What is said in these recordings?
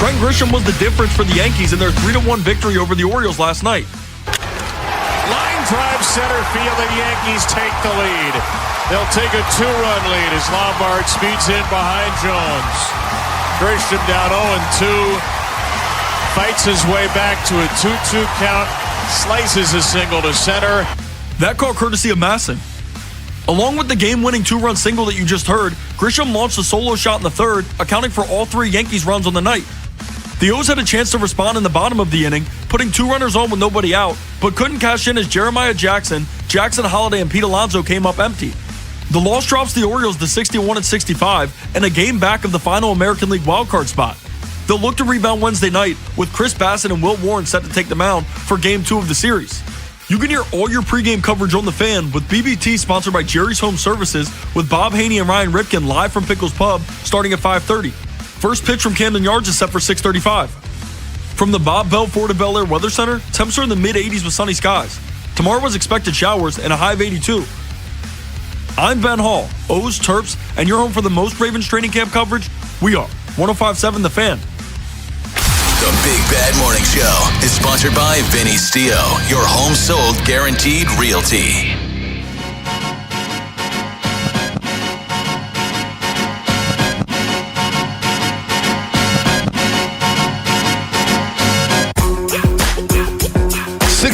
Trent Grisham was the difference for the Yankees in their 3-1 victory over the Orioles last night. Line drive center field, the Yankees take the lead. They'll take a 2-run lead as Lombard speeds in behind Jones. Grisham down 0-2. Fights his way back to a 2-2 count. Slices a single to center. That call courtesy of Masson. Along with the game-winning 2-run single that you just heard, Grisham launched a solo shot in the third, accounting for all 3 Yankees runs on the night. The O's had a chance to respond in the bottom of the inning, putting 2 runners on with nobody out, but couldn't cash in as Jeremiah Jackson Holliday, and Pete Alonso came up empty. The loss drops the Orioles to 61-65 and a game back of the final American League wildcard spot. They'll look to rebound Wednesday night with Chris Bassett and Will Warren set to take the mound for Game 2 of the series. You can hear all your pregame coverage on The Fan with BBT, sponsored by Jerry's Home Services, with Bob Haynie and Ryan Ripken live from Pickles Pub starting at 5:30. First pitch from Camden Yards is set for 6:35. From the Bob Bell Ford of Bel Air Weather Center, temps are in the mid-80s with sunny skies. Tomorrow was expected showers and a high of 82. I'm Ben Hall, O's, Terps, and you're home for the most Ravens training camp coverage. We are 105.7 The Fan. The Big Bad Morning Show is sponsored by Vinny Stio, your home sold guaranteed realty.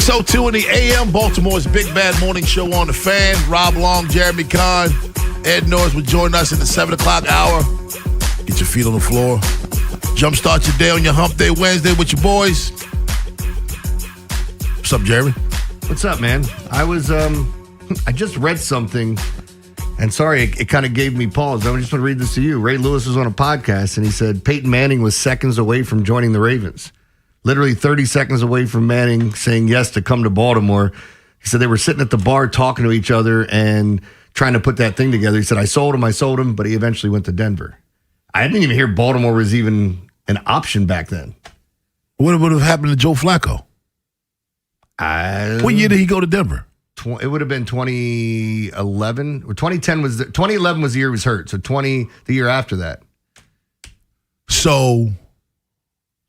.02 in the AM, Baltimore's Big Bad Morning Show on The Fan. Rob Long, Jeremy Kahn, Ed Norris will join us in the 7 o'clock hour. Get your feet on the floor. Jumpstart your day on your hump day Wednesday with your boys. What's up, Jeremy? What's up, man? I just read something, and sorry, it kind of gave me pause. I just want to read this to you. Ray Lewis was on a podcast, and he said Peyton Manning was seconds away from joining the Ravens. Literally 30 seconds away from Manning saying yes to come to Baltimore. He said they were sitting at the bar talking to each other and trying to put that thing together. He said, I sold him, but he eventually went to Denver. I didn't even hear Baltimore was even an option back then. What would have happened to Joe Flacco? What year did he go to Denver? It would have been 2011. Or 2011 was the year he was hurt. So the year after that. So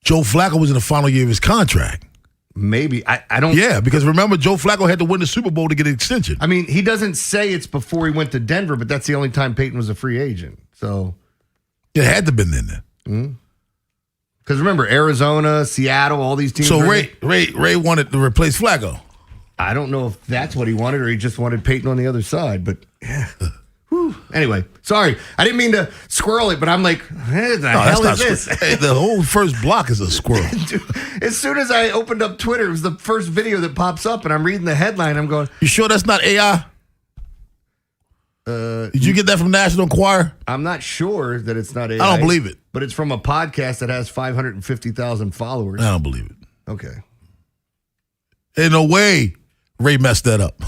Joe Flacco was in the final year of his contract. Maybe. I don't. Yeah, because remember, Joe Flacco had to win the Super Bowl to get an extension. I mean, he doesn't say it's before he went to Denver, but that's the only time Peyton was a free agent. So it had to have been then. Mm-hmm. Because remember, Arizona, Seattle, all these teams. So Ray wanted to replace Flacco. I don't know if that's what he wanted or he just wanted Peyton on the other side. But yeah. Anyway, sorry. I didn't mean to squirrel it, but I'm like, the hell is this? Hey, the whole first block is a squirrel. Dude, as soon as I opened up Twitter, it was the first video that pops up, and I'm reading the headline. I'm going, you sure that's not AI? Did you get that from National Enquirer? I'm not sure that it's not AI. I don't believe it. But it's from a podcast that has 550,000 followers. I don't believe it. Okay. Ain't no way Ray messed that up.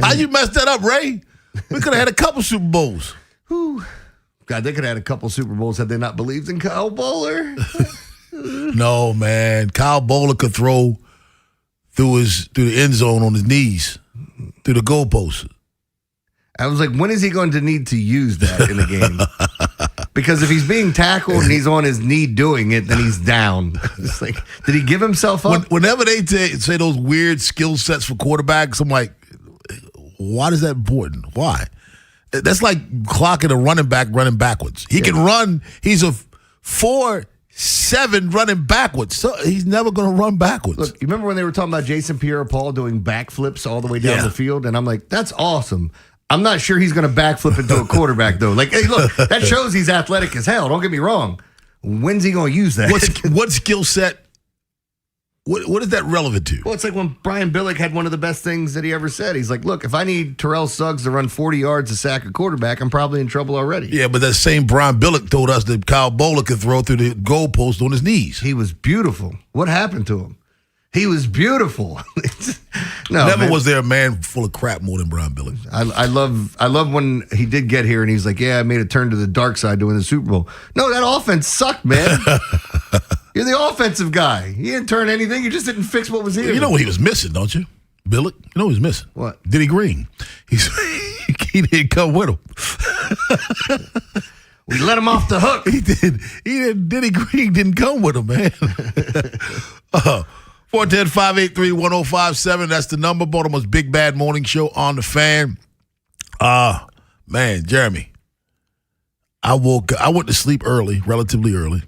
How you messed that up, Ray? We could have had a couple Super Bowls. Whew. God, they could have had a couple Super Bowls had they not believed in Kyle Bowler. No, man. Kyle Bowler could throw through the end zone on his knees, through the goalpost. I was like, when is he going to need to use that in the game? Because if he's being tackled and he's on his knee doing it, then he's down. It's like, did he give himself up? Whenever they say those weird skill sets for quarterbacks, I'm like, why is that important? Why? That's like clocking a running back running backwards. He can run. He's a 4.7 running backwards. So he's never going to run backwards. Look, you remember when they were talking about Jason Pierre-Paul doing backflips all the way down the field? And I'm like, that's awesome. I'm not sure he's going to backflip into a quarterback, though. Like, hey, look, that shows he's athletic as hell. Don't get me wrong. When's he going to use that? What skill set? What is that relevant to? Well, it's like when Brian Billick had one of the best things that he ever said. He's like, look, if I need Terrell Suggs to run 40 yards to sack a quarterback, I'm probably in trouble already. Yeah, but that same Brian Billick told us that Kyle Bowler could throw through the goalpost on his knees. He was beautiful. What happened to him? He was beautiful. Never was there a man full of crap more than Brian Billick. I love when he did get here and he's like, yeah, I made a turn to the dark side to win the Super Bowl. No, that offense sucked, man. You're the offensive guy. You didn't turn anything. You just didn't fix what was here. You know what he was missing, don't you? Billick? You know what he was missing? What? Denny Green. He didn't come with him. We let him off the hook. He did. Denny Green didn't come with him, man. 410-583-1057. That's the number. Baltimore's Big Bad Morning Show on the Fan. Man, Jeremy. I went to sleep early, relatively early.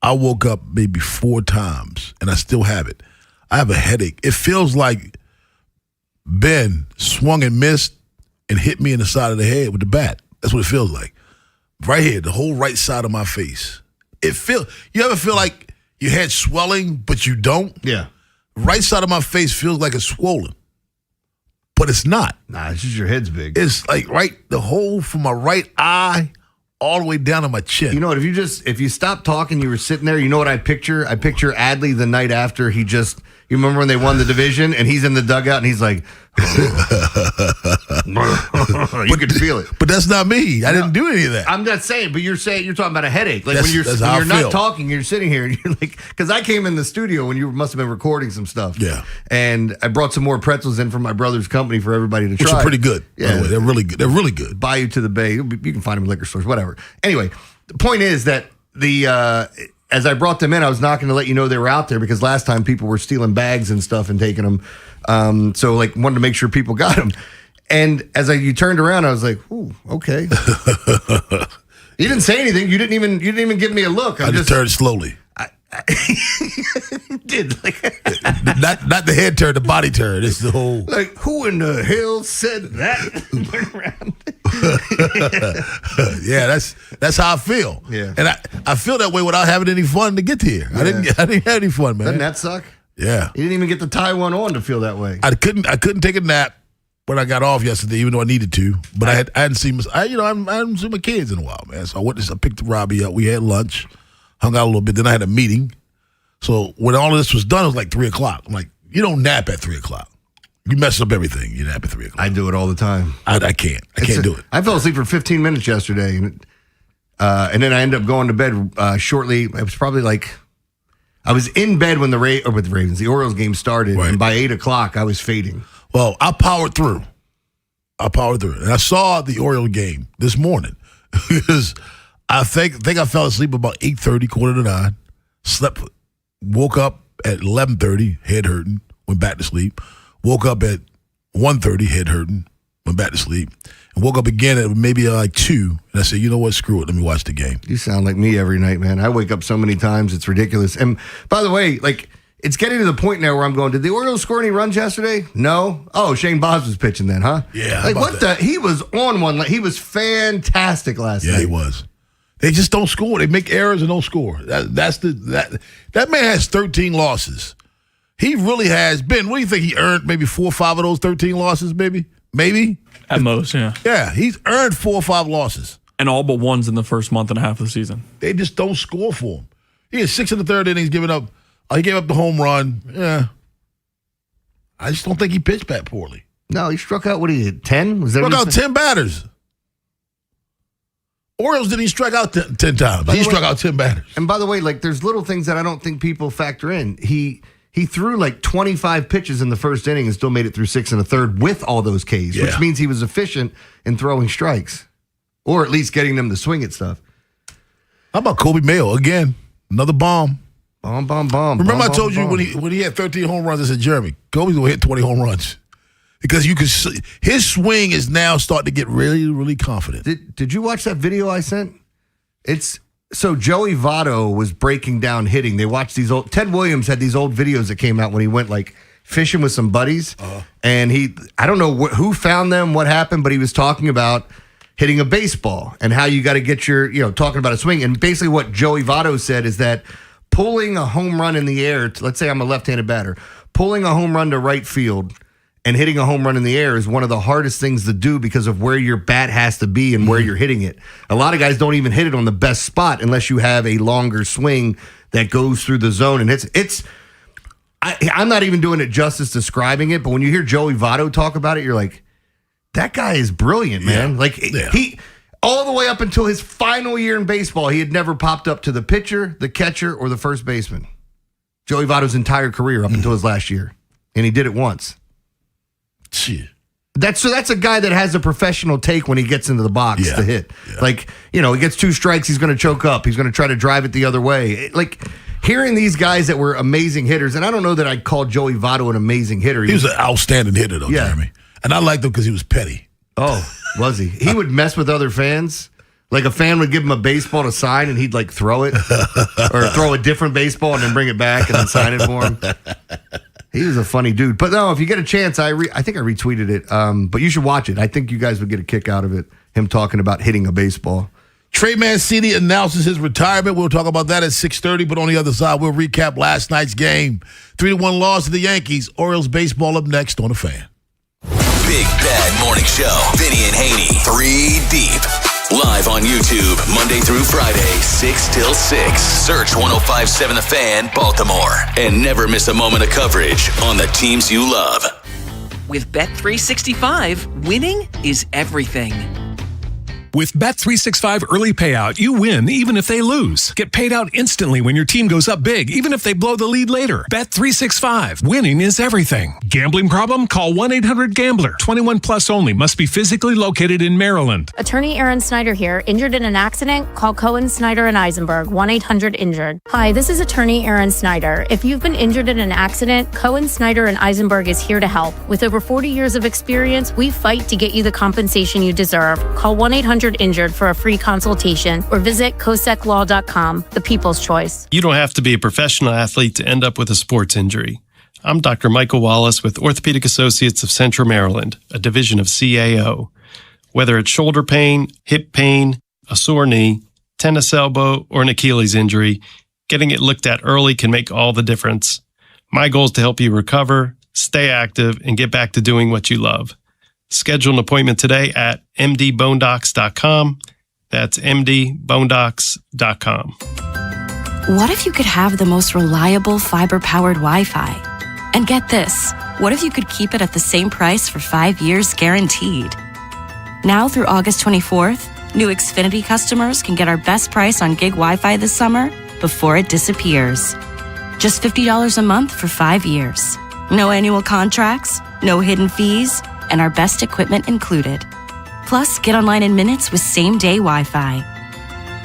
I woke up maybe 4 times, and I still have it. I have a headache. It feels like Ben swung and missed and hit me in the side of the head with the bat. That's what it feels like. Right here, the whole right side of my face. You ever feel like your head swelling, but you don't? Yeah. Right side of my face feels like it's swollen, but it's not. Nah, it's just your head's big. It's like the whole from my right eye all the way down to my chin. You know what? If you stopped talking, you were sitting there. You know what I picture? I picture Adley the night after he just. You remember when they won the division and he's in the dugout and he's like, you could feel it. But that's not me. I didn't do any of that. I'm not saying, but you're talking about a headache. Like when you're I not feel. talking, you're sitting here and you're like, because I came in the studio when you must have been recording some stuff. Yeah. And I brought some more pretzels in from my brother's company for everybody to try. Which are pretty good. Yeah. By the way. They're really good. They're really good. Buy you to the Bay. You can find them in liquor stores, whatever. Anyway, the point is that as I brought them in, I was not going to let you know they were out there because last time people were stealing bags and stuff and taking them. So wanted to make sure people got them. And as you turned around, I was like, "Ooh, okay." You didn't say anything. You didn't even give me a look. I just turned slowly. Did not the head turn, the body turn. It's the whole. Like who in the hell said that? Yeah, that's how I feel. Yeah, and I feel that way without having any fun to get here. Yeah. I didn't have any fun, man. Doesn't that suck? Yeah, you didn't even get to tie one on to feel that way. I couldn't take a nap when I got off yesterday, even though I needed to. But I hadn't seen I hadn't seen my kids in a while, man. So I picked Robbie up. We had lunch, hung out a little bit. Then I had a meeting. So when all of this was done, it was like 3:00. I'm like, you don't nap at 3:00. You mess up everything. You nap at 3:00. I do it all the time. I can't. I can't do it. I fell asleep for 15 minutes yesterday, and then I ended up going to bed shortly. It was probably like I was in bed when the Orioles game started, right. And by 8:00 I was fading. Well, I powered through. And I saw the Oriole game this morning because I think I fell asleep about 8:30, 8:45. Slept, woke up at 11:30, head hurting, went back to sleep. Woke up at 1:30, head hurting, went back to sleep. And woke up again at maybe like 2. And I said, you know what, screw it, let me watch the game. You sound like me every night, man. I wake up so many times, it's ridiculous. And by the way, it's getting to the point now where I'm going, did the Orioles score any runs yesterday? No. Oh, Shane Baz was pitching then, huh? Yeah. He was on one. He was fantastic last night. Yeah, he was. They just don't score. They make errors and don't score. That man has 13 losses. He really has been. What do you think? He earned maybe 4 or 5 of those 13 losses, maybe? At most, yeah. Yeah, he's earned 4 or 5 losses. And all but ones in the first month and a half of the season. They just don't score for him. He had 6 in the third innings, giving up. He gave up the home run. Yeah. I just don't think he pitched that poorly. No, he struck out, 10? Was that Struck out 10 batters. Orioles didn't even strike out 10 times. He struck out 10 batters. And by the way, there's little things that I don't think people factor in. He threw 25 pitches in the first inning and still made it through 6 and a third with all those Ks, which means he was efficient in throwing strikes, or at least getting them to swing at stuff. How about Kobe Mayo again? Another bomb. Bomb. Remember I told you when he had 13 home runs, I said, Jeremy, Kobe's going to hit 20 home runs. Because you can see his swing is now starting to get really, really confident. Did you watch that video I sent? So Joey Votto was breaking down hitting. They watched these old. Ted Williams had these old videos that came out when he went fishing with some buddies, and I don't know who found them, what happened, but he was talking about hitting a baseball and how you got to get your talking about a swing. And basically, what Joey Votto said is that pulling a home run in the air. Let's say I'm a left-handed batter, pulling a home run to right field and hitting a home run in the air is one of the hardest things to do because of where your bat has to be and where you're hitting it. A lot of guys don't even hit it on the best spot unless you have a longer swing that goes through the zone. And I'm not even doing it justice describing it, but when you hear Joey Votto talk about it, you're like, that guy is brilliant, man. He all the way up until his final year in baseball, he had never popped up to the pitcher, the catcher, or the first baseman. Joey Votto's entire career up until his last year. And he did it once. Shit. That's a guy that has a professional take when he gets into the box to hit. Yeah. Like, he gets 2 strikes, he's going to choke up. He's going to try to drive it the other way. Like, hearing these guys that were amazing hitters, and I don't know that I'd call Joey Votto an amazing hitter. He was an outstanding hitter, though, Jeremy. And I liked him because he was petty. Oh, was he? He would mess with other fans. Like, a fan would give him a baseball to sign, and he'd, like, throw it. Or throw a different baseball and then bring it back and then sign it for him. He was a funny dude. But no, if you get a chance, I think I retweeted it. But you should watch it. I think you guys would get a kick out of it, him talking about hitting a baseball. Trey Mancini announces his retirement. We'll talk about that at 6:30. But on the other side, we'll recap last night's game. 3-1 loss to the Yankees. Orioles baseball up next on The Fan. Big Bad Morning Show. Vinny and Haynie. 3 deep. Live on YouTube, Monday through Friday, 6 till 6. Search 105.7 The Fan, Baltimore. And never miss a moment of coverage on the teams you love. With Bet365, winning is everything. With Bet365 early payout, you win even if they lose. Get paid out instantly when your team goes up big, even if they blow the lead later. Bet365. Winning is everything. Gambling problem? Call 1-800-GAMBLER. 21 plus only. Must be physically located in Maryland. Attorney Aaron Snyder here. Injured in an accident? Call Cohen, Snyder, and Eisenberg. 1-800-INJURED. Hi, this is Attorney Aaron Snyder. If you've been injured in an accident, Cohen, Snyder, and Eisenberg is here to help. With over 40 years of experience, we fight to get you the compensation you deserve. Call 1-800-INJURED for a free consultation or visit coseclaw.com, the people's choice. You don't have to be a professional athlete to end up with a sports injury. I'm Dr. Michael Wallace with Orthopedic Associates of Central Maryland, a division of CAO. Whether it's shoulder pain, hip pain, a sore knee, tennis elbow, or an Achilles injury, getting it looked at early can make all the difference. My goal is to help you recover, stay active, and get back to doing what you love. Schedule an appointment today at mdbonedocs.com. That's mdbonedocs.com. What if you could have the most reliable fiber-powered Wi-Fi? And get this, what if you could keep it at the same price for 5 years guaranteed? Now through August 24th, new Xfinity customers can get our best price on gig Wi-Fi this summer before it disappears. Just $50 a month for 5 years. No annual contracts, no hidden fees, and our best equipment included. Plus, get online in minutes with same-day Wi-Fi.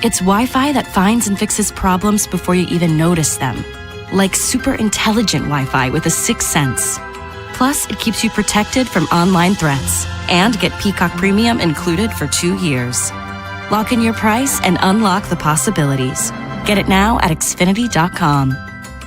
It's Wi-Fi that finds and fixes problems before you even notice them. Like super intelligent Wi-Fi with a 6th sense. Plus, it keeps you protected from online threats. And get Peacock Premium included for 2 years. Lock in your price and unlock the possibilities. Get it now at Xfinity.com.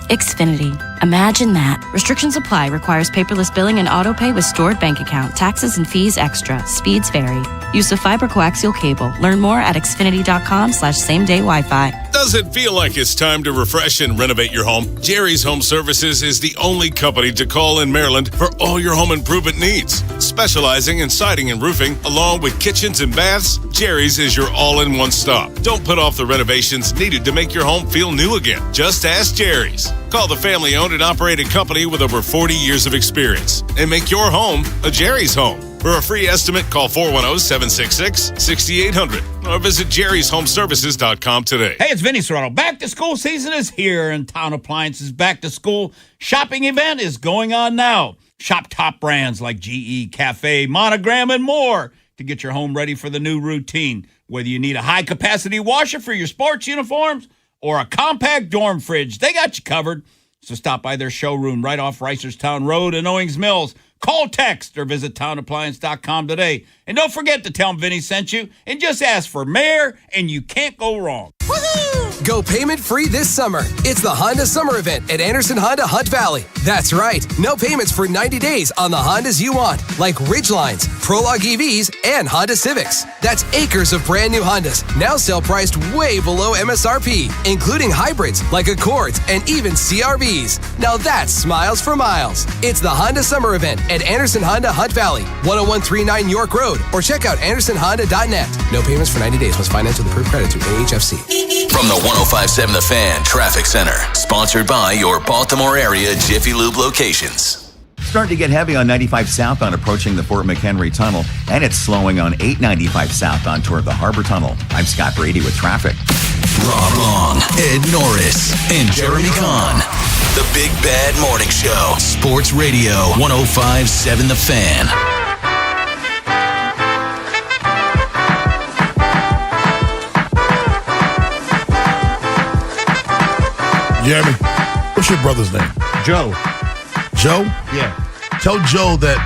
Xfinity. Imagine that. Restrictions apply. Requires paperless billing and autopay with stored bank account. Taxes and fees extra. Speeds vary. Use of fiber coaxial cable. Learn more at Xfinity.com/same-day Wi-Fi. Does it feel like it's time to refresh and renovate your home? Jerry's Home Services is the only company to call in Maryland for all your home improvement needs. Specializing in siding and roofing, along with kitchens and baths, Jerry's is your all-in-one stop. Don't put off the renovations needed to make your home feel new again. Just ask Jerry's. Call the family-owned and operated company with over 40 years of experience and make your home a Jerry's home. For a free estimate, call 410-766-6800 or visit jerryshomeservices.com today. Hey, it's Vinny Serrano. Back to school season is here, and Town Appliance's back to school shopping event is going on now. Shop top brands like GE, Cafe, Monogram, and more to get your home ready for the new routine. Whether you need a high-capacity washer for your sports uniforms or a compact dorm fridge, they got you covered. So stop by their showroom right off Reisterstown Road in Owings Mills. Call, text, or visit townappliance.com today. And don't forget to tell them Vinny sent you and just ask for Mayor, and you can't go wrong. Woohoo! Go payment free this summer. It's the Honda Summer Event at Anderson Honda Hunt Valley. That's right. No payments for 90 days on the Hondas you want, like Ridgelines, Prologue EVs, and Honda Civics. That's acres of brand new Hondas, now sell priced way below MSRP, including hybrids like Accords and even CRVs. Now that's smiles for miles. It's the Honda Summer Event at Anderson Honda Hunt Valley, 10139 York Road, or check out andersonhonda.net. No payments for 90 days. Must finance with approved credit through AHFC. From the 105.7 The Fan Traffic Center, sponsored by your Baltimore area Jiffy Lube locations. Starting to get heavy on 95 southbound approaching the Fort McHenry Tunnel, and it's slowing on 895 southbound toward the Harbor Tunnel. I'm Scott Brady with traffic. Rob Long, Ed Norris, and Jeremy Kahn. The Big Bad Morning Show. Sports Radio 105.7 The Fan. Jeremy, what's your brother's name? Joe. Joe? Yeah. Tell Joe that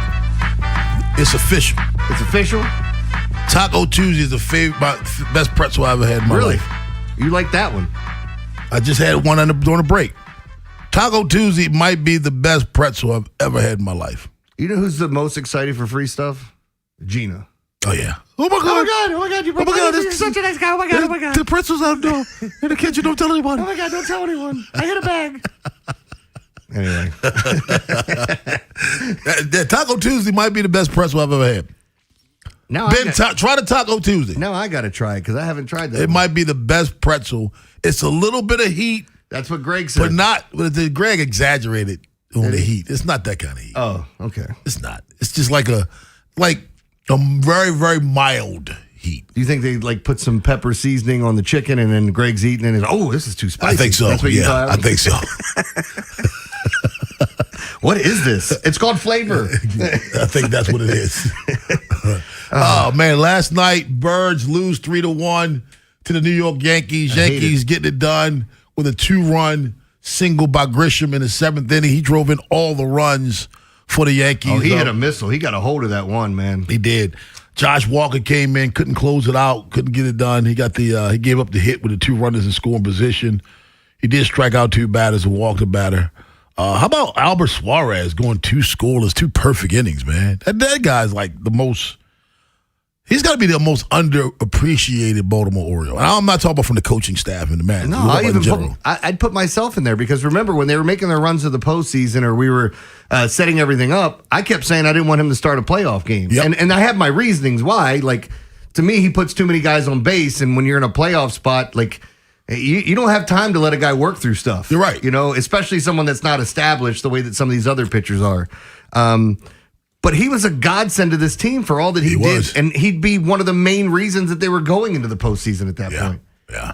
it's official. It's official? Taco Tuesday is my best pretzel I ever had in my life. You like that one? I just had one during a break. Taco Tuesday might be the best pretzel I've ever had in my life. You know who's the most excited for free stuff? Gina. Oh, yeah. Oh, my God. You're such a nice guy. Oh, my God. The pretzel's out there in the kitchen. Don't tell anyone. Oh, my God. Don't tell anyone. I hit a bag. Anyway. that Taco Tuesday might be the best pretzel I've ever had. Try the Taco Tuesday. No, I got to try it because I haven't tried that. It might be the best pretzel. It's a little bit of heat. That's what Greg said. But Greg exaggerated on the heat. It's not that kind of heat. Oh, okay. It's not. It's just like a very, very mild heat. Do you think they put some pepper seasoning on the chicken and then Greg's eating it and this is too spicy? I think so. That's what you thought? I think so. What is this? It's called flavor. I think that's what it is. Oh, man. Last night, Birds lose 3-1 to the New York Yankees. Yankees getting it done with a 2-run single by Grisham in the 7th inning. He drove in all the runs for the Yankees. Oh, he hit a missile. He got a hold of that one, man. He did. Josh Walker came in, couldn't close it out, couldn't get it done. He got he gave up the hit with the 2 runners in scoring position. He did strike out 2 batters and walk a batter. How about Albert Suarez going 2 scoreless, 2 perfect innings, man? That guy's the most. He's got to be the most underappreciated Baltimore Oriole. And I'm not talking about from the coaching staff and the man. No, I'd put myself in there because remember when they were making their runs to the postseason or we were setting everything up, I kept saying I didn't want him to start a playoff game. Yep. And I have my reasonings why. To me, he puts too many guys on base, and when you're in a playoff spot, you don't have time to let a guy work through stuff. You're right. Especially someone that's not established the way that some of these other pitchers are. But he was a godsend to this team for all that he did. And he'd be one of the main reasons that they were going into the postseason at that point. Yeah.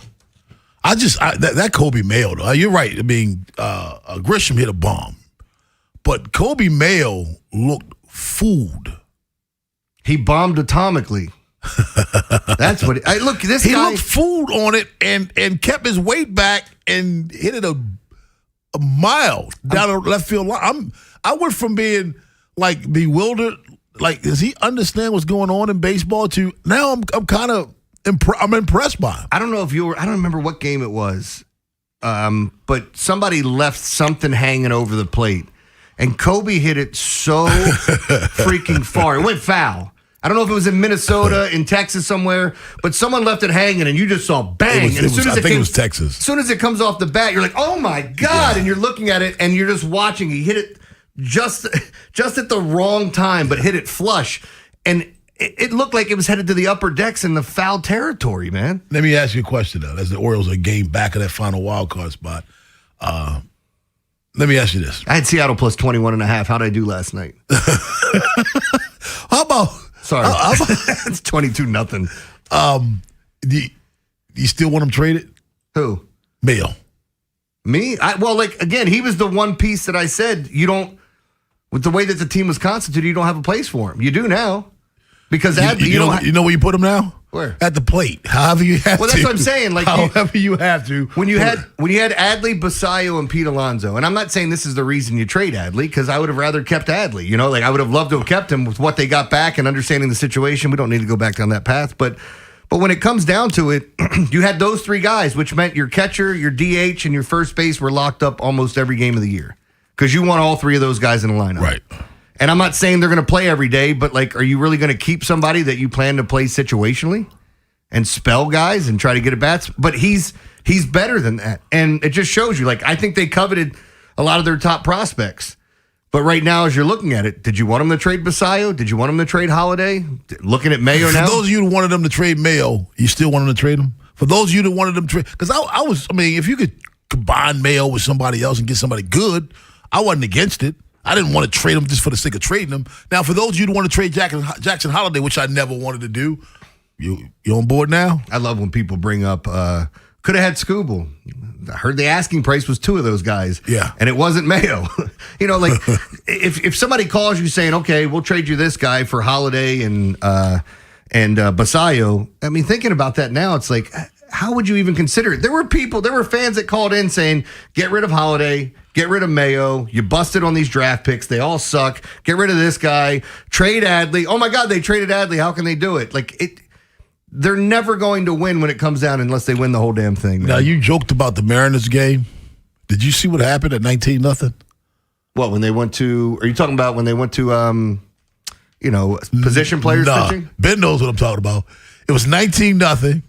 That Kobe Mayo, though. You're right. I mean, Grisham hit a bomb. But Kobe Mayo looked fooled. He bombed atomically. That's what look, this guy. He guy looked fooled on it and kept his weight back and hit it a mile down the left field line. I went from being bewildered, does he understand what's going on in baseball? To now, I'm kind of I'm impressed by him. I don't know if I don't remember what game it was, but somebody left something hanging over the plate, and Kobe hit it so freaking far. It went foul. I don't know if it was in Minnesota, in Texas somewhere, but someone left it hanging, and you just saw bang. I think it was Texas. As soon as it comes off the bat, you're like, oh my God, and you're looking at it, and you're just watching. He hit it just at the wrong time, but hit it flush. And it looked like it was headed to the upper decks in the foul territory, man. Let me ask you a question, though. As the Orioles are a game back of that final wild card spot, let me ask you this. I had Seattle plus 21.5. How did I do last night? How about... Sorry. It's 22-0. Do you still want him traded? Who? Mayo. Me? Again, he was the one piece that I said you don't... With the way that the team was constituted, you don't have a place for him. You do now. Because you know where you put him now? Where? At the plate. However you have to. Well, that's what I'm saying. However you have to. When you had Adley, Basayo, and Pete Alonso, and I'm not saying this is the reason you trade Adley, because I would have rather kept Adley. I would have loved to have kept him with what they got back and understanding the situation. We don't need to go back down that path. But when it comes down to it, you had those 3 guys, which meant your catcher, your DH, and your first base were locked up almost every game of the year. Because you want all 3 of those guys in the lineup. Right. And I'm not saying they're going to play every day, but are you really going to keep somebody that you plan to play situationally and spell guys and try to get at bats? But he's better than that. And it just shows you, I think they coveted a lot of their top prospects. But right now, as you're looking at it, did you want him to trade Basayo? Did you want him to trade Holiday? Looking at Mayo now? For those of you who wanted them to trade Mayo, you still want them to trade him? For those of you that wanted them to trade, because if you could combine Mayo with somebody else and get somebody good, I wasn't against it. I didn't want to trade him just for the sake of trading him. Now, for those of you who want to trade Jackson Holiday, which I never wanted to do, you on board now? I love when people bring up, could have had Scooble. I heard the asking price was 2 of those guys. Yeah. And it wasn't Mayo. If somebody calls you saying, okay, we'll trade you this guy for Holiday and Basayo, I mean, thinking about that now, it's how would you even consider it? There were fans that called in saying, get rid of Holiday, get rid of Mayo. You busted on these draft picks. They all suck. Get rid of this guy. Trade Adley. Oh, my God, they traded Adley. How can they do it? They're never going to win when it comes down unless they win the whole damn thing. Man. Now, you joked about the Mariners game. Did you see what happened at 19-0? What, when they went to – are you talking about when they went to, position players pitching? Ben knows what I'm talking about. It was 19-0.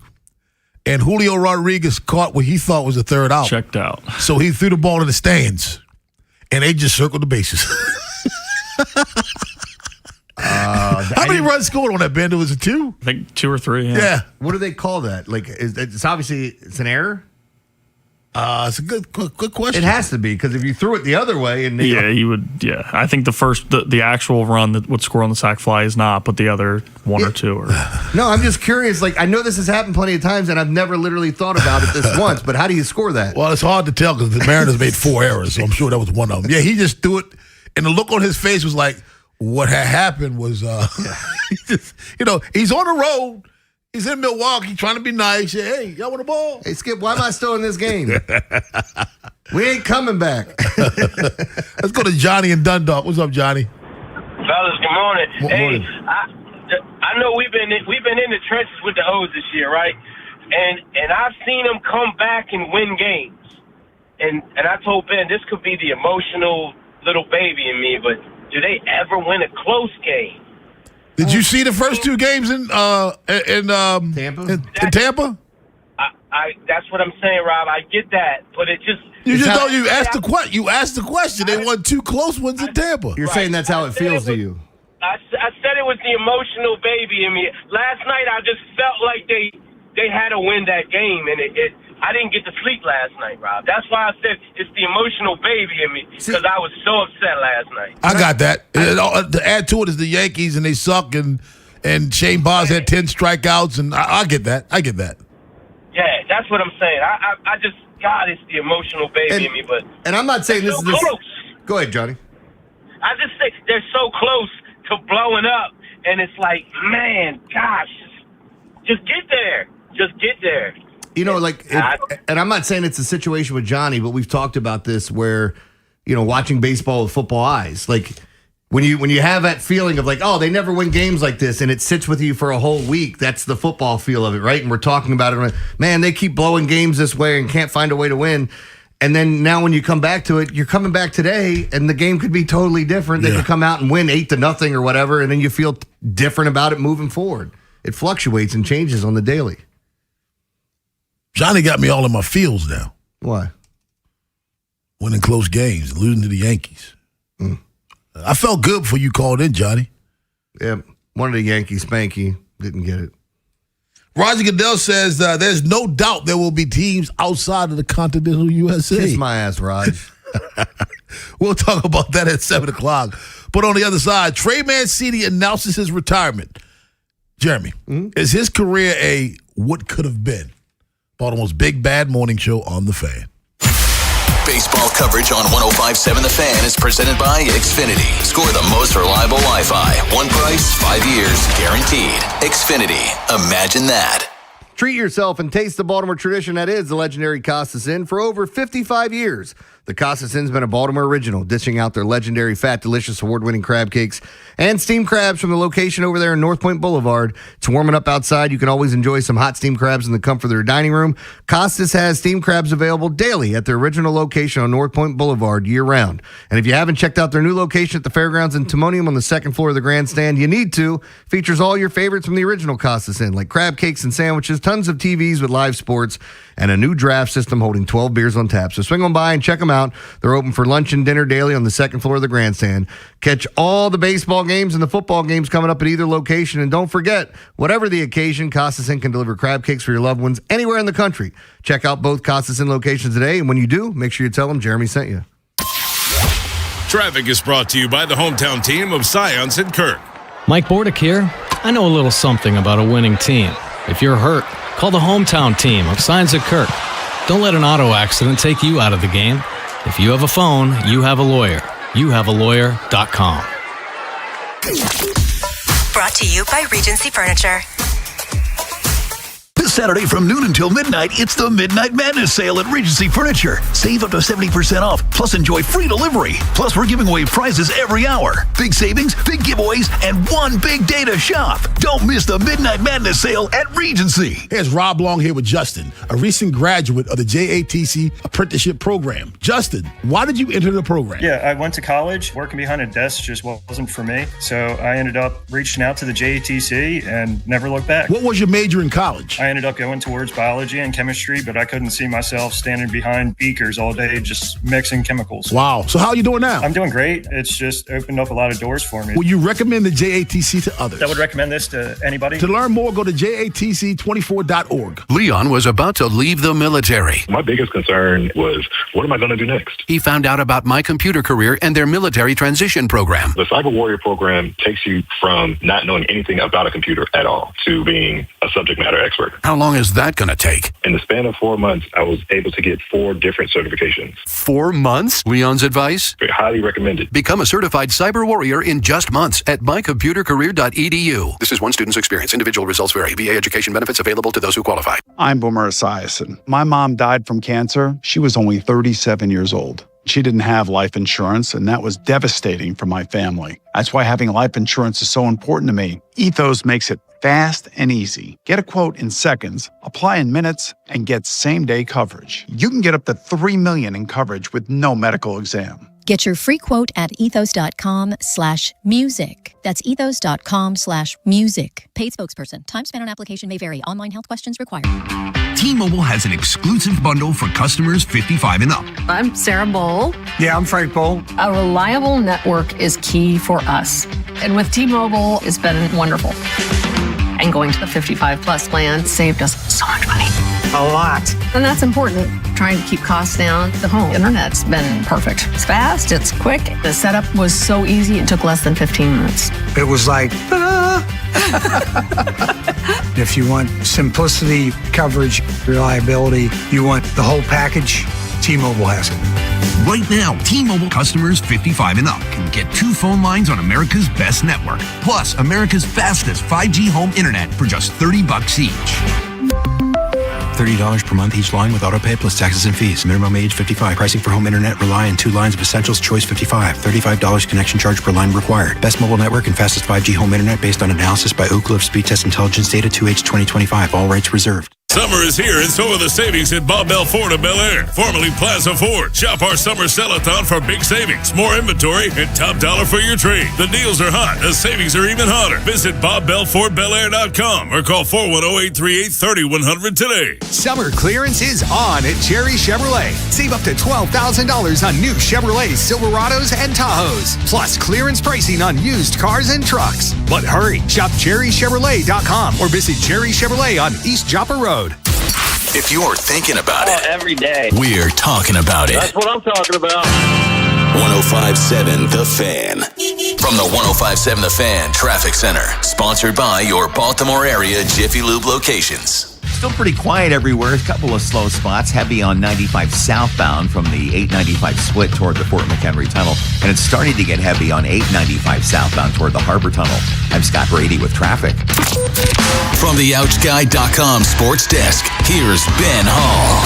And Julio Rodriguez caught what he thought was the third out. Checked out. So he threw the ball in the stands. And they just circled the bases. How many runs scored on that, Ben? It was a 2? I think 2 or 3. Yeah. What do they call that? It's obviously it's an error? It's a good question. It has to be, because if you threw it the other way and you would. Yeah, I think the actual run that would score on the sac fly is not, but the other 1 or 2 are. No, I'm just curious. I know this has happened plenty of times, and I've never literally thought about it this once. But how do you score that? Well, it's hard to tell because the Mariners made 4 errors, so I'm sure that was one of them. Yeah, he just threw it, and the look on his face was like, what had happened was, he's on the road. He's in Milwaukee trying to be nice. Hey, y'all want the ball? Hey, Skip, why am I still in this game? We ain't coming back. Let's go to Johnny in Dundalk. What's up, Johnny? Fellas, good morning. Morning. I know we've been in the trenches with the O's this year, right? And I've seen them come back and win games. And I told Ben this could be the emotional little baby in me, but do they ever win a close game? Did you see the first 2 games in Tampa? In Tampa? I that's what I'm saying, Rob. I get that, but it just you asked the question. They won 2 close ones in Tampa. You're saying that's how it feels to you. I said it was the emotional baby in me. Last night I just felt like they had to win that game, and I didn't get to sleep last night, Rob. That's why I said it's the emotional baby in me, because I was so upset last night. I got that. To add to it is the Yankees, and they suck, and Shane Baz had 10 strikeouts, and I get that. I get that. Yeah, that's what I'm saying. I just, God, it's the emotional baby in me. And I'm not saying this is this. Close. Go ahead, Johnny. I just think they're so close to blowing up, and it's like, man, gosh, just get there. Just get there. And I'm not saying it's a situation with Johnny, but we've talked about this where, watching baseball with football eyes. When you have that feeling of they never win games like this, and it sits with you for a whole week, that's the football feel of it, right? And we're talking about it. Man, they keep blowing games this way and can't find a way to win. And then now when you come back to it, you're coming back today, and the game could be totally different. They could come out and win 8-0 or whatever, and then you feel different about it moving forward. It fluctuates and changes on the daily. Johnny got me all in my feels now. Why? Winning close games, losing to the Yankees. I felt good before you called in, Johnny. Yeah, one of the Yankees, Spanky, didn't get it. Roger Goodell says there's no doubt there will be teams outside of the continental USA. Kiss my ass, Raj. We'll talk about that at 7 o'clock. But on the other side, Trey Mancini announces his retirement. Jeremy, is his career a what could have been? Baltimore's Big Bad Morning Show on The Fan. Baseball coverage on 105.7 The Fan is presented by Xfinity. Score the most reliable Wi-Fi. One price, 5 years, guaranteed. Xfinity. Imagine that. Treat yourself and taste the Baltimore tradition that is the legendary Costas Inn. For over 55 years, the Costas Inn's been a Baltimore original, dishing out their legendary fat, delicious, award-winning crab cakes and steamed crabs from the location over there in North Point Boulevard. It's warming up outside. You can always enjoy some hot steamed crabs in the comfort of their dining room. Costas has steamed crabs available daily at their original location on North Point Boulevard year-round. And if you haven't checked out their new location at the Fairgrounds in Timonium on the second floor of the grandstand, you need to. Features all your favorites from the original Costas Inn, like crab cakes and sandwiches, tons of TVs with live sports, and a new draft system holding 12 beers on tap. So swing on by and check them out. They're open for lunch and dinner daily on the second floor of the grandstand. Catch all the baseball games and the football games coming up at either location. And don't forget, whatever the occasion, Costas Inn can deliver crab cakes for your loved ones anywhere in the country. Check out both Costas Inn locations today. And when you do, make sure you tell them Jeremy sent you. Traffic is brought to you by the hometown team of Scions and Kirk. Mike Bordick here. I know a little something about a winning team. If you're hurt, call the hometown team of Scions and Kirk. Don't let an auto accident take you out of the game. If you have a phone, you have a lawyer. YouHaveALawyer.com. Brought to you by Regency Furniture. This Saturday from noon until midnight, it's the Midnight Madness sale at Regency Furniture. Save up to 70% off, plus enjoy free delivery. Plus, we're giving away prizes every hour. Big savings, big giveaways, and one big day to shop. Don't miss the Midnight Madness sale at Regency. Here's Rob Long here with Justin, a recent graduate of the JATC apprenticeship program. Justin, why did you enter the program? Yeah, I went to college. Working behind a desk just wasn't for me. So I ended up reaching out to the JATC and never looked back. What was your major in college? I ended up going towards biology and chemistry, but I couldn't see myself standing behind beakers all day just mixing chemicals. Wow. So how are you doing now? I'm doing great. It's just opened up a lot of doors for me. Will you recommend the JATC to others? I would recommend this to anybody. To learn more, go to jatc24.org. Leon was about to leave the military. My biggest concern was, what am I going to do next? He found out about My Computer Career and their military transition program. The Cyber Warrior program takes you from not knowing anything about a computer at all to being a subject matter expert. How long is that going to take? In the span of 4 months, I was able to get 4 different certifications. 4 months? Leon's advice? Highly recommended. Become a certified cyber warrior in just months at mycomputercareer.edu. This is one student's experience. Individual results vary. VA education benefits available to those who qualify. I'm Boomer Esiason. My mom died from cancer. She was only 37 years old. She didn't have life insurance, and that was devastating for my family. That's why having life insurance is so important to me. Ethos makes it fast and easy. Get a quote in seconds, apply in minutes, and get same-day coverage. You can get up to $3 million in coverage with no medical exam. Get your free quote at ethos.com/music. That's ethos.com/music. Paid spokesperson. Time spent on application may vary. Online health questions required. T-Mobile has an exclusive bundle for customers 55 and up. I'm Sarah Bowl. Yeah, I'm Frank Bowl. A reliable network is key for us. And with T-Mobile, it's been wonderful. And going to the 55 plus plan saved us so much money. A lot. And that's important. Trying to keep costs down. The home internet's been perfect. It's fast, it's quick. The setup was so easy, it took less than 15 minutes. It was like, If you want simplicity, coverage, reliability, you want the whole package, T-Mobile has it. Right now, T-Mobile customers 55 and up can get 2 phone lines on America's best network, plus America's fastest 5G home internet for just $30 each. $30 per month each line with autopay plus taxes and fees. Minimum age 55. Pricing for home internet rely on 2 lines of essentials. Choice 55. $35 connection charge per line required. Best mobile network and fastest 5G home internet based on analysis by Oak Cliff Speed Test Intelligence data 2H 2025. All rights reserved. Summer is here, and so are the savings at Bob Bell Ford of Bel Air, formerly Plaza Ford. Shop our summer sell-a-thon for big savings, more inventory, and top dollar for your trade. The deals are hot. The savings are even hotter. Visit BobBellFordBelAir.com or call 410-838-3100 today. Summer clearance is on at Cherry Chevrolet. Save up to $12,000 on new Chevrolet Silverados and Tahoes. Plus clearance pricing on used cars and trucks. But hurry, shop CherryChevrolet.com or visit Cherry Chevrolet on East Joppa Road. If you're thinking about it, every day. we're talking about it. That's what I'm talking about. 105.7 The Fan. From the 105.7 The Fan Traffic Center. Sponsored by your Baltimore area Jiffy Lube locations. Still pretty quiet everywhere. A couple of slow spots. Heavy on 95 southbound from the 895 split toward the Fort McHenry Tunnel. And it's starting to get heavy on 895 southbound toward the Harbor Tunnel. I'm Scott Brady with traffic. From the OutSky.com sports desk, here's Ben Hall.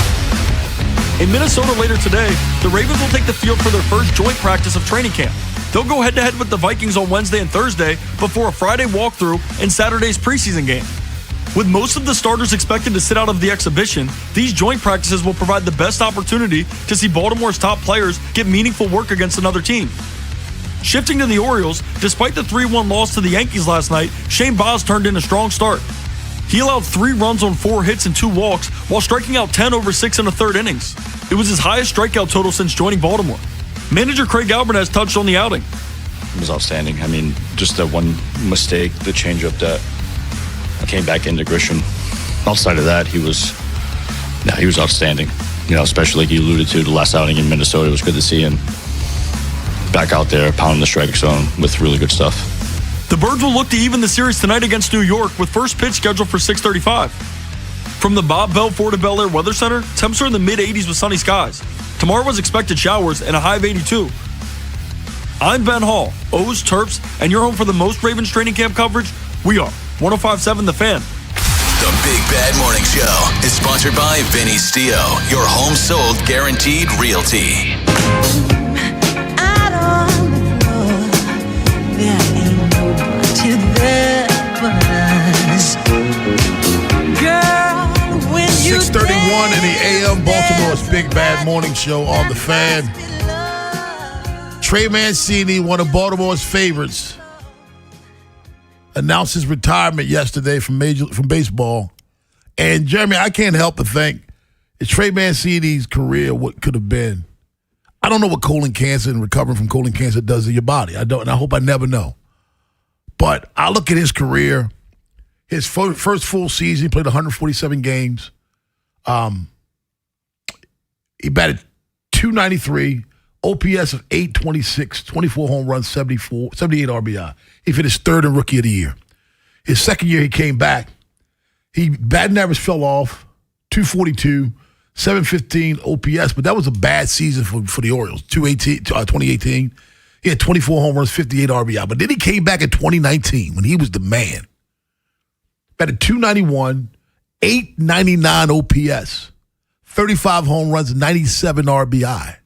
In Minnesota later today, the Ravens will take the field for their first joint practice of training camp. They'll go head-to-head with the Vikings on Wednesday and Thursday before a Friday walkthrough and Saturday's preseason game. With most of the starters expected to sit out of the exhibition, these joint practices will provide the best opportunity to see Baltimore's top players get meaningful work against another team. Shifting to the Orioles, despite the 3-1 loss to the Yankees last night, Shane Baz turned in a strong start. He allowed 3 runs on 4 hits and 2 walks while striking out 10 over 6 in the third innings. It was his highest strikeout total since joining Baltimore. Manager Craig Albertaz touched on the outing. It was outstanding. I mean, just that one mistake, the changeup that came back into Grisham. Outside of that, he was outstanding. You know, especially like you alluded to, the last outing in Minnesota, it was good to see him back out there pounding the strike zone with really good stuff. The Birds will look to even the series tonight against New York with first pitch scheduled for 6:35. From the Bob Bell Ford of Bel Air Weather Center, temps are in the mid-80s with sunny skies. Tomorrow was expected showers and a high of 82. I'm Ben Hall, O's, Terps, and you're home for the most Ravens training camp coverage. We are 105.7 The Fan. The Big Bad Morning Show is sponsored by Vinny Stio, your home sold guaranteed realty. Out on the floor, there ain't nobody there but us. Girl, when you 6:31 in the AM, Baltimore's Big Bad Morning Show on the Fan. Trey Mancini, one of Baltimore's favorites, announced his retirement yesterday from baseball. And Jeremy, I can't help but think Trey Mancini's career what could have been. I don't know what colon cancer and recovering from colon cancer does to your body. I don't, and I hope I never know. But I look at his career, his first full season, he played 147 games. He batted .293, OPS of .826, 24 home runs, 78 RBI. He finished third in Rookie of the Year. His second year, he came back. Batting average fell off, .242, 715 OPS, but that was a bad season for the Orioles, 2018. He had 24 home runs, 58 RBI. But then he came back in 2019 when he was the man. Batted .291, 899 OPS, 35 home runs, 97 RBI.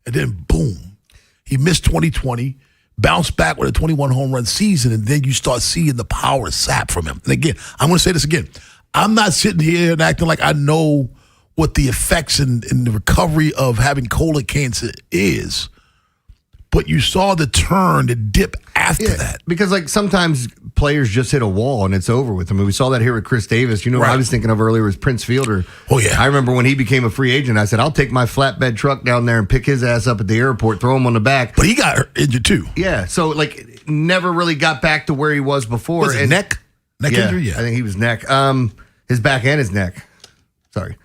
And then, boom, he missed 2020, bounced back with a 21 home run season, and then you start seeing the power sap from him. And again, I'm going to say this again. I'm not sitting here and acting like I know what the effects and the recovery of having colon cancer is. But you saw the turn, the dip after that. Because, like, sometimes players just hit a wall and it's over with them. I mean, we saw that here with Chris Davis. You know, what I was thinking of earlier was Prince Fielder. Oh, yeah. I remember when he became a free agent, I said, I'll take my flatbed truck down there and pick his ass up at the airport, throw him on the back. But he got injured, too. Yeah. So, like, never really got back to where he was before. Was it neck? Neck injury? Yeah. I think he was neck. His back and his neck. Sorry.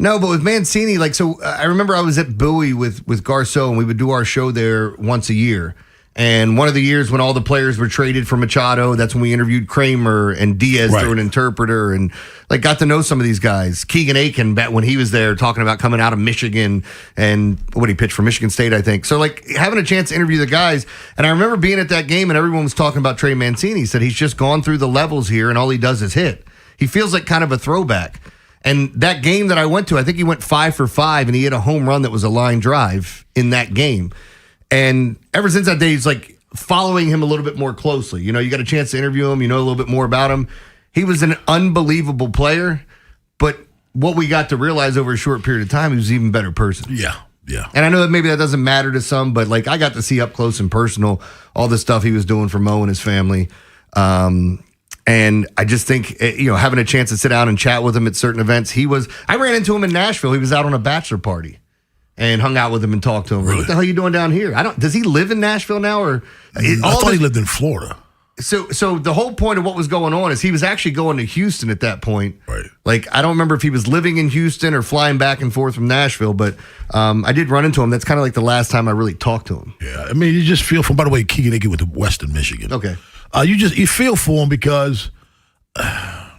No, but with Mancini, like, so I remember I was at Bowie with Garceau, and we would do our show there once a year. And one of the years when all the players were traded for Machado, that's when we interviewed Kramer and Diaz through an interpreter and, like, got to know some of these guys. Keegan Aiken, back when he was there, talking about coming out of Michigan and he pitched for Michigan State, I think. So, like, having a chance to interview the guys. And I remember being at that game and everyone was talking about Trey Mancini. He said he's just gone through the levels here and all he does is hit. He feels like kind of a throwback. And that game that I went to, I think he went 5 for 5, and he hit a home run that was a line drive in that game. And ever since that day, he's like following him a little bit more closely. You know, you got a chance to interview him, you know a little bit more about him. He was an unbelievable player, but what we got to realize over a short period of time, he was an even better person. Yeah. Yeah. And I know that maybe that doesn't matter to some, but, like, I got to see up close and personal all the stuff he was doing for Mo and his family. And I just think, you know, having a chance to sit down and chat with him at certain events, I ran into him in Nashville. He was out on a bachelor party and hung out with him and talked to him. Really? What the hell are you doing down here? Does he live in Nashville now? Or I thought he lived in Florida. So the whole point of what was going on is he was actually going to Houston at that point. Right. Like, I don't remember if he was living in Houston or flying back and forth from Nashville, but I did run into him. That's kind of like the last time I really talked to him. Yeah. I mean, you just feel by the way, Keegan Aiken went to Western Michigan. Okay. You feel for him because I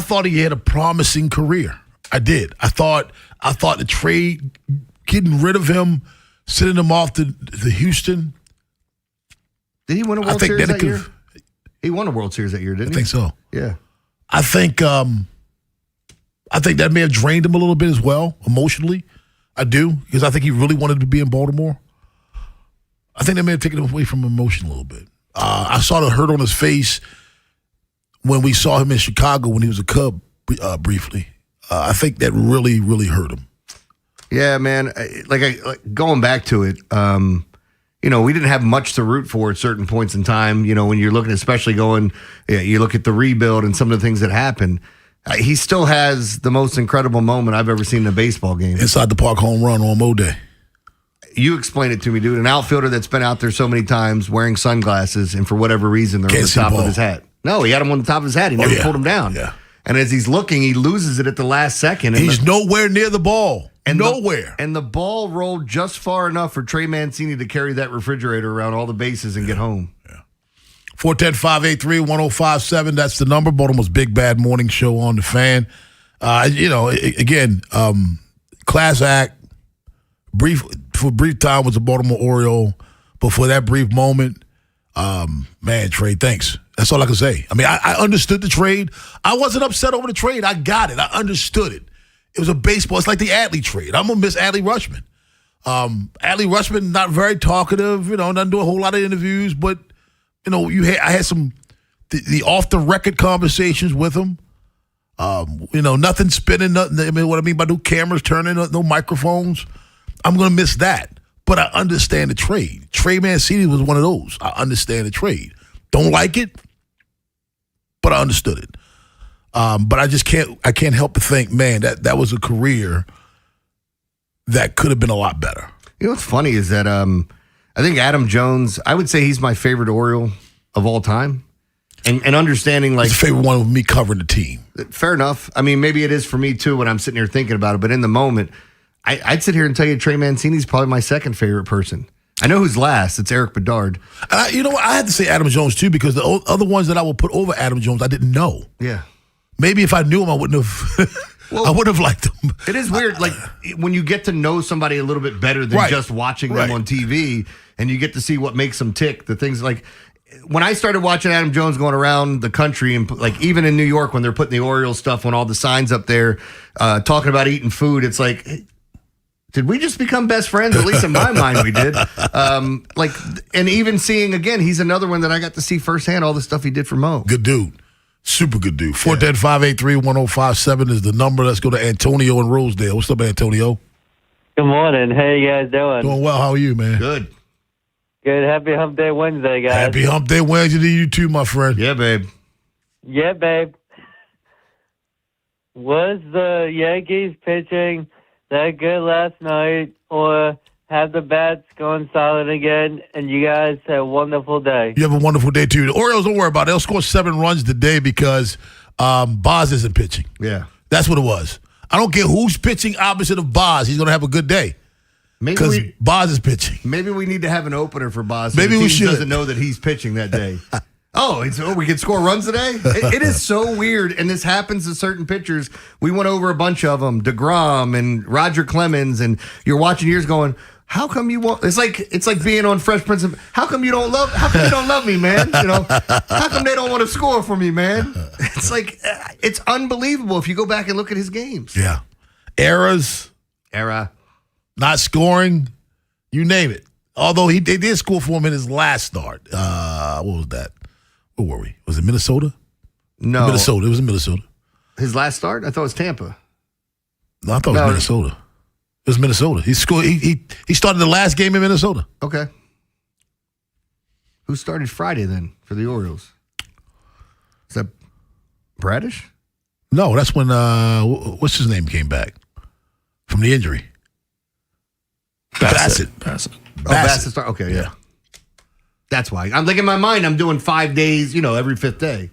thought he had a promising career. I did. I thought the trade, getting rid of him, sending him off to Houston. Did he win a World Series that year? He won a World Series that year, didn't he? I think so. Yeah. I think that may have drained him a little bit as well, emotionally. I do, because I think he really wanted to be in Baltimore. I think that may have taken him away from emotion a little bit. I saw the hurt on his face when we saw him in Chicago when he was a Cub briefly. I think that really, really hurt him. Yeah, man. Going back to it, you know, we didn't have much to root for at certain points in time. You know, when you're looking, especially you look at the rebuild and some of the things that happened. He still has the most incredible moment I've ever seen in a baseball game. Inside the park home run on Mo Day. You explain it to me, dude. An outfielder that's been out there so many times wearing sunglasses, and for whatever reason, they're on the top of his hat. No, he had him on the top of his hat. He never pulled him down. Yeah. And as he's looking, he loses it at the last second. And he's nowhere near the ball. Nowhere. And the ball rolled just far enough for Trey Mancini to carry that refrigerator around all the bases and get home. Yeah. 410-583-1057. That's the number. Baltimore's Big Bad Morning Show on the Fan. You know, again, class act. For a brief time was a Baltimore Oriole, but for that brief moment, man, Trey, thanks. That's all I can say. I mean, I understood the trade. I wasn't upset over the trade. I got it. I understood it. It was a baseball. It's like the Adley trade. I'm going to miss Adley Rutschman. Adley Rutschman, not very talkative, doesn't do a whole lot of interviews, but, I had some the off-the-record conversations with him. Nothing spinning, nothing. I mean, what I mean by no cameras turning, no microphones. I'm going to miss that. But I understand the trade. Trey Mancini was one of those. I understand the trade. Don't like it, but I understood it. But I can't help but think, man, that was a career that could have been a lot better. What's funny is that I think Adam Jones, I would say he's my favorite Oriole of all time. And understanding, like... It's the favorite one with me covering the team. Fair enough. I mean, maybe it is for me, too, when I'm sitting here thinking about it. But in the moment, I'd sit here and tell you Trey Mancini's probably my second favorite person. I know who's last. It's Eric Bedard. You know what? I had to say Adam Jones, too, because the other ones that I would put over Adam Jones, I didn't know. Yeah. Maybe if I knew him, I wouldn't have... I would have liked him. It is weird, like, when you get to know somebody a little bit better than just watching them on TV, and you get to see what makes them tick, the things like... When I started watching Adam Jones going around the country, and like even in New York when they're putting the Orioles stuff on all the signs up there, talking about eating food, it's like, hey, did we just become best friends? At least in my mind, we did. And even seeing again, he's another one that I got to see firsthand all the stuff he did for Mo. Good dude. Super good dude. 410-583-1057 is the number. Let's go to Antonio in Rosedale. What's up, Antonio? Good morning. How you guys doing? Doing well. How are you, man? Good. Good. Happy Hump Day Wednesday, guys. Happy Hump Day Wednesday to you too, my friend. Yeah, babe. Yeah, babe. Was the Yankees pitching that good last night, or have the bats going solid again, and you guys have a wonderful day? You have a wonderful day, too. The Orioles, don't worry about it. They'll score 7 runs today because Boz isn't pitching. Yeah. That's what it was. I don't care who's pitching opposite of Boz. He's going to have a good day. Because Boz is pitching. Maybe we need to have an opener for Boz. So Maybe the we team should. Doesn't know that he's pitching that day. We can score runs today? It is so weird, and this happens to certain pitchers. We went over a bunch of them, DeGrom and Roger Clemens, and you're watching yours going, how come you won't? It's like being on Fresh Prince of, how come you don't love me, man? How come they don't want to score for me, man? It's like, it's unbelievable if you go back and look at his games. Yeah. Era. Not scoring, you name it. Although they did score for him in his last start. What was that? Where were we? Was it Minnesota? No. Minnesota. It was in Minnesota. His last start? I thought it was Tampa. No, I thought it was Minnesota. It was Minnesota. He scored. He started the last game in Minnesota. Okay. Who started Friday then for the Orioles? Is that Bradish? No, that's when what's his name came back from the injury. Bassett. Bassett started. Okay, yeah. That's why. I'm like in my mind, I'm doing 5 days, every 5th day.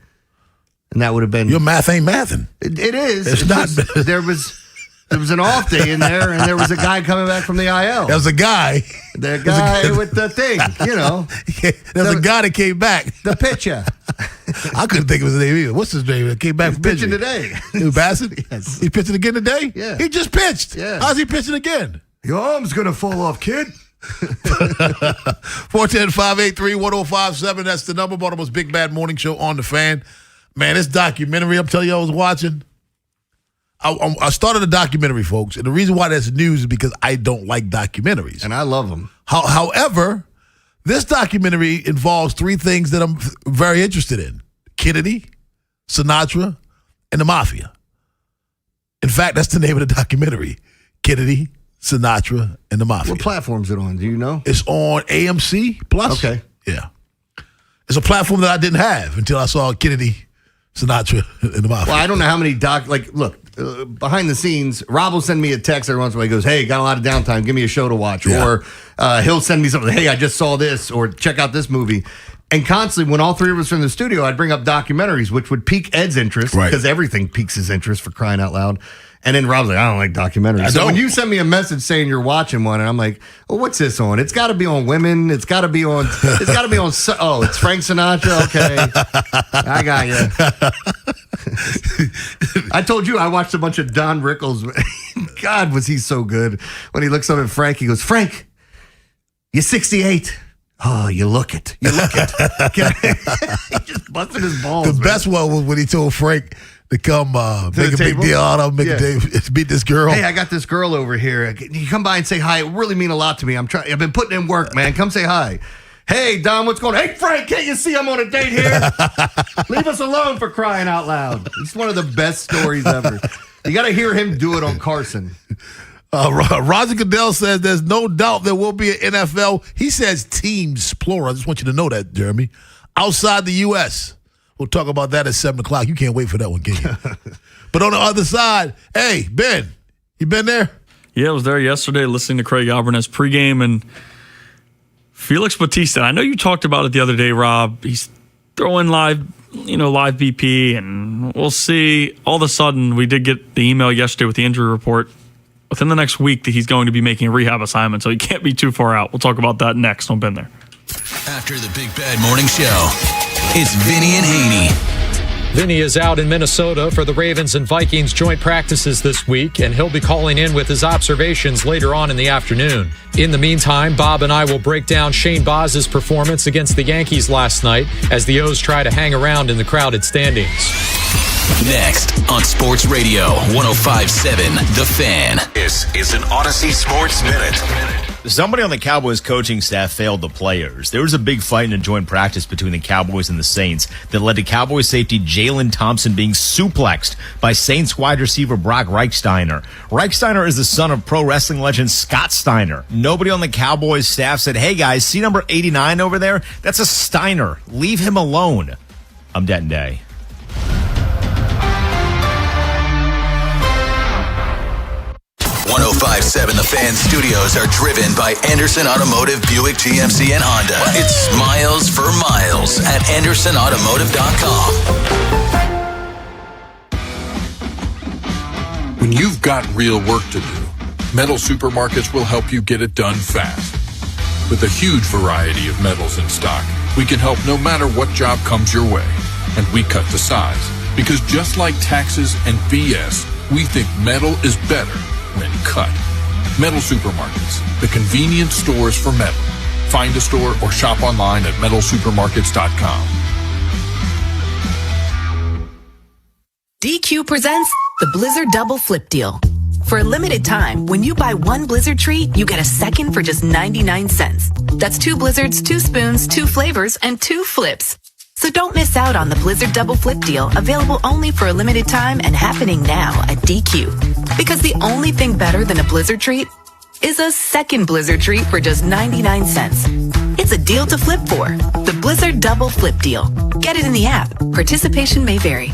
And that would have been. Your math ain't mathing. It is. It's not. There was an off day in there, and there was a guy coming back from the IL. There was a guy. The guy with the thing, There's a guy that came back. The pitcher. I couldn't think of his name either. What's his name? That came back from pitching today. Bassett? Yes. He's pitching again today? Yeah. He just pitched. Yeah. How's he pitching again? Your arm's going to fall off, kid. 410-583-1057. That's the number. Baltimore's Big Bad Morning Show on the Fan. Man, this documentary I'm telling you I was watching, I started a documentary, folks, and the reason why that's news is because I don't like documentaries. And I love them. However, this documentary involves 3 things that I'm very interested in. Kennedy, Sinatra, and the Mafia. In fact, that's the name of the documentary. Kennedy, Sinatra, and the Mafia. What platform is it on? Do you know? It's on AMC Plus. Okay. Yeah. It's a platform that I didn't have until I saw Kennedy, Sinatra, and the Mafia. Well, I don't know how many look, behind the scenes, Rob will send me a text every once in a while. He goes, hey, got a lot of downtime. Give me a show to watch. Yeah. Or he'll send me something. Hey, I just saw this. Or check out this movie. And constantly, when all 3 of us are in the studio, I'd bring up documentaries, which would pique Ed's interest. Right. Because everything piques his interest, for crying out loud. And then Rob's like, I don't like documentaries. So when you send me a message saying you're watching one, and I'm like, well, what's this on? It's got to be on women. It's got to be on. It's Frank Sinatra. Okay, I got you. I told you I watched a bunch of Don Rickles. God, was he so good. When he looks up at Frank, he goes, Frank, you're 68. Oh, you look it. He just busted his balls. The best one was when he told Frank to come make a big deal out of him, beat this girl. Hey, I got this girl over here. Can you come by and say hi? It really mean a lot to me. I've been putting in work, man. Come say hi. Hey, Don, what's going on? Hey, Frank, can't you see I'm on a date here? Leave us alone, for crying out loud. It's one of the best stories ever. You got to hear him do it on Carson. Roger Goodell says there's no doubt there will be an NFL. He says teams, plural. I just want you to know that, Jeremy. Outside the U.S. We'll talk about that at 7 o'clock. You can't wait for that one, can you? But on the other side, hey, Ben, you been there? Yeah, I was there yesterday listening to Craig Albert's pregame, and Felix Bautista. I know you talked about it the other day, Rob. He's throwing live BP, and we'll see. All of a sudden, we did get the email yesterday with the injury report within the next week that he's going to be making a rehab assignment, so he can't be too far out. We'll talk about that next on Been There. After the Big Bad Morning Show, it's Vinny and Haynie. Vinny is out in Minnesota for the Ravens and Vikings joint practices this week, and he'll be calling in with his observations later on in the afternoon. In the meantime, Bob and I will break down Shane Baz's performance against the Yankees last night as the O's try to hang around in the crowded standings. Next on Sports Radio 105.7 The Fan. This is an Odyssey Sports Minute. Somebody on the Cowboys coaching staff failed the players. There was a big fight in a joint practice between the Cowboys and the Saints that led to Cowboys safety Jalen Thompson being suplexed by Saints wide receiver Brock Reichsteiner. Reichsteiner is the son of pro wrestling legend Scott Steiner. Nobody on the Cowboys staff said, hey guys, see number 89 over there? That's a Steiner. Leave him alone. I'm Denton Day. .5.7 The Fan studios are driven by Anderson Automotive, Buick, GMC, and Honda. It's miles for miles at AndersonAutomotive.com. When you've got real work to do, Metal Supermarkets will help you get it done fast. With a huge variety of metals in stock, we can help no matter what job comes your way. And we cut the size. Because just like taxes and BS, we think metal is better when cut. Metal Supermarkets, the convenient stores for metal. Find a store or shop online at metalsupermarkets.com. DQ presents the Blizzard Double Flip Deal. For a limited time, when you buy one Blizzard treat, you get a second for just 99 cents. That's 2 Blizzards, 2 spoons, 2 flavors, and 2 flips. So don't miss out on the Blizzard Double Flip Deal, available only for a limited time and happening now at DQ. Because the only thing better than a Blizzard treat is a second Blizzard treat for just 99 cents. It's a deal to flip for. The Blizzard Double Flip Deal. Get it in the app. Participation may vary.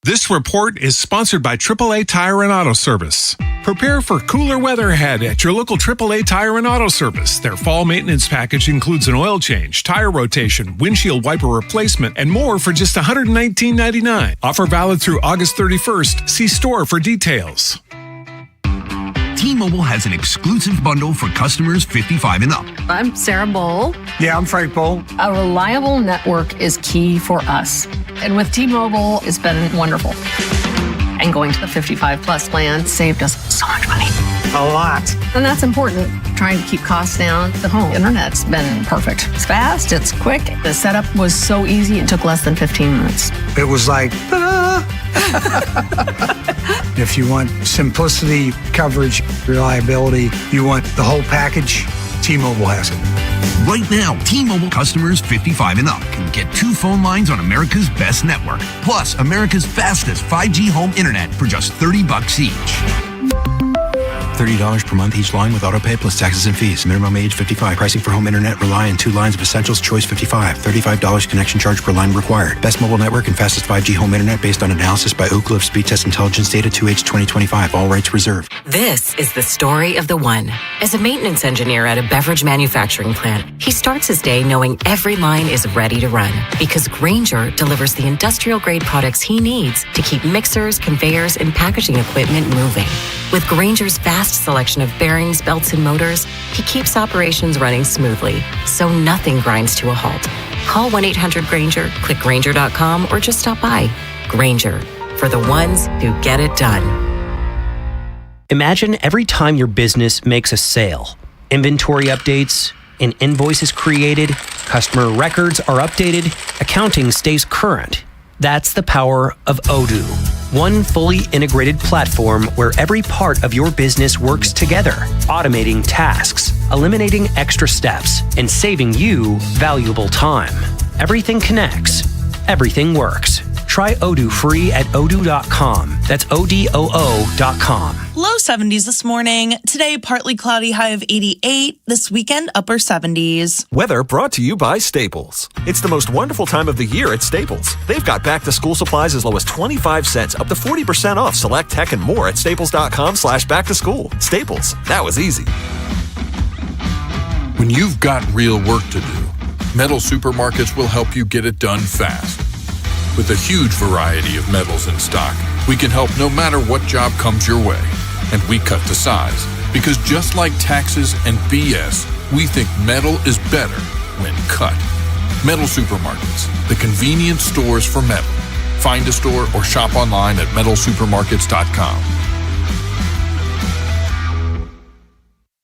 This report is sponsored by AAA Tire and Auto Service. Prepare for cooler weather ahead at your local AAA Tire and Auto Service. Their fall maintenance package includes an oil change, tire rotation, windshield wiper replacement, and more for just $119.99. Offer valid through August 31st. See store for details. T-Mobile has an exclusive bundle for customers 55 and up. I'm Sarah Bowl. Yeah, I'm Frank Bowl. A reliable network is key for us. And with T-Mobile, it's been wonderful. And going to the 55 plus plan saved us so much money. A lot. And that's important. Trying to keep costs down. The home internet's been perfect. It's fast, it's quick. The setup was so easy, it took less than 15 minutes. It was like, If you want simplicity, coverage, reliability, you want the whole package, T-Mobile has it. Right now, T-Mobile customers 55 and up can get 2 phone lines on America's best network, plus America's fastest 5G home internet for just $30 each. $30 per month each line with autopay plus taxes and fees. Minimum age 55. Pricing for home internet rely on 2 lines of essentials. Choice 55. $35 connection charge per line required. Best mobile network and fastest 5G home internet based on analysis by Oak Cliff Speed Test Intelligence Data 2H 2025. All rights reserved. This is the story of the one. As a maintenance engineer at a beverage manufacturing plant, he starts his day knowing every line is ready to run because Grainger delivers the industrial-grade products he needs to keep mixers, conveyors, and packaging equipment moving. With Grainger's vast selection of bearings, belts, and motors, he keeps operations running smoothly, so nothing grinds to a halt. Call 1-800-GRAINGER, click Grainger.com, or just stop by. Grainger, for the ones who get it done. Imagine every time your business makes a sale. Inventory updates, An invoice is created, customer records are updated, accounting stays current. That's the power of Odoo. One fully integrated platform where every part of your business works together, automating tasks, eliminating extra steps, and saving you valuable time. Everything connects. Everything works. Try Odoo free at odoo.com. That's ODOO.com. Low 70s this morning. Today, partly cloudy, high of 88. This weekend, upper 70s. Weather brought to you by Staples. It's the most wonderful time of the year at Staples. They've got back-to-school supplies as low as 25 cents, up to 40% off select tech and more at staples.com/back-to-school. Staples, that was easy. When you've got real work to do, Metal Supermarkets will help you get it done fast. With a huge variety of metals in stock, we can help no matter what job comes your way. And we cut to size, because just like taxes and BS, we think metal is better when cut. Metal Supermarkets, the convenience stores for metal. Find a store or shop online at metalsupermarkets.com.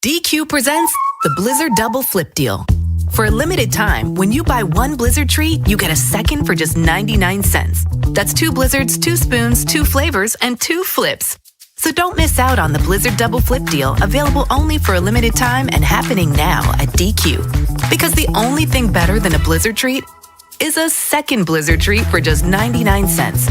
DQ presents the Blizzard Double Flip Deal. For a limited time, when you buy one Blizzard treat, you get a second for just 99 cents. That's 2 Blizzards, 2 spoons, 2 flavors, and 2 flips. So don't miss out on the Blizzard Double Flip Deal, available only for a limited time and happening now at DQ. Because the only thing better than a Blizzard treat is a second Blizzard treat for just 99 cents.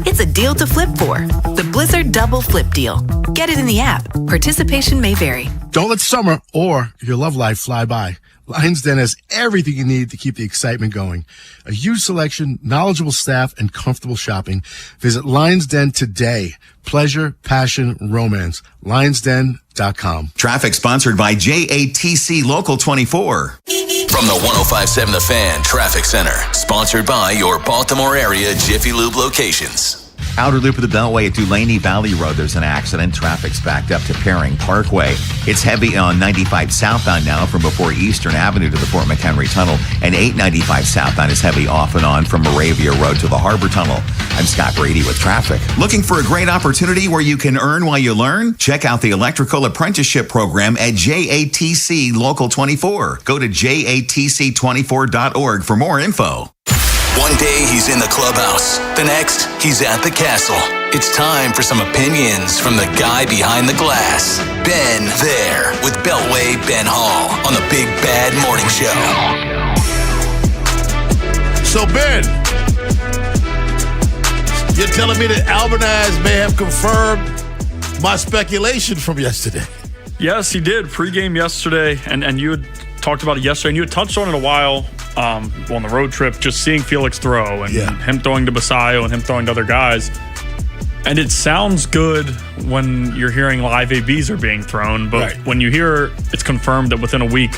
It's a deal to flip for. The Blizzard Double Flip Deal. Get it in the app. Participation may vary. Don't let summer or your love life fly by. Lions Den has everything you need to keep the excitement going. A huge selection, knowledgeable staff, and comfortable shopping. Visit Lions Den today. Pleasure, passion, romance. LionsDen.com. Traffic sponsored by JATC Local 24. From the 105.7 The Fan Traffic Center, sponsored by your Baltimore area Jiffy Lube locations. Outer loop of the Beltway at Dulaney Valley Road, there's an accident. Traffic's backed up to Paring Parkway. It's heavy on 95 southbound now from before Eastern Avenue to the Fort McHenry Tunnel. And 895 southbound is heavy off and on from Moravia Road to the Harbor Tunnel. I'm Scott Brady with traffic. Looking for a great opportunity where you can earn while you learn? Check out the Electrical Apprenticeship Program at JATC Local 24. Go to jatc24.org for more info. One day he's in the clubhouse. The next, he's at the castle. It's time for some opinions from the guy behind the glass. Ben there with Beltway Ben Hall on the Big Bad Morning Show. So, Ben, you're telling me that Albanaz may have confirmed my speculation from yesterday? Yes, he did. Pre-game yesterday, and you had talked about it yesterday, and you had touched on it a while on the road trip, just seeing Felix throw and him throwing to Basayo and him throwing to other guys. And it sounds good when you're hearing live ABs are being thrown, but when you hear it's confirmed that within a week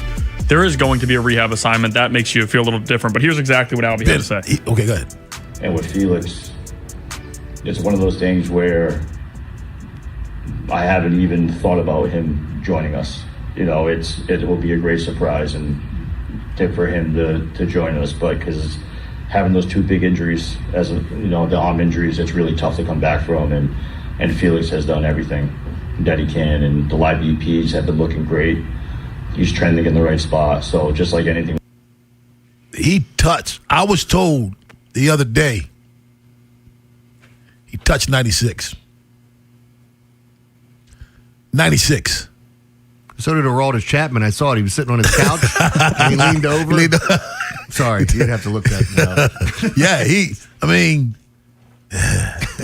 there is going to be a rehab assignment, that makes you feel a little different. But here's exactly what Albie had to say. Okay, go ahead. And with Felix, it's one of those things where I haven't even thought about him joining us. You know, it will be a great surprise and for him to join us, but because having those 2 big injuries, the arm injuries, it's really tough to come back from, and Felix has done everything that he can, and the live EPs have been looking great. He's trending in the right spot, so just like anything. He touched, I was told the other day, he touched 96. 96. So did Aroldis Chapman. I saw it. He was sitting on his couch and he leaned over. Sorry, you'd have to look that up.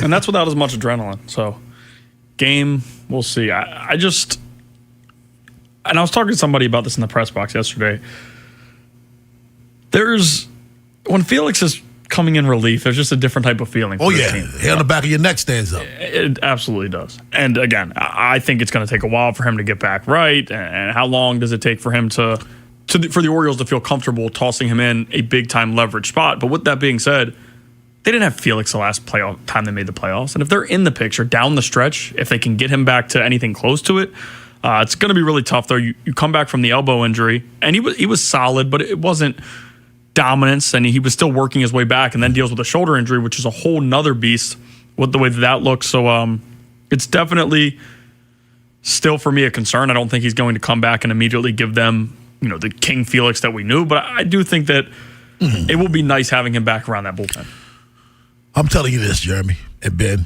And that's without as much adrenaline. So, game, we'll see. And I was talking to somebody about this in the press box yesterday. When Felix is coming in relief, there's just a different type of feeling. Oh, yeah. Hair on the back of your neck stands up. It absolutely does. And again, I think it's going to take a while for him to get back right. And how long does it take for him for the Orioles to feel comfortable tossing him in a big-time leverage spot? But with that being said, they didn't have Felix the last playoff time they made the playoffs. And if they're in the picture down the stretch, if they can get him back to anything close to it, it's going to be really tough, though. You come back from the elbow injury, and he was solid, but it wasn't dominance, and he was still working his way back, and then deals with a shoulder injury, which is a whole nother beast with the way that looks. So it's definitely still, for me, a concern. I don't think he's going to come back and immediately give them the King Felix that we knew, but I do think that it will be nice having him back around that bullpen. I'm telling you this, Jeremy and Ben.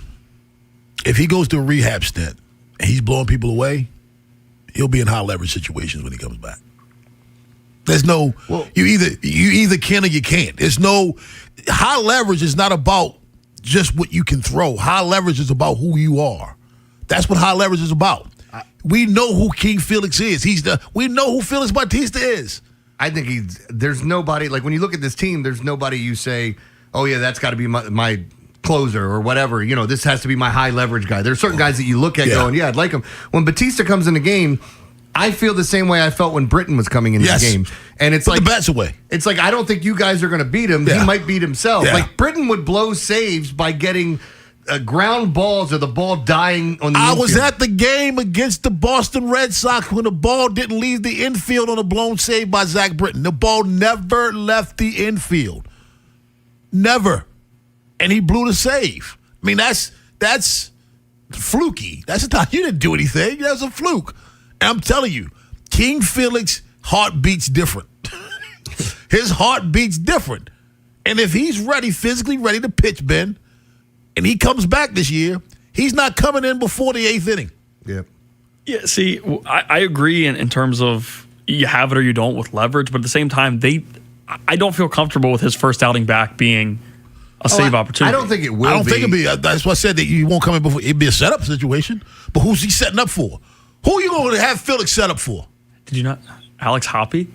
If he goes to a rehab stint and he's blowing people away, he'll be in high leverage situations when he comes back. There's no you either can or you can't. There's no high leverage is not about just what you can throw. High leverage is about who you are. That's what high leverage is about. We know who King Felix is. We know who Felix Bautista is. I think there's nobody, like when you look at this team, there's nobody you say, oh yeah, that's got to be my closer or whatever. This has to be my high leverage guy. There's certain guys that you look at going, yeah, I'd like him. When Bautista comes in the game, I feel the same way I felt when Britton was coming into the game. And it's put the bats away. It's like, I don't think you guys are going to beat him. Yeah. He might beat himself. Yeah. Like Britton would blow saves by getting ground balls or the ball dying on the infield. I was at the game against the Boston Red Sox when the ball didn't leave the infield on a blown save by Zach Britton. The ball never left the infield. Never. And he blew the save. I mean, that's fluky. That's not, you didn't do anything. That's a fluke. And I'm telling you, King Felix heart beats different. His heart beats different. And if he's physically ready to pitch, Ben, and he comes back this year, he's not coming in before the 8th inning. Yep. Yeah, see, I agree in terms of you have it or you don't with leverage, but at the same time, I don't feel comfortable with his first outing back being a save opportunity. I don't think it will be. I don't think it'll be. That's why I said that you won't come in before. It'd be a setup situation. But who's he setting up for? Who are you going to have Felix set up for? Did you not? Alex Hoppe?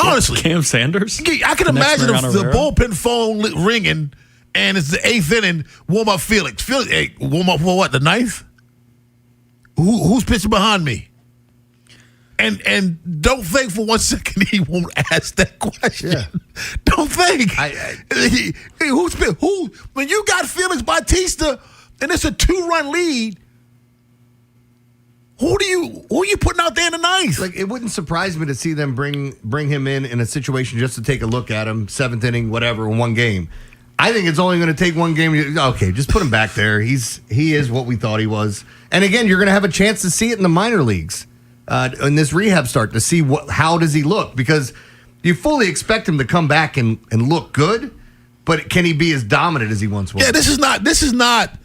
Honestly. Cam Sanders? I can imagine if the bullpen phone ringing and it's the 8th inning, warm up Felix. Felix, hey, warm up for what, the 9th? Who's pitching behind me? And don't think for 1 second he won't ask that question. Yeah. Don't think. Who? When you got Felix Bautista and it's a 2-run lead, who are you putting out there in the 9th? Like, it wouldn't surprise me to see them bring him in a situation just to take a look at him, 7th inning, whatever, in one game. I think it's only going to take one game. Okay, just put him back there. He is what we thought he was. And again, you're going to have a chance to see it in the minor leagues in this rehab start to see how does he look, because you fully expect him to come back and look good, but can he be as dominant as he once was? Yeah, this is not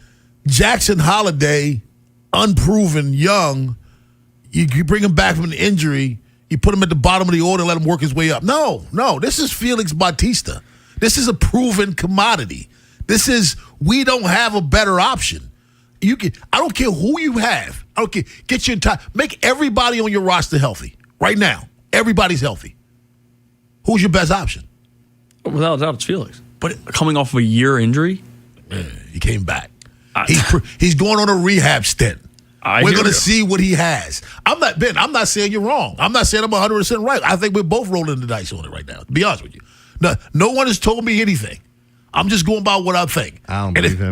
Jackson Holiday, unproven, young. You bring him back from an injury, you put him at the bottom of the order, let him work his way up. No, this is Felix Bautista. This is a proven commodity. We don't have a better option. I don't care who you have. I don't care. Get your make everybody on your roster healthy right now. Everybody's healthy. Who's your best option? Without a doubt, it's Felix. But coming off of a year injury, he came back. He's going on a rehab stint. We're going to see what he has. I'm not saying you're wrong. I'm not saying I'm 100% right. I think we're both rolling the dice on it right now, to be honest with you. No one has told me anything. I'm just going by what I think. I don't believe him.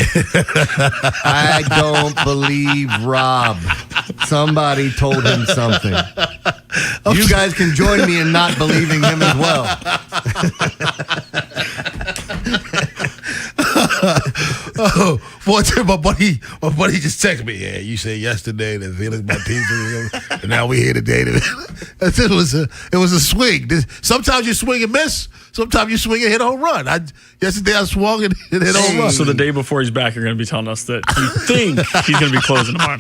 I don't believe Rob. Somebody told him something. You guys can join me in not believing him as well. My buddy just texted me. Yeah, you said yesterday that Felix Bautista, and now we here today. It was a swing. Sometimes you swing and miss. Sometimes you swing and hit a home run. Yesterday I swung and hit a home run. So the day before he's back, you're going to be telling us that you think he's going to be closing tomorrow.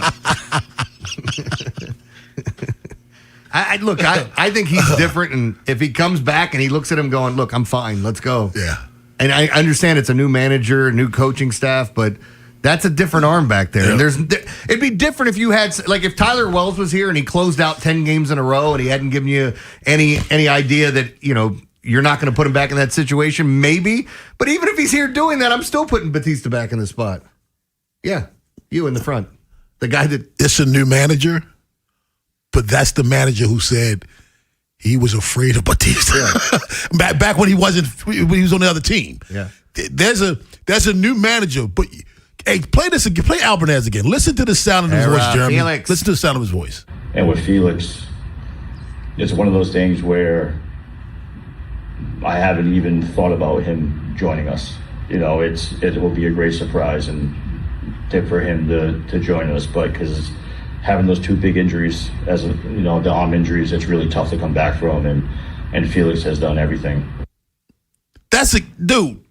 I think he's different, and if he comes back and he looks at him going, look, I'm fine, let's go. Yeah. And I understand it's a new manager, new coaching staff, but that's a different arm back there. Yeah. And it'd be different if you had, like, if Tyler Wells was here and he closed out 10 games in a row and he hadn't given you any idea that, you're not going to put him back in that situation, maybe. But even if he's here doing that, I'm still putting Bautista back in the spot. Yeah, you in the front. The guy that... It's a new manager, but that's the manager who said he was afraid of Bautista. Yeah. back when he was on the other team. Yeah. There's a new manager, but hey, play this again. Play Albanese again. Listen to the sound of his voice, Jeremy. Felix. Listen to the sound of his voice. And with Felix, it's one of those things where I haven't even thought about him joining us. It will be a great surprise and for him to join us, but because having those two big injuries, the arm injuries, it's really tough to come back from, and Felix has done everything. That's a dude.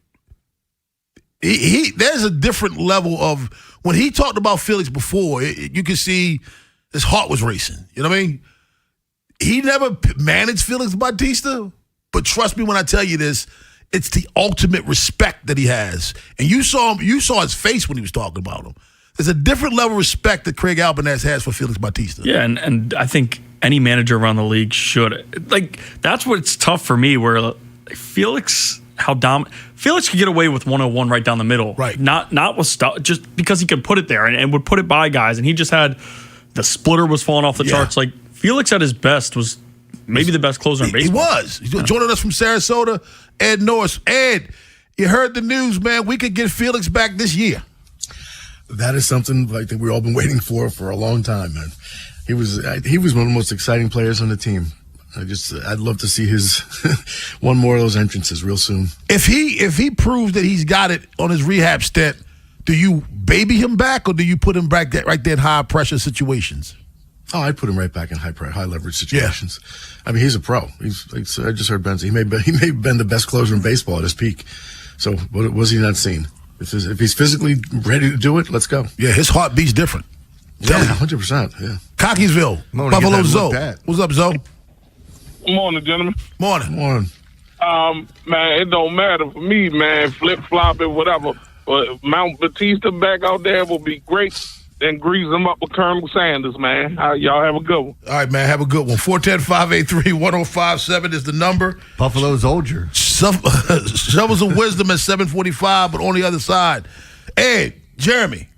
He there's a different level of when he talked about Felix before. You could see his heart was racing. You know what I mean? He never managed Felix Bautista, but trust me when I tell you this, it's the ultimate respect that he has. And you saw his face when he was talking about him. There's a different level of respect that Craig Albanese has for Felix Bautista. Yeah, and I think any manager around the league should. Like, that's what's tough for me, where Felix could get away with 101 right down the middle. Right. Not with stuff, just because he could put it there and would put it by guys. And he just had the splitter was falling off the charts. Like, Felix at his best was maybe the best closer in baseball. He was. He's joining us from Sarasota, Ed Norris. Ed, you heard the news, man. We could get Felix back this year. That is something I think we've all been waiting for a long time, man. He was one of the most exciting players on the team. I'd love to see his one more of those entrances real soon. If he proves that he's got it on his rehab stint, do you baby him back or do you put him back right there in high pressure situations? Oh, I'd put him right back in high leverage situations. Yeah. I mean, he's a pro. I just heard Ben say he may have been the best closer in baseball at his peak. So what was he not seen? If he's physically ready to do it, let's go. Yeah, his heart beats different. Yeah, 100%. Yeah. Cockeysville, Buffalo Zoe. What's up, Zoe? Good morning, gentlemen. Morning. Man, it don't matter for me, man. Flip-flopping, whatever. But Mount Batista back out there will be great. Then grease them up with Colonel Sanders, man. Y'all have a good one. All right, man. Have a good one. 410-583-1057 is the number. Buffalo Soldier. Shovels of wisdom at 745, but on the other side. Hey, Jeremy.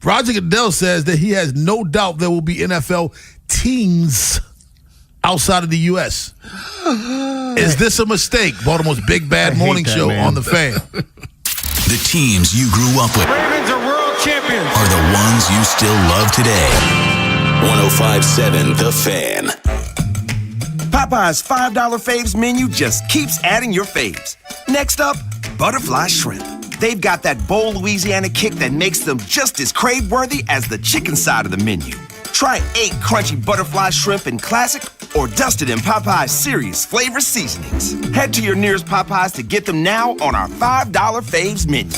Roger Goodell says that he has no doubt there will be NFL teams outside of the U.S. Is this a mistake? Baltimore's Big Bad Morning Show on the Fan. The teams you grew up with Ravens are world champions. are the ones you still love today. 105.7 The Fan. Popeye's $5 faves menu just keeps adding your faves. Next up, butterfly shrimp. They've got that bold Louisiana kick that makes them just as crave-worthy as the chicken side of the menu. Try 8 crunchy butterfly shrimp in classic or dusted in Popeye's serious flavor seasonings. Head to your nearest Popeyes to get them now on our $5 faves menu.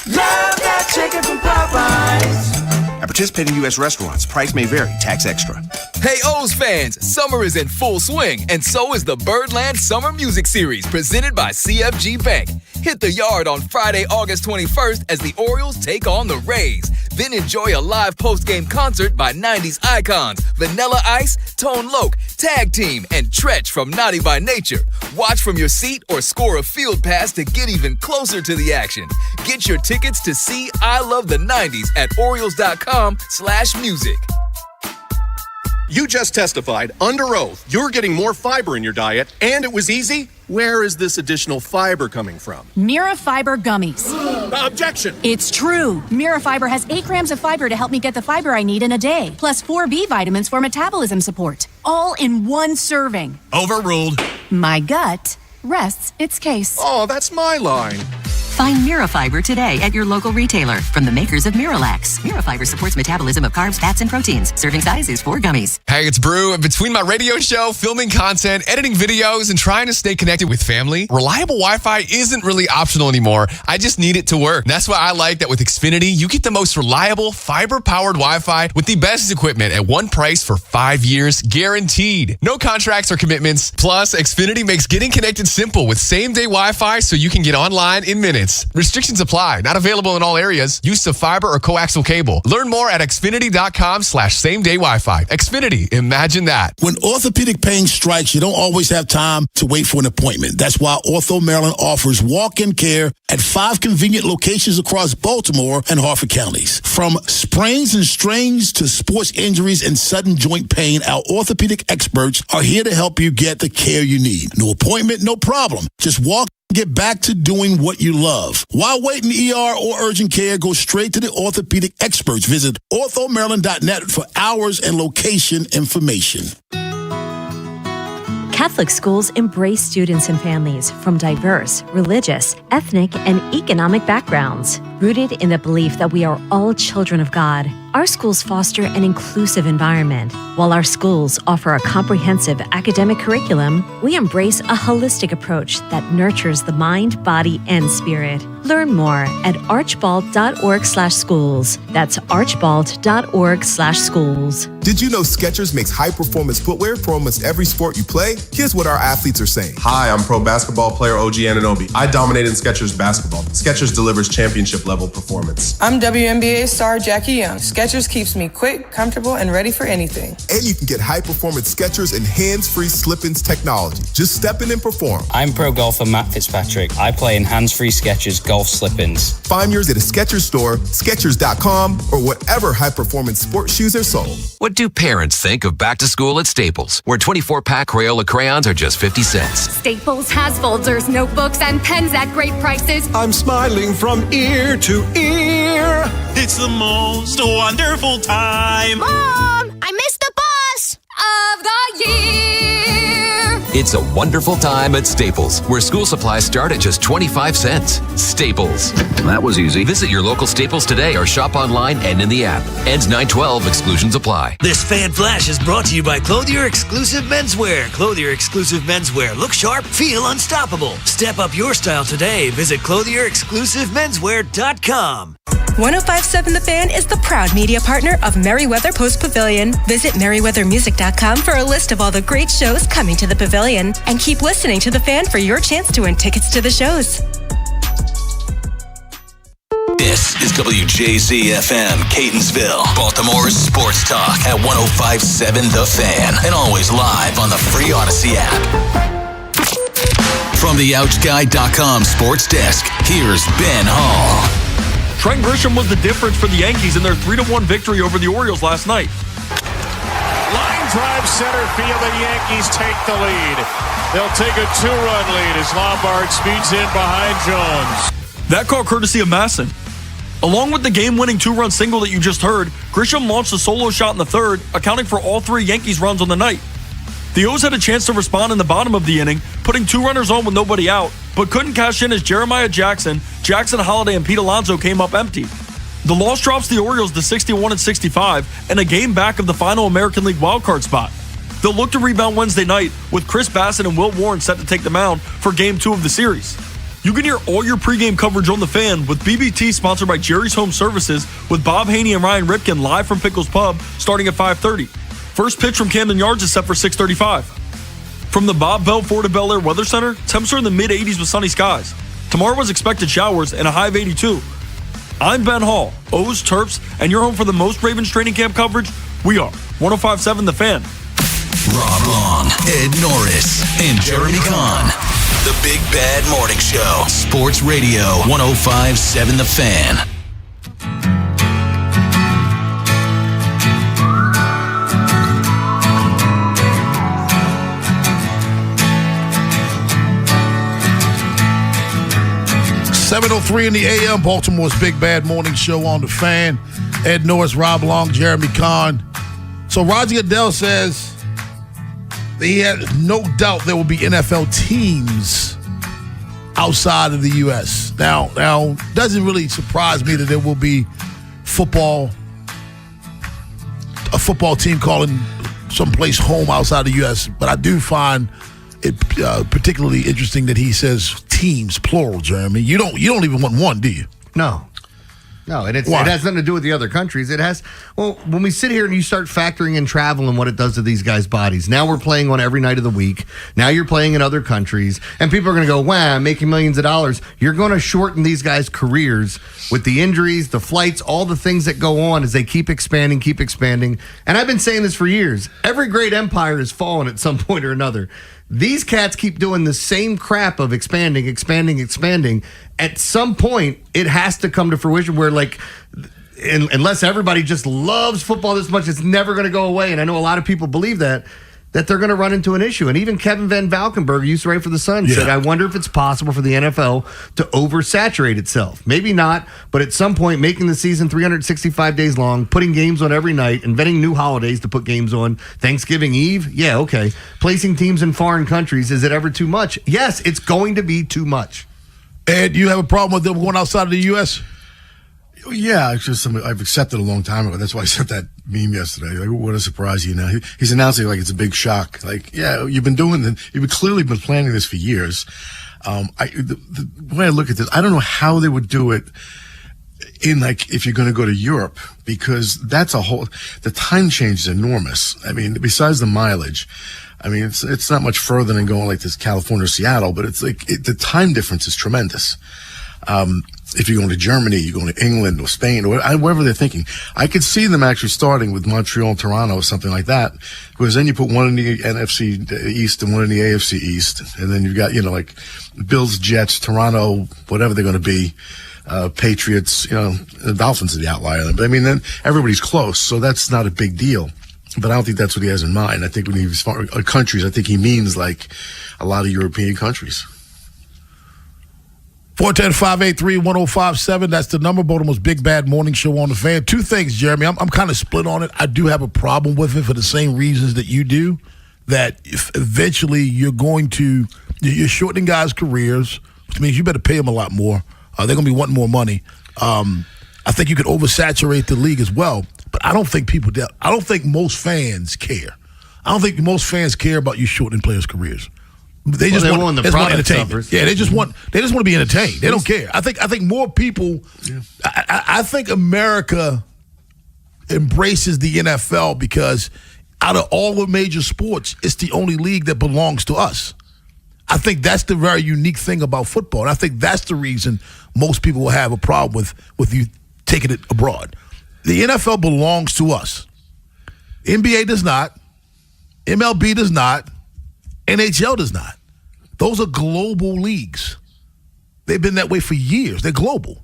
Love that chicken from Popeyes. At participating U.S. restaurants, price may vary, tax extra. Hey O's fans, summer is in full swing, and so is the Birdland Summer Music Series presented by CFG Bank. Hit the yard on Friday, August 21st as the Orioles take on the Rays. Then enjoy a live post-game concert by 90s icons Vanilla Ice, Tone Loc, Tag Team, and Tretch from Naughty by Nature. Watch from your seat or score a field pass to get even closer to the action. Get your tickets to see I Love the 90s at Orioles.com/music. You just testified under oath you're getting more fiber in your diet, and it was easy. Where is this additional fiber coming from? Mira Fiber Gummies. Objection! It's true. Mira Fiber has 8 grams of fiber to help me get the fiber I need in a day, plus 4 B vitamins for metabolism support, all in one serving. Overruled. My gut rests its case. Oh, that's my line. Find Mira Fiber today at your local retailer from the makers of Miralax. Mira Fiber supports metabolism of carbs, fats, and proteins. Serving size is 4 gummies. Hey, it's Brew. Between my radio show, filming content, editing videos, and trying to stay connected with family, reliable Wi-Fi isn't really optional anymore. I just need it to work. And that's why I like that with Xfinity, you get the most reliable, fiber-powered Wi-Fi with the best equipment at one price for 5 years, guaranteed. No contracts or commitments. Plus, Xfinity makes getting connected simple with same-day Wi-Fi so you can get online in minutes. Restrictions apply. Not available in all areas. Use of fiber or coaxial cable. Learn more at Xfinity.com/same-day Wi-Fi. Xfinity. Imagine that. When orthopedic pain strikes, you don't always have time to wait for an appointment. That's why Ortho Maryland offers walk-in care at 5 convenient locations across Baltimore and Harford counties. From sprains and strains to sports injuries and sudden joint pain, our orthopedic experts are here to help you get the care you need. No appointment, no problem. Just walk. Get back to doing what you love. Why wait in ER or urgent care? Go straight to the orthopedic experts. Visit orthomaryland.net for hours and location information. Catholic schools embrace students and families from diverse, religious, ethnic, and economic backgrounds, rooted in the belief that we are all children of God. Our schools foster an inclusive environment. While our schools offer a comprehensive academic curriculum, we embrace a holistic approach that nurtures the mind, body, and spirit. Learn more at archbald.org/schools. That's archbald.org/schools. Did you know Skechers makes high-performance footwear for almost every sport you play? Here's what our athletes are saying. Hi, I'm pro basketball player OG Anunoby. I dominate in Skechers basketball. Skechers delivers championship-level performance. I'm WNBA star Jackie Young. Skechers keeps me quick, comfortable, and ready for anything. And you can get high-performance Skechers and hands-free slip-ins technology. Just step in and perform. I'm pro golfer Matt Fitzpatrick. I play in hands-free Skechers golf slip-ins. Find yours at a Skechers store, Skechers.com, or whatever high-performance sports shoes are sold. What do parents think of back to school at Staples, where 24-pack Crayola crayons are just 50 cents? Staples has folders, notebooks, and pens at great prices. I'm smiling from ear to ear. It's the most wonderful time. Mom, I missed the bus of the year. It's a wonderful time at Staples, where school supplies start at just 25 cents. Staples. That was easy. Visit your local Staples today or shop online and in the app. Ends 9/12. Exclusions apply. This Fan Flash is brought to you by Clothier Exclusive Menswear. Clothier Exclusive Menswear. Look sharp, feel unstoppable. Step up your style today. Visit ClothierExclusiveMenswear.com. 105.7 The Fan is the proud media partner of Merriweather Post Pavilion. Visit merriweathermusic.com for a list of all the great shows coming to the pavilion. And keep listening to The Fan for your chance to win tickets to the shows. This is WJZ-FM, Catonsville, Baltimore's sports talk at 105.7 The Fan, and always live on the free Odyssey app. From the OutGuide.com sports desk, here's Ben Hall. Trent Grisham was the difference for the Yankees in their 3-1 victory over the Orioles last night. Line drive center field, the Yankees take the lead. They'll take a 2-run lead as Lombard speeds in behind Jones. That call courtesy of Masson. Along with the game-winning 2-run single that you just heard, Grisham launched a solo shot in the third, accounting for all 3 Yankees runs on the night. The O's had a chance to respond in the bottom of the inning, putting 2 runners on with nobody out, but couldn't cash in as Jeremiah Jackson Holliday, and Pete Alonso came up empty. The loss drops the Orioles to 61-65 and a game back of the final American League wildcard spot. They'll look to rebound Wednesday night with Chris Bassett and Will Warren set to take the mound for Game 2 of the series. You can hear all your pregame coverage on The Fan with BBT, sponsored by Jerry's Home Services, with Bob Haney and Ryan Ripken live from Pickles Pub starting at 5:30. First pitch from Camden Yards is set for 6:35. From the Bob Bell Ford of Bel Air Weather Center, temps are in the mid-80s with sunny skies. Tomorrow was expected showers and a high of 82. I'm Ben Hall, O's, Terps, and you're home for the most Ravens training camp coverage. We are 105.7 The Fan. Rob Long, Ed Norris, and Jeremy Kahn. The Big Bad Morning Show. Sports Radio 105.7 The Fan. .703 in the AM, Baltimore's Big Bad Morning Show on The Fan. Ed Norris, Rob Long, Jeremy Kahn. So Roger Goodell says that he had no doubt there will be NFL teams outside of the U.S. Now, doesn't really surprise me that there will be a football team calling someplace home outside the U.S., but I do find it particularly interesting that he says teams, plural, Jeremy. You don't even want one, do you? No, and it has nothing to do with the other countries. It has, when we sit here and you start factoring in travel and what it does to these guys' bodies. Now we're playing on every night of the week. Now you're playing in other countries, and people are going to go, wow, I'm making millions of dollars. You're going to shorten these guys' careers with the injuries, the flights, all the things that go on as they keep expanding. And I've been saying this for years. Every great empire has fallen at some point or another. These cats keep doing the same crap of expanding. At some point, it has to come to fruition where, unless everybody just loves football this much, it's never going to go away. And I know a lot of people believe that they're going to run into an issue. And even Kevin Van Valkenburg, who used to write for The Sun, said, I wonder if it's possible for the NFL to oversaturate itself. Maybe not, but at some point, making the season 365 days long, putting games on every night, inventing new holidays to put games on, Thanksgiving Eve, yeah, okay. Placing teams in foreign countries, is it ever too much? Yes, it's going to be too much. Ed, do you have a problem with them going outside of the U.S.? Yeah, it's just something I've accepted a long time ago. That's why I sent that meme yesterday. Like, what a surprise, He's announcing like it's a big shock. Like, yeah, you've clearly been planning this for years. The way I look at this, I don't know how they would do it in like if you're going to go to Europe, because that's the time change is enormous. I mean, besides the mileage, I mean, it's not much further than going like this California or Seattle, but it's like the time difference is tremendous. If you're going to Germany, you're going to England or Spain or wherever they're thinking. I could see them actually starting with Montreal and Toronto or something like that, because then you put one in the NFC East and one in the AFC East, and then you've got, like Bills, Jets, Toronto, whatever they're going to be, Patriots, the Dolphins are the outlier. But I mean, then everybody's close, so that's not a big deal. But I don't think that's what he has in mind. I think when he's countries, I think he means like a lot of European countries. 410-583-1057. That's the number. Baltimore's Big Bad Morning Show on the Fan. Two things, Jeremy. I'm kind of split on it. I do have a problem with it for the same reasons that you do, that if eventually you're shortening guys' careers, which means you better pay them a lot more. They're going to be wanting more money. I think you could oversaturate the league as well. But I don't think most fans care. I don't think most fans care about you shortening players' careers. They just want entertainment. Yeah, they just want to be entertained. They don't care. I think more people. Yeah. I think America embraces the NFL because out of all the major sports, it's the only league that belongs to us. I think that's the very unique thing about football, and I think that's the reason most people will have a problem with you taking it abroad. The NFL belongs to us. NBA does not. MLB does not. NHL does not. Those are global leagues. They've been that way for years. They're global.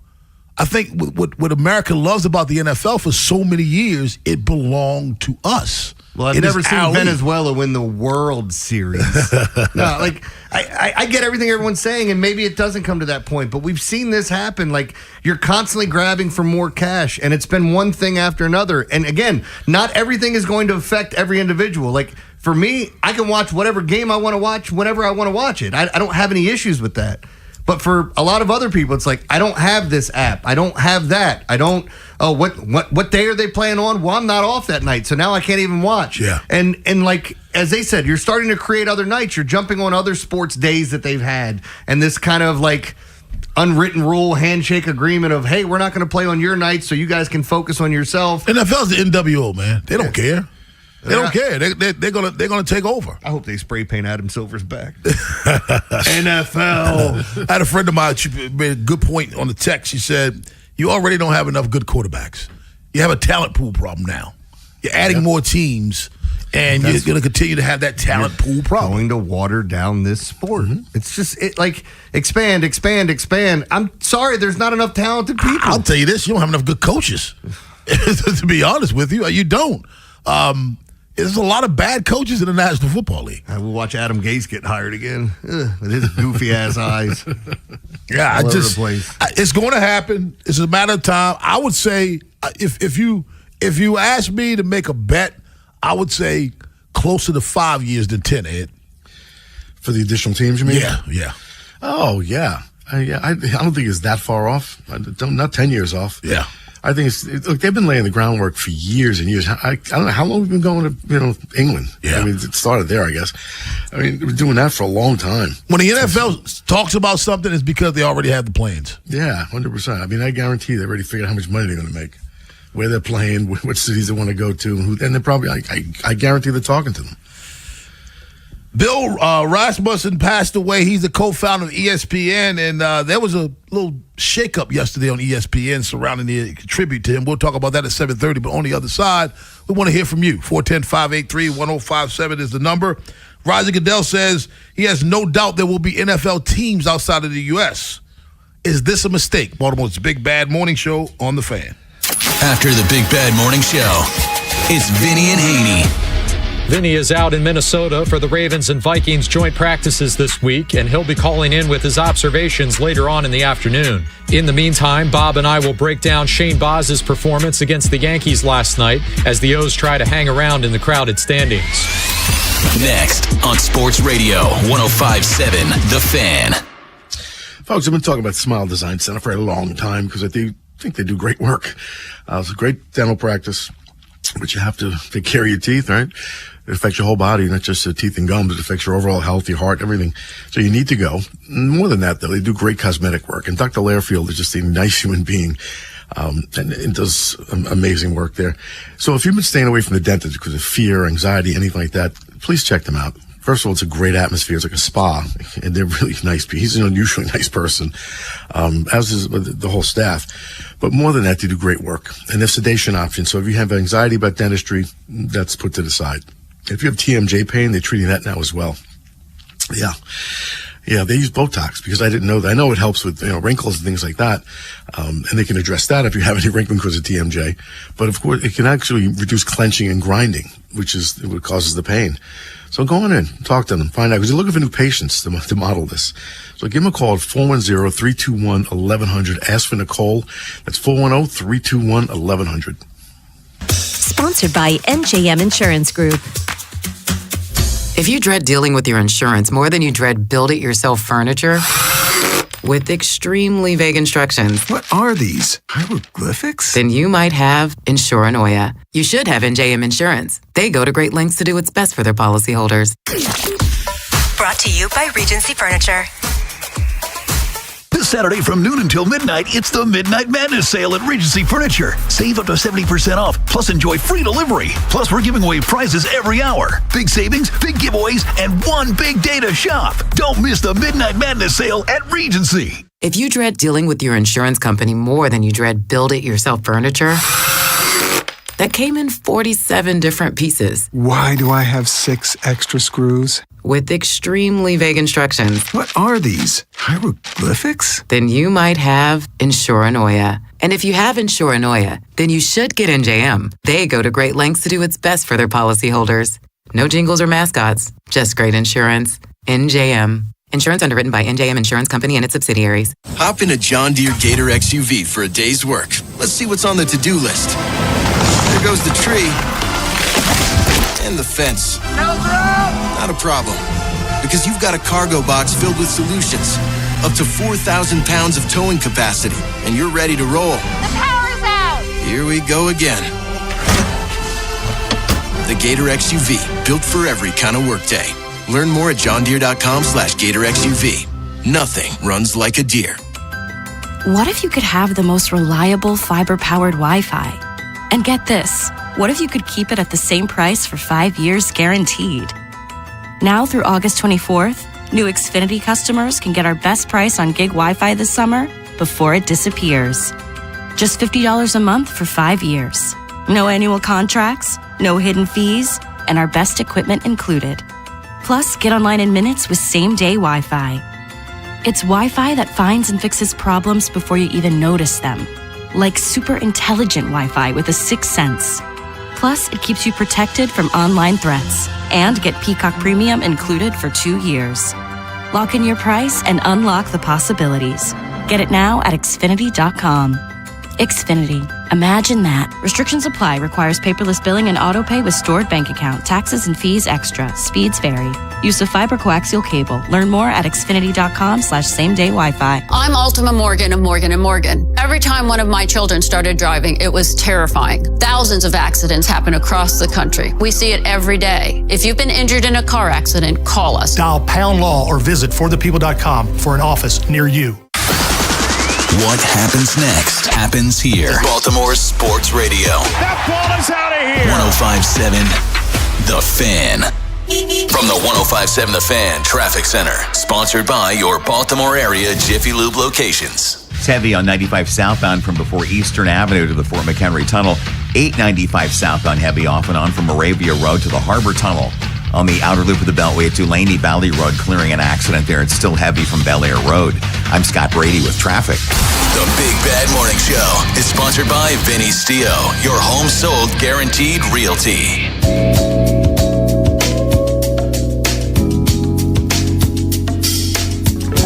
I think what America loves about the NFL for so many years, it belonged to us. Well, I've never seen Venezuela win the World Series. No, like, I get everything everyone's saying, and maybe it doesn't come to that point, but we've seen this happen. Like, you're constantly grabbing for more cash, and it's been one thing after another. And again, not everything is going to affect every individual. Like, for me, I can watch whatever game I want to watch whenever I want to watch it. I don't have any issues with that. But for a lot of other people, it's like, I don't have this app. I don't have that. I don't, what day are they playing on? Well, I'm not off that night, so now I can't even watch. Yeah. And like, as they said, you're starting to create other nights. You're jumping on other sports days that they've had. And this kind of like unwritten rule handshake agreement of, hey, we're not going to play on your night so you guys can focus on yourself. NFL's the NWO, man. They don't care. They don't care. They're gonna take over. I hope they spray paint Adam Silver's back. NFL. I had a friend of mine. She made a good point on the text. She said, "You already don't have enough good quarterbacks. You have a talent pool problem now. You're adding more teams, and you're going to continue to have that talent pool problem. Going to water down this sport. Mm-hmm. It's just expand. I'm sorry, there's not enough talented people. I'll tell you this: you don't have enough good coaches. To be honest with you, you don't." There's a lot of bad coaches in the National Football League. I will watch Adam Gase get hired again with his goofy ass eyes. Yeah, it's going to happen. It's a matter of time. I would say if you ask me to make a bet, I would say closer to 5 years than 10, Ed. For the additional teams, you mean? Yeah. Oh, yeah. I don't think it's that far off. Not 10 years off. Yeah. I think look, they've been laying the groundwork for years and years. I don't know how long we've been going to, England. Yeah. I mean, it started there, I guess. I mean, we're doing that for a long time. When the NFL talks about something, it's because they already have the plans. Yeah, 100%. I mean, I guarantee they already figured out how much money they're going to make, where they're playing, what cities they want to go to, and they're probably, I guarantee they're talking to them. Bill Rasmussen passed away. He's the co-founder of ESPN, and there was a little shakeup yesterday on ESPN surrounding the tribute to him. We'll talk about that at 7:30, but on the other side, we want to hear from you. 410-583-1057 is the number. Roger Goodell says he has no doubt there will be NFL teams outside of the U.S. Is this a mistake? Baltimore's Big Bad Morning Show on The Fan. After the Big Bad Morning Show, it's Vinny and Haynie. Vinny is out in Minnesota for the Ravens and Vikings joint practices this week, and he'll be calling in with his observations later on in the afternoon. In the meantime, Bob and I will break down Shane Baz's performance against the Yankees last night as the O's try to hang around in the crowded standings. Next on Sports Radio 105.7 The Fan. Folks, I've been talking about Smile Design Center for a long time because I think think they do great work. It's a great dental practice, but you have to take care of your teeth, right? It affects your whole body, not just the teeth and gums. It affects your overall health, your heart, everything. So you need to go. More than that, though, they do great cosmetic work. And Dr. Lairfield is just a nice human being. And does amazing work there. So if you've been staying away from the dentist because of fear, anxiety, anything like that, please check them out. First of all, it's a great atmosphere. It's like a spa, and they're really nice people. He's an unusually nice person, as is the whole staff. But more than that, they do great work. And there's sedation options. So if you have anxiety about dentistry, that's put to the side. If you have TMJ pain, they're treating that now as well. Yeah. Yeah, they use Botox because I didn't know that. I know it helps with, wrinkles and things like that. And they can address that if you have any wrinkling because of TMJ. But of course, it can actually reduce clenching and grinding, which is what causes the pain. So go on in, talk to them, find out, because they're looking for new patients to model this. So give them a call at 410-321-1100. Ask for Nicole. That's 410-321-1100. Sponsored by NJM Insurance Group. If you dread dealing with your insurance more than you dread build-it-yourself furniture, with extremely vague instructions. What are these? Hieroglyphics? Then you might have Insuranoia. You should have NJM Insurance. They go to great lengths to do what's best for their policyholders. Brought to you by Regency Furniture. This Saturday from noon until midnight, it's the Midnight Madness sale at Regency Furniture. Save up to 70% off, plus enjoy free delivery. Plus, we're giving away prizes every hour. Big savings, big giveaways, and one big day to shop. Don't miss the Midnight Madness sale at Regency. If you dread dealing with your insurance company more than you dread build-it-yourself furniture, that came in 47 different pieces. Why do I have 6 extra screws? With extremely vague instructions. What are these? Hieroglyphics? Then you might have Insuranoia. And if you have Insuranoia, then you should get NJM. They go to great lengths to do what's best for their policyholders. No jingles or mascots, just great insurance. NJM. Insurance underwritten by NJM Insurance Company and its subsidiaries. Hop in a John Deere Gator XUV for a day's work. Let's see what's on the to-do list. There goes the tree. And the fence. Not a problem. Because you've got a cargo box filled with solutions. Up to 4,000 pounds of towing capacity. And you're ready to roll. The power's out! Here we go again. The Gator XUV. Built for every kind of workday. Learn more at johndeere.com/Gator XUV. Nothing runs like a Deere. What if you could have the most reliable fiber-powered Wi-Fi? And get this, what if you could keep it at the same price for 5 years guaranteed? Now through August 24th, new Xfinity customers can get our best price on gig Wi-Fi this summer before it disappears. Just $50 a month for 5 years. No annual contracts, no hidden fees, and our best equipment included. Plus, get online in minutes with same-day Wi-Fi. It's Wi-Fi that finds and fixes problems before you even notice them. Like super intelligent Wi-Fi with a 6th sense. Plus, it keeps you protected from online threats. And get Peacock Premium included for 2 years. Lock in your price and unlock the possibilities. Get it now at Xfinity.com. Xfinity. Imagine that. Restrictions apply. Requires paperless billing and autopay with stored bank account. Taxes and fees extra. Speeds vary. Use of fiber coaxial cable. Learn more at Xfinity.com/same-day Wi-Fi. I'm Ultima Morgan of Morgan & Morgan. Every time one of my children started driving, it was terrifying. Thousands of accidents happen across the country. We see it every day. If you've been injured in a car accident, call us. Dial pound law or visit forthepeople.com for an office near you. What happens next happens here. Baltimore Sports Radio. That ball is out of here. 105.7 The Fan. From the 105.7 The Fan Traffic Center. Sponsored by your Baltimore area Jiffy Lube locations. It's heavy on 95 southbound from before Eastern Avenue to the Fort McHenry Tunnel. 895 southbound heavy off and on from Moravia Road to the Harbor Tunnel. On the outer loop of the Beltway at Dulaney Valley Road, clearing an accident there. It's still heavy from Bel Air Road. I'm Scott Brady with traffic. The Big Bad Morning Show is sponsored by Vinny Stio, your home sold guaranteed realty.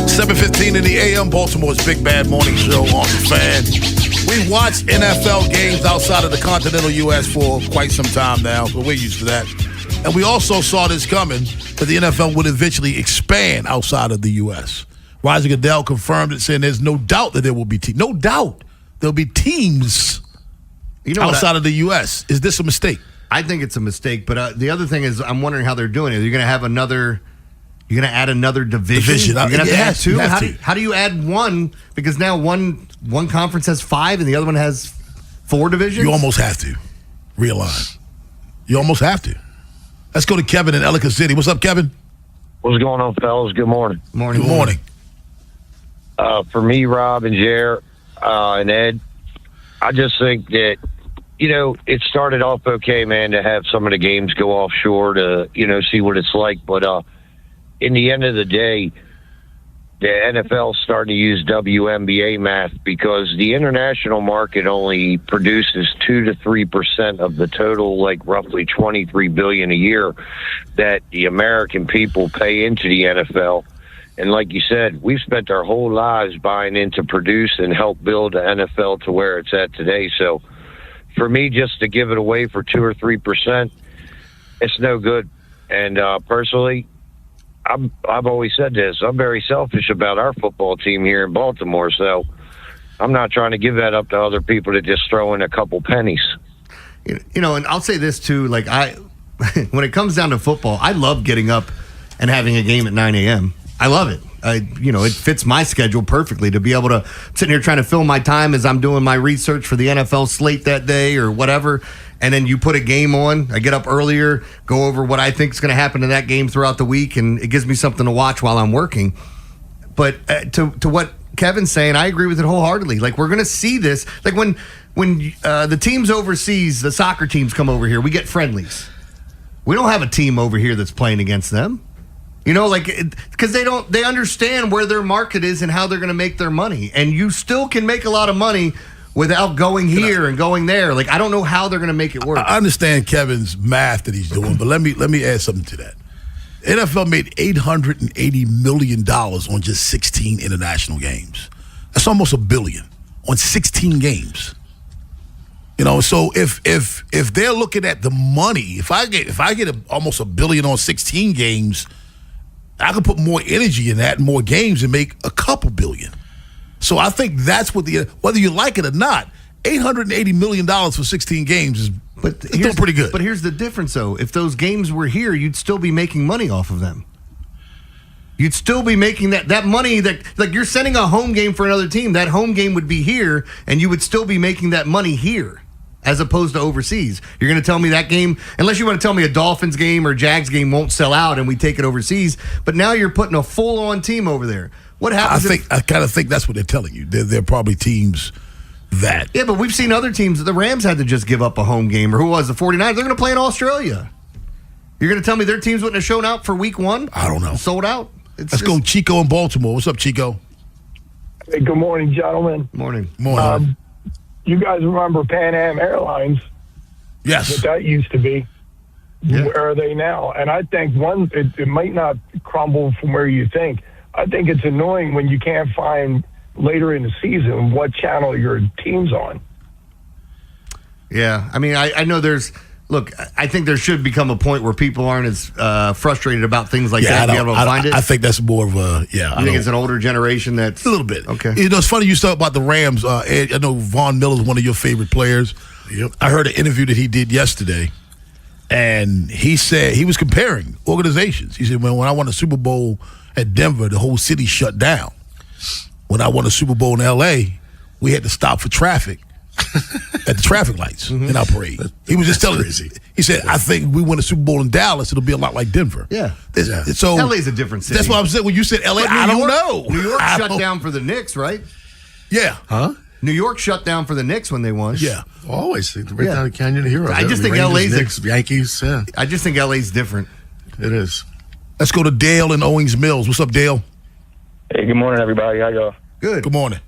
7:15 in the AM, Baltimore's Big Bad Morning Show on the Fan. We've watched NFL games outside of the continental U.S. for quite some time now, so we're used to that. And we also saw this coming, that the NFL would eventually expand outside of the U.S. Roger Goodell confirmed it, saying there's no doubt that there will be teams. No doubt. there'll be teams outside of the U.S. Is this a mistake? I think it's a mistake, but the other thing is I'm wondering how they're doing it. You're going to have another. You're going to add another division. You're going to have to add two. How do you add one? Because now one conference has 5 and the other one has 4 divisions. You almost have to realign. You almost have to. Let's go to Kevin in Ellicott City. What's up, Kevin? What's going on, fellas? Good morning. Morning. Good morning. For me, Rob and Jer and Ed, I just think that, it started off okay, man, to have some of the games go offshore to, see what it's like. But in the end of the day, the NFL is starting to use WNBA math because the international market only produces 2 to 3% of the total, like roughly $23 billion a year that the American people pay into the NFL. And like you said, we've spent our whole lives buying into produce and help build the NFL to where it's at today. So for me, just to give it away for 2 or 3%, it's no good. And personally, I've always said this. I'm very selfish about our football team here in Baltimore, so I'm not trying to give that up to other people to just throw in a couple pennies. And I'll say this too, like when it comes down to football, I love getting up and having a game at 9 a.m. I love it. It fits my schedule perfectly to be able to sit here trying to fill my time as I'm doing my research for the NFL slate that day or whatever. And then you put a game on. I get up earlier, go over what I think is going to happen in that game throughout the week, and it gives me something to watch while I'm working. But to what Kevin's saying, I agree with it wholeheartedly. Like, we're going to see this. Like, when the teams overseas, the soccer teams come over here, we get friendlies. We don't have a team over here that's playing against them. Because they understand where their market is and how they're going to make their money. And you still can make a lot of money without going here and going there. Like, I don't know how they're going to make it work. I understand Kevin's math that he's doing, but let me add something to that. NFL made $880 million on just 16 international games. That's almost $1 billion on 16 games. So if they're looking at the money, if I get almost $1 billion on 16 games, I could put more energy in that and more games and make a couple billion. So I think that's what whether you like it or not, $880 million for 16 games is still pretty good. But here's the difference, though. If those games were here, you'd still be making money off of them. You'd still be making that money that, like, you're sending a home game for another team. That home game would be here, and you would still be making that money here as opposed to overseas. You're going to tell me that game, unless you want to tell me a Dolphins game or Jags game won't sell out and we take it overseas, but now you're putting a full-on team over there. What happens? I kind of think that's what they're telling you. They're probably teams that. Yeah, but we've seen other teams. The Rams had to just give up a home game, or who was the 49ers? They're going to play in Australia. You're going to tell me their teams wouldn't have shown out for week 1? I don't know. Sold out? Let's go Chico in Baltimore. What's up, Chico? Hey, good morning, gentlemen. Morning. You guys remember Pan Am Airlines? Yes. What that used to be. Yeah. Where are they now? And I think it might not crumble from where you think. I think it's annoying when you can't find later in the season what channel your team's on. Yeah, I mean, I know look, I think there should become a point where people aren't as frustrated about things like that. I think that's more of a, I think it's an older generation that's a little bit. Okay. It's funny you talk about the Rams. Ed, I know Von Miller's one of your favorite players. Yep. I heard an interview that he did yesterday, and he said he was comparing organizations. He said, when I won a Super Bowl at Denver, the whole city shut down. When I won a Super Bowl in L.A., we had to stop for traffic at the traffic lights in our parade. He was just telling us. He said, I think we win a Super Bowl in Dallas, it'll be a lot like Denver. Yeah. So LA's a different city. That's what I'm saying. When you said LA, I don't know. New York shut down for the Knicks, right? Yeah. Huh? New York shut down for the Knicks when they won. Yeah. Always. Right down the Canyon of Heroes. I just think LA's Knicks, Yankees. Yeah. I just think LA's different. It is. Let's go to Dale in Owings Mills. What's up, Dale? Hey, good morning, everybody. How y'all? Good. Good morning.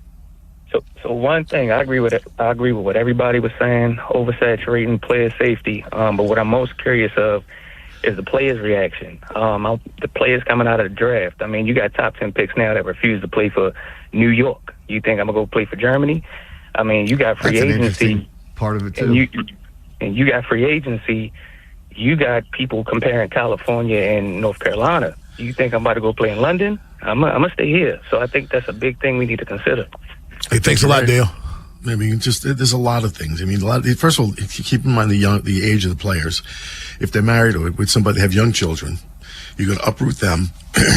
So one thing, I agree with what everybody was saying, oversaturating player safety. But what I'm most curious of is the players' reaction. The players coming out of the draft. I mean, you got top 10 picks now that refuse to play for New York. You think I'm gonna go play for Germany? I mean, you got free agency. Part of it too. And you got free agency. You got people comparing California and North Carolina. You think I'm about to go play in London? I'm gonna stay here. So I think that's a big thing we need to consider. Hey, thanks a lot, Dale. I mean, there's a lot of things. I mean, first of all, keep in mind the age of the players. If they're married or with somebody that have young children, you're going to uproot them,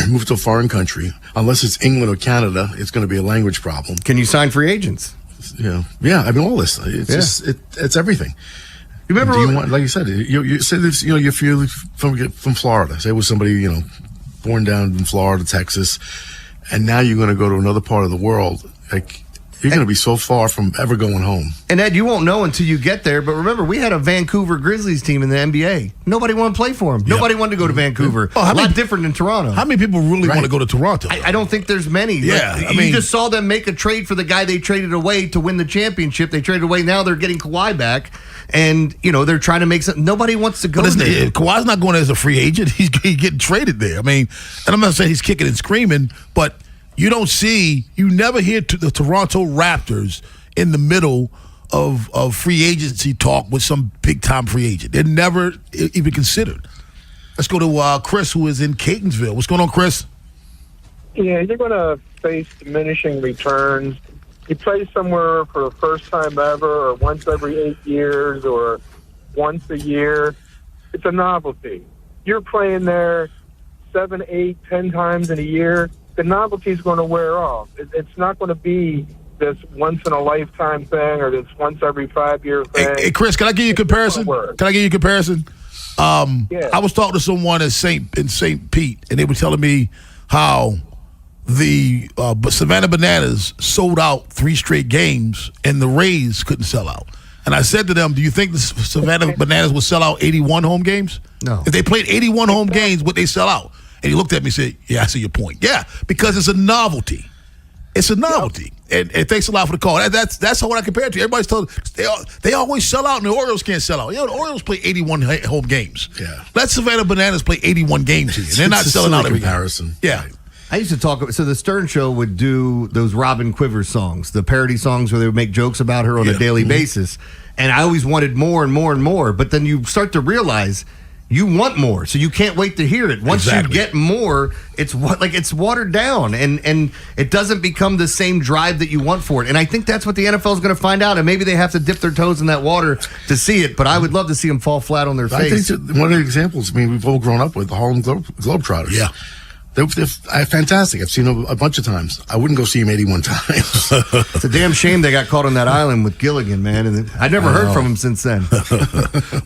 move to a foreign country. Unless it's England or Canada, it's going to be a language problem. Can you sign free agents? Yeah. I mean, all this. It's it's everything. You remember, like you said, you say this. You feel from Florida. Say it was somebody born down in Florida, Texas, and now you're going to go to another part of the world. Like, you're going to be so far from ever going home. And Ed, you won't know until you get there. But remember, we had a Vancouver Grizzlies team in the NBA. Nobody wanted to play for them. Yep. Nobody wanted to go to Vancouver. A lot different than Toronto. How many people really want to go to Toronto? I don't think there's many. Yeah, I mean, you just saw them make a trade for the guy they traded away to win the championship. They traded away. Now they're getting Kawhi back. And, they're trying to make something. Nobody wants to go there. Kawhi's not going as a free agent. He's getting traded there. I mean, and I'm not saying he's kicking and screaming, but you never hear the Toronto Raptors in the middle of free agency talk with some big-time free agent. They're never even considered. Let's go to Chris, who is in Catonsville. What's going on, Chris? Yeah, you're going to face diminishing returns. You play somewhere for the first time ever, or once every 8 years, or once a year. It's a novelty. You're playing there 7, 8, 10 times in a year. The novelty is going to wear off. It's not going to be this once-in-a-lifetime thing or this once-every-5-year thing. Hey, Chris, can I give you a comparison? Yeah. I was talking to someone in St. Pete, and they were telling me how the Savannah Bananas sold out 3 straight games, and the Rays couldn't sell out. And I said to them, do you think the Savannah Bananas would sell out 81 home games? No. If they played 81 home games, would they sell out? And he looked at me and said, yeah, I see your point. Yeah, because it's a novelty. It's a novelty. Yep. And thanks a lot for the call. That's what I compare it to. Everybody's told they always sell out, and the Orioles can't sell out. The Orioles play 81 home games. Yeah. Let Savannah Bananas play 81 games here. They're not selling out every comparison. Game. Yeah. I used to talk. So the Stern Show would do those Robin Quivers songs, the parody songs where they would make jokes about her on a daily basis. And I always wanted more and more and more. But then you start to realize you want more, so you can't wait to hear it. Once you get more, it's watered down, and it doesn't become the same drive that you want for it. And I think that's what the NFL is going to find out, and maybe they have to dip their toes in that water to see it. But I would love to see them fall flat on their face. I think one of the examples, we've all grown up with the Harlem Globetrotters. Yeah. They're fantastic. I've seen them a bunch of times. I wouldn't go see them 81 times. It's a damn shame they got caught on that island with Gilligan, man. And I never heard from him since then.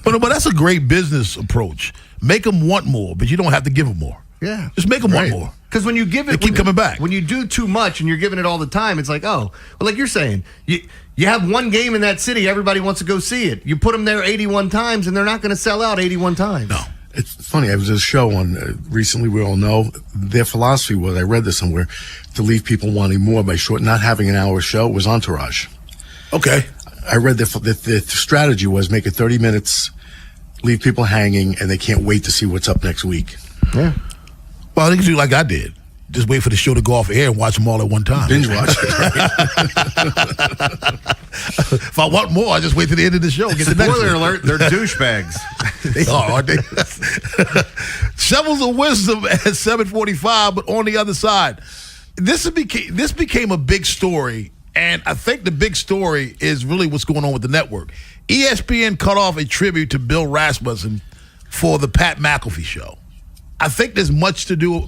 But that's a great business approach. Make them want more, but you don't have to give them more. Yeah. Just make them want more. Because when you give it, they keep coming back. When you do too much and you're giving it all the time, it's like, well, like you're saying, you have one game in that city, everybody wants to go see it. You put them there 81 times, and they're not going to sell out 81 times. No. It's funny. I was at a show on recently. We all know their philosophy was, I read this somewhere, to leave people wanting more by not having an hour show was Entourage. Okay. I read the strategy was make it 30 minutes, leave people hanging, and they can't wait to see what's up next week. Yeah. Well, they can do like I did. Just wait for the show to go off air and watch them all at one time. Binge watch it. If I want more, I just wait to the end of the show. Get the next Spoiler alert, they're douchebags. They are, aren't they? Shovels of wisdom at 7:45, but on the other side, this became a big story, and I think the big story is really what's going on with the network. ESPN cut off a tribute to Bill Rasmussen for the Pat McAfee show. I think there's much ado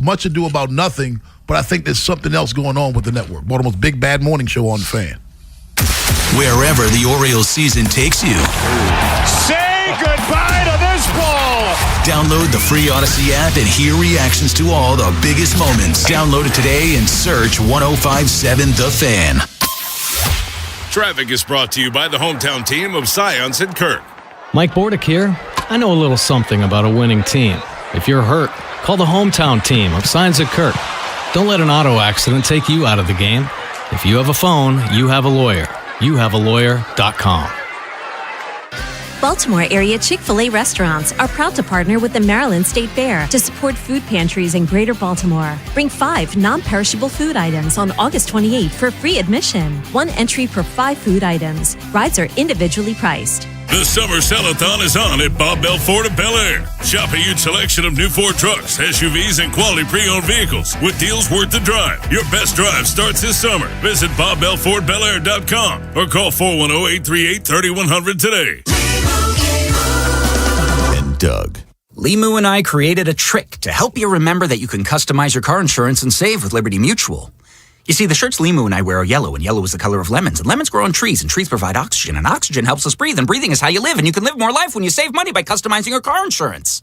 about nothing, but I think there's something else going on with the network. Baltimore's Big Bad Morning Show on the Fan. Wherever the Orioles season takes you. Say goodbye to this ball. Download the free Odyssey app and hear reactions to all the biggest moments. Download it today and search 105.7 The Fan. Traffic is brought to you by the hometown team of Science and Kirk. Mike Bordick here. I know a little something about a winning team. If you're hurt, call the hometown team of Signs at Kirk. Don't let an auto accident take you out of the game. If you have a phone, you have a lawyer. YouHaveALawyer.com. Baltimore area Chick-fil-A restaurants are proud to partner with the Maryland State Fair to support food pantries in Greater Baltimore. Bring 5 non-perishable food items on August 28th for free admission. 1 entry per 5 food items. Rides are individually priced. The summer sell-a-thon is on at Bob Bell Ford of Bel Air. Shop a huge selection of new Ford trucks, SUVs, and quality pre-owned vehicles with deals worth the drive. Your best drive starts this summer. Visit BobBellFordBelAir.com or call 410-838-3100 today. And Doug. Limu and I created a trick to help you remember that you can customize your car insurance and save with Liberty Mutual. You see, the shirts Limu and I wear are yellow, and yellow is the color of lemons. And lemons grow on trees, and trees provide oxygen, and oxygen helps us breathe, and breathing is how you live, and you can live more life when you save money by customizing your car insurance.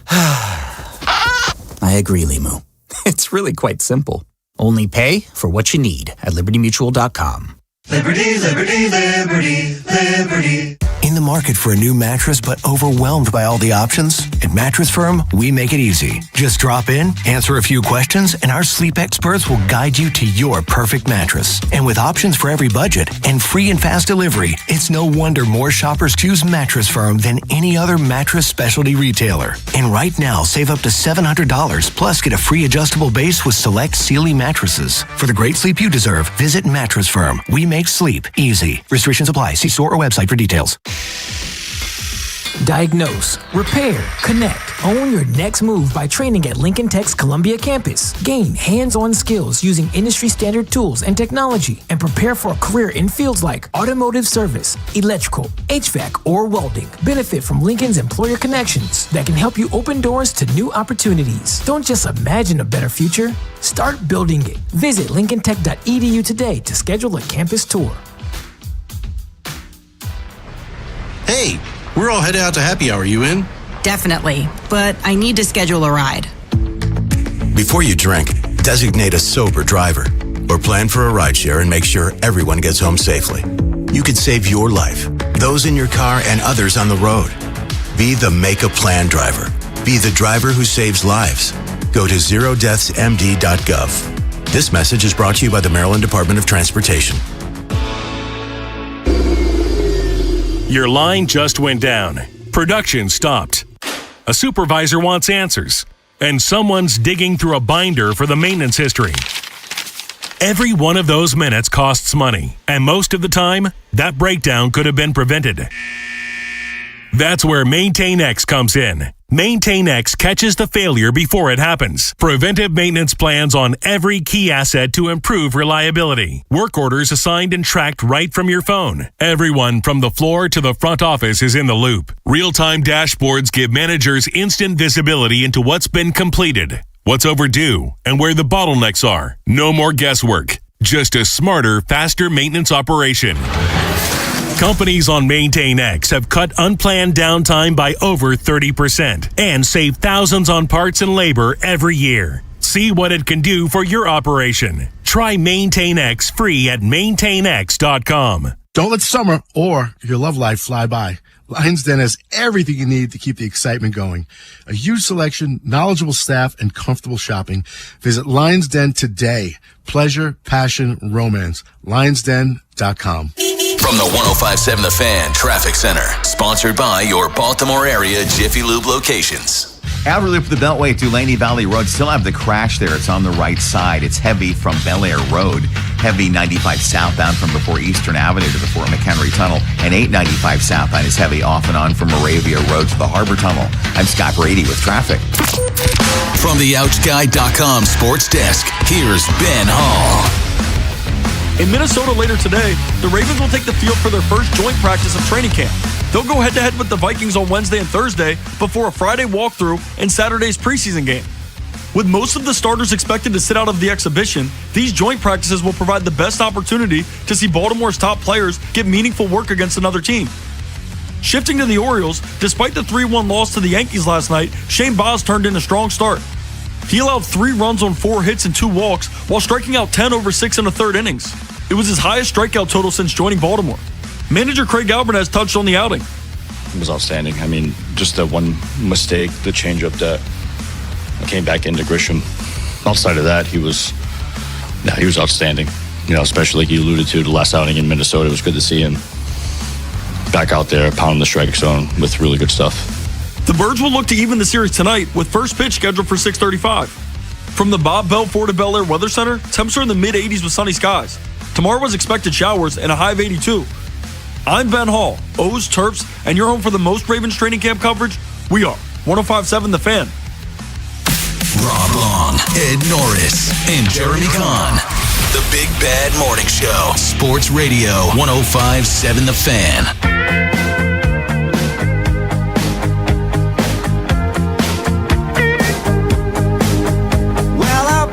I agree, Limu. It's really quite simple. Only pay for what you need at LibertyMutual.com. Liberty, liberty, liberty, liberty. In the market for a new mattress but overwhelmed by all the options? At Mattress Firm, we make it easy. Just drop in, answer a few questions, and our sleep experts will guide you to your perfect mattress. And with options for every budget and free and fast delivery, it's no wonder more shoppers choose Mattress Firm than any other mattress specialty retailer. And right now, save up to $700, plus get a free adjustable base with select Sealy mattresses. For the great sleep you deserve, visit Mattress Firm. We make sleep easy. Restrictions apply. See store or website for details. Diagnose, repair, connect. Own your next move by training at Lincoln Tech's Columbia campus. Gain hands-on skills using industry-standard tools and technology, and prepare for a career in fields like automotive service, electrical, HVAC, or welding. Benefit from Lincoln's employer connections that can help you open doors to new opportunities. Don't just imagine a better future. Start building it. Visit lincolntech.edu today to schedule a campus tour. Hey, we're all headed out to happy hour. You in? Definitely, but I need to schedule a ride. Before you drink, designate a sober driver or plan for a rideshare and make sure everyone gets home safely. You could save your life, those in your car, and others on the road. Be the Make a Plan driver. Be the driver who saves lives. Go to zerodeathsmd.gov. This message is brought to you by the Maryland Department of Transportation. Your line just went down. Production stopped. A supervisor wants answers. And someone's digging through a binder for the maintenance history. Every one of those minutes costs money. And most of the time, that breakdown could have been prevented. That's where MaintainX comes in. MaintainX catches the failure before it happens. Preventive maintenance plans on every key asset to improve reliability. Work orders assigned and tracked right from your phone. Everyone from the floor to the front office is in the loop. Real-time dashboards give managers instant visibility into what's been completed, what's overdue, and where the bottlenecks are. No more guesswork. Just a smarter, faster maintenance operation. Companies on MaintainX have cut unplanned downtime by over 30% and save thousands on parts and labor every year. See what it can do for your operation. Try MaintainX free at maintainx.com. Don't let summer or your love life fly by. Lions Den has everything you need to keep the excitement going. A huge selection, knowledgeable staff, and comfortable shopping. Visit Lions Den today. Pleasure, passion, romance. LionsDen.com. From the 105.7 The Fan Traffic Center, sponsored by your Baltimore area Jiffy Lube locations. Outer loop of the Beltway at Dulaney Valley Road. Still have the crash there. It's on the right side. It's heavy from Bel Air Road. Heavy 95 southbound from before Eastern Avenue to the Fort McHenry Tunnel. And 895 southbound is heavy off and on from Moravia Road to the Harbor Tunnel. I'm Scott Brady with traffic. From the OutchGuy.com sports desk, here's Ben Hall. In Minnesota later today, the Ravens will take the field for their first joint practice of training camp. They'll go head-to-head with the Vikings on Wednesday and Thursday before a Friday walkthrough and Saturday's preseason game. With most of the starters expected to sit out of the exhibition, these joint practices will provide the best opportunity to see Baltimore's top players get meaningful work against another team. Shifting to the Orioles, despite the 3-1 loss to the Yankees last night, Shane Baz turned in a strong start. He allowed 3 runs on 4 hits and 2 walks while striking out 10 over 6 in the third innings. It was his highest strikeout total since joining Baltimore. Manager Craig Albert has touched on the outing. It was outstanding. I mean, just that one mistake, the changeup that came back into Grisham. Outside of that, he was outstanding. You know, especially like you alluded to, the last outing in Minnesota. It was good to see him back out there pounding the strike zone with really good stuff. The Birds will look to even the series tonight with first pitch scheduled for 6:35. From the Bob Bell Ford of Bel Air Weather Center, temps are in the mid-80s with sunny skies. Tomorrow was expected showers and a high of 82. I'm Ben Hall, O's, Terps, and you're home for the most Ravens training camp coverage. We are 105.7 The Fan. Rob Long, Ed Norris, and Jeremy Kahn. The Big Bad Morning Show. Sports Radio 105.7 The Fan. Well, I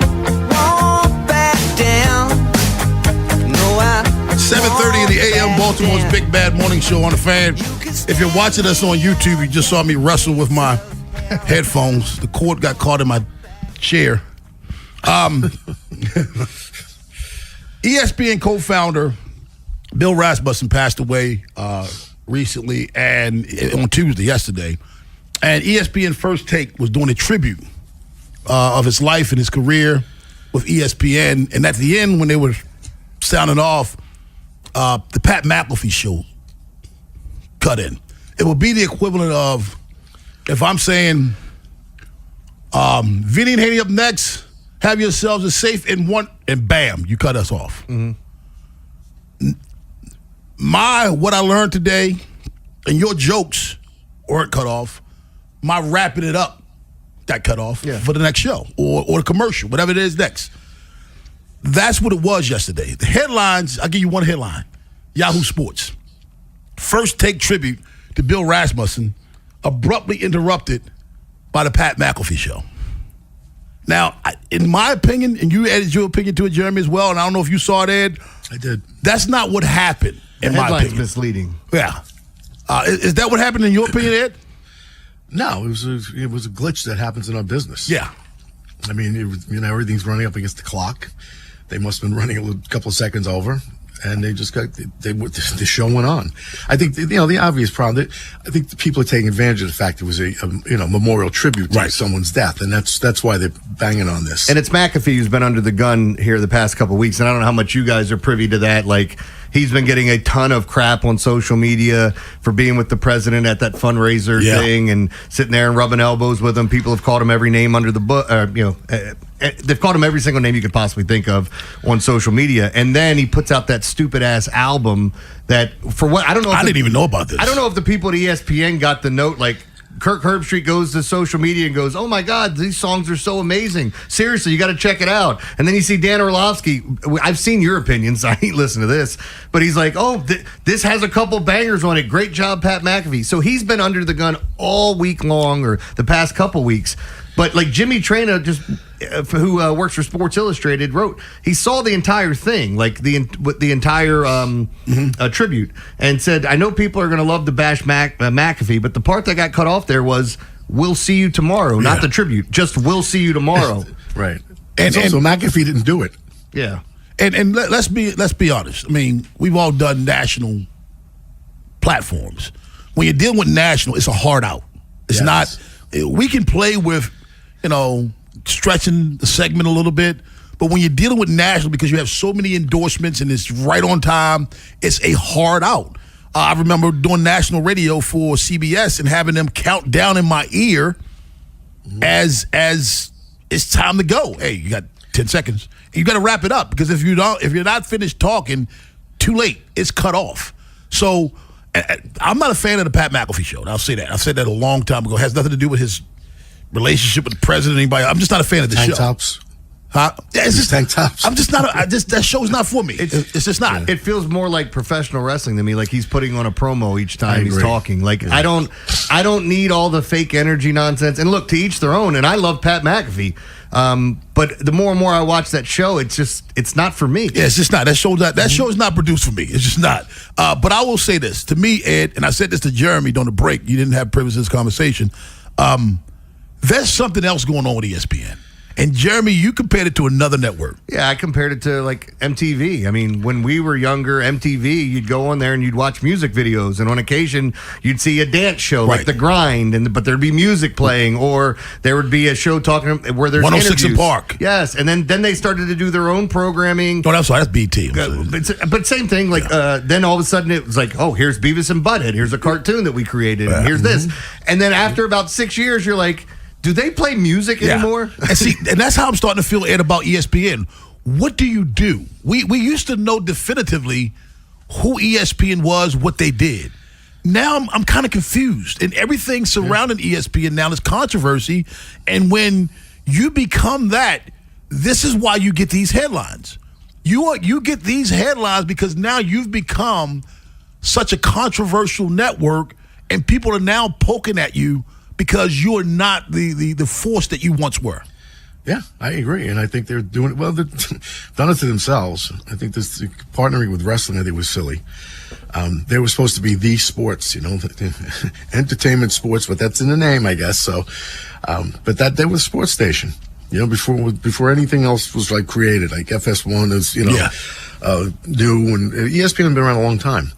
won't back down. No, I 7:30 in the AM, Baltimore's Big Bad Morning Show on The Fan. If you're watching us on YouTube, you just saw me wrestle with my headphones. The cord got caught in my chair. ESPN co-founder Bill Rasmussen passed away recently, and on Tuesday, yesterday. And ESPN First Take was doing a tribute of his life and his career with ESPN. And at the end, when they were sounding off, the Pat McAfee show cut in. It would be the equivalent of if I'm saying, Vinny Haynie up next, have yourselves a safe and one, and bam, you cut us off. Mm-hmm. What I learned today, and your jokes weren't cut off, my wrapping it up got cut off for the next show or the commercial, whatever it is next. That's what it was yesterday. The headlines, I'll give you one headline. Yahoo Sports. First Take tribute to Bill Rasmussen, abruptly interrupted by the Pat McAfee show. Now, in my opinion, and you added your opinion to it, Jeremy, as well, and I don't know if you saw it, Ed. I did. That's not what happened, in my opinion. Misleading. Yeah. Is that what happened in your opinion, Ed? No, it was a glitch that happens in our business. Yeah. I mean, everything's running up against the clock. They must have been running a couple of seconds over, and they just the show went on. I think the obvious problem. I think the people are taking advantage of the fact it was a memorial tribute to someone's death, and that's why they're banging on this. And it's McAfee who's been under the gun here the past couple of weeks, and I don't know how much you guys are privy to that. Like, he's been getting a ton of crap on social media for being with the president at that fundraiser thing and sitting there and rubbing elbows with him. People have called him every name under the book. They've called him every single name you could possibly think of on social media. And then he puts out that stupid ass album that, for what, I don't know. I didn't even know about this. I don't know if the people at ESPN got the note, like, Kirk Herbstreit goes to social media and goes, "Oh my God, these songs are so amazing. Seriously, you got to check it out." And then you see Dan Orlovsky. I've seen your opinions. I ain't listened to this, but he's like, "Oh, this has a couple bangers on it. Great job, Pat McAfee." So he's been under the gun all week long, or the past couple weeks. But like Jimmy Traina, who works for Sports Illustrated, wrote, he saw the entire thing, like the entire tribute, and said, "I know people are going to love to bash McAfee, but the part that got cut off there was, 'We'll see you tomorrow,' not the tribute, just 'We'll see you tomorrow.'" Right. And so McAfee didn't do it. Yeah. And let's be honest. I mean, we've all done national platforms. When you're dealing with national, it's a hard out. It's not. We can play with, stretching the segment a little bit. But when you're dealing with national, because you have so many endorsements and it's right on time, it's a hard out. I remember doing national radio for CBS and having them count down in my ear as it's time to go. Hey, you got 10 seconds. You got to wrap it up, because if you're not finished talking, too late. It's cut off. So I'm not a fan of the Pat McAfee show. And I'll say that. I said that a long time ago. It has nothing to do with his relationship with the president or anybody. I'm just not a fan of the show. Tank tops. Huh? Yeah, it's just tank tops. I'm just not. That show's not for me. It's just not. It feels more like professional wrestling to me. Like he's putting on a promo each time he's talking. Like I don't need all the fake energy nonsense. And look, to each their own. And I love Pat McAfee. But the more and more I watch that show, it's not for me. Yeah, it's just not. That show is not produced for me. It's just not. But I will say this to me, Ed, and I said this to Jeremy during the break. You didn't have privilege of this conversation. There's something else going on with ESPN. And Jeremy, you compared it to another network. Yeah, I compared it to like MTV. I mean, when we were younger, MTV, you'd go on there and you'd watch music videos, and on occasion you'd see a dance show like The Grind, but there'd be music playing, or there would be a show talking where there's 106 interviews. in Park. Yes, and then they started to do their own programming. Oh, that's BT. But same thing. Like then all of a sudden it was like, oh, here's Beavis and Butthead. Here's a cartoon that we created. And here's this. And then after about 6 years, you're like, do they play music anymore? And that's how I'm starting to feel, Ed, about ESPN. What do you do? We used to know definitively who ESPN was, what they did. Now I'm kind of confused, and everything surrounding ESPN now is controversy. And when you become that, this is why you get these headlines. You get these headlines because now you've become such a controversial network, and people are now poking at you because you are not the force that you once were. Yeah, I agree, and I think they're doing it well. They've done it to themselves. I think this partnering with wrestling, I think, was silly. They were supposed to be the sports, entertainment sports, but that's in the name, I guess. So, but that they were a sports station, before anything else was like created, like FS1 is, new, and ESPN had been around a long time.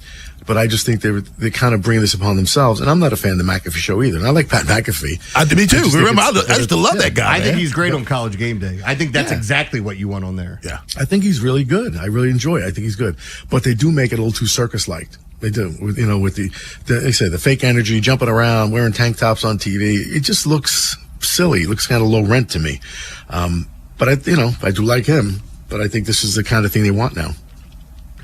But I just think they kind of bring this upon themselves. And I'm not a fan of the McAfee show either. And I like Pat McAfee. Me too. Remember, I used to love that guy. I think he's great on College Game Day. I think that's exactly what you want on there. Yeah. I think he's really good. I really enjoy it. I think he's good. But they do make it a little too circus-like. They do. With they say the fake energy, jumping around, wearing tank tops on TV. It just looks silly. It looks kind of low rent to me. But I do like him. But I think this is the kind of thing they want now.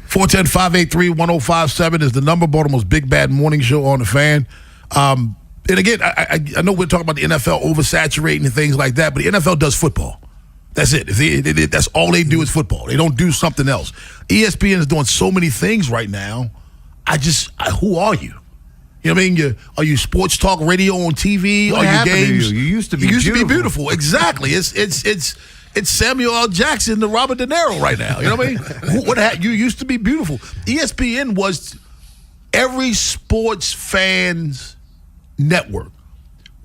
410-583-1057 is the number. Baltimore's Big Bad Morning Show on the Fan. And again, I know we're talking about the NFL oversaturating and things like that, but the NFL does football. That's it. That's all they do is football. They don't do something else. ESPN is doing so many things right now. Who are you? You know what I mean? Are you sports talk radio on TV? What are you games? To you? You used to be beautiful. Exactly. It's Samuel L. Jackson to Robert De Niro right now. You know what I mean? You used to be beautiful. ESPN was every sports fan's network.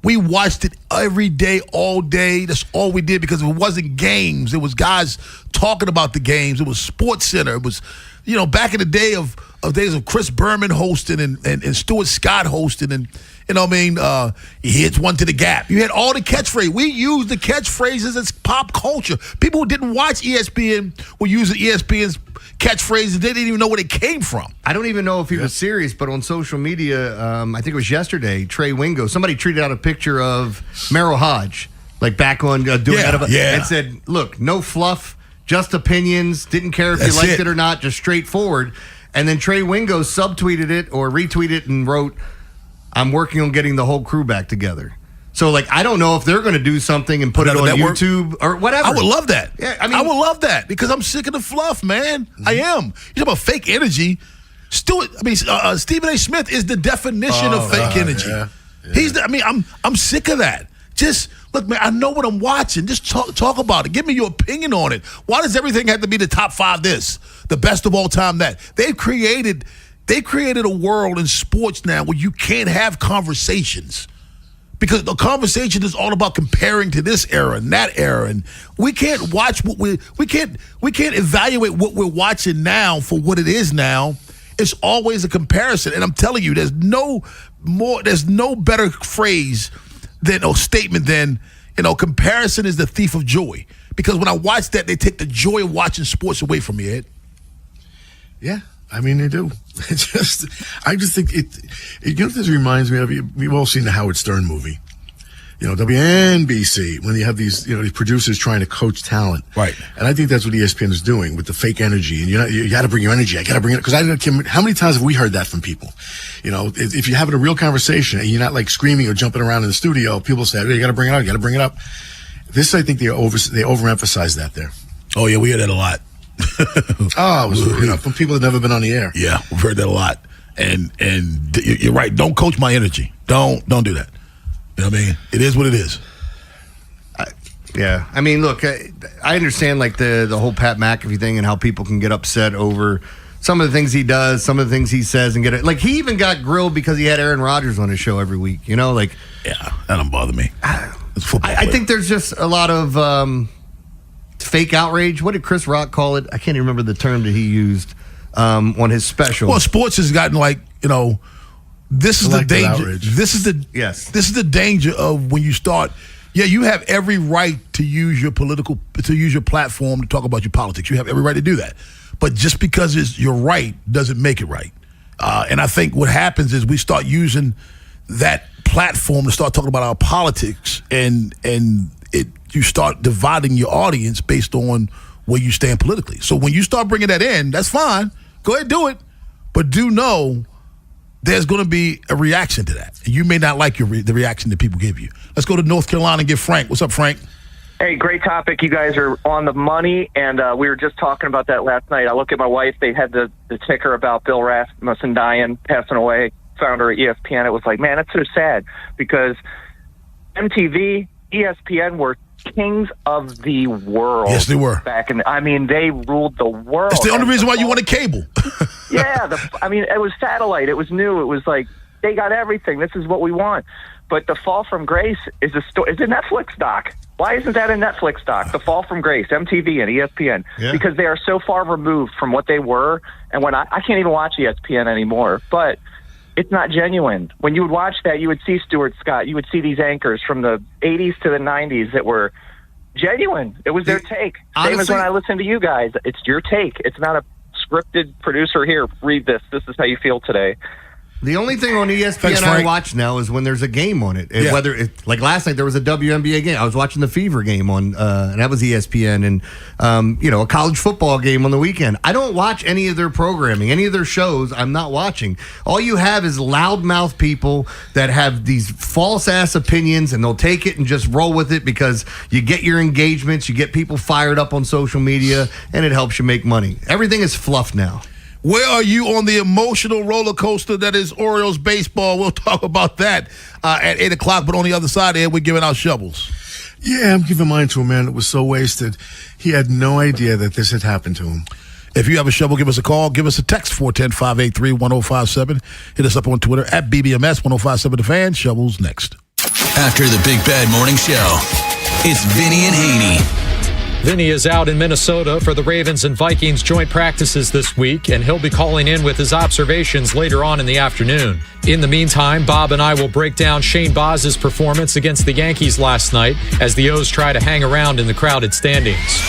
We watched it every day, all day. That's all we did because it wasn't games. It was guys talking about the games. It was Sports Center. It was, back in the day of days of Chris Berman hosting and Stuart Scott hosting and, he hits one to the gap. You had all the catchphrases. We used the catchphrases as pop culture. People who didn't watch ESPN were using ESPN's catchphrases. They didn't even know where they came from. I don't even know if he was serious, but on social media, I think it was yesterday, Trey Wingo, somebody tweeted out a picture of Merrill Hodge, like back on doing and said, look, no fluff, just opinions, didn't care if you liked it or not, just straightforward. And then Trey Wingo subtweeted it or retweeted it and wrote, I'm working on getting the whole crew back together. So, I don't know if they're going to do something and put it on YouTube or whatever. I would love that. Yeah, I would love that because I'm sick of the fluff, man. Mm-hmm. I am. You talk about fake energy. Stephen A. Smith is the definition of fake energy. Yeah. He's. I'm sick of that. Just look, man. I know what I'm watching. Just talk about it. Give me your opinion on it. Why does everything have to be the top 5? This, the best of all time. That They created a world in sports now where you can't have conversations because the conversation is all about comparing to this era and that era, and we can't watch we can't evaluate what we're watching now for what it is now. It's always a comparison, and I'm telling you, there's no better phrase or statement than comparison is the thief of joy. Because when I watch that, they take the joy of watching sports away from me, Ed. Yeah. They do. I just think this reminds me of, we've all seen the Howard Stern movie. WNBC, when you have these, these producers trying to coach talent. Right. And I think that's what ESPN is doing with the fake energy. And you got to bring your energy. I got to bring it. Because how many times have we heard that from people? If you're having a real conversation and you're not like screaming or jumping around in the studio, people say, hey, you got to bring it up. You got to bring it up. This, I think they overemphasize that there. Oh, yeah, we hear that a lot. From people that have never been on the air. Yeah, we've heard that a lot. And you're right. Don't coach my energy. Don't do that. You know what I mean? It is what it is. Look, I understand the whole Pat McAfee thing and how people can get upset over some of the things he does, some of the things he says, and get it. Like, he even got grilled because he had Aaron Rodgers on his show every week. Yeah, that don't bother me. It's football. I think there's just a lot of fake outrage. What did Chris Rock call it? I can't even remember the term that he used on his special. Well, sports has gotten this is the danger. Outrage. This is the danger of when you start. Yeah, you have every right to use your platform to talk about your politics. You have every right to do that. But just because you're right doesn't make it right. And I think what happens is we start using that platform to start talking about our politics, and you start dividing your audience based on where you stand politically. So when you start bringing that in, that's fine. Go ahead, do it. But do know there's going to be a reaction to that. You may not like the reaction that people give you. Let's go to North Carolina and get Frank. What's up, Frank? Hey, great topic. You guys are on the money, and we were just talking about that last night. I look at my wife. They had the ticker about Bill Rasmussen dying, passing away, founder of ESPN. It was like, man, that's so sad because MTV, ESPN were kings of the world. Yes, they were. They ruled the world. It's the only reason why you wanted cable. Yeah, it was satellite. It was new. It was like they got everything. This is what we want. But The Fall from Grace is a Netflix doc. Why isn't that a Netflix doc? The Fall from Grace, MTV and ESPN. Yeah. Because they are so far removed from what they were. And when I can't even watch ESPN anymore, but it's not genuine. When you would watch that, you would see Stuart Scott. You would see these anchors from the 80s to the 90s that were genuine. It was their take. Honestly, same as when I listen to you guys. It's your take. It's not a scripted producer here. Read this. This is how you feel today. The only thing on ESPN I watch now is when there's a game on it. Yeah. Whether it's like last night, there was a WNBA game. I was watching the Fever game on, and that was ESPN, and a college football game on the weekend. I don't watch any of their programming, any of their shows. I'm not watching. All you have is loudmouth people that have these false ass opinions, and they'll take it and just roll with it because you get your engagements, you get people fired up on social media, and it helps you make money. Everything is fluff now. Where are you on the emotional roller coaster that is Orioles baseball? We'll talk about that at 8 o'clock, but on the other side here, we're giving out shovels. Yeah, I'm giving mine to a man that was so wasted. He had no idea that this had happened to him. If you have a shovel, give us a call. Give us a text, 410-583-1057. Hit us up on Twitter at BBMS1057 The Fan. Shovels next. After the Big Bad Morning Show, it's Vinny and Haynie. Vinny is out in Minnesota for the Ravens and Vikings joint practices this week, and he'll be calling in with his observations later on in the afternoon. In the meantime, Bob and I will break down Shane Baz's performance against the Yankees last night as the O's try to hang around in the crowded standings.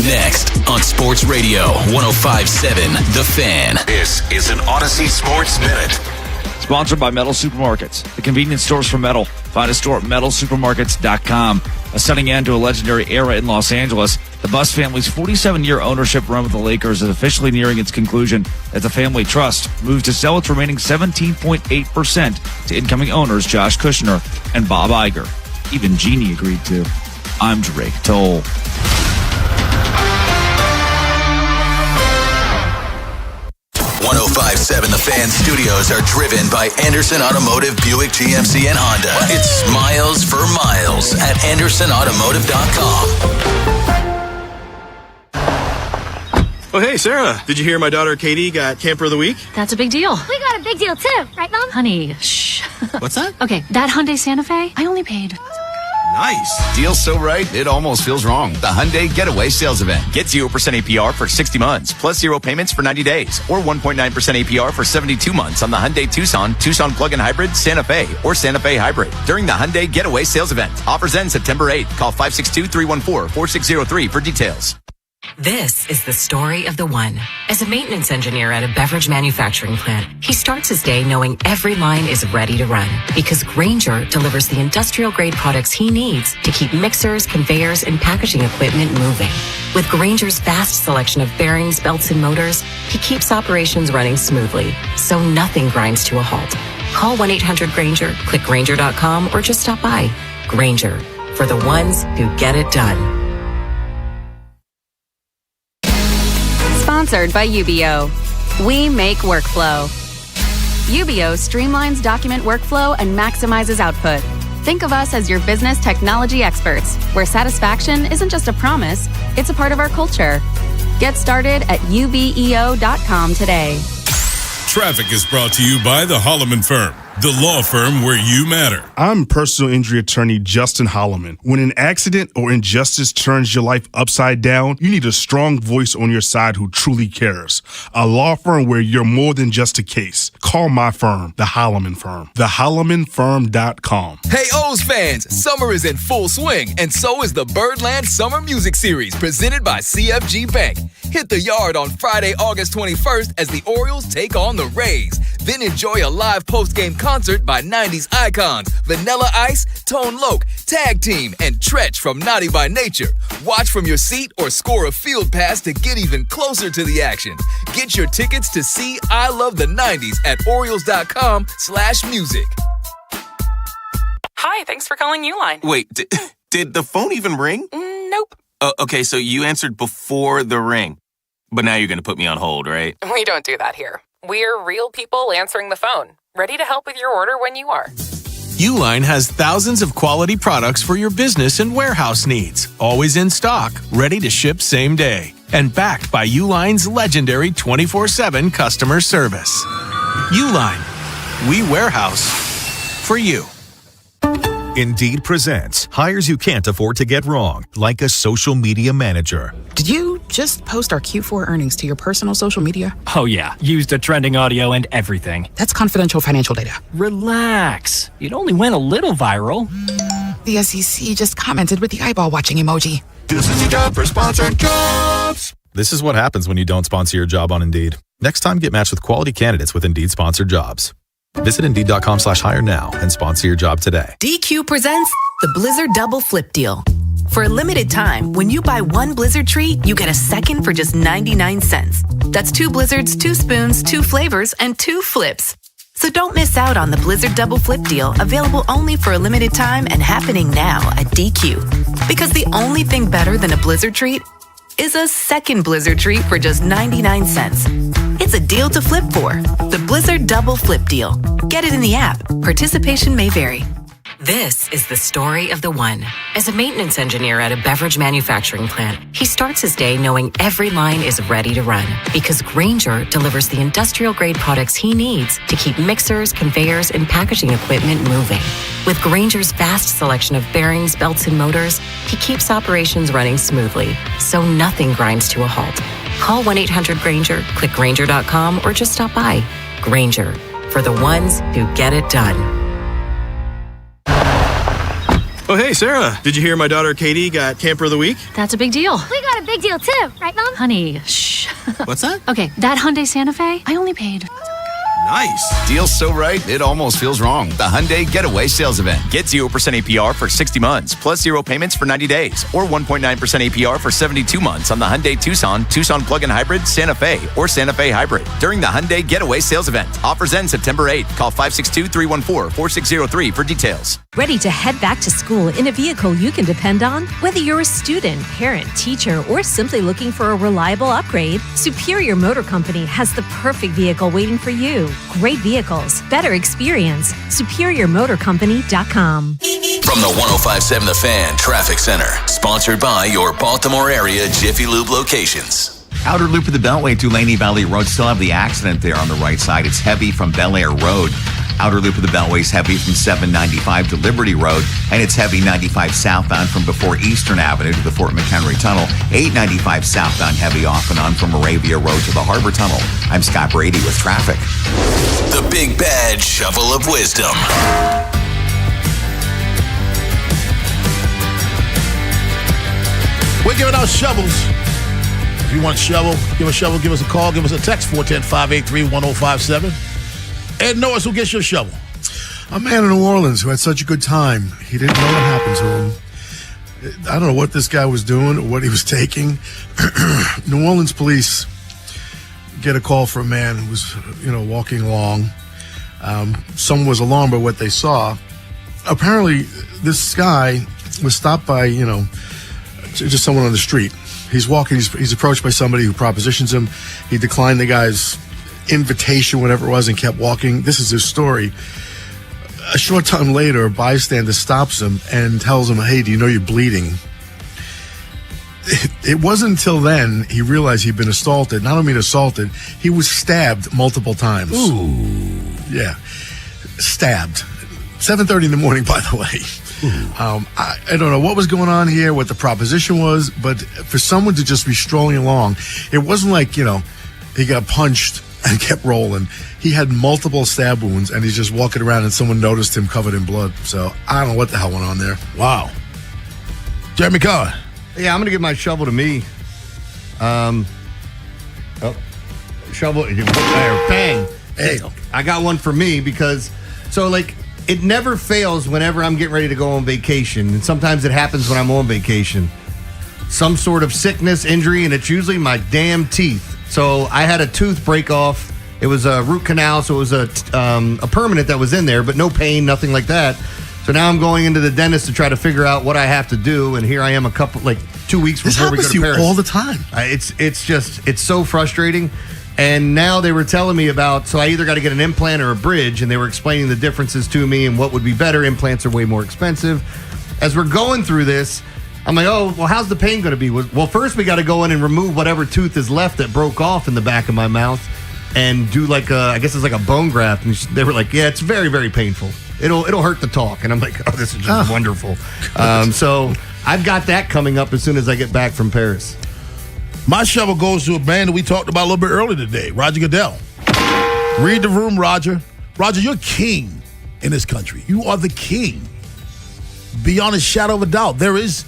Next on Sports Radio 105.7 The Fan. This is an Odyssey Sports Minute. Sponsored by Metal Supermarkets, the convenience stores for metal. Find a store at metalsupermarkets.com. A stunning end to a legendary era in Los Angeles. The Buss family's 47-year ownership run with the Lakers is officially nearing its conclusion as the family trust moves to sell its remaining 17.8% to incoming owners Josh Kushner and Bob Iger. Even Jeannie agreed to. I'm Drake Toll. 105.7 The Fan studios are driven by Anderson Automotive, Buick, GMC, and Honda. It's miles for miles at AndersonAutomotive.com. Oh, hey, Sarah. Did you hear my daughter Katie got Camper of the Week? That's a big deal. We got a big deal, too. Right, Mom? Honey, shh. What's that? Okay, that Hyundai Santa Fe, I only paid... Nice. Deal so right, it almost feels wrong. The Hyundai Getaway Sales Event. Get 0% APR for 60 months, plus 0 payments for 90 days, or 1.9% APR for 72 months on the Hyundai Tucson, Tucson Plug-in Hybrid, Santa Fe, or Santa Fe Hybrid during the Hyundai Getaway Sales Event. Offers end September 8th. Call 562-314-4603 for details. This is the story of the one. As a maintenance engineer at a beverage manufacturing plant, he starts his day knowing every line is ready to run because Grainger delivers the industrial-grade products he needs to keep mixers, conveyors, and packaging equipment moving. With Grainger's vast selection of bearings, belts, and motors, he keeps operations running smoothly, so nothing grinds to a halt. Call 1-800-GRAINGER, click Grainger.com, or just stop by. Grainger, for the ones who get it done. Sponsored by UBO. We make workflow. UBO streamlines document workflow and maximizes output. Think of us as your business technology experts, where satisfaction isn't just a promise, it's a part of our culture. Get started at ubeo.com today. Traffic is brought to you by the Holloman Firm, the law firm where you matter. I'm personal injury attorney Justin Holloman. When an accident or injustice turns your life upside down, you need a strong voice on your side who truly cares. A law firm where you're more than just a case. Call my firm, the Holloman Firm. TheHollomanFirm.com. Hey O's fans, summer is in full swing, and so is the Birdland Summer Music Series presented by CFG Bank. Hit the yard on Friday, August 21st as the Orioles take on the Rays. Then enjoy a live post-game concert by 90s icons Vanilla Ice, Tone Loc, Tag Team, and Tretch from Naughty by Nature. Watch from your seat or score a field pass to get even closer to the action. Get your tickets to see I Love the 90s at Orioles.com/music. Hi, thanks for calling Uline. Wait, did the phone even ring? Nope. Okay, so you answered before the ring. But now you're going to put me on hold, right? We don't do that here. We're real people answering the phone, ready to help with your order when you are. Uline has thousands of quality products for your business and warehouse needs, always in stock, ready to ship same day, and backed by Uline's legendary 24/7 customer service. Uline, we warehouse for you. Indeed presents hires you can't afford to get wrong, like a social media manager. Did you just post our Q4 earnings to your personal social media? Oh yeah, used a trending audio and everything. That's confidential financial data. Relax. It only went a little viral. The SEC just commented with the eyeball watching emoji. This is your job for sponsored jobs. This is what happens when you don't sponsor your job on Indeed. Next time, get matched with quality candidates with Indeed sponsored jobs. Visit Indeed.com/hire now and sponsor your job today. DQ presents the Blizzard Double Flip Deal. For a limited time, when you buy one Blizzard treat, you get a second for just 99 cents. That's 2 Blizzards, 2 spoons, 2 flavors, and 2 flips. So don't miss out on the Blizzard Double Flip Deal, available only for a limited time and happening now at DQ. Because the only thing better than a Blizzard treat is a second Blizzard treat for just 99 cents. It's a deal to flip for. The Blizzard Double Flip Deal. Get it in the app. Participation may vary. This is the story of the one. As a maintenance engineer at a beverage manufacturing plant, he starts his day knowing every line is ready to run because Grainger delivers the industrial-grade products he needs to keep mixers, conveyors, and packaging equipment moving. With Grainger's vast selection of bearings, belts, and motors, he keeps operations running smoothly, so nothing grinds to a halt. Call 1-800-GRAINGER, click Grainger.com, or just stop by. Grainger, for the ones who get it done. Oh, hey, Sarah. Did you hear my daughter Katie got Camper of the Week? That's a big deal. We got a big deal too, right, Mom? Honey, shh. What's that? Okay, that Hyundai Santa Fe, I only paid. Nice. Deal's so right, it almost feels wrong. The Hyundai Getaway Sales Event. Get 0% APR for 60 months, plus 0 payments for 90 days, or 1.9% APR for 72 months on the Hyundai Tucson, Tucson Plug-in Hybrid, Santa Fe, or Santa Fe Hybrid. During the Hyundai Getaway Sales Event. Offers end September 8th. Call 562-314-4603 for details. Ready to head back to school in a vehicle you can depend on? Whether you're a student, parent, teacher, or simply looking for a reliable upgrade, Superior Motor Company has the perfect vehicle waiting for you. Great vehicles, better experience. SuperiorMotorCompany.com. From the 105.7 The Fan Traffic Center, sponsored by your Baltimore area Jiffy Lube locations. Outer loop of the Beltway, Tulaney Valley Road. Still have the accident there on the right side. It's heavy from Bel Air Road. Outer loop of the Beltway is heavy from 795 to Liberty Road, and it's heavy 95 southbound from before Eastern Avenue to the Fort McHenry Tunnel. 895 southbound heavy off and on from Moravia Road to the Harbor Tunnel. I'm Scott Brady with traffic. The Big Bad Shovel of Wisdom. We're giving out shovels. If you want a shovel, give us a call, give us a text, 410-583-1057. Ed Norris will get your shovel. A man in New Orleans who had such a good time. He didn't know what happened to him. I don't know what this guy was doing or what he was taking. New Orleans police get a call from a man who was, walking along. Someone was alarmed by what they saw. Apparently, this guy was stopped by, just someone on the street. He's walking. He's approached by somebody who propositions him. He declined the guy's invitation, whatever it was, and kept walking. This is his story. A short time later, a bystander stops him and tells him, "Hey, do you know you're bleeding?" It wasn't until then he realized he'd been assaulted. Not only assaulted, he was stabbed multiple times. Ooh. Yeah. Stabbed. 7:30 in the morning, by the way. I don't know what was going on here, what the proposition was, but for someone to just be strolling along, it wasn't like, he got punched and kept rolling. He had multiple stab wounds, and he's just walking around, and someone noticed him covered in blood. So I don't know what the hell went on there. Wow. Jeremy Cohen. Yeah, I'm going to give my shovel to me. Shovel. There, bang. Hey, I got one for me because So, like, it never fails whenever I'm getting ready to go on vacation. And sometimes it happens when I'm on vacation. Some sort of sickness, injury, and it's usually my damn teeth. So I had a tooth break off. It was a root canal, so it was a permanent that was in there, but no pain, nothing like that. So now I'm going into the dentist to try to figure out what I have to do, and here I am 2 weeks before we go to Paris. This happens to you all the time. It's so frustrating. And now they were telling me about, so I either got to get an implant or a bridge, and they were explaining the differences to me and what would be better. Implants are way more expensive. As we're going through this, I'm like, oh, well, how's the pain going to be? Well, first we got to go in and remove whatever tooth is left that broke off in the back of my mouth and do I guess it's like a bone graft. And they were like, yeah, it's very, very painful. It'll hurt to talk. And I'm like, oh, this is just wonderful. So I've got that coming up as soon as I get back from Paris. My shovel goes to a man that we talked about a little bit earlier today, Roger Goodell. Read the room, Roger. Roger, you're king in this country. You are the king. Beyond a shadow of a doubt. There is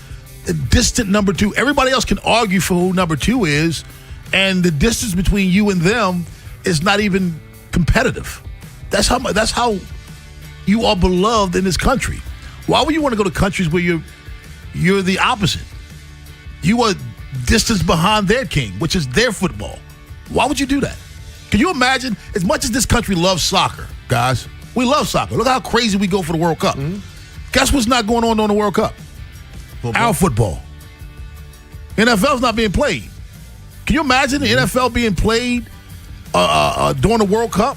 a distant number two. Everybody else can argue for who number two is, and the distance between you and them is not even competitive. That's how you are beloved in this country. Why would you want to go to countries where you're the opposite? You are distance behind their king, which is their football. Why would you do that? Can you imagine, as much as this country loves soccer, guys, we love soccer. Look how crazy we go for the World Cup. Mm-hmm. Guess what's not going on during the World Cup? Football. Our football. NFL's not being played. Can you imagine the NFL being played during the World Cup?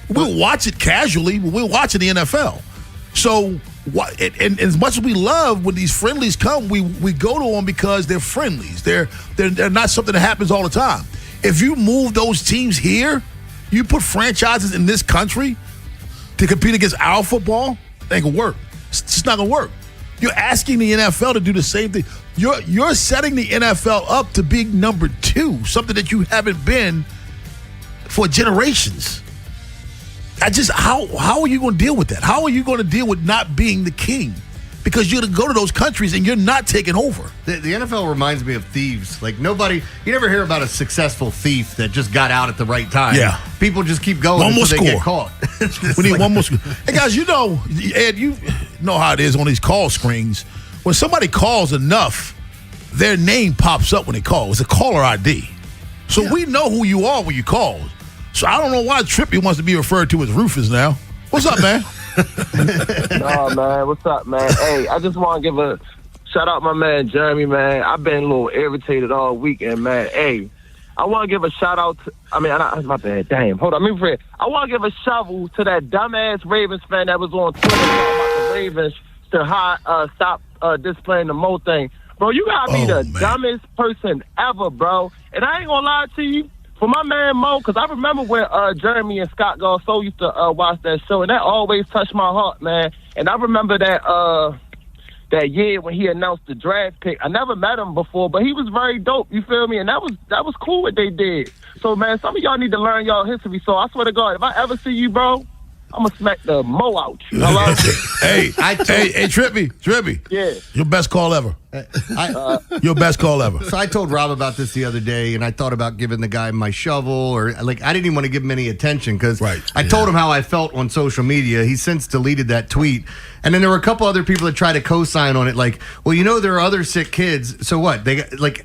We'll watch it casually, but we're watching the NFL. So, and as much as we love when these friendlies come, we go to them because they're friendlies. They're not something that happens all the time. If you move those teams here, you put franchises in this country to compete against our football, it ain't gonna work. It's just not gonna work. You're asking the NFL to do the same thing. You're setting the NFL up to be number two, something that you haven't been for generations. How are you going to deal with that? How are you going to deal with not being the king? Because you're going to go to those countries and you're not taking over. The NFL reminds me of thieves. Like you never hear about a successful thief that just got out at the right time. Yeah. People just keep going until they get caught. We need one more score. Hey, guys, Ed, you know how it is on these call screens. When somebody calls enough, their name pops up when they call. It's a caller ID. So we know who you are when you call. So I don't know why Trippy wants to be referred to as Rufus now. What's up, man? No, man. What's up, man? Hey, I just want to give a shout out my man Jeremy, man. I've been a little irritated all weekend, man. Hey, I want to give a shout out to, my bad. Damn. Hold on. I want to give a shovel to that dumbass Ravens fan that was on Twitter talking about the Ravens to stop displaying the Mo thing. Bro, you got to be the dumbest person ever, bro. And I ain't going to lie to you. For my man Mo, because I remember when Jeremy and Scott Garceau used to watch that show, and that always touched my heart, man. And I remember that year when he announced the draft pick. I never met him before, but he was very dope. You feel me? And that was cool what they did. So, man, some of y'all need to learn y'all history. So I swear to God, if I ever see you, bro, I'm gonna smack the Mo out you. Hey, Trippy. Yeah. Your best call ever. Your best call ever. So I told Rob about this the other day, and I thought about giving the guy my shovel, or I didn't even want to give him any attention because I told him how I felt on social media. He since deleted that tweet. And then there were a couple other people that tried to co-sign on it, like, well, there are other sick kids. So what?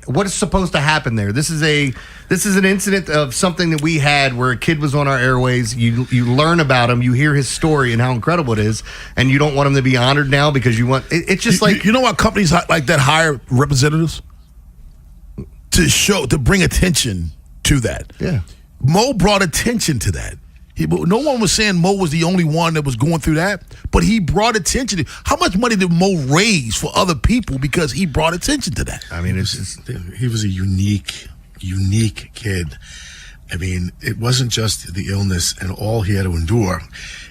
What is supposed to happen there? This is an incident of something that we had where a kid was on our airways. You learn about him, you hear his story and how incredible it is, and you don't want him to be honored now because you want. It's just you know what companies like that hire representatives to bring attention to that. Yeah, Mo brought attention to that. No one was saying Mo was the only one that was going through that, but he brought attention to. How much money did Mo raise for other people because he brought attention to that? I mean, he was a unique kid. I mean, it wasn't just the illness and all he had to endure.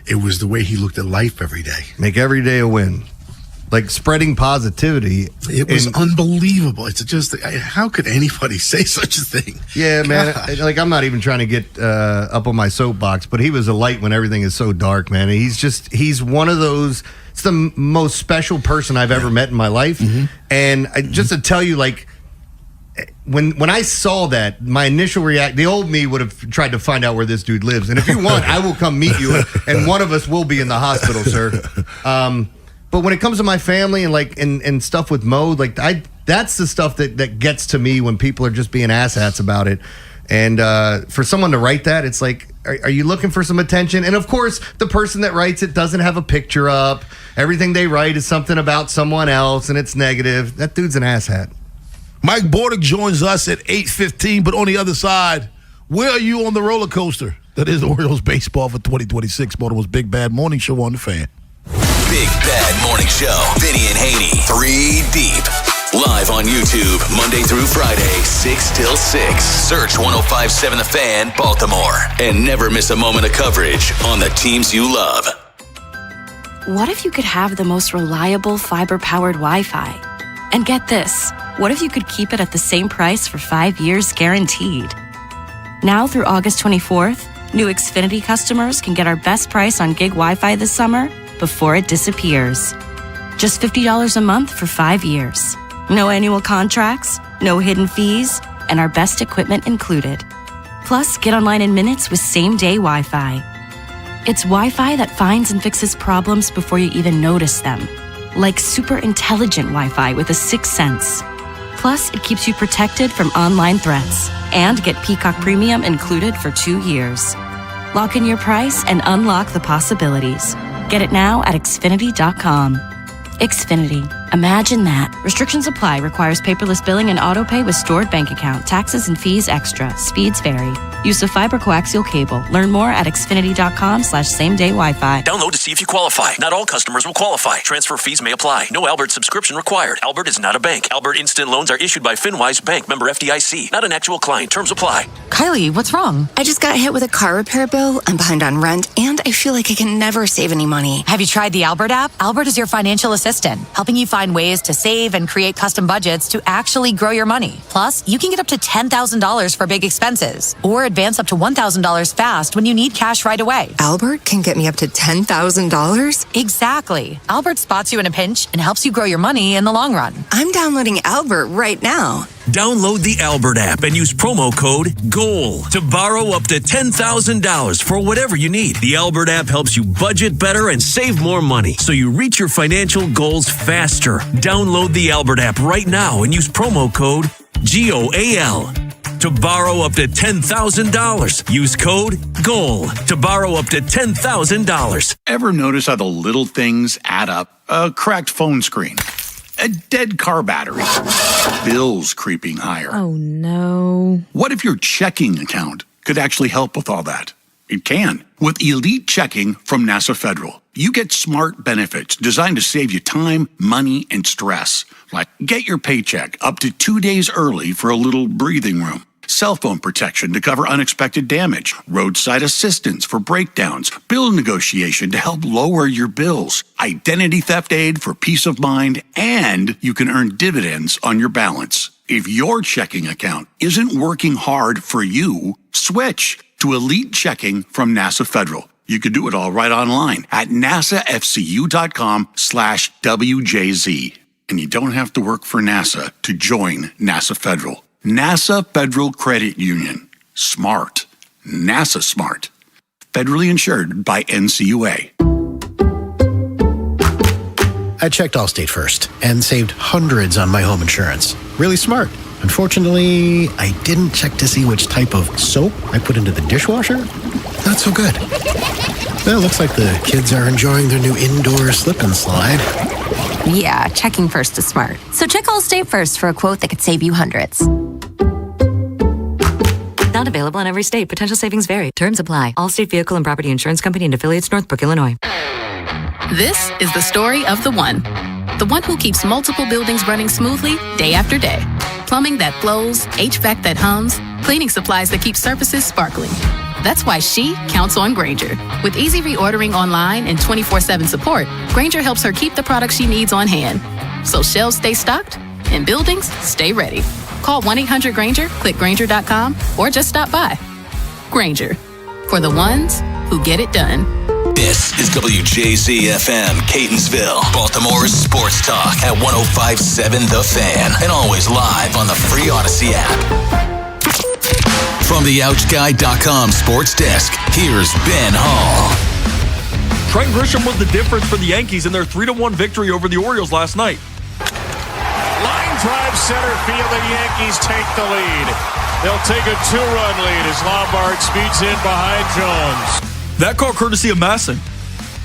It was the way he looked at life every day. Make every day a win. Like spreading positivity. It was unbelievable. It's just, how could anybody say such a thing? Yeah, man. I'm not even trying to get up on my soapbox, but he was a light when everything is so dark, man. And he's one of those, it's the most special person I've ever met in my life. Mm-hmm. And just to tell you, when I saw that, my initial reaction, the old me would have tried to find out where this dude lives. And if you want, I will come meet you, and one of us will be in the hospital, sir. But when it comes to my family and stuff with Mo, that's the stuff that gets to me when people are just being asshats about it. And for someone to write that, it's like, are you looking for some attention? And of course, the person that writes it doesn't have a picture up. Everything they write is something about someone else, and it's negative. That dude's an asshat. Mike Bordick joins us at 8:15, but on the other side, where are you on the roller coaster that is Orioles baseball for 2026? Baltimore's Big Bad Morning Show on the Fan. Big Bad Morning Show. Vinny and Haynie, 3 deep. Live on YouTube, Monday through Friday, 6 till 6. Search 105.7 The Fan, Baltimore. And never miss a moment of coverage on the teams you love. What if you could have the most reliable fiber-powered Wi-Fi? And get this, what if you could keep it at the same price for 5 years guaranteed? Now through August 24th, new Xfinity customers can get our best price on gig Wi-Fi this summer before it disappears. Just $50 a month for 5 years. No annual contracts, no hidden fees, and our best equipment included. Plus, get online in minutes with same-day Wi-Fi. It's Wi-Fi that finds and fixes problems before you even notice them. Like super intelligent Wi-Fi with a 6th sense. Plus, it keeps you protected from online threats. And get Peacock Premium included for 2 years. Lock in your price and unlock the possibilities. Get it now at Xfinity.com. Xfinity. Imagine that. Restrictions apply. Requires paperless billing and autopay with stored bank account. Taxes and fees extra. Speeds vary. Use of fiber coaxial cable. Learn more at Xfinity.com/same-day Wi-Fi. Download to see if you qualify. Not all customers will qualify. Transfer fees may apply. No Albert subscription required. Albert is not a bank. Albert Instant Loans are issued by FinWise Bank, member FDIC. Not an actual client. Terms apply. Kylie, what's wrong? I just got hit with a car repair bill. I'm behind on rent, and I feel like I can never save any money. Have you tried the Albert app? Albert is your financial assistant, helping you find ways to save and create custom budgets to actually grow your money. Plus, you can get up to $10,000 for big expenses or advance up to $1,000 fast when you need cash right away. Albert can get me up to $10,000? Exactly. Albert spots you in a pinch and helps you grow your money in the long run. I'm downloading Albert right now. Download the Albert app and use promo code GOAL to borrow up to $10,000 for whatever you need. The Albert app helps you budget better and save more money so you reach your financial goals faster. Download the Albert app right now and use promo code GOAL to borrow up to $10,000. Use code GOAL to borrow up to $10,000. Ever notice how the little things add up? A cracked phone screen, a dead car battery, bills creeping higher. Oh, no. What if your checking account could actually help with all that? It can. With Elite Checking from NASA Federal, you get smart benefits designed to save you time, money, and stress. Like get your paycheck up to 2 days early for a little breathing room. Cell phone protection to cover unexpected damage, roadside assistance for breakdowns, bill negotiation to help lower your bills, identity theft aid for peace of mind, and you can earn dividends on your balance. If your checking account isn't working hard for you, switch to Elite Checking from NASA Federal. You can do it all right online at nasafcu.com/WJZ. And you don't have to work for NASA to join NASA Federal. NASA Federal Credit Union. Smart. NASA smart. Federally insured by NCUA. I checked Allstate first and saved hundreds on my home insurance. Really smart. Unfortunately, I didn't check to see which type of soap I put into the dishwasher. Not so good. Well, looks like the kids are enjoying their new indoor slip and slide. Yeah, checking first is smart. So check Allstate first for a quote that could save you hundreds. Not available in every state. Potential savings vary. Terms apply. Allstate Vehicle and Property Insurance Company and affiliates, Northbrook, Illinois. This is the story of the one who keeps multiple buildings running smoothly day after day. Plumbing that flows, HVAC that hums, cleaning supplies that keep surfaces sparkling. That's why she counts on Grainger. With easy reordering online and 24/7 support, Grainger helps her keep the products she needs on hand. So shelves stay stocked and buildings stay ready. Call 1-800-GRAINGER, click Grainger.com, or just stop by. Grainger, for the ones who get it done. This is WJZ-FM, Catonsville, Baltimore's sports talk at 105.7 The Fan, and always live on the free Odyssey app. From the OutGuy.com sports desk, here's Ben Hall. Trent Grisham was the difference for the Yankees in their 3-1 victory over the Orioles last night. Line drive center field, the Yankees take the lead. They'll take a 2-run lead as Lombard speeds in behind Jones. That call courtesy of Masson.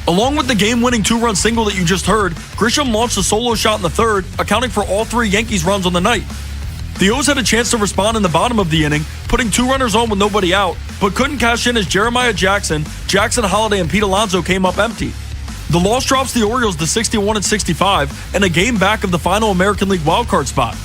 Along with the game-winning 2-run single that you just heard, Grisham launched a solo shot in the third, accounting for all 3 Yankees runs on the night. The O's had a chance to respond in the bottom of the inning, putting 2 runners on with nobody out, but couldn't cash in as Jeremiah Jackson Holliday, and Pete Alonso came up empty. The loss drops the Orioles to 61-65 and a game back of the final American League wildcard spot.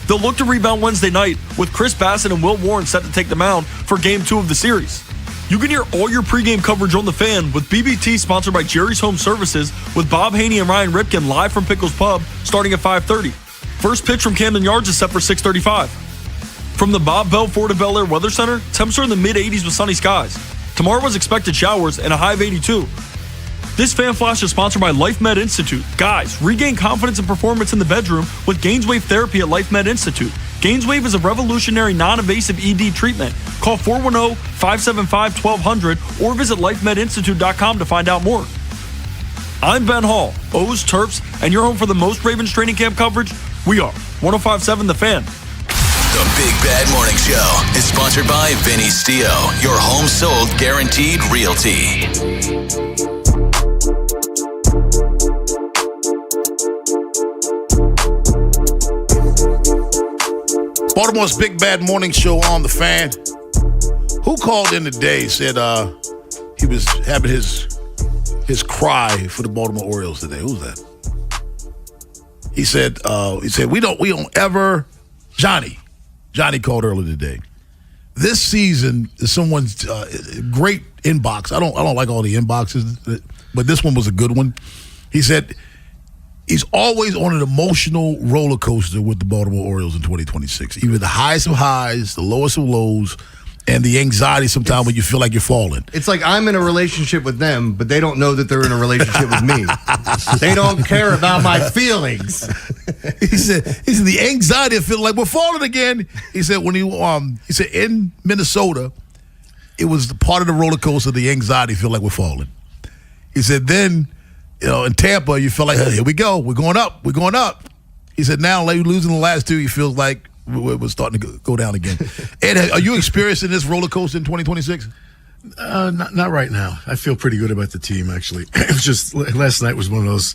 They'll look to rebound Wednesday night with Chris Bassett and Will Warren set to take the mound for Game 2 of the series. You can hear all your pregame coverage on The Fan with BBT, sponsored by Jerry's Home Services, with Bob Haynie and Ryan Ripken live from Pickles Pub starting at 5:30. First pitch from Camden Yards is set for 6:35. From the Bob Bell Ford of Bel Air Weather Center, temps are in the mid-80s with sunny skies. Tomorrow is expected showers and a high of 82. This Fan Flash is sponsored by Life Med Institute. Guys, regain confidence and performance in the bedroom with Gainswave Therapy at Life Med Institute. Gainswave is a revolutionary non-invasive ED treatment. Call 410-575-1200 or visit lifemedinstitute.com to find out more. I'm Ben Hall, O's, Terps, and you're home for the most Ravens training camp coverage. We are 105.7 The Fan. The Big Bad Morning Show is sponsored by Vinny Stio, your home sold guaranteed realty. Baltimore's Big Bad Morning Show on The Fan. Who called in today, said he was having his cry for the Baltimore Orioles today? Who's that? He said we don't ever. Johnny called earlier today. This season is someone's great inbox. I don't like all the inboxes, but this one was a good one. He said he's always on an emotional roller coaster with the Baltimore Orioles in 2026. Even the highest of highs, the lowest of lows, and the anxiety sometimes when you feel like you're falling. It's like I'm in a relationship with them, but they don't know that they're in a relationship with me. They don't care about my feelings. He said the anxiety of feeling like we're falling again. He said he said in Minnesota, it was the part of the roller coaster, the anxiety, feel like we're falling. He said then, in Tampa, you feel like, hey, here we go, we're going up. He said now, like losing the last 2, he feels like we're starting to go down again. Ed, are you experiencing this roller coaster in 2026? Not right now. I feel pretty good about the team, actually. It was just, last night was one of those,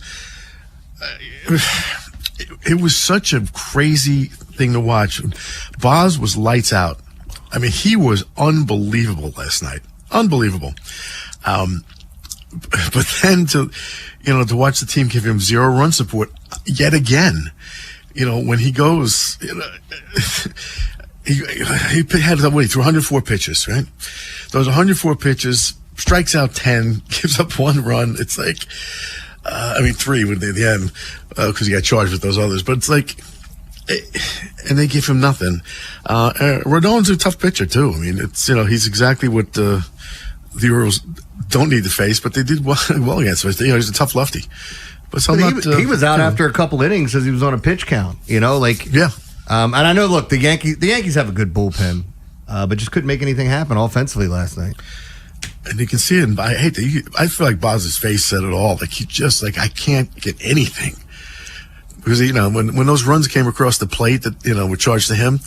it was such a crazy thing to watch. Boz was lights out. I mean, he was unbelievable last night. Unbelievable. But then to watch the team give him 0 run support yet again, when he goes, he had he threw 104 pitches, right? Those 104 pitches, strikes out 10, gives up 1 run. It's like, 3 when at the end, because he got charged with those others. But it's like, and they give him nothing. Rodon's a tough pitcher too. I mean, it's he's exactly what the Orioles don't need to face, but they did well against him. He's a tough lefty. But he was out after a couple innings because he was on a pitch count. And I know. Look, the Yankees have a good bullpen, but just couldn't make anything happen offensively last night. And you can see it. I feel like Boz's face said it all. Like he just I can't get anything because when those runs came across the plate that were charged to him.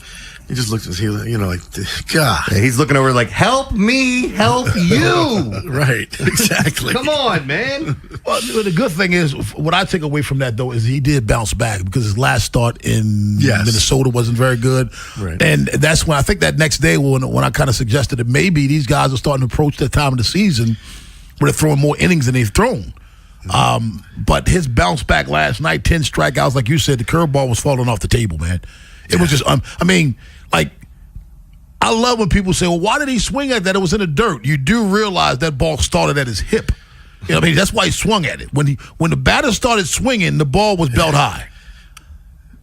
He just looked at his heel, like, God. Yeah, he's looking over like, help me, help you. Right, exactly. Come on, man. Well, the good thing is, what I take away from that, though, is he did bounce back because his last start in Minnesota wasn't very good. Right. And that's when I think that next day when I kind of suggested that maybe these guys are starting to approach that time of the season where they're throwing more innings than they've thrown. But his bounce back last night, 10 strikeouts, like you said, the curveball was falling off the table, man. It was just, I love when people say, well, why did he swing at that? It was in the dirt. You do realize that ball started at his hip. That's why he swung at it. When the batter started swinging, the ball was belt high.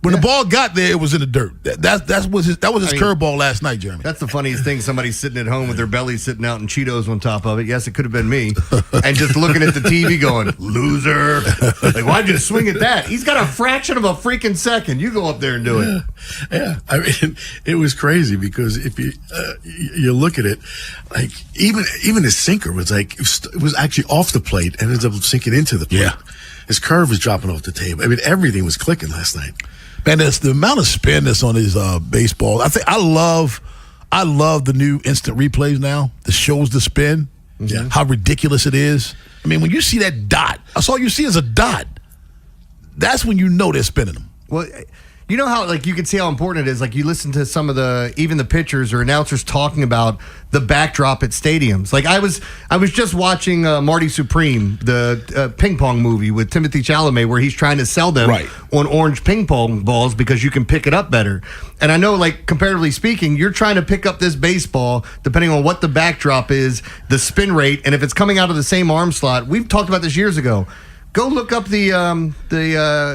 When the ball got there, it was in the dirt. That was his curveball last night, Jeremy. That's the funniest thing. Somebody's sitting at home with their belly sitting out and Cheetos on top of it. Yes, it could have been me. And just looking at the TV going, loser. Like, why'd you swing at that? He's got a fraction of a freaking second. You go up there and do it. Yeah. I mean, it was crazy because if you look at it, like even his sinker was like, it was actually off the plate and ended up sinking into the plate. Yeah. His curve was dropping off the table. I mean, everything was clicking last night. Man, there's the amount of spin that's on his baseball. I love the new instant replays now that shows the spin. Yeah. How ridiculous it is. I mean, when you see that dot, that's all you see is a dot. That's when you know they're spinning them. Well, you know how, like, you can see how important it is. Like, you listen to some of even the pitchers or announcers talking about the backdrop at stadiums. Like, I was just watching Marty Supreme, the ping pong movie with Timothy Chalamet, where he's trying to sell them on orange ping pong balls because you can pick it up better. And I know, like, comparatively speaking, you're trying to pick up this baseball depending on what the backdrop is, the spin rate, and if it's coming out of the same arm slot. We've talked about this years ago. Go look up the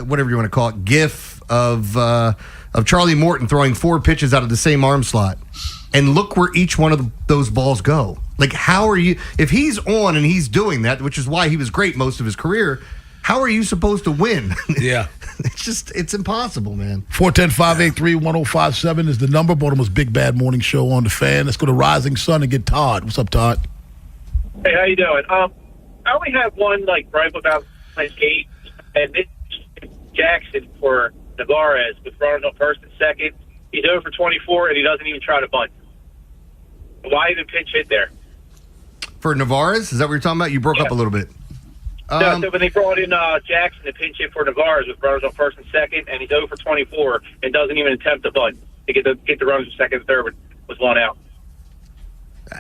whatever you want to call it, GIF of Charlie Morton throwing 4 pitches out of the same arm slot, and look where each one of those balls go. Like, how are you, if he's on and he's doing that, which is why he was great most of his career, how are you supposed to win? Yeah. It's impossible, man. 410-583-1057 is the number. Baltimore's Big Bad Morning Show on the Fan. Let's go to Rising Sun and get Todd. What's up, Todd? Hey, how you doing? I only have one gripe about my game, and it's Jackson for Navarez with runners on first and second. He's over for 24, and he doesn't even try to bunt. Why even pinch hit there? For Navarez? Is that what you're talking about? You broke up a little bit. No, when they brought in Jackson to pinch hit for Navarez with runners on first and second, and he's over for 24 and doesn't even attempt to bunt to get the runners from second and third with one out.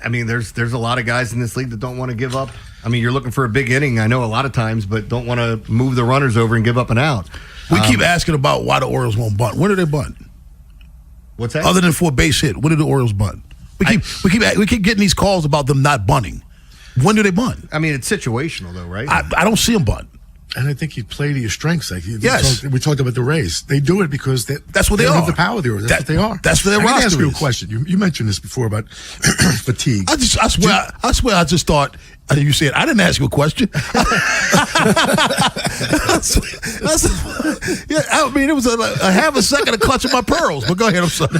I mean, there's a lot of guys in this league that don't want to give up. I mean, you're looking for a big inning, I know, a lot of times, but don't want to move the runners over and give up an out. We keep asking about why the Orioles won't bunt. When do they bunt? What's that? Other than for a base hit, when do the Orioles bunt? We keep getting these calls about them not bunting. When do they bunt? I mean, it's situational, though, right? I don't see them bunt. And I think you play to your strengths. Like yes. We talked about the Rays. They do it because that's what they don't are. have the power there. That's what they are. That's what their roster is. Let me ask you a question. You mentioned this before about fatigue. I swear I just thought you said I didn't ask you a question. I mean, it was a half a second of clutching my pearls. But go ahead. I'm sorry.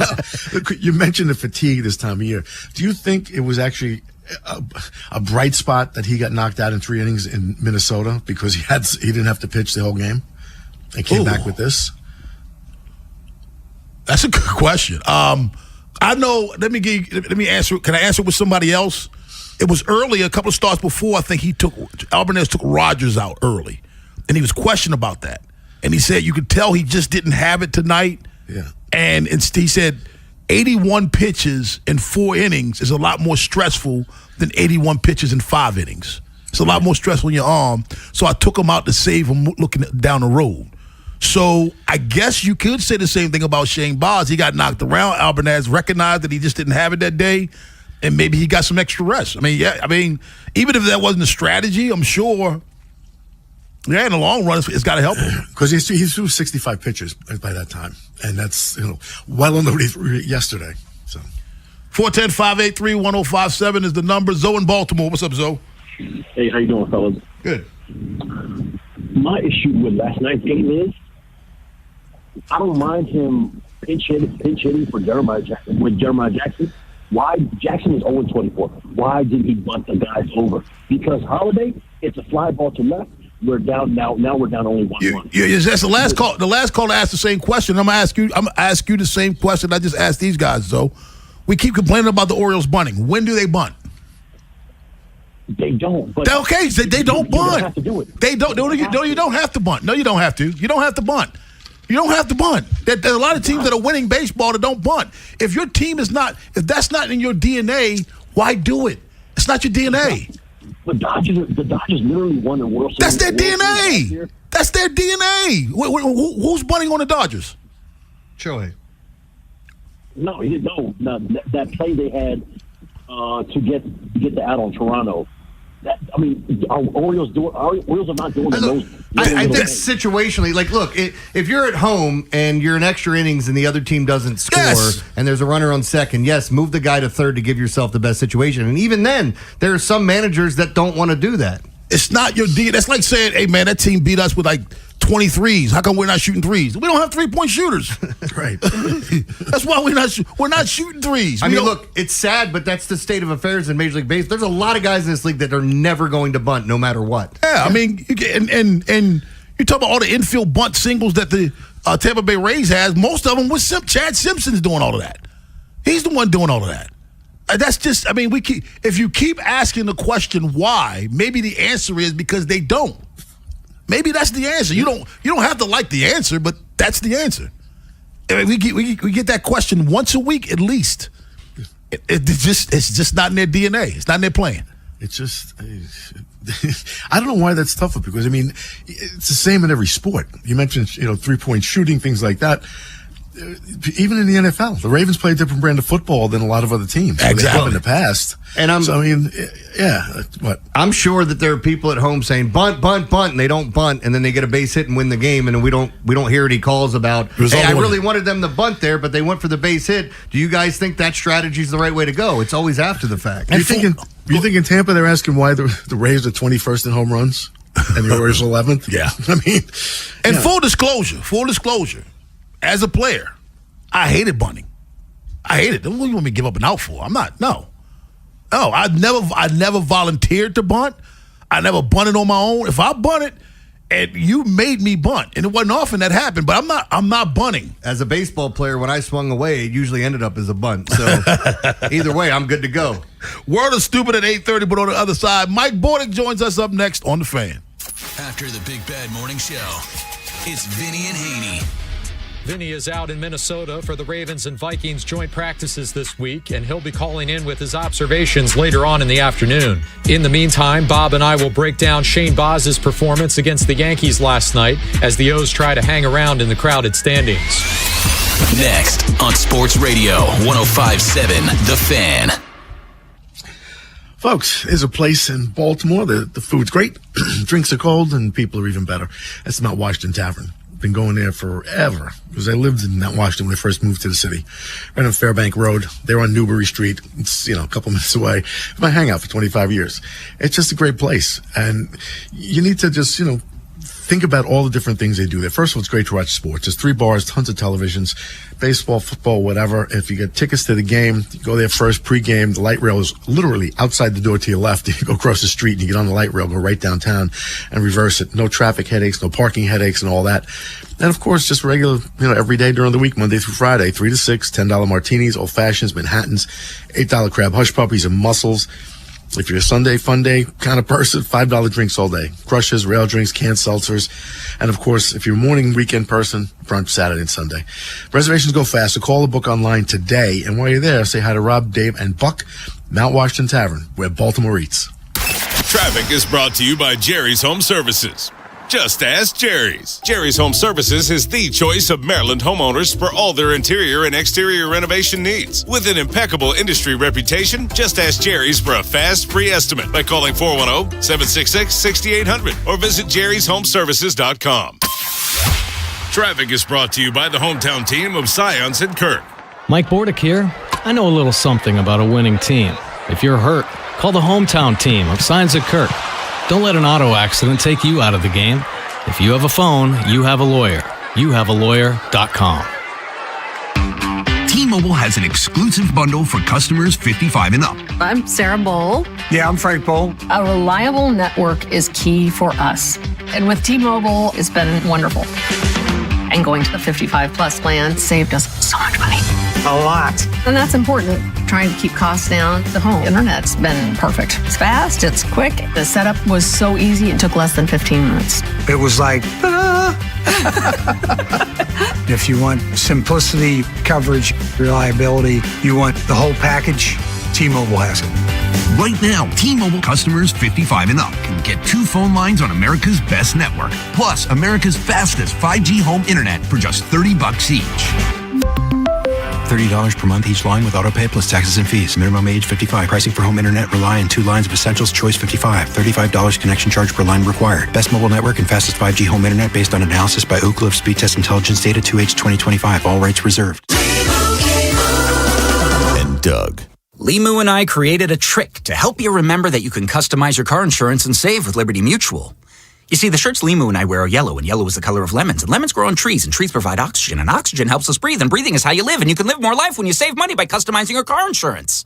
You mentioned the fatigue this time of year. Do you think it was actually a bright spot that he got knocked out in 3 innings in Minnesota because he didn't have to pitch the whole game and came back with this? That's a good question. I know. Let me answer. Can I answer with somebody else? It was early, a couple of starts before. I think Albanese took Rodgers out early, and he was questioned about that. And he said you could tell he just didn't have it tonight. Yeah. And he said 81 pitches in 4 innings is a lot more stressful than 81 pitches in 5 innings. It's a lot more stressful in your arm. So I took him out to save him looking down the road. So I guess you could say the same thing about Shane Baz. He got knocked around. Albanese recognized that he just didn't have it that day, and maybe he got some extra rest. I mean, even if that wasn't a strategy, I'm sure. Yeah, in the long run, it's got to help him. Because he threw 65 pitches by that time. And that's, well under what he threw yesterday. So 410-583-1057 is the number. Zoe in Baltimore. What's up, Zoe? Hey, how you doing, fellas? Good. My issue with last night's game is I don't mind him pinch hitting for Jeremiah Jackson. Why Jackson is 0-24? Why did he bunt the guys over? Because Holiday, it's a fly ball to left. We're down now. Now we're down only 1-1. That's the last call. The last caller asked the same question. I'm gonna ask you the same question I just asked these guys. Though we keep complaining about the Orioles bunting. When do they bunt? They don't. But okay, they don't bunt. You don't have to do it. They don't. No, you don't have to bunt. No, you don't have to. You don't have to bunt. You don't have to bunt. There's a lot of teams that are winning baseball that don't bunt. If your team is not, if that's not in your DNA, why do it? It's not your DNA. The Dodgers literally won the World Series. That's their DNA. That's their DNA. Who's bunting on the Dodgers? Shohei. No, that play they had to get the out on Toronto. Orioles are not doing those. I think situationally, like, look, if you're at home and you're in extra innings and the other team doesn't score and there's a runner on second, yes, move the guy to third to give yourself the best situation. And even then, there are some managers that don't want to do that. It's not your D. That's like saying, hey, man, that team beat us with like 23s. How come we're not shooting threes? We don't have 3-point shooters. Right. That's why we're not shooting threes. I mean, look, it's sad, but that's the state of affairs in Major League Baseball. There's a lot of guys in this league that are never going to bunt no matter what. Yeah, I mean, and you talk about all the infield bunt singles that the Tampa Bay Rays has. Most of them was Chad Simpson's doing all of that. He's the one doing all of that. That's just, I mean, if you keep asking the question why, maybe the answer is because they don't. Maybe that's the answer. You don't have to like the answer, but that's the answer. I mean, we get that question once a week at least. It's just not in their DNA. It's not in their plan. It's just, I don't know why that's tougher, because I mean, it's the same in every sport. You mentioned 3-point shooting, things like that. Even in the NFL, the Ravens play a different brand of football than a lot of other teams. Exactly. They have in the past. And I'm sure that there are people at home saying bunt, and they don't bunt, and then they get a base hit and win the game, and we don't hear any calls about, hey, I really wanted them to bunt there, but they went for the base hit. Do you guys think that strategy is the right way to go? It's always after the fact. You think in Tampa they're asking why the Rays are 21st in home runs and the Orioles 11th? Yeah. I mean, and full disclosure, as a player, I hated bunting. I hate it. What do you want me to give up an out for? I'm not. No. I never volunteered to bunt. I never bunted on my own. If I bunted and you made me bunt, and it wasn't often that happened, but I'm not bunting. As a baseball player, when I swung away, it usually ended up as a bunt. So either way, I'm good to go. World is stupid at 8:30, but on the other side, Mike Bordick joins us up next on The Fan. After the Big Bad Morning Show, it's Vinny and Haynie. Vinny is out in Minnesota for the Ravens and Vikings joint practices this week, and he'll be calling in with his observations later on in the afternoon. In the meantime, Bob and I will break down Shane Baz's performance against the Yankees last night as the O's try to hang around in the crowded standings. Next on Sports Radio 105.7 The Fan. Folks, there's a place in Baltimore. The food's great, drinks are cold, and people are even better. That's Mount Washington Tavern. Been going there forever because I lived in Mount Washington when I first moved to the city. Right on Fairbank Road. They're on Newbury Street. It's, a couple minutes away. My hangout for 25 years. It's just a great place. And you need to just, think about all the different things they do there. First of all, it's great to watch sports. There's 3 bars, tons of televisions, baseball, football, whatever. If you get tickets to the game, you go there first, pregame. The light rail is literally outside the door to your left. You go across the street and you get on the light rail, go right downtown and reverse it. No traffic headaches, no parking headaches and all that. And of course, just regular, every day during the week, Monday through Friday, 3 to 6, $10 martinis, old fashions, Manhattans, $8 crab hush puppies and mussels. If you're a Sunday fun day kind of person, $5 drinks all day. Crushes, rail drinks, canned seltzers. And of course, if you're a morning weekend person, brunch Saturday and Sunday. Reservations go fast, so call the book online today. And while you're there, say hi to Rob, Dave, and Buck, Mount Washington Tavern, where Baltimore eats. Traffic is brought to you by Jerry's Home Services. Just ask Jerry's. Jerry's Home Services is the choice of Maryland homeowners for all their interior and exterior renovation needs. With an impeccable industry reputation, just ask Jerry's for a fast, free estimate by calling 410-766-6800 or visit jerryshomeservices.com. Traffic is brought to you by the hometown team of Scions and Kirk. Mike Bordick here. I know a little something about a winning team. If you're hurt, call the hometown team of Scions and Kirk. Don't let an auto accident take you out of the game. If you have a phone, you have a lawyer. YouHaveALawyer.com. T-Mobile has an exclusive bundle for customers 55 and up. I'm Sarah Bowl. Yeah, I'm Frank Bowl. A reliable network is key for us. And with T-Mobile, it's been wonderful. And going to the 55 plus plan saved us so much money. A lot. And that's important. Trying to keep costs down. The home internet's been perfect. It's fast, it's quick. The setup was so easy, it took less than 15 minutes. It was like, If you want simplicity, coverage, reliability, you want the whole package, T-Mobile has it. Right now, T-Mobile customers 55 and up can get 2 phone lines on America's best network, plus America's fastest 5G home internet for just $30 each. $30 per month each line with autopay plus taxes and fees. Minimum age 55. Pricing for home internet rely on 2 lines of Essentials Choice 55. $35 connection charge per line required. Best mobile network and fastest 5G home internet based on analysis by Ookla of Speed Test Intelligence data 2H 2025. All rights reserved. And Doug. Limu and I created a trick to help you remember that you can customize your car insurance and save with Liberty Mutual. You see, the shirts Limu and I wear are yellow, and yellow is the color of lemons, and lemons grow on trees, and trees provide oxygen, and oxygen helps us breathe, and breathing is how you live, and you can live more life when you save money by customizing your car insurance.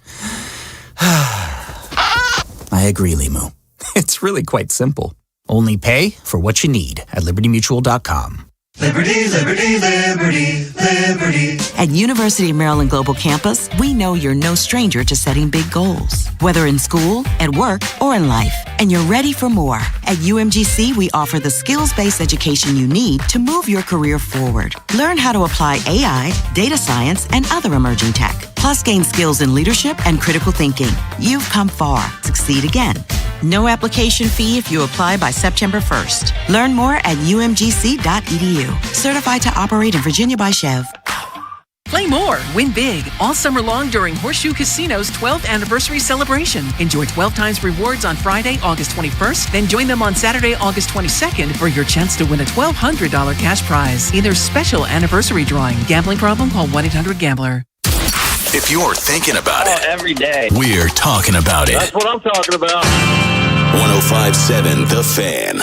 I agree, Limu. It's really quite simple. Only pay for what you need at libertymutual.com. Liberty, liberty, liberty, liberty. At University of Maryland Global Campus, we know you're no stranger to setting big goals, whether in school, at work, or in life, and you're ready for more. At UMGC, we offer the skills-based education you need to move your career forward. Learn how to apply AI, data science, and other emerging tech, plus gain skills in leadership and critical thinking. You've come far. Succeed again. No application fee if you apply by September 1st. Learn more at umgc.edu. Certified to operate in Virginia by Chev. Play more, win big, all summer long during Horseshoe Casino's 12th anniversary celebration. Enjoy 12 times rewards on Friday, August 21st, then join them on Saturday, August 22nd for your chance to win a $1,200 cash prize. Either special anniversary drawing. Gambling problem? Call 1-800-GAMBLER. If you're thinking about it, every day, we're talking about it. That's what I'm talking about. 105.7 The Fan.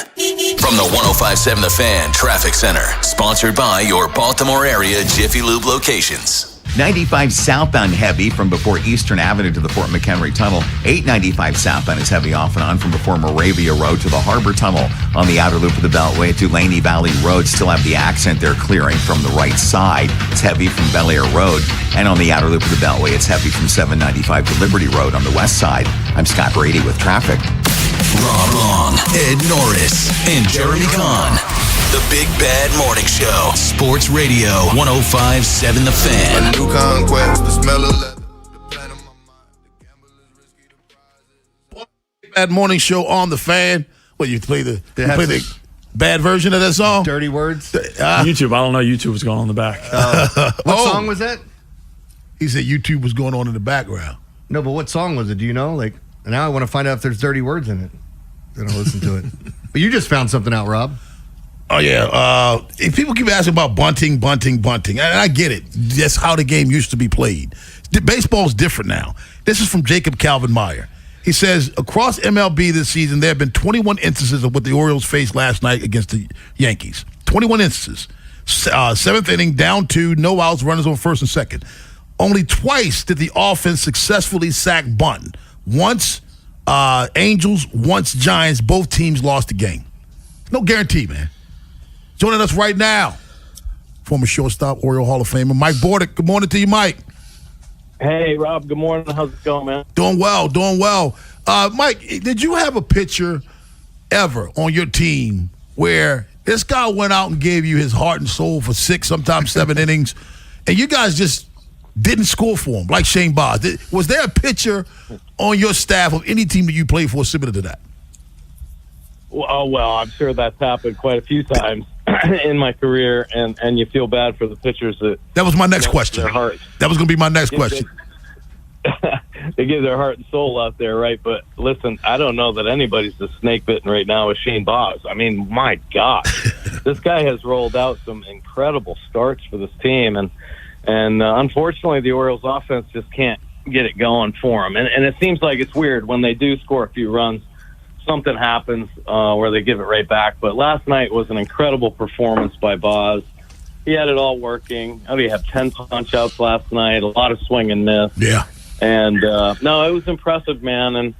From the 105.7 The Fan Traffic Center. Sponsored by your Baltimore area Jiffy Lube locations. 95 southbound heavy from before Eastern Avenue to the Fort McHenry Tunnel. 895 southbound is heavy off and on from before Moravia Road to the Harbor Tunnel. On the outer loop of the Beltway to Laney Valley Road, still have the accident there clearing from the right side. It's heavy from Bel Air Road. And on the outer loop of the Beltway, it's heavy from 795 to Liberty Road on the west side. I'm Scott Brady with traffic. Rob Long, Ed Norris, and Jeremy Kahn. The Big Bad Morning Show. Sports Radio 105.7 The Fan. A new conquest, the smell of leather. Big Bad Morning Show on The Fan. What, you play the bad version of that song? Dirty words? YouTube. I don't know. YouTube was going on in the back. What song was that? He said YouTube was going on in the background. No, but what song was it? Do you know? Like, now I want to find out if there's dirty words in it. Then I'll listen to it. But you just found something out, Rob. Oh, yeah. If people keep asking about bunting, and I get it. That's how the game used to be played. Baseball's different now. This is from Jacob Calvin Meyer. He says, across MLB this season, there have been 21 instances of what the Orioles faced last night against the Yankees. 21 instances. Seventh inning, down 2, no outs, runners on first and second. Only twice did the offense successfully sack bunt. Once Angels, once Giants. Both teams lost the game. No guarantee, man. Joining us right now, former shortstop, Oriole Hall of Famer, Mike Bordick. Good morning to you, Mike. Hey, Rob. Good morning. How's it going, man? Doing well. Mike, did you have a pitcher ever on your team where this guy went out and gave you his heart and soul for 6, sometimes 7 innings, and you guys just didn't score for him, like Shane Baz? Was there a pitcher on your staff of any team that you played for similar to that? Well, I'm sure that's happened quite a few times in my career, and you feel bad for the pitchers that was my next question. Their heart. That was going to be my next question. They give their heart and soul out there, right? But listen, I don't know that anybody's the snake bitten right now with Shane Baz. I mean, my God, this guy has rolled out some incredible starts for this team, and unfortunately, the Orioles' offense just can't get it going for him. And it seems like it's weird when they do score a few runs. Something happens where they give it right back. But last night was an incredible performance by Baz. He had it all working. He had 10 punch-outs last night, a lot of swing and miss. Yeah. And, no, it was impressive, man. And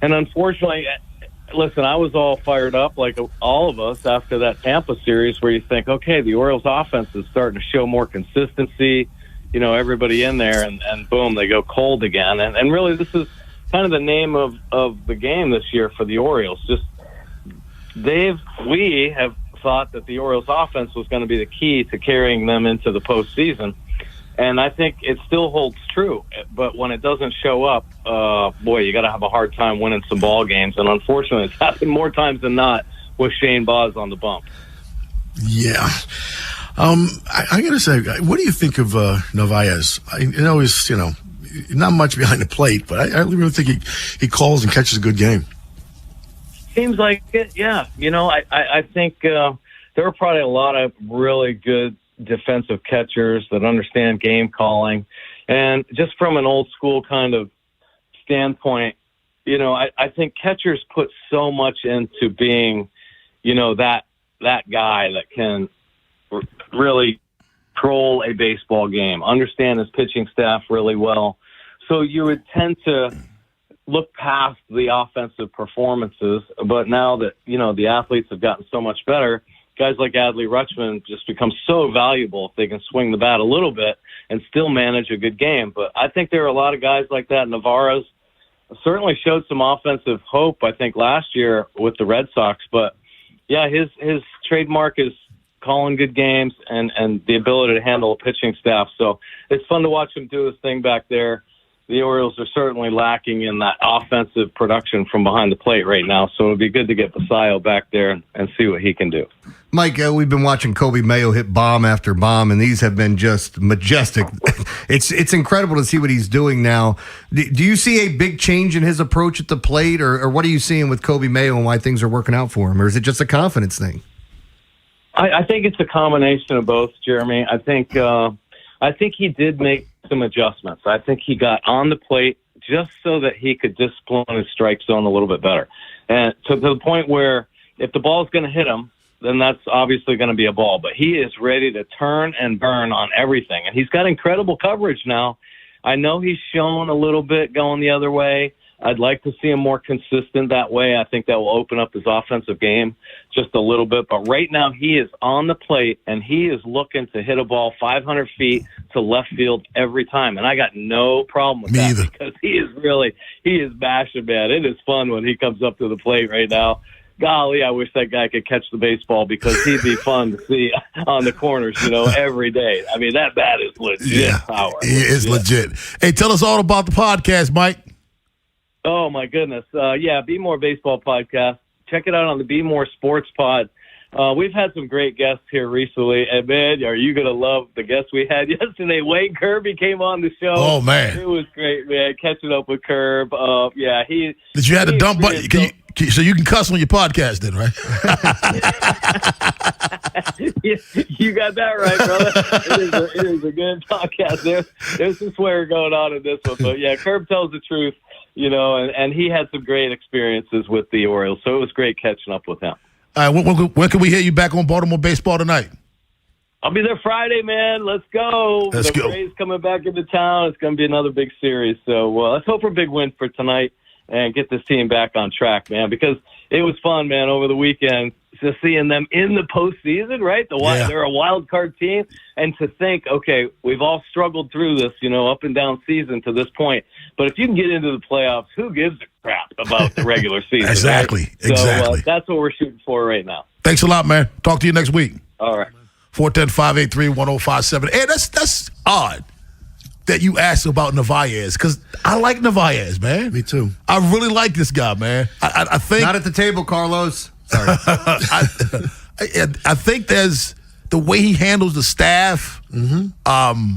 unfortunately, listen, I was all fired up, like all of us, after that Tampa series where you think, okay, the Orioles' offense is starting to show more consistency. You know, everybody in there, and boom, they go cold again. And really, this is kind of the name of the game this year for the Orioles. Just we have thought that the Orioles offense was going to be the key to carrying them into the postseason. And I think it still holds true. But when it doesn't show up, boy, you got to have a hard time winning some ball games. And unfortunately, it's happened more times than not with Shane Baz on the bump. Yeah. I got to say, what do you think of Narvaez? I know he's, not much behind the plate, but I really think he calls and catches a good game. Seems like it, yeah. I think there are probably a lot of really good defensive catchers that understand game calling. And just from an old school kind of standpoint, I think catchers put so much into being, that guy that can really control a baseball game, understand his pitching staff really well. So you would tend to look past the offensive performances. But now that, the athletes have gotten so much better, guys like Adley Rutschman just become so valuable if they can swing the bat a little bit and still manage a good game. But I think there are a lot of guys like that. Navarro's certainly showed some offensive hope, I think, last year with the Red Sox. But, yeah, his trademark is calling good games and the ability to handle a pitching staff. So it's fun to watch him do his thing back there. The Orioles are certainly lacking in that offensive production from behind the plate right now, so it'll be good to get Basayo back there and see what he can do. Mike, we've been watching Kobe Mayo hit bomb after bomb, and these have been just majestic. It's incredible to see what he's doing now. Do you see a big change in his approach at the plate, or what are you seeing with Kobe Mayo and why things are working out for him, or is it just a confidence thing? I think it's a combination of both, Jeremy. I think he did make some adjustments. I think he got on the plate just so that he could discipline his strike zone a little bit better. And to the point where if the ball's going to hit him, then that's obviously going to be a ball. But he is ready to turn and burn on everything. And he's got incredible coverage now. I know he's shown a little bit going the other way. I'd like to see him more consistent that way. I think that will open up his offensive game just a little bit. But right now he is on the plate, and he is looking to hit a ball 500 feet to left field every time. And I got no problem with that because he is bashing, man. It is fun when he comes up to the plate right now. Golly, I wish that guy could catch the baseball because he'd be fun to see on the corners, every day. I mean, that bat is legit power. It is legit. Hey, tell us all about the podcast, Mike. Oh, my goodness. Be More Baseball Podcast. Check it out on the Be More Sports Pod. We've had some great guests here recently. And, man, are you going to love the guests we had yesterday? Wayne Kirby came on the show. Oh, man. It was great, man, catching up with Curb. Did you have to dump button? So you can cuss on your podcast then, right? You got that right, brother. It is a good podcast. There's some swear going on in this one. But, Curb tells the truth, and he had some great experiences with the Orioles. So it was great catching up with him. All right, when can we hear you back on Baltimore Baseball tonight? I'll be there Friday, man. Let's go. Let's go. The Rays coming back into town. It's going to be another big series. So let's hope for a big win for tonight and get this team back on track, man, because it was fun, man, over the weekend, just seeing them in the postseason, right? They're a wild card team. And to think, okay, we've all struggled through this, up and down season to this point. But if you can get into the playoffs, who gives a crap about the regular season? Exactly. Right? Exactly. So that's what we're shooting for right now. Thanks a lot, man. Talk to you next week. All right. 410-583-1057. Hey, that's odd that you asked about Narvaez, because I like Narvaez, man. Me too. I really like this guy, man. I think not at the table, Carlos. Sorry. I think there's the way he handles the staff. Mm-hmm.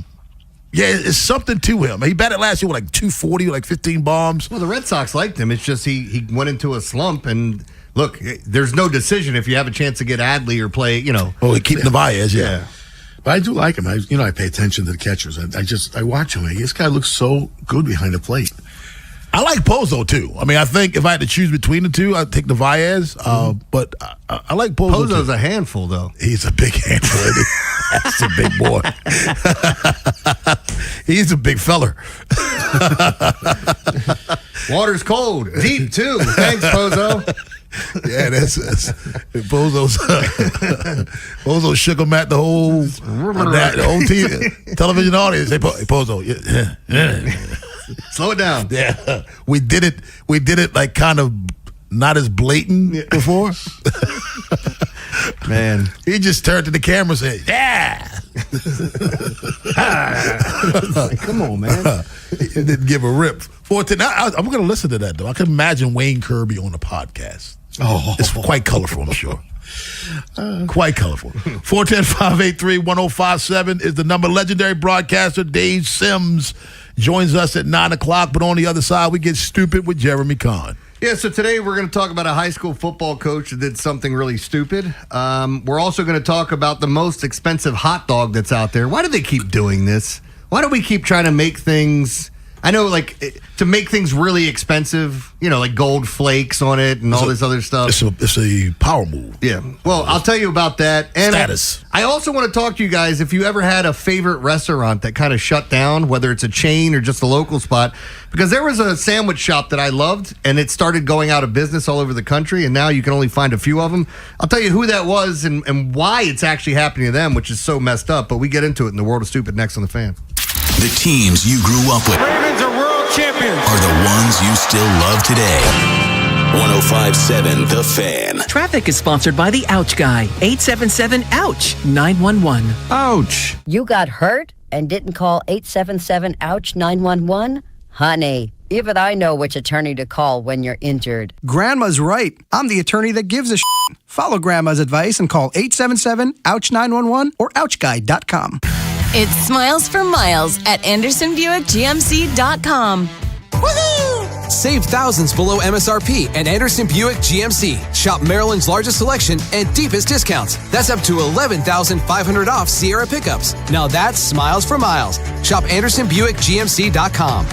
It's something to him. He batted last year with like 240, like 15 bombs. Well, the Red Sox liked him. It's just he went into a slump, and look, there's no decision if you have a chance to get Adley or play, Oh, he keep Narvaez, yeah. But I do like him. I pay attention to the catchers. I watch him. This guy looks so good behind the plate. I like Pozo, too. I mean, I think if I had to choose between the two, I'd take Narvaez. But I like Pozo, Pozo's too. a handful, though. He's a big handful. That's a big boy. He's a big feller. Water's cold. Deep, too. Thanks, Pozo. Yeah, that's Pozo shook him at the whole TV, television audience. Hey, Pozo, slow it down. Yeah, we did it like kind of not as blatant before. Man, he just turned to the camera and said, "Yeah." Come on, man. He didn't give a rip. I'm going to listen to that though. I can imagine Wayne Kirby on a podcast. Oh, it's quite colorful, I'm sure. Quite colorful. 410-583-1057 is the number. Legendary broadcaster Dave Sims joins us at 9 o'clock, but on the other side, we get stupid with Jeremy Kahn. Yeah, so today we're going to talk about a high school football coach that did something really stupid. We're also going to talk about the most expensive hot dog that's out there. Why do they keep doing this? Why do we keep trying to make things... I know, like, to make things really expensive, like gold flakes on it and all this other stuff. It's a power move. Yeah. Well, I'll tell you about that. And Status. I also want to talk to you guys if you ever had a favorite restaurant that kind of shut down, whether it's a chain or just a local spot. Because there was a sandwich shop that I loved, and it started going out of business all over the country, and now you can only find a few of them. I'll tell you who that was and why it's actually happening to them, which is so messed up. But we get into it in the World of Stupid next on The Fan. The teams you grew up with Ravens are world champions. are the ones you still love today. 105.7 The Fan. Traffic is sponsored by the Ouch Guy. 877-OUCH-911. Ouch. You got hurt and didn't call 877-OUCH-911? Honey, even I know which attorney to call when you're injured. Grandma's right. I'm the attorney that gives a shit. Follow Grandma's advice and call 877-OUCH-911 or OUCHGuy.com. It's Smiles for Miles at AndersonBuickGMC.com. Woohoo! Save thousands below MSRP at Anderson Buick GMC. Shop Maryland's largest selection and deepest discounts. That's up to $11,500 off Sierra pickups. Now that's Smiles for Miles. Shop AndersonBuickGMC.com.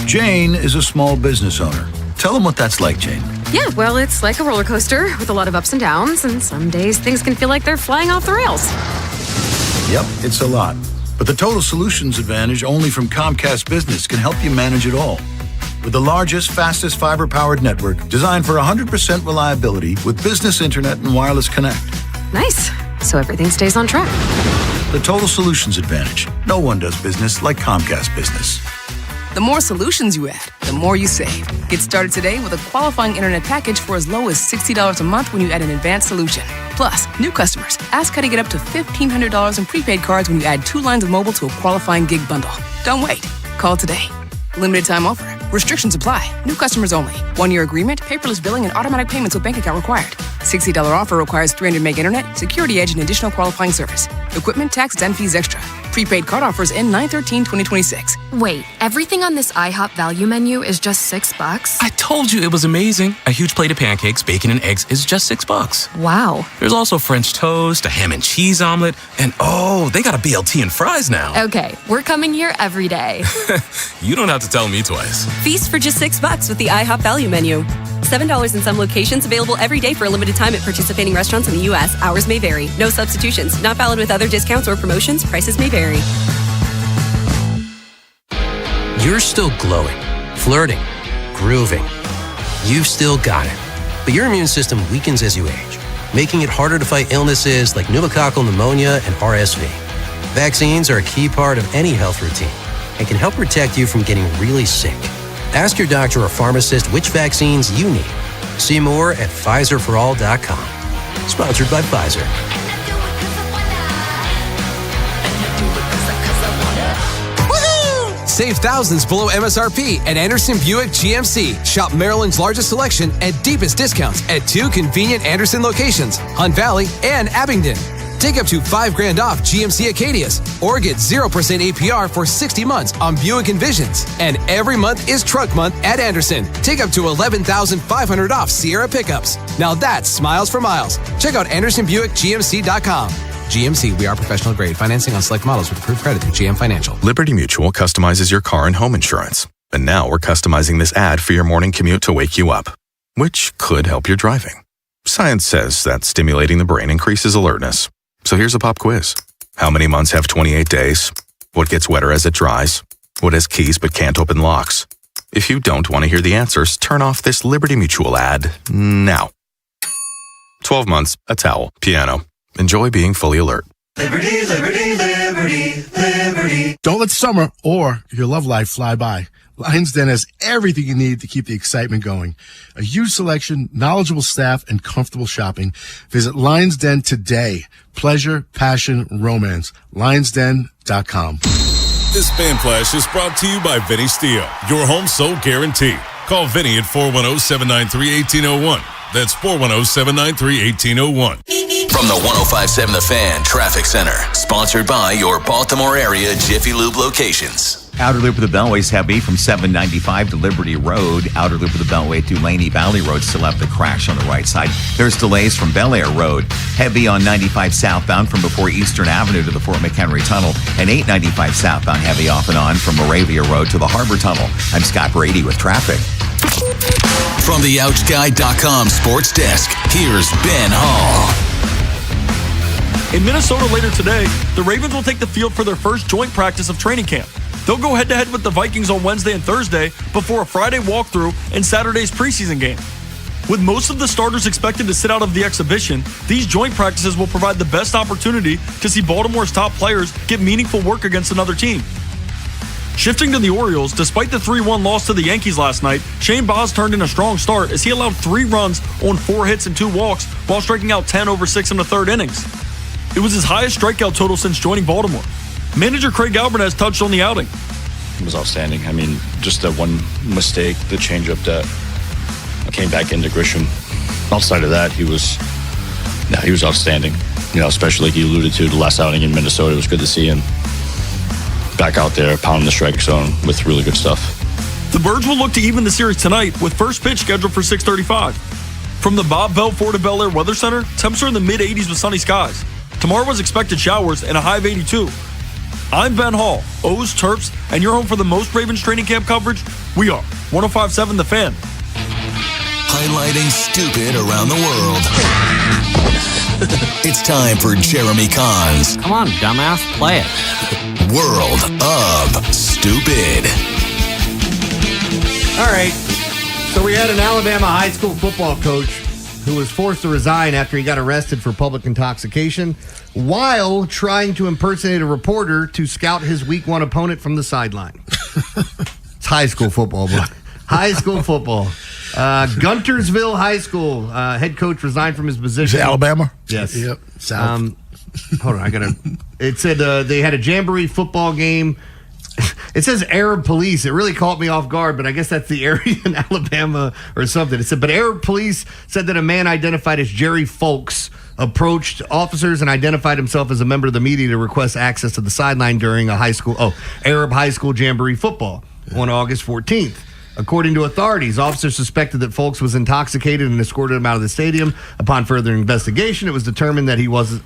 Jane is a small business owner. Tell them what that's like, Jane. Yeah, well, it's like a roller coaster with a lot of ups and downs, and some days things can feel like they're flying off the rails. Yep, it's a lot. But the Total Solutions Advantage only from Comcast Business can help you manage it all. With the largest, fastest fiber-powered network designed for 100% reliability with business internet and wireless connect. Nice. So everything stays on track. The Total Solutions Advantage. No one does business like Comcast Business. The more solutions you add, the more you save. Get started today with a qualifying internet package for as low as $60 a month when you add an advanced solution. Plus, new customers, ask how to get up to $1,500 in prepaid cards when you add 2 lines of mobile to a qualifying gig bundle. Don't wait. Call today. Limited time offer. Restrictions apply. New customers only. 1-year agreement, paperless billing, and automatic payments with bank account required. $60 offer requires 300 meg internet, security edge, and additional qualifying service. Equipment, taxes, and fees extra. Prepaid card offers end 9/13/2026. Wait, everything on this IHOP value menu is just $6? I told you it was amazing. A huge plate of pancakes, bacon, and eggs is just $6. Wow. There's also French toast, a ham and cheese omelet, and oh, they got a BLT and fries now. Okay, we're coming here every day. You don't have to tell me twice. Feast for just $6 with the IHOP value menu. $7 in some locations, available every day for a limited time at participating restaurants in the U.S. Hours may vary. No substitutions. Not valid with other discounts or promotions. Prices may vary. You're still glowing, flirting, grooving. You've still got it. But your immune system weakens as you age, making it harder to fight illnesses like pneumococcal pneumonia and RSV. Vaccines are a key part of any health routine and can help protect you from getting really sick. Ask your doctor or pharmacist which vaccines you need. See more at PfizerForAll.com. Sponsored by Pfizer. Save thousands below MSRP at Anderson Buick GMC. Shop Maryland's largest selection and deepest discounts at 2 convenient Anderson locations, Hunt Valley and Abingdon. Take up to $5,000 off GMC Acadias or get 0% APR for 60 months on Buick Envisions. And every month is Truck Month at Anderson. Take up to $11,500 off Sierra pickups. Now that's Smiles for Miles. Check out AndersonBuickGMC.com. GMC, we are professional grade. Financing on select models with approved credit through GM Financial. Liberty Mutual customizes your car and home insurance. And now we're customizing this ad for your morning commute to wake you up, which could help your driving. Science says that stimulating the brain increases alertness. So here's a pop quiz. How many months have 28 days? What gets wetter as it dries? What has keys but can't open locks? If you don't want to hear the answers, turn off this Liberty Mutual ad now. 12 months, a towel, piano. Enjoy being fully alert. Liberty, liberty, liberty, liberty. Don't let summer or your love life fly by. Lions Den has everything you need to keep the excitement going. A huge selection, knowledgeable staff, and comfortable shopping. Visit Lions Den today. Pleasure, passion, romance. LionsDen.com. This Fan Flash is brought to you by Vinny Steel, your home sold guarantee. Call Vinny at 410-793-1801. That's 410-793-1801. From the 105.7 The Fan Traffic Center, sponsored by your Baltimore area Jiffy Lube locations. Outer loop of the Beltway's heavy from 795 to Liberty Road. Outer loop of the Beltway to Laney Valley Road still have the crash on the right side. There's delays from Bel Air Road. Heavy on 95 southbound from before Eastern Avenue to the Fort McHenry Tunnel. And 895 southbound heavy off and on from Moravia Road to the Harbor Tunnel. I'm Scott Brady with traffic. From the OutchGuide.com sports desk, here's Ben Hall. In Minnesota later today, the Ravens will take the field for their first joint practice of training camp. They'll go head-to-head with the Vikings on Wednesday and Thursday before a Friday walkthrough and Saturday's preseason game. With most of the starters expected to sit out of the exhibition, these joint practices will provide the best opportunity to see Baltimore's top players get meaningful work against another team. Shifting to the Orioles, despite the 3-1 loss to the Yankees last night, Shane Baz turned in a strong start as he allowed 3 runs on 4 hits and 2 walks while striking out 10 over 6 in the third innings. It was his highest strikeout total since joining Baltimore. Manager Craig Albertaz touched on the outing. It was outstanding. I mean, just that one mistake, the changeup that came back into Grisham. Outside of that, he was outstanding. You know, especially like you alluded to, the last outing in Minnesota, it was good to see him back out there pounding the strike zone with really good stuff. The Birds will look to even the series tonight with first pitch scheduled for 6:35. From the Bob Bell Ford of Bel Air Weather Center, temps are in the mid-80s with sunny skies. Tomorrow was expected showers and a high of 82. I'm Ben Hall, O's, Terps, and you're home for the most Ravens training camp coverage. We are 105.7 The Fan. Highlighting stupid around the world. It's time for Jeremy Kahn's Come on, dumbass, play it. World of Stupid. All right. So we had an Alabama high school football coach who was forced to resign after he got arrested for public intoxication while trying to impersonate a reporter to scout his week 1 opponent from the sideline. It's high school football, boy. High school football. Guntersville High School head coach resigned from his position. Is it Alabama? Yes. Yep. South. Hold on, it said they had a jamboree football game. It says Arab police. It really caught me off guard, but I guess that's the area in Alabama or something. It said, but Arab police said that a man identified as Jerry Folks approached officers and identified himself as a member of the media to request access to the sideline during a Arab high school jamboree football on August 14th. According to authorities, officers suspected that Folks was intoxicated and escorted him out of the stadium. Upon further investigation, it was determined that he was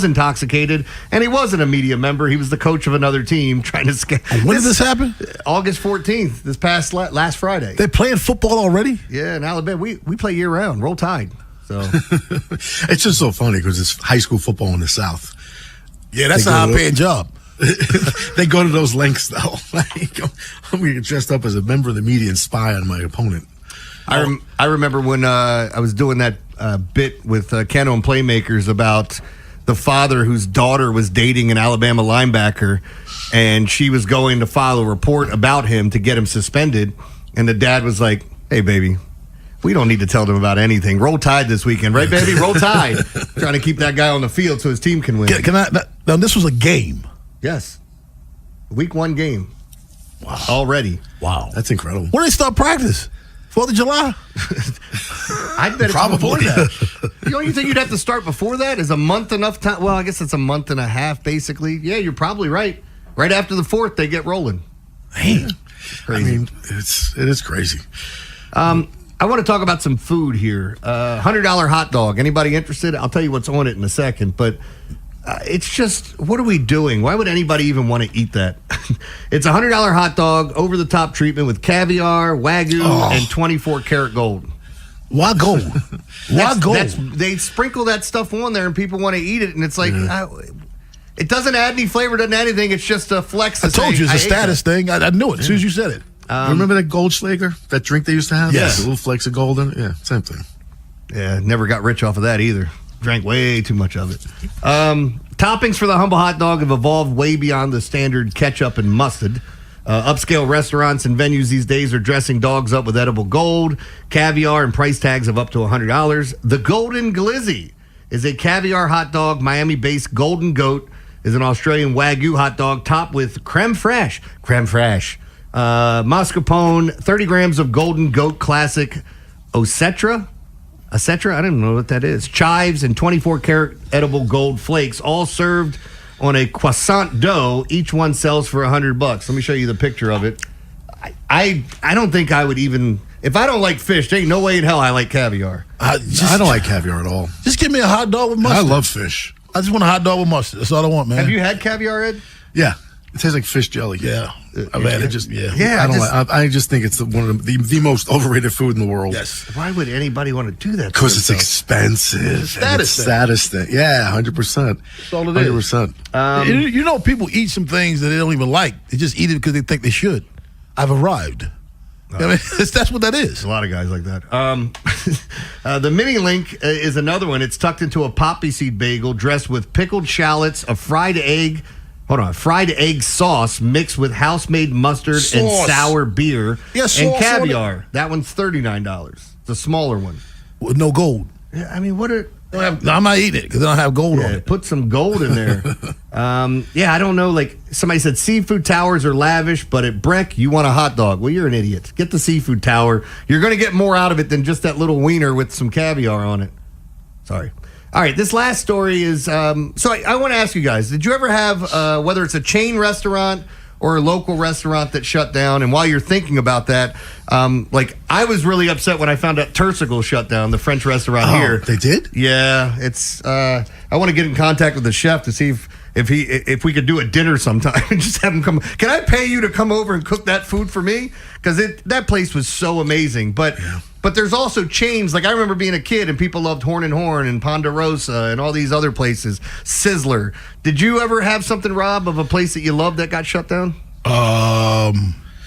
intoxicated and he wasn't a media member. He was the coach of another team trying to scare. When did this happen? August 14th, this past last Friday. They're playing football already? Yeah, in Alabama. We play year round. Roll Tide. So it's just so funny because it's high school football in the South. Yeah, that's a high-paying job. They go to those lengths, though. I'm going to get dressed up as a member of the media and spy on my opponent. I remember when I was doing that bit with Keno and Playmakers about the father whose daughter was dating an Alabama linebacker, and she was going to file a report about him to get him suspended. And the dad was like, hey, baby, we don't need to tell them about anything. Roll Tide this weekend, right, baby? Roll Tide. Trying to keep that guy on the field so his team can win. Now, this was a game. Yes. Week 1 game. Wow. Already. Wow. That's incredible. When did they start practice? 4th of July? I bet probably it's before that. You think you'd have to start before that? Is a month enough time? Well, I guess it's a month and a half, basically. Yeah, you're probably right. Right after the 4th, they get rolling. Man. I mean, it is crazy. I want to talk about some food here. $100 hot dog. Anybody interested? I'll tell you what's on it in a second, but it's just, what are we doing? Why would anybody even want to eat that? It's a $100 hot dog, over-the-top treatment with caviar, Wagyu, and 24 karat gold. Why gold? Why gold? They sprinkle that stuff on there and people want to eat it, and it's like, it doesn't add any flavor, doesn't add anything. It's just a flex. I told you it's a status thing. I knew it as soon as you said it. Remember that Goldschlager? That drink they used to have? Yes. The little flakes of gold in it? Yeah, same thing. Yeah, never got rich off of that either. Drank way too much of it. Toppings for the humble hot dog have evolved way beyond the standard ketchup and mustard. Upscale restaurants and venues these days are dressing dogs up with edible gold, caviar, and price tags of up to $100. The Golden Glizzy is a caviar hot dog. Miami-based Golden Goat is an Australian Wagyu hot dog topped with creme fraiche, mascarpone, 30 grams of Golden Goat Classic Osetra, etc. I don't know what that is. Chives and 24-karat edible gold flakes, all served on a croissant dough. Each one sells for $100. Let me show you the picture of it. I don't think I would even... If I don't like fish, there ain't no way in hell I like caviar. I don't like caviar at all. Just give me a hot dog with mustard. I love fish. I just want a hot dog with mustard. That's all I want, man. Have you had caviar, Ed? Yeah. It tastes like fish jelly. Yeah. I've had it. Just Yeah, I just think it's one of the most overrated food in the world. Yes. Why would anybody want to do that? Because it's expensive. Status thing. Status thing. Yeah, 100%. That's all it is. 100%. You know, people eat some things that they don't even like. They just eat it because they think they should. I've arrived. I mean, that's what that is. A lot of guys like that. The mini link is another one. It's tucked into a poppy seed bagel dressed with pickled shallots, a fried egg sauce mixed with house-made mustard and sour beer, and caviar. That one's $39. The smaller one. With no gold. Yeah, I mean, what are... I'm not eating it because I don't have gold on it. Put some gold in there. I don't know. Like somebody said, seafood towers are lavish, but at Breck, you want a hot dog. Well, you're an idiot. Get the seafood tower. You're going to get more out of it than just that little wiener with some caviar on it. Sorry. All right, this last story is... so I want to ask you guys, did you ever have, whether it's a chain restaurant or a local restaurant that shut down? And while you're thinking about that, I was really upset when I found out Tersigal shut down, the French restaurant here. They did? Yeah, it's. I want to get in contact with the chef to see if we could do a dinner sometime and just have him come. Can I pay you to come over and cook that food for me? Because that place was so amazing. But there's also chains. Like I remember being a kid and people loved Horn and Horn and Ponderosa and all these other places. Sizzler. Did you ever have something, Rob, of a place that you loved that got shut down?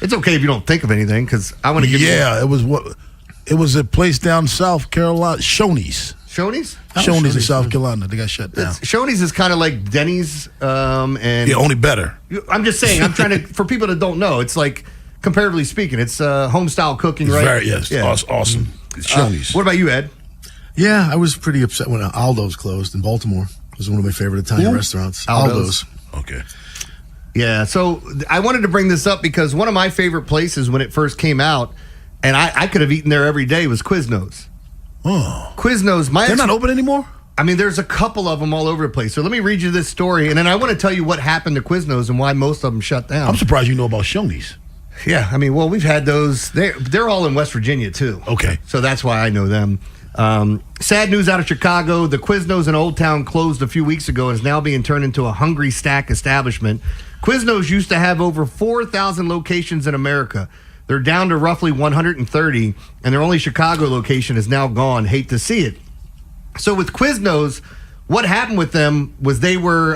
It's okay if you don't think of anything because I want to give you. Yeah, it was a place down South Carolina, Shoney's. Shoney's? Shoney's in South Carolina. They got shut down. Shoney's is kind of like Denny's, and yeah, only better. I'm just saying. I'm trying to for people that don't know. It's like comparatively speaking, it's home style cooking, right? Yes, yeah. Awesome. It's Shoney's. What about you, Ed? Yeah, I was pretty upset when Aldo's closed in Baltimore. It was one of my favorite Italian restaurants. Aldo's. Okay. Yeah, so I wanted to bring this up because one of my favorite places when it first came out, and I could have eaten there every day, was Quiznos. Oh. Quiznos. They're not open anymore? I mean, there's a couple of them all over the place. So let me read you this story, and then I want to tell you what happened to Quiznos and why most of them shut down. I'm surprised you know about Shoney's. Yeah, I mean, well, we've had those. They're all in West Virginia, too. Okay. So that's why I know them. Sad news out of Chicago. The Quiznos in Old Town closed a few weeks ago and is now being turned into a Hungry Stack establishment. Quiznos used to have over 4,000 locations in America. They're down to roughly 130, and their only Chicago location is now gone. Hate to see it. So with Quiznos, what happened with them was they were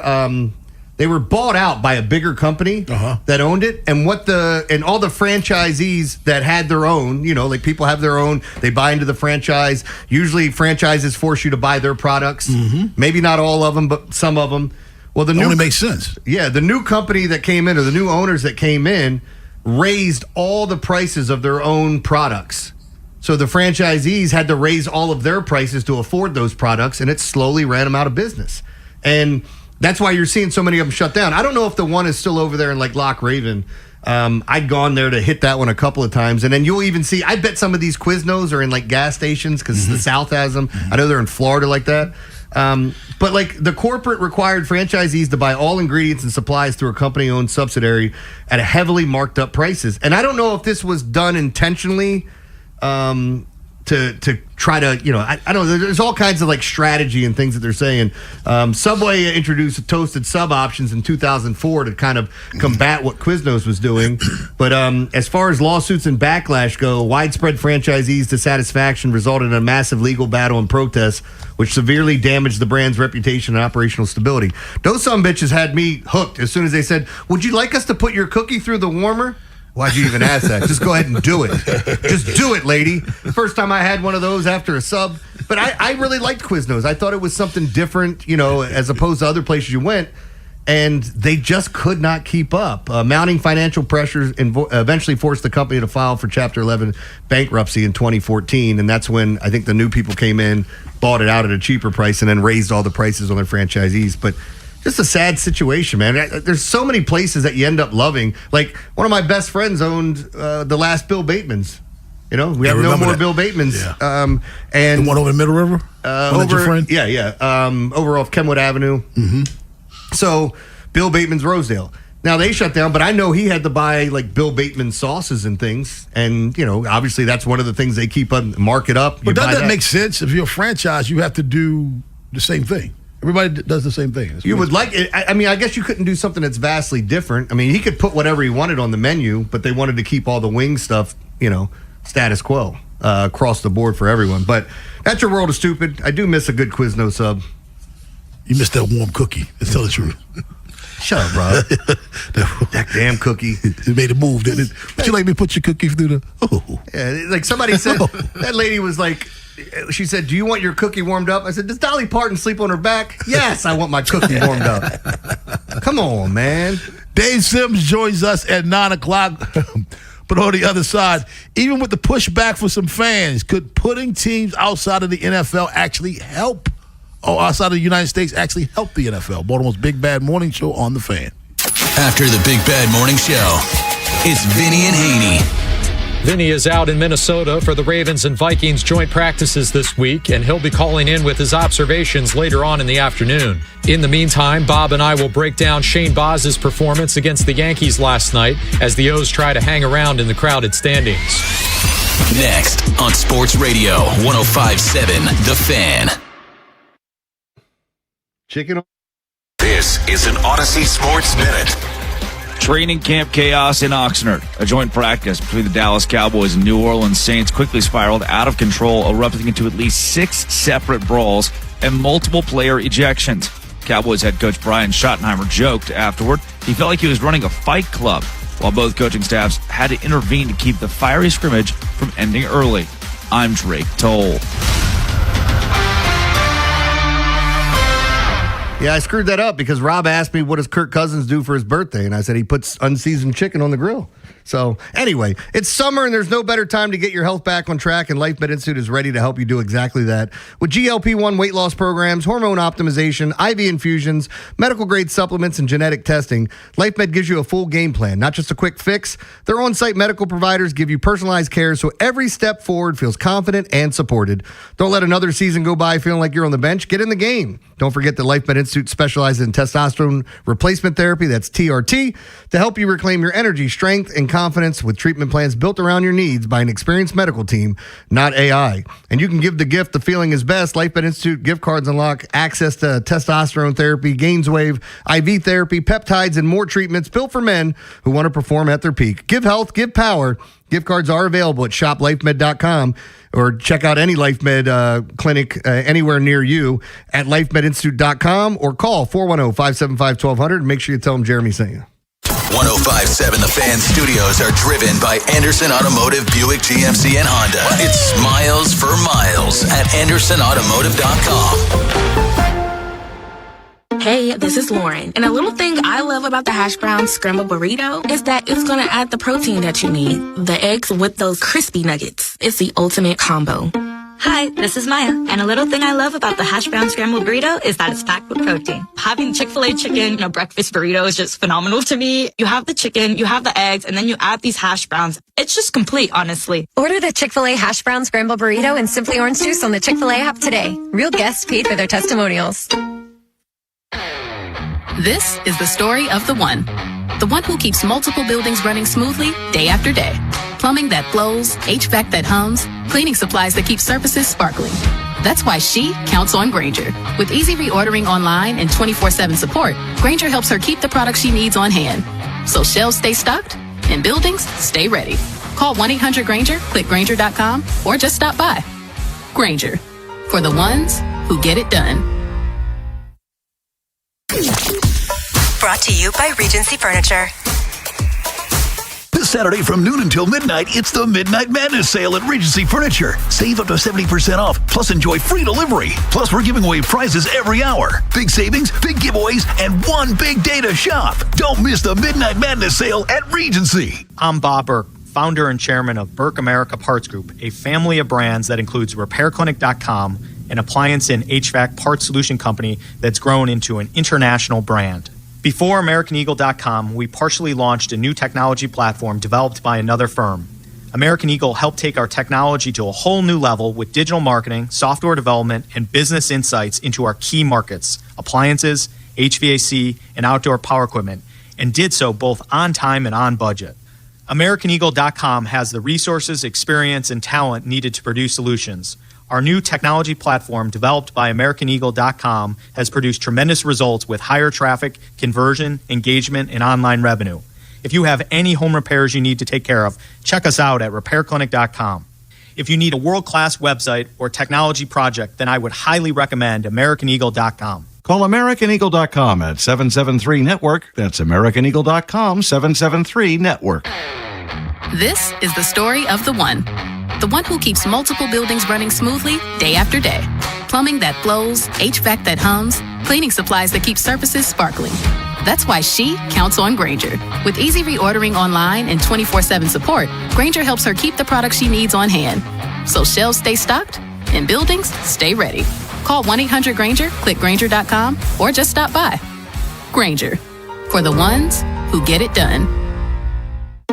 bought out by a bigger company that owned it, and all the franchisees that had their own, like people have their own, they buy into the franchise. Usually franchises force you to buy their products. Maybe not all of them, but some of them. Well, the only makes sense. Yeah, the new company that came in, or the new owners that came in, raised all the prices of their own products. So the franchisees had to raise all of their prices to afford those products, and it slowly ran them out of business. And that's why you're seeing so many of them shut down. I don't know if the one is still over there in like Loch Raven. I'd gone there to hit that one a couple of times, and then you'll even see, I bet some of these Quiznos are in like gas stations because the South has them. I know they're in Florida like that. But like the corporate required franchisees to buy all ingredients and supplies through a company-owned subsidiary at a heavily marked up prices. And I don't know if this was done intentionally to try to, I don't know. There's all kinds of like strategy and things that they're saying. Subway introduced toasted sub options in 2004 to kind of combat what Quiznos was doing. But as far as lawsuits and backlash go, widespread franchisees' dissatisfaction resulted in a massive legal battle and protests, which severely damaged the brand's reputation and operational stability. Those sumbitches had me hooked as soon as they said, "Would you like us to put your cookie through the warmer?" Why'd you even ask that? Just go ahead and do it. Just do it, lady. First time I had one of those after a sub. But I really liked Quiznos. I thought it was something different, as opposed to other places you went. And they just could not keep up. Mounting financial pressures eventually forced the company to file for Chapter 11 bankruptcy in 2014. And that's when I think the new people came in, bought it out at a cheaper price, and then raised all the prices on their franchisees. But just a sad situation, man. There's so many places that you end up loving. Like one of my best friends owned the last Bill Bateman's. You know, we have no more Bill Batemans. Yeah. And the one over the Middle River? Over, your friend? Over off Kenwood Avenue. Mm-hmm. So, Bill Bateman's Rosedale. Now, they shut down, but I know he had to buy, like, Bill Bateman sauces and things. And, you know, obviously that's one of the things they keep on, mark it up. But doesn't that make sense? If you're a franchise, you have to do the same thing. Everybody does the same thing. You would like it. I mean, I guess you couldn't do something that's vastly different. I mean, he could put whatever he wanted on the menu, but they wanted to keep all the wing stuff, you know, status quo across the board for everyone. But that's your world of stupid. I do miss a good Quizno sub. You missed that warm cookie. Let's tell the truth. Shut up, bro. That damn cookie. It made a move, didn't it? Would you like me to put your cookie through the... Oh. Yeah, like somebody said, that lady was like, she said, do you want your cookie warmed up? I said, does Dolly Parton sleep on her back? Yes, I want my cookie warmed up. Come on, man. Dave Sims joins us at 9 o'clock. But on the other side, even with the pushback for some fans, could putting teams outside of the NFL actually help? Or outside of the United States actually help the NFL? Baltimore's Big Bad Morning Show on The Fan. After the Big Bad Morning Show, it's Vinny and Haynie. Vinny is out in Minnesota for the Ravens and Vikings joint practices this week, and he'll be calling in with his observations later on in the afternoon. In the meantime, Bob and I will break down Shane Boz's performance against the Yankees last night as the O's try to hang around in the crowded standings. Next on Sports Radio 105.7 The Fan. Chicken. This is an Odyssey Sports Minute. Training camp chaos in Oxnard. A joint practice between the Dallas Cowboys and New Orleans Saints quickly spiraled out of control, erupting into at least 6 separate brawls and multiple player ejections. Cowboys head coach Brian Schottenheimer joked afterward he felt like he was running a fight club, while both coaching staffs had to intervene to keep the fiery scrimmage from ending early. I'm Drake Toll. Yeah, I screwed that up because Rob asked me what does Kirk Cousins do for his birthday, and I said he puts unseasoned chicken on the grill. So anyway, it's summer and there's no better time to get your health back on track, and LifeMed Institute is ready to help you do exactly that. With GLP-1 weight loss programs, hormone optimization, IV infusions, medical grade supplements, and genetic testing, LifeMed gives you a full game plan, not just a quick fix. Their on-site medical providers give you personalized care so every step forward feels confident and supported. Don't let another season go by feeling like you're on the bench. Get in the game. Don't forget that LifeMed Institute specializes in testosterone replacement therapy, that's TRT, to help you reclaim your energy, strength, and confidence with treatment plans built around your needs by an experienced medical team, not AI. And you can give the gift the feeling is best. LifeMed Institute gift cards unlock access to testosterone therapy, GainsWave, IV therapy, peptides, and more treatments built for men who want to perform at their peak. Give health, give power. Gift cards are available at shoplifemed.com or check out any LifeMed clinic anywhere near you at lifemedinstitute.com or call 410-575-1200 and make sure you tell them Jeremy sent you. 105.7 The Fan studios are driven by Anderson Automotive, Buick, GMC, and Honda. It's Miles for Miles at AndersonAutomotive.com. Hey, this is Lauren. And a little thing I love about the hash brown scrambled burrito is that it's going to add the protein that you need. The eggs with those crispy nuggets. It's the ultimate combo. Hi, this is Maya, and a little thing I love about the hash brown scrambled burrito is that it's packed with protein. Having Chick-fil-A chicken in a breakfast burrito is just phenomenal to me. You have the chicken, you have the eggs, and then you add these hash browns. It's just complete, honestly. Order the Chick-fil-A hash brown scrambled burrito and Simply Orange Juice on the Chick-fil-A app today. Real guests paid for their testimonials. This is the story of the one who keeps multiple buildings running smoothly day after day. Plumbing that flows, HVAC that hums, cleaning supplies that keep surfaces sparkling. That's why she counts on Grainger. With easy reordering online and 24/7 support, Grainger helps her keep the products she needs on hand. So shelves stay stocked and buildings stay ready. Call 1-800-GRAINGER, click Grainger.com, or just stop by. Grainger, for the ones who get it done. Brought to you by Regency Furniture. This Saturday from noon until midnight, it's the Midnight Madness sale at Regency Furniture. Save up to 70% off, plus enjoy free delivery. Plus, we're giving away prizes every hour. Big savings, big giveaways, and one big day to shop. Don't miss the Midnight Madness sale at Regency. I'm Bob Burke, founder and chairman of Burke America Parts Group, a family of brands that includes RepairClinic.com, an appliance and HVAC parts solution company that's grown into an international brand. Before AmericanEagle.com, we partially launched a new technology platform developed by another firm. American Eagle helped take our technology to a whole new level with digital marketing, software development, and business insights into our key markets, appliances, HVAC, and outdoor power equipment, and did so both on time and on budget. AmericanEagle.com has the resources, experience, and talent needed to produce solutions. Our new technology platform, developed by AmericanEagle.com, has produced tremendous results with higher traffic, conversion, engagement, and online revenue. If you have any home repairs you need to take care of, check us out at RepairClinic.com. If you need a world-class website or technology project, then I would highly recommend AmericanEagle.com. Call AmericanEagle.com at 773-NETWORK. That's AmericanEagle.com, 773-NETWORK. This is the story of the one who keeps multiple buildings running smoothly day after day. Plumbing that flows, HVAC that hums, cleaning supplies that keep surfaces sparkling. That's why she counts on Grainger. With easy reordering online and 24/7 support, Grainger helps her keep the products she needs on hand. So shelves stay stocked and buildings stay ready. Call 1-800-GRAINGER, click Grainger.com, or just stop by. Grainger, for the ones who get it done.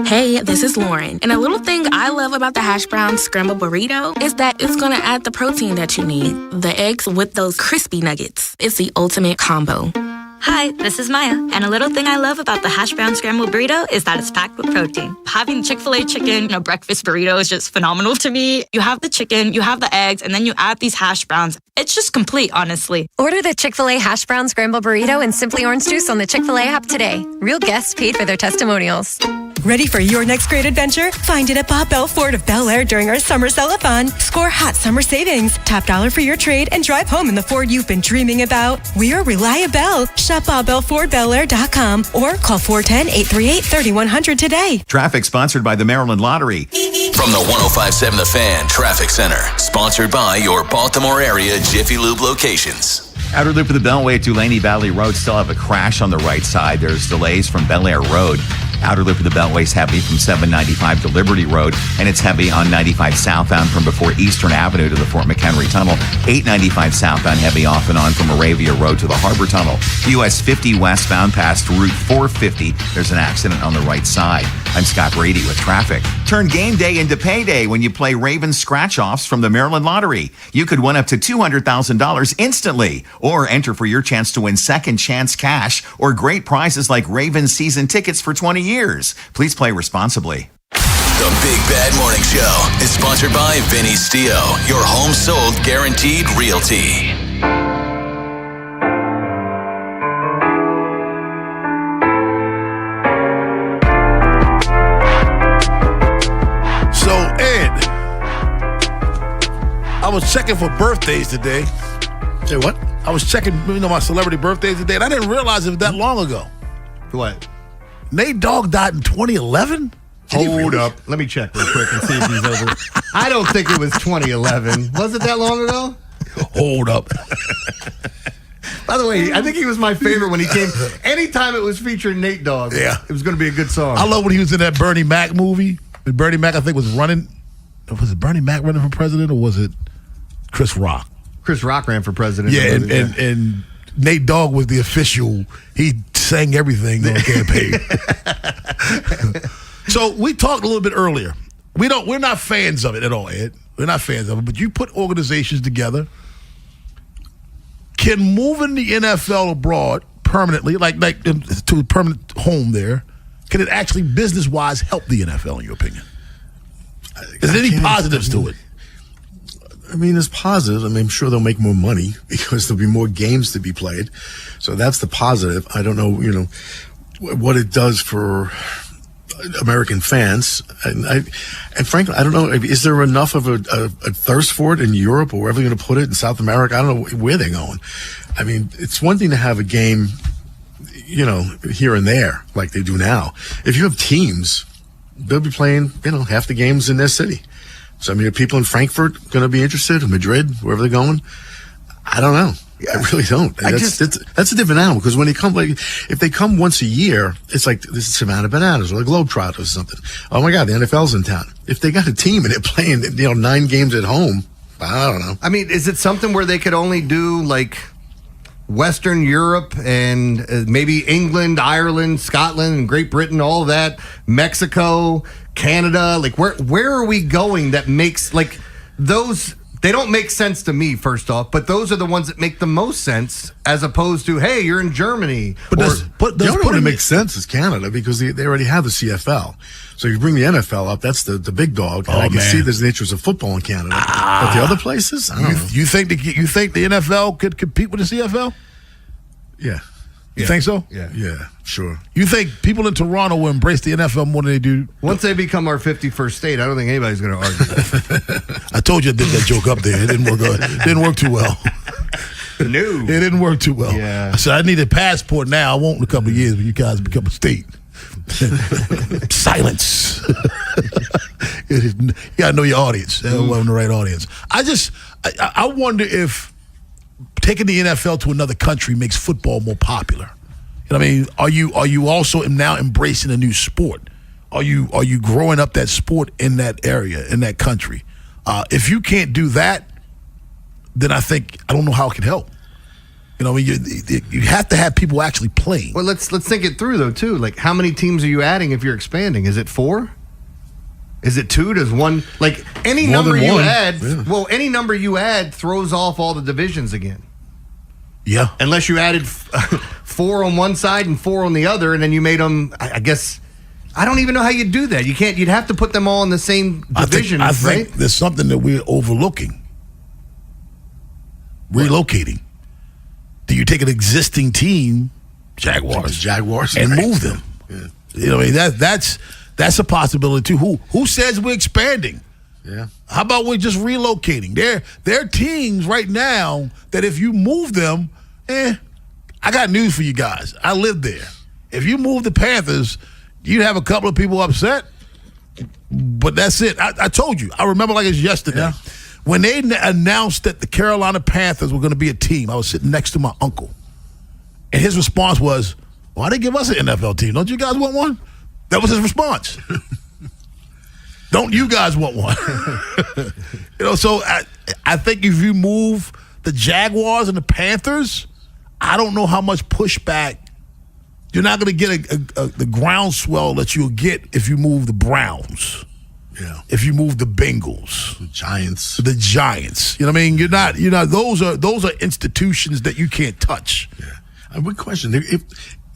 Hey, this is Lauren, and a little thing I love about the hash brown scrambled burrito is that it's going to add the protein that you need. The eggs with those crispy nuggets. It's the ultimate combo. Hi, this is Maya, and a little thing I love about the hash brown scrambled burrito is that it's packed with protein. Having Chick-fil-A chicken, breakfast burrito is just phenomenal to me. You have the chicken, you have the eggs, and then you add these hash browns. It's just complete, honestly. Order the Chick-fil-A hash brown scrambled burrito and Simply Orange Juice on the Chick-fil-A app today. Real guests paid for their testimonials. Ready for your next great adventure? Find it at Bob Bell Ford of Bel Air during our summer sell-a-thon. Score hot summer savings, top dollar for your trade, and drive home in the Ford you've been dreaming about. We're reliable. Shop BobBellFordBelAir.com or call 410-838-3100 today. Traffic sponsored by the Maryland Lottery. From the 105.7 The Fan Traffic Center, sponsored by your Baltimore area Jiffy Lube locations. Outer loop of the Beltway at Dulaney Valley Road still have a crash on the right side. There's delays from Bel Air Road. Outer loop of the Beltway is heavy from 795 to Liberty Road, and it's heavy on 95 southbound from before Eastern Avenue to the Fort McHenry Tunnel. 895 southbound heavy off and on from Moravia Road to the Harbor Tunnel. US 50 westbound past Route 450. There's an accident on the right side. I'm Scott Brady with traffic. Turn game day into payday when you play Ravens scratch-offs from the Maryland Lottery. You could win up to $200,000 instantly, or enter for your chance to win second chance cash or great prizes like Ravens season tickets for 20 years. Please play responsibly. The Big Bad Morning Show is sponsored by Vinny Stio, your home sold guaranteed realty. So, Ed, I was checking for birthdays today. Say what? I was checking, my celebrity birthdays today, and I didn't realize it was that long ago. What? Nate Dogg died in 2011? Hold up. Let me check real quick and see if he's over. I don't think it was 2011. Was it that long ago? Hold up. By the way, I think he was my favorite when he came. Anytime it was featuring Nate Dogg, yeah, it was going to be a good song. I love when he was in that Bernie Mac movie. And Bernie Mac, I think, was running. Was it Bernie Mac running for president, or was it Chris Rock? Chris Rock ran for president. Yeah, and Nate Dogg was the official. He sang everything on campaign. So we talked a little bit earlier. We're not fans of it at all, Ed. We're not fans of it. But you put organizations together. Can moving the NFL abroad permanently, like to a permanent home there, can it actually business-wise help the NFL, in your opinion? Is there any positives to it? I mean, there's positives. I mean, I'm sure they'll make more money because there'll be more games to be played. So that's the positive. I don't know, what it does for American fans. And frankly, I don't know. Is there enough of a thirst for it in Europe or wherever you're going to put it in South America? I don't know where they're going. I mean, it's one thing to have a game, here and there like they do now. If you have teams, they'll be playing, half the games in their city. So, I mean, are people in Frankfurt going to be interested, or Madrid, wherever they're going? I don't know. I really don't. That's a different animal, because when they come, if they come once a year, it's like this is Savannah Bananas or the Globetrotters or something. Oh my God, the NFL's in town. If they got a team and they're playing, 9 games at home, I don't know. I mean, is it something where they could only do Western Europe and maybe England, Ireland, Scotland, and Great Britain, all of that, Mexico? Canada? Like, where are we going that makes, like, those, they don't make sense to me, first off, but those are the ones that make the most sense as opposed to, hey, you're in Germany. The only one that makes sense is Canada because they already have the CFL. So if you bring the NFL up, that's the big dog. And I can see there's the interest of football in Canada. But the other places, I don't know. You think the NFL could compete with the CFL? Yeah. You think so? Yeah, sure. You think people in Toronto will embrace the NFL more than they do? Once they become our 51st state, I don't think anybody's going to argue. I told you I did that joke up there. It didn't work. Didn't work too well. No. It didn't work too well. Yeah. I said I need a passport now. I won't in a couple of years when you guys become a state. Silence. You gotta know your audience. That wasn't the right audience. I wonder if taking the NFL to another country makes football more popular. You know what I mean? Are you also now embracing a new sport? Are you growing up that sport in that area, in that country? If you can't do that, then I don't know how it can help. You know, I mean, you have to have people actually playing. Well, let's think it through though too. Like, how many teams are you adding if you're expanding? Is it 4? Is it 2? Does one, like, any More number than you one. add? Yeah. Well, any number you add throws off all the divisions again. Yeah. Unless you added 4 on one side and 4 on the other, and then you made them. I guess I don't even know how you'd do that. You can't. You'd have to put them all in the same division, I right? think there's something that we're overlooking. Relocating. Do you take an existing team, Jaguars, and move them? Yeah. You know, I mean that's a possibility too. Who says we're expanding? Yeah. How about we're just relocating? There are teams right now that if you move them, I got news for you guys. I lived there. If you move the Panthers, you'd have a couple of people upset, but that's it. I told you. I remember like it's yesterday. Yeah. When they announced that the Carolina Panthers were going to be a team, I was sitting next to my uncle. And his response was, why they give us an NFL team? Don't you guys want one? That was his response. Don't you guys want one? You know, so I think if you move the Jaguars and the Panthers, I don't know how much pushback. You're not going to get the groundswell that you'll get if you move the Browns. Yeah. If you move the Bengals, the Giants. You know what I mean? You're not. Those are institutions that you can't touch. Yeah. I would question if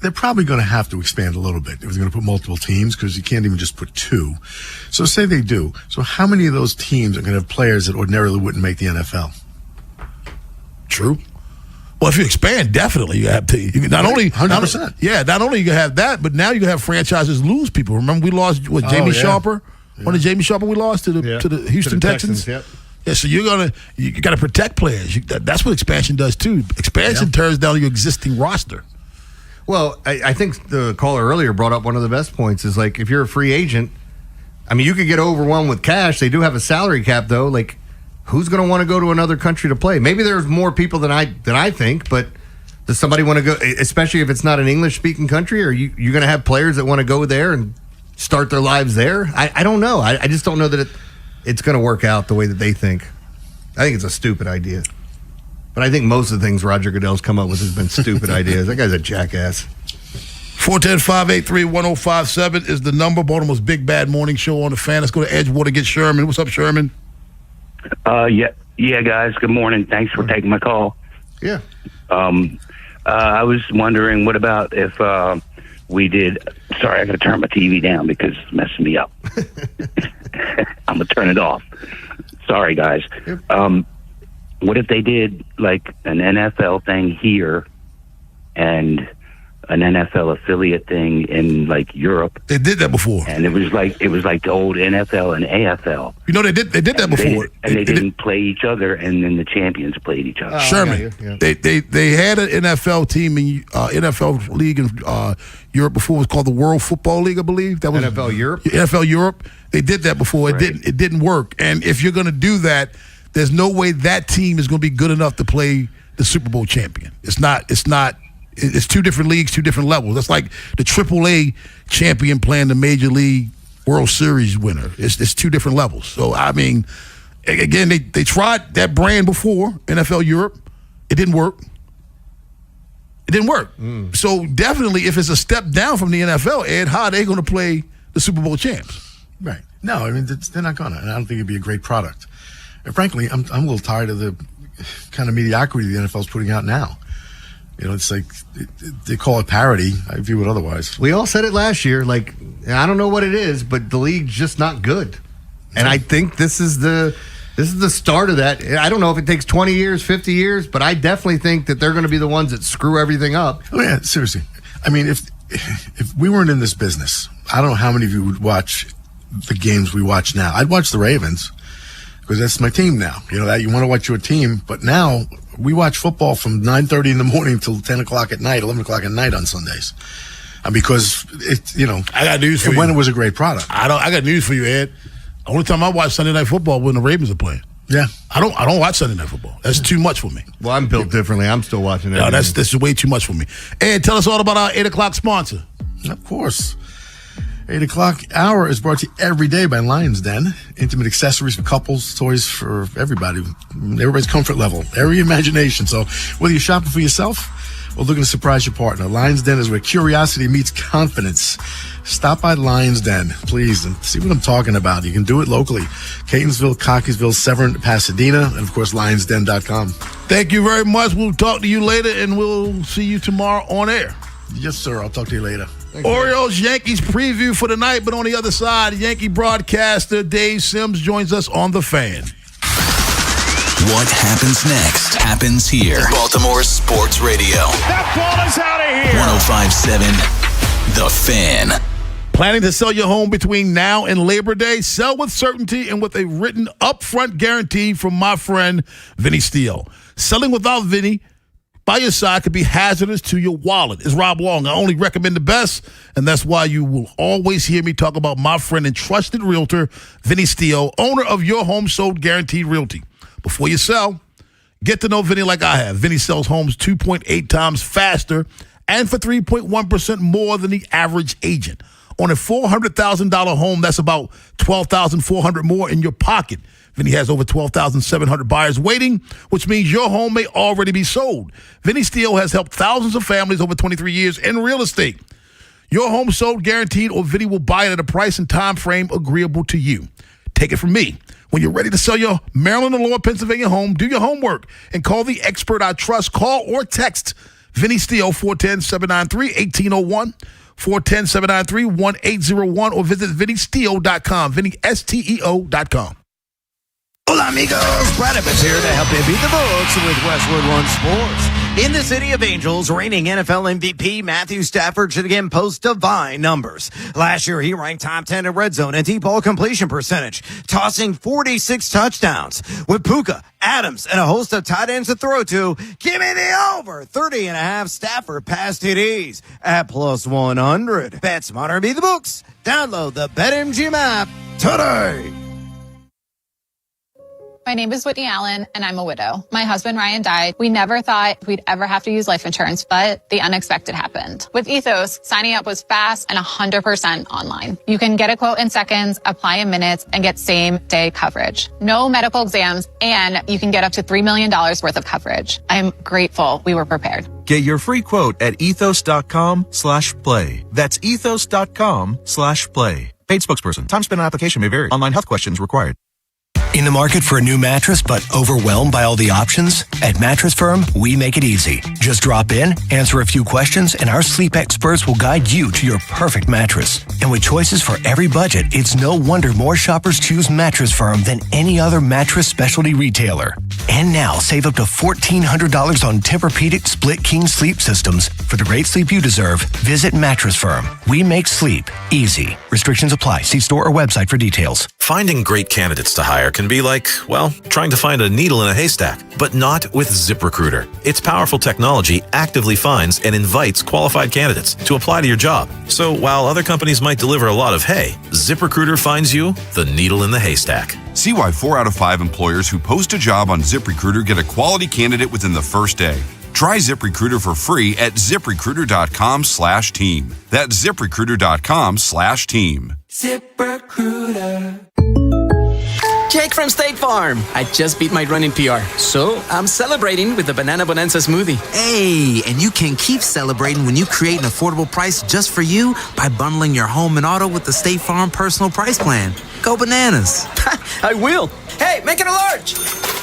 they're probably going to have to expand a little bit if they're going to put multiple teams because you can't even just put 2. So say they do. So how many of those teams are going to have players that ordinarily wouldn't make the NFL? True. Well, if you expand, definitely you have to. You not only 100%. Not only you can have that, but now you can have franchises lose people. Remember, we lost Jamie Sharper. One of Jamie Sharper we lost to the Houston Texans. Yep. Yeah, so you got to protect players. That's what expansion does too. Expansion turns down your existing roster. Well, I think the caller earlier brought up one of the best points is like if you're a free agent, I mean, you could get overwhelmed with cash. They do have a salary cap though. Like, who's going to want to go to another country to play? Maybe there's more people than I think, but does somebody want to go? Especially if it's not an English speaking country, or you going to have players that want to go there and start their lives there? I don't know. I just don't know that it's going to work out the way that they think. I think it's a stupid idea. But I think most of the things Roger Goodell's come up with has been stupid ideas. That guy's a jackass. 410-583-1057 is the number. Baltimore's Big Bad Morning Show on the Fan. Let's go to Edgewater, get Sherman. What's up, Sherman? Yeah, guys. Good morning. Thanks for taking my call. Yeah. I was wondering, what about if we did? Sorry, I got to turn my TV down because it's messing me up. I'm gonna turn it off. Sorry, guys. Yep. What if they did like an NFL thing here and an NFL affiliate thing in like Europe? They did that before, and it was like the old NFL and AFL. You know, they did that before, they didn't play each other, and then the champions played each other. Sherman, they had an NFL team in NFL league in Europe before. It was called the World Football League, I believe. That was NFL Europe. NFL Europe. They did that before. Right. It didn't work. And if you're going to do that, there's no way that team is going to be good enough to play the Super Bowl champion. It's not. It's 2 different leagues, 2 different levels. That's like the AAA champion playing the Major League World Series winner. It's 2 different levels. So, I mean, again, they tried that brand before, NFL Europe. It didn't work. So, definitely, if it's a step down from the NFL, Ed, how are they going to play the Super Bowl champs? Right. No, I mean, they're not going to. And I don't think it'd be a great product. And frankly, I'm a little tired of the kind of mediocrity the NFL's putting out now. You know, it's like they call it parody. I view it otherwise. We all said it last year. Like, I don't know what it is, but the league's just not good. And I think this is the start of that. I don't know if it takes 20 years, 50 years, but I definitely think that they're going to be the ones that screw everything up. Oh, yeah, seriously. I mean, if we weren't in this business, I don't know how many of you would watch the games we watch now. I'd watch the Ravens because that's my team now. You know, that you want to watch your team, but now we watch football from 9:30 in the morning till 10 o'clock at night, 11 o'clock at night on Sundays. And because I got news for you. When it was a great product. I got news for you, Ed. The only time I watch Sunday Night Football when the Ravens are playing. Yeah, I don't watch Sunday Night Football. That's too much for me. Well, I'm built differently. I'm still watching it. No, that's way too much for me. Ed, tell us all about our 8 o'clock sponsor. Of course. 8 o'clock hour is brought to you every day by Lion's Den. Intimate accessories for couples, toys for everybody. Everybody's comfort level, every imagination. So whether you're shopping for yourself or looking to surprise your partner, Lion's Den is where curiosity meets confidence. Stop by Lion's Den, please, and see what I'm talking about. You can do it locally. Catonsville, Cockeysville, Severn, Pasadena, and, of course, lionsden.com. Thank you very much. We'll talk to you later, and we'll see you tomorrow on air. Yes, sir. I'll talk to you later. Orioles Yankees preview for the night, but on the other side, Yankee broadcaster Dave Sims joins us on The Fan. What happens next happens here. Baltimore Sports Radio. That ball is out of here. 105.7 The Fan. Planning to sell your home between now and Labor Day? Sell with certainty and with a written upfront guarantee from my friend Vinny Steele. Selling without Vinny by your side could be hazardous to your wallet. It's Rob Long. I only recommend the best, and that's why you will always hear me talk about my friend and trusted realtor, Vinny Steele, owner of Your Home Sold Guaranteed Realty. Before you sell, get to know Vinny like I have. Vinny sells homes 2.8 times faster and for 3.1% more than the average agent. On a $400,000 home, that's about $12,400 more in your pocket. Vinny has over 12,700 buyers waiting, which means your home may already be sold. Vinny Steele has helped thousands of families over 23 years in real estate. Your home sold guaranteed, or Vinny will buy it at a price and time frame agreeable to you. Take it from me. When you're ready to sell your Maryland or Lower Pennsylvania home, do your homework and call the expert I trust. Call or text Vinny Steele, 410-793-1801. 410-793-1801, or visit VinnySteele.com, VinnySteo.com. Hola, amigos. Brad Evans here to help you beat the books with Westwood One Sports. In the City of Angels, reigning NFL MVP Matthew Stafford should again post divine numbers. Last year, he ranked top 10 in red zone and deep ball completion percentage, tossing 46 touchdowns. With Puka, Adams, and a host of tight ends to throw to, give me the over 30.5 Stafford pass TDs at plus 100. Bet smarter, beat the books. Download the BetMGM app today. My name is Whitney Allen, and I'm a widow. My husband, Ryan, died. We never thought we'd ever have to use life insurance, but the unexpected happened. With Ethos, signing up was fast and 100% online. You can get a quote in seconds, apply in minutes, and get same-day coverage. No medical exams, and you can get up to $3 million worth of coverage. I'm grateful we were prepared. Get your free quote at ethos.com/play. That's ethos.com/play. Paid spokesperson. Time spent on application may vary. Online health questions required. In the market for a new mattress, but overwhelmed by all the options? At Mattress Firm, we make it easy. Just drop in, answer a few questions, and our sleep experts will guide you to your perfect mattress. And with choices for every budget, it's no wonder more shoppers choose Mattress Firm than any other mattress specialty retailer. And now, save up to $1,400 on Tempur-Pedic Split King sleep systems. For the great sleep you deserve, visit Mattress Firm. We make sleep easy. Restrictions apply. See store or website for details. Finding great candidates to hire can be like, well, trying to find a needle in a haystack, but not with ZipRecruiter. Its powerful technology actively finds and invites qualified candidates to apply to your job. So while other companies might deliver a lot of hay, ZipRecruiter finds you the needle in the haystack. See why 4 out of 5 employers who post a job on ZipRecruiter get a quality candidate within the first day. Try ZipRecruiter for free at ZipRecruiter.com/team. That's ZipRecruiter.com/team. ZipRecruiter. Jake from State Farm. I just beat my running PR, so I'm celebrating with the Banana Bonanza smoothie. Hey, and you can keep celebrating when you create an affordable price just for you by bundling your home and auto with the State Farm Personal Price Plan. Go bananas. I will. Hey, make it a large.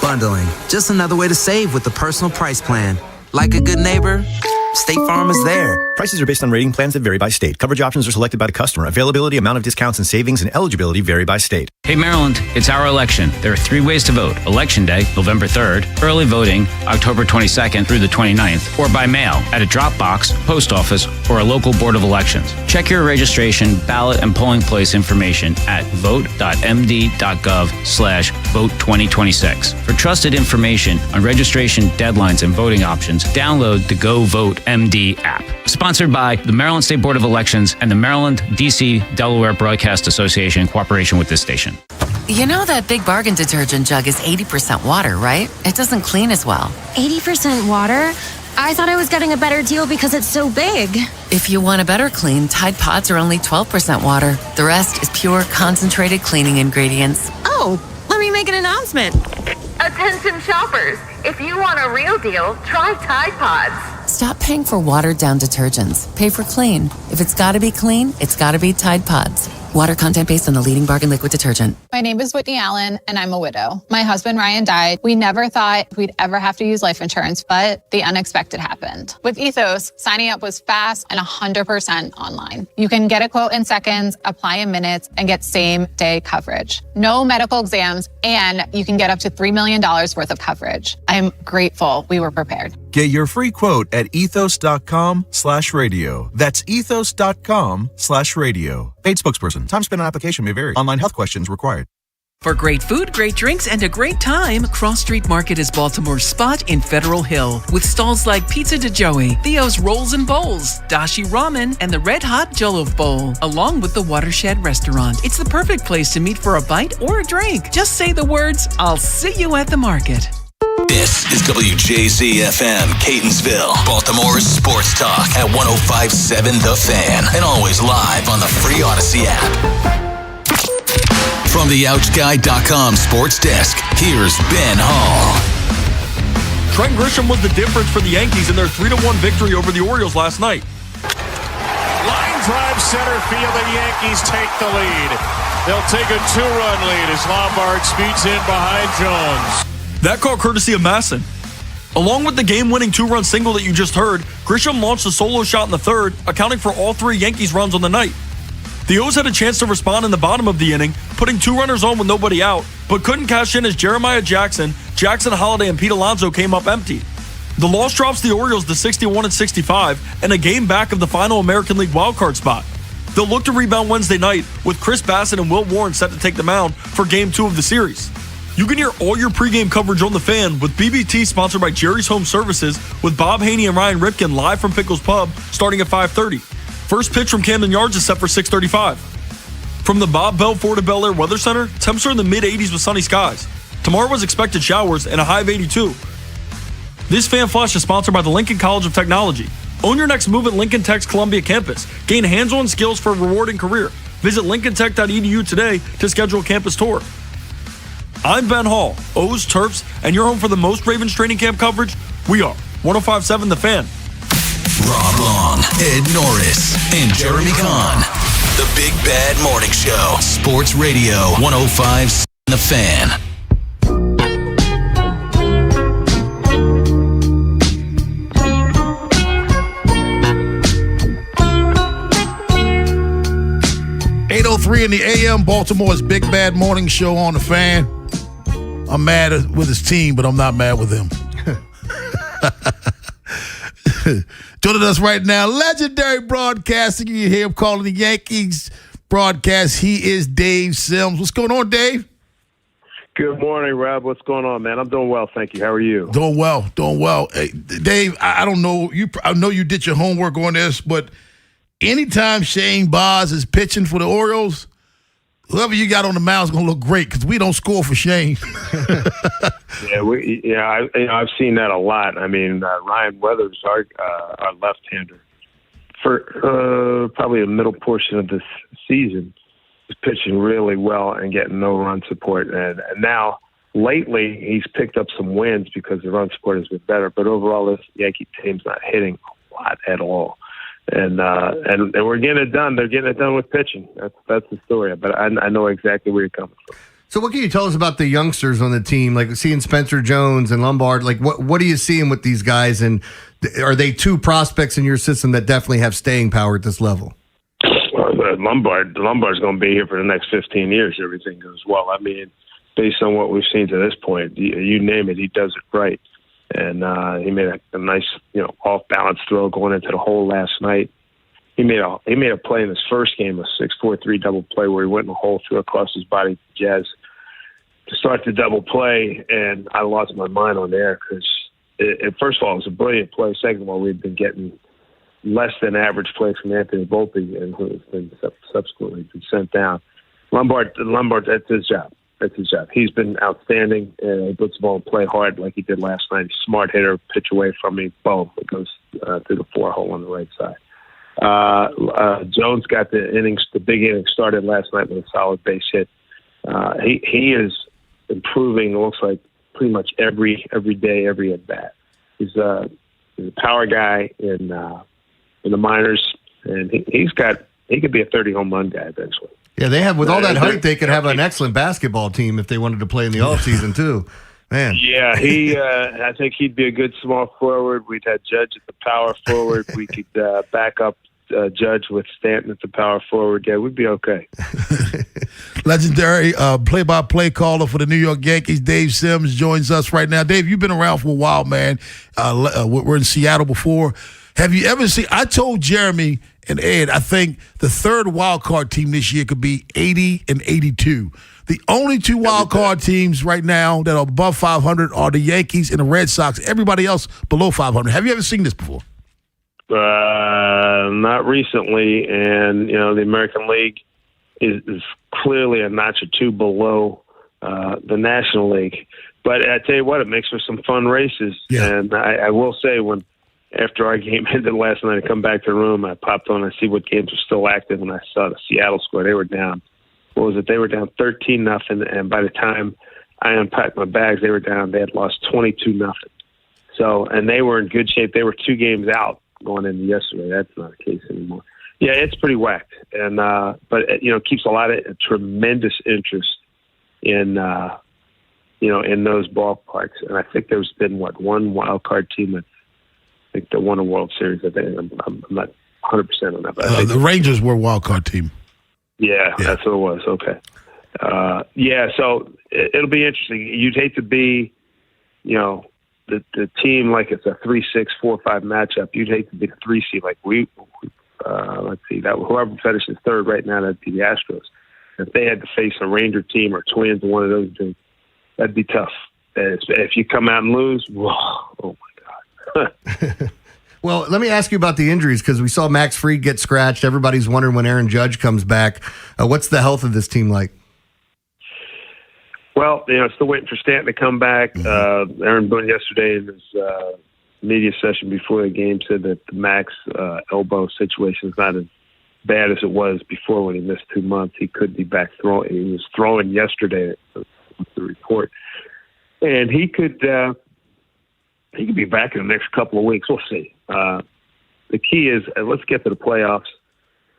Bundling, just another way to save with the Personal Price Plan. Like a good neighbor, State Farm is there. Prices are based on rating plans that vary by state. Coverage options are selected by the customer. Availability, amount of discounts and savings, and eligibility vary by state. Hey Maryland, it's our election. There are 3 ways to vote. Election Day, November 3rd, early voting, October 22nd through the 29th, or by mail at a drop box, post office, or a local board of elections. Check your registration, ballot, and polling place information at vote.md.gov/vote2026. For trusted information on registration deadlines and voting options, download the Go Vote MD app. Sponsored by the Maryland State Board of Elections and the Maryland, D.C., Delaware Broadcast Association in cooperation with this station. You know that Big Bargain detergent jug is 80% water, right? It doesn't clean as well. 80% water? I thought I was getting a better deal because it's so big. If you want a better clean, Tide Pods are only 12% water. The rest is pure, concentrated cleaning ingredients. Oh, let me make an announcement. Attention shoppers, if you want a real deal, try Tide Pods. Stop paying for watered-down detergents. Pay for clean. If it's got to be clean, it's got to be Tide Pods. Water content based on the leading bargain liquid detergent. My name is Whitney Allen, and I'm a widow. My husband, Ryan, died. We never thought we'd ever have to use life insurance, but the unexpected happened. With Ethos, signing up was fast and 100% online. You can get a quote in seconds, apply in minutes, and get same-day coverage. No medical exams, and you can get up to $3 million worth of coverage. I'm grateful we were prepared. Get your free quote at ethos.com/radio. That's ethos.com/radio. Paid spokesperson. Time spent on application may vary. Online health questions required. For great food, great drinks, and a great time, Cross Street Market is Baltimore's spot in Federal Hill. With stalls like Pizza de Joey, Theo's Rolls and Bowls, Dashi Ramen, and the Red Hot Jollof Bowl, along with the Watershed Restaurant. It's the perfect place to meet for a bite or a drink. Just say the words, "I'll see you at the market." This is WJZ-FM, Catonsville, Baltimore's sports talk at 105.7 The Fan, and always live on the free Odyssey app. From the OutGuide.com sports desk, here's Ben Hall. Trent Grisham was the difference for the Yankees in their 3-1 victory over the Orioles last night. Line drive center field, the Yankees take the lead. They'll take a 2-run lead as Lombard speeds in behind Jones. That call courtesy of Masson. Along with the game-winning 2-run single that you just heard, Grisham launched a solo shot in the third, accounting for all 3 Yankees runs on the night. The O's had a chance to respond in the bottom of the inning, putting 2 runners on with nobody out, but couldn't cash in as Jeremiah Jackson, Jackson Holliday, and Pete Alonso came up empty. The loss drops the Orioles to 61-65 and a game back of the final American League wildcard spot. They'll look to rebound Wednesday night with Chris Bassett and Will Warren set to take the mound for Game 2 of the series. You can hear all your pregame coverage on The Fan with BBT, sponsored by Jerry's Home Services, with Bob Haynie and Ryan Ripken live from Pickles Pub starting at 5:30. First pitch from Camden Yards is set for 6:35. From the Bob Bell Ford of Bel Air Weather Center, temps are in the mid-80s with sunny skies. Tomorrow was expected showers and a high of 82. This Fan Flash is sponsored by the Lincoln College of Technology. Own your next move at Lincoln Tech's Columbia campus. Gain hands-on skills for a rewarding career. Visit lincolntech.edu today to schedule a campus tour. I'm Ben Hall, O's, Terps, and you're home for the most Ravens training camp coverage. We are 105.7 The Fan. Rob Long, Ed Norris, and Jeremy Kahn. The Big Bad Morning Show. Sports Radio 105.7 The Fan. .3 in the AM, Baltimore's Big Bad Morning Show on The Fan. I'm mad with his team, but I'm not mad with him. Joining us right now, legendary broadcasting. You hear him calling the Yankees broadcast. He is Dave Sims. What's going on, Dave? Good morning, Rob. What's going on, man? I'm doing well, thank you. How are you? Doing well. Hey, Dave, I don't know. I know you did your homework on this, but anytime Shane Baz is pitching for the Orioles, whoever you got on the mound is going to look great because we don't score for Shane. I've seen that a lot. I mean, Ryan Weathers, our left-hander, for probably the middle portion of this season, pitching really well and getting no run support. And now, lately, he's picked up some wins because the run support has been better. But overall, this Yankee team's not hitting a lot at all. And we're getting it done. They're getting it done with pitching. That's the story. But I know exactly where you're coming from. So what can you tell us about the youngsters on the team, like seeing Spencer Jones and Lombard? Like, what are you seeing with these guys, and are they two prospects in your system that definitely have staying power at this level? Well, Lombard's going to be here for the next 15 years. Everything goes well. I mean, based on what we've seen to this point, you name it, he does it right. And he made a nice, off-balance throw going into the hole last night. He made a play in his first game, a 6-4-3 double play where he went in the hole, threw across his body to Jazz to start the double play, and I lost my mind on there because, first of all, it was a brilliant play. Second of all, we've been getting less than average plays from Anthony Volpe, and who has been subsequently been sent down. Lombard, that's his job. That's his job. He's been outstanding, and he puts the ball and play hard like he did last night. He's a smart hitter, pitch away from me, boom, it goes through the 4-hole on the right side. Jones got the big innings started last night with a solid base hit. He is improving. It looks like pretty much every day, every at bat. He's a power guy in the minors, and he could be a 30 home run guy eventually. Yeah, they have, with all that height, they could have an excellent basketball team if they wanted to play in the offseason too. Man. Yeah, I think he'd be a good small forward. We'd have Judge at the power forward. We could back up Judge with Stanton at the power forward. Yeah, we'd be okay. Legendary play-by-play caller for the New York Yankees, Dave Sims, joins us right now. Dave, you've been around for a while, man. We're in Seattle before. Have you ever seen – I told Jeremy and Ed, I think the third wild card team this year could be 80 and 82. The only two wild card teams right now that are above 500 are the Yankees and the Red Sox. Everybody else below 500. Have you ever seen this before? Not recently, and the American League is clearly a notch or two below the National League. But I tell you what, it makes for some fun races. Yeah. And I will say, after our game ended last night, I come back to the room, I popped on, I see what games are still active, and I saw the Seattle score. They were down. What was it? They were down 13-0, and by the time I unpacked my bags, they had lost 22-0. So, and they were in good shape. They were 2 games out going into yesterday. That's not the case anymore. Yeah, it's pretty whacked, and but it keeps a lot of tremendous interest in in those ballparks. And I think there's been one wild card team that I think that won a World Series. I think I'm not 100% on that, but I think the Rangers were a wild card team. Yeah, that's what it was. Okay. So it'll be interesting. You'd hate to be, the team like it's a 3-6, 4-5 matchup. You'd hate to be the 3 seed like let's see, that whoever finishes third right now, that'd be the Astros. If they had to face a Ranger team or Twins or one of those two, that'd be tough. If you come out and lose, oh my God. Well, let me ask you about the injuries, because we saw Max Fried get scratched. Everybody's wondering when Aaron Judge comes back. What's the health of this team like? Well, still waiting for Stanton to come back. Aaron Boone yesterday in his media session before the game said that the Max elbow situation is not as bad as it was before when he missed 2 months. He could be back throwing. He was throwing yesterday, the report. And he could be back in the next couple of weeks. We'll see. The key is let's get to the playoffs,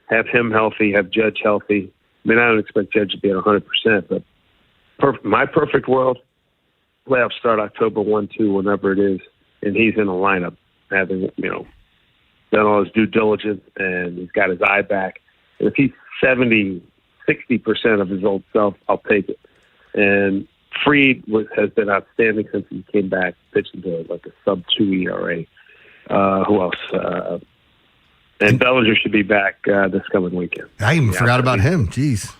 have him healthy, have Judge healthy. I mean, I don't expect Judge to be at 100%, but my perfect world, playoffs start October 1-2, whenever it is, and he's in the lineup, having, done all his due diligence, and he's got his eye back. And if he's 70, 60% of his old self, I'll take it. And Fried has been outstanding since he came back, pitching to like a sub-2 ERA. Who else? And Bellinger should be back this coming weekend. I even forgot about him. Jeez.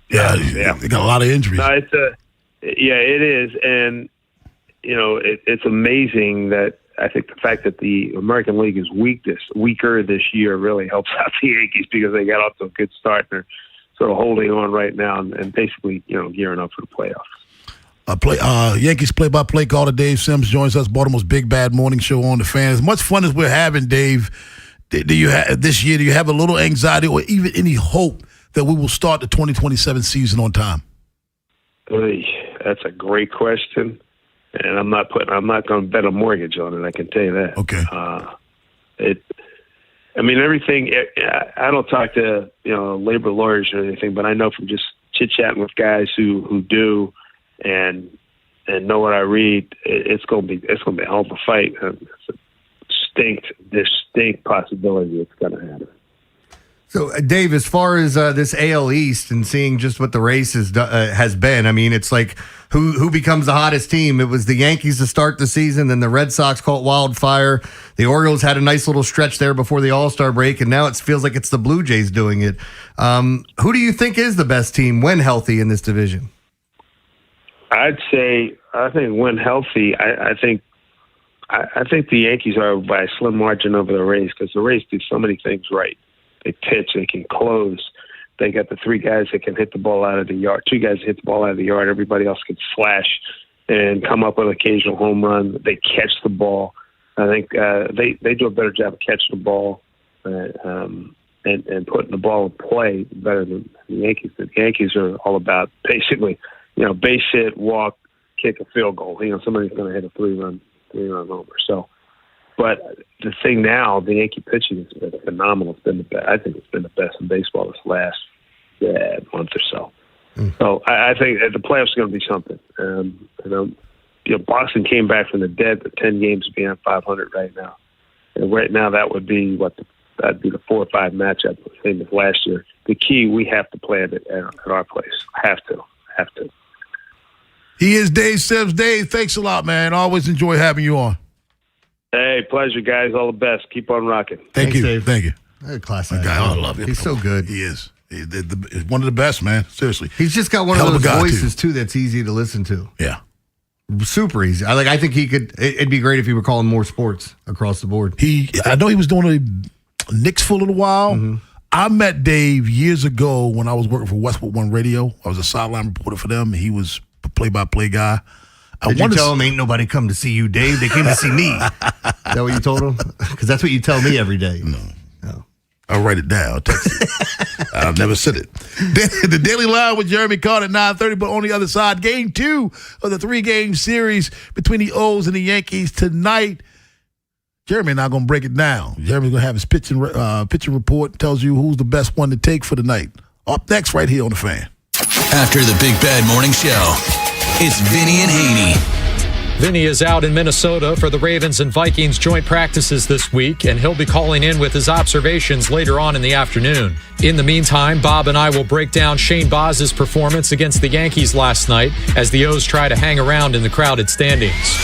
Yeah, they got a lot of injuries. No, it is, and it's amazing that I think the fact that the American League is weaker this year really helps out the Yankees, because they got off to a good start. They're sort of holding on right now and basically gearing up for the playoffs. Yankees play-by-play caller Dave Sims joins us, Baltimore's Big Bad Morning Show on the Fan. As much fun as we're having, Dave, do you have a little anxiety or even any hope that we will start the 2027 season on time? That's a great question, and I'm not going to bet a mortgage on it. I can tell you that. Okay. Everything. I don't talk to labor lawyers or anything, but I know from just chit chatting with guys who do, and know what I read. It's going to be a hell of a fight. It's a distinct possibility it's going to happen. So, Dave, as far as this AL East and seeing just what the race has been, I mean, it's like who becomes the hottest team? It was the Yankees to start the season, then the Red Sox caught wildfire. The Orioles had a nice little stretch there before the All-Star break, and now it feels like it's the Blue Jays doing it. Who do you think is the best team when healthy in this division? I think when healthy, I think the Yankees are by a slim margin over the Rays because the Rays do so many things right. They pitch, they can close. They got the three guys that can hit the ball out of the yard, two guys that hit the ball out of the yard. Everybody else can slash and come up with an occasional home run. They catch the ball. I think they do a better job of catching the ball and putting the ball in play better than the Yankees. The Yankees are all about basically, base hit, walk, kick a field goal. Somebody's going to hit a three-run homer. So. But the thing now, the Yankee pitching has been phenomenal. It's been the best. I think it's been the best in baseball this last month or so. So I think the playoffs are going to be something. Boston came back from the dead, but 10 games beyond 500 right now. And right now that would be that'd be the 4 or 5 matchup, same as last year. The key, we have to play at our place. Have to. He is Dave Sims. Dave, thanks a lot, man. Always enjoy having you on. Hey, pleasure, guys. All the best. Keep on rocking. Thanks, you. Dave. Thank you. Class guy. I love him. He's so good. He is. He's one of the best, man. Seriously. He's just got one of those voices, too, that's easy to listen to. Yeah. Super easy. I think he could. It'd be great if he were calling more sports across the board. I know he was doing a Knicks for a little while. Mm-hmm. I met Dave years ago when I was working for Westwood One Radio. I was a sideline reporter for them. He was a play-by-play guy. Did you tell him ain't nobody come to see you, Dave? They came to see me. Is that what you told him? Because that's what you tell me every day. No. I'll write it down. I'll text it. I'll never said it. The Daily Line with Jeremy Carter at 9:30, but on the other side, game 2 of the 3-game series between the O's and the Yankees tonight. Jeremy and I are going to break it down. Jeremy's going to have his pitching report, tells you who's the best one to take for the night. Up next, right here on The Fan. After the Big Bad Morning Show, it's Vinny and Haynie. Vinny is out in Minnesota for the Ravens and Vikings joint practices this week, and he'll be calling in with his observations later on in the afternoon. In the meantime, Bob and I will break down Shane Baz's performance against the Yankees last night as the O's try to hang around in the crowded standings.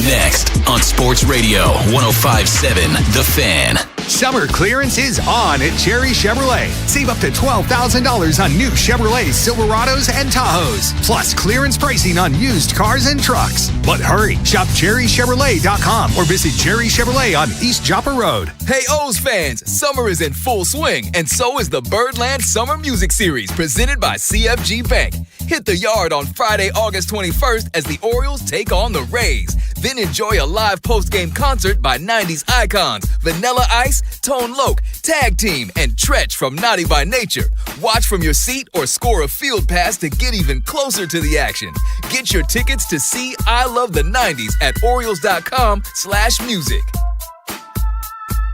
Next on Sports Radio 105.7 The Fan. Summer clearance is on at Cherry Chevrolet. Save up to $12,000 on new Chevrolet Silverados and Tahoes. Plus clearance pricing on used cars and trucks. But hurry, shop cherrychevrolet.com or visit Cherry Chevrolet on East Joppa Road. Hey O's fans, summer is in full swing and so is the Birdland Summer Music Series presented by CFG Bank. Hit the yard on Friday, August 21st as the Orioles take on the Rays. Then enjoy a live post-game concert by 90s icons Vanilla Ice, Tone Loc, Tag Team, and Tretch from Naughty by Nature. Watch from your seat or score a field pass to get even closer to the action. Get your tickets to see I Love the 90s at Orioles.com/music.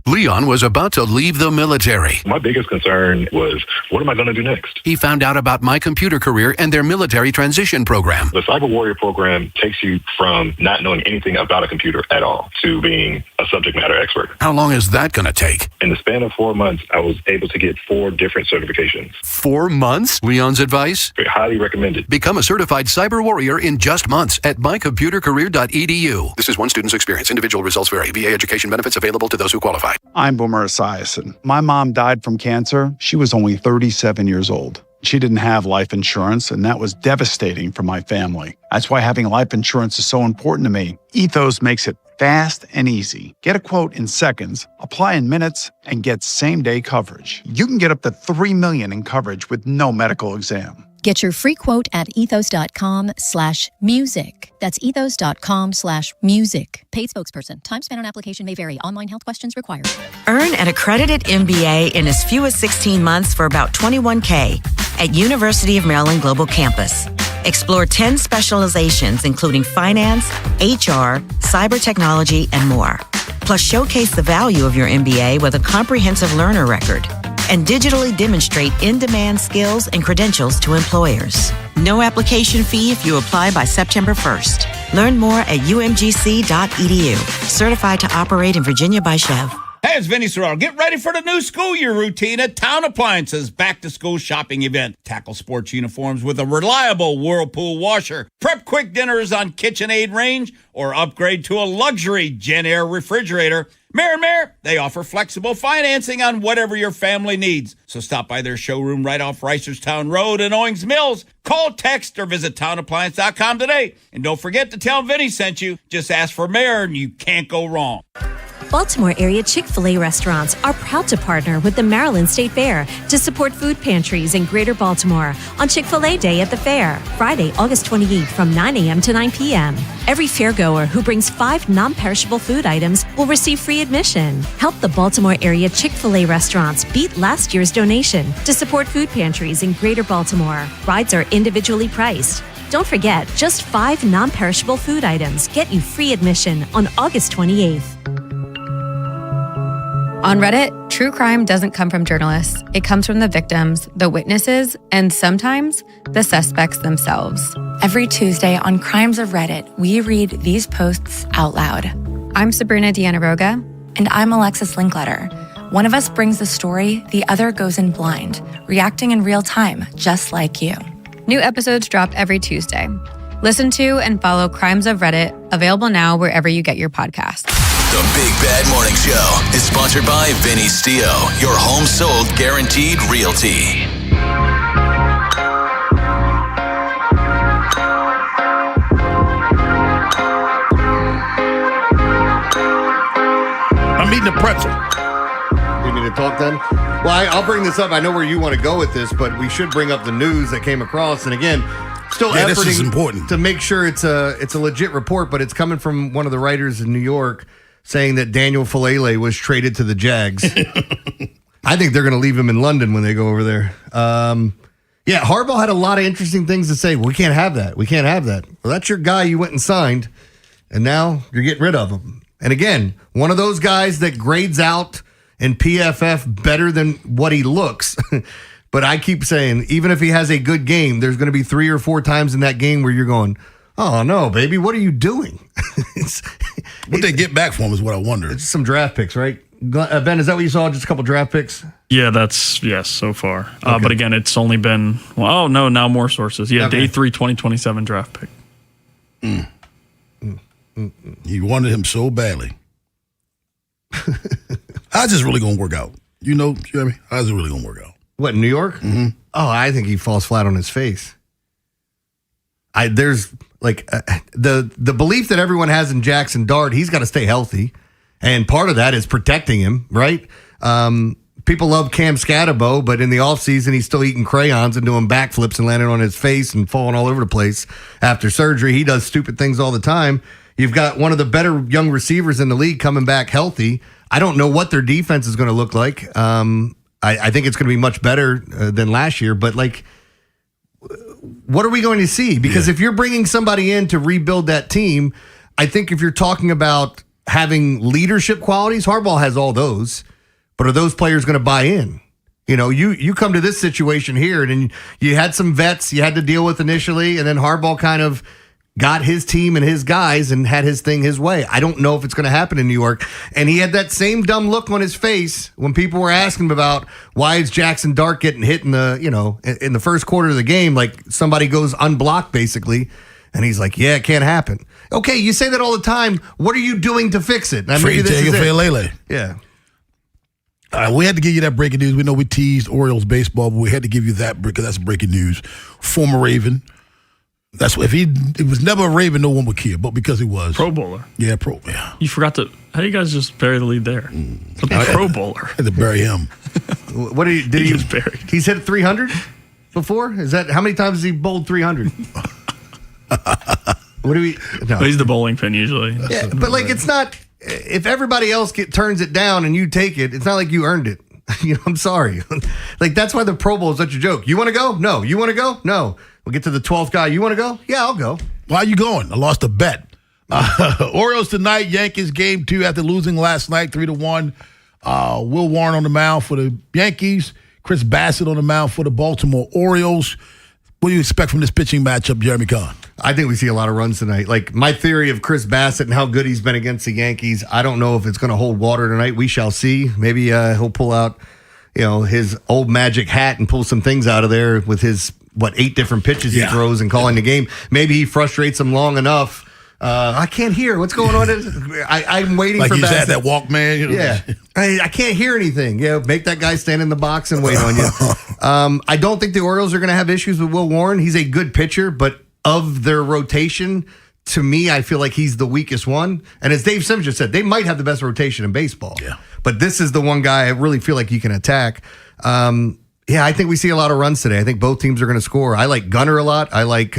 Leon was about to leave the military. My biggest concern was, what am I going to do next? He found out about My Computer Career and their military transition program. The Cyber Warrior program takes you from not knowing anything about a computer at all to being a subject matter expert. How long is that going to take? In the span of 4 months, I was able to get 4 different certifications. 4 months? Leon's advice? Highly recommended. Become a certified cyber warrior in just months at mycomputercareer.edu. This is one student's experience. Individual results vary. VA education benefits available to those who qualify. I'm Boomer Esiason. My mom died from cancer. She was only 37 years old. She didn't have life insurance, and that was devastating for my family. That's why having life insurance is so important to me. Ethos makes it fast and easy. Get a quote in seconds, apply in minutes, and get same-day coverage. You can get up to $3 million in coverage with no medical exam. Get your free quote at ethos.com/music. That's ethos.com/music. Paid spokesperson. Time spent on application may vary. Online health questions required. Earn an accredited MBA in as few as 16 months for about $21K at University of Maryland Global Campus. Explore 10 specializations, including finance, HR, cyber technology, and more. Plus, showcase the value of your MBA with a comprehensive learner record and digitally demonstrate in-demand skills and credentials to employers. No application fee if you apply by September 1st. Learn more at umgc.edu. Certified to operate in Virginia by Chev. Hey, it's Vinny Sorrell. Get ready for the new school year routine at Town Appliances back-to-school shopping event. Tackle sports uniforms with a reliable Whirlpool washer. Prep quick dinners on KitchenAid range or upgrade to a luxury Gen Air refrigerator. Mayor, they offer flexible financing on whatever your family needs. So stop by their showroom right off Reisterstown Road in Owings Mills. Call, text, or visit townappliance.com today. And don't forget to tell Vinny sent you. Just ask for Mayor and you can't go wrong. Baltimore area Chick-fil-A restaurants are proud to partner with the Maryland State Fair to support food pantries in Greater Baltimore on Chick-fil-A Day at the Fair, Friday, August 28th from 9 a.m. to 9 p.m. Every fairgoer who brings 5 non-perishable food items will receive free admission. Help the Baltimore area Chick-fil-A restaurants beat last year's donation to support food pantries in Greater Baltimore. Rides are individually priced. Don't forget, just 5 non-perishable food items get you free admission on August 28th. On Reddit, true crime doesn't come from journalists. It comes from the victims, the witnesses, and sometimes the suspects themselves. Every Tuesday on Crimes of Reddit, we read these posts out loud. I'm Sabrina Dianaroga. And I'm Alexis Linkletter. One of us brings the story, the other goes in blind, reacting in real time, just like you. New episodes drop every Tuesday. Listen to and follow Crimes of Reddit, available now wherever you get your podcasts. The Big Bad Morning Show is sponsored by Vinny Stio, your home sold guaranteed realty. I'm eating a pretzel. You need to talk then? Well, I'll bring this up. I know where you want to go with this, but we should bring up the news that came across. And again, still this is important to make sure it's a legit report, but it's coming from one of the writers in New York saying that Daniel Falele was traded to the Jags. I think they're going to leave him in London when they go over there. Yeah, Harbaugh had a lot of interesting things to say. Well, we can't have that. We can't have that. Well, that's your guy you went and signed, and now you're getting rid of him. And again, one of those guys that grades out in PFF better than what he looks. But I keep saying, even if he has a good game, there's going to be 3 or 4 times in that game where you're going, oh, no, baby, what are you doing? What they get back for him is what I wonder. It's some draft picks, right? Ben, is that what you saw? Just a couple draft picks? Yeah, yes, so far. Okay. But again, it's only been, now more sources. Yeah, okay. Day 3, 2027 draft pick. You wanted him so badly. How's this really going to work out? You know what I mean? How's it really going to work out? What, in New York? Mm-hmm. Oh, I think he falls flat on his face. There's like the belief that everyone has in Jackson Dart, he's got to stay healthy. And part of that is protecting him, right? People love Cam Scatterbo, but in the offseason, he's still eating crayons and doing backflips and landing on his face and falling all over the place after surgery. He does stupid things all the time. You've got one of the better young receivers in the league coming back healthy. I don't know what their defense is going to look like. I think it's going to be much better than last year, but what are we going to see? Because if you're bringing somebody in to rebuild that team, I think if you're talking about having leadership qualities, Harbaugh has all those, but are those players going to buy in? You know, you come to this situation here and you had some vets you had to deal with initially, and then Harbaugh kind of got his team and his guys and had his thing his way. I don't know if it's going to happen in New York. And he had that same dumb look on his face when people were asking him about why is Jackson Dart getting hit in the first quarter of the game, like somebody goes unblocked basically. And he's like, yeah, it can't happen. Okay, you say that all the time. What are you doing to fix it? Free Daniel Falele. Yeah. We had to give you that breaking news. We know we teased Orioles baseball, but we had to give you that because that's breaking news. Former Raven. That's what it was never a Raven, no one would care, but because he was Pro Bowler. Yeah. You forgot to. How do you guys just bury the lead there? A Pro Bowler. I had to bury him. What did he? Was buried. He's hit 300. before? Is that how many times has he bowled 300? What do we? No. He's the bowling pin usually. Yeah, but like it's not. If everybody else turns it down and you take it, it's not like you earned it. I'm sorry. Like that's why the Pro Bowl is such a joke. You want to go? No. You want to go? No. We'll get to the 12th guy. You want to go? Yeah, I'll go. Why are you going? I lost a bet. Orioles tonight. Yankees game 2 after losing last night 3-1. Will Warren on the mound for the Yankees. Chris Bassett on the mound for the Baltimore Orioles. What do you expect from this pitching matchup, Jeremy Kahn? I think we see a lot of runs tonight. Like my theory of Chris Bassett and how good he's been against the Yankees, I don't know if it's going to hold water tonight. We shall see. Maybe he'll pull out, his old magic hat and pull some things out of there with his 8 different pitches he throws and calling the game. Maybe he frustrates them long enough. I can't hear what's going on. I'm waiting for Bassett. Like he's at that Walkman. Yeah, I can't hear anything. Make that guy stand in the box and wait on you. I don't think the Orioles are going to have issues with Will Warren. He's a good pitcher, but of their rotation, to me, I feel like he's the weakest one. And as Dave Sims just said, they might have the best rotation in baseball. Yeah. But this is the one guy I really feel like you can attack. I think we see a lot of runs today. I think both teams are going to score. I like Gunnar a lot. I like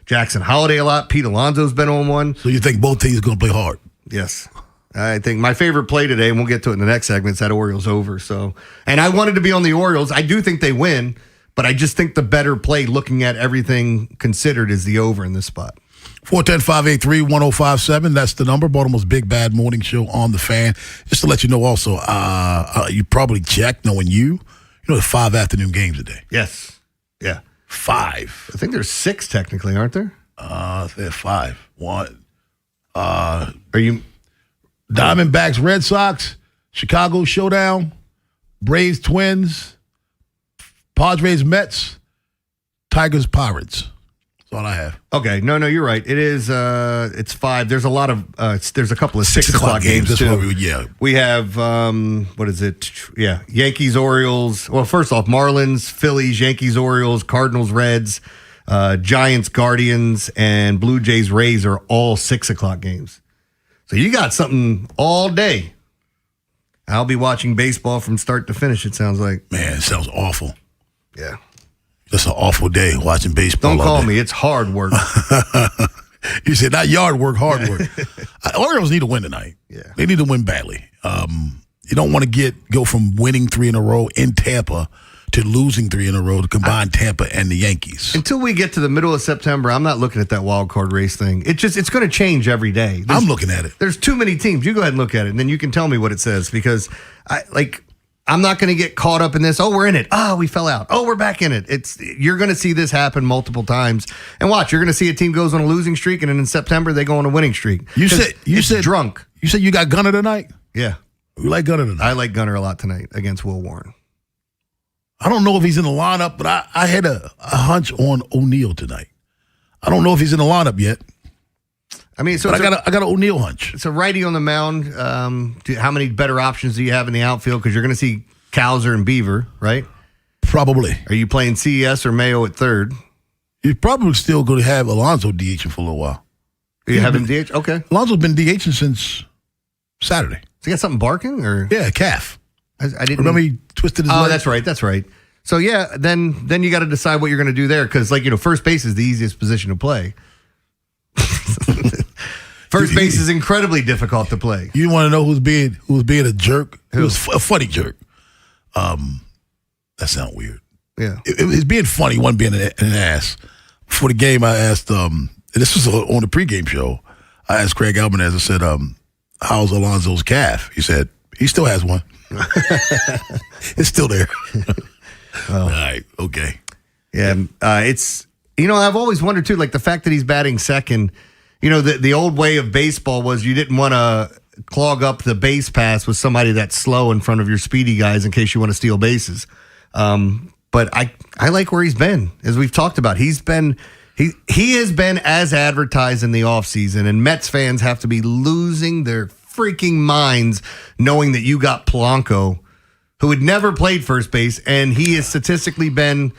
Jackson Holliday a lot. Pete Alonso's been on one. So you think both teams are going to play hard? Yes. I think my favorite play today, and we'll get to it in the next segment, is that Orioles over. So, and I wanted to be on the Orioles. I do think they win, but I just think the better play, looking at everything considered, is the over in this spot. 410-583-1057. That's the number. Baltimore's Big Bad Morning Show on the Fan. Just to let you know also, you probably checked, knowing you know, there's 5 afternoon games a day. Yes. Yeah. 5. I think there's 6 technically, aren't there? There's 5. 1. Are you Diamondbacks, Red Sox, Chicago Showdown, Braves, Twins, Padres, Mets, Tigers, Pirates. That's all I have. Okay. No, you're right. It is, it's 5. There's a lot of, there's a couple of 6 o'clock games That's too. what we, We have, what is it? Yeah. Yankees, Orioles. Well, first off, Marlins, Phillies, Yankees, Orioles, Cardinals, Reds, Giants, Guardians, and Blue Jays, Rays are all 6 o'clock games. So you got something all day. I'll be watching baseball from start to finish, it sounds like. Man, it sounds awful. Yeah. It's an awful day watching baseball. Don't call me. It's hard work. You said not yard work, hard work. Orioles need to win tonight. Yeah. They need to win badly. You don't want to go from winning 3 in a row in Tampa to losing 3 in a row to combine Tampa and the Yankees. Until we get to the middle of September, I'm not looking at that wild card race thing. It's going to change every day. I'm looking at it. There's too many teams. You go ahead and look at it, and then you can tell me what it says, because I'm not going to get caught up in this. Oh, we're in it. Oh, we fell out. Oh, we're back in it. You're going to see this happen multiple times. And watch, you're going to see a team goes on a losing streak, and then in September they go on a winning streak. You said drunk. You said you got Gunnar tonight? Yeah. You like Gunnar tonight? I like Gunnar a lot tonight against Will Warren. I don't know if he's in the lineup, but I had a hunch on O'Neal tonight. I don't know if he's in the lineup yet. I mean, I got an O'Neal hunch. It's a righty on the mound. How many better options do you have in the outfield? Because you're going to see Cowser and Beaver, right? Probably. Are you playing CES or Mayo at third? You're probably still going to have Alonso DHing for a little while. You have him DH? Okay. Alonso's been DHing since Saturday. So you got something barking? Or yeah, calf. I didn't remember he twisted his leg. Oh, that's right. So yeah, then you got to decide what you're going to do there, because first base is the easiest position to play. First base is incredibly difficult to play. You want to know who's being a jerk? Who was a funny jerk? That sounds weird. Yeah, it's being funny. One being an ass. Before the game, I asked. This was on the pregame show. I asked Craig Albanez. I said, "How's Alonso's calf?" He said, "He still has one. It's still there." All right. Okay. Yeah. It's I've always wondered too, like the fact that he's batting second. The old way of baseball was you didn't want to clog up the base pass with somebody that's slow in front of your speedy guys in case you want to steal bases. But I like where he's been, as we've talked about. He has been as advertised in the offseason, and Mets fans have to be losing their freaking minds knowing that you got Polanco, who had never played first base, and he has statistically been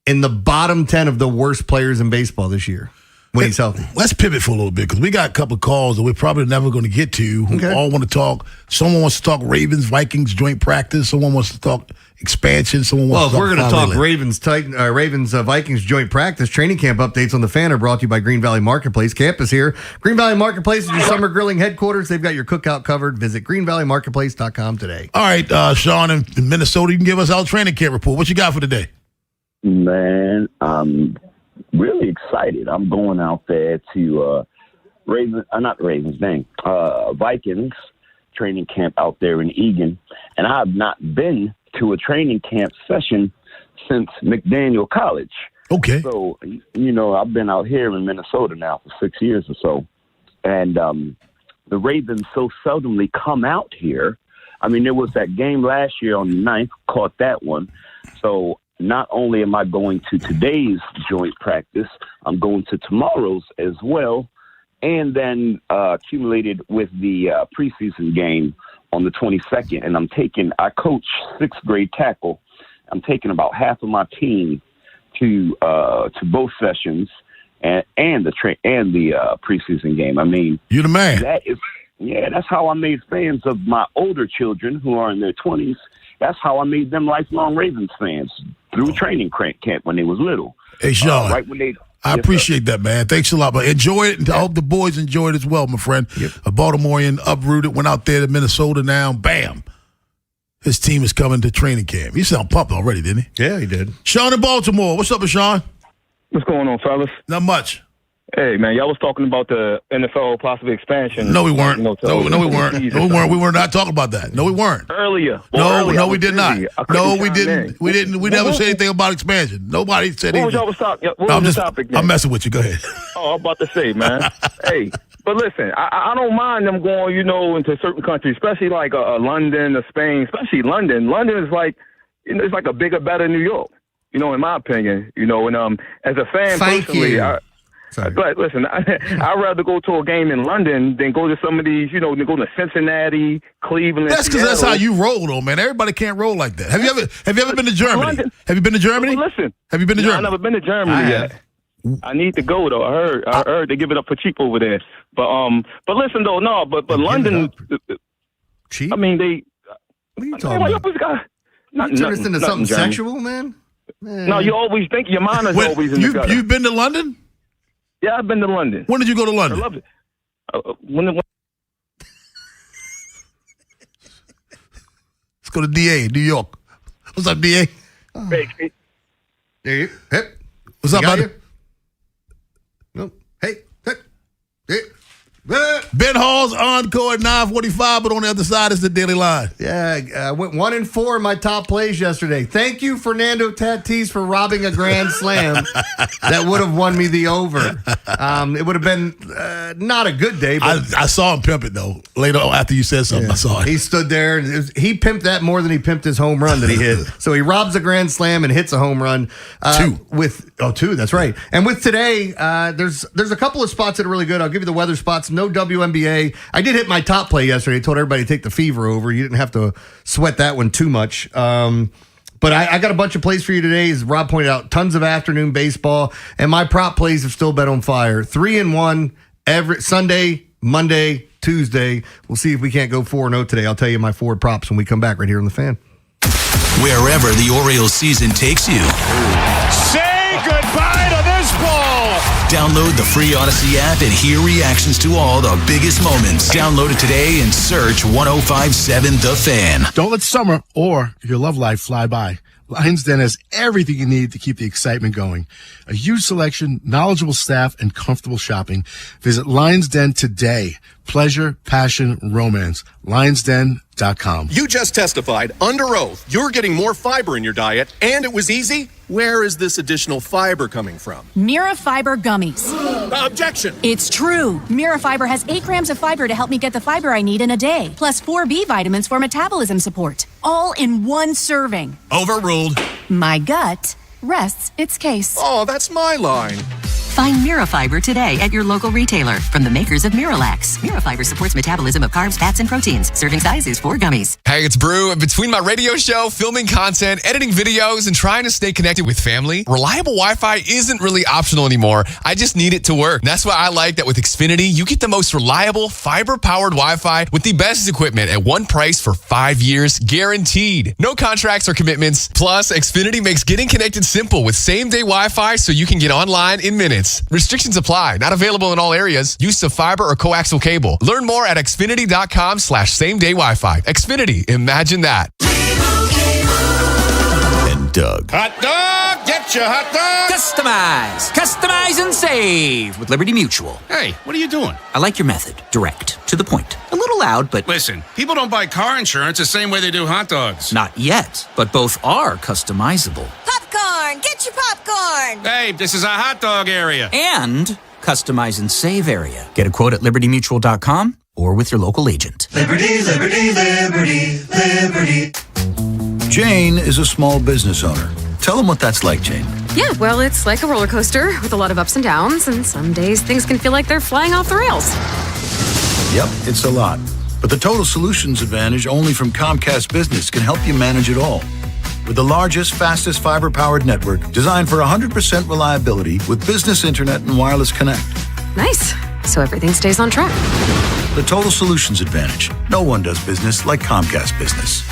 in the bottom 10 of the worst players in baseball this year. when he's healthy. Let's pivot for a little bit because we got a couple of calls that we're probably never going to get to who all want to talk. Someone wants to talk Ravens, Vikings joint practice. Someone wants to talk expansion. Someone wants to talk. Well, if we're going to talk Ravens, Vikings joint practice, training camp updates on the Fan are brought to you by Green Valley Marketplace. Campus here. Green Valley Marketplace is your summer grilling headquarters. They've got your cookout covered. Visit greenvalleymarketplace.com today. All right, Sean in Minnesota, you can give us our training camp report. What you got for today? Man, I'm really excited. I'm going out there to Vikings training camp out there in Eagan, and I have not been to a training camp session since McDaniel College. Okay. So, I've been out here in Minnesota now for 6 years or so, and the Ravens so seldomly come out here. I mean, there was that game last year on the 9th, caught that one. So not only am I going to today's joint practice, I'm going to tomorrow's as well, and then accumulated with the preseason game on the 22nd. And I coach 6th grade tackle. I'm taking about half of my team to both sessions and the preseason game. I mean, you're the man. That's how I made fans of my older children who are in their 20s. That's how I made them lifelong Ravens fans through training camp when they was little. Hey, Sean, I appreciate that, man. Thanks a lot. But enjoy it. And I hope the boys enjoy it as well, my friend. Yep. A Baltimorean uprooted, went out there to Minnesota now. Bam. His team is coming to training camp. He sound pumped already, didn't he? Yeah, he did. Sean in Baltimore. What's up with Sean? What's going on, fellas? Not much. Hey, man, y'all was talking about the NFL possible expansion. No, we weren't. No, we weren't. We were not talking about that. No, we weren't. Earlier. No, we did not. No, we didn't. We didn't. We never said anything about expansion. Nobody said anything. What was y'all's topic? I'm messing with you. Go ahead. Oh, I'm about to say, man. Hey, but listen, I don't mind them going, into certain countries, especially like London or Spain, especially London. London is like, it's like a bigger, better New York, in my opinion, and as a fan personally, but listen, I'd rather go to a game in London than go to some of these, go to Cincinnati, Cleveland. That's because that's how you roll, though, man. Everybody can't roll like that. Have you ever been to Germany? London. Have you been to Germany? Well, listen, have you been to Germany? I've never been to Germany yet. I need to go though. I heard they give it up for cheap over there. But listen though, but London, cheap. I mean they. What are you talking about? You turn this into something sexual, man? No, you always think your mind is always in the gutter. You've been to London? Yeah, I've been to London. When did you go to London? I love it. When Let's go to DA, New York. What's up, DA? Hey. There you hip. What's up, buddy? No. Hey. Hey. Ben Hall's encore at 9:45, but on the other side is the Daily Line. Yeah, I went 1-4 in my top plays yesterday. Thank you, Fernando Tatis, for robbing a grand slam. That would have won me the over. It would have been not a good day. But I saw him pimp it, though. Later on, after you said something, I saw it. He stood there, and he pimped that more than he pimped his home run that he hit. So he robs a grand slam and hits a home run. Two, that's right. And with today, there's a couple of spots that are really good. I'll give you the weather spots. No WNBA. I did hit my top play yesterday. I told everybody to take the fever over. You didn't have to sweat that one too much. But I got a bunch of plays for you today. As Rob pointed out, tons of afternoon baseball. And my prop plays have still been on fire. 3-1 every Sunday, Monday, Tuesday. We'll see if we can't go 4-0 today. I'll tell you my forward props when we come back right here on The Fan. Wherever the Orioles season takes you. Say goodbye to this ball. Download the free Odyssey app and hear reactions to all the biggest moments. Download it today and search 105.7 The Fan. Don't let summer or your love life fly by. Lions Den has everything you need to keep the excitement going. A huge selection, knowledgeable staff, and comfortable shopping. Visit Lions Den today. Pleasure, passion, romance. LionsDen.com. You just testified under oath you're getting more fiber in your diet, and it was easy. Where is this additional fiber coming from? Mira Fiber Gummies. Objection. It's true. Mira Fiber has 8 grams of fiber to help me get the fiber I need in a day, plus 4 B vitamins for metabolism support. All in one serving. Overruled. My gut rests its case. Oh, that's my line. Find Mirafiber today at your local retailer from the makers of Miralax. Mirafiber supports metabolism of carbs, fats, and proteins. Serving size is 4 gummies. Hey, it's Brew. Between my radio show, filming content, editing videos, and trying to stay connected with family, reliable Wi-Fi isn't really optional anymore. I just need it to work. That's why I like that with Xfinity, you get the most reliable, fiber-powered Wi-Fi with the best equipment at one price for 5 years, guaranteed. No contracts or commitments. Plus, Xfinity makes getting connected simple with same-day Wi-Fi so you can get online in minutes. Restrictions apply. Not available in all areas. Use of fiber or coaxial cable. Learn more at xfinity.com/same-day Wi-Fi. Xfinity. Imagine that. And Doug. Hot dog! Get your hot dog! Customize and save with Liberty Mutual. Hey, what are you doing? I like your method. Direct. To the point. A little loud, but... Listen, people don't buy car insurance the same way they do hot dogs. Not yet, but both are customizable. Popcorn! Get your popcorn! Hey, this is a hot dog area. And customize and save area. Get a quote at libertymutual.com or with your local agent. Liberty, liberty, liberty, liberty. Jane is a small business owner. Tell them what that's like, Jane. Yeah, well, it's like a roller coaster with a lot of ups and downs, and some days things can feel like they're flying off the rails. Yep, it's a lot. But the Total Solutions Advantage only from Comcast Business can help you manage it all. With the largest, fastest fiber-powered network designed for 100% reliability with business internet and wireless connect. Nice. So everything stays on track. The Total Solutions Advantage. No one does business like Comcast Business.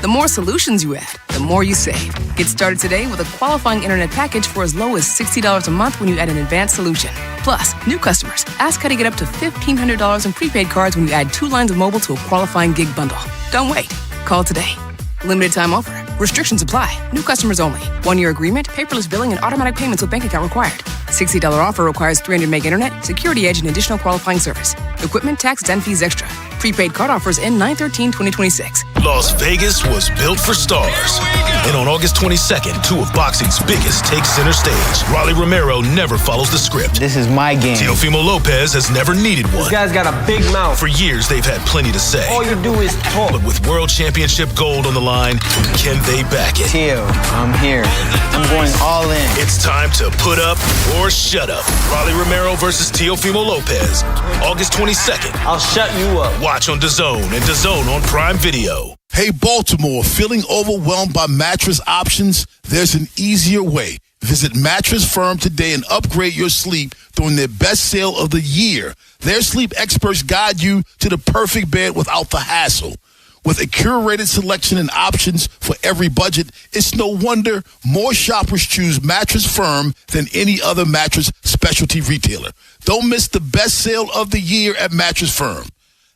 The more solutions you add, the more you save. Get started today with a qualifying internet package for as low as $60 a month when you add an advanced solution. Plus, new customers, ask how to get up to $1,500 in prepaid cards when you add 2 lines of mobile to a qualifying gig bundle. Don't wait. Call today. Limited time offer. Restrictions apply. New customers only. 1-year agreement, paperless billing, and automatic payments with bank account required. $60 offer requires 300 meg internet, security edge, and additional qualifying service. Equipment, tax, and fees extra. Prepaid card offers end 9/13/2026. Las Vegas was built for stars. And on August 22nd, 2 of boxing's biggest take center stage. Rolly Romero never follows the script. This is my game. Teofimo Lopez has never needed one. This guy's got a big mouth. For years, they've had plenty to say. All you do is talk. But with world championship gold on the line, can they back it? Teo, I'm here. I'm going all in. It's time to put up or shut up. Rolly Romero versus Teofimo Lopez. August 22nd. I'll shut you up. Watch on DAZN and DAZN on Prime Video. Hey, Baltimore, feeling overwhelmed by mattress options? There's an easier way. Visit Mattress Firm today and upgrade your sleep during their best sale of the year. Their sleep experts guide you to the perfect bed without the hassle. With a curated selection and options for every budget, it's no wonder more shoppers choose Mattress Firm than any other mattress specialty retailer. Don't miss the best sale of the year at Mattress Firm.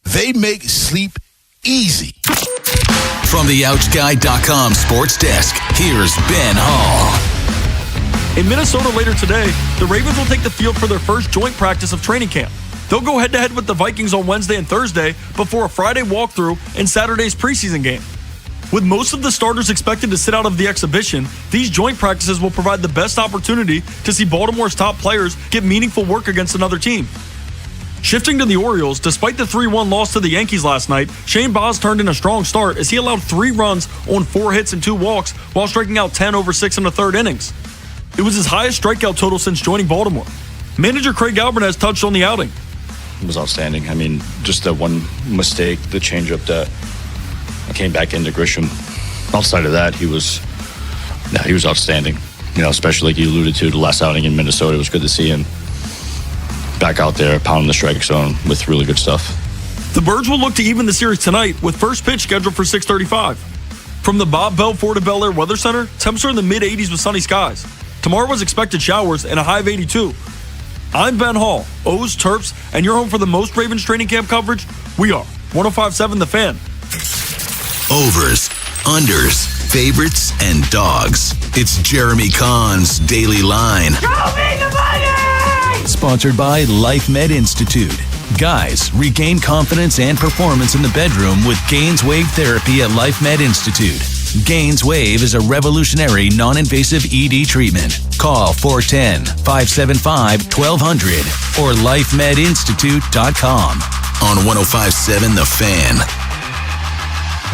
They make sleep easy. From the OutGuy.com sports desk, here's Ben Hall. In Minnesota later today, the Ravens will take the field for their first joint practice of training camp. They'll go head-to-head with the Vikings on Wednesday and Thursday before a Friday walkthrough and Saturday's preseason game. With most of the starters expected to sit out of the exhibition, these joint practices will provide the best opportunity to see Baltimore's top players get meaningful work against another team. Shifting to the Orioles, despite the 3-1 loss to the Yankees last night, Shane Baz turned in a strong start as he allowed 3 runs on 4 hits and 2 walks while striking out 10 over 6 in the third innings. It was his highest strikeout total since joining Baltimore. Manager Craig Alvarez touched on the outing. It was outstanding. I mean, just that one mistake, the changeup that came back into Grisham. Outside of that, he was outstanding. You know, especially like you alluded to, the last outing in Minnesota, it was good to see him back out there pounding the strike zone with really good stuff. The Birds will look to even the series tonight with first pitch scheduled for 6:35. From the Bob Bell Ford of Bel Air Weather Center, temps are in the mid-80s with sunny skies. Tomorrow was expected showers and a high of 82. I'm Ben Hall, O's, Terps, and you're home for the most Ravens training camp coverage. We are 105.7 The Fan. Overs, unders, favorites, and dogs. It's Jeremy Kahn's Daily Line. Show me the money! Sponsored by Life Med Institute. Guys, regain confidence and performance in the bedroom with Gaines Wave Therapy at Life Med Institute. Gaines Wave is a revolutionary non-invasive ED treatment. Call 410-575-1200 or lifemedinstitute.com. On 105.7 The Fan.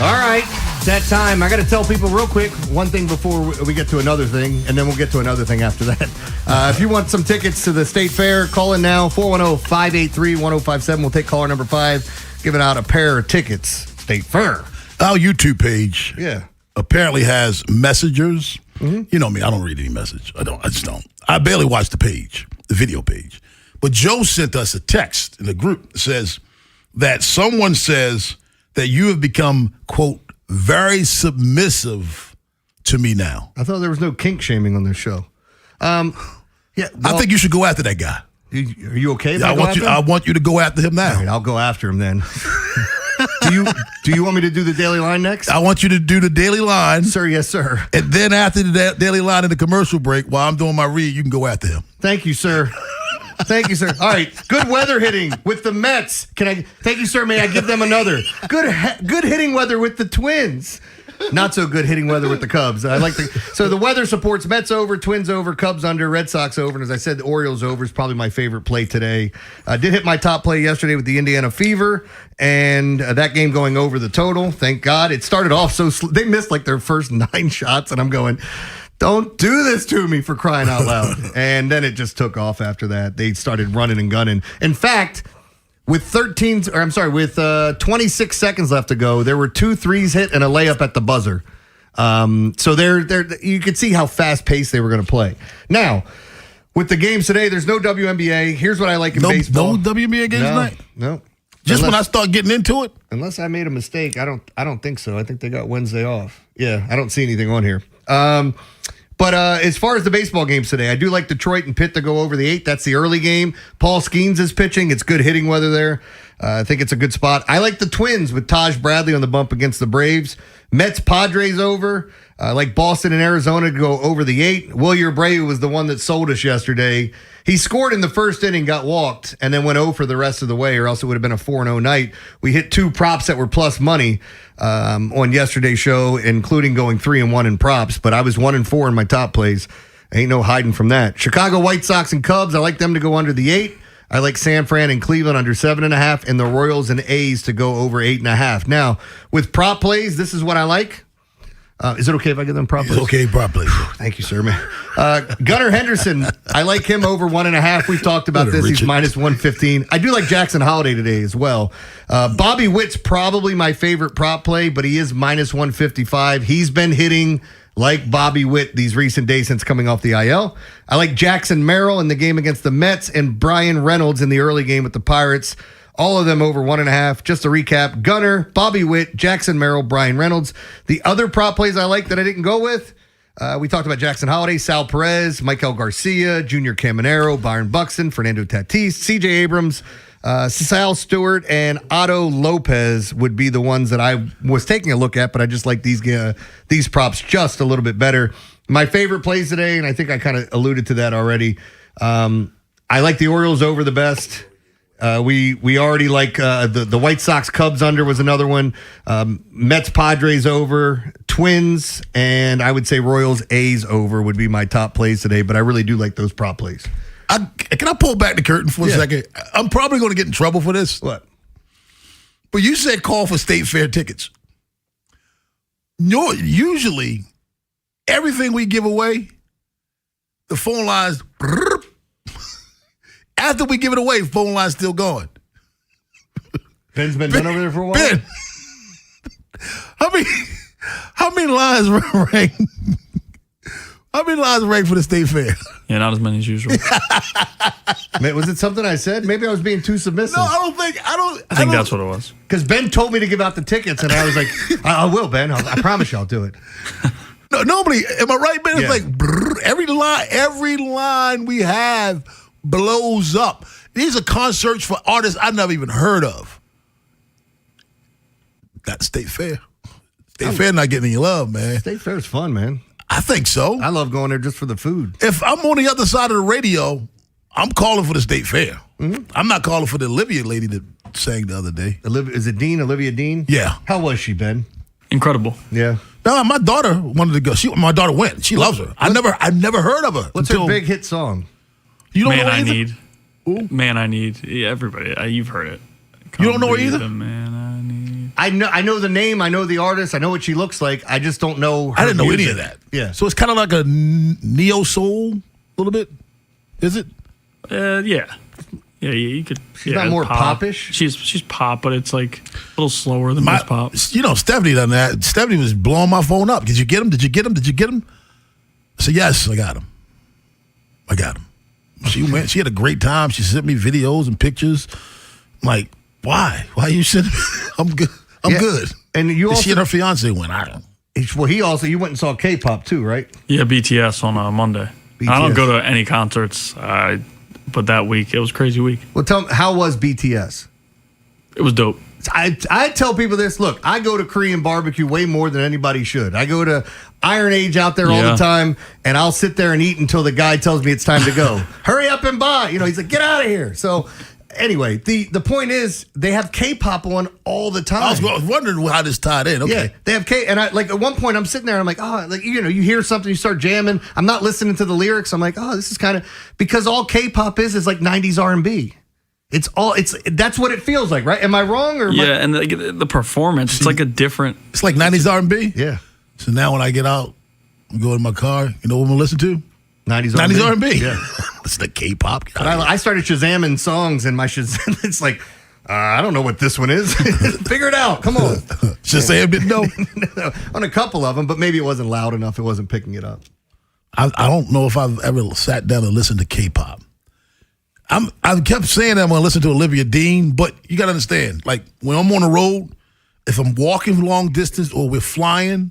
All right. That time. I got to tell people real quick one thing before we get to another thing, and then we'll get to another thing after that. If you want some tickets to the State Fair, call in now, 410-583-1057. We'll take caller number 5, giving out a pair of tickets. State Fair. Our YouTube page apparently has messengers. Mm-hmm. You know me, I don't read any message. I just don't. I barely watch the page, the video page. But Joe sent us a text in the group that says that someone says that you have become, quote, very submissive to me now. I thought there was no kink shaming on this show. I think you should go after that guy. Are you okay? I want you to go after him now. All right, I'll go after him then. Do you want me to do the Daily Line next? I want you to do the Daily Line. Sir, yes, sir. And then after the Daily Line in the commercial break, while I'm doing my read, you can go after him. Thank you, sir. Thank you, sir. All right, good weather hitting with the Mets. Thank you, sir. May I give them another? Good hitting weather with the Twins. Not so good hitting weather with the Cubs. So the weather supports Mets over, Twins over, Cubs under, Red Sox over, and as I said, the Orioles over is probably my favorite play today. I did hit my top play yesterday with the Indiana Fever, and that game going over the total. Thank God. It started off so they missed like their first 9 shots, and I'm going, don't do this to me, for crying out loud. And then it just took off after that. They started running and gunning. In fact, with 26 seconds left to go, there were 2 threes hit and a layup at the buzzer. So you could see how fast-paced they were going to play. Now, with the games today, there's no WNBA. Here's what I like in baseball. No WNBA games tonight? No. When I start getting into it? Unless I made a mistake. I don't think so. I think they got Wednesday off. Yeah, I don't see anything on here. But as far as the baseball games today, I do like Detroit and Pitt to go over the 8. That's the early game. Paul Skeens is pitching. It's good hitting weather there. I think it's a good spot. I like the Twins with Taj Bradley on the bump against the Braves. Mets Padres over. I like Boston and Arizona to go over the 8. Wilyer Abreu was the one that sold us yesterday. He scored in the first inning, got walked, and then went 0 for the rest of the way, or else it would have been a 4-0 night. We hit 2 props that were plus money on yesterday's show, including going 3-1 in props, but I was 1-4 in my top plays. Ain't no hiding from that. Chicago White Sox and Cubs, I like them to go under the 8. I like San Fran and Cleveland under 7.5, and the Royals and A's to go over 8.5. Now, with prop plays, this is what I like. Is it okay if I give them prop plays? Okay, prop plays. Thank you, sir, man. Gunnar Henderson, I like him over 1.5. We've talked about this. He's minus 115. I do like Jackson Holiday today as well. Bobby Witt's probably my favorite prop play, but he is minus 155. He's been hitting like Bobby Witt these recent days since coming off the IL. I like Jackson Merrill in the game against the Mets and Brian Reynolds in the early game with the Pirates. All of them over 1.5. Just to recap, Gunnar, Bobby Witt, Jackson Merrill, Brian Reynolds. The other prop plays I like that I didn't go with, we talked about Jackson Holiday, Sal Perez, Michael Garcia, Junior Caminero, Byron Buxton, Fernando Tatis, CJ Abrams, Sal Stewart, and Otto Lopez would be the ones that I was taking a look at, but I just like these props just a little bit better. My favorite plays today, and I think I kind of alluded to that already, I like the Orioles over the best. We already like the White Sox Cubs under was another one. Mets Padres over, Twins, and I would say Royals A's over would be my top plays today, but I really do like those prop plays. Can I pull back the curtain for a second? I'm probably going to get in trouble for this. What? But you said call for State Fair tickets. No, usually everything we give away, the phone lines. After we give it away, phone line's still going. Ben's been over there for a while. Ben, how many lines rang? How many lines rang for the State Fair? Yeah, not as many as usual. Was it something I said? Maybe I was being too submissive. No, I think that's what it was. Because Ben told me to give out the tickets, and I was like, I will, Ben. I promise you I'll do it. No, nobody. Am I right, Ben? It's like brrr, every line we have blows up. These are concerts for artists I never even heard of. That's State Fair. State Fair not getting any love, man. State Fair is fun, man. I think so. I love going there just for the food. If I'm on the other side of the radio, I'm calling for the State Fair. Mm-hmm. I'm not calling for the Olivia lady that sang the other day. Is it Dean? Olivia Dean? Yeah. How was she, Ben? Incredible. Yeah. No, my daughter wanted to go. My daughter went. She loves her. I never heard of her. What's her big hit song? You don't Man know I either? Need. Ooh. Man I Need. Yeah, everybody. You've heard it. You don't know it either? The man I need. I know the name. I know the artist. I know what she looks like. I just don't know her I didn't know music. any of that. Yeah. So it's kind of like a neo soul, a little bit. Is it? Yeah. Yeah, you could. She's not more popish? She's pop, but it's like a little slower than most pop. You know, Stephanie done that. Stephanie was blowing my phone up. Did you get him? Did you get him? Did you get him? I said, yes, I got him. I got him. She went. She had a great time. She sent me videos and pictures. I'm like, why? Why you sending me? I'm good. I'm good. And you also, she and her fiance went. I don't. Well, you went and saw K-pop too, right? Yeah, BTS on Monday. BTS. I don't go to any concerts, but that week it was a crazy week. Well, tell me, how was BTS? It was dope. I tell people this. Look, I go to Korean barbecue way more than anybody should. I go to Iron Age out there all the time, and I'll sit there and eat until the guy tells me it's time to go. Hurry up and buy. You know, he's like, get out of here. So anyway, the point is they have K-pop on all the time. I was wondering how this tied in. Okay. Yeah, they have and I like at one point I'm sitting there and I'm like, oh, like you know, you hear something, you start jamming. I'm not listening to the lyrics. I'm like, oh, this is kind of because all K-pop is like 90s R&B. That's what it feels like, right? Am I wrong? Or and the performance, it's like a different. It's like 90s R&B. Yeah. So now when I get out, I go in my car. You know what I'm gonna listen to? 90s R&B. Yeah. It's the K-pop. But I started Shazamming songs, and my Shazam, it's like, I don't know what this one is. Figure it out. Come on. Shazam didn't know? No, on a couple of them, but maybe it wasn't loud enough. It wasn't picking it up. I don't know if I've ever sat down and listened to K-pop. I kept saying that I'm going to listen to Olivia Dean, but you got to understand, like when I'm on the road, if I'm walking long distance or we're flying,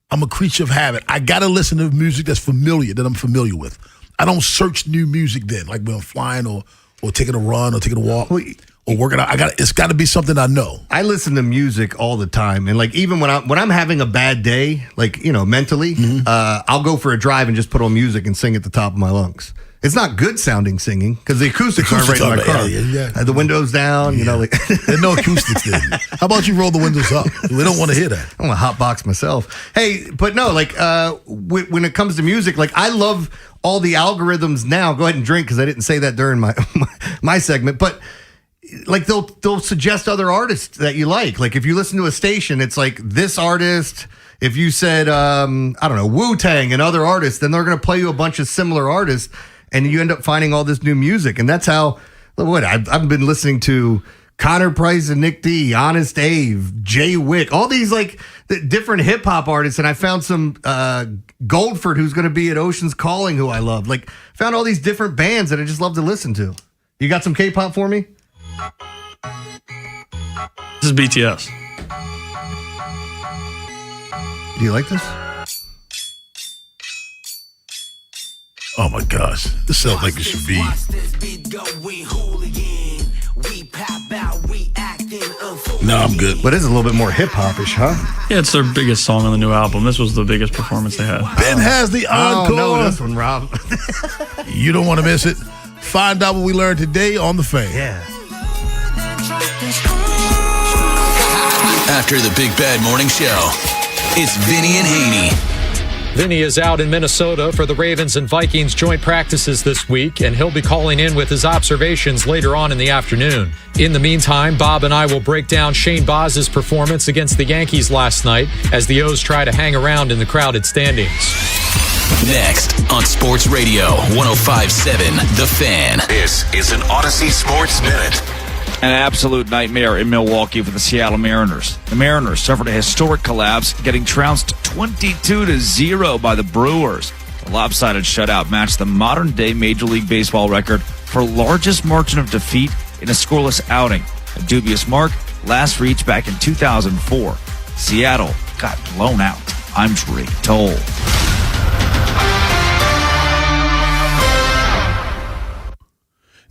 I'm a creature of habit. I got to listen to music that's familiar, that I'm familiar with. I don't search new music then, like when I'm flying or taking a run or taking a walk or working out. It's got to be something I know. I listen to music all the time, and like even when I'm having a bad day, like you know mentally, I'll go for a drive and just put on music and sing at the top of my lungs. It's not good sounding singing because the acoustics aren't right in my car. Yeah. The windows down, you know. Like there's no acoustics there. How about you roll the windows up? We don't want to hear that. I'm gonna hotbox myself. Hey, but no, like when it comes to music, like I love all the algorithms now. Go ahead and drink because I didn't say that during my segment, but. Like they'll suggest other artists that you like. Like if you listen to a station, it's like this artist. If you said I don't know Wu-Tang and other artists, then they're going to play you a bunch of similar artists, and you end up finding all this new music. And that's how I've been listening to Connor Price and Nick D, Honest Abe, Jay Wick, all these like different hip hop artists, and I found some Goldford who's going to be at Ocean's Calling, who I love. Like found all these different bands that I just love to listen to. You got some K-pop for me? This is BTS. Do you like this? Oh my gosh, this sounds like it should be. No, I'm good. But it's a little bit more hip hopish, huh? Yeah, it's their biggest song on the new album. This was the biggest performance they had. Ben has the encore. Oh, no, this one, Rob. You don't want to miss it. Find out what we learned today on The Fan. Yeah. After the Big Bad Morning Show, it's Vinny and Haynie. Vinny is out in Minnesota for the Ravens and Vikings joint practices this week, and he'll be calling in with his observations later on in the afternoon. In the meantime, Bob and I will break down Shane Baz's performance against the Yankees last night as the O's try to hang around in the crowded standings. Next on Sports Radio 105.7 The Fan. This is an Odyssey Sports Minute. An absolute nightmare in Milwaukee for the Seattle Mariners. The Mariners suffered a historic collapse, getting trounced 22-0 by the Brewers. The lopsided shutout matched the modern-day Major League Baseball record for largest margin of defeat in a scoreless outing, a dubious mark last reached back in 2004. Seattle got blown out. I'm Drake Toll.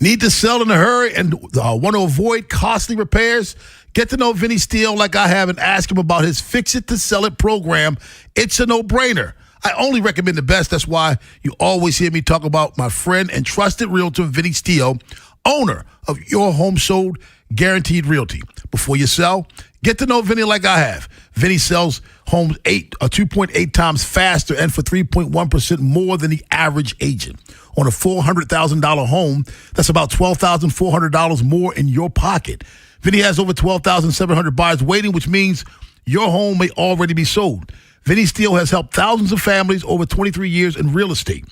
Need to sell in a hurry and want to avoid costly repairs? Get to know Vinny Steele like I have and ask him about his Fix It to Sell It program. It's a no-brainer. I only recommend the best. That's why you always hear me talk about my friend and trusted realtor, Vinny Steele, owner of Your Home Sold Guaranteed Realty. Before you sell, get to know Vinny like I have. Vinny sells homes 2.8 times faster and for 3.1% more than the average agent. On a $400,000 home, that's about $12,400 more in your pocket. Vinny has over 12,700 buyers waiting, which means your home may already be sold. Vinny Steele has helped thousands of families over 23 years in real estate.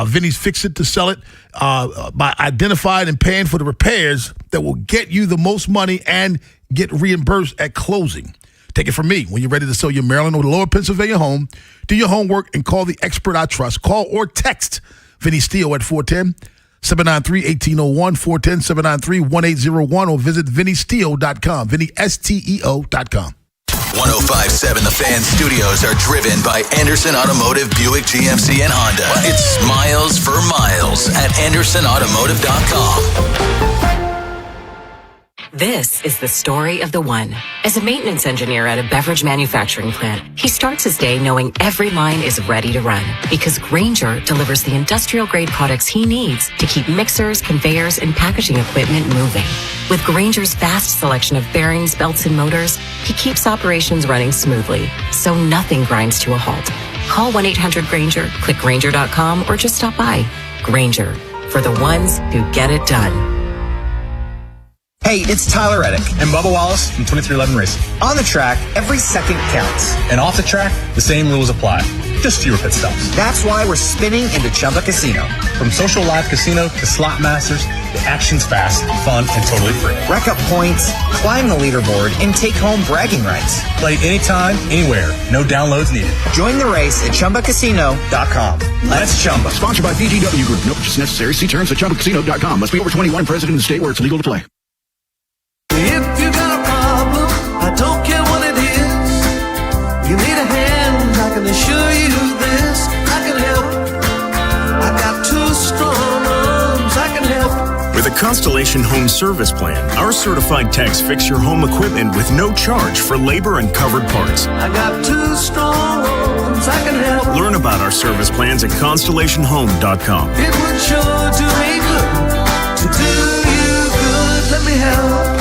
Vinny's Fix It to Sell It by identifying and paying for the repairs that will get you the most money and get reimbursed at closing. Take it from me. When you're ready to sell your Maryland or Lower Pennsylvania home, do your homework and call the expert I trust. Call or text Vinny Steele at 410-793-1801, 410-793-1801, or visit vinnysteele.com, VinnySteo.com. 105.7 The Fan studios are driven by Anderson Automotive, Buick, GMC, and Honda. It's miles for miles at AndersonAutomotive.com. This is the story of the one. As a maintenance engineer at a beverage manufacturing plant, he starts his day knowing every line is ready to run because Grainger delivers the industrial-grade products he needs to keep mixers, conveyors, and packaging equipment moving. With Grainger's vast selection of bearings, belts, and motors, he keeps operations running smoothly, so nothing grinds to a halt. Call 1-800-GRAINGER, click Grainger.com, or just stop by. Grainger, for the ones who get it done. Hey, it's Tyler Reddick and Bubba Wallace from 2311 Racing. On the track, every second counts. And off the track, the same rules apply. Just fewer pit stops. That's why we're spinning into Chumba Casino. From social live casino to slot masters, the action's fast, fun, and totally free. Rack up points, climb the leaderboard, and take home bragging rights. Play anytime, anywhere. No downloads needed. Join the race at ChumbaCasino.com. Let's Chumba. Sponsored by VGW Group. No purchase necessary. See terms at ChumbaCasino.com. Must be over 21, present in the state where it's legal to play. If you got a problem, I don't care what it is. You need a hand, I can assure you this. I can help. I got two strong arms, I can help. With a Constellation Home Service Plan, our certified techs fix your home equipment with no charge for labor and covered parts. I got two strong arms, I can help. Learn about our service plans at ConstellationHome.com. It would sure do me good to do you good. Let me help.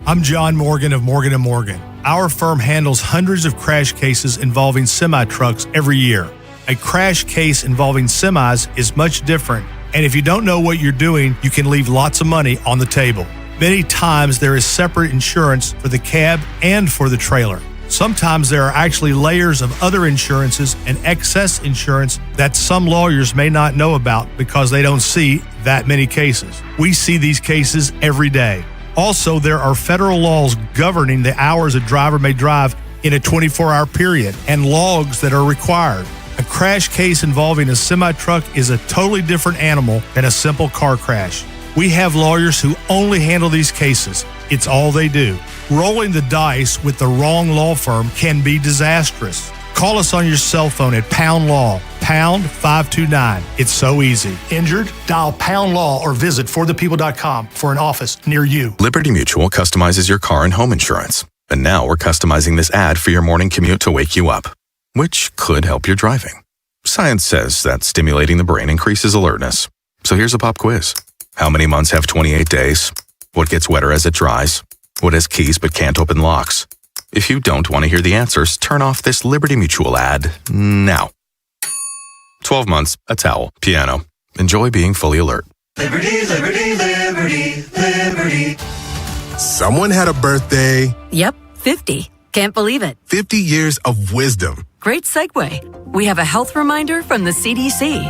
I'm John Morgan of Morgan & Morgan. Our firm handles hundreds of crash cases involving semi-trucks every year. A crash case involving semis is much different, and if you don't know what you're doing, you can leave lots of money on the table. Many times there is separate insurance for the cab and for the trailer. Sometimes there are actually layers of other insurances and excess insurance that some lawyers may not know about because they don't see that many cases. We see these cases every day. Also, there are federal laws governing the hours a driver may drive in a 24-hour period and logs that are required. A crash case involving a semi-truck is a totally different animal than a simple car crash. We have lawyers who only handle these cases. It's all they do. Rolling the dice with the wrong law firm can be disastrous. Call us on your cell phone at Pound Law, pound 529. It's so easy. Injured? Dial Pound Law or visit forthepeople.com for an office near you. Liberty Mutual customizes your car and home insurance. And now we're customizing this ad for your morning commute to wake you up, which could help your driving. Science says that stimulating the brain increases alertness. So here's a pop quiz. How many months have 28 days? What gets wetter as it dries? What has keys but can't open locks? If you don't want to hear the answers, turn off this Liberty Mutual ad now. 12 months, a towel, piano. Enjoy being fully alert. Liberty, liberty, liberty, liberty. Someone had a birthday. Yep, 50. Can't believe it. 50 years of wisdom. Great segue. We have a health reminder from the CDC.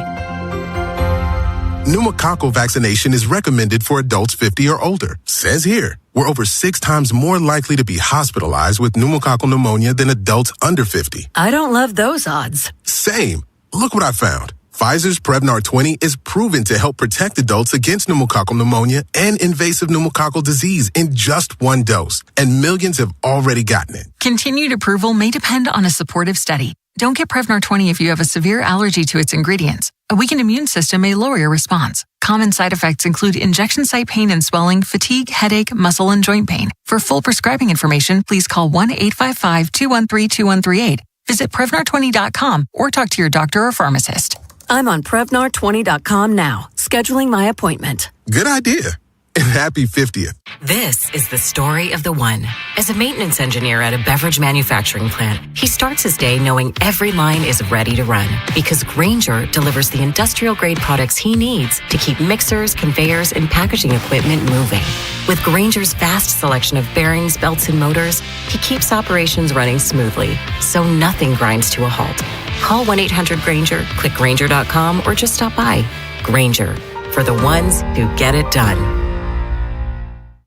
Pneumococcal vaccination is recommended for adults 50 or older. Says here, we're over 6 times more likely to be hospitalized with pneumococcal pneumonia than adults under 50. I don't love those odds. Same. Look what I found. Pfizer's Prevnar 20 is proven to help protect adults against pneumococcal pneumonia and invasive pneumococcal disease in just 1 dose. And millions have already gotten it. Continued approval may depend on a supportive study. Don't get Prevnar 20 if you have a severe allergy to its ingredients. A weakened immune system may lower your response. Common side effects include injection site pain and swelling, fatigue, headache, muscle, and joint pain. For full prescribing information, please call 1-855-213-2138. Visit Prevnar20.com or talk to your doctor or pharmacist. I'm on Prevnar20.com now, scheduling my appointment. Good idea. and happy 50th. This is the story of the one. As a maintenance engineer at a beverage manufacturing plant, he starts his day knowing every line is ready to run because Grainger delivers the industrial-grade products he needs to keep mixers, conveyors, and packaging equipment moving. With Grainger's vast selection of bearings, belts, and motors, he keeps operations running smoothly, so nothing grinds to a halt. Call 1-800-GRAINGER, click Grainger.com, or just stop by. Grainger, for the ones who get it done.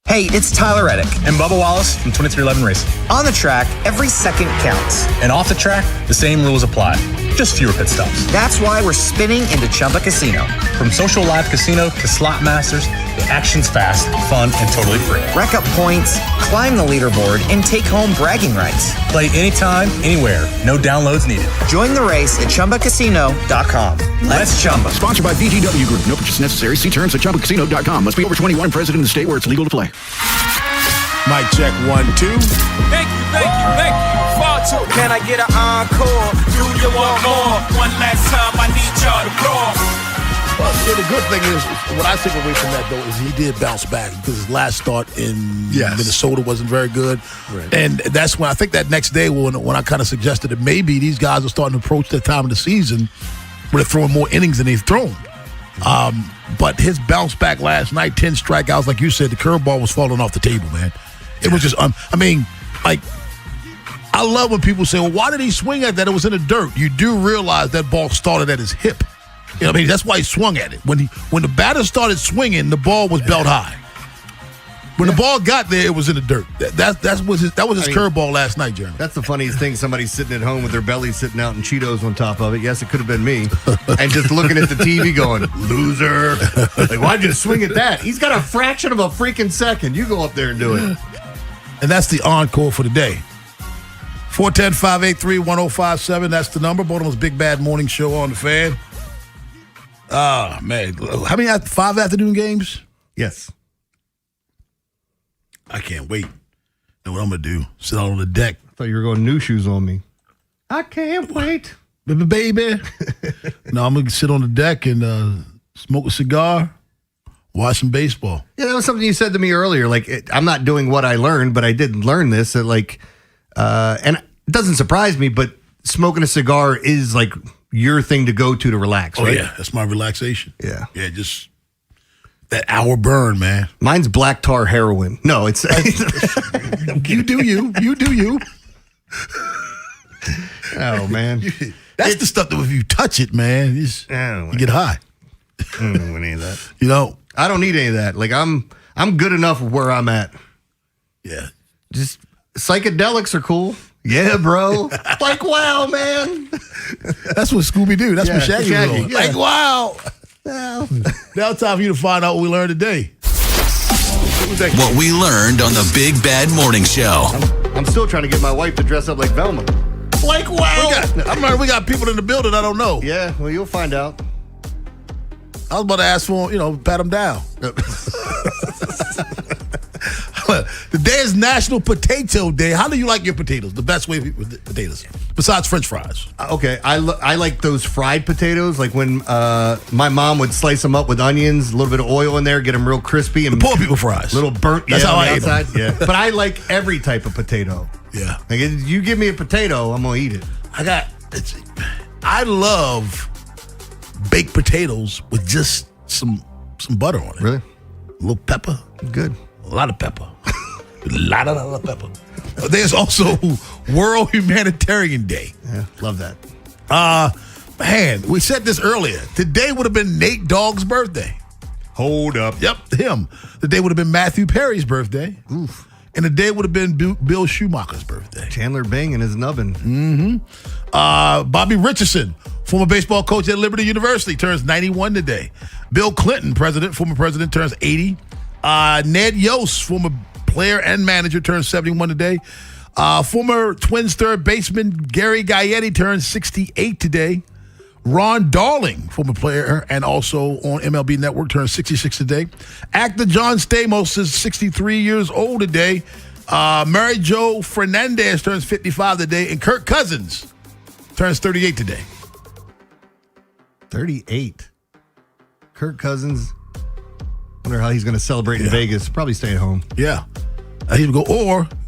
Hey, it's Tyler Reddick and Bubba Wallace from 2311 Racing. On the track, every second counts. And off the track, the same rules apply. Just fewer pit stops. That's why we're spinning into Chumba Casino. From social live casino to slot masters, the action's fast, fun, and totally free. Rack up points, climb the leaderboard, and take home bragging rights. Play anytime, anywhere. No downloads needed. Join the race at ChumbaCasino.com. Let's Chumba. Sponsored by VGW Group. No purchase necessary. See terms at ChumbaCasino.com. Must be over 21, present in the state where it's legal to play. Mic check 1, 2. Thank you. Far too. Can I get an encore? Do you want more? One last time, I need y'all to roar. Well, the good thing is, what I take away from that, though, is he did bounce back because his last start in Minnesota wasn't very good. Right. And that's when I think that next day when I kind of suggested that maybe these guys are starting to approach that time of the season where they're throwing more innings than they've thrown. But his bounce back last night, 10 strikeouts, like you said, the curveball was falling off the table, man. It was just, I love when people say, well, why did he swing at that? It was in the dirt. You do realize that ball started at his hip. You know what I mean? That's why he swung at it. When the batter started swinging, the ball was belt high. When the ball got there, it was in the dirt. That was his curveball last night, Jeremy. That's the funniest thing. Somebody's sitting at home with their belly sitting out and Cheetos on top of it. Yes, it could have been me. And just looking at the TV going, loser. Like, why'd you swing at that? He's got a fraction of a freaking second. You go up there and do it. And that's the encore for the day. 410-583-1057. That's the number. Baltimore's Big Bad Morning Show on the Fan. Man. How many? 5 afternoon games? Yes. I can't wait. Know what I'm going to do? Sit out on the deck. I thought you were going new shoes on me. I can't wait. Baby. No, I'm going to sit on the deck and smoke a cigar, watch some baseball. Yeah, that was something you said to me earlier. Like, I'm not doing what I learned, but I did learn this. And it doesn't surprise me, but smoking a cigar is like your thing to go to relax, right? Yeah, that's my relaxation. Yeah. Yeah, just that hour burn, man. Mine's black tar heroin. No, it's... You do you. You do you. Oh, man. That's the stuff that if you touch it, man, you get high. I don't want any of that. You know? I don't need any of that. Like, I'm good enough where I'm at. Yeah. Just psychedelics are cool. Yeah, bro. Like, wow, man. That's what Scooby-Doo. That's what Shaggy was on. Yeah. Like, wow. Now time for you to find out what we learned today. What we learned on the Big Bad Morning Show. I'm still trying to get my wife to dress up like Velma. Like, wow. We got people in the building I don't know. Yeah, well, you'll find out. I was about to ask for him, pat him down. Today is National Potato Day. How do you like your potatoes? The best way with potatoes, besides French fries. Okay, I like those fried potatoes. Like when my mom would slice them up with onions, a little bit of oil in there, get them real crispy, and the poor people fries. Little burnt. That's how I eat them. Yeah, but I like every type of potato. Yeah, like you give me a potato, I'm gonna eat it. I love baked potatoes with just some butter on it. Really, a little pepper. Good. A lot of pepper. A lot of pepper. There's also World Humanitarian Day. Yeah, love that. Man, we said this earlier. Today would have been Nate Dogg's birthday. Hold up. Yep, him. The day would have been Matthew Perry's birthday. Oof. And the day would have been Bill Schumacher's birthday. Chandler Bing and his nubbin. Mm-hmm. Bobby Richardson, former baseball coach at Liberty University, turns 91 today. Bill Clinton, former president, turns 80. Ned Yost, former player and manager, turns 71 today. Former Twins third baseman Gary Gaetti turns 68 today. Ron Darling, former player and also on MLB Network, turns 66 today. Actor John Stamos is 63 years old today. Mary Jo Fernandez turns 55 today. And Kirk Cousins turns 38 today. 38. Kirk Cousins. Wonder how he's going to celebrate in Vegas. Probably stay at home. Yeah. He would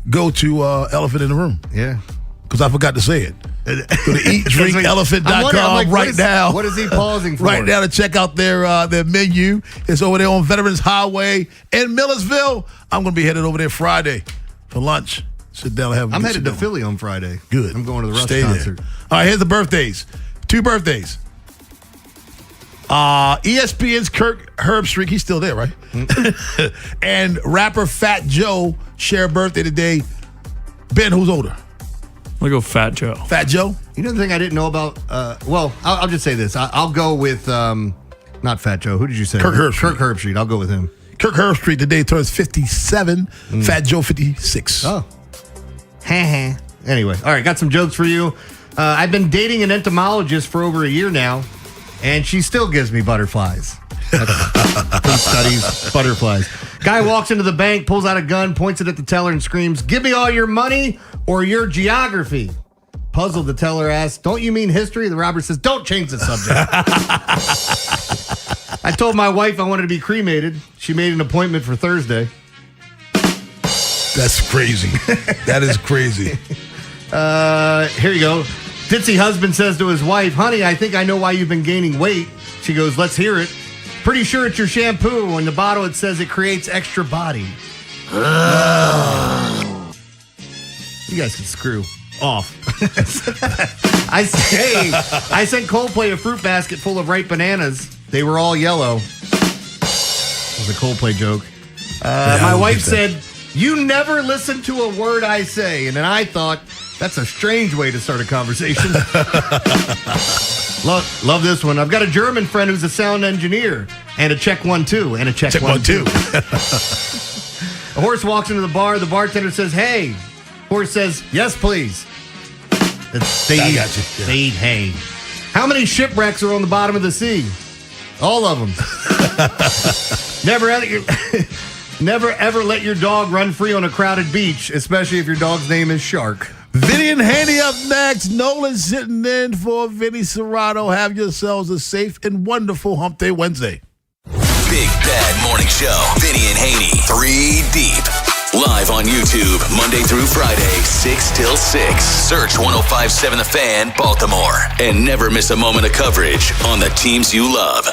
go to Elephant in the Room. Yeah. Because I forgot to say it. Go to eatdrinkelephant.com right now. What is he pausing for? Right now to check out their menu. It's over there on Veterans Highway in Millersville. I'm going to be headed over there Friday for lunch. Sit down and have a I'm headed to Philly on Friday. Good. I'm going to the Rush Stay concert. There. All right, here's the birthdays. 2 birthdays. ESPN's Kirk Herbstreit, he's still there, right? And rapper Fat Joe share a birthday today. Ben, who's older? I'll go Fat Joe. Fat Joe? You know the thing I didn't know about? I'll just say this. I'll go with, not Fat Joe. Who did you say? Kirk Herbstreit. Kirk Herbstreit. I'll go with him. Kirk Herbstreit today turns 57. Fat Joe 56. Oh. Anyway, all right, got some jokes for you. I've been dating an entomologist for over a year now, and she still gives me butterflies. Who studies butterflies. Guy walks into the bank, pulls out a gun, points it at the teller, and screams, "Give me all your money or your geography." Puzzled, the teller asks, "Don't you mean history?" The robber says, "Don't change the subject." I told my wife I wanted to be cremated. She made an appointment for Thursday. That's crazy. That is crazy. Here you go. Ditzy husband says to his wife, "Honey, I think I know why you've been gaining weight." She goes, "Let's hear it." "Pretty sure it's your shampoo. On the bottle it says it creates extra body." You guys can screw off. I sent Coldplay a fruit basket full of ripe bananas. They were all yellow. That was a Coldplay joke. My wife said, "You never listen to a word I say." And then I thought, that's a strange way to start a conversation. Love this one. I've got a German friend who's a sound engineer. And a check 1 2. And a check 1 2. A horse walks into the bar. The bartender says, "Hey." Horse says, "Yes, please." They eat hay. How many shipwrecks are on the bottom of the sea? All of them. Never ever let your dog run free on a crowded beach, especially if your dog's name is Shark. Vinny and Haynie up next. Nolan sitting in for Vinny Serrato. Have yourselves a safe and wonderful Hump Day Wednesday. Big Bad Morning Show. Vinny and Haynie. 3 deep. Live on YouTube, Monday through Friday, 6 till 6. Search 105.7 The Fan, Baltimore. And never miss a moment of coverage on the teams you love.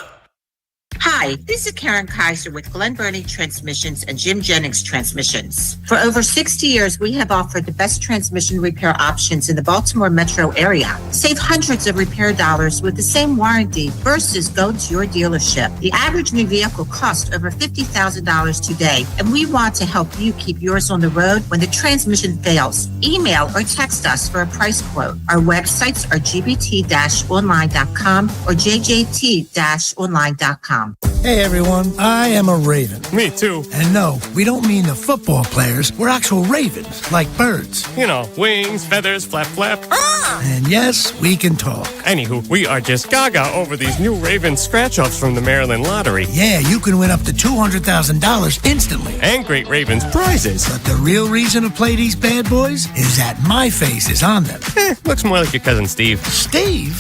Hi, this is Karen Kaiser with Glen Burnie Transmissions and Jim Jennings Transmissions. For over 60 years, we have offered the best transmission repair options in the Baltimore metro area. Save hundreds of repair dollars with the same warranty versus go to your dealership. The average new vehicle costs over $50,000 today, and we want to help you keep yours on the road when the transmission fails. Email or text us for a price quote. Our websites are gbt-online.com or jjt-online.com. Hey everyone, I am a Raven. Me too. And no, we don't mean the football players. We're actual ravens, like birds. You know, wings, feathers, flap, flap. And yes, we can talk. Anywho, we are just gaga over these new Raven scratch-offs from the Maryland Lottery. Yeah, you can win up to $200,000 instantly. And Great Ravens prizes. But the real reason to play these bad boys is that my face is on them. Looks more like your cousin Steve. Steve?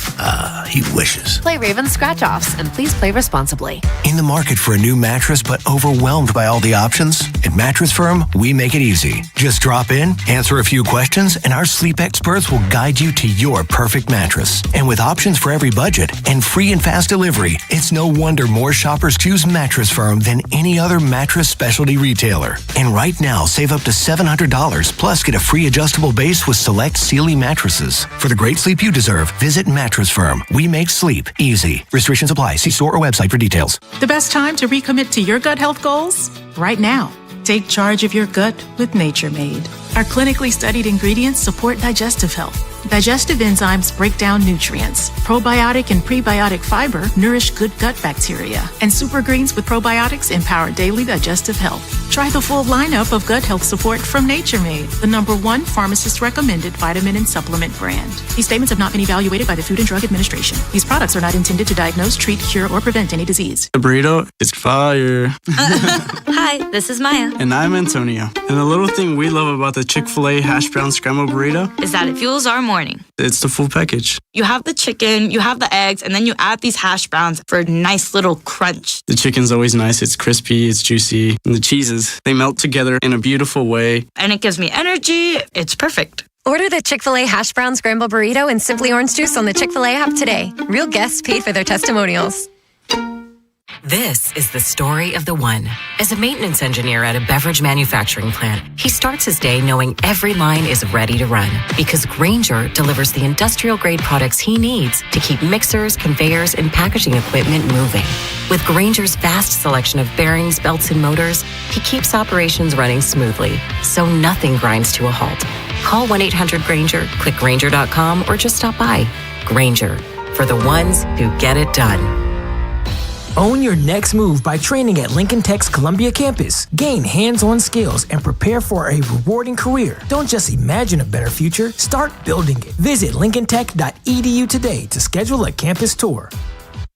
He wishes. Play Raven scratch-offs and please play responsibly. In the market for a new mattress but overwhelmed by all the options? At Mattress Firm, we make it easy. Just drop in, answer a few questions, and our sleep experts will guide you to your perfect mattress. And with options for every budget and free and fast delivery, it's no wonder more shoppers choose Mattress Firm than any other mattress specialty retailer. And right now, save up to $700, plus get a free adjustable base with select Sealy mattresses. For the great sleep you deserve, visit Mattress Firm. We make sleep easy. Restrictions apply. See store or website for details. The best time to recommit to your gut health goals? Right now. Take charge of your gut with Nature Made. Our clinically studied ingredients support digestive health. Digestive enzymes break down nutrients. Probiotic and prebiotic fiber nourish good gut bacteria. And super greens with probiotics empower daily digestive health. Try the full lineup of gut health support from Nature Made, the #1 pharmacist-recommended vitamin and supplement brand. These statements have not been evaluated by the Food and Drug Administration. These products are not intended to diagnose, treat, cure, or prevent any disease. The burrito is fire. Hi, this is Maya. And I'm Antonio. And the little thing we love about the Chick-fil-A hash brown scrambled burrito is that it fuels our morning? It's the full package. You have the chicken, you have the eggs, and then you add these hash browns for a nice little crunch. The chicken's always nice. It's crispy, it's juicy. And the cheeses, they melt together in a beautiful way. And it gives me energy. It's perfect. Order the Chick-fil-A Hash Brown Scramble Burrito and Simply Orange Juice on the Chick-fil-A app today. Real guests paid for their testimonials. This is the story of the one. As a maintenance engineer at a beverage manufacturing plant, he starts his day knowing every line is ready to run because Grainger delivers the industrial-grade products he needs to keep mixers, conveyors, and packaging equipment moving. With Grainger's vast selection of bearings, belts, and motors, he keeps operations running smoothly, so nothing grinds to a halt. Call 1-800-GRAINGER, click Grainger.com, or just stop by. Grainger, for the ones who get it done. Own your next move by training at Lincoln Tech's Columbia campus. Gain hands-on skills and prepare for a rewarding career. Don't just imagine a better future, start building it. Visit lincolntech.edu today to schedule a campus tour.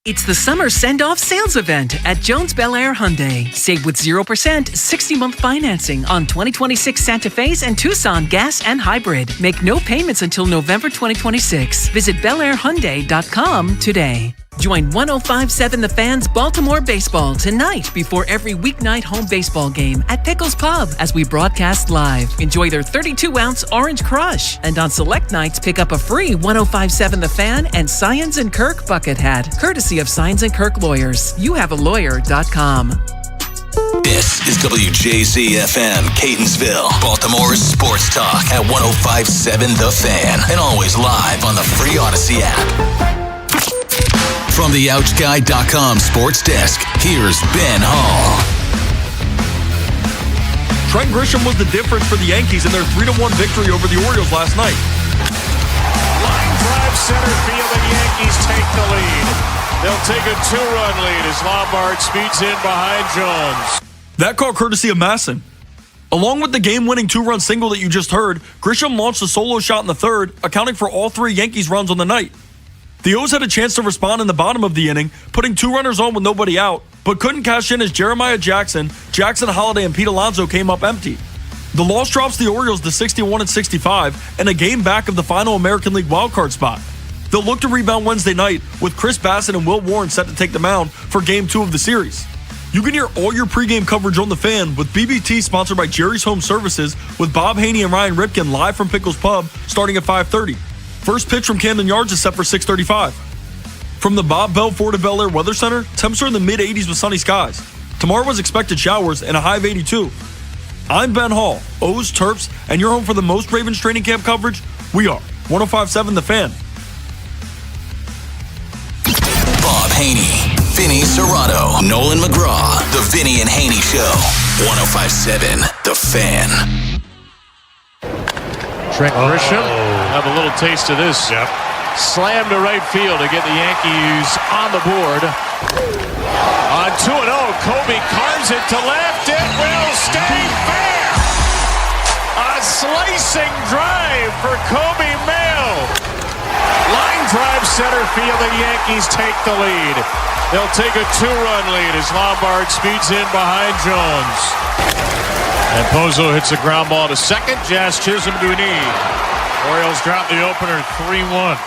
It's the summer send-off sales event at Jones Bel Air Hyundai. Save with 0%, 60-month financing on 2026 Santa Fe's and Tucson gas and hybrid. Make no payments until November 2026. Visit BelAirHyundai.com today. Join 105.7 The Fan's Baltimore Baseball tonight before every weeknight home baseball game at Pickles Pub as we broadcast live. Enjoy their 32-ounce Orange Crush. And on select nights, pick up a free 105.7 The Fan and Science & Kirk bucket hat, courtesy of Science & Kirk Lawyers. YouHaveALawyer.com. This is WJZ-FM, Catonsville, Baltimore's sports talk at 105.7 The Fan, and always live on the free Odyssey app. From the OutchGuy.com sports desk, here's Ben Hall. Trent Grisham was the difference for the Yankees in their 3-1 victory over the Orioles last night. Line drive center field, and Yankees take the lead. They'll take a 2-run lead as Lombard speeds in behind Jones. That call courtesy of Masson. Along with the game-winning 2-run single that you just heard, Grisham launched a solo shot in the third, accounting for all 3 Yankees runs on the night. The O's had a chance to respond in the bottom of the inning, putting 2 runners on with nobody out, but couldn't cash in as Jeremiah Jackson Holiday, and Pete Alonso came up empty. The loss drops the Orioles to 61-65 and a game back of the final American League wildcard spot. They'll look to rebound Wednesday night with Chris Bassett and Will Warren set to take the mound for Game 2 of the series. You can hear all your pregame coverage on The Fan with BBT sponsored by Jerry's Home Services with Bob Haney and Ryan Ripken live from Pickles Pub starting at 5:30. First pitch from Camden Yards is set for 6:35. From the Bob Bell Ford of Bel Air Weather Center, temps are in the mid-80s with sunny skies. Tomorrow was expected showers and a high of 82. I'm Ben Hall, O's, Terps, and you're home for the most Ravens training camp coverage. We are 105.7 The Fan. Bob Haney, Vinny Serrato, Nolan McGraw, The Vinny and Haney Show. 105.7 The Fan. Trent Grisham, have a little taste of this. Yep. Slam to right field to get the Yankees on the board. On 2-0, Kobe carves it to left. It will stay fair. A slicing drive for Kobe Mayo. Line drive center field, the Yankees take the lead. They'll take a 2-run lead as Lombard speeds in behind Jones. And Pozo hits a ground ball to second. Jazz Chisholm to a knee. Orioles drop the opener 3-1.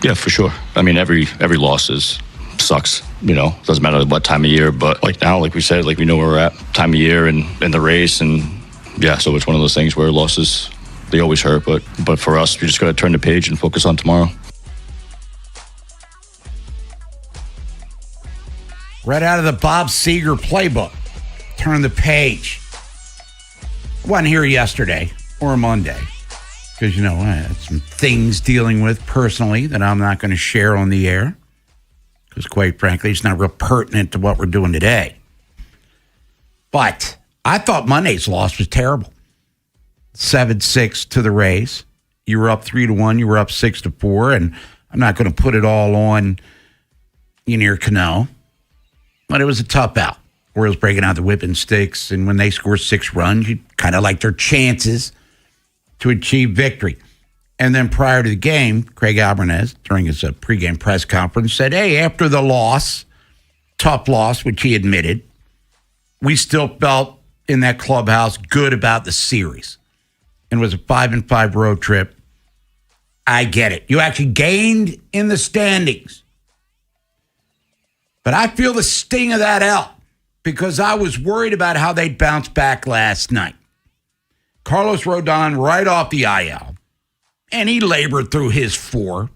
Yeah, for sure. I mean, every loss sucks. You know, doesn't matter what time of year. But like now, like we said, like we know where we're at, time of year and in the race, and yeah, so it's one of those things where losses, they always hurt. But for us, we just got to turn the page and focus on tomorrow. Right out of the Bob Seger playbook. Turn the page. Wasn't here yesterday or Monday because, you know, I had some things dealing with personally that I'm not going to share on the air because, quite frankly, it's not real pertinent to what we're doing today. But I thought Monday's loss was terrible. 7-6 to the Rays. You were up 3-1. You were up 6-4. And I'm not going to put it all on Ynier Cano, but it was a tough out. Orioles breaking out the whipping sticks, and when they score 6 runs, you kind of like their chances to achieve victory. And then prior to the game, Craig Alvarez, during his pregame press conference, said, hey, after the loss, tough loss, which he admitted, we still felt in that clubhouse good about the series. And it was a 5-5 road trip I get it. You actually gained in the standings. But I feel the sting of that L because I was worried about how they'd bounce back last night. Carlos Rodon right off the IL, and he labored through his 4.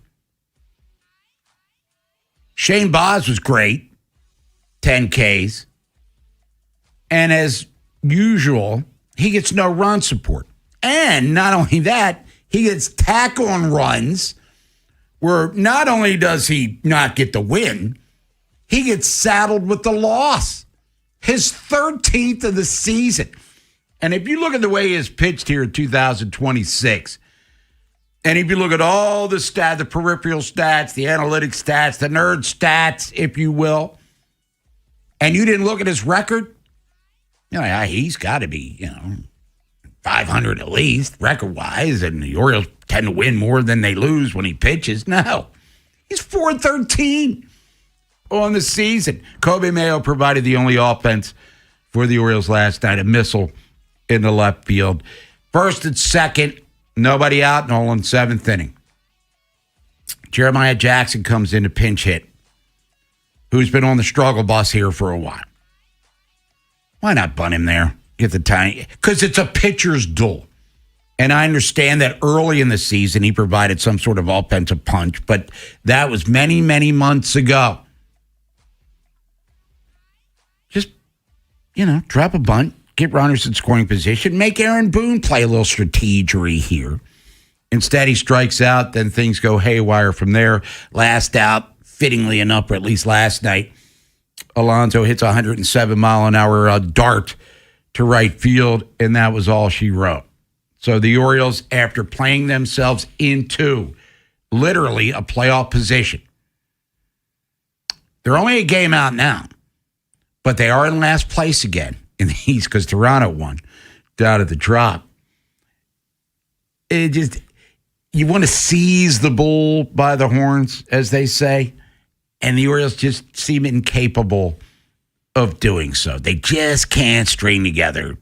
Shane Baz was great, 10 Ks. And as usual, he gets no run support. And not only that, he gets tack-on runs where not only does he not get the win, he gets saddled with the loss. His 13th of the season. And if you look at the way he has pitched here in 2026, and if you look at all the stats, the peripheral stats, the analytic stats, the nerd stats, if you will, and you didn't look at his record, he's got to be, 500 at least, record-wise, and the Orioles tend to win more than they lose when he pitches. No. He's 4-13 on the season. Kobe Mayo provided the only offense for the Orioles last night, a missile in the left field. First and second, nobody out, and all in 7th inning. Jeremiah Jackson comes in to pinch hit, who's been on the struggle bus here for a while. Why not bunt him there? Get the time. Because it's a pitcher's duel. And I understand that early in the season he provided some sort of offensive punch, but that was many, many months ago. Just, drop a bunt, get runners in scoring position, make Aaron Boone play a little strategery here. Instead, he strikes out, then things go haywire from there. Last out, fittingly enough, or at least last night, Alonso hits a 107-mile-an-hour dart to right field, and that was all she wrote. So the Orioles, after playing themselves into literally a playoff position, they're only a game out now, but they are in last place again in the East because Toronto won down at the drop. You want to seize the bull by the horns, as they say, and the Orioles just seem incapable of doing so. They just can't string together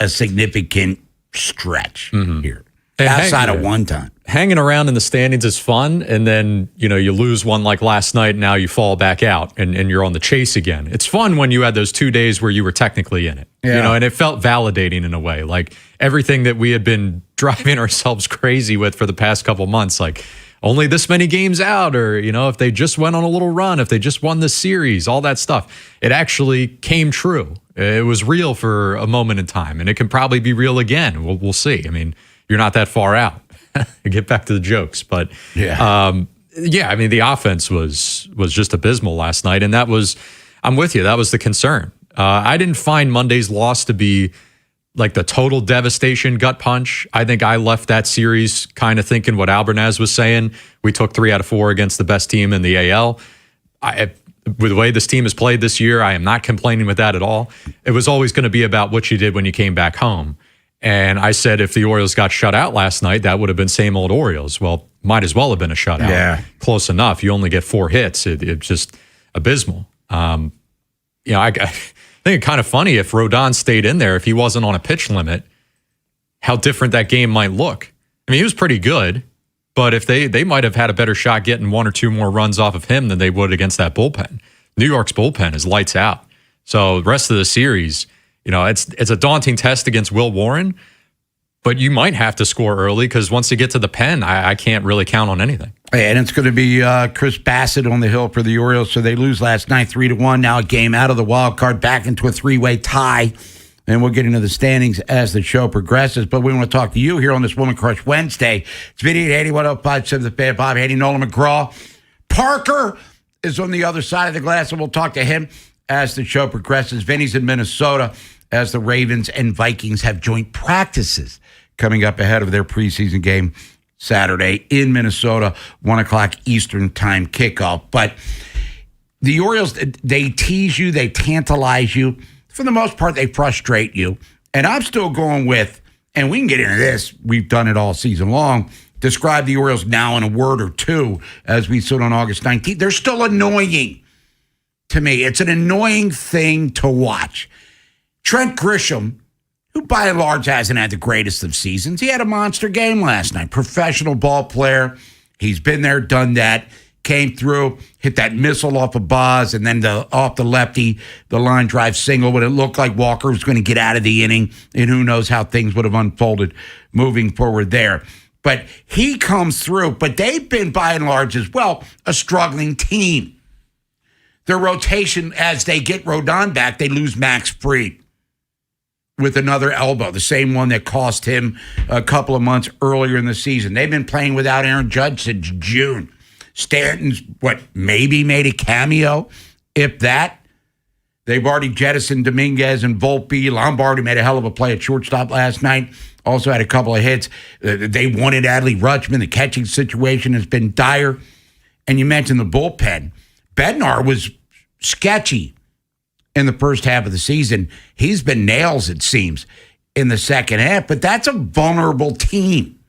a significant stretch here outside of one time. Hanging around in the standings is fun, and then you lose one like last night, and now you fall back out and you're on the chase again. It's fun when you had those 2 days where you were technically in it, and it felt validating in a way, like everything that we had been driving ourselves crazy with for the past couple months, like only this many games out, or if they just went on a little run, if they just won this series, all that stuff. It actually came true. It was real for a moment in time, and it can probably be real again. We'll see. I mean, you're not that far out. Get back to the jokes, but I mean, the offense was just abysmal last night, and I'm with you. That was the concern. I didn't find Monday's loss to be like the total devastation gut punch. I think I left that series kind of thinking what Albernaz was saying. We took 3 out of 4 against the best team in the AL. With the way this team has played this year, I am not complaining with that at all. It was always going to be about what you did when you came back home. And I said if the Orioles got shut out last night, that would have been same old Orioles. Well, might as well have been a shutout. Yeah. Close enough. You only get 4 hits. It's just abysmal. I think it's kind of funny if Rodon stayed in there, if he wasn't on a pitch limit, how different that game might look. I mean, he was pretty good, but if they might have had a better shot getting 1 or 2 more runs off of him than they would against that bullpen. New York's bullpen is lights out. So the rest of the series, it's a daunting test against Will Warren, but you might have to score early because once you get to the pen, I can't really count on anything. And it's going to be Chris Bassett on the hill for the Orioles. So they lose last night 3-1. Now a game out of the wild card, back into a 3-way tie. And we'll get into the standings as the show progresses. But we want to talk to you here on this Woman Crush Wednesday. It's Vinny Haynie, 105.7 The Fan, Bob Haynie, Nolan McGraw. Parker is on the other side of the glass, and we'll talk to him as the show progresses. Vinny's in Minnesota as the Ravens and Vikings have joint practices coming up ahead of their preseason game Saturday in Minnesota, 1 o'clock Eastern time kickoff. But the Orioles, they tease you, they tantalize you. For the most part, they frustrate you. And I'm still going with, and we can get into this, we've done it all season long, describe the Orioles now in a word or two as we sit on August 19th. They're still annoying to me. It's an annoying thing to watch. Trent Grisham, who by and large hasn't had the greatest of seasons. He had a monster game last night. Professional ball player. He's been there, done that. Came through, hit that missile off of Boz, and then off the lefty, the line drive single when it looked like Walker was going to get out of the inning, and who knows how things would have unfolded moving forward there. But he comes through, but they've been by and large as well a struggling team. Their rotation, as they get Rodon back, they lose Max Fried with another elbow, the same one that cost him a couple of months earlier in the season. They've been playing without Aaron Judge since June. Stanton's, maybe made a cameo, if that. They've already jettisoned Dominguez and Volpe. Lombardi made a hell of a play at shortstop last night. Also had a couple of hits. They wanted Adley Rutschman. The catching situation has been dire. And you mentioned the bullpen. Bednar was sketchy in the first half of the season. He's been nails, it seems, in the second half, but that's a vulnerable team.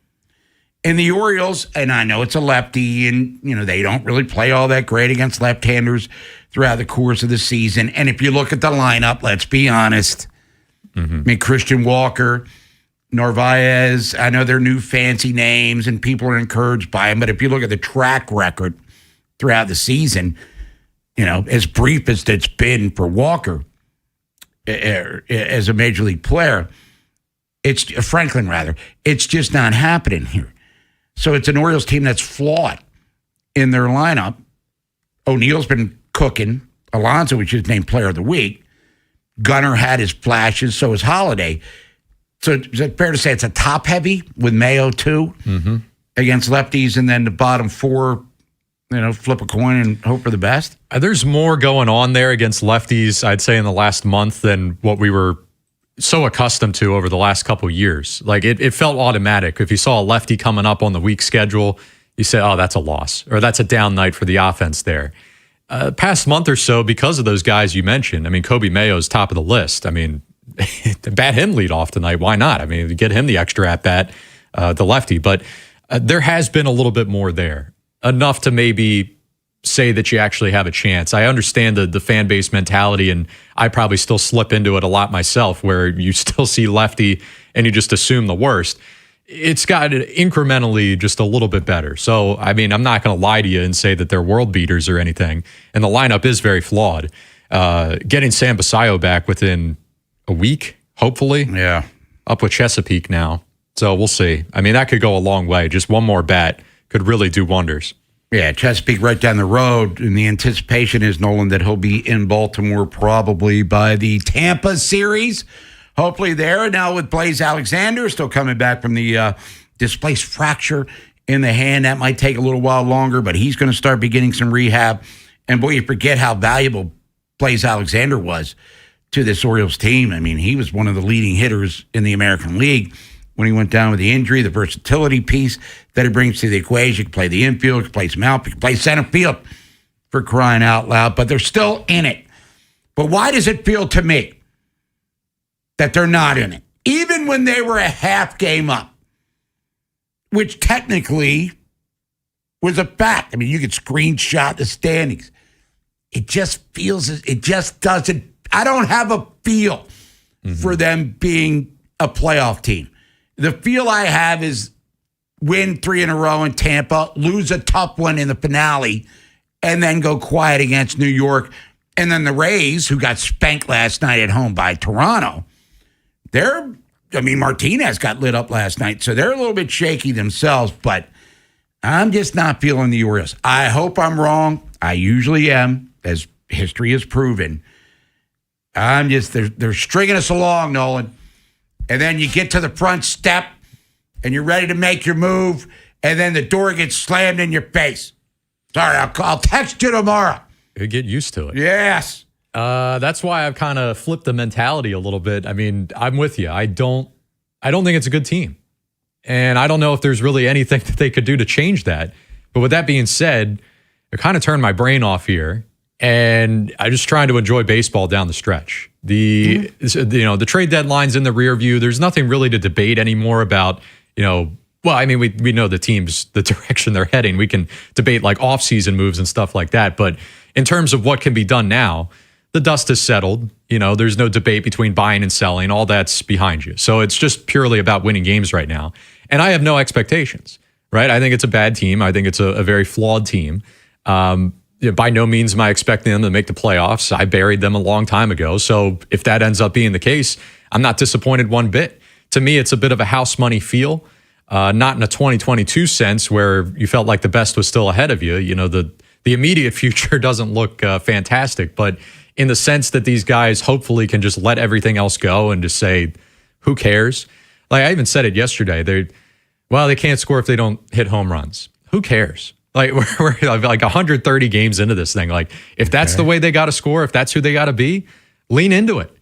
And the Orioles, and I know it's a lefty, and they don't really play all that great against left-handers throughout the course of the season. And if you look at the lineup, let's be honest. I mean, Christian Walker, Narvaez, I know they're new fancy names, and people are encouraged by them, but if you look at the track record throughout the season, as brief as it's been for Walker as a major league player, it's Franklin rather, it's just not happening here. So it's an Orioles team that's flawed in their lineup. O'Neill's been cooking. Alonso was just named Player of the Week. Gunnar had his flashes, so is Holiday. So is it fair to say it's a top heavy with Mayo too against lefties, and then the bottom four, flip a coin and hope for the best? There's more going on there against lefties, I'd say, in the last month than what we were so accustomed to over the last couple of years. Like it felt automatic. If you saw a lefty coming up on the week schedule, you say, oh, that's a loss, or that's a down night for the offense there. Past month or so, because of those guys you mentioned, I mean, Kobe Mayo's top of the list. I mean, bat him lead off tonight. Why not? I mean, get him the extra at bat, the lefty. But there has been a little bit more there, enough to maybe say that you actually have a chance. I understand the fan base mentality, and I probably still slip into it a lot myself, where you still see lefty and you just assume the worst. It's got incrementally just a little bit better. So, I mean, I'm not going to lie to you and say that they're world beaters or anything. And the lineup is very flawed. Getting Sam Basayo back within a week, hopefully. Yeah. Up with Chesapeake now. So we'll see. I mean, that could go a long way. Just one more bat could really do wonders. Yeah, Chesapeake right down the road. And the anticipation is, Nolan, that he'll be in Baltimore probably by the Tampa series. Hopefully there. Now with Blaze Alexander still coming back from the displaced fracture in the hand. That might take a little while longer, but he's going to start beginning some rehab. And boy, you forget how valuable Blaze Alexander was to this Orioles team. I mean, he was one of the leading hitters in the American League when he went down with the injury, the versatility piece that he brings to the equation. He can play the infield, he can play some outfield, he can play center field, for crying out loud, but they're still in it. But why does it feel to me that they're not in it? Even when they were a half game up, which technically was a fact. I mean, you could screenshot the standings. It just feels, it just doesn't, I don't have a feel for them being a playoff team. The feel I have is win 3 in a row in Tampa, lose a tough one in the finale, and then go quiet against New York. And then the Rays, who got spanked last night at home by Toronto, Martinez got lit up last night, so they're a little bit shaky themselves, but I'm just not feeling the Orioles. I hope I'm wrong. I usually am, as history has proven. They're stringing us along, Nolan. And then you get to the front step, and you're ready to make your move, and then the door gets slammed in your face. Sorry, I'll text you tomorrow. You get used to it. Yes. That's why I've kind of flipped the mentality a little bit. I mean, I'm with you. I don't think it's a good team. And I don't know if there's really anything that they could do to change that. But with that being said, it kind of turned my brain off here. And I'm just trying to enjoy baseball down the stretch. The trade deadline's in the rear view. There's nothing really to debate anymore about, we know the teams, the direction they're heading. We can debate like off-season moves and stuff like that. But in terms of what can be done now, the dust has settled. There's no debate between buying and selling. All that's behind you. So it's just purely about winning games right now. And I have no expectations, right? I think it's a bad team. I think it's a very flawed team. By no means am I expecting them to make the playoffs. I buried them a long time ago. So if that ends up being the case, I'm not disappointed one bit. To me, it's a bit of a house money feel, not in a 2022 sense where you felt like the best was still ahead of you. The immediate future doesn't look fantastic, but in the sense that these guys hopefully can just let everything else go and just say, who cares? Like I even said it yesterday. They can't score if they don't hit home runs. Who cares? Like we're like 130 games into this thing. Like if that's the way they got to score, if that's who they got to be, lean into it.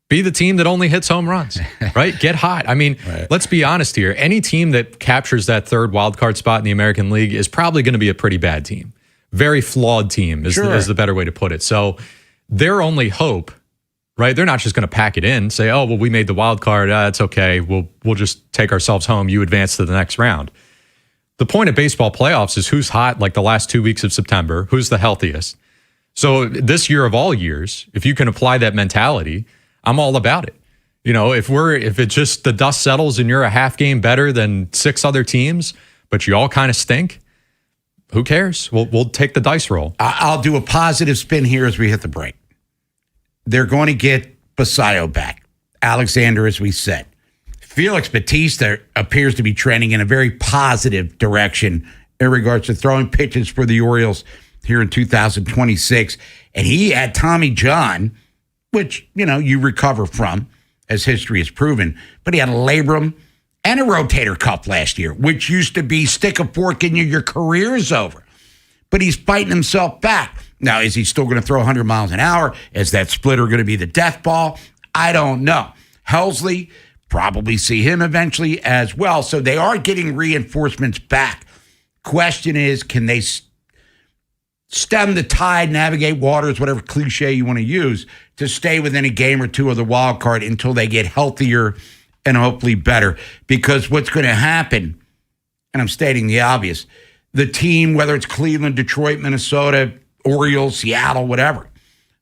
Be the team that only hits home runs, right? Get hot. I mean, Let's be honest here. Any team that captures that third wild card spot in the American League is probably going to be a pretty bad team. Very flawed team is the better way to put it. So their only hope, right? They're not just going to pack it in, say, oh, well, we made the wild card. It's okay. We'll just take ourselves home. You advance to the next round. The point of baseball playoffs is who's hot like the last 2 weeks of September, who's the healthiest. So this year of all years, if you can apply that mentality, I'm all about it. If it's just the dust settles and you're a half game better than 6 other teams, but you all kind of stink, who cares? We'll take the dice roll. I'll do a positive spin here as we hit the break. They're going to get Basayo back. Alexander, as we said. Felix Bautista appears to be trending in a very positive direction in regards to throwing pitches for the Orioles here in 2026. And he had Tommy John, which, you recover from, as history has proven. But he had a labrum and a rotator cuff last year, which used to be stick a fork in you, your career's over. But he's fighting himself back. Now, is he still going to throw 100 miles an hour? Is that splitter going to be the death ball? I don't know. Helsley, probably see him eventually as well. So they are getting reinforcements back. Question is, can they stem the tide, navigate waters, whatever cliche you want to use, to stay within a game or two of the wild card until they get healthier and hopefully better? Because what's going to happen, and I'm stating the obvious, the team, whether it's Cleveland, Detroit, Minnesota, Orioles, Seattle, whatever,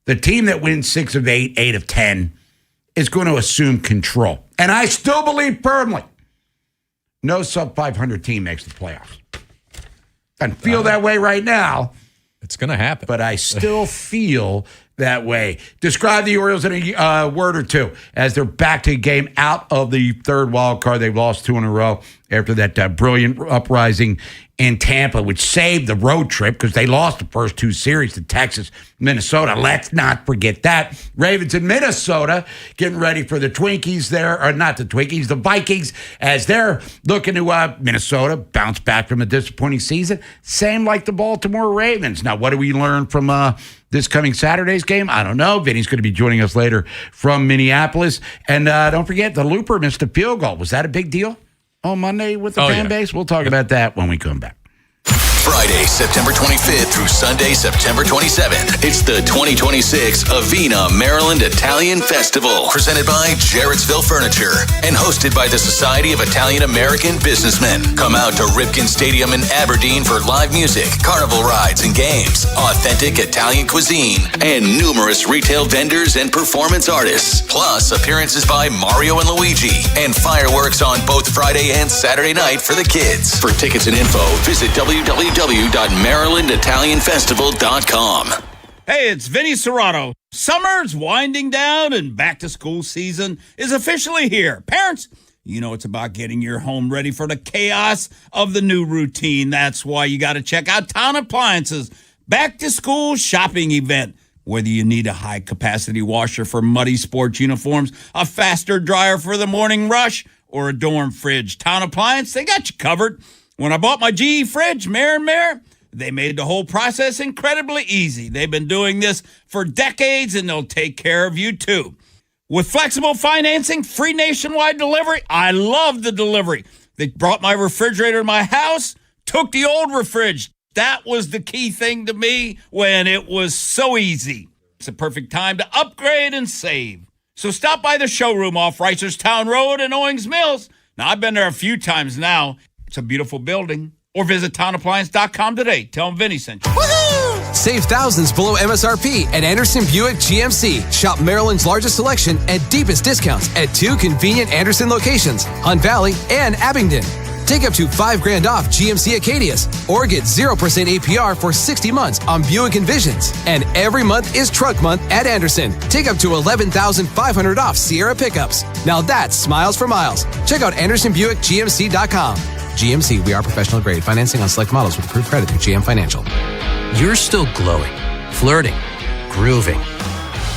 the team that wins 6 of 8, 8 of 10 is going to assume control. And I still believe firmly no sub-500 team makes the playoffs. Doesn't feel that way right now. It's going to happen. But I still feel that way. Describe the Orioles in a word or two as they're back to a game out of the third wild card. They've lost 2 in a row after that brilliant uprising in Tampa, which saved the road trip because they lost the first 2 series to Texas, Minnesota. Let's not forget that. Ravens in Minnesota getting ready for the Twinkies there, or not the Twinkies, the Vikings, as they're looking to Minnesota bounce back from a disappointing season. Same like the Baltimore Ravens. Now, what do we learn from this coming Saturday's game? I don't know. Vinny's going to be joining us later from Minneapolis. And don't forget, the Looper missed a field goal. Was that a big deal on Monday with the fan base? We'll talk about that when we come back. Friday, September 25th through Sunday, September 27th. It's the 2026 Avena Maryland Italian Festival, presented by Jarrettsville Furniture and hosted by the Society of Italian American Businessmen. Come out to Ripken Stadium in Aberdeen for live music, carnival rides and games, authentic Italian cuisine, and numerous retail vendors and performance artists. Plus, appearances by Mario and Luigi, and fireworks on both Friday and Saturday night for the kids. For tickets and info, visit www.marylanditalianfestival.com. Hey, it's Vinny Serrato. Summer's winding down and back-to-school season is officially here. Parents, you know it's about getting your home ready for the chaos of the new routine. That's why you got to check out Town Appliances' back-to-school shopping event. Whether you need a high-capacity washer for muddy sports uniforms, a faster dryer for the morning rush, or a dorm fridge, Town Appliance, they got you covered. When I bought my GE fridge, Mayor, they made the whole process incredibly easy. They've been doing this for decades, and they'll take care of you, too. With flexible financing, free nationwide delivery, I love the delivery. They brought my refrigerator to my house, took the old fridge. That was the key thing to me when it was so easy. It's a perfect time to upgrade and save. So stop by the showroom off Reisterstown Road in Owings Mills. Now, I've been there a few times now. It's a beautiful building. Or visit townappliance.com today. Tell them Vinny sent you. Woohoo! Save thousands below MSRP at Anderson Buick GMC. Shop Maryland's largest selection and deepest discounts at 2 convenient Anderson locations, Hunt Valley and Abingdon. Take up to $5,000 off GMC Acadias or get 0% APR for 60 months on Buick Envisions. And every month is Truck Month at Anderson. Take up to $11,500 off Sierra pickups. Now that's smiles for miles. Check out AndersonBuickGMC.com. GMC, we are professional grade. Financing on select models with approved credit through GM Financial. You're still glowing, flirting, grooving.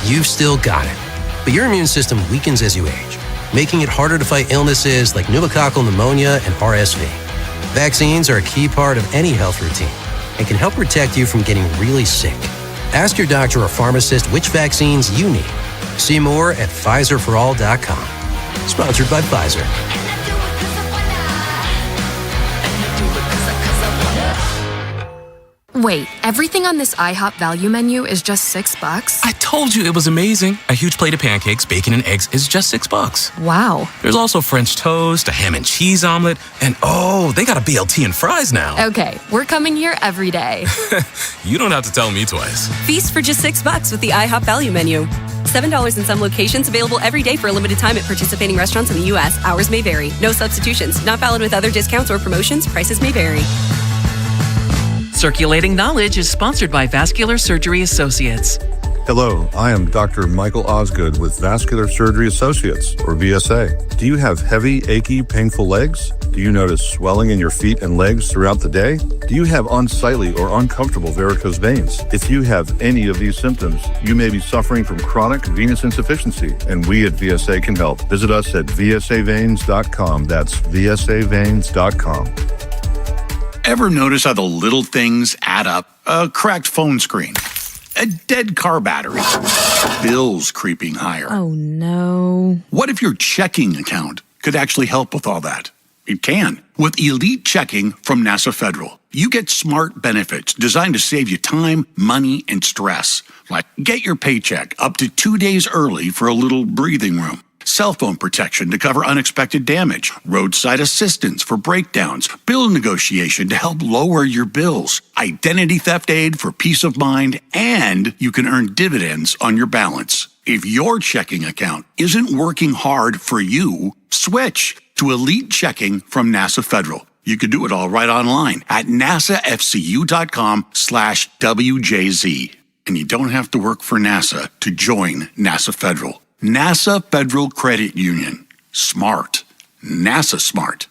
You've still got it. But your immune system weakens as you age, making it harder to fight illnesses like pneumococcal pneumonia and RSV. Vaccines are a key part of any health routine and can help protect you from getting really sick. Ask your doctor or pharmacist which vaccines you need. See more at PfizerForAll.com. Sponsored by Pfizer. Wait, everything on this IHOP value menu is just $6? I told you it was amazing. A huge plate of pancakes, bacon, and eggs is just $6. Wow. There's also French toast, a ham and cheese omelet, and oh, they got a BLT and fries now. Okay, we're coming here every day. You don't have to tell me twice. Feast for just $6 with the IHOP value menu. $7 in some locations, available every day for a limited time at participating restaurants in the U.S. Hours may vary. No substitutions. Not valid with other discounts or promotions. Prices may vary. Circulating Knowledge is sponsored by Vascular Surgery Associates. Hello, I am Dr. Michael Osgood with Vascular Surgery Associates, or VSA. Do you have heavy, achy, painful legs? Do you notice swelling in your feet and legs throughout the day? Do you have unsightly or uncomfortable varicose veins? If you have any of these symptoms, you may be suffering from chronic venous insufficiency, and we at VSA can help. Visit us at vsaveins.com. That's vsaveins.com. Ever notice how the little things add up? A cracked phone screen, a dead car battery, bills creeping higher. Oh, no. What if your checking account could actually help with all that? It can. With Elite Checking from NASA Federal, you get smart benefits designed to save you time, money, and stress. Like get your paycheck up to 2 days early for a little breathing room. Cell phone protection to cover unexpected damage, roadside assistance for breakdowns, bill negotiation to help lower your bills, identity theft aid for peace of mind, and you can earn dividends on your balance. If your checking account isn't working hard for you, switch to Elite Checking from NASA Federal. You can do it all right online at nasafcu.com/WJZ. And you don't have to work for NASA to join NASA Federal. NASA Federal Credit Union. Smart. NASA smart.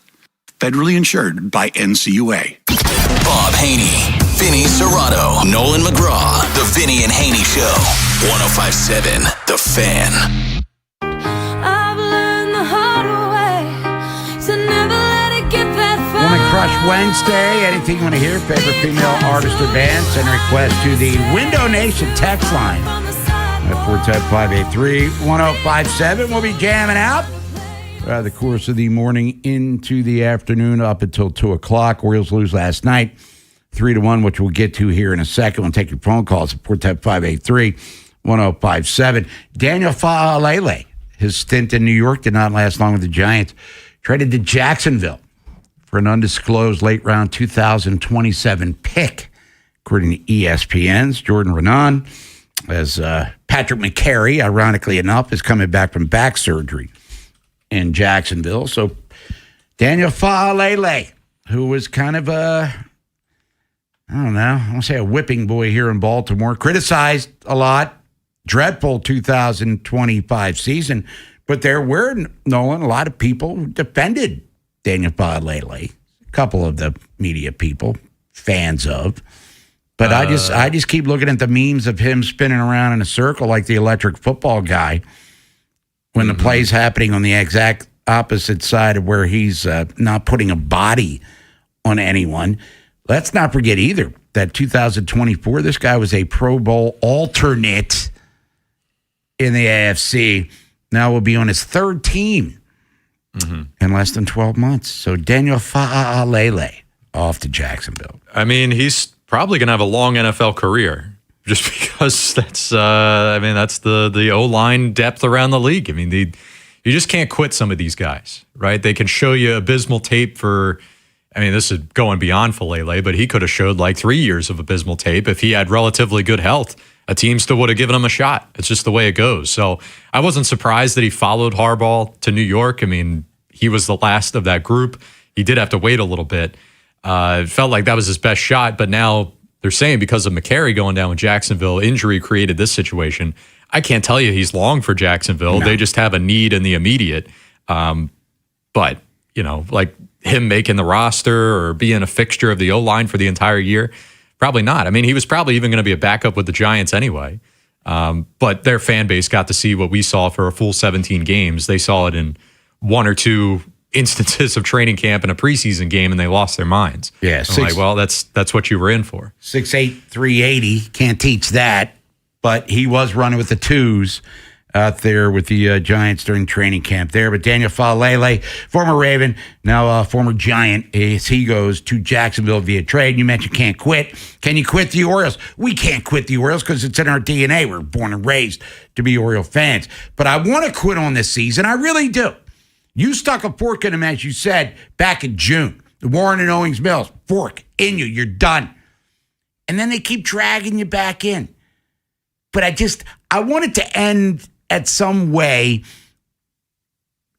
Federally insured by NCUA. Bob Haney, Vinny Serrato, Nolan McGraw. The Vinny and Haney Show. 105.7 The Fan. I've learned the hard way to never let it get that far. Woman Crush Wednesday. Anything you want to hear? Favorite female artist or band? Send a request to the Window Nation text line. 410-583-1057. We'll be jamming out throughout the course of the morning into the afternoon up until 2 o'clock. Orioles lose last night 3-1, which we'll get to here in a second. We'll take your phone calls at 410-583-1057. Daniel Fa'alele, his stint in New York did not last long with the Giants. Traded to Jacksonville for an undisclosed late round 2027 pick, according to ESPN's Jordan Renan. As Patrick McCary, ironically enough, is coming back from back surgery in Jacksonville. So Daniel Fa'alele, who was kind of I don't want to say a whipping boy here in Baltimore, criticized a lot, dreadful 2025 season, but there were, Nolan, a lot of people who defended Daniel Fa'alele, a couple of the media people, fans of. But I just keep looking at the memes of him spinning around in a circle like the electric football guy when the play's happening on the exact opposite side of where he's not putting a body on anyone. Let's not forget either that 2024, this guy was a Pro Bowl alternate in the AFC. Now will be on his third team in less than 12 months. So Daniel Fa'alele off to Jacksonville. I mean, he's probably going to have a long NFL career just because that's the O-line depth around the league. I mean, you just can't quit some of these guys, right? They can show you abysmal tape for I mean, this is going beyond Falele, but he could have showed like 3 years of abysmal tape. If he had relatively good health, a team still would have given him a shot. It's just the way it goes. So I wasn't surprised that he followed Harbaugh to New York. I mean, he was the last of that group. He did have to wait a little bit. It felt like that was his best shot, but now they're saying because of McCary going down with Jacksonville, injury created this situation. I can't tell you he's long for Jacksonville. No. They just have a need in the immediate. But, you know, like him making the roster or being a fixture of the O-line for the entire year, probably not. I mean, he was probably even going to be a backup with the Giants anyway. But their fan base got to see what we saw for a full 17 games. They saw it in 1 or 2 instances of training camp in a preseason game, and they lost their minds. Yeah, like, well, that's what you were in for. 6'8", 380, can't teach that. But he was running with the twos out there with the Giants during training camp there. But Daniel Falele, former Raven, now former Giant, as he goes to Jacksonville via trade. You mentioned can't quit. Can you quit the Orioles? We can't quit the Orioles because it's in our DNA. We're born and raised to be Oriole fans. But I want to quit on this season. I really do. You stuck a fork in him, as you said, back in June. The Warren and Owings Mills, fork in you. You're done. And then they keep dragging you back in. But I want it to end at some way,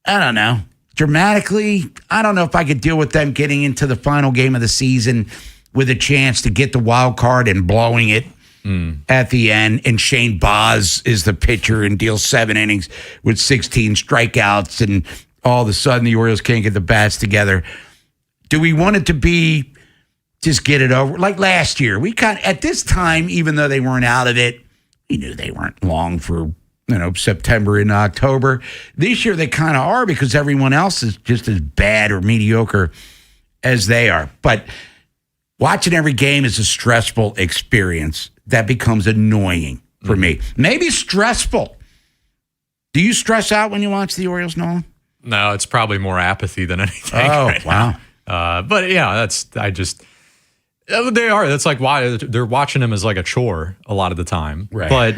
I don't know, dramatically. I don't know if I could deal with them getting into the final game of the season with a chance to get the wild card and blowing it at the end. And Shane Baz is the pitcher and deals 7 innings with 16 strikeouts, and all of a sudden the Orioles can't get the bats together. Do we want it to be just get it over? Like last year, we at this time, even though they weren't out of it, we knew they weren't long for, September and October. This year they kind of are because everyone else is just as bad or mediocre as they are. But watching every game is a stressful experience that becomes annoying for me. Maybe stressful. Do you stress out when you watch the Orioles, Nolan? No, it's probably more apathy than anything. Oh, right wow. But yeah, they are. That's like why they're watching him as like a chore a lot of the time. Right. But,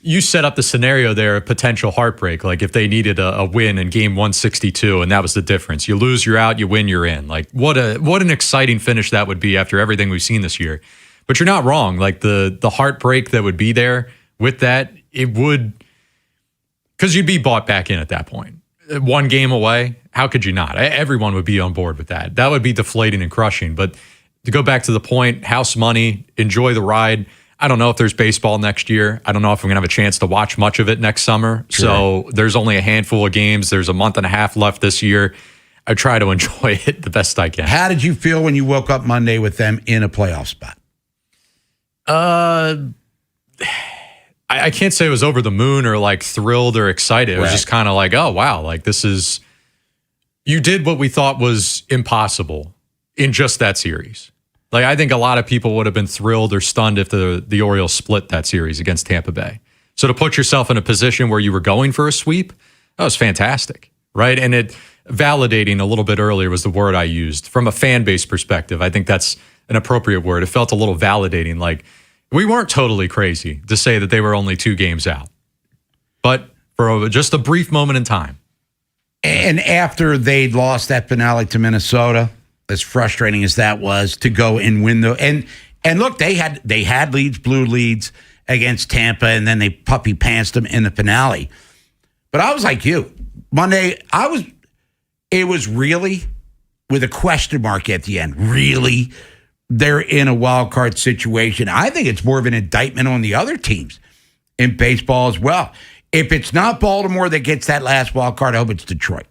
you set up the scenario there, a potential heartbreak. Like if they needed a win in game 162 and that was the difference. You lose, you're out, you win, you're in. Like what an exciting finish that would be after everything we've seen this year. But you're not wrong. Like the heartbreak that would be there with that, it would, because you'd be bought back in at that point. 1 game away, how could you not? Everyone would be on board with that. That would be deflating and crushing. But to go back to the point, house money, enjoy the ride. I don't know if there's baseball next year. I don't know if I'm going to have a chance to watch much of it next summer. Sure. So there's only a handful of games. There's a month and a half left this year. I try to enjoy it the best I can. How did you feel when you woke up Monday with them in a playoff spot? I can't say it was over the moon or like thrilled or excited. It was just kind of like, oh, wow, like this is, you did what we thought was impossible in just that series. Like I think a lot of people would have been thrilled or stunned if the Orioles split that series against Tampa Bay. So to put yourself in a position where you were going for a sweep, that was fantastic, right? And it validating a little bit earlier was the word I used. From a fan base perspective, I think that's an appropriate word. It felt a little validating, like we weren't totally crazy to say that they were only 2 games out. But for just a brief moment in time. And after they'd lost that finale to Minnesota, as frustrating as that was, to go and win and look, they had leads, blew leads against Tampa, and then they puppy pantsed them in the finale. But I was like you. Monday, it was really with a question mark at the end. Really? They're in a wild card situation. I think it's more of an indictment on the other teams in baseball as well. If it's not Baltimore that gets that last wild card, I hope it's Detroit.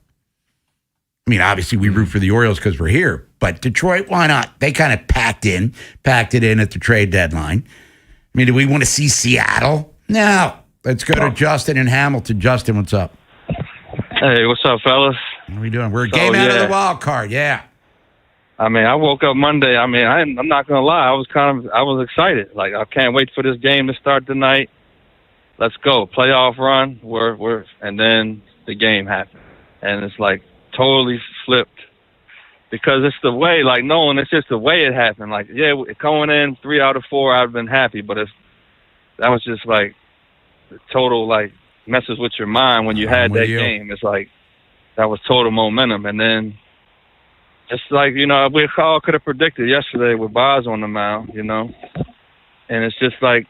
I mean, obviously we root for the Orioles because we're here, but Detroit, why not? They kind of packed it in at the trade deadline. I mean, do we want to see Seattle? No. Let's go to Justin in Hamilton. Justin, what's up? Hey, what's up, fellas? What are we doing? We're a game out of the wild card, yeah. I mean, I woke up Monday. I mean, I'm not gonna lie. I was excited. Like, I can't wait for this game to start tonight. Let's go, playoff run. And then the game happened, and it's like totally flipped because it's the way. Like, knowing it's just the way it happened. Like, yeah, going in 3 out of 4, I'd been happy, but that was just like total like messes with your mind when you had that game. It's like that was total momentum, and then it's like, we all could have predicted yesterday with Boz on the mound, and it's just like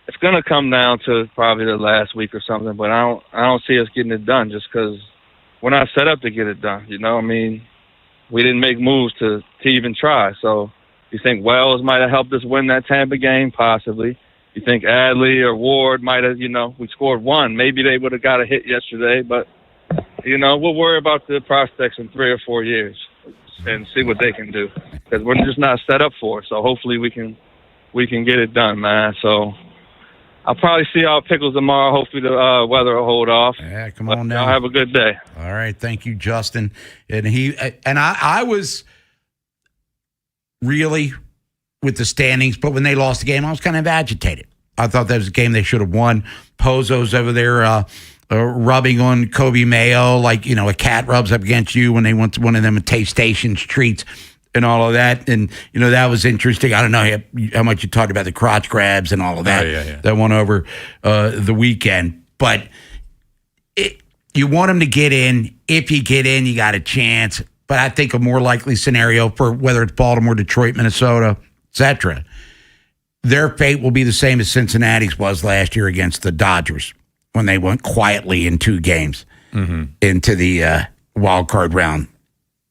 it's going to come down to probably the last week or something, but I don't see us getting it done just because we're not set up to get it done, we didn't make moves to even try. So you think Wells might have helped us win that Tampa game? Possibly. You think Adley or Ward might have, we scored one. Maybe they would have got a hit yesterday, but, we'll worry about the prospects in 3 or 4 years and see what they can do because we're just not set up for it. So hopefully we can get it done, man. So I'll probably see y'all Pickles tomorrow. Hopefully the weather will hold off. Yeah, come on now. Y'all have a good day. All right, thank you, Justin. And I was really with the standings, but when they lost the game, I was kind of agitated. I thought that was a game they should have won. Pozo's over there rubbing on Kobe Mayo like, a cat rubs up against you when they want one of them Taste Stations treats and all of that. And, that was interesting. I don't know how much you talked about the crotch grabs and all of that. Yeah. That went over the weekend. But you want them to get in. If you get in, you got a chance. But I think a more likely scenario for whether it's Baltimore, Detroit, Minnesota, etc., their fate will be the same as Cincinnati's was last year against the Dodgers when they went quietly in 2 games into the wild card round,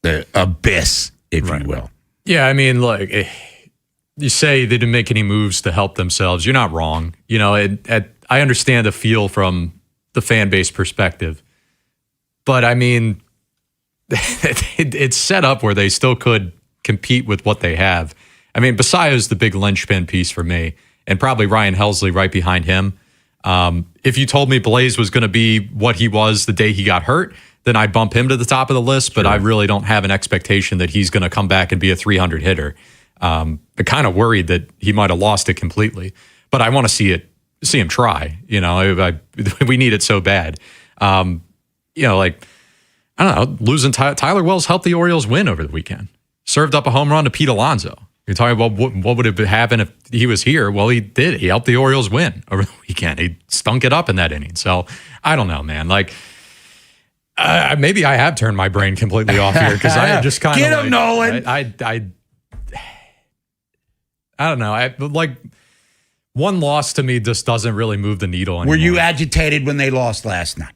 the abyss, if you will. Yeah, I mean, look, you say they didn't make any moves to help themselves. You're not wrong. I understand the feel from the fan base perspective. But, I mean, it's set up where they still could compete with what they have. I mean, Basayo's the big linchpin piece for me, and probably Ryan Helsley right behind him. If you told me Blaze was going to be what he was the day he got hurt, then I'd bump him to the top of the list, but I really don't have an expectation that he's going to come back and be a 300 hitter. I'm kind of worried that he might have lost it completely, but I want to see him try. We need it so bad. I don't know, losing Tyler Wells helped the Orioles win over the weekend. Served up a home run to Pete Alonso. You're talking about what would have happened if he was here. Well, he did. He helped the Orioles win over the weekend. He stunk it up in that inning. So I don't know, man. Like, maybe I have turned my brain completely off here because I just kind of get him, Nolan. I don't know. One loss to me just doesn't really move the needle anymore. Were you agitated when they lost last night?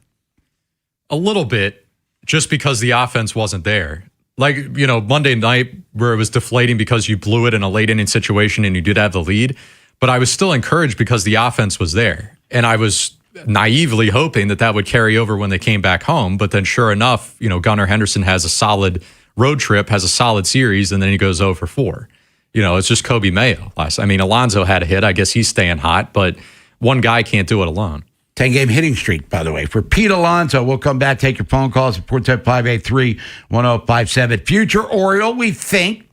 A little bit, just because the offense wasn't there. Like, Monday night where it was deflating because you blew it in a late inning situation and you did have the lead. But I was still encouraged because the offense was there. And I was naively hoping that would carry over when they came back home. But then sure enough, Gunnar Henderson has a solid road trip, has a solid series, and then he goes 0 for 4. It's just Kobe Mayo. Alonso had a hit. I guess he's staying hot, but one guy can't do it alone. 10-game hitting streak, by the way, for Pete Alonso. We'll come back, take your phone calls at 410-583-1057. Future Oriole, we think,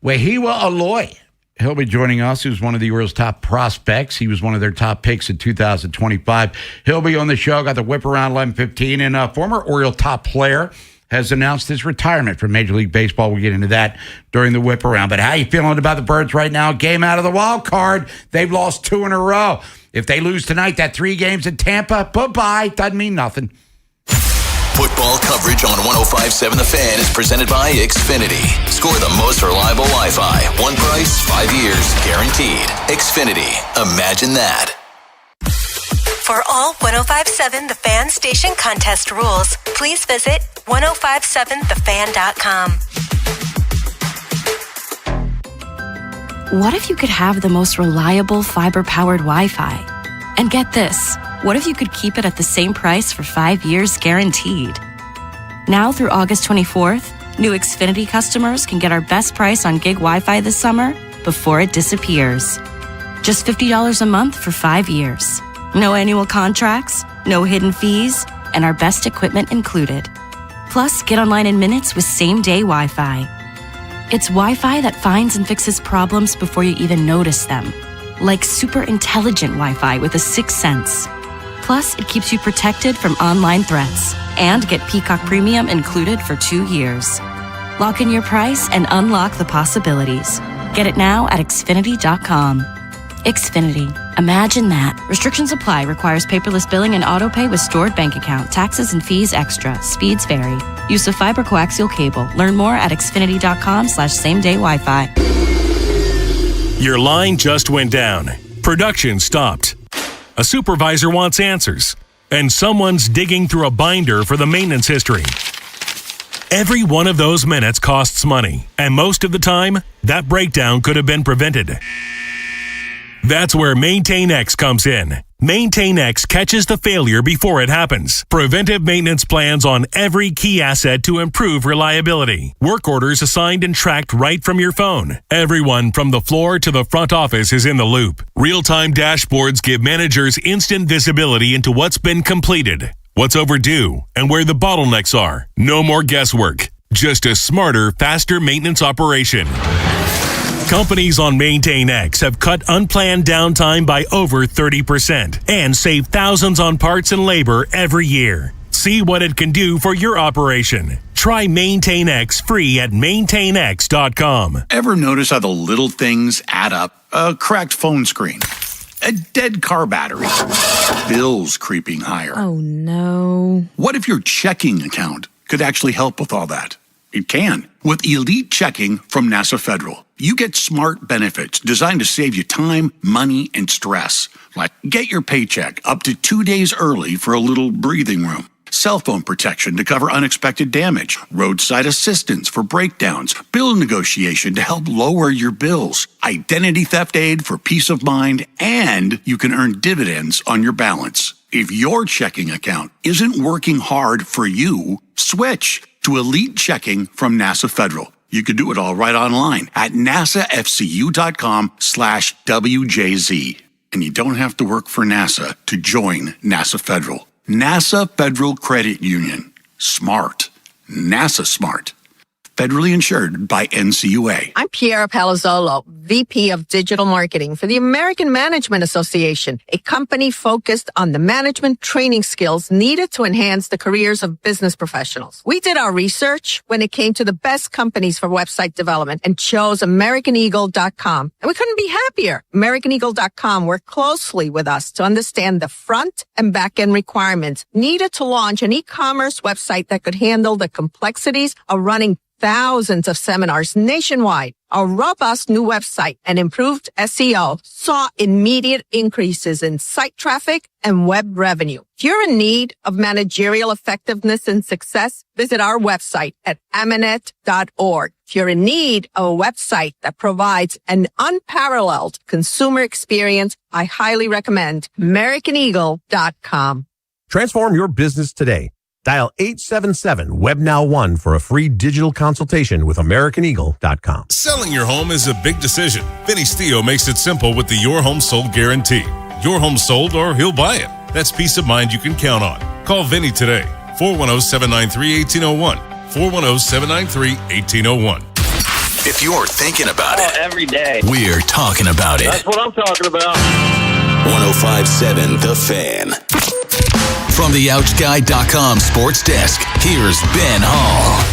Wahiwa Aloy. He'll be joining us, who's one of the Orioles' top prospects. He was one of their top picks in 2025. He'll be on the show, got the whip around 11:15, and a former Oriole top player has announced his retirement from Major League Baseball. We'll get into that during the whip around. But how you feeling about the Birds right now? Game out of the wild card. They've lost 2 in a row. If they lose tonight, that 3 games in Tampa, bye-bye. Doesn't mean nothing. Football coverage on 105.7 The Fan is presented by Xfinity. Score the most reliable Wi-Fi. One price, 5 years, guaranteed. Xfinity. Imagine that. For all 105.7 The Fan station contest rules, please visit 1057thefan.com. What if you could have the most reliable fiber-powered Wi-Fi? And get this, what if you could keep it at the same price for 5 years guaranteed? Now through August 24th, new Xfinity customers can get our best price on gig Wi-Fi this summer before it disappears. Just $50 a month for 5 years. No annual contracts, no hidden fees, and our best equipment included. Plus, get online in minutes with same-day Wi-Fi. It's Wi-Fi that finds and fixes problems before you even notice them. Like super intelligent Wi-Fi with a 6th sense. Plus, it keeps you protected from online threats. And get Peacock Premium included for 2 years. Lock in your price and unlock the possibilities. Get it now at Xfinity.com. Xfinity. Imagine that. Restrictions apply. Requires paperless billing and auto pay with stored bank account. Taxes and fees extra. Speeds vary. Use of fiber coaxial cable. Learn more at xfinity.com/same-day Wi-Fi. Your line just went down. Production stopped. A supervisor wants answers. And someone's digging through a binder for the maintenance history. Every one of those minutes costs money. And most of the time, that breakdown could have been prevented. That's where MaintainX comes in. MaintainX catches the failure before it happens. Preventive maintenance plans on every key asset to improve reliability. Work orders assigned and tracked right from your phone. Everyone from the floor to the front office is in the loop. Real-time dashboards give managers instant visibility into what's been completed, what's overdue, and where the bottlenecks are. No more guesswork. Just a smarter, faster maintenance operation. Companies on MaintainX have cut unplanned downtime by over 30% and save thousands on parts and labor every year. See what it can do for your operation. Try MaintainX free at maintainx.com. Ever notice how the little things add up? A cracked phone screen, a dead car battery, bills creeping higher. Oh, no. What if your checking account could actually help with all that? It can. With Elite Checking from NASA Federal, you get smart benefits designed to save you time, money, and stress. Like get your paycheck up to 2 days early for a little breathing room. Cell phone protection to cover unexpected damage. Roadside assistance for breakdowns. Bill negotiation to help lower your bills. Identity theft aid for peace of mind. And you can earn dividends on your balance. If your checking account isn't working hard for you, switch to Elite Checking from NASA Federal. You can do it all right online at nasafcu.com/WJZ. And you don't have to work for NASA to join NASA Federal. NASA Federal Credit Union. Smart. NASA smart. Federally insured by NCUA. I'm Piera Palazzolo, VP of Digital Marketing for the American Management Association, a company focused on the management training skills needed to enhance the careers of business professionals. We did our research when it came to the best companies for website development and chose AmericanEagle.com. And we couldn't be happier. AmericanEagle.com worked closely with us to understand the front and back end requirements needed to launch an e-commerce website that could handle the complexities of running thousands of seminars nationwide. Our robust new website and improved SEO saw immediate increases in site traffic and web revenue. If you're in need of managerial effectiveness and success, visit our website at amanet.org. If you're in need of a website that provides an unparalleled consumer experience, I highly recommend AmericanEagle.com. Transform your business today. Dial 877-WebNow1 for a free digital consultation with AmericanEagle.com. Selling your home is a big decision. Vinny Stio makes it simple with the Your Home Sold guarantee. Your home sold or he'll buy it. That's peace of mind you can count on. Call Vinny today. 410-793-1801. 410-793-1801. If you're thinking about it every day, we're talking about it. That's what I'm talking about. 105.7 The Fan. From the OutGuy.com sports desk, here's Ben Hall.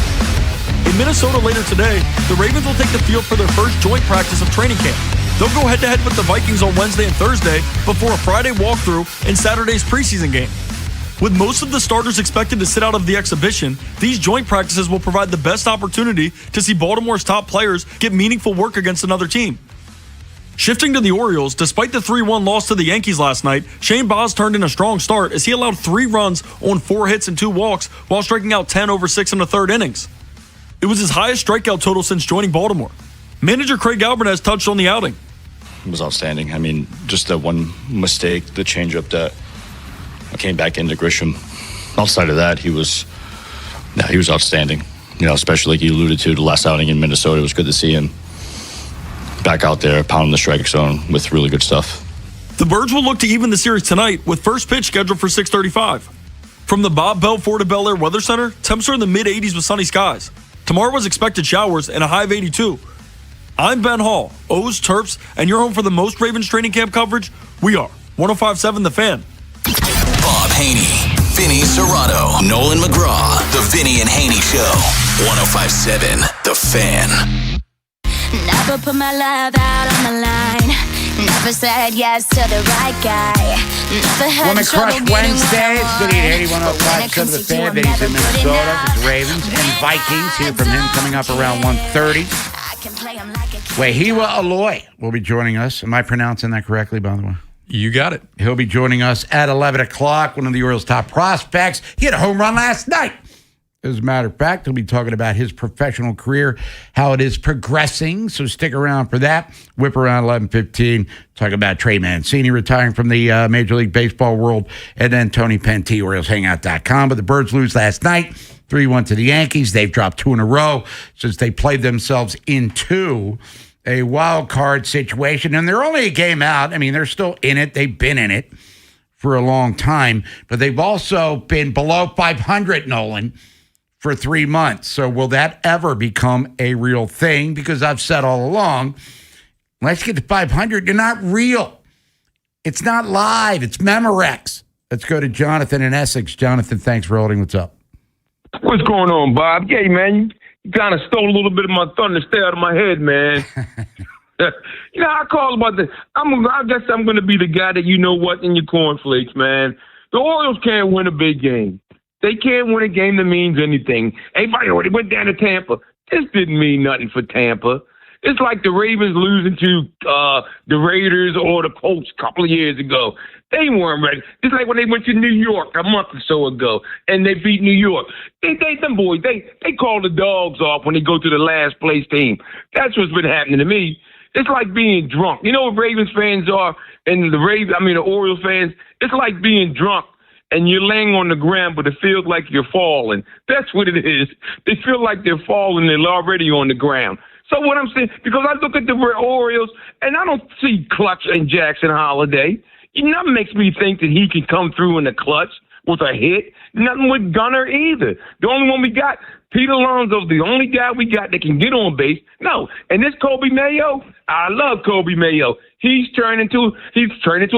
In Minnesota later today, the Ravens will take the field for their first joint practice of training camp. They'll go head-to-head with the Vikings on Wednesday and Thursday before a Friday walkthrough and Saturday's preseason game. With most of the starters expected to sit out of the exhibition, these joint practices will provide the best opportunity to see Baltimore's top players get meaningful work against another team. Shifting to the Orioles, despite the 3-1 loss to the Yankees last night, Shane Baz turned in a strong start as he allowed 3 runs on 4 hits and 2 walks while striking out 10 over 6 in the third innings. It was his highest strikeout total since joining Baltimore. Manager Craig Alvarez touched on the outing. It was outstanding. I mean, just that one mistake, the changeup that came back into Grisham. Outside of that, he was outstanding. You know, especially like you alluded to, the last outing in Minnesota, it was good to see him back out there pounding the strike zone with really good stuff. The Birds will look to even the series tonight with first pitch scheduled for 6:35. From the Bob Bell Florida Bel Air Weather Center, temps are in the mid-80s with sunny skies. Tomorrow was expected showers and a high of 82. I'm Ben Hall, O's, Terps, and you're home for the most Ravens training camp coverage. We are 105.7 The Fan. Bob Haynie, Vinny Serrato, Nolan McGraw, The Vinny and Haynie Show. 105.7 The Fan. Never put my love out on the line. Never said yes to the right guy. Never had Woman trouble Crush getting what I Wednesday. It's want. Vinny Haynie, But when it 105.7 comes The to Fan. you, I'm Vinny's in never good Minnesota enough. with Ravens and Vikings. Hear from him coming up around 1:30. Wahiwa Aloy will be joining us. Am I pronouncing that correctly, by the way? You got it. He'll be joining us at 11 o'clock, one of the Orioles' top prospects. He had a home run last night. As a matter of fact, he'll be talking about his professional career, how it is progressing. So stick around for that. Whip around 11:15. Talk about Trey Mancini retiring from the Major League Baseball world. And then Tony Penty, OriolsHangout.com. But the Birds lose last night, 3-1 to the Yankees. They've dropped 2 in a row since they played themselves into a wild card situation. And they're only a game out. I mean, they're still in it. They've been in it for a long time. But they've also been below 500, Nolan, for 3 months. So will that ever become a real thing? Because I've said all along, let's get to 500. You're not real. It's not live. It's Memorex. Let's go to Jonathan in Essex. Jonathan, thanks for holding. What's up? What's going on, Bob? Yeah, man, you kind of stole a little bit of my thunder. Stay out of my head, man. You know, I call about this. I guess I'm going to be the guy that you know what in your cornflakes, man. The Orioles can't win a big game. They can't win a game that means anything. Everybody already went down to Tampa. This didn't mean nothing for Tampa. It's like the Ravens losing to the Raiders or the Colts a couple of years ago. They weren't ready. It's like when they went to New York a month or so ago and they beat New York. Them boys, they call the dogs off when they go to the last place team. That's what's been happening to me. It's like being drunk. You know what Ravens fans are and the Orioles fans? It's like being drunk and you're laying on the ground, but it feels like you're falling. That's what it is. They feel like they're falling. They're already on the ground. So what I'm saying, because I look at the Orioles and I don't see Clutch and Jackson Holiday. Nothing makes me think that he can come through in the clutch with a hit. Nothing with Gunnar either. The only one we got, Pete Alonso's the only guy we got that can get on base. No, and this Kobe Mayo, I love Kobe Mayo. He's turned into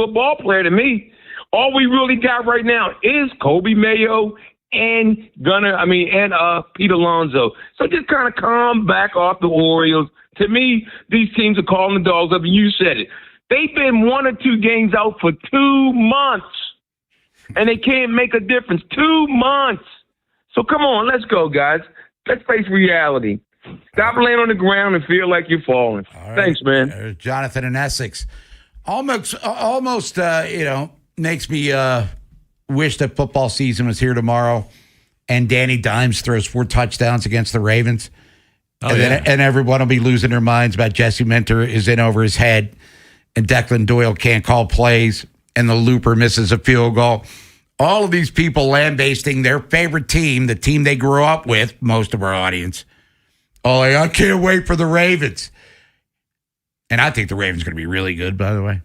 a ball player to me. All we really got right now is Kobe Mayo and Pete Alonso. So just kind of calm back off the Orioles. To me, these teams are calling the dogs up, and you said it. They've been 1 or 2 games out for 2 months, and they can't make a difference. 2 months. So come on, let's go, guys. Let's face reality. Stop laying on the ground and feel like you're falling. Right. Thanks, man. Jonathan in Essex. Almost, makes me wish that football season was here tomorrow and Danny Dimes throws 4 touchdowns against the Ravens. And everyone will be losing their minds about Jesse Minter is in over his head and Declan Doyle can't call plays and the looper misses a field goal. All of these people lambasting their favorite team, the team they grew up with, most of our audience. Oh, I can't wait for the Ravens. And I think the Ravens are going to be really good, by the way.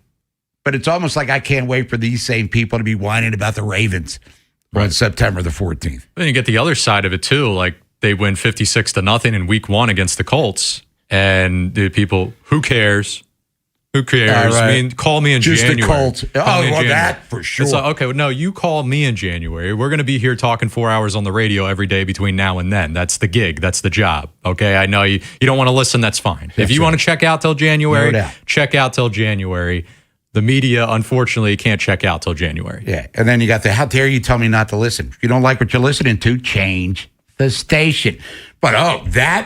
But it's almost like I can't wait for these same people to be whining about the Ravens on September the 14th. Then you get the other side of it, too. Like, they win 56-0 in week 1 against the Colts. And the people, who cares? Who cares? Right. I mean, call me in Just January. The Colts. That for sure. It's like, okay, no, you call me in January. We're going to be here talking 4 hours on the radio every day between now and then. That's the gig. That's the job. Okay, I know you don't want to listen. That's fine. If you want to check out till January, check out till January. The media, unfortunately, can't check out till January. Yeah, and then you got how dare you tell me not to listen? If you don't like what you're listening to, change the station. But,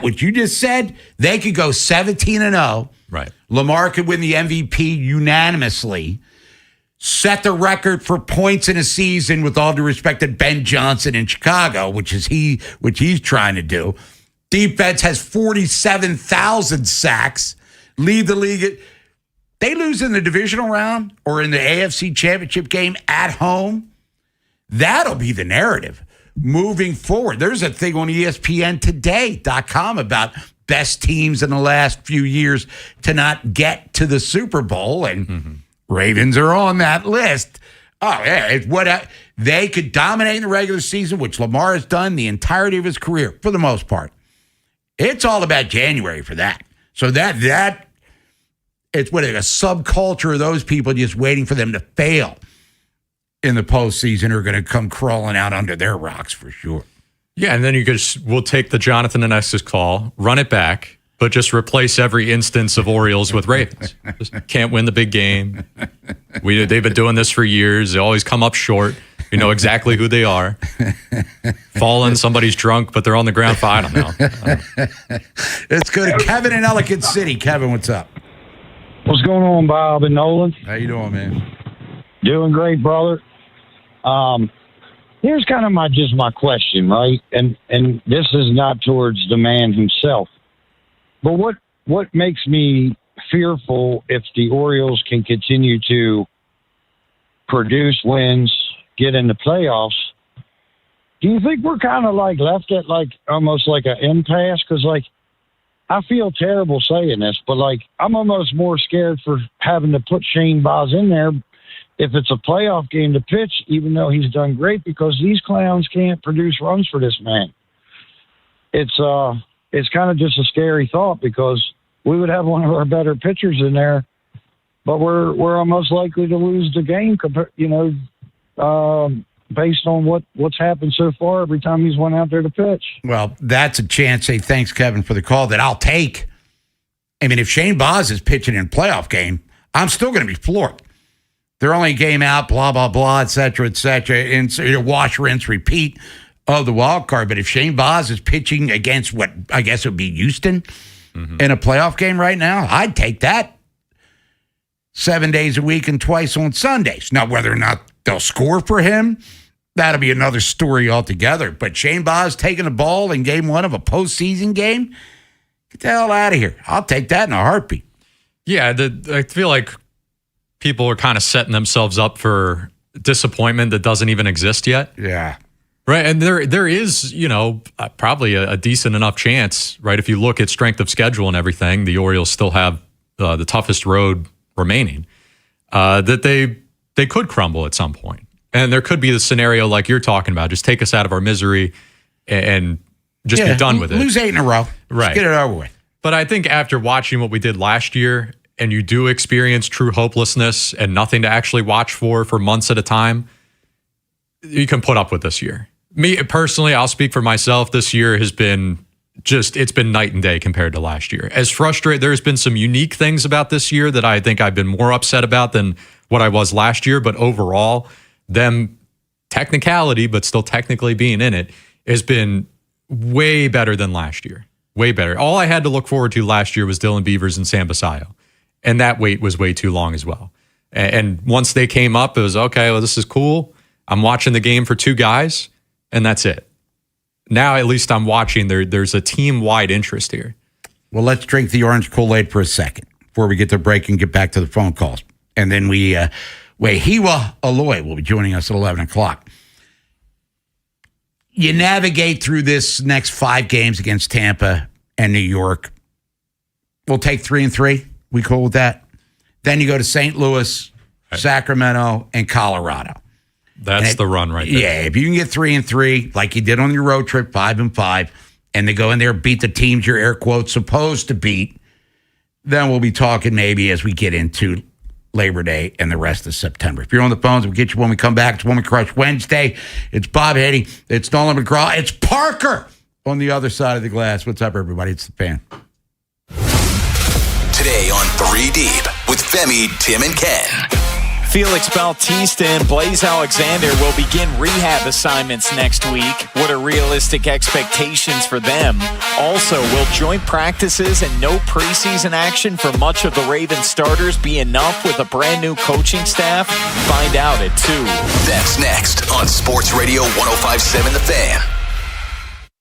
what you just said, they could go 17-0. Right. Lamar could win the MVP unanimously, set the record for points in a season with all due respect to Ben Johnson in Chicago, which he's trying to do. Defense has 47,000 sacks, lead the league. They lose in the divisional round or in the AFC Championship game at home. That'll be the narrative moving forward. There's a thing on ESPNtoday.com about best teams in the last few years to not get to the Super Bowl, and Ravens are on that list. Oh, yeah, they could dominate in the regular season, which Lamar has done the entirety of his career for the most part. It's all about January for that. So that it's a subculture of those people just waiting for them to fail in the postseason are going to come crawling out under their rocks for sure. Yeah, and then we'll take the Jonathan and Essex call, run it back, but just replace every instance of Orioles with Ravens. Just can't win the big game. They've been doing this for years. They always come up short. We know exactly who they are. Fallen, somebody's drunk, but they're on the ground for, I don't know. Let's go to Kevin in Ellicott City. Kevin, what's up? What's going on, Bob and Nolan? How you doing, man? Doing great, brother. Here's kind of my question, right? And this is not towards the man himself. But what makes me fearful if the Orioles can continue to produce wins, get in the playoffs? Do you think we're kind of like left at like almost like an impasse? Because like I feel terrible saying this, but like I'm almost more scared for having to put Shane Baz in there if it's a playoff game to pitch, even though he's done great, because these clowns can't produce runs for this man. It's kind of just a scary thought because we would have one of our better pitchers in there, but we're almost likely to lose the game, based on what's happened so far every time he's went out there to pitch. Well, that's a chance. Say thanks, Kevin, for the call that I'll take. I mean, if Shane Baz is pitching in a playoff game, I'm still going to be floored. They're only a game out, blah, blah, blah, et cetera, and so wash, rinse, repeat of the wild card. But if Shane Baz is pitching against what I guess would be Houston in a playoff game right now, I'd take that 7 days a week and twice on Sundays. Now, whether or not they'll score for him, that'll be another story altogether. But Shane Baz taking the ball in game one of a postseason game, get the hell out of here. I'll take that in a heartbeat. Yeah, I feel like people are kind of setting themselves up for disappointment that doesn't even exist yet. Yeah. Right. And there is, probably a decent enough chance, right? If you look at strength of schedule and everything, the Orioles still have the toughest road remaining, that they could crumble at some point. And there could be the scenario like you're talking about, just take us out of our misery and just be done with it. Lose 8 in a row. Right. Just get it over with. But I think after watching what we did last year, and you do experience true hopelessness and nothing to actually watch for months at a time, you can put up with this year. Me, personally, I'll speak for myself. This year has been it's been night and day compared to last year. As frustrated, there's been some unique things about this year that I think I've been more upset about than what I was last year. But overall, them technicality, but still technically being in it, has been way better than last year. Way better. All I had to look forward to last year was Dylan Beavers and Sam Basayo. And that wait was way too long as well. And once they came up, it was, okay, well, this is cool. I'm watching the game for 2 guys, and that's it. Now, at least I'm watching. There's a team-wide interest here. Well, let's drink the orange Kool-Aid for a second before we get to break and get back to the phone calls. And then Wehiwa Aloy will be joining us at 11 o'clock. You navigate through this next 5 games against Tampa and New York. We'll take 3-3. We cool with that? Then you go to St. Louis, Sacramento, and Colorado. That's the run right there. Yeah, if you can get 3-3, like you did on your road trip, 5-5, and they go in there and beat the teams you're air quotes supposed to beat, then we'll be talking maybe as we get into Labor Day and the rest of September. If you're on the phones, we'll get you when we come back. It's Woman Crush Wednesday. It's Bob Haynie. It's Nolan McGraw. It's Parker on the other side of the glass. What's up, everybody? It's the Fan. Today on 3 Deep with Femi, Tim, and Ken. Felix Bautista and Blaze Alexander will begin rehab assignments next week. What are realistic expectations for them? Also, will joint practices and no preseason action for much of the Ravens starters be enough with a brand new coaching staff? Find out at 2. That's next on Sports Radio 105.7 The Fan.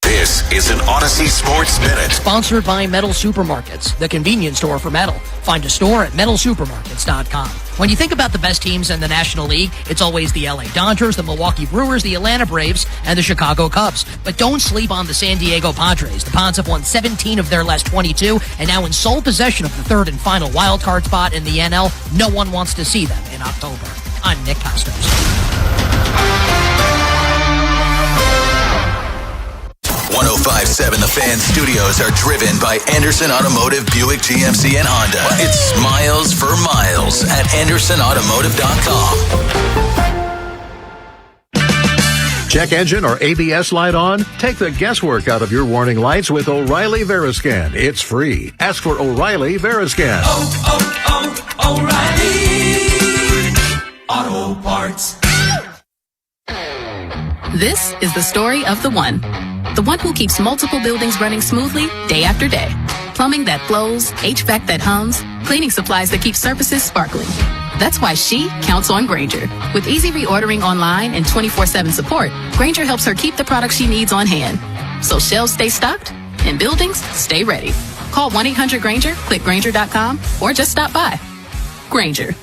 This is an Odyssey Sports Minute. Sponsored by Metal Supermarkets, the convenience store for metal. Find a store at metalsupermarkets.com. When you think about the best teams in the National League, it's always the LA Dodgers, the Milwaukee Brewers, the Atlanta Braves, and the Chicago Cubs. But don't sleep on the San Diego Padres. The Pods have won 17 of their last 22 and now in sole possession of the 3rd and final wildcard spot in the NL. No one wants to see them in October. I'm Nick Costos. 105.7 The Fan studios are driven by Anderson Automotive, Buick, GMC, and Honda. It's miles for miles at AndersonAutomotive.com. Check engine or ABS light on? Take the guesswork out of your warning lights with O'Reilly Veriscan. It's free. Ask for O'Reilly Veriscan. O'Reilly Auto Parts. This is the story of the one who keeps multiple buildings running smoothly day after day. Plumbing that flows, HVAC that hums, cleaning supplies that keep surfaces sparkling. That's why she counts on Grainger. With easy reordering online and 24/7 support, Grainger helps her keep the products she needs on hand. So shelves stay stocked and buildings stay ready. Call 1-800-GRAINGER, click Grainger.com, or just stop by. Grainger,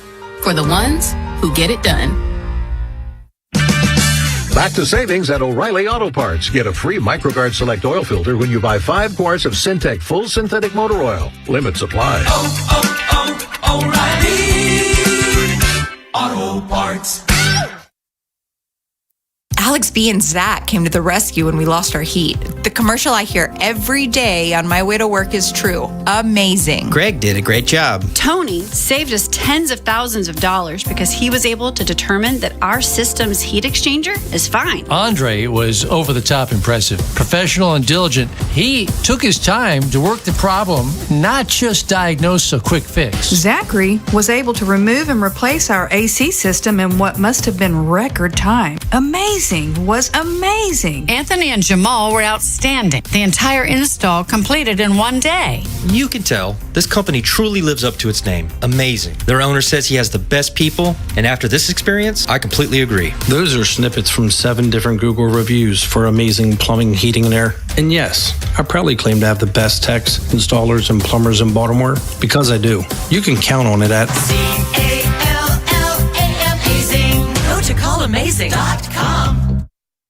for the ones who get it done. Back to savings at O'Reilly Auto Parts. Get a free MicroGuard Select oil filter when you buy 5 quarts of Syntec Full Synthetic Motor Oil. Limit supply. O'Reilly Auto Parts. Alex B and Zach came to the rescue when we lost our heat. The commercial I hear every day on my way to work is true. Amazing. Greg did a great job. Tony saved us tens of thousands of dollars because he was able to determine that our system's heat exchanger is fine. Andre was over the top impressive. Professional and diligent. He took his time to work the problem, not just diagnose a quick fix. Zachary was able to remove and replace our AC system in what must have been record time. Amazing. Was amazing. Anthony and Jamal were outstanding. The entire install completed in one day. You can tell this company truly lives up to its name. Amazing. Their owner says he has the best people, and after this experience, I completely agree. Those are snippets from 7 different Google reviews for amazing plumbing, heating, and air. And yes, I proudly claim to have the best techs, installers, and plumbers in Baltimore because I do. You can count on it at CALLAMAZING. Go to callamazing.com.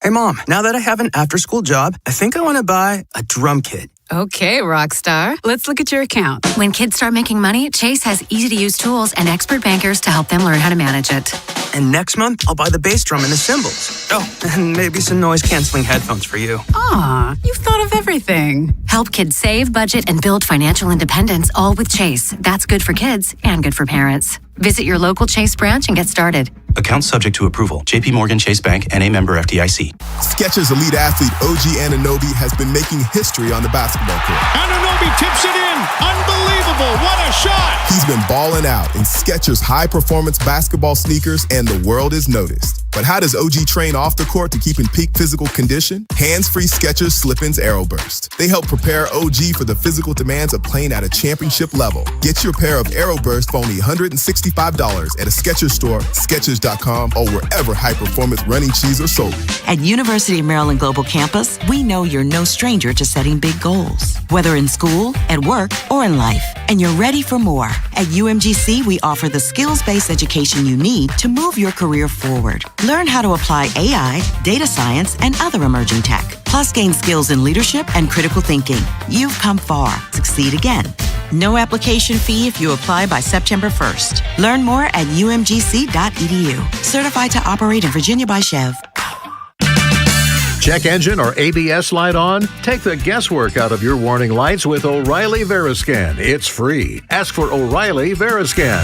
Hey, Mom, now that I have an after-school job, I think I want to buy a drum kit. Okay, Rockstar. Let's look at your account. When kids start making money, Chase has easy-to-use tools and expert bankers to help them learn how to manage it. And next month, I'll buy the bass drum and the cymbals. Oh, and maybe some noise-canceling headphones for you. Aw, you've thought of everything. Help kids save, budget, and build financial independence, all with Chase. That's good for kids and good for parents. Visit your local Chase branch and get started. Account subject to approval. JP Morgan Chase Bank, N.A. member FDIC. Skechers elite athlete OG Anunoby has been making history on the basketball court. Anunoby tips it in. Unbelievable. What a shot. He's been balling out in Skechers high-performance basketball sneakers, and the world is noticed. But how does OG train off the court to keep in peak physical condition? Hands-free Skechers Slip-ins Aeroburst. They help prepare OG for the physical demands of playing at a championship level. Get your pair of Aeroburst for only $165 at a Skechers store, Skechers.com, or wherever high-performance running shoes are sold. At University of Maryland Global Campus, we know you're no stranger to setting big goals, whether in school, at work, or in life, and you're ready for more. At UMGC, we offer the skills-based education you need to move your career forward. Learn how to apply AI, data science, and other emerging tech, plus gain skills in leadership and critical thinking. You've come far. Succeed again. No application fee if you apply by September 1st. Learn more at umgc.edu. Certified to operate in Virginia by Chev. Check engine or ABS light on? Take the guesswork out of your warning lights with O'Reilly Veriscan. It's free. Ask for O'Reilly Veriscan.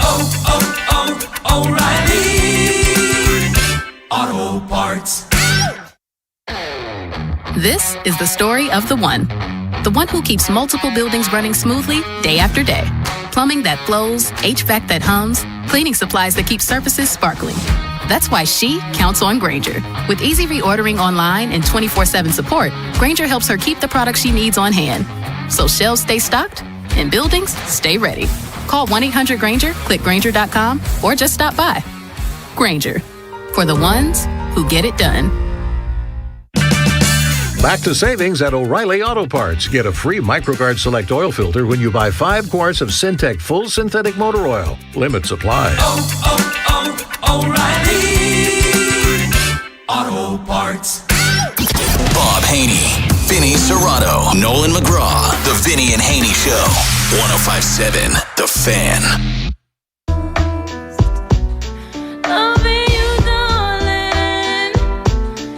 O'Reilly Auto Parts. This is the story of the one who keeps multiple buildings running smoothly day after day. Plumbing that flows, HVAC that hums, cleaning supplies that keep surfaces sparkling. That's why she counts on Grainger. With easy reordering online and 24/7 support, Grainger helps her keep the products she needs on hand. So shelves stay stocked and buildings stay ready. Call 1-800-GRAINGER, click Grainger.com, or just stop by. Grainger, for the ones who get it done. Back to savings at O'Reilly Auto Parts. Get a free MicroGuard Select oil filter when you buy 5 quarts of Syntec Full Synthetic Motor Oil. Limit supply. O'Reilly Auto Parts. Bob Haney, Vinny Serrato, Nolan McGraw. The Vinny and Haney Show. 105.7 The Fan.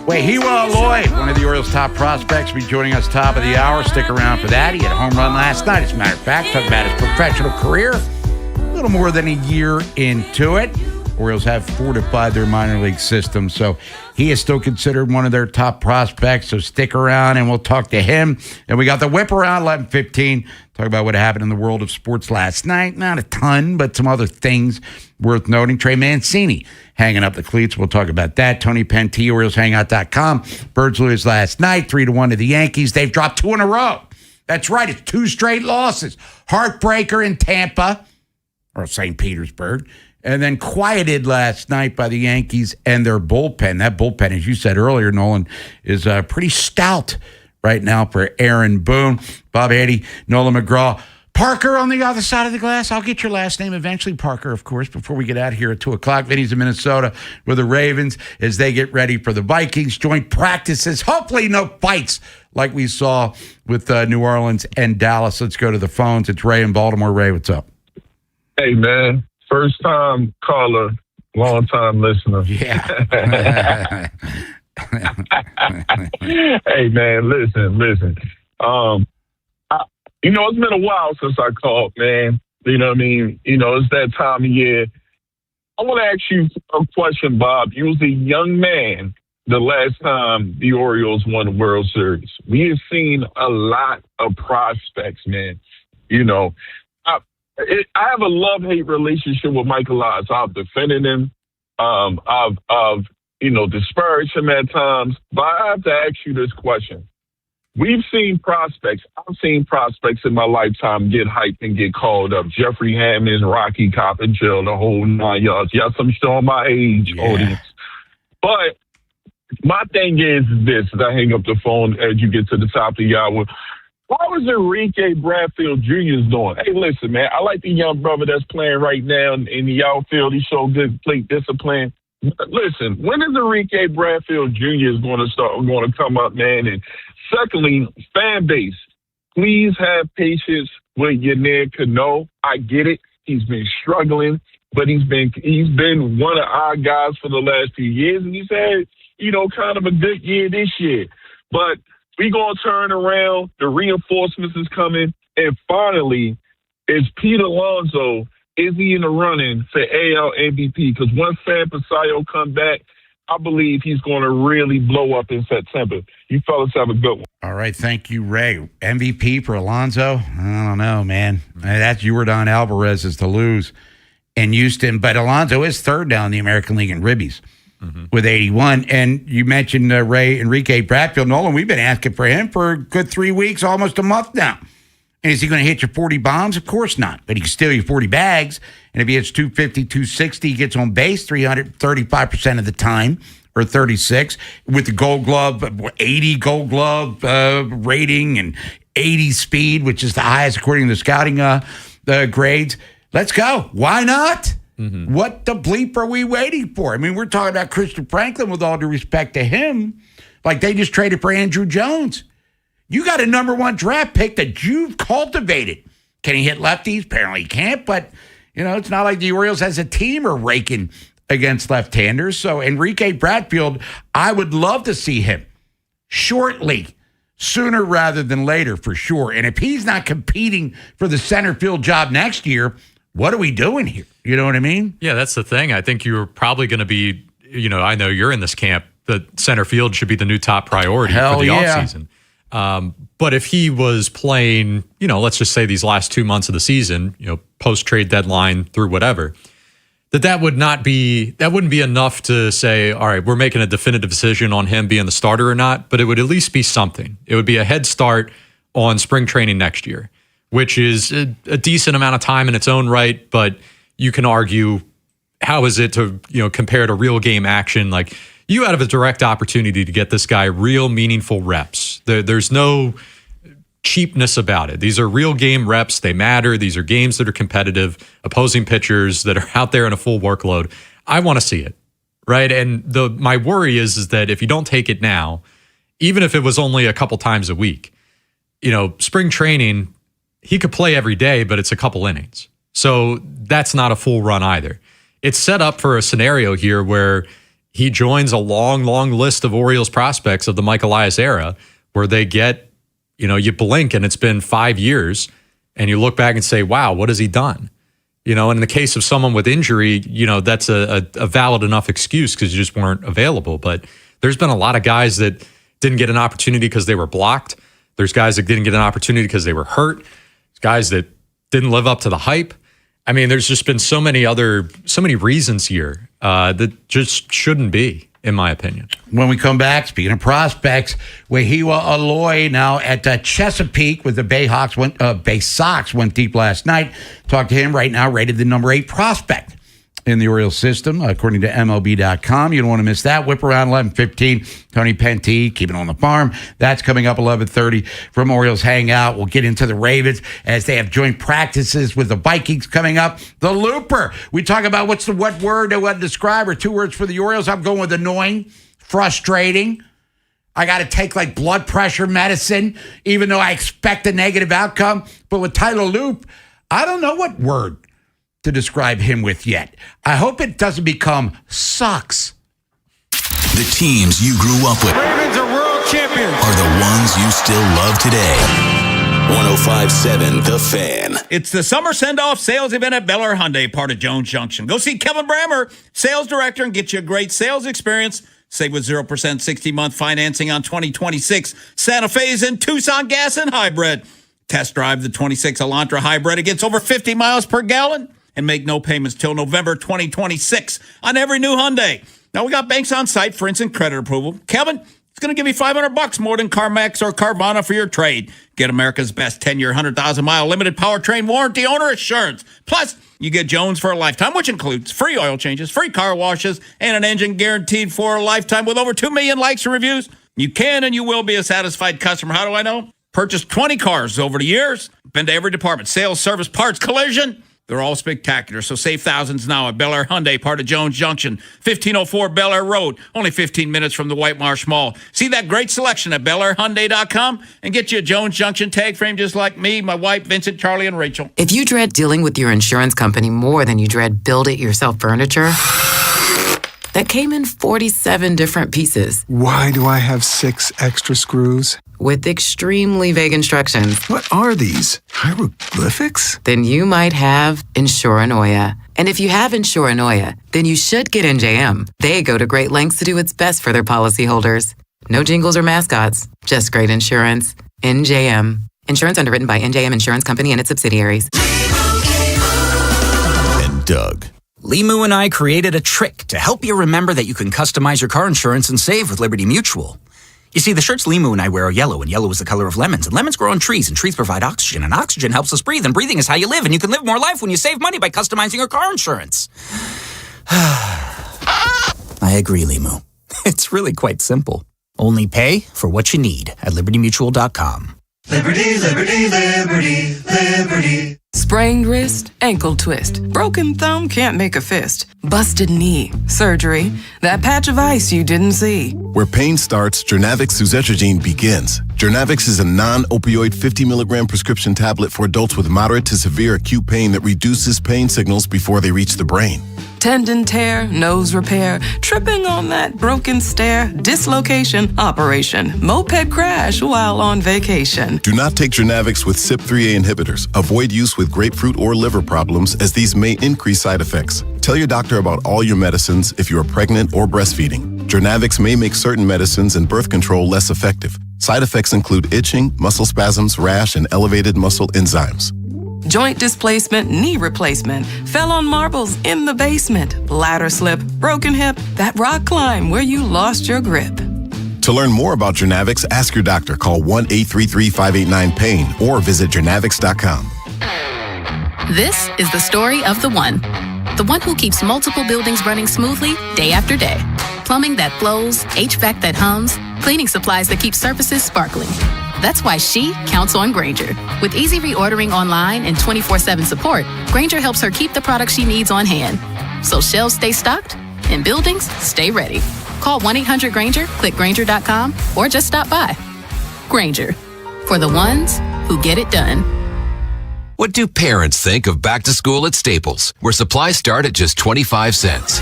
Wahiwa Lloyd, one of the Orioles' top prospects, will be joining us top of the hour. Stick around for that. He had a home run last night, as a matter of fact. Talking about his professional career. A little more than a year into it. Orioles have fortified their minor league system, so he is still considered one of their top prospects. So stick around, and we'll talk to him. And we got the whip around 11:15. Talk about what happened in the world of sports last night. Not a ton, but some other things worth noting. Trey Mancini hanging up the cleats. We'll talk about that. Tony Penty, OriolsHangout.com. Birds lose last night, 3-1 to the Yankees. They've dropped 2 in a row. That's right. It's 2 straight losses. Heartbreaker in Tampa, or St. Petersburg, and then quieted last night by the Yankees and their bullpen. That bullpen, as you said earlier, Nolan, is pretty stout right now for Aaron Boone, Bob Haynie, Nolan McGraw. Parker on the other side of the glass. I'll get your last name eventually, Parker, of course, before we get out of here at 2 o'clock. Vinny's in Minnesota with the Ravens as they get ready for the Vikings. Joint practices. Hopefully no fights like we saw with New Orleans and Dallas. Let's go to the phones. It's Ray in Baltimore. Ray, what's up? Hey, man. First time caller, long time listener. Yeah. Hey, man, listen. It's been a while since I called, man. You know what I mean? It's that time of year. I want to ask you a question, Bob. You was a young man the last time the Orioles won the World Series. We have seen a lot of prospects, man. I have a love-hate relationship with Michael Elias. I've defended him. I've disparaged him at times. But I have to ask you this question. We've seen prospects. I've seen prospects in my lifetime get hyped and get called up. Jeffrey Hammond, Rocky Coppenfield, the whole 9 yards. Yes, I'm showing my age, audience. But my thing is this, as I hang up the phone as you get to the top of the hour, how is Enrique Bradfield Jr. doing? Hey, listen, man, I like the young brother that's playing right now in the outfield. He showed good plate discipline. Listen, when is Enrique Bradfield Jr. going to come up, man? And secondly, fan base, please have patience with Yanier Cano. I get it. He's been struggling, but he's been one of our guys for the last few years, and he's had, kind of a good year this year. But we going to turn around. The reinforcements is coming. And finally, is Pete Alonso, is he in the running for AL MVP? Because once Sam Pasayo come back, I believe he's going to really blow up in September. You fellas have a good one. All right. Thank you, Ray. MVP for Alonso? I don't know, man. That's Yordan Alvarez is to lose in Houston. But Alonso is third down in the American League in ribbies with 81. And you mentioned Ray Enrique Bradfield. Nolan, we've been asking for him for a good 3 weeks, almost a month now. And is he going to hit you 40 bombs? Of course not. But he can steal you 40 bags. And if he hits 250, 260, he gets on base 335% of the time, or 36, with the Gold Glove, 80 Gold Glove rating and 80 speed, which is the highest according to the scouting grades. Let's go. Why not? What the bleep are we waiting for? I mean, we're talking about Christian Franklin, with all due respect to him. Like they just traded for Andrew Jones. You got a number 1 draft pick that you've cultivated. Can he hit lefties? Apparently he can't, but, it's not like the Orioles as a team are raking against left-handers. So Enrique Bradfield, I would love to see him shortly, sooner rather than later for sure. And if he's not competing for the center field job next year, what are we doing here? You know what I mean? Yeah, that's the thing. I think you're probably going to be, I know you're in this camp, that center field should be the new top priority for the offseason. But if he was playing, let's just say these last 2 months of the season, post-trade deadline through whatever, that wouldn't be enough to say, all right, we're making a definitive decision on him being the starter or not, but it would at least be something. It would be a head start on spring training next year, which is a decent amount of time in its own right, but you can argue, how is it to, compare to real game action? Like, you have a direct opportunity to get this guy real meaningful reps. There's no cheapness about it. These are real game reps. They matter. These are games that are competitive, opposing pitchers that are out there in a full workload. I want to see it, right? And my worry is that if you don't take it now, even if it was only a couple times a week, spring training, he could play every day, but it's a couple innings. So that's not a full run either. It's set up for a scenario here where he joins a long, long list of Orioles prospects of the Mike Elias era, where they get, you blink and it's been 5 years and you look back and say, wow, what has he done? And in the case of someone with injury, that's a valid enough excuse because you just weren't available. But there's been a lot of guys that didn't get an opportunity because they were blocked. There's guys that didn't get an opportunity because they were hurt. There's guys that didn't live up to the hype. I mean, there's just been so many reasons here that just shouldn't be, in my opinion. When we come back, speaking of prospects, Wahiwa Aloy now at Chesapeake with the Bay Sox went deep last night. Talked to him right now, rated the number 8 prospect in the Orioles system, according to MLB.com. You don't want to miss that. Whip around 11:15. Tony Penty, keeping on the farm. That's coming up 11:30 from Orioles Hangout. We'll get into the Ravens as they have joint practices with the Vikings coming up. The Looper. We talk about what word to describe, or 2 words for the Orioles. I'm going with annoying, frustrating. I got to take like blood pressure medicine, even though I expect a negative outcome. But with Tyler Loop, I don't know what word to describe him with yet. I hope it doesn't become sucks. The teams you grew up with Ravens are world champions. are the ones you still love today. 105.7 The Fan. It's the summer send-off sales event at Bel Air Hyundai, part of Jones Junction. Go see Kevin Brammer, sales director, and get you a great sales experience. Save with 0% 60-month financing on 2026 Santa Fe's and Tucson gas and hybrid. Test drive the 26 Elantra hybrid. It gets over 50 miles per gallon. And make no payments till November 2026 on every new Hyundai. Now, we got banks on site for instant credit approval. Kevin, it's going to give you $500 more than CarMax or Carvana for your trade. Get America's best 10-year, 100,000-mile limited powertrain warranty owner assurance. Plus, you get Jones for a lifetime, which includes free oil changes, free car washes, and an engine guaranteed for a lifetime with over 2 million likes and reviews. You can and you will be a satisfied customer. How do I know? Purchased 20 cars over the years. Been to every department, sales, service, parts, collision. They're all spectacular, so save thousands now at Bel Air Hyundai, part of Jones Junction, 1504 Bel Air Road, only 15 minutes from the White Marsh Mall. See that great selection at BelAirHyundai.com and get you a Jones Junction tag frame just like me, my wife, Vincent, Charlie, and Rachel. If you dread dealing with your insurance company more than you dread build-it-yourself furniture that came in 47 different pieces. Why do I have 6 extra screws? With extremely vague instructions. What are these? Hieroglyphics? Then you might have Insuranoia. And if you have Insuranoia, then you should get NJM. They go to great lengths to do what's best for their policyholders. No jingles or mascots, just great insurance. NJM. Insurance underwritten by NJM Insurance Company and its subsidiaries. And Doug. Limu and I created a trick to help you remember that you can customize your car insurance and save with Liberty Mutual. You see, the shirts Limu and I wear are yellow, and yellow is the color of lemons, and lemons grow on trees, and trees provide oxygen, and oxygen helps us breathe, and breathing is how you live, and you can live more life when you save money by customizing your car insurance. I agree, Limu. It's really quite simple. Only pay for what you need at libertymutual.com. Liberty, liberty, liberty, liberty. Sprained wrist, ankle twist. Broken thumb, can't make a fist. Busted knee, surgery. That patch of ice you didn't see. Where pain starts, Jernavix suzetrigine begins. Jernavix is a non-opioid 50-milligram prescription tablet for adults with moderate to severe acute pain that reduces pain signals before they reach the brain. Tendon tear, nose repair, tripping on that broken stair, dislocation, operation, moped crash while on vacation. Do not take Jernavix with CYP3A inhibitors. Avoid use with grapefruit or liver problems, as these may increase side effects. Tell your doctor about all your medicines if you are pregnant or breastfeeding. Jernavix may make certain medicines and birth control less effective. Side effects include itching, muscle spasms, rash, and elevated muscle enzymes. Joint displacement, knee replacement, fell on marbles in the basement, ladder slip, broken hip, that rock climb where you lost your grip. To learn more about Jernavix, ask your doctor. Call 1-833-589-PAIN or visit Jernavix.com. This is the story of the one who keeps multiple buildings running smoothly day after day. Plumbing that flows, HVAC that hums, cleaning supplies that keep surfaces sparkling. That's why she counts on Grainger. With easy reordering online and 24/7 support, Grainger helps her keep the products she needs on hand. So shelves stay stocked and buildings stay ready. Call 1-800-GRAINGER, click Grainger.com, or just stop by. Grainger, for the ones who get it done. What do parents think of back to school at Staples, where supplies start at just 25 cents?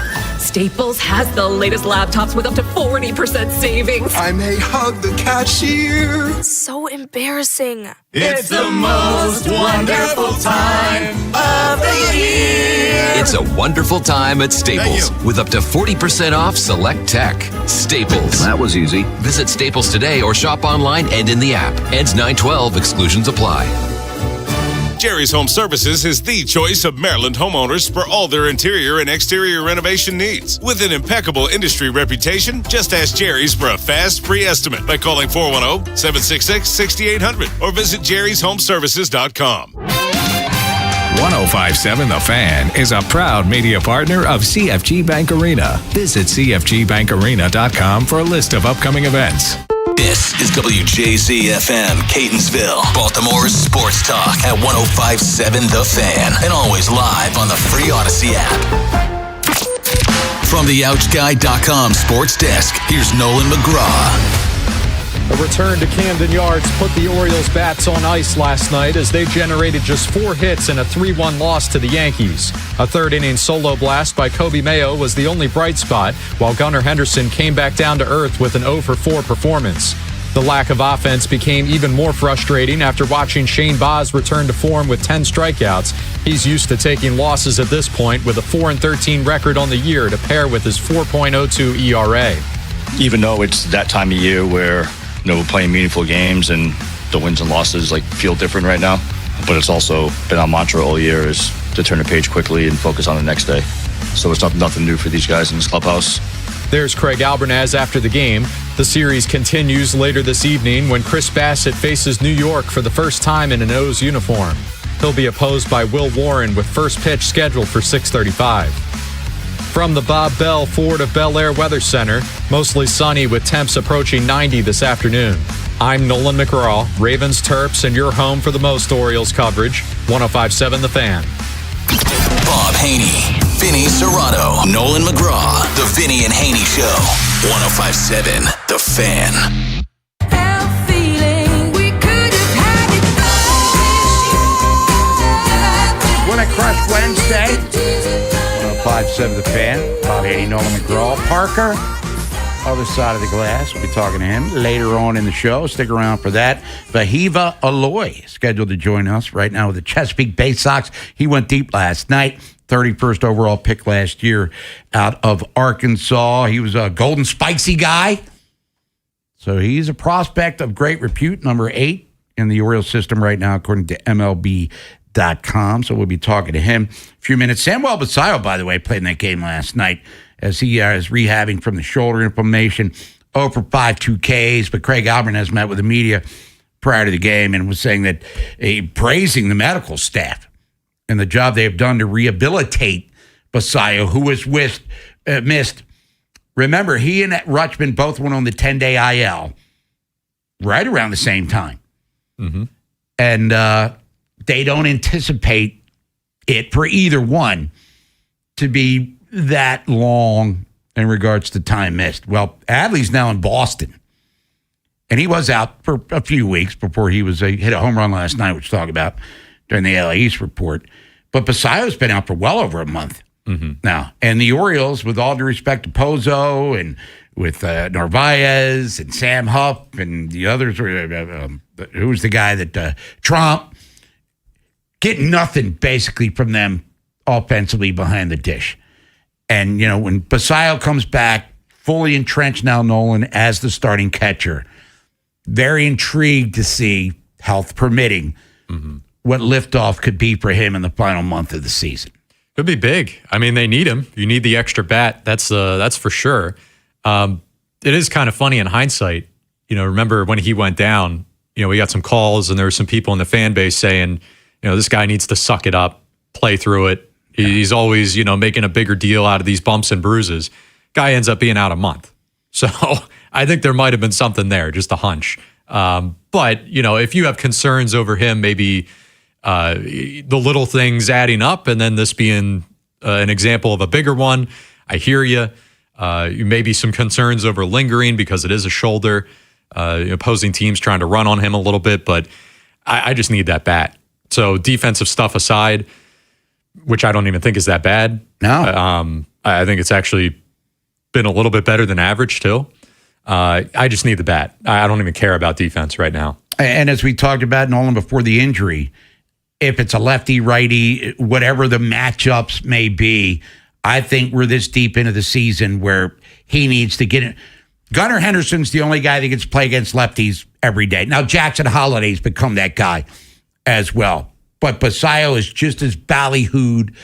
Staples has the latest laptops with up to 40% savings. I may hug the cashier. So embarrassing. It's the most wonderful time of the year. It's a wonderful time at Staples with up to 40% off select tech. Staples. That was easy. Visit Staples today or shop online and in the app. Ends 9/12. Exclusions apply. Jerry's Home Services is the choice of Maryland homeowners for all their interior and exterior renovation needs. With an impeccable industry reputation, just ask Jerry's for a fast, free estimate by calling 410-766-6800 or visit jerryshomeservices.com. 1057 The Fan is a proud media partner of CFG Bank Arena. Visit cfgbankarena.com for a list of upcoming events. This is WJZ-FM, Catonsville, Baltimore's sports talk at 1057 The Fan, and always live on the free Odyssey app. From the OutGuy.com sports desk, here's Nolan McGraw. A return to Camden Yards put the Orioles' bats on ice last night as they generated just 4 hits in a 3-1 loss to the Yankees. A third-inning solo blast by Kobe Mayo was the only bright spot, while Gunnar Henderson came back down to earth with an 0-for-4 performance. The lack of offense became even more frustrating after watching Shane Baz return to form with 10 strikeouts. He's used to taking losses at this point with a 4-13 record on the year to pair with his 4.02 ERA. Even though it's that time of year where we're playing meaningful games and the wins and losses feel different right now. But it's also been our mantra all year is to turn the page quickly and focus on the next day. So it's nothing new for these guys in this clubhouse. There's Craig Albernaz after the game. The series continues later this evening when Chris Bassett faces New York for the first time in an O's uniform. He'll be opposed by Will Warren with first pitch scheduled for 6:35. From the Bob Bell Ford of Bel Air Weather Center, mostly sunny with temps approaching 90 this afternoon. I'm Nolan McGraw, Ravens, Terps, and your home for the most Orioles coverage, 1057 The Fan. Bob Haynie, Vinny Serrato, Nolan McGraw, The Vinny and Haynie Show, 1057 The Fan. When I Crush Wednesday. 1057 The Fan, Bob Haynie, Nolan McGraw, Parker, other side of the glass. We'll be talking to him later on in the show. Stick around for that. Vahiva Aloy scheduled to join us right now with the Chesapeake Bay Sox. He went deep last night. 31st overall pick last year out of Arkansas. He was a Golden Spikesy guy. So he's a prospect of great repute, number 8 in the Orioles system right now, according to MLB.com. So we'll be talking to him a few minutes. Samuel Basayo, by the way, played in that game last night as he is rehabbing from the shoulder inflammation. 0 for 5, 2 Ks. But Craig Albernaz met with the media prior to the game and was saying that praising the medical staff and the job they have done to rehabilitate Basayo, who was missed. Remember, he and Rutschman both went on the 10-day IL right around the same time. Mm-hmm. And they don't anticipate it for either one to be that long in regards to time missed. Well, Adley's now in Boston, and he was out for a few weeks before he was hit a home run last night, which we'll talk about during the LA East report. But Basayo's been out for well over a month now. And the Orioles, with all due respect to Pozo and with Narvaez and Sam Huff and the others, who was the guy that Trump, get nothing basically from them offensively behind the dish. And, when Basayo comes back, fully entrenched now, Nolan, as the starting catcher, very intrigued to see, health permitting, what liftoff could be for him in the final month of the season. Could be big. I mean, they need him. You need the extra bat. That's for sure. It is kind of funny in hindsight. Remember when he went down, we got some calls and there were some people in the fan base saying, this guy needs to suck it up, play through it. He's always, making a bigger deal out of these bumps and bruises. Guy ends up being out a month. So I think there might have been something there, just a hunch. But, if you have concerns over him, maybe the little things adding up and then this being an example of a bigger one, I hear you. Maybe some concerns over lingering because it is a shoulder. Opposing teams trying to run on him a little bit, but I just need that bat. So defensive stuff aside, which I don't even think is that bad. No. I think it's actually been a little bit better than average too. I just need the bat. I don't even care about defense right now. And as we talked about, Nolan, before the injury, if it's a lefty, righty, whatever the matchups may be, I think we're this deep into the season where he needs to get it. Gunnar Henderson's the only guy that gets to play against lefties every day. Now, Jackson Holliday's become that guy as well. But Basayo is just as ballyhooed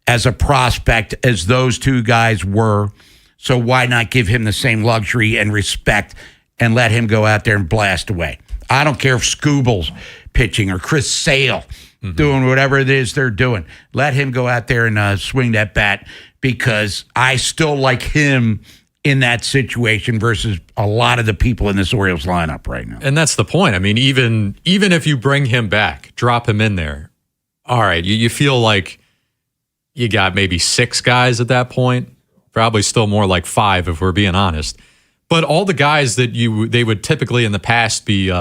as a prospect as those two guys were. So why not give him the same luxury and respect and let him go out there and blast away? I don't care if Scooble's pitching or Chris Sale doing whatever it is they're doing. Let him go out there and swing that bat, because I still like him in that situation versus a lot of the people in this Orioles lineup right now. And that's the point. I mean, even if you bring him back, drop him in there, all right, you feel like you got maybe 6 guys at that point, probably still more like 5 if we're being honest. But all the guys that they would typically in the past be,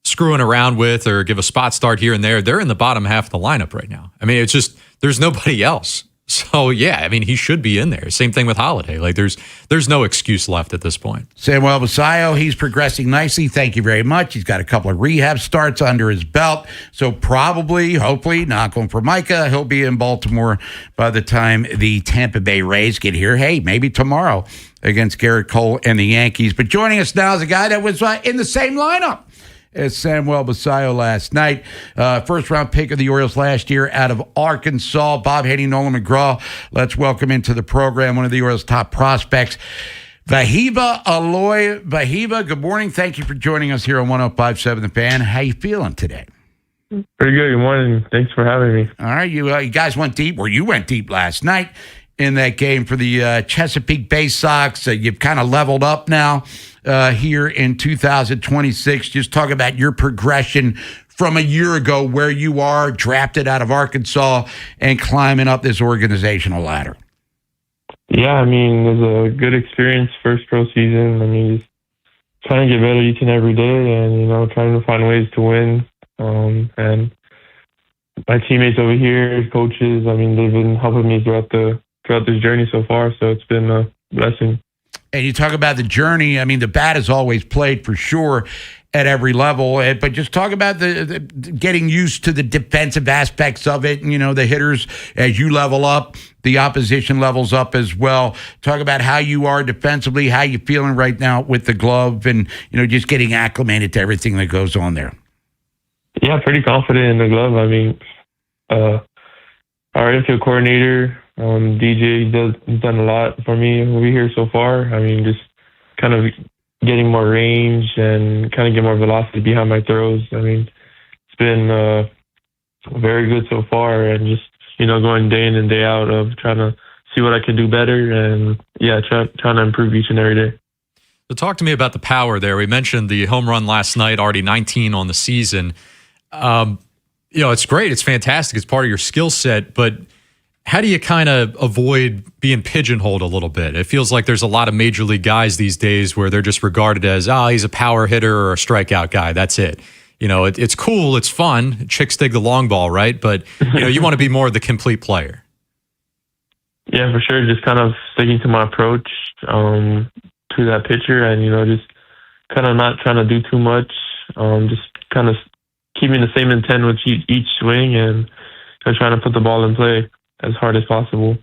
screwing around with or give a spot start here and there, they're in the bottom half of the lineup right now. I mean, it's just, there's nobody else. So, yeah, I mean, he should be in there. Same thing with Holiday. Like, there's no excuse left at this point. Samuel Basayo, he's progressing nicely. Thank you very much. He's got a couple of rehab starts under his belt. So probably, hopefully, knock on for Micah, he'll be in Baltimore by the time the Tampa Bay Rays get here. Hey, maybe tomorrow against Garrett Cole and the Yankees. But joining us now is a guy that was in the same lineup as Samuel Basayo last night. First-round pick of the Orioles last year out of Arkansas, Bob Haynie, Nolan McGraw. Let's welcome into the program one of the Orioles' top prospects, Vahiba Aloy. Vahiba, good morning. Thank you for joining us here on 105.7 The Fan. How you feeling today? Pretty good. Good morning. Thanks for having me. All right. You guys went deep, or you went deep last night in that game for the Chesapeake Bay Sox. You've kind of leveled up now here in 2026. Just talk about your progression from a year ago, where you are drafted out of Arkansas and climbing up this organizational ladder. Yeah, I mean, it was a good experience, first pro season. I mean, just trying to get better each and every day and, trying to find ways to win. And my teammates over here, coaches, I mean, they've been helping me throughout this journey so far, so it's been a blessing. And you talk about the journey. I mean, the bat has always played for sure at every level, but just talk about the getting used to the defensive aspects of it. And, the hitters, as you level up, the opposition levels up as well. Talk about how you are defensively, how you feeling right now with the glove, and, just getting acclimated to everything that goes on there. Yeah, pretty confident in the glove. I mean, our infield coordinator, DJ, he's done a lot for me over here so far. I mean, just kind of getting more range and kind of get more velocity behind my throws. I mean, it's been very good so far, and just, going day in and day out of trying to see what I can do better and, trying to improve each and every day. So talk to me about the power there. We mentioned the home run last night, already 19 on the season. It's great. It's fantastic. It's part of your skill set, but how do you kind of avoid being pigeonholed a little bit? It feels like there's a lot of major league guys these days where they're just regarded as, he's a power hitter or a strikeout guy. That's it. It's cool. It's fun. Chicks dig the long ball, right? But, you want to be more of the complete player. Yeah, for sure. Just kind of sticking to my approach to that pitcher and, just kind of not trying to do too much. Just kind of keeping the same intent with each swing and trying to put the ball in play as hard as possible.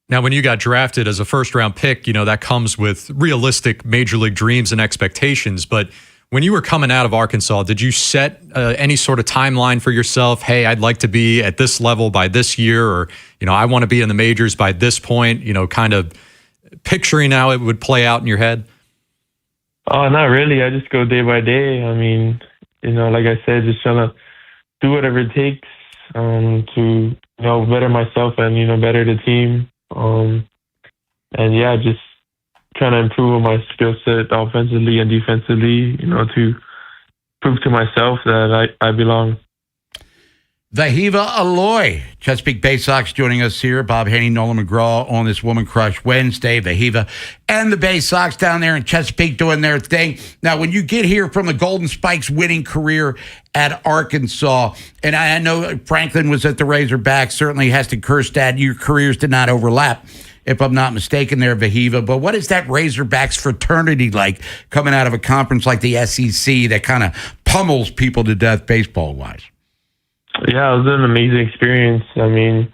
Now, when you got drafted as a first-round pick, that comes with realistic major league dreams and expectations. But when you were coming out of Arkansas, did you set any sort of timeline for yourself? Hey, I'd like to be at this level by this year, or, I want to be in the majors by this point, kind of picturing how it would play out in your head? Oh, not really. I just go day by day. I mean, like I said, just trying to do whatever it takes to, better myself and, better the team. Just trying to improve on my skill set offensively and defensively, to prove to myself that I belong. Vahiba Aloy, Chesapeake Bay Sox joining us here. Bob Haynie, Nolan McGraw on this Woman Crush Wednesday. Vahiba and the Bay Sox down there in Chesapeake doing their thing. Now, when you get here from the Golden Spikes winning career at Arkansas, and I know Franklin was at the Razorbacks, certainly Heston Kjerstad, your careers did not overlap if I'm not mistaken there, Vahiva. But what is that Razorbacks fraternity like coming out of a conference like the SEC that kind of pummels people to death baseball-wise? Yeah, it was an amazing experience. I mean,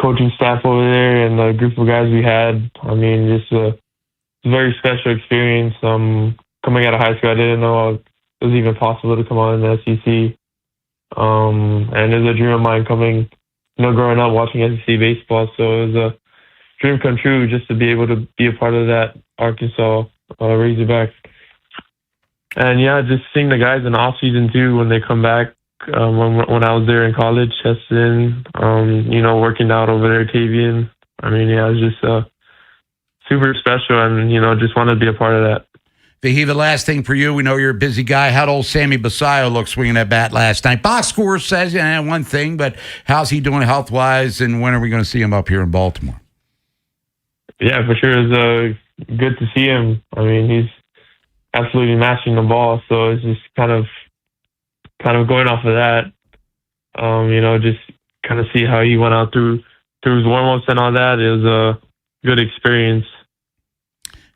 coaching staff over there and the group of guys we had, I mean, just a very special experience. Coming out of high school, I didn't know it was even possible to come on in the SEC. And it was a dream of mine coming, growing up watching SEC baseball. So it was a dream come true just to be able to be a part of that Arkansas Razorbacks. And yeah, just seeing the guys in the off season too when they come back. When I was there in college, Cheston, working out over there, Tavian. I mean, yeah, it was just super special, and just wanted to be a part of that. Vahiva, last thing for you. We know you're a busy guy. How'd old Sammy Basayo look swinging that bat last night? Box score says one thing, but how's he doing health-wise, and when are we going to see him up here in Baltimore? Yeah, for sure. It's good to see him. I mean, he's absolutely mashing the ball, so it's just kind of going off of that, just kind of see how he went out through his warm-ups and all that. It was a good experience.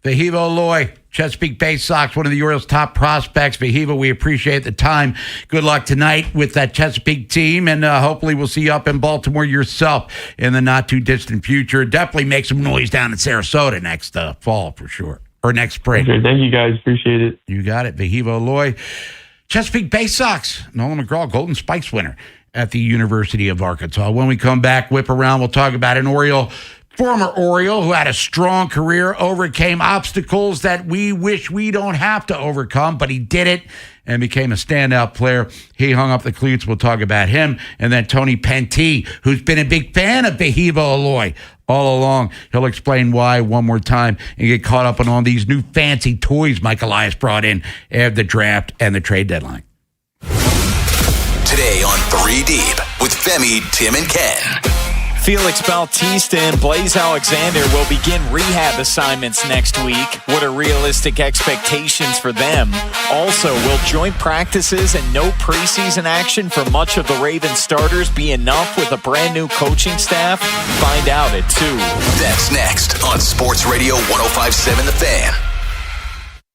Vahiva Aloy, Chesapeake Bay Sox, one of the Orioles' top prospects. Vahiva, we appreciate the time. Good luck tonight with that Chesapeake team, and hopefully we'll see you up in Baltimore yourself in the not-too-distant future. Definitely make some noise down in Sarasota next fall for sure, or next spring. Okay, thank you, guys. Appreciate it. You got it. Vahiva Aloy, Chesapeake Bay Sox, Nolan McGraw, Golden Spikes winner at the University of Arkansas. When we come back, whip around, we'll talk about an former Oriole who had a strong career, overcame obstacles that we wish we don't have to overcome, but he did it and became a standout player. He hung up the cleats. We'll talk about him. And then Tony Pentee, who's been a big fan of Vahiva Aloy all along. He'll explain why one more time and get caught up on all these new fancy toys Mike Elias brought in after the draft and the trade deadline. Today on 3 Deep with Femi, Tim, and Ken. Felix Bautista and Blaze Alexander will begin rehab assignments next week. What are realistic expectations for them? Also, will joint practices and no preseason action for much of the Ravens starters be enough with a brand new coaching staff? Find out at 2. That's next on Sports Radio 105.7 The Fan.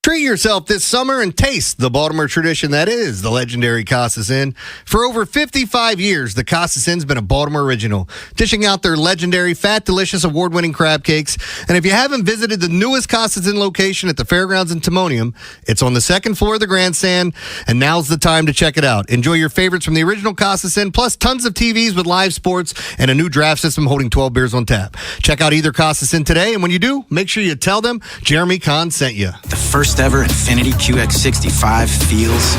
Treat yourself this summer and taste the Baltimore tradition that is the legendary Costas Inn. For over 55 years, the Costas Inn's been a Baltimore original, dishing out their legendary, fat, delicious, award-winning crab cakes. And if you haven't visited the newest Costas Inn location at the Fairgrounds in Timonium, it's on the second floor of the grandstand, and now's the time to check it out. Enjoy your favorites from the original Costas Inn, plus tons of TVs with live sports and a new draft system holding 12 beers on tap. Check out either Costas Inn today, and when you do, make sure you tell them Jeremy Kahn sent you. The first ever Infiniti QX65 feels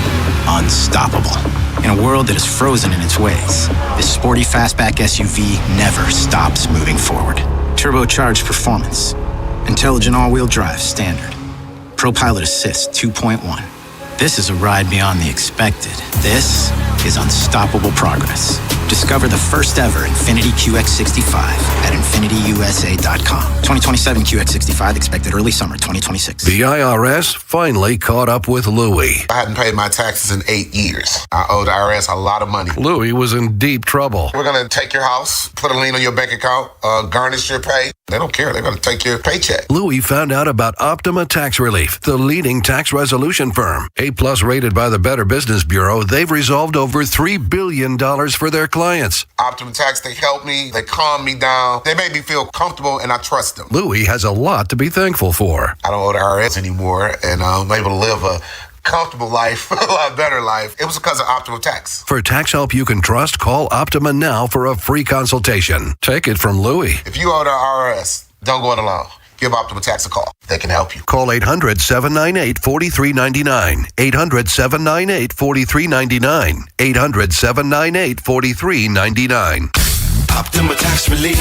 unstoppable. In a world that is frozen in its ways, this sporty fastback SUV never stops moving forward. Turbocharged performance, intelligent all-wheel drive standard, ProPilot Assist 2.1. This is a ride beyond the expected. This is unstoppable progress. Discover the first ever Infiniti QX65 at InfinityUSA.com. 2027 QX65 expected early summer 2026. The IRS finally caught up with Louie. I hadn't paid my taxes in 8 years. I owed the IRS a lot of money. Louie was in deep trouble. We're going to take your house, put a lien on your bank account, garnish your pay. They don't care. They're going to take your paycheck. Louie found out about Optima Tax Relief, the leading tax resolution firm. A+ rated by the Better Business Bureau, they've resolved over $3 billion for their clients. Optima Tax, they help me. They calm me down. They make me feel comfortable, and I trust them. Louie has a lot to be thankful for. I don't owe the IRS anymore, and I'm able to live a comfortable life, a lot better life. It was because of Optima Tax. For tax help you can trust, call Optima now for a free consultation. Take it from Louie. If you owe the IRS, don't go it alone. Give Optima Tax a call. They can help you. Call 800-798-4399. 800-798-4399. 800-798-4399. Optima Tax Relief.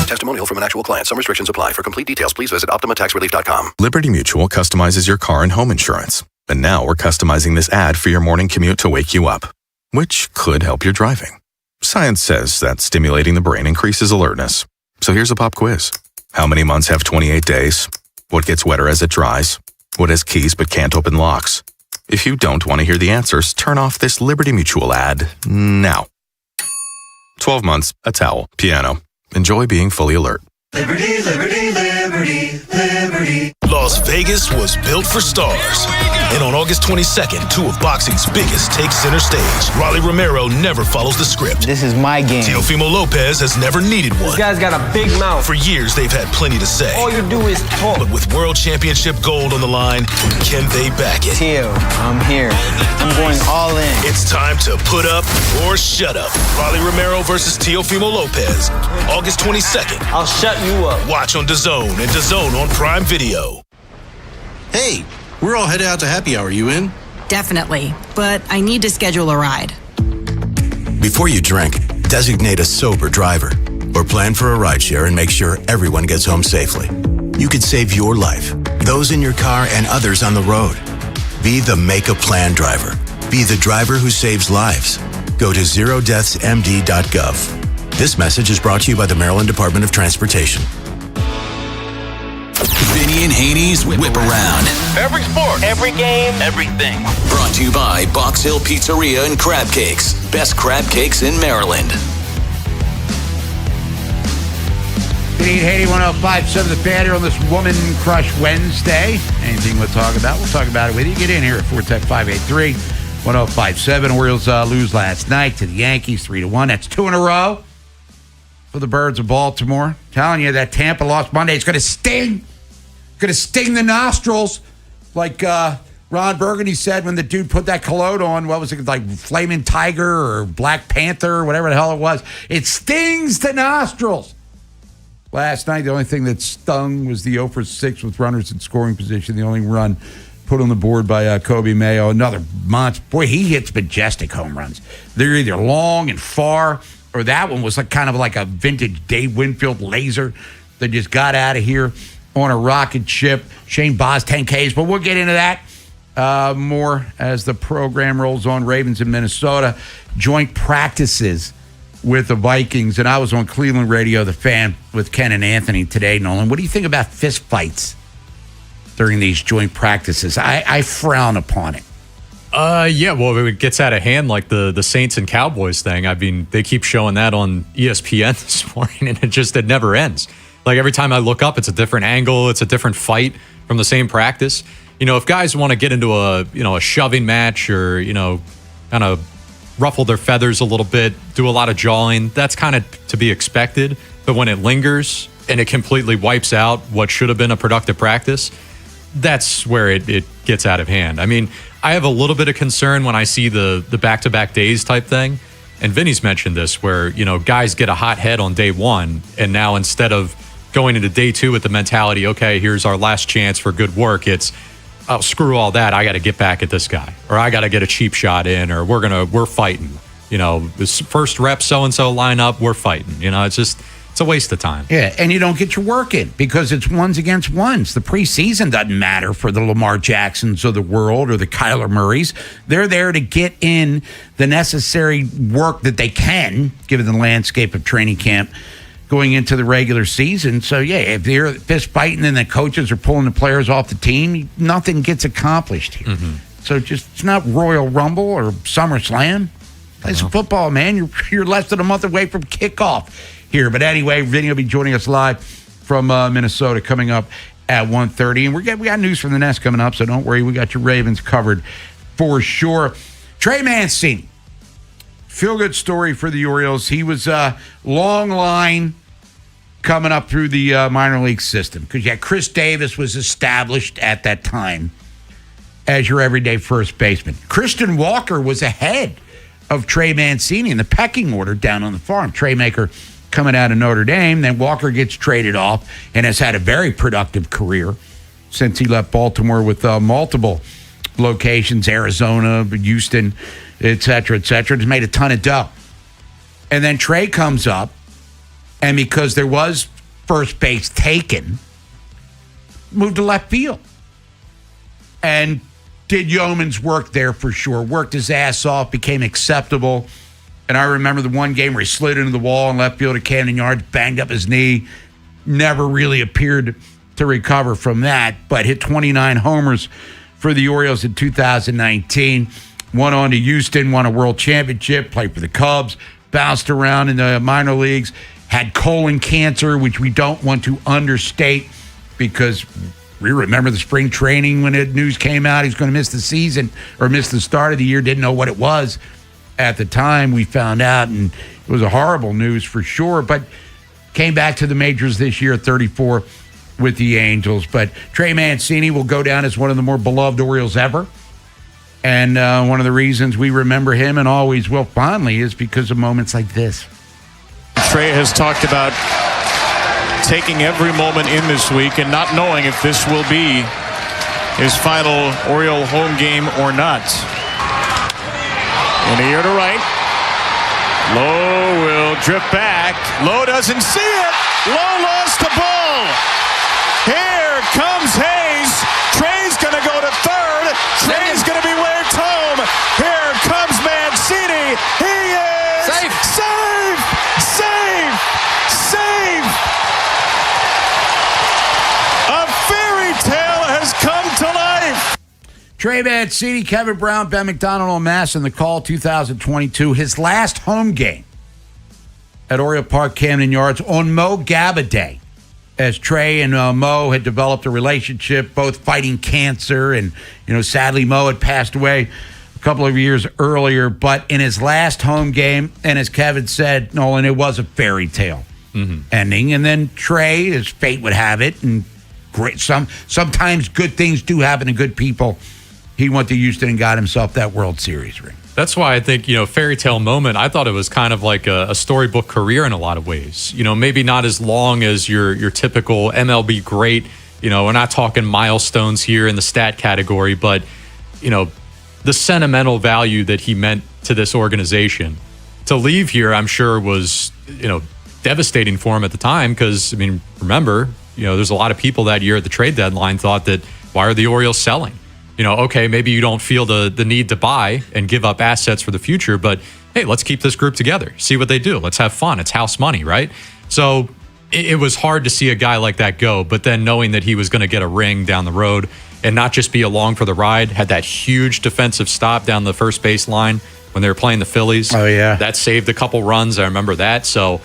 Testimonial from an actual client. Some restrictions apply. For complete details, please visit OptimaTaxRelief.com. Liberty Mutual customizes your car and home insurance. And now we're customizing this ad for your morning commute to wake you up, which could help your driving. Science says that stimulating the brain increases alertness. So here's a pop quiz. How many months have 28 days? What gets wetter as it dries? What has keys but can't open locks? If you don't want to hear the answers, turn off this Liberty Mutual ad now. 12 months, a towel, piano. Enjoy being fully alert. Liberty, liberty, liberty, liberty. Las Vegas was built for stars. And on August 22nd, two of boxing's biggest take center stage. Rolly Romero never follows the script. This is my game. Teofimo Lopez has never needed one. This guy's got a big mouth. For years, they've had plenty to say. All you do is talk. But with World Championship gold on the line, can they back it? Teo, I'm here. I'm going all in. It's time to put up or shut up. Rolly Romero versus Teofimo Lopez. August 22nd. I'll shut you up. Watch on DAZN and DAZN on Prime Video. Hey, we're all headed out to happy hour. You in? Definitely, but I need to schedule a ride. Before you drink, designate a sober driver or plan for a rideshare and make sure everyone gets home safely. You could save your life, those in your car, and others on the road. Be the Make a Plan driver. Be the driver who saves lives. Go to zerodeathsmd.gov. This message is brought to you by the Maryland Department of Transportation. Vinny and Haynie's Whip Around. Every sport, every game, everything. Brought to you by Box Hill Pizzeria and Crab Cakes. Best crab cakes in Maryland. Vinny Haynie, 105.7 The Fan here on this Woman Crush Wednesday. Anything we'll talk about it with you. Get in here at 410-583-1057. Orioles lose last night to the Yankees 3-1. That's 2 in a row for the Birds of Baltimore. Telling you that Tampa lost Monday. It's going to sting. Going to sting the nostrils, like Ron Burgundy said when the dude put that cologne on. What was it, like Flaming Tiger or Black Panther or whatever the hell it was? It stings the nostrils. Last night, the only thing that stung was the 0 for 6 with runners in scoring position. The only run put on the board by Kobe Mayo. Another monster. Boy, he hits majestic home runs. They're either long and far, or that one was like kind of like a vintage Dave Winfield laser that just got out of here on a rocket ship. Shane Boz 10Ks, but we'll get into that more as the program rolls on. Ravens in Minnesota, joint practices with the Vikings. And I was on Cleveland radio, The Fan, with Ken and Anthony today. Nolan, what do you think about fist fights during these joint practices? I frown upon it. Yeah, well, it gets out of hand like the Saints and Cowboys thing. I mean, they keep showing that on ESPN this morning, and it never ends. Like, every time I look up, it's a different angle. It's a different fight from the same practice. You know, if guys want to get into a shoving match or, kind of ruffle their feathers a little bit, do a lot of jawing, that's kind of to be expected. But when it lingers and it completely wipes out what should have been a productive practice, that's where it gets out of hand. I mean, I have a little bit of concern when I see the back-to-back days type thing. And Vinny's mentioned this where, guys get a hot head on day one, and now instead of going into day two with the mentality, okay, here's our last chance for good work, it's, oh, screw all that, I got to get back at this guy, or I got to get a cheap shot in, or we're fighting. This first rep so-and-so lineup, we're fighting. It's a waste of time. Yeah, and you don't get your work in because it's ones against ones. The preseason doesn't matter for the Lamar Jacksons of the world or the Kyler Murrays. They're there to get in the necessary work that they can, given the landscape of training camp going into the regular season. So, yeah, if they're fist fighting and the coaches are pulling the players off the team, nothing gets accomplished here. Mm-hmm. So it's not Royal Rumble or SummerSlam. Play some football, man. You're less than a month away from kickoff here. But anyway, Vinny will be joining us live from Minnesota coming up at 1:30. And we got news from the Nest coming up, so don't worry. We got your Ravens covered for sure. Trey Mancini. Feel-good story for the Orioles. He was a long line coming up through the minor league system because, Chris Davis was established at that time as your everyday first baseman. Christian Walker was ahead of Trey Mancini in the pecking order down on the farm. Traymaker coming out of Notre Dame. Then Walker gets traded off and has had a very productive career since he left Baltimore with multiple locations, Arizona, Houston, et cetera, et cetera. Just made a ton of dough. And then Trey comes up, and because there was first base taken, moved to left field. And did yeoman's work there for sure. Worked his ass off, became acceptable. And I remember the one game where he slid into the wall in left field at Camden Yards, banged up his knee, never really appeared to recover from that, but hit 29 homers for the Orioles in 2019. Went on to Houston, won a world championship, played for the Cubs, bounced around in the minor leagues, had colon cancer, which we don't want to understate because we remember the spring training when the news came out he's going to miss the season or miss the start of the year. Didn't know what it was at the time. We found out, and it was a horrible news for sure, but came back to the majors this year at 34 with the Angels. But Trey Mancini will go down as one of the more beloved Orioles ever. And one of the reasons we remember him and always will fondly is because of moments like this. Trey has talked about taking every moment in this week and not knowing if this will be his final Oriole home game or not. In the air to right. Lowe will drip back. Lowe doesn't see it. Lowe lost the ball. Here comes Hayes. Trey's going to go to third. Trey's going to be waved home. Here comes Mancini. He is safe. Save! Save! Save! A fairy tale has come to life. Trey Mancini, Kevin Brown, Ben McDonald on Mass in the call 2022. His last home game at Oriole Park, Camden Yards on Mo Gabba Day. As Trey and Mo had developed a relationship, both fighting cancer. And, sadly, Mo had passed away a couple of years earlier. But in his last home game, and as Kevin said, Nolan, it was a fairy tale ending. And then Trey, as fate would have it, and great. Sometimes good things do happen to good people. He went to Houston and got himself that World Series ring. That's why I think, fairy tale moment, I thought it was kind of like a storybook career in a lot of ways. Maybe not as long as your typical MLB great. We're not talking milestones here in the stat category, but, the sentimental value that he meant to this organization. To leave here, I'm sure was, devastating for him at the time because, remember, there's a lot of people that year at the trade deadline thought that, why are the Orioles selling? Okay, maybe you don't feel the need to buy and give up assets for the future, but hey, let's keep this group together. See what they do. Let's have fun. It's house money, right? So it was hard to see a guy like that go, but then knowing that he was going to get a ring down the road and not just be along for the ride, had that huge defensive stop down the first base line when they were playing the Phillies. Oh, yeah. That saved a couple runs. I remember that. So,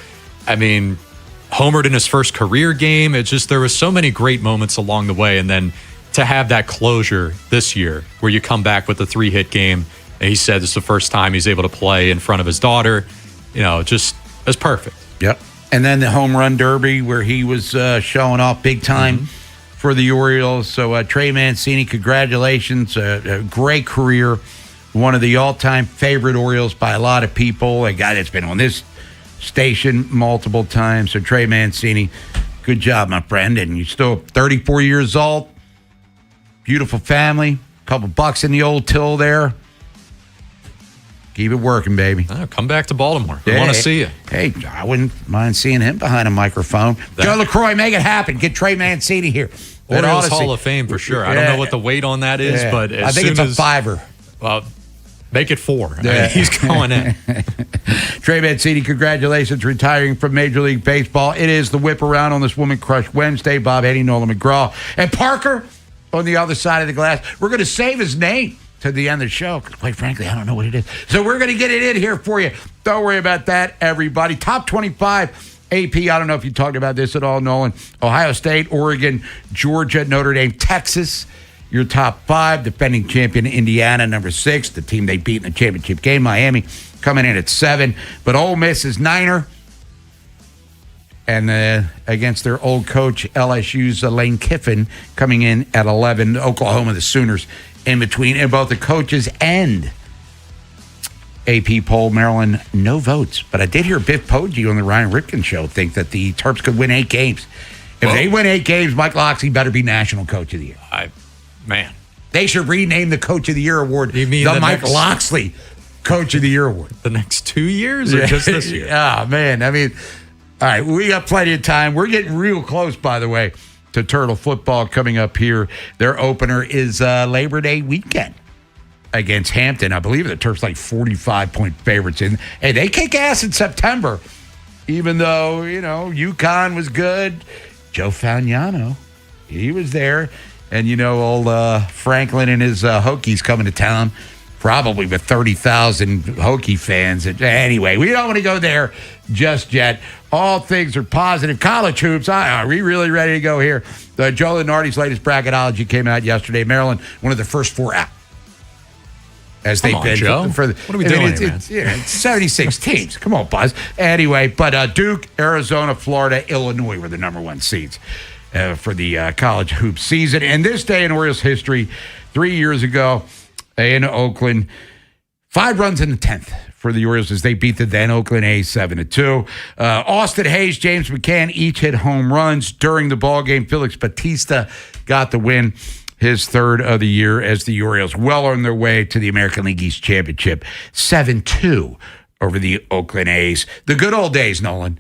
homered in his first career game. There was so many great moments along the way. And then to have that closure this year where you come back with a 3-hit game, and he said this is the first time he's able to play in front of his daughter, just it's perfect. Yep. And then the home run derby where he was showing off big time for the Orioles. So Trey Mancini, congratulations. A great career. One of the all-time favorite Orioles by a lot of people. A guy that's been on this station multiple times. So Trey Mancini, good job, my friend. And you're still 34 years old. Beautiful family. A couple bucks in the old till there. Keep it working, baby. Come back to Baltimore. We want to see you. Hey, I wouldn't mind seeing him behind a microphone. Joe LaCroix, make it happen. Get Trey Mancini here. Orioles Hall of Fame for sure. I don't know what the weight on that is, but I think it's a $5. Well, make it $4. He's going in. Trey Mancini, congratulations, retiring from Major League Baseball. It is the whip around on this Woman Crush Wednesday. Bob Haynie, Nolan McGraw, and Parker on the other side of the glass. We're going to save his name to the end of the show because, quite frankly, I don't know what it is. So we're going to get it in here for you. Don't worry about that, everybody. Top 25 AP. I don't know if you talked about this at all, Nolan. Ohio State, Oregon, Georgia, Notre Dame, Texas. Your top 5. Defending champion Indiana, number 6. The team they beat in the championship game. Miami coming in at 7. But Ole Miss is 9er. And against their old coach, LSU's Lane Kiffin, coming in at 11. Oklahoma, the Sooners, in between. And both the coaches and AP poll, Maryland, no votes. But I did hear Biff Poggi on the Ryan Ripken show think that the Terps could win 8 games. If they win 8 games, Mike Locksley better be National Coach of the Year. Man. They should rename the Coach of the Year award the Mike Locksley Coach of the Year award. The next 2 years or just this year? Oh, man. All right, we got plenty of time. We're getting real close, by the way, to Turtle football coming up here. Their opener is Labor Day weekend against Hampton. I believe the Terps like 45-point favorites. And hey, they kick ass in September, even though, UConn was good. Joe Fagnano, he was there. And, old Franklin and his Hokies coming to town probably with 30,000 Hokie fans. Anyway, we don't want to go there just yet. All things are positive. College hoops, are we really ready to go here? Joe Lunardi's latest bracketology came out yesterday. Maryland, one of the first 4 out. As they've been Joe. what are we doing here, man? It's 76 teams. Come on, Buzz. Anyway, but Duke, Arizona, Florida, Illinois were the number 1 seeds for the college hoop season. And this day in Orioles history, 3 years ago in Oakland, 5 runs in the 10th for the Orioles as they beat the then Oakland A's 7-2. Austin Hayes, James McCann each hit home runs during the ballgame. Felix Bautista got the win, his 3rd of the year, as the Orioles well on their way to the American League East Championship. 7-2 over the Oakland A's. The good old days, Nolan,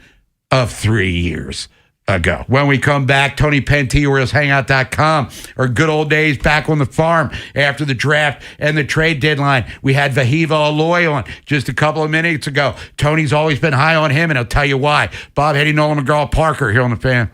of 3 years ago. When we come back, Tony Penty, OriolsHangout.com, our good old days back on the farm after the draft and the trade deadline. We had Vahiva Aloy on just a couple of minutes ago. Tony's always been high on him, and I'll tell you why. Bob Heddy, Nolan McGraw-Parker here on The Fan.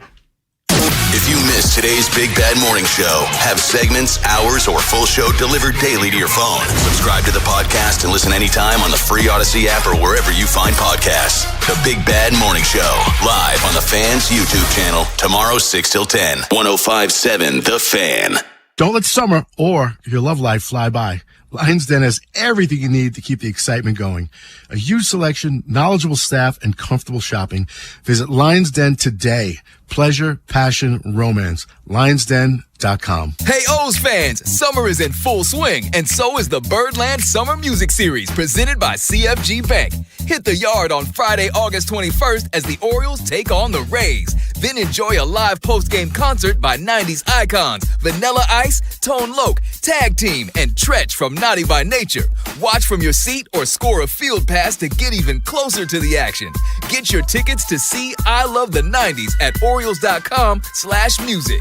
If you missed today's Big Bad Morning Show, have segments, hours, or full show delivered daily to your phone. Subscribe to the podcast and listen anytime on the free Odyssey app or wherever you find podcasts. The Big Bad Morning Show, live on the Fan's YouTube channel, tomorrow 6 till 10. 105.7 The Fan. Don't let summer or your love life fly by. Lions Den has everything you need to keep the excitement going. A huge selection, knowledgeable staff, and comfortable shopping. Visit Lions Den today. Pleasure, passion, romance. LionsDen.com. Hey, O's fans! Summer is in full swing, and so is the Birdland Summer Music Series presented by CFG Bank. Hit the yard on Friday, August 21st as the Orioles take on the Rays. Then enjoy a live post-game concert by 90s icons Vanilla Ice, Tone Loc, Tag Team, and Tretch from Naughty by Nature. Watch from your seat or score a field pass to get even closer to the action. Get your tickets to see I Love the 90s at Orioles.com/music.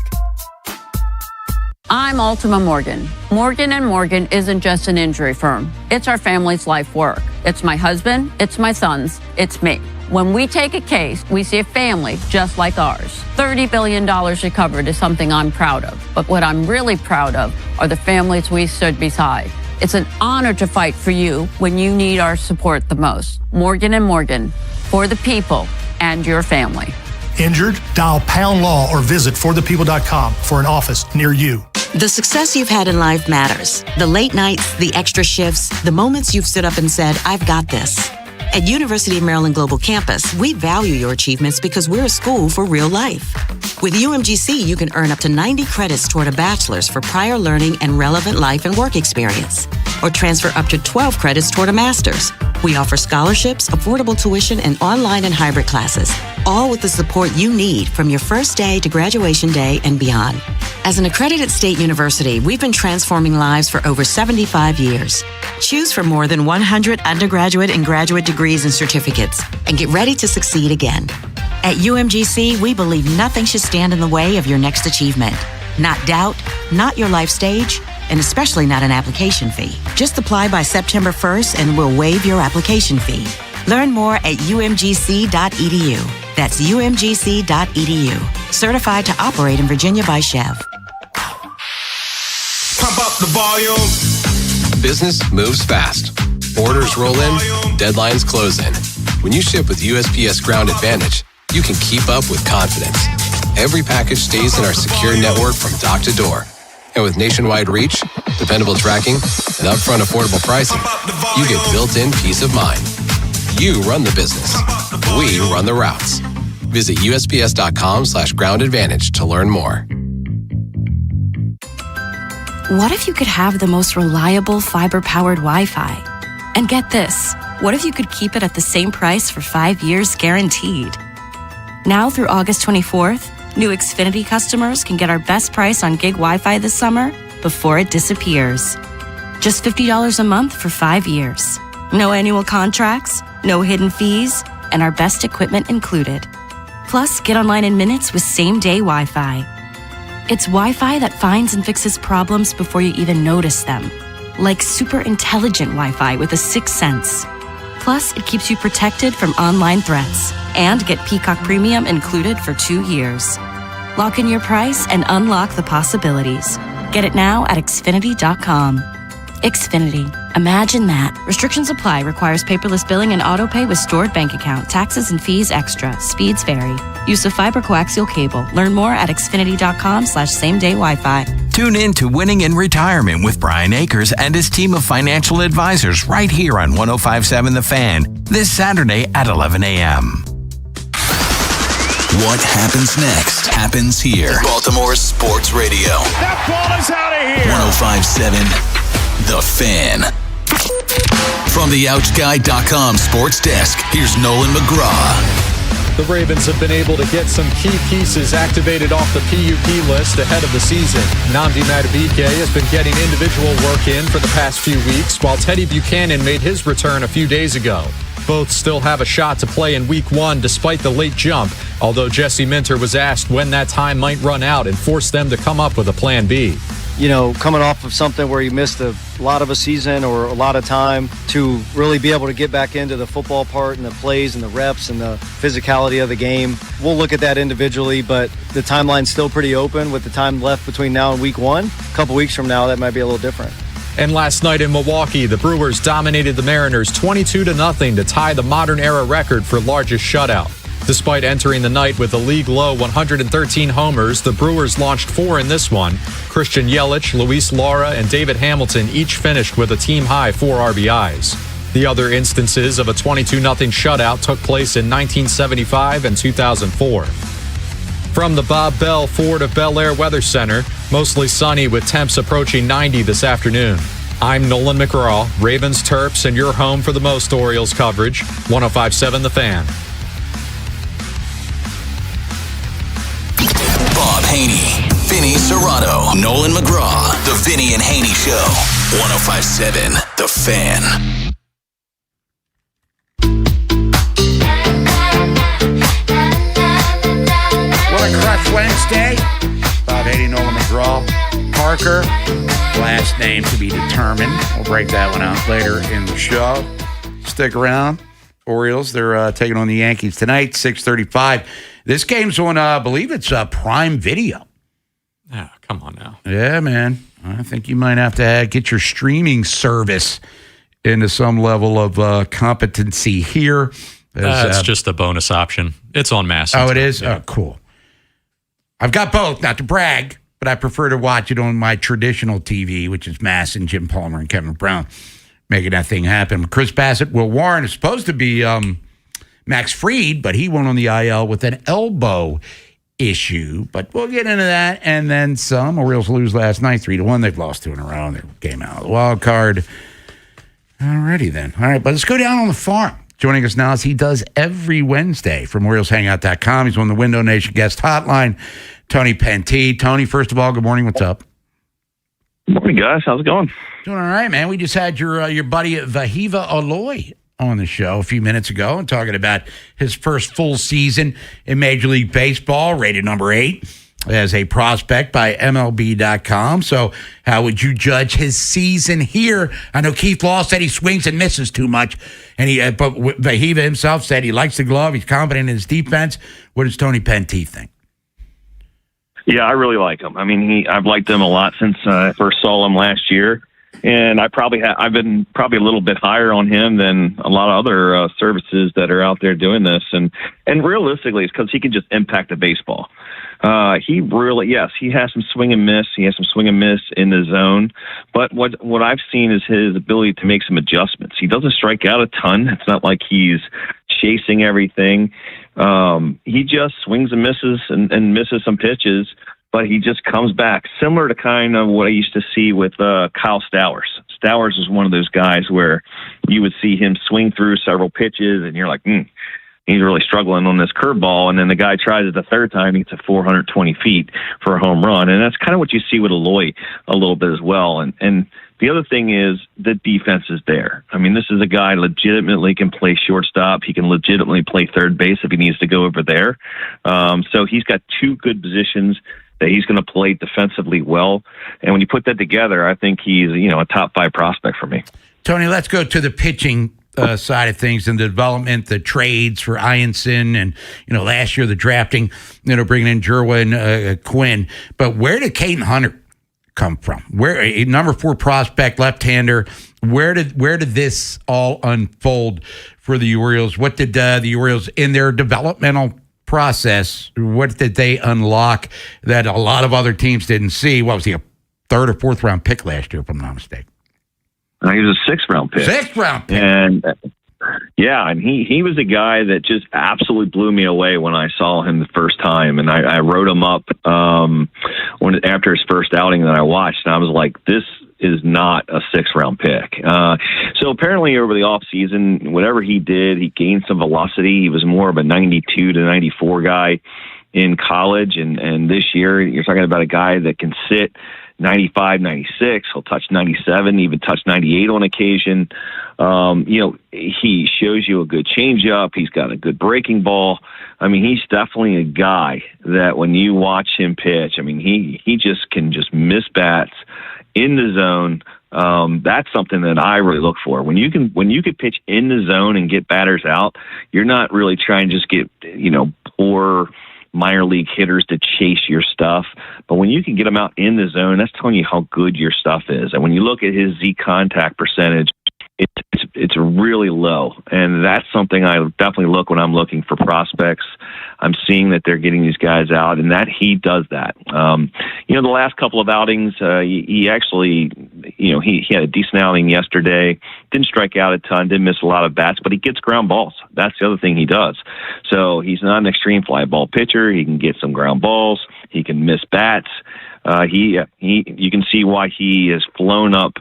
I'm Ultima Morgan. Morgan & Morgan isn't just an injury firm. It's our family's life work. It's my husband, it's my sons, it's me. When we take a case, we see a family just like ours. $30 billion recovered is something I'm proud of. But what I'm really proud of are the families we stood beside. It's an honor to fight for you when you need our support the most. Morgan & Morgan, for the people and your family. Injured? Dial Pound Law or visit forthepeople.com for an office near you. The success you've had in life matters. The late nights, the extra shifts, the moments you've stood up and said, I've got this. At University of Maryland Global Campus, we value your achievements because we're a school for real life. With UMGC, you can earn up to 90 credits toward a bachelor's for prior learning and relevant life and work experience, or transfer up to 12 credits toward a master's. We offer scholarships, affordable tuition, and online and hybrid classes, all with the support you need from your first day to graduation day and beyond. As an accredited state university, we've been transforming lives for over 75 years. Choose from more than 100 undergraduate and graduate degrees and certificates, and get ready to succeed again. At UMGC, we believe nothing should stand in the way of your next achievement. Not doubt, not your life stage, and especially not an application fee. Just apply by September 1st and we'll waive your application fee. Learn more at umgc.edu. That's umgc.edu. Certified to operate in Virginia by Chev. Pump up the volume. Business moves fast. Orders roll in, deadlines close in. When you ship with USPS Ground Advantage, you can keep up with confidence. Every package stays in our secure network from dock to door. And with nationwide reach, dependable tracking, and upfront affordable pricing, you get built-in peace of mind. You run the business. We run the routes. Visit USPS.com/Ground Advantage to learn more. What if you could have the most reliable fiber-powered Wi-Fi? And get this, what if you could keep it at the same price for 5 years guaranteed? Now through August 24th, new Xfinity customers can get our best price on gig Wi-Fi this summer before it disappears. Just $50 a month for 5 years. No annual contracts, no hidden fees, and our best equipment included. Plus, get online in minutes with same-day Wi-Fi. It's Wi-Fi that finds and fixes problems before you even notice them. Like super intelligent Wi-Fi with a sixth sense. Plus, it keeps you protected from online threats. And get Peacock Premium included for 2 years. Lock in your price and unlock the possibilities. Get it now at Xfinity.com. Xfinity. Imagine that. Restrictions apply. Requires paperless billing and auto pay with stored bank account. Taxes and fees extra. Speeds vary. Use of fiber coaxial cable. Learn more at xfinity.com/same-day Wi-Fi. Tune in to Winning in Retirement with Brian Akers and his team of financial advisors right here on 105.7 The Fan this Saturday at 11 a.m. What happens next happens here. Baltimore Sports Radio. That ball is out of here. 105.7 The Fan. From the OutGuy.com sports desk, here's Nolan McGraw. The Ravens have been able to get some key pieces activated off the PUP list ahead of the season. Nnamdi Madubuike has been getting individual work in for the past few weeks, while Teddy Buchanan made his return a few days ago. Both still have a shot to play in Week 1 despite the late jump, although Jesse Minter was asked when that time might run out and forced them to come up with a plan B. You know, coming off of something where you missed a lot of a season or a lot of time, to really be able to get back into the football part and the plays and the reps and the physicality of the game. We'll look at that individually, but the timeline's still pretty open with the time left between now and Week 1. A couple weeks from now, that might be a little different. And last night in Milwaukee, the Brewers dominated the Mariners 22-0 to tie the modern era record for largest shutout. Despite entering the night with a league-low 113 homers, the Brewers launched 4 in this one. Christian Yelich, Luis Lara, and David Hamilton each finished with a team-high 4 RBIs. The other instances of a 22-0 shutout took place in 1975 and 2004. From the Bob Bell Ford of Bel Air Weather Center, mostly sunny with temps approaching 90 this afternoon. I'm Nolan McGraw, Ravens, Terps, and your home for the most Orioles coverage, 105.7 The Fan. Bob Haynie, Vinny Serrato, Nolan McGraw, The Vinny and Haynie Show, 105.7 The Fan. What a Crush Wednesday. Bob Haynie, Nolan McGraw, Parker, last name to be determined. We'll break that one out later in the show. Stick around. Orioles, they're taking on the Yankees tonight, 6:35. This game's on, I believe it's Prime Video. Yeah, come on now. Yeah, man. I think you might have to get your streaming service into some level of competency here. That's just a bonus option. It's on Mass. Oh, it is? Yeah. Oh, cool. I've got both, not to brag, but I prefer to watch it on my traditional TV, which is Mass and Jim Palmer and Kevin Brown making that thing happen. Chris Bassett, Will Warren is supposed to be Max Fried, but he went on the IL with an elbow issue. But we'll get into that and then some. Orioles lose last night 3-1. They've lost 2 in a row. They came out of the wild card. Alrighty then. All right, but let's go down on the farm. Joining us now, as he does every Wednesday from OriolesHangout.com. He's on the Window Nation guest hotline, Tony Pentee. Tony, first of all, good morning. What's up? Good morning, guys. How's it going? Doing all right, man. We just had your buddy Vahiva Aloy on the show a few minutes ago and talking about his first full season in Major League Baseball, rated number 8 as a prospect by MLB.com. So how would you judge his season here? I know Keith Law said he swings and misses too much, and but Vahiva himself said he likes the glove. He's confident in his defense. What does Tony Pentee think? Yeah, I really like him. I mean, I've liked him a lot since I first saw him last year, and I've been probably a little bit higher on him than a lot of other services that are out there doing this. And realistically, it's because he can just impact the baseball. He has some swing and miss. He has some swing and miss in the zone. But what I've seen is his ability to make some adjustments. He doesn't strike out a ton. It's not like he's chasing everything. He just swings and misses and misses some pitches, but he just comes back. Similar to kind of what I used to see with Kyle Stowers. Stowers is one of those guys where you would see him swing through several pitches, and you're like, he's really struggling on this curveball, and then the guy tries it the third time, he gets 420 feet for a home run. And that's kind of what you see with Aloy a little bit as well. And the other thing is the defense is there. I mean, this is a guy legitimately can play shortstop. He can legitimately play third base if he needs to go over there. So he's got 2 good positions that he's going to play defensively well. And when you put that together, I think he's, a top 5 prospect for me. Tony, let's go to the pitching side of things and the development, the trades for Ianson and, last year the drafting, bringing in Jerwin Quinn. But where did Caden Hunter come from? Where a number 4 prospect, left-hander? Where did this all unfold for the Orioles? What did the Orioles in their developmental process? What did they unlock that a lot of other teams didn't see? What was he, a 3rd or 4th round pick last year, if I'm not mistaken? He was a 6th round pick. 6th round pick. And yeah, and he was a guy that just absolutely blew me away when I saw him the first time. And I wrote him up after his first outing that I watched, and I was like, this is not a 6th round pick. So apparently over the off season, whatever he did, he gained some velocity. He was more of a 92 to 94 guy in college. And this year you're talking about a guy that can sit 95, 96. He'll touch 97, even touch 98 on occasion. He shows you a good changeup. He's got a good breaking ball. I mean, he's definitely a guy that when you watch him pitch, I mean, he just can just miss bats in the zone. That's something that I really look for. When you can pitch in the zone and get batters out, you're not really trying to just get, poor minor league hitters to chase your stuff. But when you can get them out in the zone, that's telling you how good your stuff is. And when you look at his Z contact percentage, it's really low. And that's something I definitely look when I'm looking for prospects. I'm seeing that they're getting these guys out, and that he does that. The last couple of outings, he actually, he had a decent outing yesterday. Didn't strike out a ton, didn't miss a lot of bats, but he gets ground balls. That's the other thing he does. So he's not an extreme fly ball pitcher. He can get some ground balls. He can miss bats. You can see why he has flown up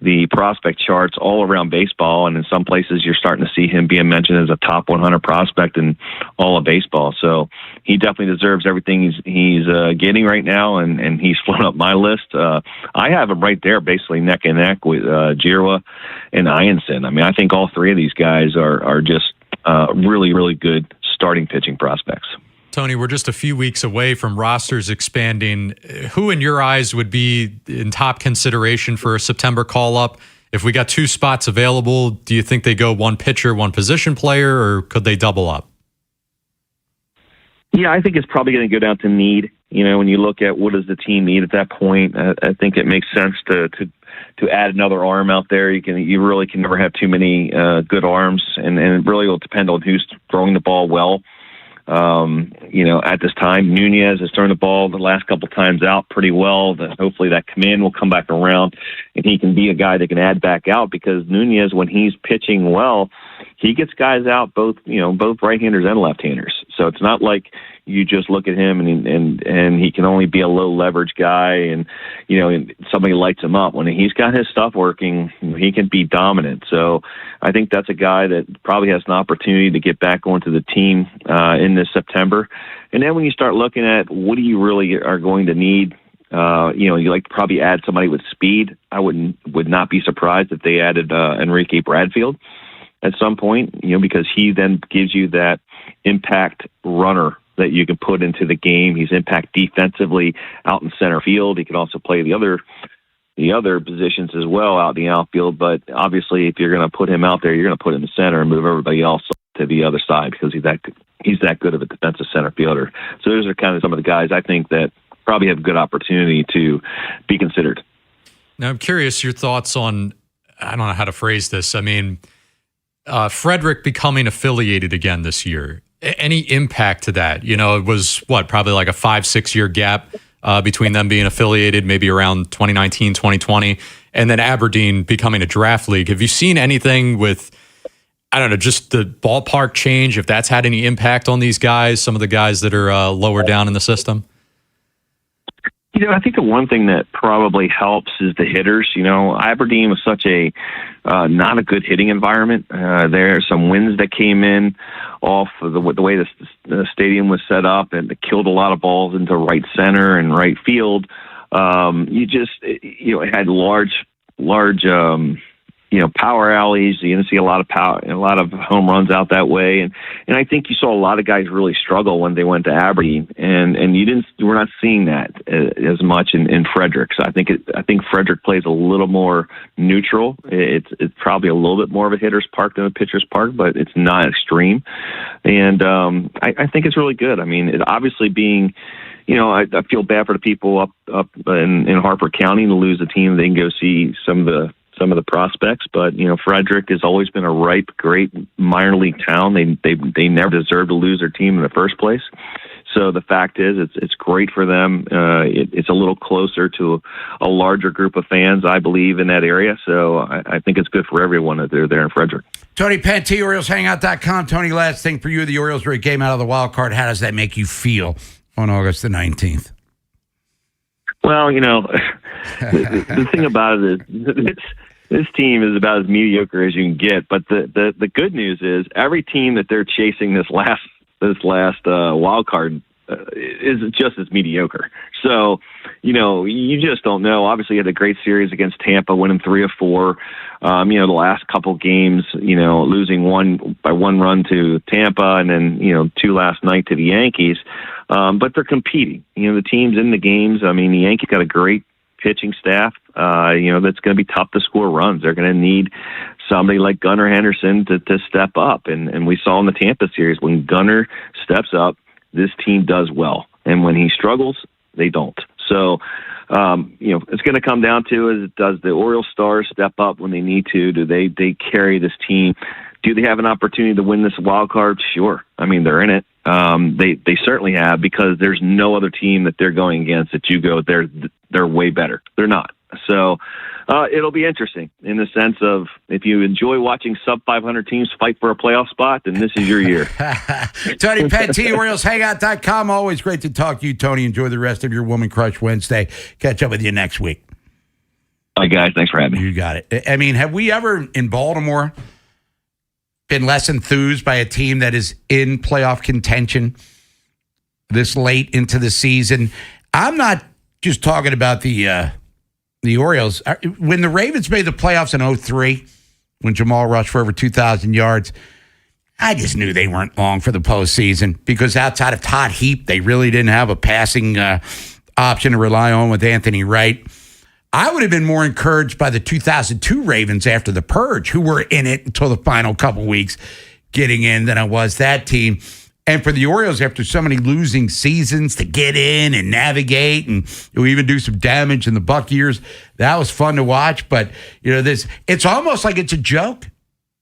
the prospect charts all around baseball, and in some places you're starting to see him being mentioned as a top 100 prospect in all of baseball. So he definitely deserves everything he's getting right now, and he's flown up my list. I have him right there, basically neck and neck with Jirwa and Ianson. I mean, I think all 3 of these guys are just really, really good starting pitching prospects. Tony, we're just a few weeks away from rosters expanding. Who, in your eyes, would be in top consideration for a September call-up? If we got 2 spots available, do you think they go 1 pitcher, 1 position player, or could they double up? Yeah, I think it's probably going to go down to need. When you look at what does the team need at that point, I think it makes sense to add another arm out there. You really can never have too many good arms, and it really will depend on who's throwing the ball well. At this time, Nunez has thrown the ball the last couple times out pretty well. Hopefully that command will come back around and he can be a guy that can add back out, because Nunez, when he's pitching well, he gets guys out both right-handers and left-handers. So it's not like you just look at him and he can only be a low leverage guy and somebody lights him up. When he's got his stuff working, he can be dominant. So I think that's a guy that probably has an opportunity to get back onto the team in this September. And then when you start looking at what do you really are going to need, you like to probably add somebody with speed. I would not be surprised if they added Enrique Bradfield at some point, because he then gives you that impact runner that you can put into the game. He's impact defensively out in center field. He can also play the other positions as well out in the outfield. But obviously, if you're going to put him out there, you're going to put him in center and move everybody else to the other side, because he's that good of a defensive center fielder. So those are kind of some of the guys I think that probably have a good opportunity to be considered. Now, I'm curious your thoughts on, I don't know how to phrase this. I mean, Frederick becoming affiliated again this year. Any impact to that? It was probably like a 5-6 year gap between them being affiliated, maybe around 2019, 2020, and then Aberdeen becoming a draft league. Have you seen anything with, I don't know, just the ballpark change, if that's had any impact on these guys, some of the guys that are lower down in the system? I think the one thing that probably helps is the hitters. Aberdeen was such a not a good hitting environment. There are some winds that came in off of the way the stadium was set up, and it killed a lot of balls into right center and right field. It had large power alleys. You didn't see a lot of power, a lot of home runs out that way, and I think you saw a lot of guys really struggle when they went to Aberdeen, and we're not seeing that as much in Frederick. So I think Frederick plays a little more neutral. It's probably a little bit more of a hitter's park than a pitcher's park, but it's not extreme, and I think it's really good. I mean, it obviously being I feel bad for the people up in Harper County to lose a team. They can go see some of the prospects, but Frederick has always been a ripe, great minor league town. They never deserved to lose their team in the first place. So the fact is, it's great for them. It's a little closer to a larger group of fans, I believe, in that area. So I think it's good for everyone that they're there in Frederick. Tony Pantee, OriolsHangout.com. Tony, last thing for you. The Orioles were a game out of the wild card. How does that make you feel on August the 19th? Well, the thing about it is this team is about as mediocre as you can get. But the good news is every team that they're chasing this last wild card is just as mediocre. So, you just don't know. Obviously, you had a great series against Tampa, winning 3 of 4. The last couple games, losing one run to Tampa and then, 2 last night to the Yankees. But they're competing. The teams in the games. I mean, the Yankees got a great pitching staff. That's going to be tough to score runs. They're going to need somebody like Gunnar Henderson to step up. And we saw in the Tampa series, when Gunnar steps up, this team does well. And when he struggles, they don't. So, it's going to come down to does the Orioles stars step up when they need to? Do they carry this team? Do they have an opportunity to win this wild card? Sure. I mean, they're in it. They certainly have, because there's no other team that they're going against that you go, they're way better. They're not. So it'll be interesting in the sense of, if you enjoy watching sub-500 teams fight for a playoff spot, then this is your year. Tony Pantee, OriolsHangout.com. Always great to talk to you, Tony. Enjoy the rest of your Woman Crush Wednesday. Catch up with you next week. All right, guys. Thanks for having me. You got it. I mean, have we ever in Baltimore been less enthused by a team that is in playoff contention this late into the season? I'm not just talking about the Orioles. When the Ravens made the playoffs in 2003, when Jamal rushed for over 2,000 yards, I just knew they weren't long for the postseason, because outside of Todd Heap, they really didn't have a passing option to rely on with Anthony Wright. I would have been more encouraged by the 2002 Ravens after the purge, who were in it until the final couple weeks getting in, than I was that team. And for the Orioles, after so many losing seasons, to get in and navigate and even do some damage in the Buck years, that was fun to watch. But, it's almost like it's a joke.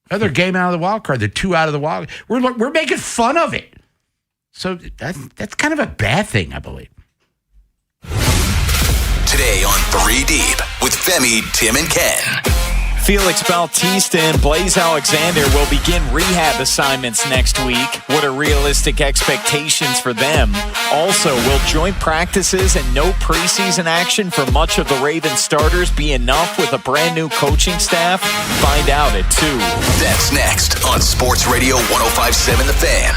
Another game out of the wild card, the 2 out of the wild card. We're making fun of it. So that's kind of a bad thing, I believe. Today on 3 Deep with Femi, Tim, and Ken. Felix Bautista and Blaze Alexander will begin rehab assignments next week. What are realistic expectations for them? Also, will joint practices and no preseason action for much of the Ravens starters be enough with a brand new coaching staff? Find out at 2. That's next on Sports Radio 105.7 The Fan.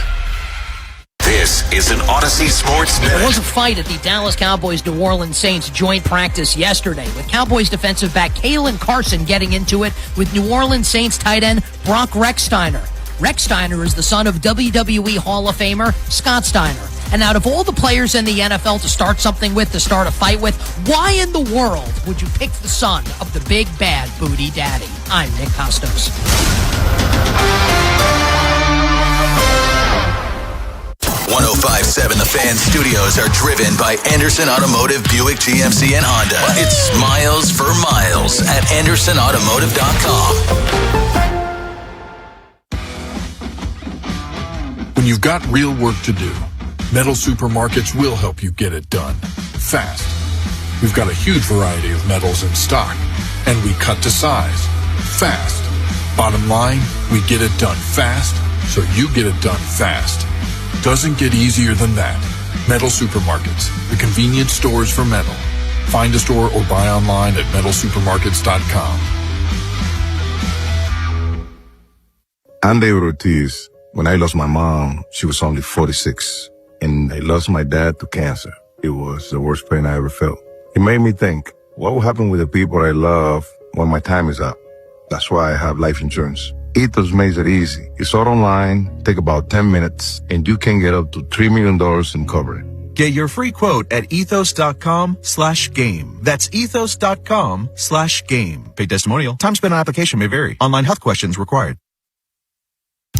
This is an Odyssey Sports Minute. There was a fight at the Dallas Cowboys-New Orleans Saints joint practice yesterday, with Cowboys defensive back Kalen Carson getting into it with New Orleans Saints tight end Brock Rechsteiner. Rechsteiner is the son of WWE Hall of Famer Scott Steiner. And out of all the players in the NFL to start something with, to start a fight with, why in the world would you pick the son of the big bad booty daddy? I'm Nick Costos. 105.7 The Fan studios are driven by Anderson Automotive, Buick, GMC, and Honda. It's miles for miles at AndersonAutomotive.com. When you've got real work to do, Metal Supermarkets will help you get it done fast. We've got a huge variety of metals in stock, and we cut to size fast. Bottom line, we get it done fast, so you get it done fast. Doesn't get easier than that. Metal Supermarkets, the convenient stores for metal. Find a store or buy online at metalsupermarkets.com. I'm David Ortiz. When I lost my mom, she was only 46. And I lost my dad to cancer. It was the worst pain I ever felt. It made me think, what will happen with the people I love when my time is up? That's why I have life insurance. Ethos makes it easy. It's all online, take about 10 minutes, and you can get up to $3 million in coverage. Get your free quote at ethos.com/game. That's ethos.com/game. Paid testimonial. Time spent on application may vary. Online health questions required.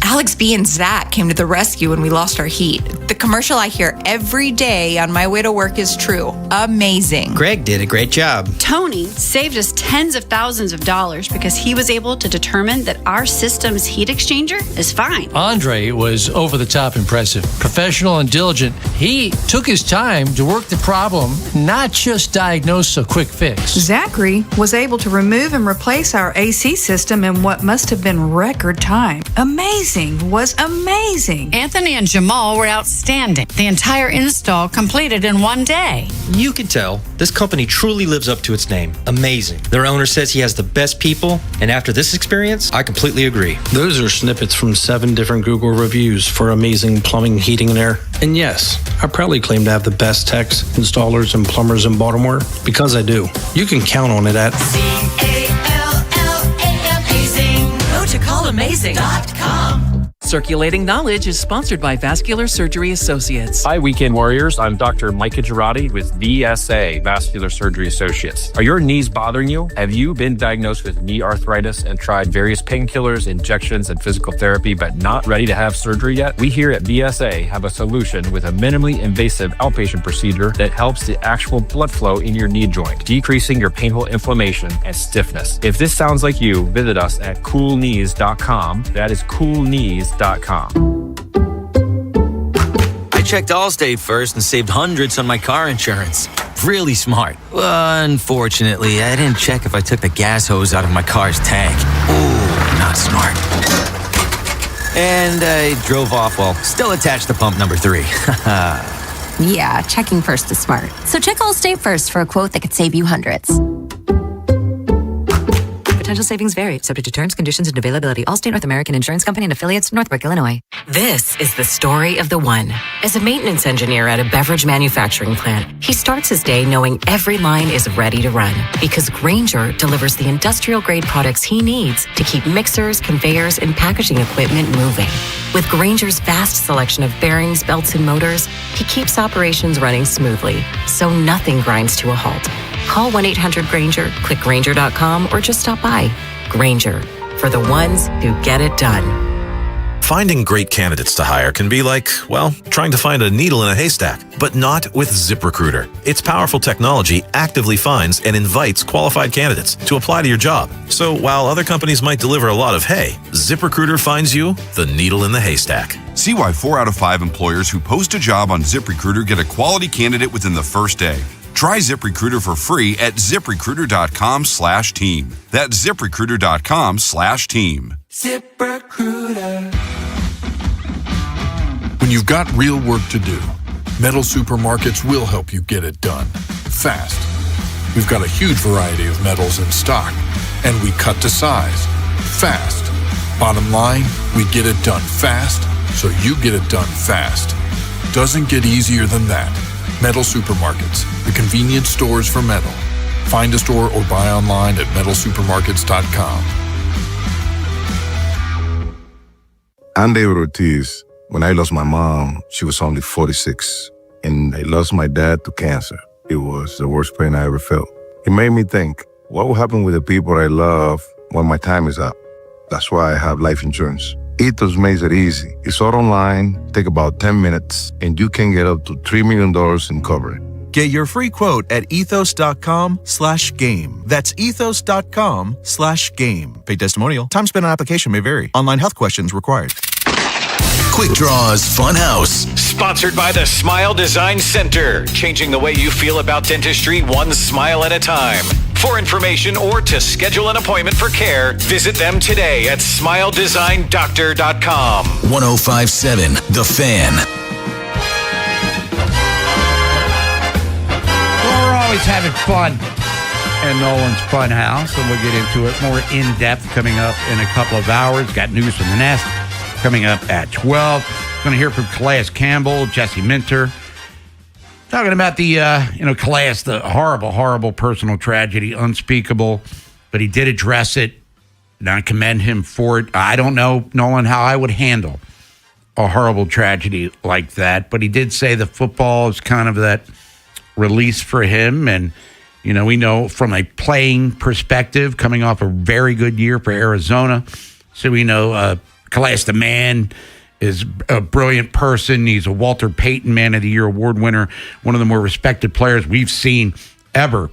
Alex B and Zach came to the rescue when we lost our heat. The commercial I hear every day on my way to work is true. Amazing. Greg did a great job. Tony saved us tens of thousands of dollars because he was able to determine that our system's heat exchanger is fine. Andre was over the top impressive, professional and diligent. He took his time to work the problem, not just diagnose a quick fix. Zachary was able to remove and replace our AC system in what must have been record time. Amazing, was amazing. Anthony and Jamal were outstanding. The entire install completed in one day. You can tell this company truly lives up to its name. Amazing. Their owner says he has the best people, and after this experience, I completely agree. Those are snippets from 7 different Google reviews for amazing plumbing, heating, and air. And yes, I proudly claim to have the best techs, installers, and plumbers in Baltimore because I do. You can count on it at CALLAMAZING. Go to callamazing.com. Circulating Knowledge is sponsored by Vascular Surgery Associates. Hi, Weekend Warriors. I'm Dr. Micah Girardi with VSA, Vascular Surgery Associates. Are your knees bothering you? Have you been diagnosed with knee arthritis and tried various painkillers, injections, and physical therapy, but not ready to have surgery yet? We here at VSA have a solution with a minimally invasive outpatient procedure that helps the actual blood flow in your knee joint, decreasing your painful inflammation and stiffness. If this sounds like you, visit us at coolknees.com. That is coolknees.com. I checked Allstate first and saved hundreds on my car insurance. Really smart. Unfortunately, I didn't check if I took the gas hose out of my car's tank. Ooh, not smart. And I drove off while still attached to pump number 3. Yeah, checking first is smart. So check Allstate first for a quote that could save you hundreds. Potential savings vary, subject to terms, conditions, and availability. Allstate North American Insurance Company and affiliates, Northbrook, Illinois. This is the story of the one. As a maintenance engineer at a beverage manufacturing plant, he starts his day knowing every line is ready to run because Grainger delivers the industrial-grade products he needs to keep mixers, conveyors, and packaging equipment moving. With Grainger's vast selection of bearings, belts, and motors, he keeps operations running smoothly, so nothing grinds to a halt. Call 1-800-GRAINGER, click Grainger.com, or just stop by. Grainger, for the ones who get it done. Finding great candidates to hire can be like, well, trying to find a needle in a haystack, but not with ZipRecruiter. Its powerful technology actively finds and invites qualified candidates to apply to your job. So while other companies might deliver a lot of hay, ZipRecruiter finds you the needle in the haystack. See why 4 out of 5 employers who post a job on ZipRecruiter get a quality candidate within the first day. Try ZipRecruiter for free at ZipRecruiter.com/team. That's ZipRecruiter.com/team. ZipRecruiter. When you've got real work to do, Metal Supermarkets will help you get it done fast. We've got a huge variety of metals in stock, and we cut to size fast. Bottom line, we get it done fast, so you get it done fast. Doesn't get easier than that. Metal Supermarkets, the convenience stores for metal. Find a store or buy online at metalsupermarkets.com. I'm David Ortiz. When I lost my mom, she was only 46, and I lost my dad to cancer. It was the worst pain I ever felt. It made me think, what will happen with the people I love when my time is up? That's why I have life insurance. Ethos makes it easy. It's all online, take about 10 minutes, and you can get up to $3 million in coverage. Get your free quote at ethos.com/game. That's ethos.com/game. Paid testimonial. Time spent on application may vary. Online health questions required. Quick Draws Funhouse. Sponsored by the Smile Design Center, changing the way you feel about dentistry one smile at a time. For information or to schedule an appointment for care, visit them today at smiledesigndoctor.com. 105.7 The Fan. Well, we're always having fun in Nolan's Funhouse, and we'll get into it more in depth coming up in a couple of hours. Got news from the Nest coming up at 12. Going to hear from Calais Campbell, Jesse Minter, talking about the, Calais, the horrible, horrible personal tragedy, unspeakable, but he did address it, and I commend him for it. I don't know, Nolan, how I would handle a horrible tragedy like that, but he did say the football is kind of that release for him, and, we know from a playing perspective, coming off a very good year for Arizona, so we know Calais the Man is a brilliant person. He's a Walter Payton Man of the Year award winner, one of the more respected players we've seen ever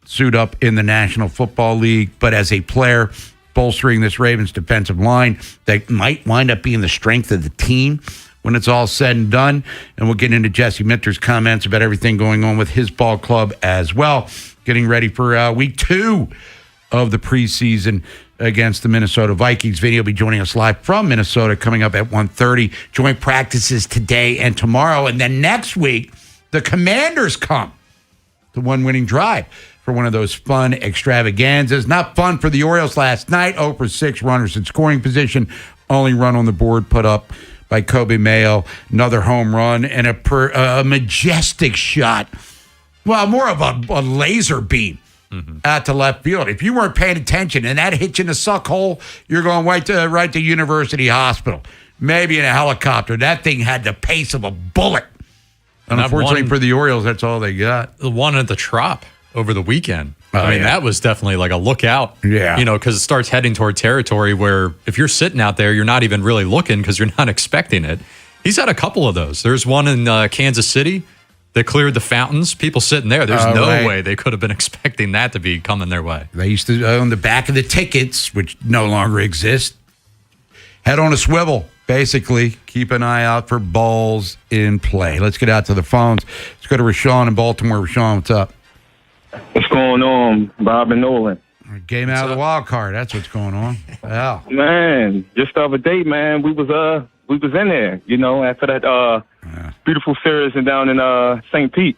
suit up in the National Football League. But as a player, bolstering this Ravens defensive line that might wind up being the strength of the team when it's all said and done. And we'll get into Jesse Minter's comments about everything going on with his ball club as well. Getting ready for week 2 of the preseason against the Minnesota Vikings. Vinny will be joining us live from Minnesota coming up at 1:30. Joint practices today and tomorrow. And then next week, the Commanders come. The one-winning drive for one of those fun extravaganzas. Not fun for the Orioles last night. 0 for 6 runners in scoring position. Only run on the board put up by Kobe Mayo. Another home run and a majestic shot. Well, more of a laser beam out to left field. If you weren't paying attention and that hit you in the suck hole, you're going right to University Hospital. Maybe in a helicopter. That thing had the pace of a bullet. And unfortunately for the Orioles, that's all they got. The one at the Trop over the weekend. That was definitely like a lookout. Yeah. Because it starts heading toward territory where if you're sitting out there, you're not even really looking because you're not expecting it. He's had a couple of those. There's one in Kansas City that cleared the fountains. People sitting there. There's no way they could have been expecting that to be coming their way. They used to, on the back of the tickets, which no longer exist, head on a swivel. Basically, keep an eye out for balls in play. Let's get out to the phones. Let's go to Rashawn in Baltimore. Rashawn, what's up? What's going on, Bob and Nolan? Game out of the wild card. That's what's going on. Wow. Man, just the other day, man, we was in there, after that beautiful series and down in St. Pete.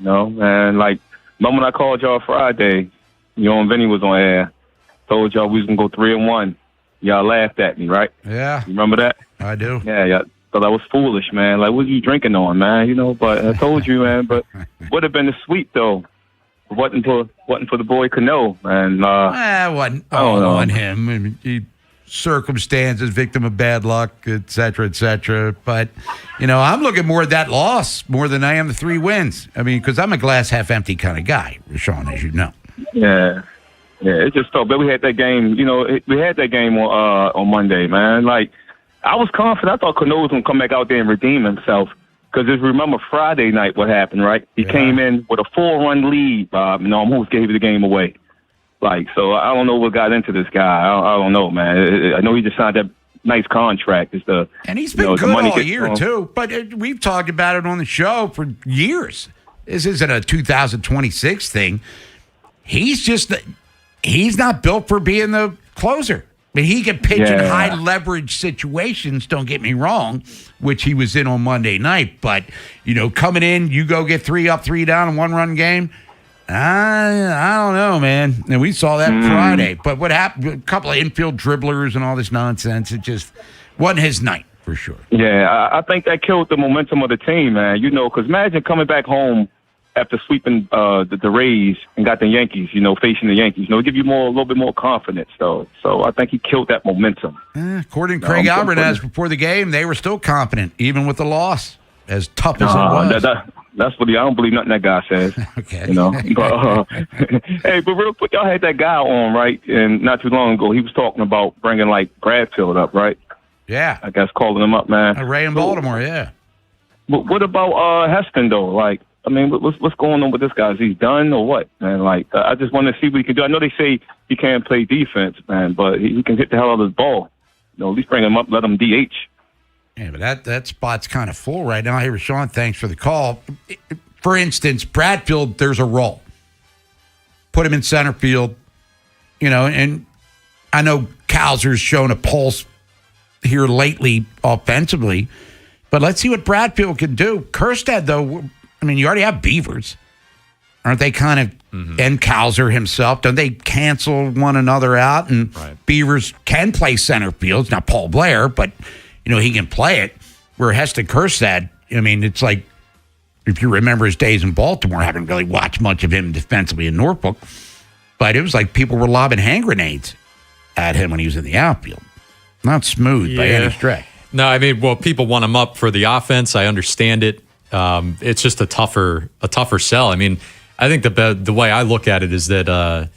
And like the moment I called y'all Friday, and Vinny was on air, told y'all we was gonna go 3-1. Y'all laughed at me, right? Yeah. You remember that? I do. Yeah, yeah. Thought I was foolish, man. Like, what are you drinking on, man? But I told you, man. But would have been a sweep, though. Wasn't for the boy Cano, and wasn't all on him. I mean, circumstances, victim of bad luck, et cetera, et cetera. But I'm looking more at that loss more than I am the 3 wins. I mean, because I'm a glass half empty kind of guy, Rashawn, as you know. Yeah, it just felt. But we had that game. We had that game on Monday, man. Like, I was confident. I thought Cano was gonna come back out there and redeem himself. Because just remember Friday night what happened, right? He came in with a 4-run lead, Bob, and almost gave the game away. Like, so I don't know what got into this guy. I don't know, man. I know he just signed that nice contract. And he's been good all year, too. But we've talked about it on the show for years. This isn't a 2026 thing. He's not built for being the closer. I mean, he can pitch in high leverage situations, don't get me wrong, which he was in on Monday night. But, coming in, you go get 3 up, 3 down in 1-run game. I don't know, man. And we saw that Friday. But what happened, a couple of infield dribblers and all this nonsense, it just wasn't his night for sure. Yeah, I think that killed the momentum of the team, man. Because imagine coming back home after sweeping the Rays and got the Yankees, facing the Yankees. It'll give you a little bit more confidence, though. So I think he killed that momentum. According to Craig Alvarez before the game, they were still confident, even with the loss, as tough as it was. That's what I don't believe nothing that guy says. Okay. But, hey, but real quick, y'all had that guy on, right? And not too long ago, he was talking about bringing, Bradfield up, right? Yeah. I guess calling him up, man. Ray in Baltimore, yeah. But what about Heston, though? What's going on with this guy? Is he done or what, man? I just want to see what he can do. I know they say he can't play defense, man, but he can hit the hell out of his ball. At least bring him up, let him DH. Yeah, but that spot's kind of full right now. Hey, Rashawn, thanks for the call. For instance, Bradfield, there's a role. Put him in center field, and I know Kowser's shown a pulse here lately offensively, but let's see what Bradfield can do. Kerstad, though, I mean, you already have Beavers. Aren't they kind of, and Kowser himself, don't they cancel one another out? And Beavers can play center field. It's not Paul Blair, but, he can play it. Where Heston Kjerstad, I mean, it's like, if you remember his days in Baltimore, I haven't really watched much of him defensively in Norfolk, but it was like people were lobbing hand grenades at him when he was in the outfield. Not smooth by any stretch. No, I mean, people want him up for the offense. I understand it. It's just a tougher sell. I mean, I think the way I look at it is that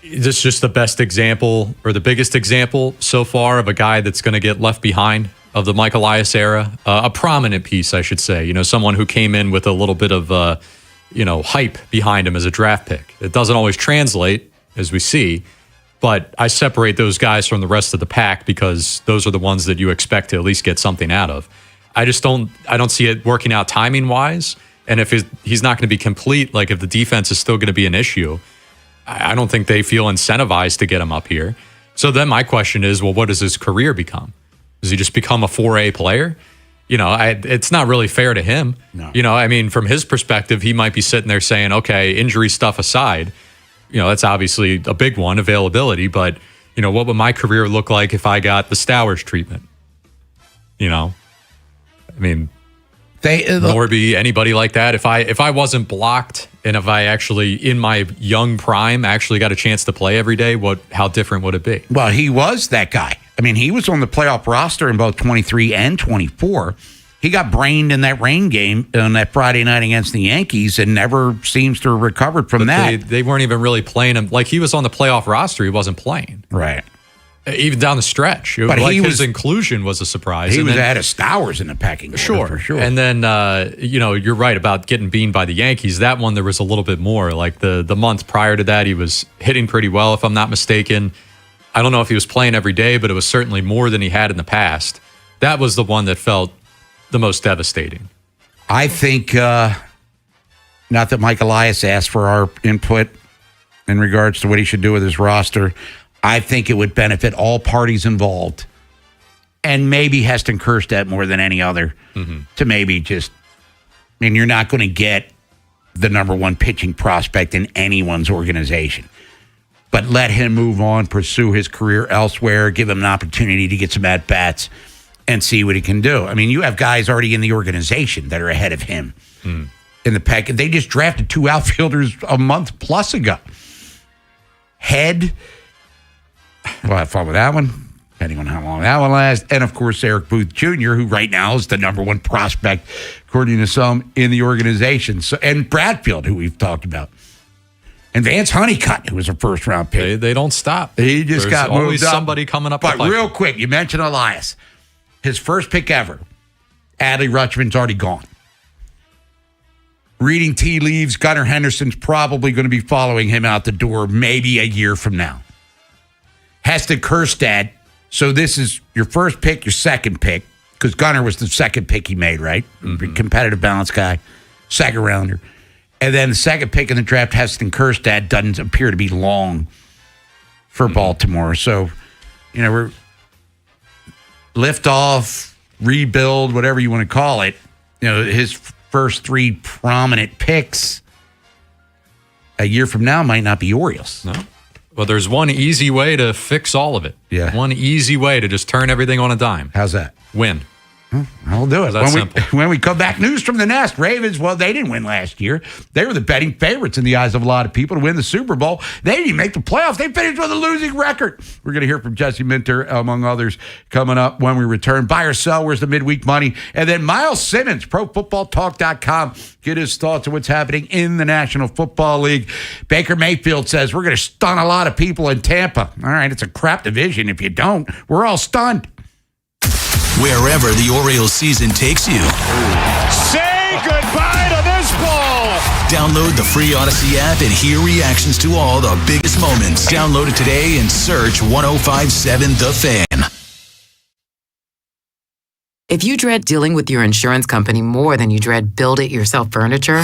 This is just the best example or the biggest example so far of a guy that's going to get left behind of the Mike Elias era. A prominent piece, I should say. Someone who came in with a little bit of, hype behind him as a draft pick. It doesn't always translate, as we see, but I separate those guys from the rest of the pack because those are the ones that you expect to at least get something out of. I don't see it working out timing-wise, and if he's not going to be complete, like if the defense is still going to be an issue, I don't think they feel incentivized to get him up here. So then my question is, well, what does his career become? Does he just become a 4A player? It's not really fair to him. No. From his perspective, he might be sitting there saying, okay, injury stuff aside, that's obviously a big one, availability, but, what would my career look like if I got the Stowers treatment? Nor be anybody like that. If I wasn't blocked and if I actually, in my young prime, actually got a chance to play every day, how different would it be? Well, he was that guy. He was on the playoff roster in both 23 and 24. He got brained in that rain game on that Friday night against the Yankees and never seems to have recovered from that. They weren't even really playing him. Like, he was on the playoff roster. He wasn't playing. Right. Even down the stretch. But his inclusion was a surprise. He was ahead of Stowers in the pecking order, for sure. And then, you're right about getting beamed by the Yankees. That one, there was a little bit more. Like, the month prior to that, he was hitting pretty well, if I'm not mistaken. I don't know if he was playing every day, but it was certainly more than he had in the past. That was the one that felt the most devastating. I think, not that Mike Elias asked for our input in regards to what he should do with his roster, I think it would benefit all parties involved, and maybe Heston Kjerstad more than any other, to maybe just, you're not going to get the number one pitching prospect in anyone's organization, but let him move on, pursue his career elsewhere, give him an opportunity to get some at-bats and see what he can do. You have guys already in the organization that are ahead of him in the pack. They just drafted 2 outfielders a month plus ago. We'll have fun with that one, depending on how long that one lasts. And, of course, Eric Booth Jr., who right now is the number one prospect, according to some, in the organization. And Bradfield, who we've talked about. And Vance Honeycutt, who was a first-round pick. They don't stop. He just got moved up. Always somebody coming up. But real quick, you mentioned Elias. His first pick ever, Adley Rutschman's already gone. Reading tea leaves, Gunnar Henderson's probably going to be following him out the door maybe a year from now. Heston Kjerstad, so this is your first pick, your second pick, because Gunnar was the second pick he made, right? Competitive balance guy, second rounder. And then the second pick in the draft, Heston Kjerstad, doesn't appear to be long for Baltimore. So, we're lift off, rebuild, whatever you want to call it. His first 3 prominent picks a year from now might not be Orioles. No. Well, there's one easy way to fix all of it. Yeah. One easy way to just turn everything on a dime. How's that? Win. I'll do it. Simple. When we come back, news from the nest. Ravens, well, they didn't win last year. They were the betting favorites in the eyes of a lot of people to win the Super Bowl. They didn't make the playoffs. They finished with a losing record. We're going to hear from Jesse Minter, among others, coming up when we return. Buy or sell, where's the midweek money? And then Miles Simmons, ProFootballTalk.com. Get his thoughts on what's happening in the National Football League. Baker Mayfield says, we're going to stun a lot of people in Tampa. All right, it's a crap division. If you don't, we're all stunned. Wherever the Orioles season takes you. Say goodbye to this ball. Download the free Odyssey app and hear reactions to all the biggest moments. Download it today and search 105.7 The Fan. If you dread dealing with your insurance company more than you dread build-it-yourself furniture,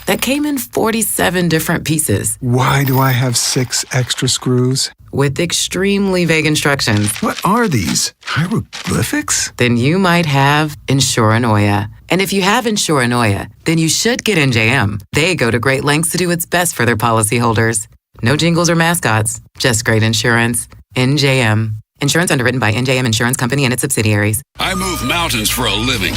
that came in 47 different pieces. Why do I have 6 extra screws? With extremely vague instructions. What are these? Hieroglyphics? Then you might have Insuranoia. And if you have Insuranoia, then you should get NJM. They go to great lengths to do what's best for their policyholders. No jingles or mascots, just great insurance. NJM. Insurance underwritten by NJM Insurance Company and its subsidiaries. I move mountains for a living.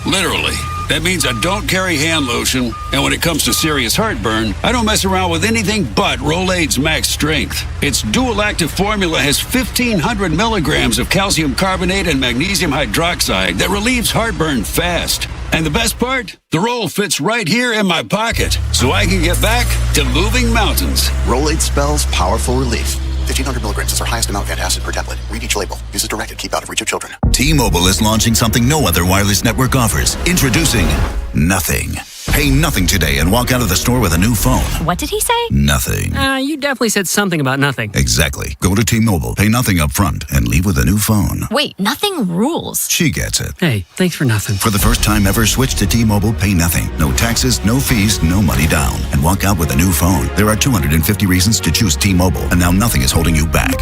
Literally. That means I don't carry hand lotion, and when it comes to serious heartburn, I don't mess around with anything but Rolaids Max Strength. Its dual-active formula has 1,500 milligrams of calcium carbonate and magnesium hydroxide that relieves heartburn fast. And the best part? The roll fits right here in my pocket, so I can get back to moving mountains. Rolade spells powerful relief. 1,500 milligrams is our highest amount of antacid per tablet. Read each label. Use as directed. Keep out of reach of children. T-Mobile is launching something no other wireless network offers. Introducing Nothing. Pay nothing today and walk out of the store with a new phone. What did he say? Nothing. You definitely said something about nothing. Exactly. Go to T-Mobile, pay nothing up front, and leave with a new phone. Wait, nothing rules. She gets it. Hey, thanks for nothing. For the first time ever, switch to T-Mobile, pay nothing. No taxes, no fees, no money down. And walk out with a new phone. There are 250 reasons to choose T-Mobile, and now nothing is holding you back.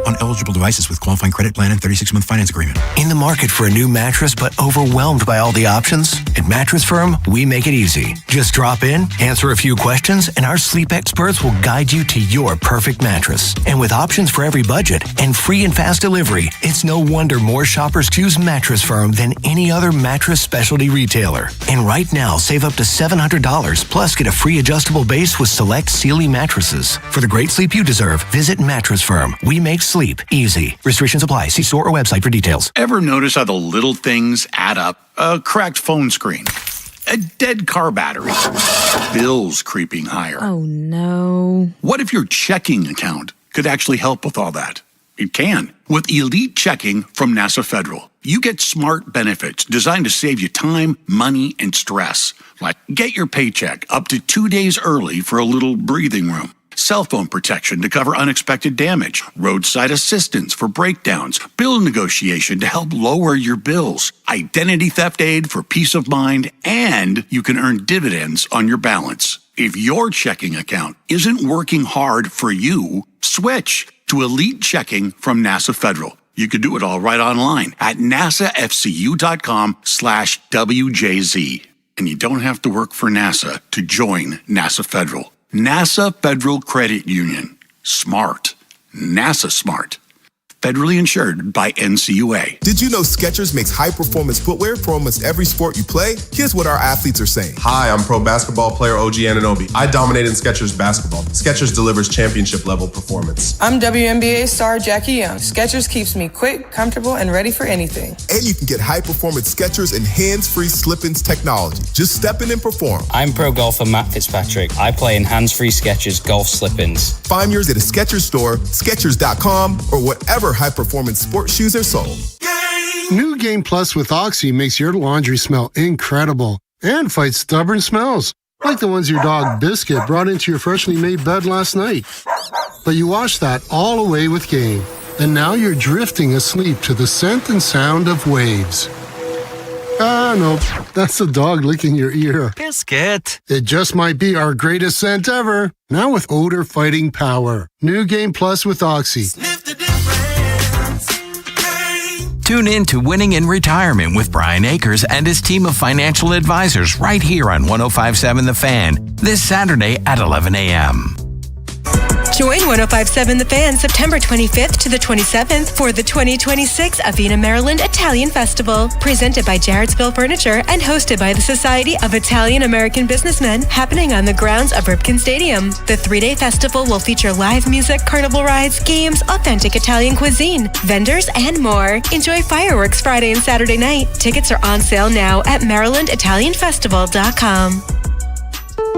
On eligible devices with qualifying credit plan and 36-month finance agreement. In the market for a new mattress but overwhelmed by all the options? At Mattress Firm, we make it easy. Just drop in, answer a few questions, and our sleep experts will guide you to your perfect mattress. And with options for every budget and free and fast delivery, it's no wonder more shoppers choose Mattress Firm than any other mattress specialty retailer. And right now, save up to $700 plus get a free adjustable base with select Sealy mattresses. For the great sleep you deserve, visit Mattress Firm. We make sleep easy. Restrictions apply. See store or website for details. Ever notice how the little things add up? A cracked phone screen, a dead car battery, bills creeping higher. Oh, no. What if your checking account could actually help with all that? It can. With Elite Checking from NASA Federal, you get smart benefits designed to save you time, money, and stress. Like get your paycheck up to 2 days early for a little breathing room. Cell phone protection to cover unexpected damage, roadside assistance for breakdowns, bill negotiation to help lower your bills, identity theft aid for peace of mind, and you can earn dividends on your balance. If your checking account isn't working hard for you, switch to Elite Checking from NASA Federal. You can do it all right online at nasafcu.com/WJZ. And you don't have to work for NASA to join NASA Federal. NASA Federal Credit Union. Smart. NASA smart. Federally insured by NCUA. Did you know Skechers makes high-performance footwear for almost every sport you play? Here's what our athletes are saying. Hi, I'm pro basketball player OG Anunoby. I dominate in Skechers basketball. Skechers delivers championship-level performance. I'm WNBA star Jackie Young. Skechers keeps me quick, comfortable, and ready for anything. And you can get high-performance Skechers and hands-free slip-ins technology. Just step in and perform. I'm pro golfer Matt Fitzpatrick. I play in hands-free Skechers golf slip-ins. Find yours at a Skechers store, Skechers.com, or whatever high-performance sports shoes are sold. New Game Plus with Oxy makes your laundry smell incredible and fights stubborn smells, like the ones your dog Biscuit brought into your freshly made bed last night. But you washed that all away with Game, and now you're drifting asleep to the scent and sound of waves. Nope, that's the dog licking your ear. Biscuit. It just might be our greatest scent ever, now with odor-fighting power. New Game Plus with Oxy. Tune in to Winning in Retirement with Brian Akers and his team of financial advisors right here on 105.7 The Fan this Saturday at 11 a.m. Join 105.7 The Fan September 25th to the 27th for the 2026 Avena, Maryland Italian Festival, presented by Jarrettsville Furniture and hosted by the Society of Italian American Businessmen, happening on the grounds of Ripken Stadium. The 3-day festival will feature live music, carnival rides, games, authentic Italian cuisine, vendors, and more. Enjoy fireworks Friday and Saturday night. Tickets are on sale now at MarylandItalianFestival.com.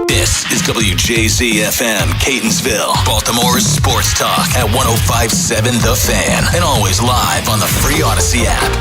This is WJZ-FM, Catonsville, Baltimore's sports talk at 105.7 The Fan, and always live on the free Odyssey app.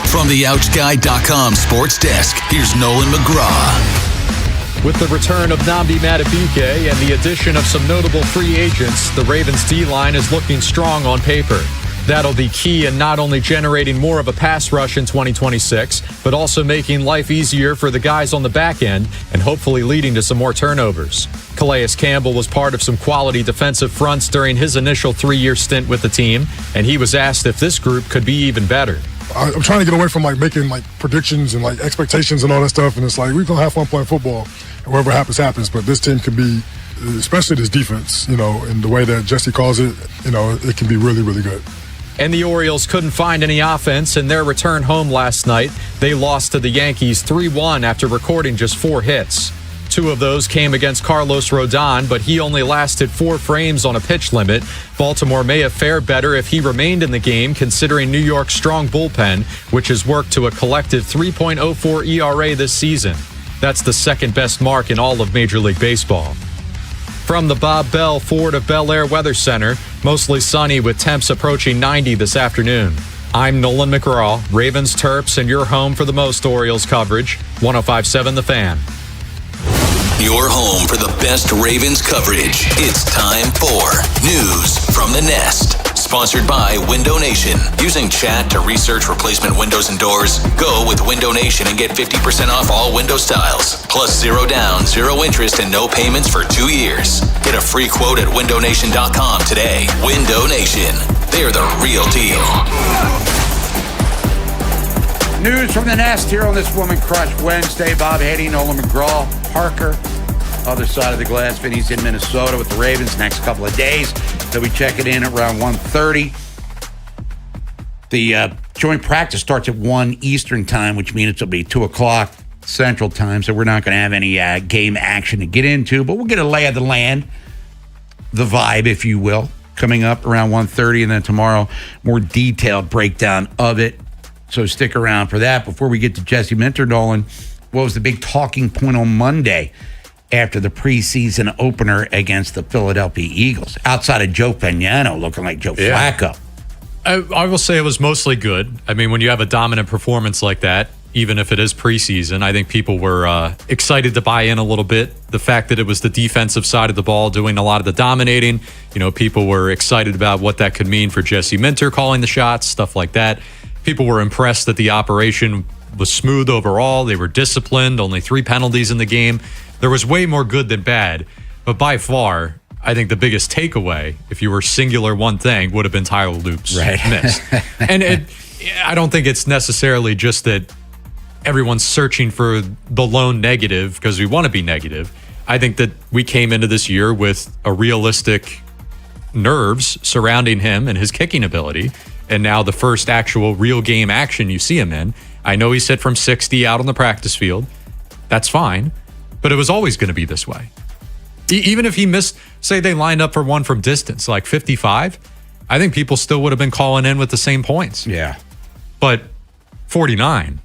From the OutGuy.com sports desk, here's Nolan McGraw. With the return of Nnamdi Madubuike and the addition of some notable free agents, the Ravens D-line is looking strong on paper. That'll be key in not only generating more of a pass rush in 2026, but also making life easier for the guys on the back end and hopefully leading to some more turnovers. Calais Campbell was part of some quality defensive fronts during his initial 3-year stint with the team, and he was asked if this group could be even better. I'm trying to get away from making predictions and expectations and all that stuff, and it's we're gonna have fun playing football, and whatever happens. But this team can be, especially this defense, in the way that Jesse calls it, it can be really, really good. And the Orioles couldn't find any offense in their return home last night. They lost to the Yankees 3-1 after recording just 4 hits. 2 of those came against Carlos Rodon, but he only lasted 4 frames on a pitch limit. Baltimore may have fared better if he remained in the game, considering New York's strong bullpen, which has worked to a collective 3.04 ERA this season. That's the second best mark in all of Major League Baseball. From the Bob Bell Ford of Bel Air Weather Center, mostly sunny with temps approaching 90 this afternoon. I'm Nolan McGraw, Ravens, Terps, and your home for the most Orioles coverage, 105.7 The Fan. Your home for the best Ravens coverage. It's time for News from the Nest. Sponsored by Window Nation. Using chat to research replacement windows and doors? Go with Window Nation and get 50% off all window styles. Plus 0 down, 0 interest, and no payments for 2 years. Get a free quote at windownation.com today. Window Nation. They're the real deal. News from the Nest here on this Woman Crush Wednesday. Bob Haynie, Nolan McGraw, Parker. Other side of the glass, Vinny's in Minnesota with the Ravens next couple of days. So we check it in at around 1:30. The joint practice starts at 1 Eastern time, which means it'll be 2 o'clock Central time. So we're not going to have any game action to get into, but we'll get a lay of the land, the vibe, if you will, coming up around 1:30. And then tomorrow, more detailed breakdown of it. So stick around for that. Before we get to Jesse Minter, Nolan, what was the big talking point on Monday after the preseason opener against the Philadelphia Eagles, outside of Joe Fagnano looking like Joe Flacco? I will say it was mostly good. I mean, when you have a dominant performance like that, even if it is preseason, I think people were excited to buy in a little bit. The fact that it was the defensive side of the ball doing a lot of the dominating, people were excited about what that could mean for Jesse Minter calling the shots, stuff like that. People were impressed that the operation was smooth overall. They were disciplined, only 3 penalties in the game. There was way more good than bad, but by far, I think the biggest takeaway, if you were singular one thing, would have been Tyler Loop's miss. And I don't think it's necessarily just that everyone's searching for the lone negative because we want to be negative. I think that we came into this year with a realistic nerves surrounding him and his kicking ability, and now the first actual real game action you see him in. I know he's hit from 60 out on the practice field. That's fine. But it was always going to be this way. Even if he missed, say they lined up for one from distance, like 55, I think people still would have been calling in with the same points. Yeah. But 49,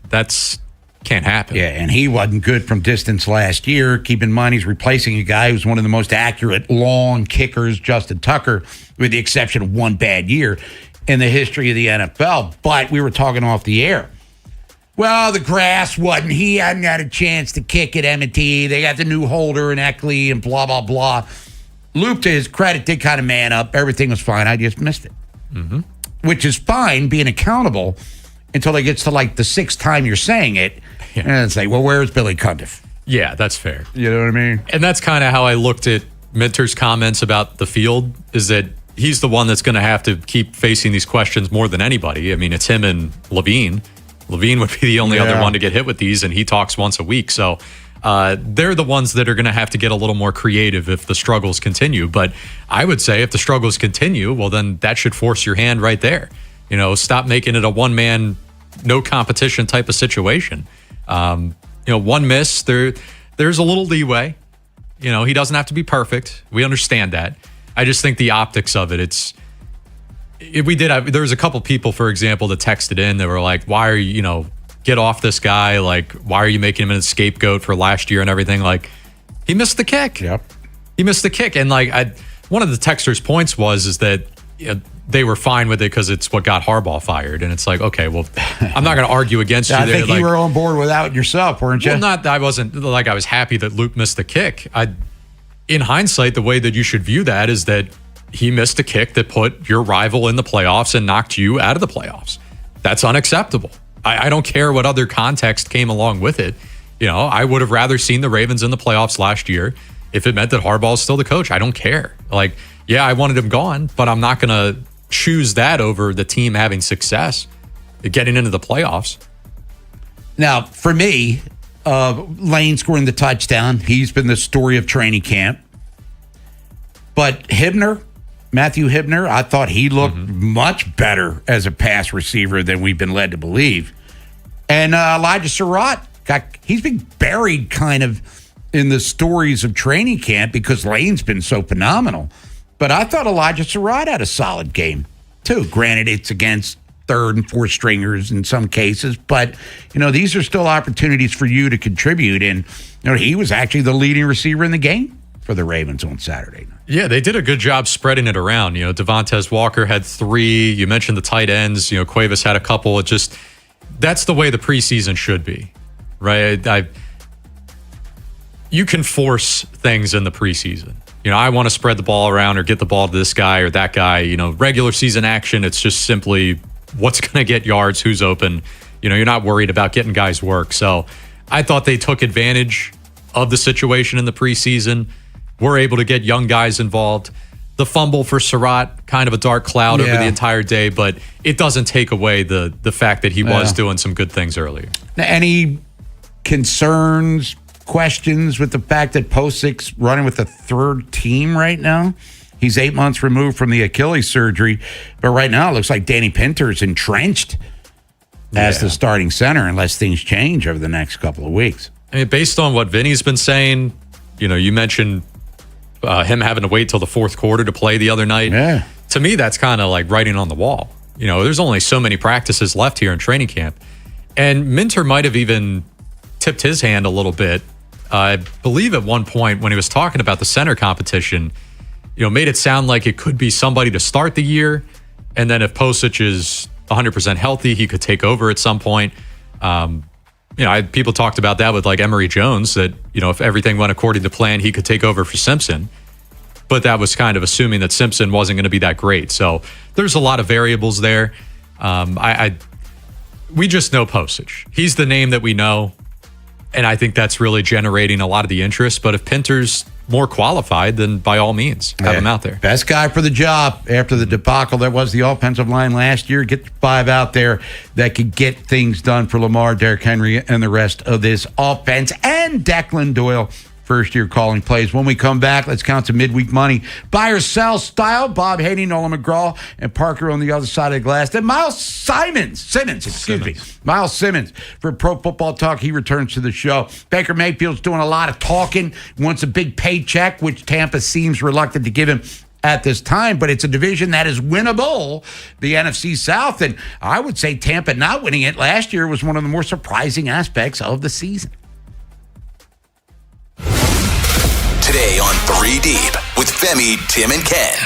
can't happen. Yeah, and he wasn't good from distance last year. Keep in mind, he's replacing a guy who's one of the most accurate long kickers, Justin Tucker, with the exception of one bad year in the history of the NFL. But we were talking off the air. Well, the grass wasn't. He hadn't had a chance to kick at M&T. They got the new holder and Eckley and blah, blah, blah. Loop, to his credit, did kind of man up. Everything was fine. I just missed it. Mm-hmm. Which is fine, being accountable, until it gets to like the 6th time you're saying it. Yeah. And it's like, well, where's Billy Cundiff? Yeah, that's fair. You know what I mean? And that's kind of how I looked at Minter's comments about the field, is that he's the one that's going to have to keep facing these questions more than anybody. I mean, it's him and Levine. Levine would be the only other one to get hit with these, and he talks once a week. So they're the ones that are going to have to get a little more creative if the struggles continue. But I would say if the struggles continue, well, then that should force your hand right there. Stop making it a one-man, no competition type of situation. One miss, there's a little leeway. He doesn't have to be perfect. We understand that. I just think the optics of it, there was a couple people, for example, that texted in that were like, why are you, get off this guy. Like, why are you making him a scapegoat for last year and everything? Like, he missed the kick. Yep. He missed the kick. And one of the texters' points is that they were fine with it because it's what got Harbaugh fired. And it's like, okay, well, I'm not going to argue against you. I think you were on board without yourself, weren't you? Well, I wasn't like, I was happy that Luke missed the kick. In hindsight, the way that you should view that is that he missed a kick that put your rival in the playoffs and knocked you out of the playoffs. That's unacceptable. I don't care what other context came along with it. I would have rather seen the Ravens in the playoffs last year if it meant that Harbaugh is still the coach. I don't care. I wanted him gone, but I'm not going to choose that over the team having success, getting into the playoffs. Now, for me, Lane scoring the touchdown, he's been the story of training camp. But Matthew Hibner, I thought he looked much better as a pass receiver than we've been led to believe. And Elijah Surratt, he's been buried kind of in the stories of training camp because Lane's been so phenomenal. But I thought Elijah Surratt had a solid game, too. Granted, it's against third and fourth stringers in some cases, but, these are still opportunities for you to contribute. And, he was actually the leading receiver in the game for the Ravens on Saturday night. Yeah, they did a good job spreading it around. Devontae Walker had 3. You mentioned the tight ends. Cuevas had a couple. That's the way the preseason should be, right? You can force things in the preseason. I want to spread the ball around or get the ball to this guy or that guy. Regular season action, it's just simply what's going to get yards, who's open. You're not worried about getting guys work. So I thought they took advantage of the situation in the preseason. We're able to get young guys involved. The fumble for Surratt, kind of a dark cloud over the entire day, but it doesn't take away the fact that he was doing some good things earlier. Now, any concerns, questions with the fact that Posic's running with the third team right now? He's 8 months removed from the Achilles surgery, but right now it looks like Danny Pinter's entrenched as the starting center unless things change over the next couple of weeks. I mean, based on what Vinny's been saying, you mentioned him having to wait till the fourth quarter to play the other night. Yeah. To me, that's kind of like writing on the wall. There's only so many practices left here in training camp. And Minter might have even tipped his hand a little bit. I believe at one point when he was talking about the center competition, made it sound like it could be somebody to start the year. And then if Posich is 100% healthy, he could take over at some point. People talked about that with like Emory Jones, that, if everything went according to plan, he could take over for Simpson. But that was kind of assuming that Simpson wasn't going to be that great. So there's a lot of variables there. We just know Posich. He's the name that we know. And I think that's really generating a lot of the interest. But if Pinter's more qualified, then by all means, have him out there. Best guy for the job after the debacle that was the offensive line last year. Get 5 out there that could get things done for Lamar, Derrick Henry, and the rest of this offense. And Declan Doyle, first-year calling plays. When we come back, let's count some midweek money. Buy or sell style. Bob Haynie, Nolan McGraw, and Parker on the other side of the glass. Then Miles Simmons for Pro Football Talk. He returns to the show. Baker Mayfield's doing a lot of talking, wants a big paycheck, which Tampa seems reluctant to give him at this time, but it's a division that is winnable, the NFC South, and I would say Tampa not winning it last year was one of the more surprising aspects of the season. Today on 3 Deep with Femi, Tim, and Ken.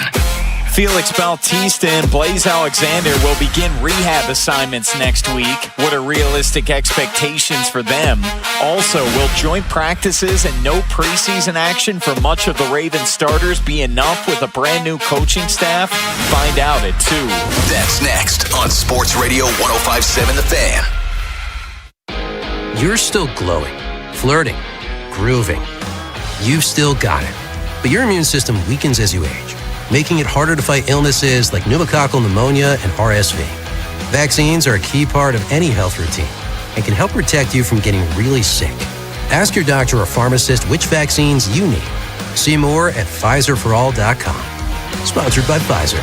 Felix Bautista and Blaze Alexander will begin rehab assignments next week. What are realistic expectations for them? Also, will joint practices and no preseason action for much of the Ravens starters be enough with a brand new coaching staff? Find out at 2. That's next on Sports Radio 105.7 The Fan. You're still glowing, flirting, grooving. You've still got it. But your immune system weakens as you age, making it harder to fight illnesses like pneumococcal pneumonia and RSV. Vaccines are a key part of any health routine and can help protect you from getting really sick. Ask your doctor or pharmacist which vaccines you need. See more at PfizerForAll.com. Sponsored by Pfizer.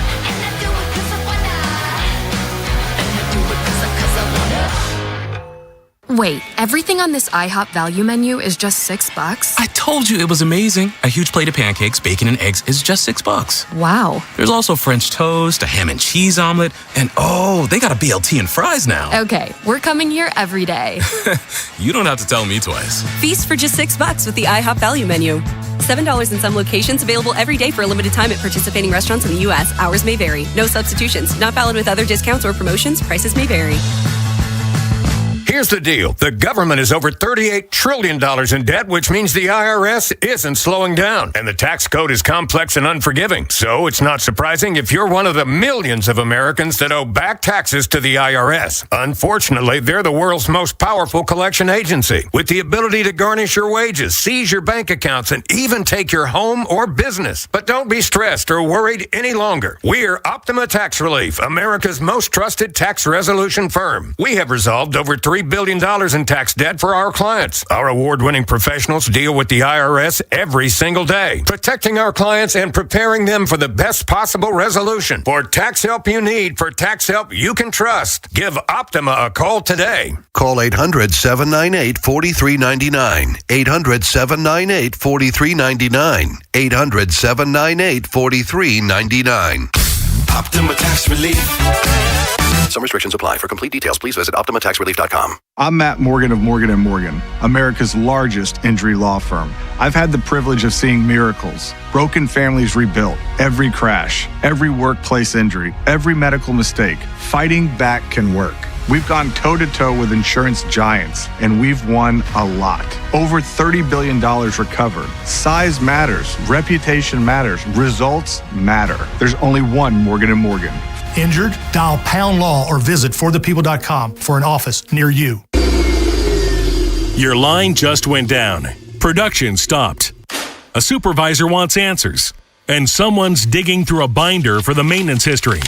Wait, everything on this IHOP value menu is just $6? I told you it was amazing. A huge plate of pancakes, bacon, and eggs is just $6. Wow. There's also French toast, a ham and cheese omelet, and they got a BLT and fries now. Okay, we're coming here every day. You don't have to tell me twice. Feast for just $6 with the IHOP value menu. $7 in some locations, available every day for a limited time at participating restaurants in the U.S. Hours may vary. No substitutions. Not valid with other discounts or promotions. Prices may vary. Here's the deal. The government is over $38 trillion in debt, which means the IRS isn't slowing down. And the tax code is complex and unforgiving. So it's not surprising if you're one of the millions of Americans that owe back taxes to the IRS. Unfortunately, they're the world's most powerful collection agency, with the ability to garnish your wages, seize your bank accounts, and even take your home or business. But don't be stressed or worried any longer. We're Optima Tax Relief, America's most trusted tax resolution firm. We have resolved over $3 $3 billion in tax debt for our clients. Our award-winning professionals deal with the IRS every single day, protecting our clients and preparing them for the best possible resolution. For tax help you need, for tax help you can trust, give Optima a call today. Call 800-798-4399. 800-798-4399. 800-798-4399. Optima Tax Relief. Some restrictions apply. For complete details, please visit OptimaTaxRelief.com. I'm Matt Morgan of Morgan & Morgan, America's largest injury law firm. I've had the privilege of seeing miracles, broken families rebuilt, every crash, every workplace injury, every medical mistake. Fighting back can work. We've gone toe-to-toe with insurance giants, and we've won a lot. Over $30 billion recovered. Size matters. Reputation matters. Results matter. There's only one Morgan & Morgan. Injured? Dial Pound Law or visit forthepeople.com for an office near you. Your line just went down. Production stopped. A supervisor wants answers, and someone's digging through a binder for the maintenance history.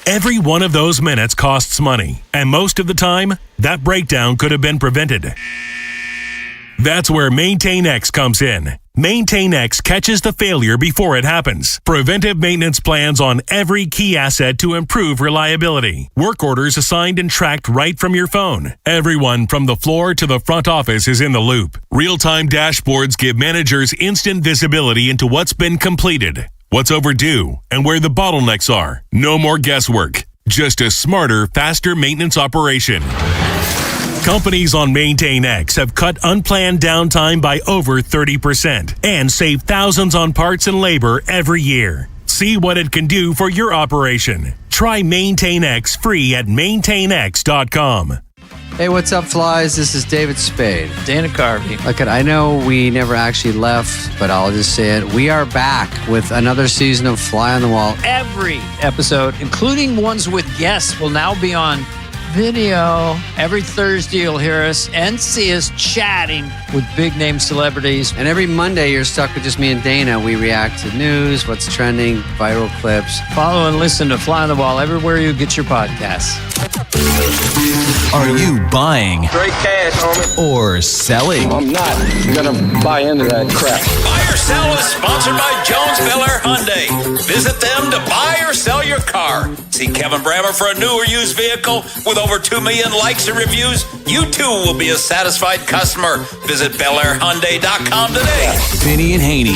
Every one of those minutes costs money, and most of the time, that breakdown could have been prevented. That's where MaintainX comes in. MaintainX catches the failure before it happens. Preventive maintenance plans on every key asset to improve reliability. Work orders assigned and tracked right from your phone. Everyone from the floor to the front office is in the loop. Real-time dashboards give managers instant visibility into what's been completed, what's overdue, and where the bottlenecks are. No more guesswork. Just a smarter, faster maintenance operation. Companies on MaintainX have cut unplanned downtime by over 30% and save thousands on parts and labor every year. See what it can do for your operation. Try MaintainX free at maintainx.com. Hey, what's up, flies? This is David Spade. Dana Carvey. Look, I know we never actually left, but I'll just say it. We are back with another season of Fly on the Wall. Every episode, including ones with guests, will now be on video. Every Thursday, you'll hear us and see us chatting with big-name celebrities. And every Monday, you're stuck with just me and Dana. We react to news, what's trending, viral clips. Follow and listen to Fly on the Wall everywhere you get your podcasts. Are you buying? Straight cash, homie. Or selling? I'm not gonna buy into that crap. Buy or Sell is sponsored by Jones Belair Hyundai. Visit them to buy or sell your car. See Kevin Brammer for a new or used vehicle with over 2 million likes and reviews. You too will be a satisfied customer. Visit BelairHyundai.com today. Vinny and Haynie,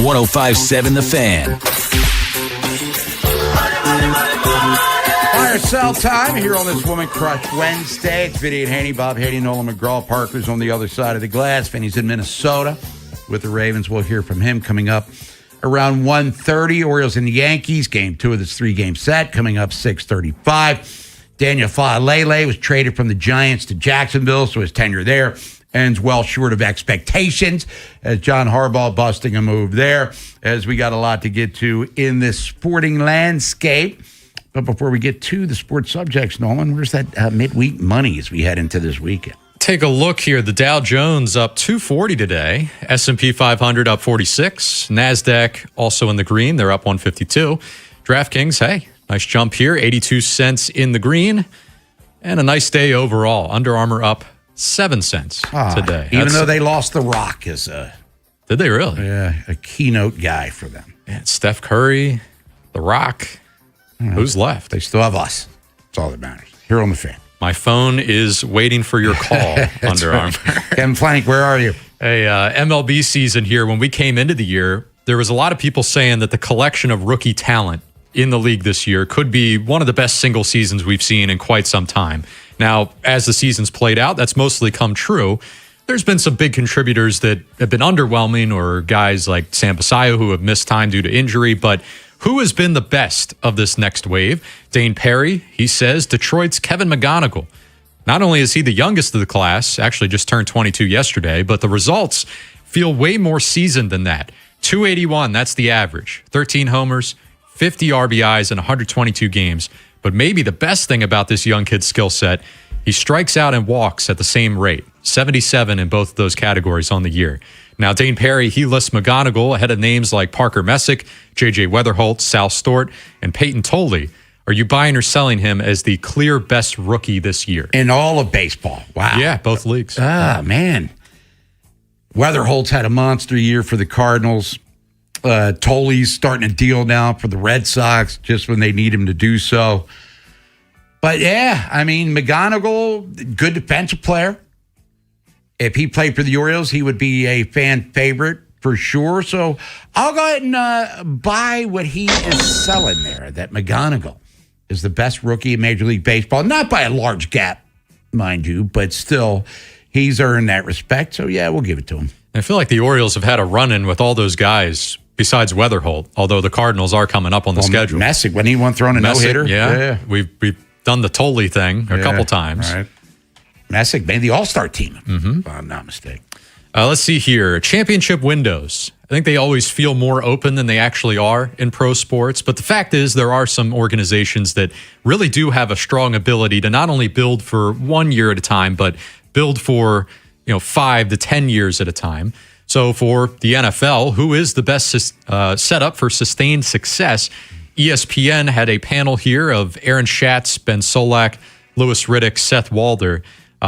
105.7 The Fan. Buy or sell time here on this Woman Crush Wednesday. It's Vinny and Haynie, Bob Haynie, Nolan McGraw. Parker's on the other side of the glass. Vinny's in Minnesota with the Ravens. We'll hear from him coming up around 1:30. Orioles and the Yankees, game 2 of this 3-game set, coming up 6:35. Daniel Faalele was traded from the Giants to Jacksonville, so his tenure there ends well short of expectations, as John Harbaugh busting a move there, as we got a lot to get to in this sporting landscape. But before we get to the sports subjects, Nolan, where's that midweek money as we head into this weekend? Take a look here. The Dow Jones up 240 today. S&P 500 up 46. NASDAQ also in the green. They're up 152. DraftKings, hey, nice jump here. 82 cents in the green. And a nice day overall. Under Armour up 7 cents today. Even though they lost The Rock as Did they really? Yeah, a keynote guy for them. Yeah, Steph Curry, The Rock. Who's left? They still have us. That's all that matters. Here on the Fan. My phone is waiting for your call, Under Armour. Kevin Plank, where are you? Hey, MLB season here. When we came into the year, there was a lot of people saying that the collection of rookie talent in the league this year could be one of the best single seasons we've seen in quite some time. Now, as the season's played out, that's mostly come true. There's been some big contributors that have been underwhelming, or guys like Sam Basayo who have missed time due to injury, but who has been the best of this next wave? Dane Perry, he says Detroit's Kevin McGonigal. Not only is he the youngest of the class, actually just turned 22 yesterday, but the results feel way more seasoned than that. 281, that's the average. 13 homers, 50 RBIs in 122 games. But maybe the best thing about this young kid's skill set, he strikes out and walks at the same rate. 77 in both of those categories on the year. Now, Dane Perry, he lists McGonigal ahead of names like Parker Messick, J.J. Weatherholt, Sal Stort, and Peyton Tolley Are you buying or selling him as the clear best rookie this year? In all of baseball. Wow. Yeah, both leagues. Man. Weatherholt's had a monster year for the Cardinals. Tolley's starting a deal now for the Red Sox just when they need him to do so. But yeah, I mean, McGonigal, good defensive player. If he played for the Orioles, he would be a fan favorite for sure. So I'll go ahead and buy what he is selling there, that McGonigal is the best rookie in Major League Baseball. Not by a large gap, mind you, but still, he's earned that respect. So yeah, we'll give it to him. I feel like the Orioles have had a run-in with all those guys besides Weatherholt, although the Cardinals are coming up on the schedule. Messick, when he won throwing a no-hitter. Yeah. We've done the Tolley thing a couple times. All right. Messick made the All-Star team, if I'm not mistaken. Let's see here. Championship windows. I think they always feel more open than they actually are in pro sports. But the fact is, there are some organizations that really do have a strong ability to not only build for 1 year at a time, but build for 5 to 10 years at a time. So for the NFL, who is the best setup for sustained success? ESPN had a panel here of Aaron Schatz, Ben Solak, Louis Riddick, Seth Walder.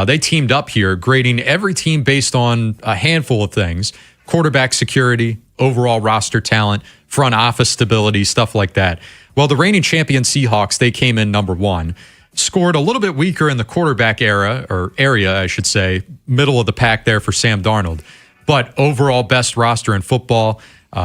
They teamed up here, grading every team based on a handful of things: quarterback security, overall roster talent, front office stability, stuff like that. Well, the reigning champion Seahawks, they came in number 1. Scored a little bit weaker in the quarterback area, I should say, middle of the pack there for Sam Darnold. But overall best roster in football.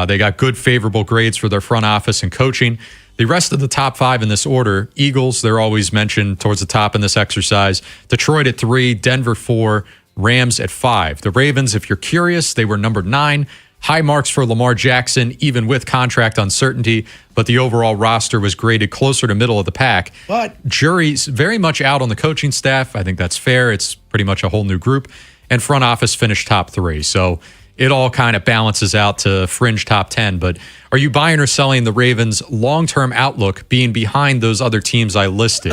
They got good favorable grades for their front office and coaching. The rest of the top 5 in this order: Eagles, they're always mentioned towards the top in this exercise. Detroit at 3, Denver 4, Rams at 5. The Ravens, if you're curious, they were number 9. High marks for Lamar Jackson, even with contract uncertainty, but the overall roster was graded closer to middle of the pack. But jury's very much out on the coaching staff. I think that's fair. It's pretty much a whole new group. And front office finished top 3. So it all kind of balances out to fringe top 10. But are you buying or selling the Ravens' long-term outlook being behind those other teams I listed?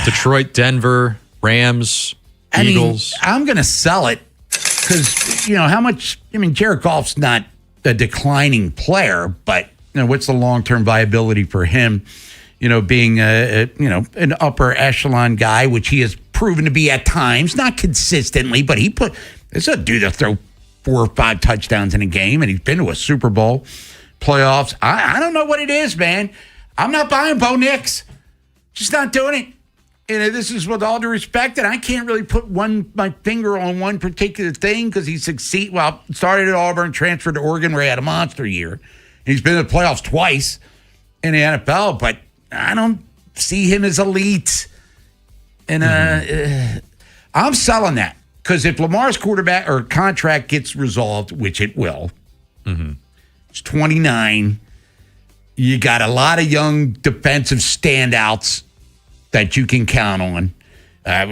Detroit, Denver, Rams, Eagles. I'm going to sell it because, how much, Jared Goff's not a declining player, but, what's the long-term viability for him, being an upper echelon guy, which he has proven to be at times, not consistently, but it's a dude that throw 4 or 5 touchdowns in a game, and he's been to a Super Bowl, playoffs. I don't know what it is, man. I'm not buying Bo Nix. Just not doing it. And this is with all due respect, and I can't really put my finger on one particular thing because he started at Auburn, transferred to Oregon where he had a monster year. He's been in the playoffs twice in the NFL, but I don't see him as elite. And I'm selling that. Because if Lamar's quarterback or contract gets resolved, which it will, it's 29. You got a lot of young defensive standouts that you can count on.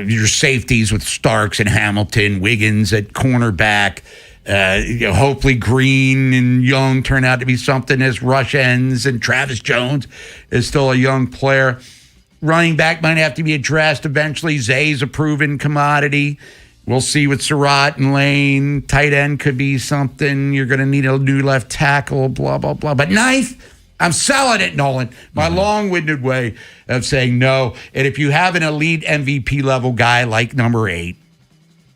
Your safeties with Starks and Hamilton, Wiggins at cornerback. Hopefully Green and Young turn out to be something as rush ends, and Travis Jones is still a young player. Running back might have to be addressed eventually. Zay's a proven commodity. We'll see with Surratt and Lane. Tight end could be something. You're going to need a new left tackle, blah, blah, blah. But ninth, I'm selling it, Nolan. My long-winded way of saying no. And if you have an elite MVP level guy like number 8,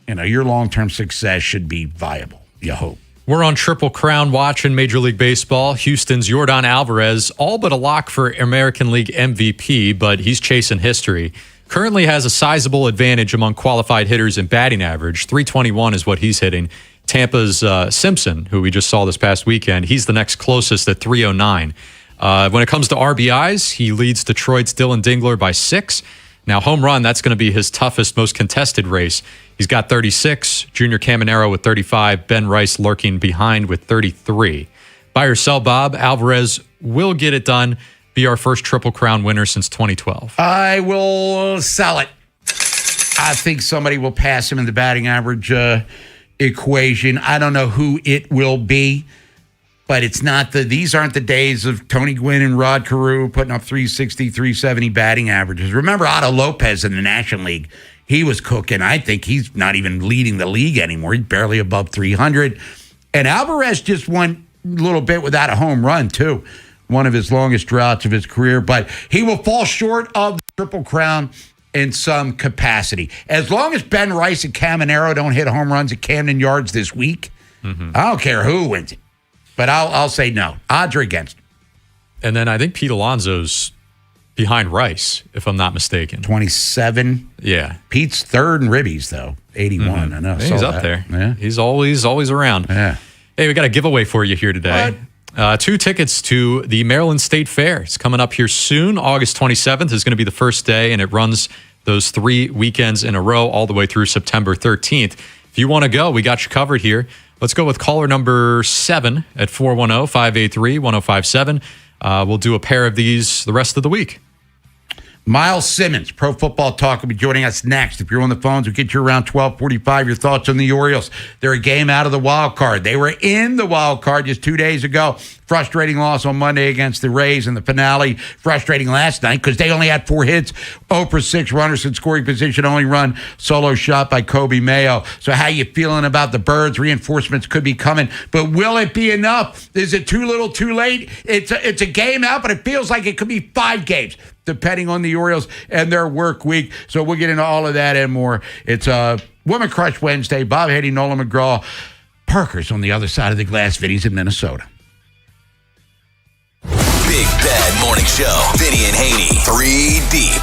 your long-term success should be viable, you hope. We're on Triple Crown watch in Major League Baseball. Houston's Yordan Alvarez, all but a lock for American League MVP, but he's chasing history. Currently has a sizable advantage among qualified hitters in batting average. 321 is what he's hitting. Tampa's Simpson, who we just saw this past weekend, he's the next closest at 309. When it comes to RBIs, he leads Detroit's Dylan Dingler by 6. Now, home run, that's going to be his toughest, most contested race. He's got 36, Junior Caminero with 35, Ben Rice lurking behind with 33. Buy or sell, Bob, Alvarez will get it done. Be our first Triple Crown winner since 2012. I will sell it. I think somebody will pass him in the batting average equation. I don't know who it will be, but these aren't the days of Tony Gwynn and Rod Carew putting up 360, 370 batting averages. Remember Otto Lopez in the National League? He was cooking. I think he's not even leading the league anymore. He's barely above 300. And Alvarez just won a little bit without a home run, too. one of his longest droughts of his career, but he will fall short of the Triple Crown in some capacity. As long as Ben Rice and Caminero don't hit home runs at Camden Yards this week, I don't care who wins it. But I'll say no. Odds are against him. And then I think Pete Alonso's behind Rice, if I'm not mistaken. 27. Yeah. Pete's third in ribbies, though. 81. I know. Yeah, he's up there. Yeah. He's always around. Yeah. Hey, we got a giveaway for you here today. 2 tickets to the Maryland State Fair. It's coming up here soon. August 27th is going to be the first day, and it runs those 3 weekends in a row all the way through September 13th. If you want to go, we got you covered here. Let's go with caller number 7 at 410-583-1057. We'll do a pair of these the rest of the week. Miles Simmons, Pro Football Talk, will be joining us next. If you're on the phones, we'll get you around 12:45. Your thoughts on the Orioles. They're a game out of the wild card. They were in the wild card just 2 days ago. Frustrating loss on Monday against the Rays in the finale. Frustrating last night because they only had 4 hits. 0 for 6 runners in scoring position. Only run solo shot by Kobe Mayo. So how you feeling about the Birds? Reinforcements could be coming. But will it be enough? Is it too little too late? It's a game out, but it feels like it could be 5 games, depending on the Orioles and their work week. So we'll get into all of that and more. It's Woman Crush Wednesday. Bob Haynie, Nolan McGraw. Parker's on the other side of the glass. Vinny's in Minnesota. Big Bad Morning Show. Vinny and Haynie. 3 deep.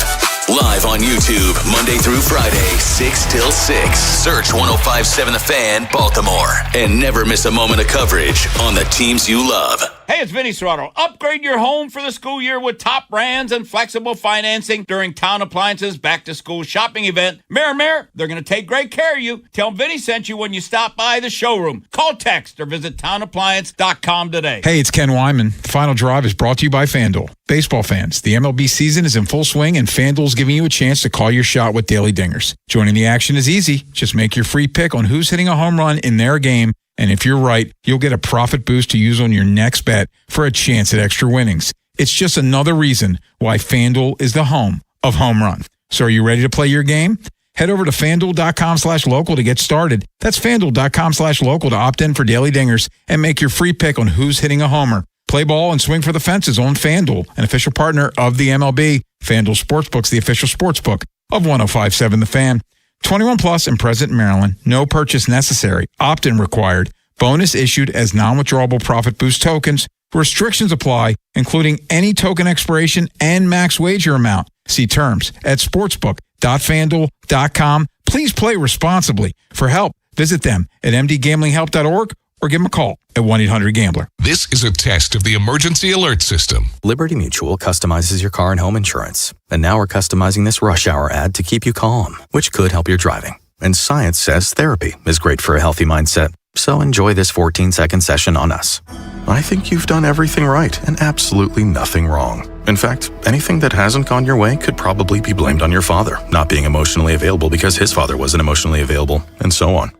Live on YouTube, Monday through Friday, 6 till 6. Search 1057 The Fan, Baltimore. And never miss a moment of coverage on the teams you love. Hey, it's Vinny Serrato. Upgrade your home for the school year with top brands and flexible financing during Town Appliances back-to-school shopping event. Mirror, they're going to take great care of you. Tell them Vinny sent you when you stop by the showroom. Call, text, or visit townappliance.com today. Hey, it's Ken Wyman. The Final Drive is brought to you by FanDuel. Baseball fans, the MLB season is in full swing, and FanDuel's giving you a chance to call your shot with daily dingers. Joining the action is easy. Just make your free pick on who's hitting a home run in their game, and if you're right, you'll get a profit boost to use on your next bet for a chance at extra winnings. It's just another reason why FanDuel is the home of home run. So are you ready to play your game? Head over to FanDuel.com/local to get started. That's FanDuel.com/local to opt in for daily dingers and make your free pick on who's hitting a homer. Play ball and swing for the fences on FanDuel, an official partner of the MLB. FanDuel Sportsbook's the official sportsbook of 1057 The Fan. 21 plus and present in Maryland. No purchase necessary. Opt-in required. Bonus issued as non-withdrawable profit boost tokens. Restrictions apply, including any token expiration and max wager amount. See terms at sportsbook.fanduel.com. Please play responsibly. For help, visit them at mdgamblinghelp.org or give them a call at 1-800-GAMBLER. This is a test of the emergency alert system. Liberty Mutual customizes your car and home insurance. And now we're customizing this rush hour ad to keep you calm, which could help your driving. And science says therapy is great for a healthy mindset. So enjoy this 14-second session on us. I think you've done everything right and absolutely nothing wrong. In fact, anything that hasn't gone your way could probably be blamed on your father not being emotionally available because his father wasn't emotionally available, and so on.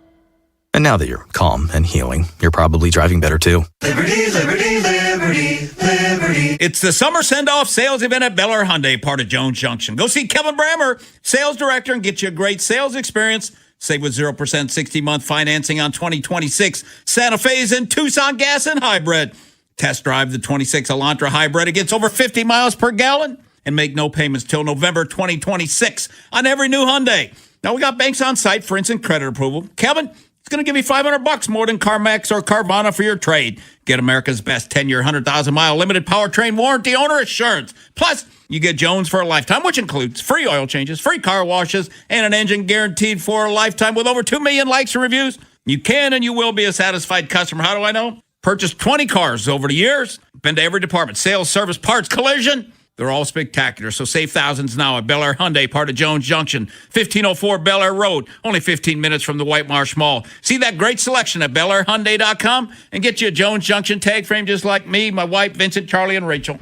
And now that you're calm and healing, you're probably driving better too. Liberty, liberty, liberty, liberty. It's the summer send-off sales event at Bel Air Hyundai, part of Jones Junction. Go see Kevin Brammer, sales director, and get you a great sales experience. Save with 0% 60-month financing on 2026 Santa Fe's and Tucson gas and hybrid. Test drive the 26 Elantra hybrid. It gets over 50 miles per gallon and make no payments till November 2026 on every new Hyundai. Now, we got banks on site for instant credit approval. Kevin, it's going to give you $500 more than CarMax or Carvana for your trade. Get America's best 10-year, 100,000-mile limited powertrain warranty owner assurance. Plus, you get Jones for a lifetime, which includes free oil changes, free car washes, and an engine guaranteed for a lifetime with over 2 million likes and reviews. You can and you will be a satisfied customer. How do I know? Purchased 20 cars over the years. Been to every department. Sales, service, parts, collision. They're all spectacular, so save thousands now at Bel Air Hyundai, part of Jones Junction, 1504 Bel Air Road, only 15 minutes from the White Marsh Mall. See that great selection at BelAirHyundai.com and get you a Jones Junction tag frame just like me, my wife, Vincent, Charlie, and Rachel.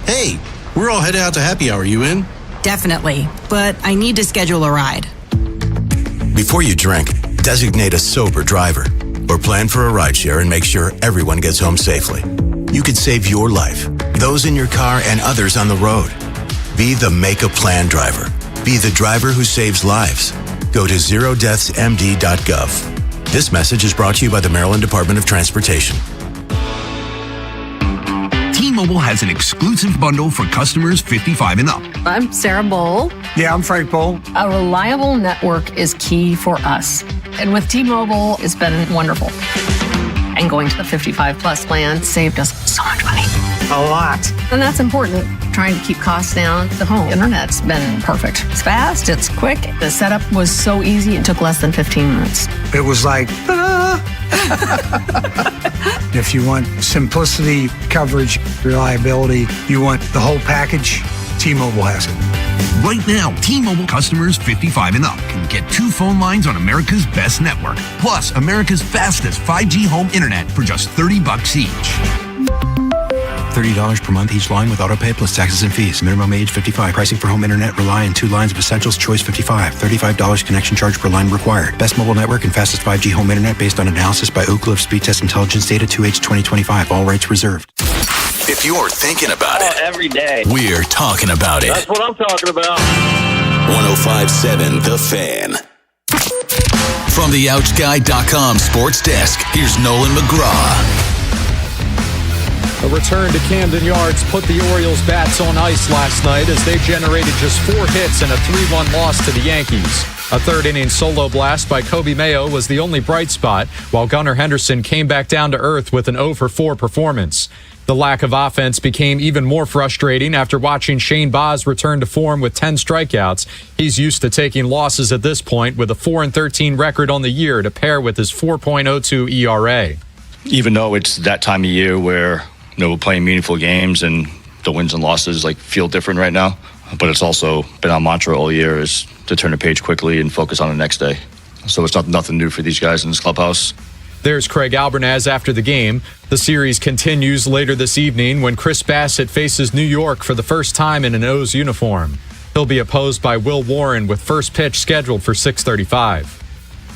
Hey, we're all headed out to happy hour. You in? Definitely, but I need to schedule a ride. Before you drink, designate a sober driver or plan for a rideshare and make sure everyone gets home safely. You could save your life, those in your car, and others on the road. Be the Make a Plan driver. Be the driver who saves lives. Go to zerodeathsmd.gov. This message is brought to you by the Maryland Department of Transportation. Team T-Mobile has an exclusive bundle for customers 55 and up. I'm Sarah Bowl. Yeah, I'm Frank Bowl. A reliable network is key for us. And with T-Mobile, it's been wonderful. And going to the 55 plus plan saved us so much money. A lot. And that's important. Trying to keep costs down. The home internet's been perfect. It's fast, it's quick. The setup was so easy, it took less than 15 minutes. It was like, If you want simplicity, coverage, reliability, you want the whole package, T-Mobile has it. Right now, T-Mobile customers 55 and up can get 2 phone lines on America's best network, plus America's fastest 5G home internet for just $30 each. $30 per month each line with autopay plus taxes and fees. Minimum age 55. Pricing for home internet rely on 2 lines of essentials. Choice 55. $35 connection charge per line required. Best mobile network and fastest 5G home internet based on analysis by Oak Cliff Speed Test Intelligence Data 2H 2025. All rights reserved. If you're thinking about it, every day. we're talking about it. That's what I'm talking about. 105.7 The Fan. From the OutGuy.com sports desk, here's Nolan McGraw. A return to Camden Yards put the Orioles' bats on ice last night as they generated just 4 hits and a 3-1 loss to the Yankees. A third-inning solo blast by Kobe Mayo was the only bright spot, while Gunnar Henderson came back down to earth with an 0-for-4 performance. The lack of offense became even more frustrating after watching Shane Baz return to form with 10 strikeouts. He's used to taking losses at this point with a 4-13 record on the year to pair with his 4.02 ERA. Even though it's that time of year where we're playing meaningful games and the wins and losses feel different right now, but it's also been our mantra all year is to turn the page quickly and focus on the next day. So it's nothing new for these guys in this clubhouse. There's Craig Albernaz after the game. The series continues later this evening when Chris Bassett faces New York for the first time in an O's uniform. He'll be opposed by Will Warren with first pitch scheduled for 6:35.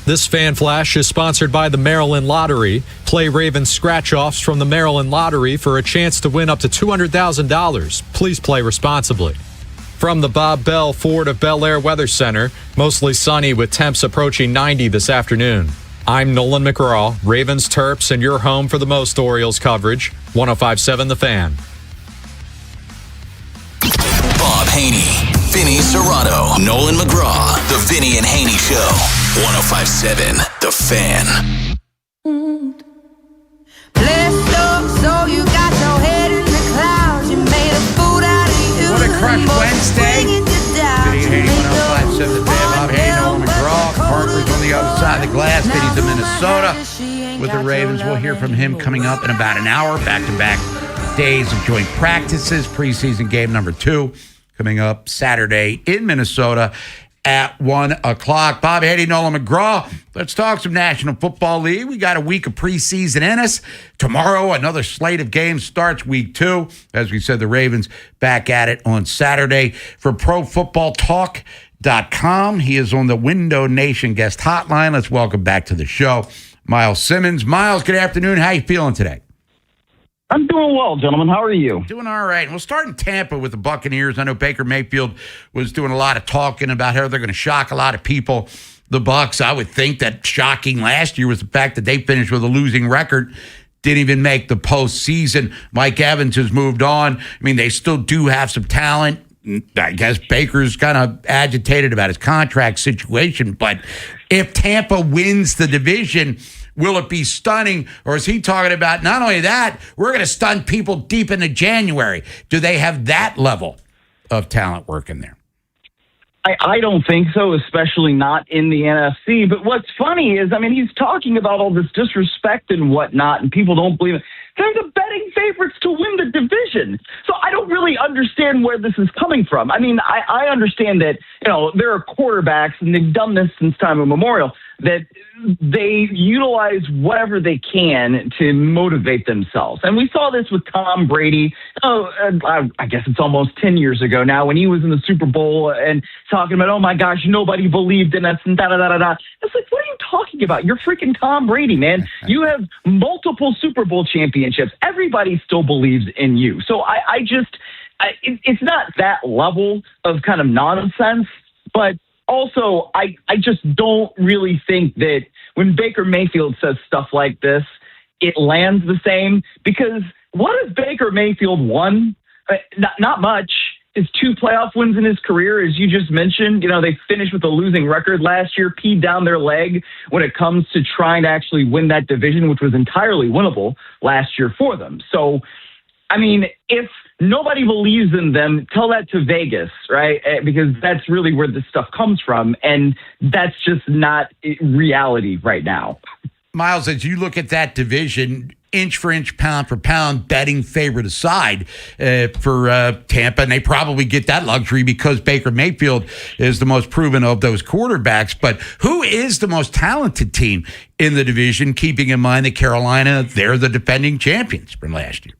This Fan Flash is sponsored by the Maryland Lottery. Play Ravens scratch-offs from the Maryland Lottery for a chance to win up to $200,000. Please play responsibly. From the Bob Bell Ford of Bel Air Weather Center, mostly sunny with temps approaching 90 this afternoon. I'm Nolan McGraw, Ravens, Terps, and your home for the most Orioles coverage. 105.7 The Fan. Bob Haynie, Vinny Serrato, Nolan McGraw, The Vinny and Haynie Show. 105.7 The Fan. So you got your head in the clouds. You made a fool out of you. What a Crush Wednesday. Vinny Haynie, 105.7 The Fan. Bob Haynie, Nolan McGraw. Parker's on the other side of the glass. Vinny's in Minnesota with the Ravens. We'll hear from him coming up in about an hour. Back-to-back days of joint practices. Preseason game number 2 coming up Saturday in Minnesota at 1 o'clock. Bob Haynie, Nolan McGraw. Let's talk some National Football League. We got a week of preseason in us. Tomorrow, another slate of games starts week 2. As we said, the Ravens back at it on Saturday. For ProFootballTalk.com, he is on the Window Nation guest hotline. Let's welcome back to the show Miles Simmons. Miles, good afternoon. How you feeling today? I'm doing well, gentlemen. How are you? Doing all right. We'll start in Tampa with the Buccaneers. I know Baker Mayfield was doing a lot of talking about how they're going to shock a lot of people. The Bucs, I would think that shocking last year was the fact that they finished with a losing record, didn't even make the postseason. Mike Evans has moved on. I mean, they still do have some talent. I guess Baker's kind of agitated about his contract situation, but if Tampa wins the division, will it be stunning, or is he talking about not only that, we're going to stun people deep into January? Do they have that level of talent working there? I don't think so, especially not in the NFC. But what's funny is, I mean, he's talking about all this disrespect and whatnot, and people don't believe it. They're the betting favorites to win the division. So I don't really understand where this is coming from. I mean, I understand that, there are quarterbacks, and they've done this since time immemorial, that they utilize whatever they can to motivate themselves. And we saw this with Tom Brady. I guess it's almost 10 years ago now, when he was in the Super Bowl and talking about, oh my gosh, nobody believed in us and da-da-da-da-da. It's like, what are you talking about? You're freaking Tom Brady, man. You have multiple Super Bowl championships. Everybody still believes in you. So it's not that level of kind of nonsense, but also, I just don't really think that when Baker Mayfield says stuff like this, it lands the same, because what has Baker Mayfield won? Not much. His 2 playoff wins in his career, as you just mentioned, they finished with a losing record last year, peed down their leg when it comes to trying to actually win that division, which was entirely winnable last year for them. So, I mean, if nobody believes in them, tell that to Vegas, right? Because that's really where this stuff comes from, and that's just not reality right now. Miles, as you look at that division, inch for inch, pound for pound, betting favorite aside for Tampa, and they probably get that luxury because Baker Mayfield is the most proven of those quarterbacks. But who is the most talented team in the division, keeping in mind that Carolina, they're the defending champions from last year?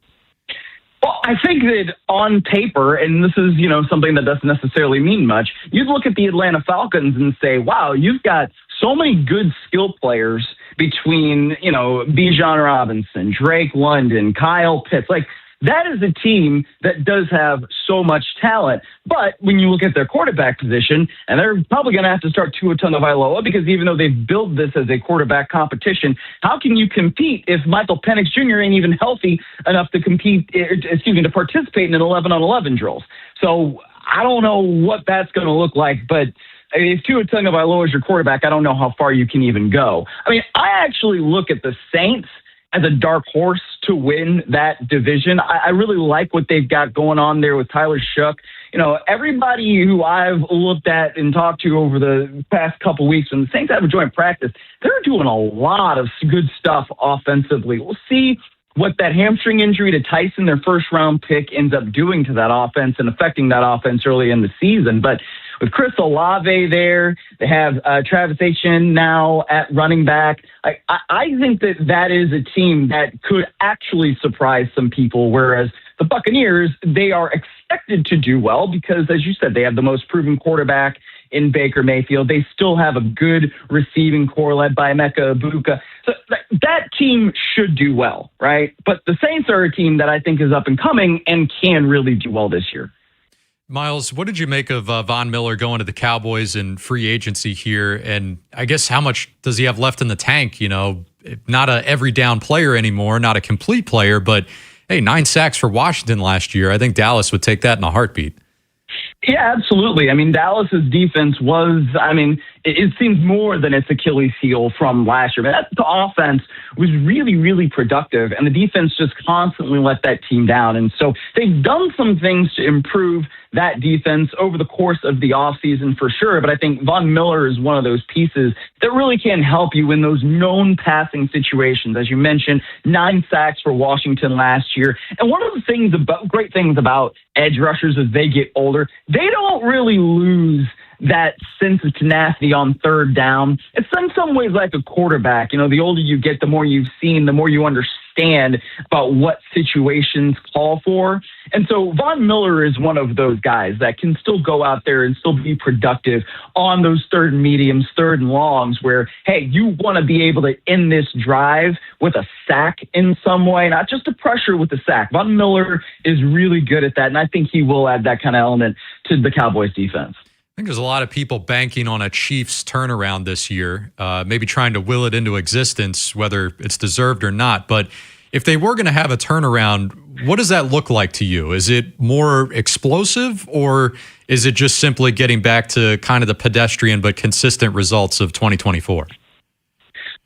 Well, I think that on paper, and this is, something that doesn't necessarily mean much, you'd look at the Atlanta Falcons and say, wow, you've got so many good skill players between, Bijan Robinson, Drake London, Kyle Pitts. Like, that is a team that does have so much talent. But when you look at their quarterback position, and they're probably going to have to start Tua Tagovailoa, because even though they've built this as a quarterback competition, how can you compete if Michael Penix Jr. ain't even healthy enough to to participate in an 11-on-11 drills? So I don't know what that's going to look like, but if Tua Tagovailoa is your quarterback, I don't know how far you can even go. I mean, I actually look at the Saints as a dark horse to win that division. I really like what they've got going on there with Tyler Shough. Everybody who I've looked at and talked to over the past couple weeks when the Saints have a joint practice, they're doing a lot of good stuff offensively. We'll see what that hamstring injury to Tyson, their first-round pick, ends up doing to that offense and affecting that offense early in the season. But with Chris Olave there, they have Travis Etienne now at running back. I think that is a team that could actually surprise some people, whereas the Buccaneers, they are expected to do well because, as you said, they have the most proven quarterback in Baker Mayfield. They still have a good receiving core led by Emeka Egbuka. So that team should do well, right? But the Saints are a team that I think is up and coming and can really do well this year. Miles, what did you make of Von Miller going to the Cowboys in free agency here? And I guess how much does he have left in the tank? Not a every down player anymore, not a complete player, but hey, 9 sacks for Washington last year. I think Dallas would take that in a heartbeat. Yeah, absolutely. I mean, Dallas's defense was, it seems more than its Achilles heel from last year. But the offense was really, really productive, and the defense just constantly let that team down. And so they've done some things to improve that defense over the course of the offseason for sure. But I think Von Miller is one of those pieces that really can help you in those known passing situations. As you mentioned, 9 sacks for Washington last year. And one of the great things about edge rushers as they get older, they don't really lose that sense of tenacity on third down. It's in some ways like a quarterback. The older you get, the more you've seen, the more you understand about what situations call for. And so Von Miller is one of those guys that can still go out there and still be productive on those third and mediums, third and longs, where, hey, you want to be able to end this drive with a sack in some way, not just a pressure with a sack. Von Miller is really good at that, and I think he will add that kind of element to the Cowboys defense. I think there's a lot of people banking on a Chiefs turnaround this year, maybe trying to will it into existence, whether it's deserved or not. But if they were going to have a turnaround, what does that look like to you? Is it more explosive, or is it just simply getting back to kind of the pedestrian but consistent results of 2024?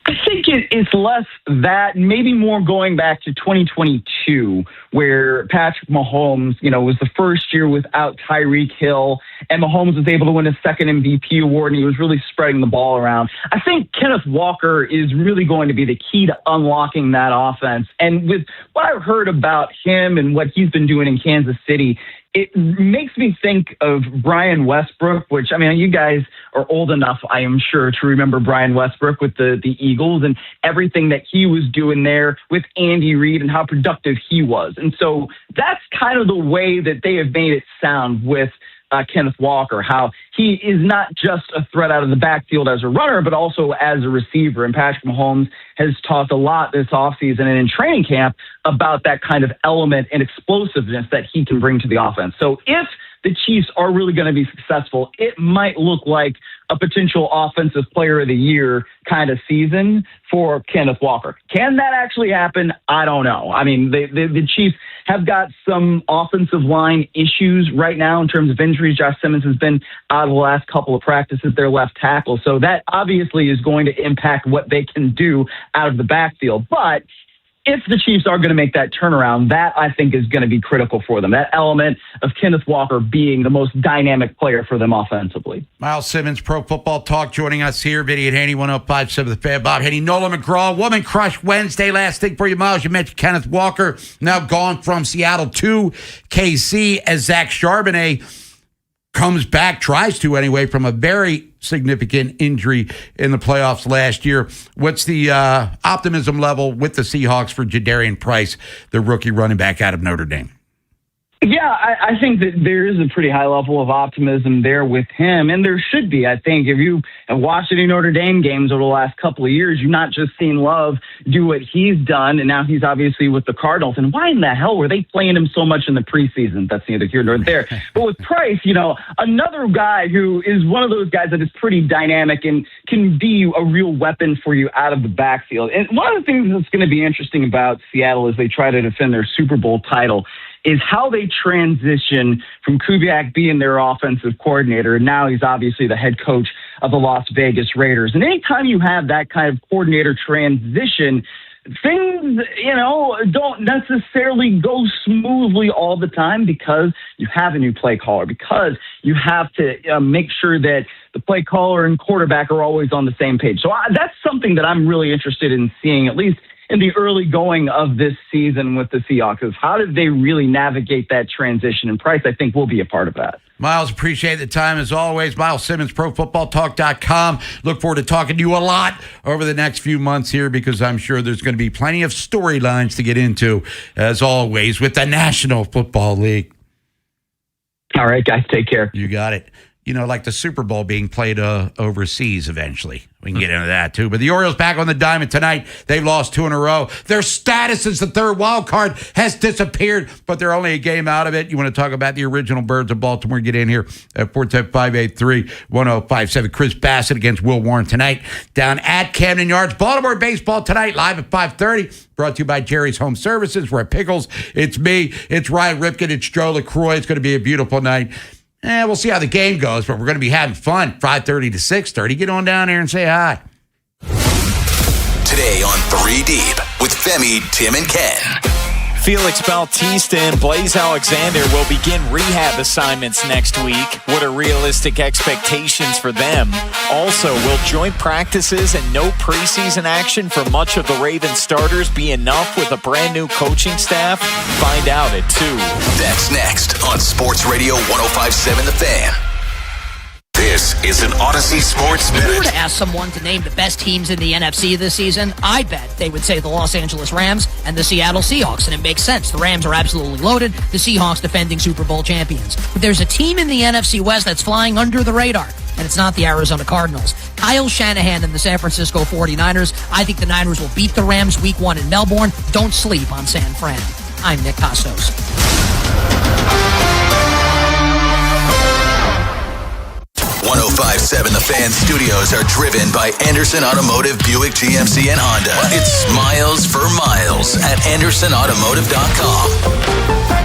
I think it's less that, maybe more going back to 2022, where Patrick Mahomes, was the first year without Tyreek Hill, and Mahomes was able to win a second MVP award, and he was really spreading the ball around. I think Kenneth Walker is really going to be the key to unlocking that offense. And with what I've heard about him and what he's been doing in Kansas City, it makes me think of Brian Westbrook, which, you guys are old enough, I am sure, to remember Brian Westbrook with the Eagles and everything that he was doing there with Andy Reid and how productive he was. And so that's kind of the way that they have made it sound with Kenneth Walker, how he is not just a threat out of the backfield as a runner, but also as a receiver. And Patrick Mahomes has talked a lot this offseason and in training camp about that kind of element and explosiveness that he can bring to the offense. So if the Chiefs are really going to be successful, it might look like a potential offensive player of the year kind of season for Kenneth Walker. Can that actually happen? I don't know. I mean, the Chiefs have got some offensive line issues right now in terms of injuries. Josh Simmons has been out of the last couple of practices, their left tackle. So that obviously is going to impact what they can do out of the backfield. But if the Chiefs are going to make that turnaround, that I think is going to be critical for them. That element of Kenneth Walker being the most dynamic player for them offensively. Miles Simmons, Pro Football Talk, joining us here. Vinny Haynie, 105.7 The Fan. Bob Haynie, Nolan McGraw, Woman Crush Wednesday. Last thing for you, Miles. You mentioned Kenneth Walker, now gone from Seattle to KC as Zach Charbonnet comes back, tries to anyway, from a very significant injury in the playoffs last year. What's the optimism level with the Seahawks for Jadarian Price, the rookie running back out of Notre Dame? Yeah, I think that there is a pretty high level of optimism there with him, and there should be. I think if you have watched any Notre Dame games over the last couple of years, you've not just seen Love do what he's done, and now he's obviously with the Cardinals. And why in the hell were they playing him so much in the preseason? That's neither here nor there. But with Price, another guy who is one of those guys that is pretty dynamic and can be a real weapon for you out of the backfield. And one of the things that's going to be interesting about Seattle as they try to defend their Super Bowl title is how they transition from Kubiak being their offensive coordinator, and now he's obviously the head coach of the Las Vegas Raiders. And anytime you have that kind of coordinator transition, things, don't necessarily go smoothly all the time because you have a new play caller, because you have to make sure that the play caller and quarterback are always on the same page. So that's something that I'm really interested in seeing, at least in the early going of this season with the Seahawks, is how did they really navigate that transition? And Price, I think, will be a part of that. Miles, appreciate the time as always. Miles Simmons, ProFootballTalk.com. Look forward to talking to you a lot over the next few months here because I'm sure there's going to be plenty of storylines to get into, as always, with the National Football League. All right, guys, take care. You got it. Like the Super Bowl being played overseas eventually. We can get into that, too. But the Orioles back on the diamond tonight. They've lost 2 in a row. Their status as the third wild card has disappeared, but they're only a game out of it. You want to talk about the original Birds of Baltimore? Get in here at 410-583-1057. Chris Bassett against Will Warren tonight down at Camden Yards. Baltimore baseball tonight, live at 5:30. Brought to you by Jerry's Home Services. We're at Pickles. It's me. It's Ryan Ripken. It's Joe LaCroix. It's going to be a beautiful night. We'll see how the game goes, but we're going to be having fun. 5:30 to 6:30. Get on down there and say hi. Today on 3 Deep with Femi, Tim, and Ken. Felix Bautista and Blaze Alexander will begin rehab assignments next week. What are realistic expectations for them? Also, will joint practices and no preseason action for much of the Ravens starters be enough with a brand new coaching staff? Find out at 2. That's next on Sports Radio 105.7 The Fan. This is an Odyssey Sports Minute. If you were to ask someone to name the best teams in the NFC this season, I bet they would say the Los Angeles Rams and the Seattle Seahawks, and it makes sense. The Rams are absolutely loaded, the Seahawks defending Super Bowl champions. But there's a team in the NFC West that's flying under the radar, and it's not the Arizona Cardinals. Kyle Shanahan and the San Francisco 49ers. I think the Niners will beat the Rams Week 1 in Melbourne. Don't sleep on San Fran. I'm Nick Costos. 105.7 The Fan studios are driven by Anderson Automotive, Buick, GMC, and Honda. It's miles for miles at AndersonAutomotive.com.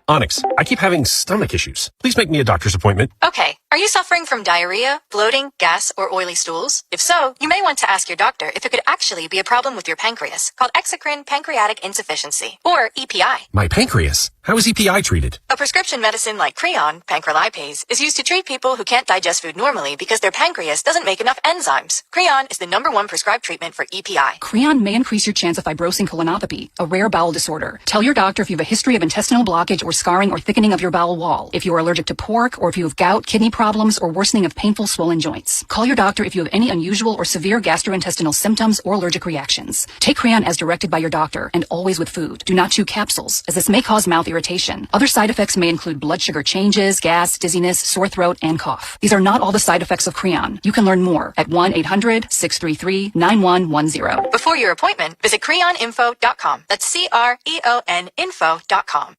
Onyx, I keep having stomach issues. Please make me a doctor's appointment. Okay. Are you suffering from diarrhea, bloating, gas, or oily stools? If so, you may want to ask your doctor if it could actually be a problem with your pancreas, called exocrine pancreatic insufficiency, or EPI. My pancreas? How is EPI treated? A prescription medicine like Creon, pancrelipase, is used to treat people who can't digest food normally because their pancreas doesn't make enough enzymes. Creon is the #1 prescribed treatment for EPI. Creon may increase your chance of fibrosing colonopathy, a rare bowel disorder. Tell your doctor if you have a history of intestinal blockage or scarring or thickening of your bowel wall, if you are allergic to pork, or if you have gout, kidney problems, or worsening of painful swollen joints. Call your doctor if you have any unusual or severe gastrointestinal symptoms or allergic reactions. Take Creon as directed by your doctor, and always with food. Do not chew capsules, as this may cause mouth irritation. Other side effects may include blood sugar changes, gas, dizziness, sore throat, and cough. These are not all the side effects of Creon. You can learn more at 1-800-633-9110. Before your appointment, visit creoninfo.com. That's CREON info.com.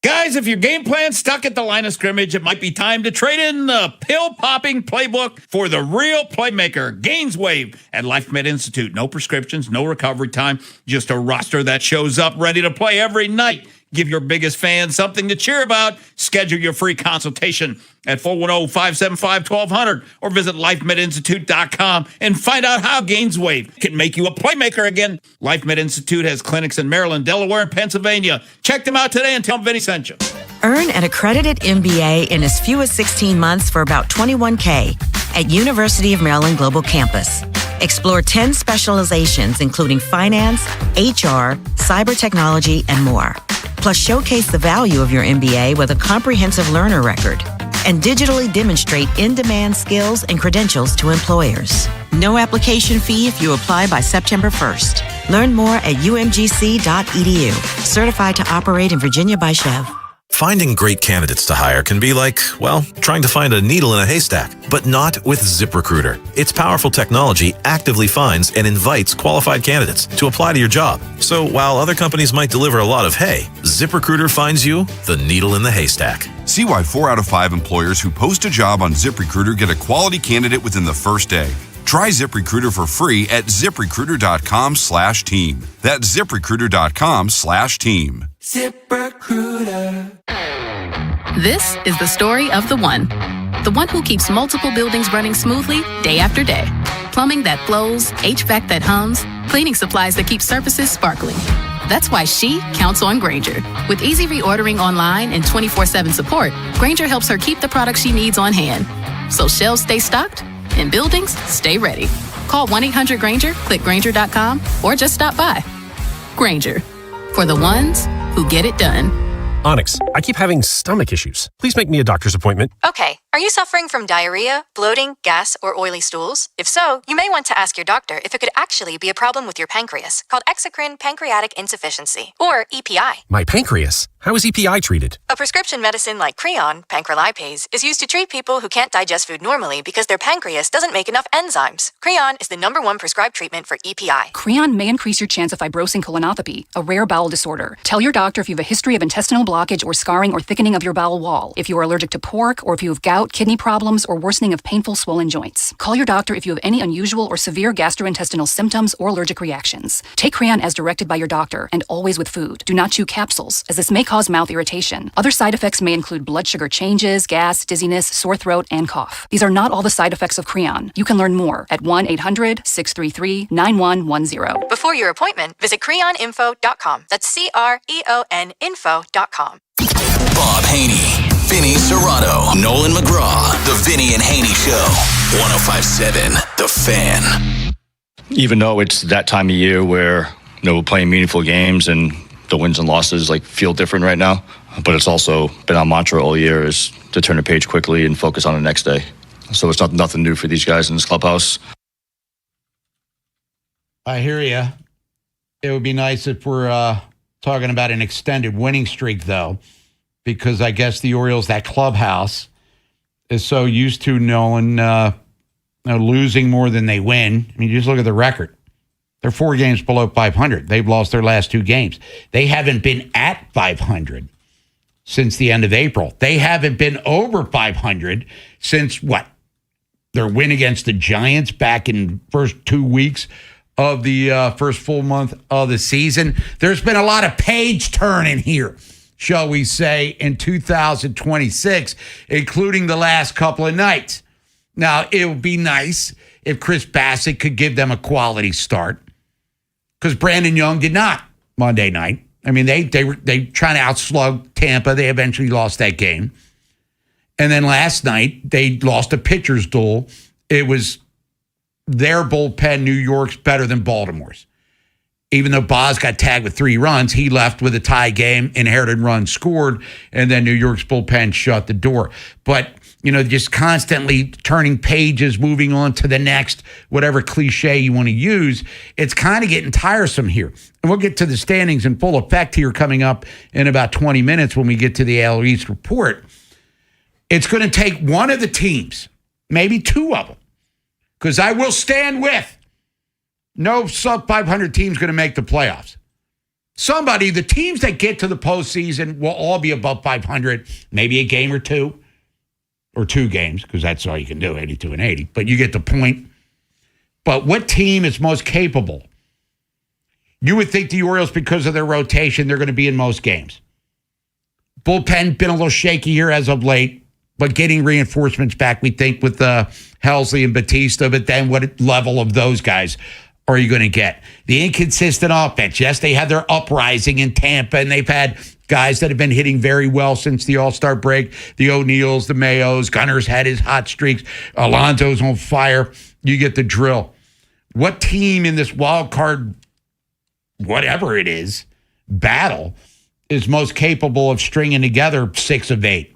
Guys, if your game plan's stuck at the line of scrimmage, it might be time to trade in the pill-popping playbook for the real playmaker, GainsWave at LifeMed Institute. No prescriptions, no recovery time, just a roster that shows up ready to play every night. Give your biggest fans something to cheer about. Schedule your free consultation at 410-575-1200 or visit lifemedinstitute.com and find out how GainsWave can make you a playmaker again. LifeMed Institute has clinics in Maryland, Delaware, and Pennsylvania. Check them out today and tell them Vinny sent you. Earn an accredited MBA in as few as 16 months for about $21K at University of Maryland Global Campus. Explore 10 specializations, including finance, HR, cyber technology, and more. Plus, showcase the value of your MBA with a comprehensive learner record and digitally demonstrate in-demand skills and credentials to employers. No application fee if you apply by September 1st. Learn more at umgc.edu. Certified to operate in Virginia by Chev. Finding great candidates to hire can be like, well, trying to find a needle in a haystack, but not with ZipRecruiter. Its powerful technology actively finds and invites qualified candidates to apply to your job. So while other companies might deliver a lot of hay, ZipRecruiter finds you the needle in the haystack. See why 4 out of 5 employers who post a job on ZipRecruiter get a quality candidate within the first day. Try ZipRecruiter for free at ZipRecruiter.com/team. That's ZipRecruiter.com/team. ZipRecruiter. This is the story of the one who keeps multiple buildings running smoothly day after day. Plumbing that flows, HVAC that hums, cleaning supplies that keep surfaces sparkling. That's why she counts on Grainger. With easy reordering online and 24/7 support, Grainger helps her keep the products she needs on hand. So shelves stay stocked and buildings stay ready. Call 1-800-GRAINGER, click Grainger.com, or just stop by. Grainger, for the ones who get it done. Onyx, I keep having stomach issues. Please make me a doctor's appointment. Okay, are you suffering from diarrhea, bloating, gas, or oily stools? If so, you may want to ask your doctor if it could actually be a problem with your pancreas, called exocrine pancreatic insufficiency, or EPI. My pancreas? How is EPI treated? A prescription medicine like Creon, pancrelipase, is used to treat people who can't digest food normally because their pancreas doesn't make enough enzymes. Creon is the #1 prescribed treatment for EPI. Creon may increase your chance of fibrosing colonopathy, a rare bowel disorder. Tell your doctor if you have a history of intestinal blockage or scarring or thickening of your bowel wall, if you are allergic to pork, or if you have gout, kidney problems, or worsening of painful swollen joints. Call your doctor if you have any unusual or severe gastrointestinal symptoms or allergic reactions. Take Creon as directed by your doctor and always with food. Do not chew capsules, as this may cause mouth irritation. Other side effects may include blood sugar changes, gas, dizziness, sore throat, and cough. These are not all the side effects of Creon. You can learn more at 1-800-633-9110. Before your appointment, visit creoninfo.com. That's CREON info.com. Bob Haynie, Vinny Serrato, Nolan McGraw, The Vinny and Haynie Show, 105.7 The Fan. Even though it's that time of year where we're playing meaningful games and the wins and losses feel different right now, but it's also been our mantra all year is to turn the page quickly and focus on the next day. So it's nothing new for these guys in this clubhouse. I hear you. It would be nice if we're talking about an extended winning streak, though, because I guess the Orioles, that clubhouse, is so used to knowing losing more than they win. I mean, just look at the record. They're 4 games below 500. They've lost their last 2 games. They haven't been at 500 since the end of April. They haven't been over 500 since, their win against the Giants back in first 2 weeks of the first full month of the season. There's been a lot of page turning here, shall we say, in 2026, including the last couple of nights. Now, it would be nice if Chris Bassett could give them a quality start, because Brandon Young did not Monday night. I mean, they trying to outslug Tampa. They eventually lost that game. And then last night, they lost a pitcher's duel. It was their bullpen, New York's, better than Baltimore's. Even though Boz got tagged with 3 runs, he left with a tie game, inherited runs scored, and then New York's bullpen shut the door. But, just constantly turning pages, moving on to the next, whatever cliche you want to use, it's kind of getting tiresome here. And we'll get to the standings in full effect here coming up in about 20 minutes when we get to the AL East report. It's going to take one of the teams, maybe 2 of them, because I will stand with no sub-500 team's going to make the playoffs. Somebody, the teams that get to the postseason will all be above 500, maybe a game or two games, because that's all you can do, 82 and 80. But you get the point. But what team is most capable? You would think the Orioles, because of their rotation, they're going to be in most games. Bullpen been a little shaky here as of late, but getting reinforcements back, we think, with Helsley and Batista. But then what level of those guys are you going to get? The inconsistent offense. Yes, they had their uprising in Tampa, and they've had guys that have been hitting very well since the All-Star break. The O'Neills, the Mayos. Gunner's had his hot streaks. Alonso's on fire. You get the drill. What team in this wild card, whatever it is, battle is most capable of stringing together 6 of 8,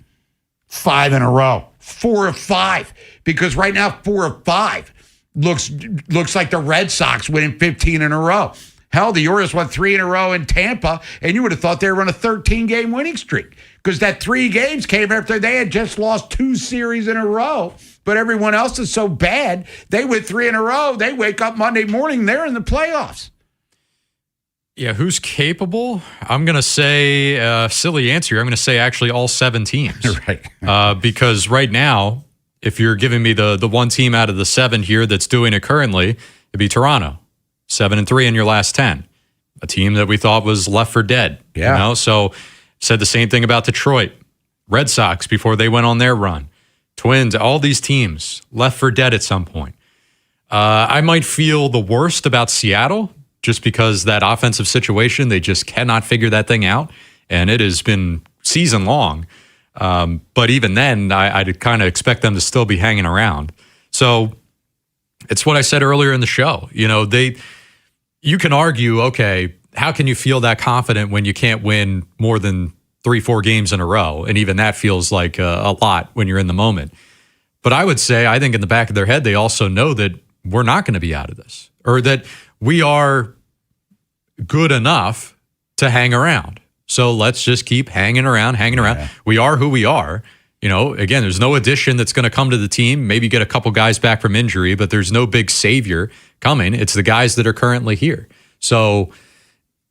5 in a row, 4 of 5? Because right now, 4 of 5 looks like the Red Sox winning 15 in a row. Hell, the Orioles won 3 in a row in Tampa, and you would have thought they were on a 13-game winning streak, because that 3 games came after they had just lost 2 series in a row. But everyone else is so bad, they win 3 in a row. They wake up Monday morning, they're in the playoffs. Yeah, who's capable? I'm going to say, silly answer, I'm going to say actually all 7 teams. Right. Because right now, if you're giving me the one team out of the 7 here that's doing it currently, it'd be Toronto. 7-3 in your last 10. A team that we thought was left for dead. Yeah. You know? So said the same thing about Detroit. Red Sox before they went on their run. Twins, all these teams left for dead at some point. I might feel the worst about Seattle just because that offensive situation, they just cannot figure that thing out. And it has been season long. But even then, I'd kind of expect them to still be hanging around. So it's what I said earlier in the show. You know, you can argue, okay, how can you feel that confident when you can't win more than 3-4 games in a row? And even that feels like a lot when you're in the moment. But I would say, I think in the back of their head, they also know that we're not going to be out of this, or that we are good enough to hang around. So let's just keep hanging around. Yeah. We are who we are. You know, again, there's no addition that's going to come to the team. Maybe get a couple guys back from injury, but there's no big savior coming. It's the guys that are currently here. So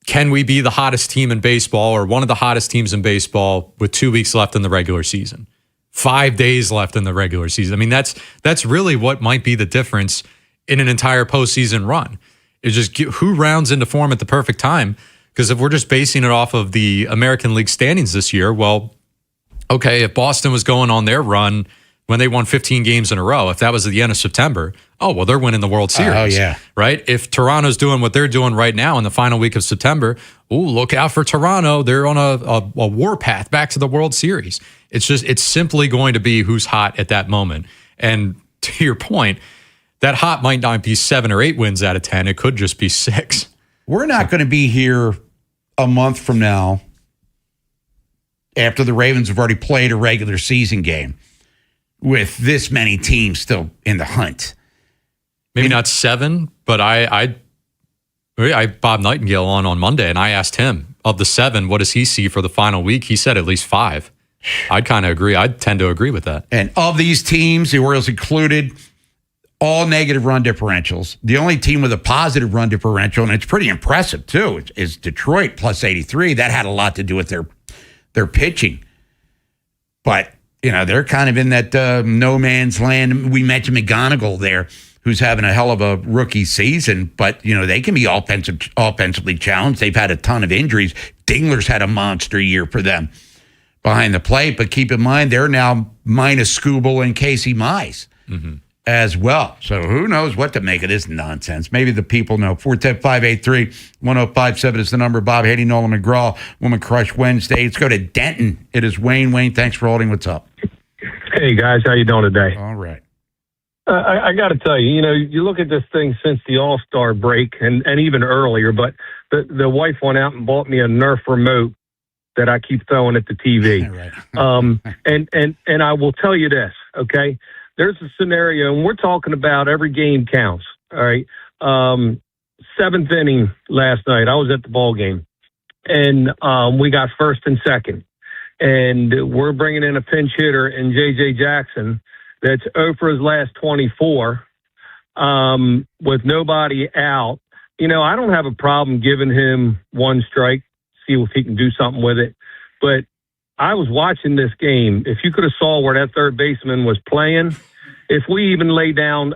can we be the hottest team in baseball, or one of the hottest teams in baseball, with 2 weeks left in the regular season, 5 days left in the regular season? I mean, that's really what might be the difference in an entire postseason run. Is just who rounds into form at the perfect time. Because if we're just basing it off of the American League standings this year, well, okay, if Boston was going on their run when they won 15 games in a row, if that was at the end of September, well, they're winning the World Series. Oh, yeah. Right? If Toronto's doing what they're doing right now in the final week of September, look out for Toronto. They're on a war path back to the World Series. It's simply going to be who's hot at that moment. And to your point, that hot might not be 7 or 8 wins out of 10. It could just be 6. We're not going to be here a month from now after the Ravens have already played a regular season game with this many teams still in the hunt. Maybe not 7, but I Bob Nightingale on Monday, and I asked him, of the 7, what does he see for the final week? He said at least 5. I'd kind of agree. I'd tend to agree with that. And of these teams, the Orioles included, all negative run differentials. The only team with a positive run differential, and it's pretty impressive too, is Detroit, plus 83. That had a lot to do with their pitching. But, you know, they're kind of in that no man's land. We mentioned McGonigal there, who's having a hell of a rookie season, but, you know, they can be offensively challenged. They've had a ton of injuries. Dingler's had a monster year for them behind the plate, but keep in mind, they're now minus Skubal and Casey Mize. Mm-hmm. As well. So who knows what to make of this nonsense. Maybe the people know. 410-583-1057 is the number. Bob Haynie, Nolan McGraw, Woman Crush Wednesday. Let's go to Denton. It is Wayne. Wayne, thanks for holding. What's up? Hey, guys. How you doing today? All right. I got to tell you, you look at this thing since the All-Star break and even earlier, but the wife went out and bought me a Nerf remote that I keep throwing at the TV. Right. And I will tell you this, okay? There's a scenario, and we're talking about every game counts, all right? 7th inning last night, I was at the ball game, and we got first and second. And we're bringing in a pinch hitter in J.J. Jackson that's 0 for his last 24 with nobody out. I don't have a problem giving him one strike, see if he can do something with it. But I was watching this game. If you could have saw where that third baseman was playing, if we even lay down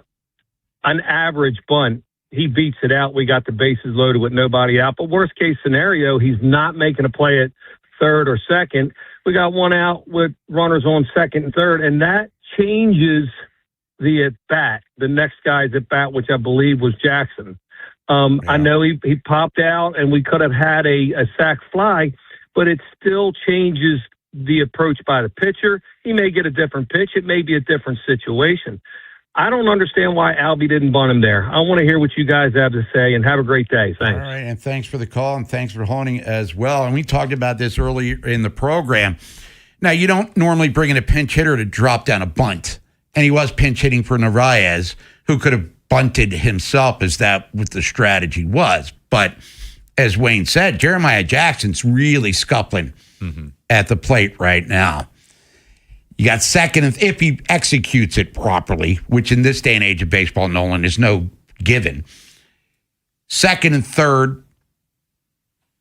an average bunt, he beats it out. We got the bases loaded with nobody out. But worst case scenario, he's not making a play at third or second. We got one out with runners on second and third, and that changes the at-bat, the next guy's at-bat, which I believe was Jackson. I know he popped out, and we could have had a sac fly, but it still changes the approach by the pitcher. He may get a different pitch. It may be a different situation. I don't understand why Albie didn't bunt him there. I want to hear what you guys have to say, and have a great day. Thanks. All right, and thanks for the call, and thanks for holding as well. And we talked about this earlier in the program. Now, you don't normally bring in a pinch hitter to drop down a bunt, and he was pinch hitting for Narvaez, who could have bunted himself, as that what the strategy was. But as Wayne said, Jeremiah Jackson's really scuffling at the plate right now. You got second, if he executes it properly, which in this day and age of baseball, Nolan, is no given. Second and third,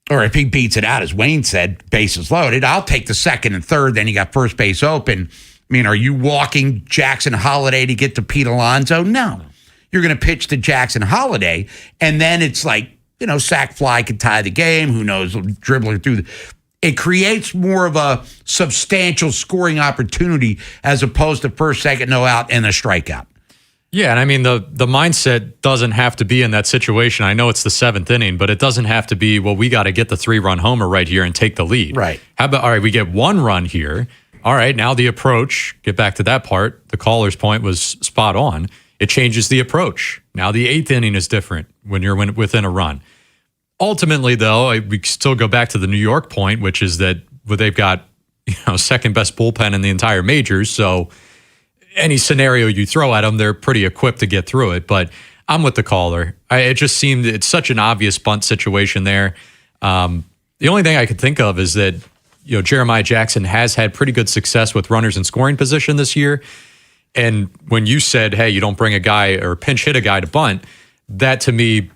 or if he beats it out, as Wayne said, bases loaded, I'll take the second and third. Then you got first base open. I mean, are you walking Jackson Holiday to get to Pete Alonso? No. You're going to pitch to Jackson Holiday, and then it's like, sac fly could tie the game. Who knows? Dribbling through it creates more of a substantial scoring opportunity as opposed to first, second, no out, and a strikeout. Yeah, and I mean, the mindset doesn't have to be in that situation. I know it's the seventh inning, but it doesn't have to be, well, we got to get the 3-run homer right here and take the lead. Right. How about, all right, we get one run here. All right, now the approach, get back to that part. The caller's point was spot on. It changes the approach. Now the eighth inning is different when you're within a run. Ultimately, though, we still go back to the New York point, which is that they've got second best bullpen in the entire majors. So any scenario you throw at them, they're pretty equipped to get through it. But I'm with the caller. It just seemed it's such an obvious bunt situation there. The only thing I could think of is that Jeremiah Jackson has had pretty good success with runners in scoring position this year. And when you said, hey, you don't bring a guy or pinch hit a guy to bunt, that to me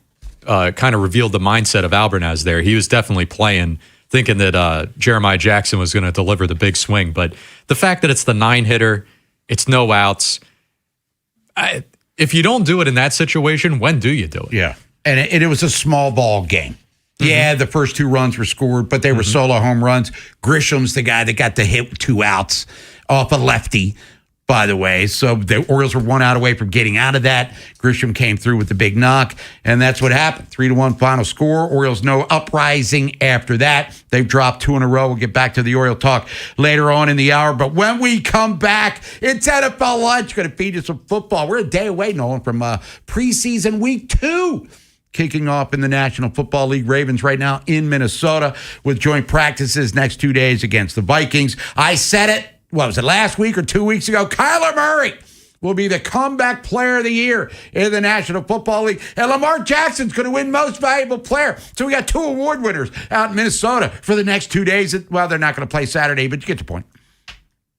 kind of revealed the mindset of Albernaz there. He was definitely playing, thinking that Jeremiah Jackson was going to deliver the big swing. But the fact that it's the 9-hitter, it's no outs. If you don't do it in that situation, when do you do it? Yeah. And it was a small ball game. Yeah, the first 2 runs were scored, but they were solo home runs. Grisham's the guy that got the hit with 2 outs off a lefty, by the way. So the Orioles were 1 out away from getting out of that. Grisham came through with the big knock, and that's what happened. 3-1 final score. Orioles no uprising after that. They've dropped 2 in a row. We'll get back to the Oriole talk later on in the hour. But when we come back, it's NFL lunch. Going to feed you some football. We're a day away, Nolan, from preseason week 2. Kicking off in the National Football League. Ravens right now in Minnesota with joint practices next 2 days against the Vikings. I said it, what was it, last week or 2 weeks ago? Kyler Murray will be the comeback player of the year in the National Football League. And Lamar Jackson's going to win Most Valuable Player. So we got 2 award winners out in Minnesota for the next 2 days. Well, they're not going to play Saturday, but you get the point.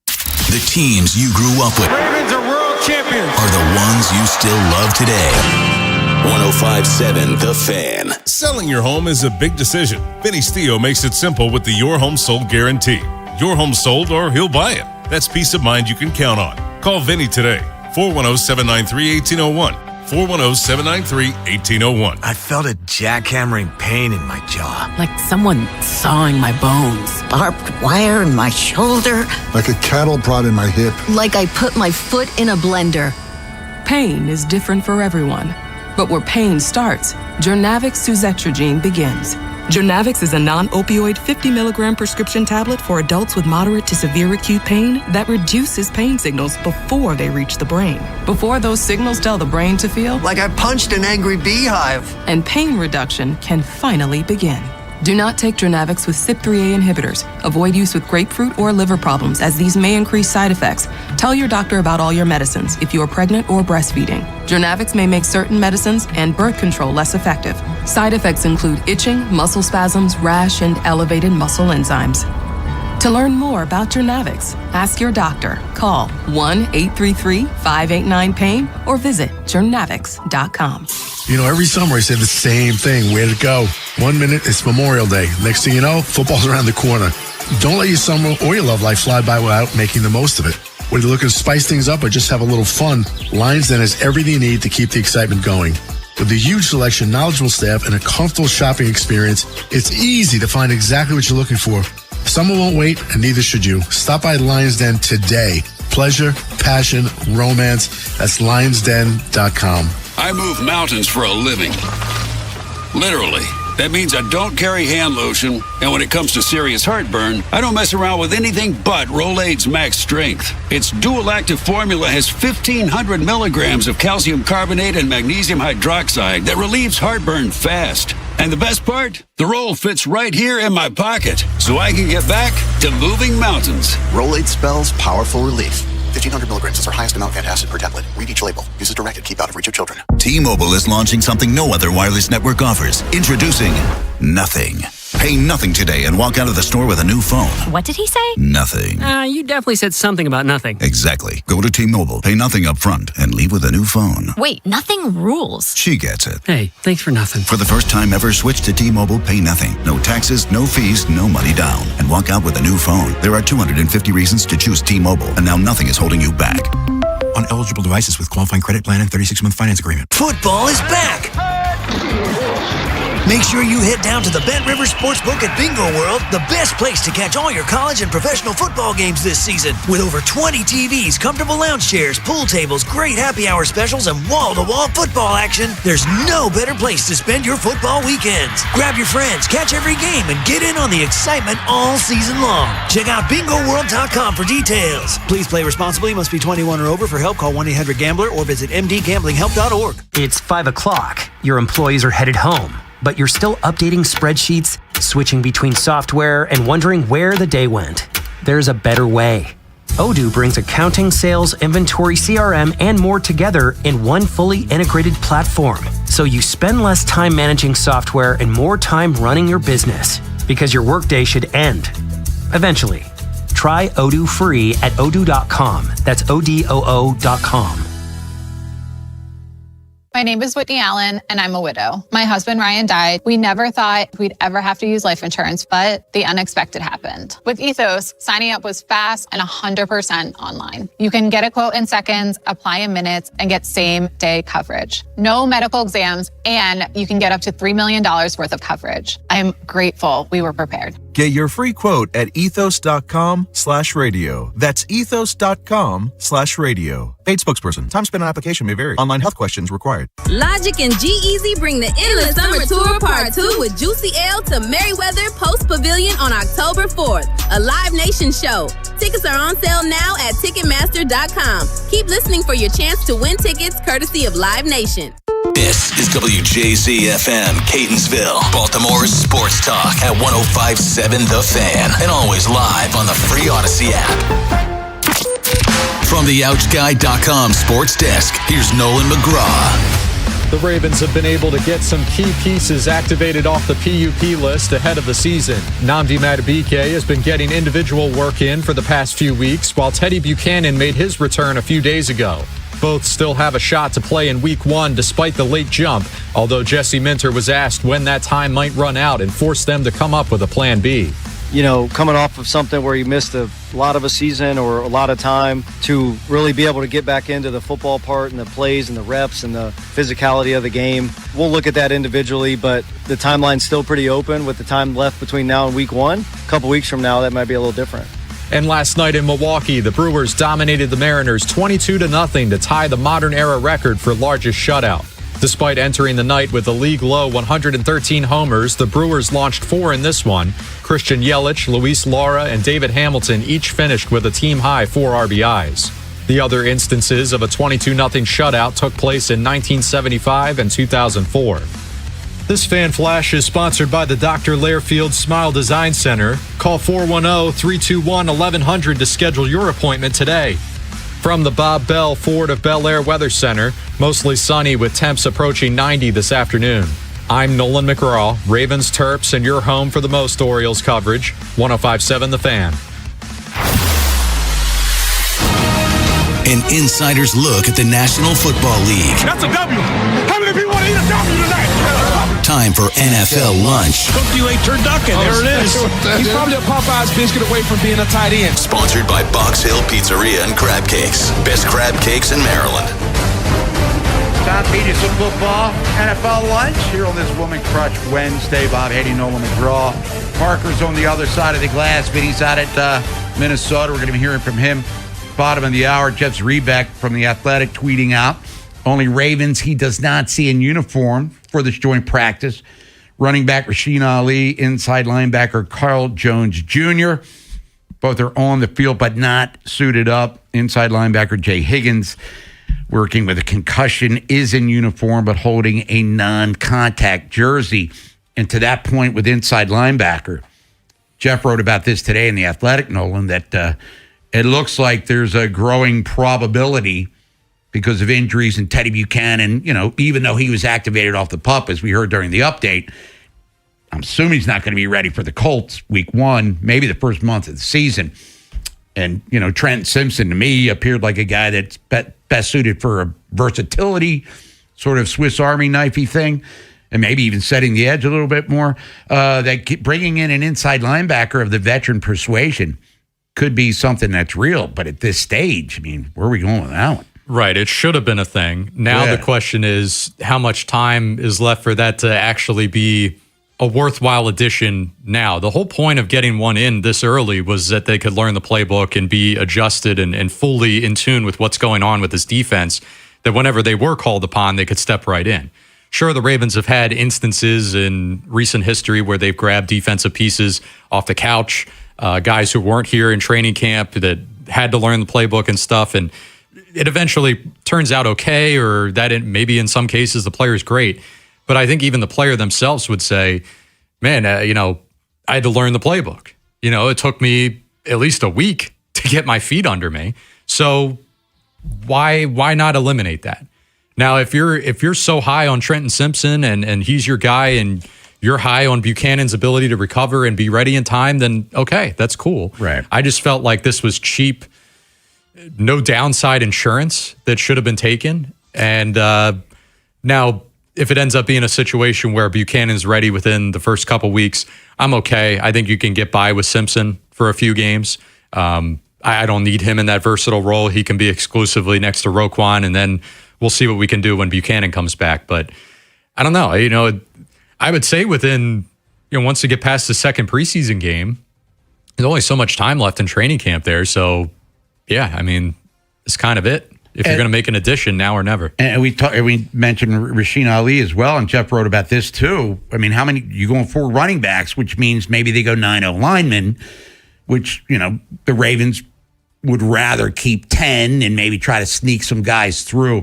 The teams you grew up with. Ravens are world champions. Are the ones you still love today. 105.7 The Fan. Selling your home is a big decision. Vinny Stio makes it simple with the Your Home Sold Guarantee. Your home sold or he'll buy it. That's peace of mind you can count on. Call Vinny today. 410-793-1801. 410-793-1801. I felt a jackhammering pain in my jaw. Like someone sawing my bones. Barbed wire in my shoulder. Like a cattle prod in my hip. Like I put my foot in a blender. Pain is different for everyone. But where pain starts, Jernavix suzetrigine begins. Jernavix is a non-opioid 50-milligram prescription tablet for adults with moderate to severe acute pain that reduces pain signals before they reach the brain. Before those signals tell the brain to feel like I punched an angry beehive. And pain reduction can finally begin. Do not take Jernavix with CYP3A inhibitors. Avoid use with grapefruit or liver problems, as these may increase side effects. Tell your doctor about all your medicines if you are pregnant or breastfeeding. Jernavix may make certain medicines and birth control less effective. Side effects include itching, muscle spasms, rash, and elevated muscle enzymes. To learn more about Journavx, ask your doctor. Call 1-833-589-PAIN or visit journavx.com. You know, every summer I say the same thing. Where to go? 1 minute, it's Memorial Day. Next thing you know, football's around the corner. Don't let your summer or your love life fly by without making the most of it. Whether you're looking to spice things up or just have a little fun, Lions Den has everything you need to keep the excitement going. With a huge selection, knowledgeable staff, and a comfortable shopping experience, it's easy to find exactly what you're looking for. Summer won't wait, and neither should you. Stop by Lions Den today. Pleasure, passion, romance. That's lionsden.com. I move mountains for a living. Literally. That means I don't carry hand lotion, and when it comes to serious heartburn, I don't mess around with anything but Rolaids Max Strength. Its dual-active formula has 1,500 milligrams of calcium carbonate and magnesium hydroxide that relieves heartburn fast. And the best part? The roll fits right here in my pocket, so I can get back to moving mountains. Rolaids spells powerful relief. 1,500 milligrams is our highest amount of antacid per tablet. Read each label. Use as directed. Keep out of reach of children. T-Mobile is launching something no other wireless network offers. Introducing Nothing. Pay nothing today and walk out of the store with a new phone. What did he say? Nothing. You definitely said something about nothing. Exactly. Go to T-Mobile, pay nothing up front, and leave with a new phone. Wait, nothing rules. She gets it. Hey, thanks for nothing. For the first time ever, switch to T-Mobile, pay nothing. No taxes, no fees, no money down. And walk out with a new phone. There are 250 reasons to choose T-Mobile, and now nothing is holding you back. On eligible devices with qualifying credit plan and 36-month finance agreement. Football is back! Make sure you head down to the Bet River Sportsbook at Bingo World, the best place to catch all your college and professional football games this season. With over 20 TVs, comfortable lounge chairs, pool tables, great happy hour specials, and wall-to-wall football action, there's no better place to spend your football weekends. Grab your friends, catch every game, and get in on the excitement all season long. Check out BingoWorld.com for details. Please play responsibly. Must be 21 or over. For help, call 1-800-GAMBLER or visit mdgamblinghelp.org. It's 5 o'clock. Your employees are headed home, but you're still updating spreadsheets, switching between software, and wondering where the day went. There's a better way. Odoo brings accounting, sales, inventory, CRM, and more together in one fully integrated platform. So you spend less time managing software and more time running your business, because your workday should end eventually. Try Odoo free at odoo.com. That's ODOO.com. My name is Whitney Allen, and I'm a widow. My husband, Ryan, died. We never thought we'd ever have to use life insurance, but the unexpected happened. With Ethos, signing up was fast and 100% online. You can get a quote in seconds, apply in minutes, and get same-day coverage. No medical exams, and you can get up to $3 million worth of coverage. I'm grateful we were prepared. Get your free quote at ethos.com/radio. That's ethos.com/radio. Paid spokesperson. Time spent on application may vary. Online health questions required. Logic and G-Eazy bring the Endless Summer Tour Part 2 with Juicy L to Merriweather Post Pavilion on October 4th. A Live Nation show. Tickets are on sale now at Ticketmaster.com. Keep listening for your chance to win tickets courtesy of Live Nation. This is WJZ-FM, Catonsville, Baltimore's sports talk at 105.7 The Fan, and always live on the free Odyssey app. From the OutGuy.com sports desk, here's Nolan McGraw. The Ravens have been able to get some key pieces activated off the PUP list ahead of the season. Nnamdi Madubuike has been getting individual work in for the past few weeks, while Teddy Buchanan made his return a few days ago. Both still have a shot to play in Week 1 despite the late jump, although Jesse Minter was asked when that time might run out and forced them to come up with a plan B. You know, coming off of something where you missed a lot of a season or a lot of time, to really be able to get back into the football part and the plays and the reps and the physicality of the game. We'll look at that individually, but the timeline's still pretty open with the time left between now and Week 1. A couple weeks from now, that might be a little different. And last night in Milwaukee, the Brewers dominated the Mariners 22-0 to tie the modern-era record for largest shutout. Despite entering the night with a league-low 113 homers, the Brewers launched 4 in this one. Christian Yelich, Luis Lara, and David Hamilton each finished with a team-high 4 RBIs. The other instances of a 22-0 shutout took place in 1975 and 2004. This Fan Flash is sponsored by the Dr. Lairfield Smile Design Center. Call 410-321-1100 to schedule your appointment today. From the Bob Bell Ford of Bel Air Weather Center, mostly sunny with temps approaching 90 this afternoon. I'm Nolan McGraw, Ravens, Terps, and your home for the most Orioles coverage, 105.7 The Fan. An insider's look at the National Football League. That's a W. How many people want to eat a W tonight? Time for NFL lunch. Cooked you a turducken. There it is. He's probably a Popeye's biscuit away from being a tight end. Sponsored by Box Hill Pizzeria and Crab Cakes. Best crab cakes in Maryland. Tom Peterson football, NFL lunch here on this Woman Crush Wednesday. Bob Haynie, Nolan McGraw. Parker's on the other side of the glass. Vinny's out at Minnesota. We're going to be hearing from him bottom of the hour. Jeff Zrebeck from The Athletic tweeting out, only Ravens he does not see in uniform for this joint practice. Running back Rasheen Ali, inside linebacker Carl Jones Jr. Both are on the field but not suited up. Inside linebacker Jay Higgins, working with a concussion, is in uniform but holding a non-contact jersey. And to that point with inside linebacker, Jeff wrote about this today in The Athletic, Nolan, that it looks like there's a growing probability because of injuries and Teddy Buchanan, even though he was activated off the PUP, as we heard during the update, I'm assuming he's not going to be ready for the Colts week 1, maybe the first month of the season. And, Trent Simpson, to me, appeared like a guy that's best suited for a versatility, sort of Swiss Army knifey thing, and maybe even setting the edge a little bit more. That bringing in an inside linebacker of the veteran persuasion could be something that's real. But at this stage, where are we going with that one? Right. It should have been a thing. Now the question is, how much time is left for that to actually be a worthwhile addition now? The whole point of getting one in this early was that they could learn the playbook and be adjusted and fully in tune with what's going on with this defense, that whenever they were called upon, they could step right in. Sure, the Ravens have had instances in recent history where they've grabbed defensive pieces off the couch, guys who weren't here in training camp that had to learn the playbook and stuff, and it eventually turns out okay, or that maybe in some cases the player is great. But I think even the player themselves would say, man, I had to learn the playbook. It took me at least a week to get my feet under me. So why not eliminate that? Now, if you're so high on Trenton Simpson and he's your guy and you're high on Buchanan's ability to recover and be ready in time, then okay, that's cool. Right. I just felt like this was cheap, no downside insurance that should have been taken. And now, if it ends up being a situation where Buchanan's ready within the first couple weeks, I'm okay. I think you can get by with Simpson for a few games. I don't need him in that versatile role. He can be exclusively next to Roquan, and then we'll see what we can do when Buchanan comes back. But I don't know. I would say within, once you get past the second preseason game, there's only so much time left in training camp there. So, yeah, it's kind of it. If you're going to make an addition, now or never. And we mentioned Rasheen Ali as well, and Jeff wrote about this too. How many, you going 4 running backs, which means maybe they go 9 linemen, which, the Ravens would rather keep 10 and maybe try to sneak some guys through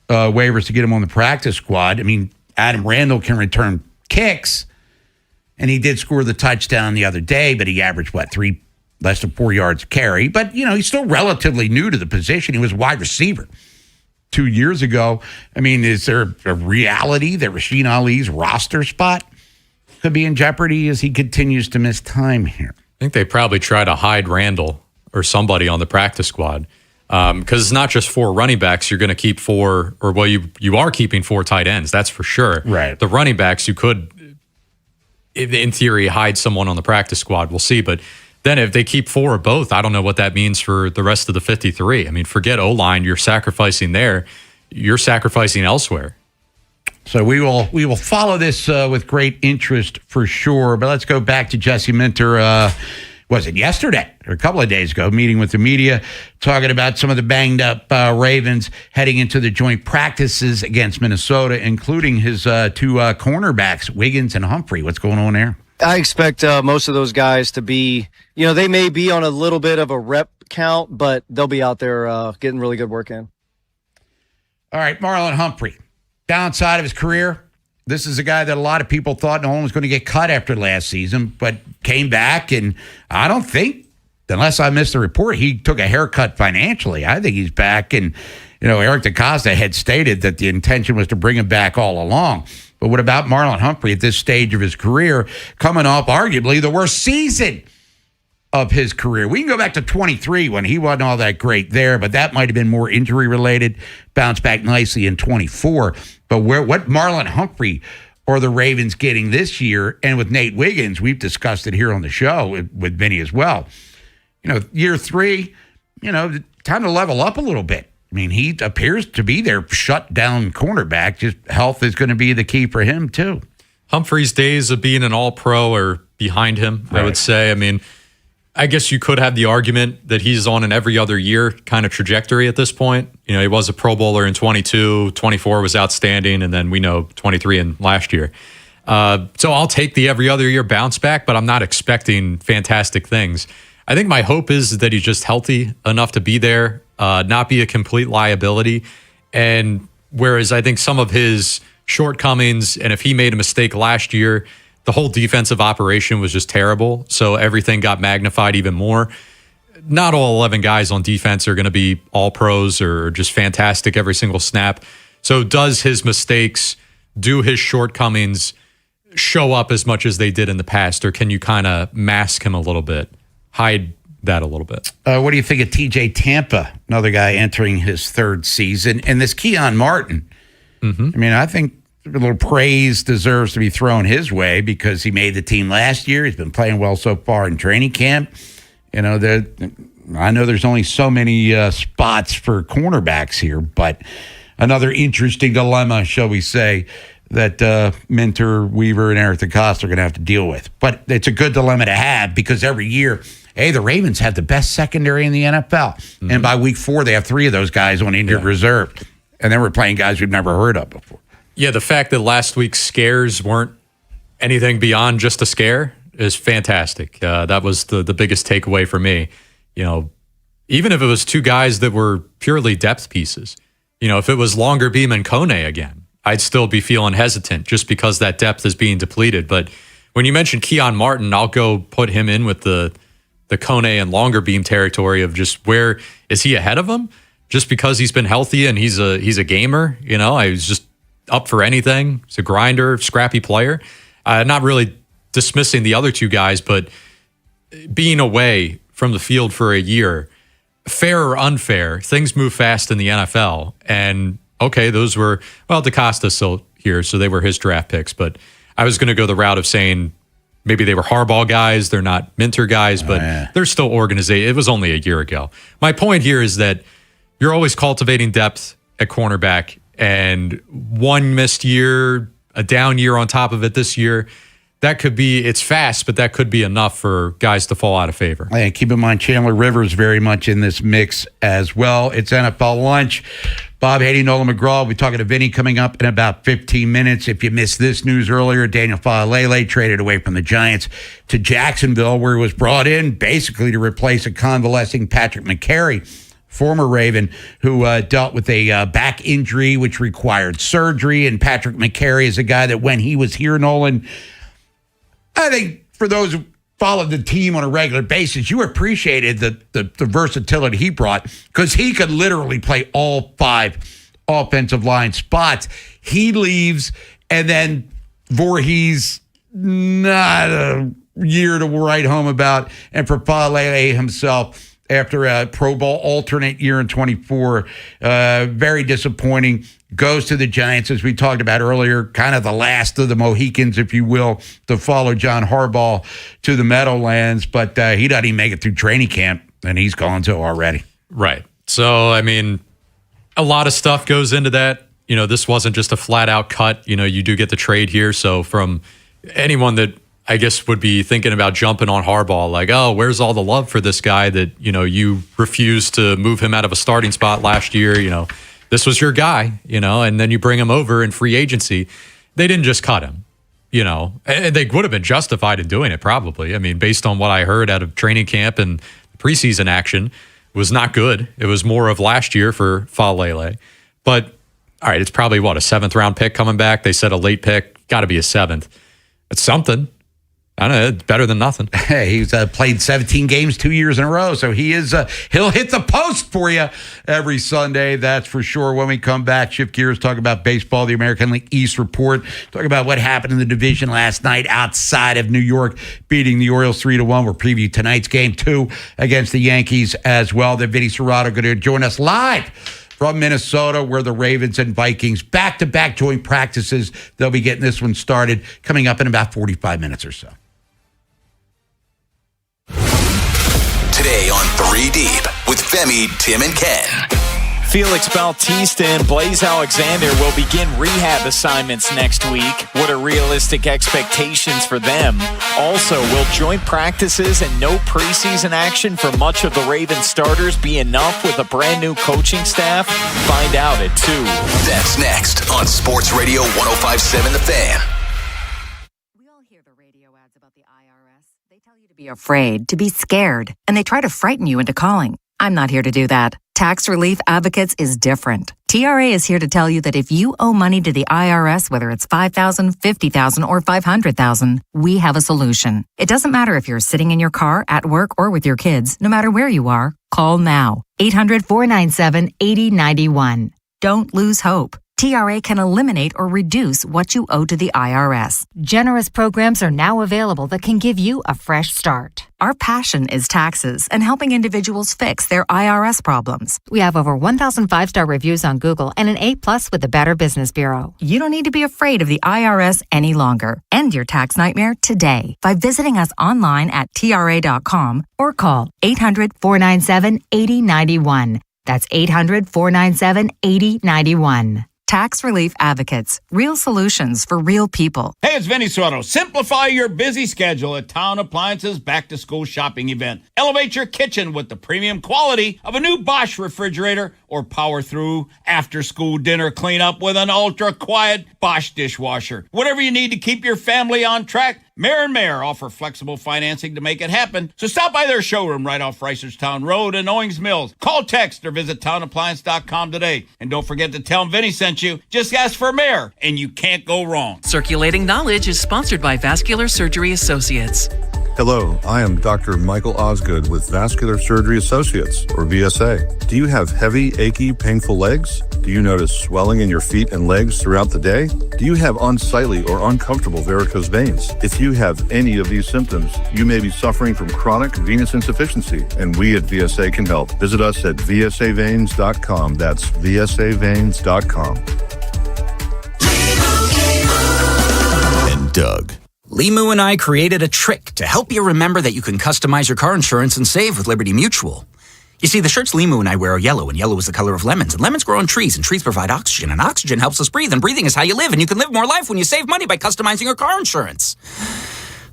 waivers to get them on the practice squad. Adam Randall can return kicks, and he did score the touchdown the other day, but he averaged, less than 4 yards a carry. But, he's still relatively new to the position. He was wide receiver 2 years ago. Is there a reality that Rasheen Ali's roster spot could be in jeopardy as he continues to miss time here? I think they probably try to hide Randall or somebody on the practice squad because it's not just 4 running backs. You're going to keep 4, or you are keeping 4 tight ends. That's for sure. Right. The running backs, you could, in theory, hide someone on the practice squad. We'll see. But then if they keep 4 or both, I don't know what that means for the rest of the 53. Forget O-line. You're sacrificing there. You're sacrificing elsewhere. So we will follow this with great interest for sure. But let's go back to Jesse Minter. Was it yesterday or a couple of days ago, meeting with the media, talking about some of the banged up Ravens heading into the joint practices against Minnesota, including his 2 cornerbacks, Wiggins and Humphrey. What's going on there? I expect most of those guys to be, they may be on a little bit of a rep count, but they'll be out there getting really good work in. All right, Marlon Humphrey, downside of his career. This is a guy that a lot of people thought Nolan was going to get cut after last season, but came back, and I don't think, unless I missed the report, he took a haircut financially. I think he's back, and, Eric DeCosta had stated that the intention was to bring him back all along. But what about Marlon Humphrey at this stage of his career, coming off arguably the worst season of his career. We can go back to 23 when he wasn't all that great there, but that might have been more injury-related. Bounced back nicely in 24. But what Marlon Humphrey are the Ravens getting this year? And with Nate Wiggins, we've discussed it here on the show with Vinny as well. Year 3, time to level up a little bit. I mean, he appears to be their shut-down cornerback. Just health is going to be the key for him, too. Humphrey's days of being an all-pro are behind him, right. I would say. I mean, I guess you could have the argument that he's on an every other year kind of trajectory at this point. He was a Pro Bowler in 22, 24 was outstanding, and then we know 23 and last year. So I'll take the every other year bounce back, but I'm not expecting fantastic things. I think my hope is that he's just healthy enough to be there, not be a complete liability. And whereas I think some of his shortcomings, and if he made a mistake last year, the whole defensive operation was just terrible. So everything got magnified even more. Not all 11 guys on defense are going to be all pros or just fantastic every single snap. So does his mistakes, do his shortcomings show up as much as they did in the past? Or can you kind of mask him a little bit, hide that a little bit? What do you think of TJ Tampa, another guy entering his third season? And this Keon Martin, I mean, I think a little praise deserves to be thrown his way because he made the team last year. He's been playing well so far in training camp. I know there's only so many spots for cornerbacks here, but another interesting dilemma, shall we say, that Minter, Weaver, and Eric DeCosta are going to have to deal with. But it's a good dilemma to have because every year, the Ravens have the best secondary in the NFL. Mm-hmm. And by week 4, they have 3 of those guys on injured reserve. And then we're playing guys we've never heard of before. Yeah, the fact that last week's scares weren't anything beyond just a scare is fantastic. That was the biggest takeaway for me. Even if it was 2 guys that were purely depth pieces, if it was Longer Beam and Kone again, I'd still be feeling hesitant just because that depth is being depleted. But when you mentioned Keon Martin, I'll go put him in with the Kone and Longer Beam territory of just where is he ahead of him? Just because he's been healthy and he's a gamer, I was just up for anything. He's a grinder, scrappy player. Not really dismissing the other 2 guys, but being away from the field for a year, fair or unfair, things move fast in the NFL. And okay, those were, DeCosta's still here, so they were his draft picks. But I was going to go the route of saying maybe they were Harbaugh guys, they're not Minter guys, but they're still organized. It was only a year ago. My point here is that you're always cultivating depth at cornerback, and one missed year, a down year on top of it this year, it's fast, but that could be enough for guys to fall out of favor. And keep in mind, Chandler Rivers very much in this mix as well. It's NFL lunch. Bob Haynie, Nolan McGraw. We'll be talking to Vinny coming up in about 15 minutes. If you missed this news earlier, Daniel Faalele traded away from the Giants to Jacksonville, where he was brought in basically to replace a convalescing Patrick McCary, former Raven, who dealt with a back injury, which required surgery. And Patrick McCary is a guy that when he was here, Nolan, I think for those who followed the team on a regular basis, you appreciated the versatility he brought because he could literally play all 5 offensive line spots. He leaves, and then Voorhees, not a year to write home about. And for Faalele himself, after a Pro Bowl alternate year in 24, very disappointing. Goes to the Giants, as we talked about earlier, kind of the last of the Mohicans, if you will, to follow John Harbaugh to the Meadowlands. But he doesn't even make it through training camp, and he's gone to already. Right. So, I mean, a lot of stuff goes into that. This wasn't just a flat-out cut. You do get the trade here. So from anyone that I guess would be thinking about jumping on Harbaugh, like, oh, where's all the love for this guy that, you refused to move him out of a starting spot last year, this was your guy, and then you bring him over in free agency. They didn't just cut him, and they would have been justified in doing it probably. I mean, based on what I heard out of training camp and preseason action, it was not good. It was more of last year for Faalele. But, all right, it's probably, a 7th round pick coming back? They said a late pick, got to be a 7th. It's something. I don't know. It's better than nothing. Hey, he's played 17 games 2 years in a row, so he'll hit the post for you every Sunday, that's for sure. When we come back, shift gears, talk about baseball, the American League East report, talk about what happened in the division last night outside of New York, beating the Orioles 3-1. We'll preview tonight's game 2 against the Yankees as well. Then Vinny Serrato going to join us live from Minnesota, where the Ravens and Vikings back-to-back joint practices. They'll be getting this one started coming up in about 45 minutes or so. Today on 3 Deep with Femi, Tim, and Ken. Felix Bautista and Blaze Alexander will begin rehab assignments next week. What are realistic expectations for them? Also, will joint practices and no preseason action for much of the Ravens starters be enough with a brand new coaching staff? Find out at 2. That's next on Sports Radio 105.7 The Fan. Be afraid, to be scared, and they try to frighten you into calling. I'm not here to do that. Tax Relief Advocates is different. TRA is here to tell you that if you owe money to the IRS, whether it's $5,000, $50,000, or $500,000, we have a solution. It doesn't matter if you're sitting in your car, at work, or with your kids. No matter where you are, call now. 800-497-8091. Don't lose hope. TRA can eliminate or reduce what you owe to the IRS. Generous programs are now available that can give you a fresh start. Our passion is taxes and helping individuals fix their IRS problems. We have over 1,000 5-star reviews on Google and an A+ with the Better Business Bureau. You don't need to be afraid of the IRS any longer. End your tax nightmare today by visiting us online at TRA.com or call 800-497-8091. That's 800-497-8091. Tax Relief Advocates. Real solutions for real people. Hey, it's Vinny Soto. Simplify your busy schedule at Town Appliance's back-to-school shopping event. Elevate your kitchen with the premium quality of a new Bosch refrigerator, or power through after-school dinner cleanup with an ultra-quiet Bosch dishwasher. Whatever you need to keep your family on track, Mayor and Mayor offer flexible financing to make it happen. So stop by their showroom right off Reisterstown Road in Owings Mills. Call, text, or visit townappliance.com today. And don't forget to tell them Vinny sent you. Just ask for Mayor, and you can't go wrong. Circulating Knowledge is sponsored by Vascular Surgery Associates. Hello, I am Dr. Michael Osgood with Vascular Surgery Associates, or VSA. Do you have heavy, achy, painful legs? Do you notice swelling in your feet and legs throughout the day? Do you have unsightly or uncomfortable varicose veins? If you have any of these symptoms, you may be suffering from chronic venous insufficiency, and we at VSA can help. Visit us at vsaveins.com. That's vsaveins.com. And Doug. Limu and I created a trick to help you remember that you can customize your car insurance and save with Liberty Mutual. You see, the shirts Limu and I wear are yellow, and yellow is the color of lemons, and lemons grow on trees, and trees provide oxygen, and oxygen helps us breathe, and breathing is how you live, and you can live more life when you save money by customizing your car insurance.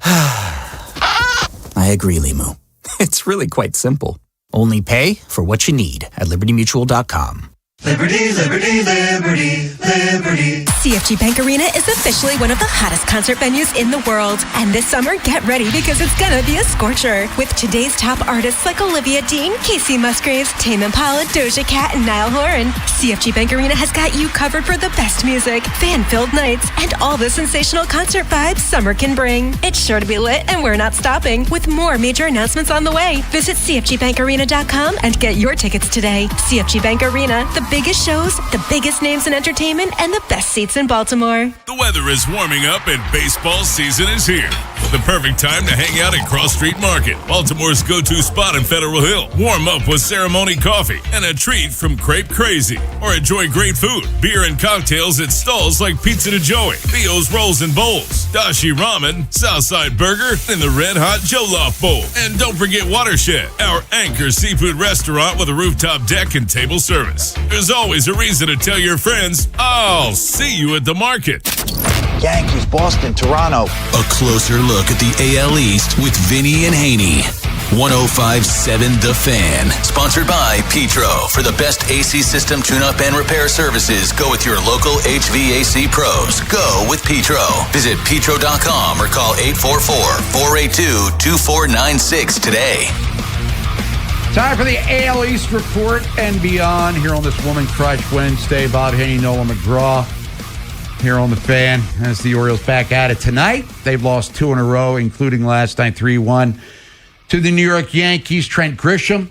I agree, Limu. It's really quite simple. Only pay for what you need at libertymutual.com. Liberty, liberty, liberty, liberty. CFG Bank Arena is officially one of the hottest concert venues in the world. And this summer, get ready because it's gonna be a scorcher. With today's top artists like Olivia Dean, Casey Musgraves, Tame Impala, Doja Cat, and Niall Horan, CFG Bank Arena has got you covered for the best music, fan-filled nights, and all the sensational concert vibes summer can bring. It's sure to be lit, and we're not stopping, with more major announcements on the way. Visit CFGBankArena.com and get your tickets today. CFG Bank Arena, the biggest shows, the biggest names in entertainment, and the best seats in Baltimore. The weather is warming up and baseball season is here. The perfect time to hang out at Cross Street Market, Baltimore's go-to spot in Federal Hill. Warm up with Ceremony Coffee and a treat from Crepe Crazy. Or enjoy great food, beer, and cocktails at stalls like Pizza to Joey, Theo's Rolls and Bowls, Dashi Ramen, Southside Burger, and the Red Hot Jollof Bowl. And don't forget Watershed, our anchor seafood restaurant with a rooftop deck and table service. There's always a reason to tell your friends, I'll see you at the market. Yankees, Boston, Toronto. A closer look at the AL East with Vinny and Haynie. 105.7 The Fan. Sponsored by Petro. For the best AC system tune-up and repair services, go with your local HVAC pros. Go with Petro. Visit petro.com or call 844-482-2496 today. Time for the AL East report and beyond here on this Woman Crush Wednesday. Bob Haynie, Noah McGraw. here on the Fan as the Orioles back at it tonight. They've lost 2 in a row, including last night 3-1 to the New York Yankees. Trent Grisham,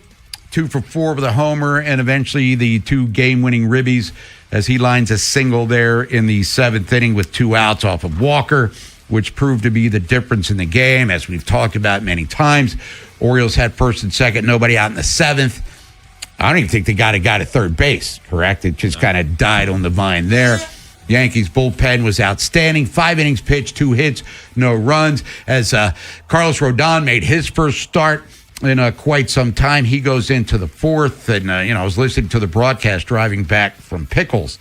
2 for 4 with a homer, and eventually the 2 game-winning ribbies as he lines a single there in the 7th inning with 2 outs off of Walker, which proved to be the difference in the game, as we've talked about many times. Orioles had first and second, nobody out in the 7th. I don't even think they got a guy to third base, correct? It just kind of died on the vine there. Yankees bullpen was outstanding. 5 innings pitched, 2 hits, no runs. As Carlos Rodon made his first start in quite some time, he goes into the 4th. And, I was listening to the broadcast driving back from Pickles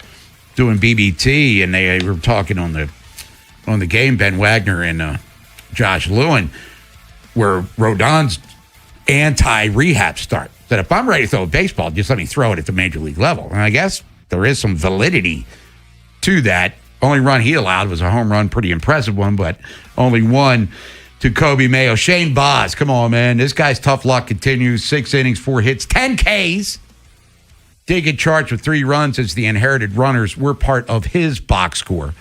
doing BBT, and they were talking on the game, Ben Wagner and Josh Lewin, where Rodon's anti-rehab start. That if I'm ready to throw a baseball, just let me throw it at the major league level. And I guess there is some validity to that. Only run he allowed was a home run, pretty impressive one, but only one to Kobe Mayo. Shane Baz, come on, man. This guy's tough luck continues. 6 innings, 4 hits, 10 Ks. Did get charged with 3 runs as the inherited runners were part of his box score.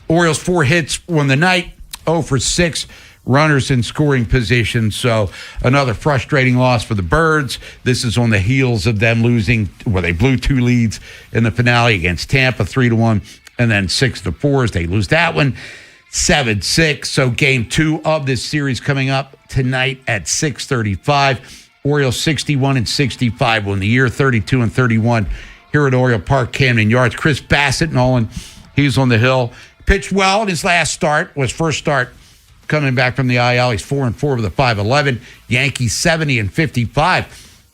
Orioles 4 hits on the night, 0 for 6. Runners in scoring position, so another frustrating loss for the Birds. This is on the heels of them losing, they blew 2 leads in the finale against Tampa, 3-1, and then 6-4 as they lose that one, 7-6. So game 2 of this series coming up tonight at 6:35. Orioles 61-65 on the year, 32-31 here at Oriole Park, Camden Yards. Chris Bassett, Nolan, he's on the hill. Pitched well in his last start, was first start coming back from the IL. He's 4-4 with a 5.11. Yankees 70-55.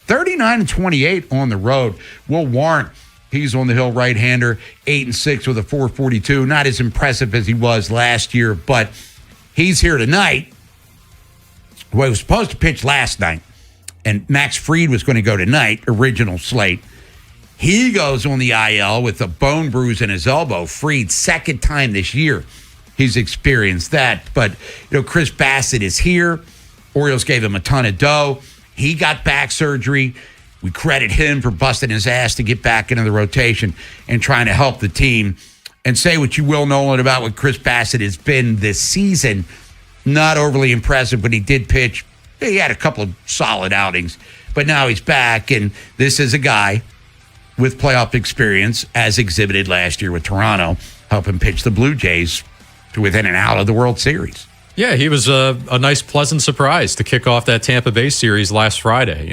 39-28 on the road. Will Warren, he's on the hill, right-hander, 8-6 with a 4.42. Not as impressive as he was last year, but he's here tonight. Well, he was supposed to pitch last night, and Max Fried was going to go tonight, original slate. He goes on the IL with a bone bruise in his elbow. Fried, second time this year he's experienced that. But, Chris Bassett is here. Orioles gave him a ton of dough. He got back surgery. We credit him for busting his ass to get back into the rotation and trying to help the team. And say what you will, Nolan, about what Chris Bassett has been this season. Not overly impressive, but he did pitch. He had a couple of solid outings. But now he's back, and this is a guy with playoff experience, as exhibited last year with Toronto, help him pitch the Blue Jays to within an out of the World Series. Yeah, he was a nice, pleasant surprise to kick off that Tampa Bay series last Friday.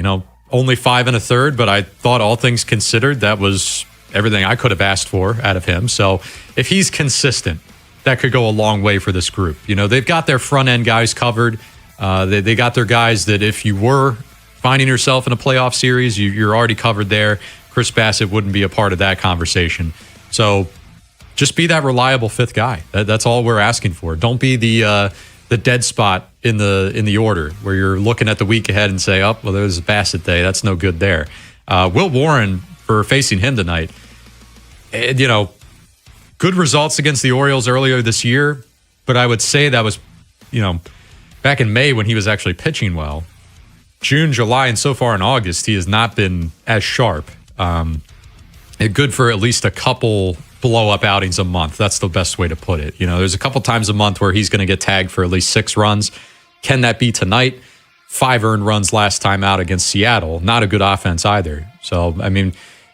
Only 5 1/3, but I thought all things considered, that was everything I could have asked for out of him. So if he's consistent, that could go a long way for this group. They've got their front-end guys covered. They got their guys that if you were finding yourself in a playoff series, you're already covered there. Chris Bassett wouldn't be a part of that conversation. So just be that reliable 5th guy. That's all we're asking for. Don't be the dead spot in the order where you're looking at the week ahead and say, oh, well, there's a Bassett day. That's no good there. Will Warren, for facing him tonight, good results against the Orioles earlier this year, but I would say that was, back in May when he was actually pitching well. June, July, and so far in August, he has not been as sharp. Good for at least a couple blow-up outings a month. That's the best way to put it. There's a couple times a month where he's going to get tagged for at least 6 runs. Can that be tonight? 5 earned runs last time out against Seattle. Not a good offense either. So,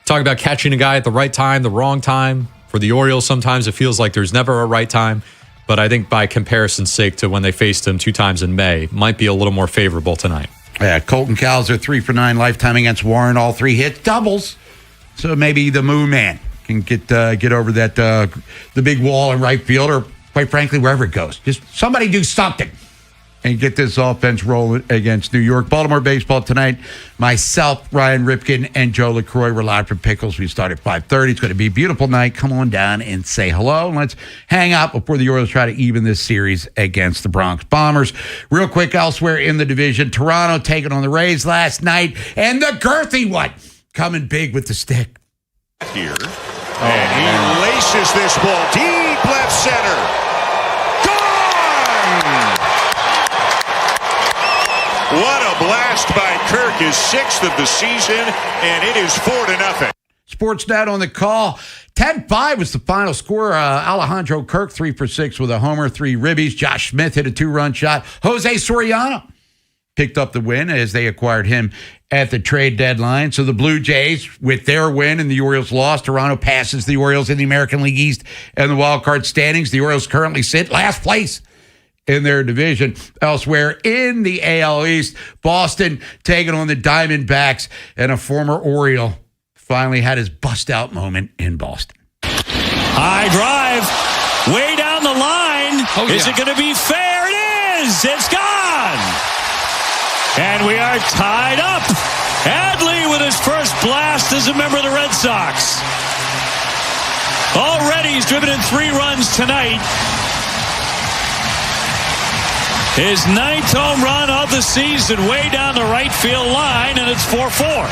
talk about catching a guy at the right time, the wrong time. For the Orioles, sometimes it feels like there's never a right time. But I think by comparison's sake to when they faced him 2 times in May, might be a little more favorable tonight. Yeah, Colton Cowser 3 for 9 lifetime against Warren. All 3 hits, doubles. So maybe the Moon Man can get over that the big wall in right field, or quite frankly, wherever it goes. Just somebody do something and get this offense rolling against New York. Baltimore baseball tonight. Myself, Ryan Ripken, and Joe LaCroix were live from Pickles. We start at 5:30. It's going to be a beautiful night. Come on down and say hello. Let's hang out before the Orioles try to even this series against the Bronx Bombers. Real quick, elsewhere in the division, Toronto taking on the Rays last night, and the girthy one coming big with the stick. Here. And he laces this ball deep left center. Gone! What a blast by Kirk, his 6th of the season, and it is 4-0. Sportsnet on the call. 10-5 was the final score. Alejandro Kirk, 3 for 6 with a homer, 3 ribbies. Josh Smith hit a 2-run shot. Jose Soriano picked up the win as they acquired him at the trade deadline. So the Blue Jays, with their win and the Orioles' loss, Toronto passes the Orioles in the American League East and the wild card standings. The Orioles currently sit last place in their division. Elsewhere in the AL East, Boston taking on the Diamondbacks, and a former Oriole finally had his bust-out moment in Boston. High drive, way down the line. Is it going to be fair? It is. It's gone. And we are tied up. Adley with his first blast as a member of the Red Sox. Already he's driven in 3 runs tonight. His 9th home run of the season, way down the right field line, and it's 4-4.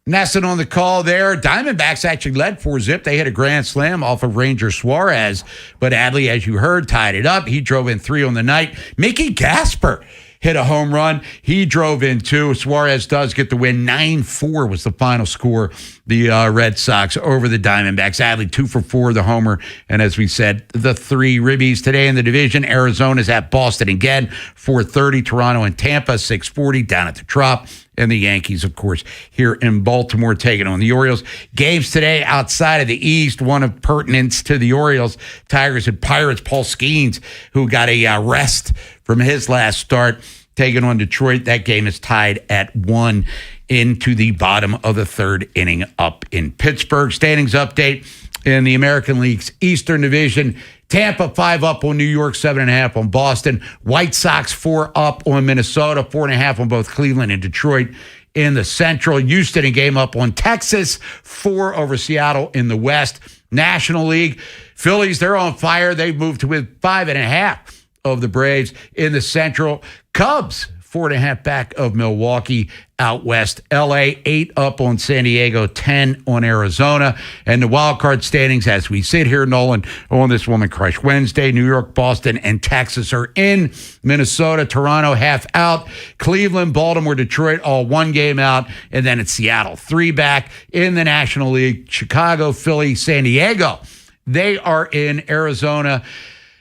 Nesson on the call there. Diamondbacks actually led 4-zip. They hit a grand slam off of Ranger Suarez, but Adley, as you heard, tied it up. He drove in 3 on the night. Mickey Gasper hit a home run. He drove in 2. Suarez does get the win. 9-4 was the final score. The Red Sox over the Diamondbacks. Adley 2 for 4, the homer. And as we said, the 3 ribbies today in the division. Arizona's at Boston again, 4:30. Toronto and Tampa, 6:40 down at the Trop. And the Yankees, of course, here in Baltimore taking on the Orioles. Games today outside of the East, one of pertinence to the Orioles. Tigers and Pirates. Paul Skeens, who got a rest from his last start, taking on Detroit. That game is tied at 1 into the bottom of the 3rd inning up in Pittsburgh. Standings update in the American League's Eastern Division. Tampa 5 up on New York, 7.5 on Boston. White Sox 4 up on Minnesota, 4.5 on both Cleveland and Detroit. In the Central, Houston a game up on Texas, 4 over Seattle in the West. National League, Phillies, they're on fire. They've moved to with 5.5 of the Braves. In the Central, Cubs 4.5 back of Milwaukee. Out west, LA 8 up on San Diego, 10 on Arizona. And the wild card standings as we sit here, Nolan, on this Woman Crush Wednesday. New York, Boston, and Texas are in. Minnesota, Toronto half out. Cleveland, Baltimore, Detroit all 1 game out. And then it's Seattle 3 back in the National League. Chicago, Philly, San Diego, they are in. Arizona,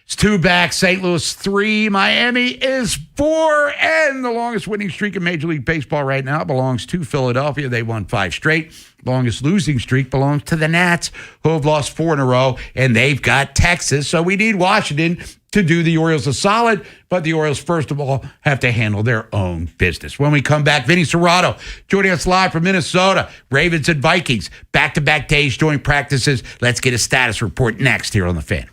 it's 2 back. St. Louis 3. Miami is 4. And the longest winning streak in Major League Baseball right now belongs to Philadelphia. They won 5 straight. Longest losing streak belongs to the Nats, who have lost 4 in a row. And they've got Texas. So we need Washington to do the Orioles a solid. But the Orioles, first of all, have to handle their own business. When we come back, Vinny Serrato joining us live from Minnesota. Ravens and Vikings, back-to-back days, joint practices. Let's get a status report next here on The Fan.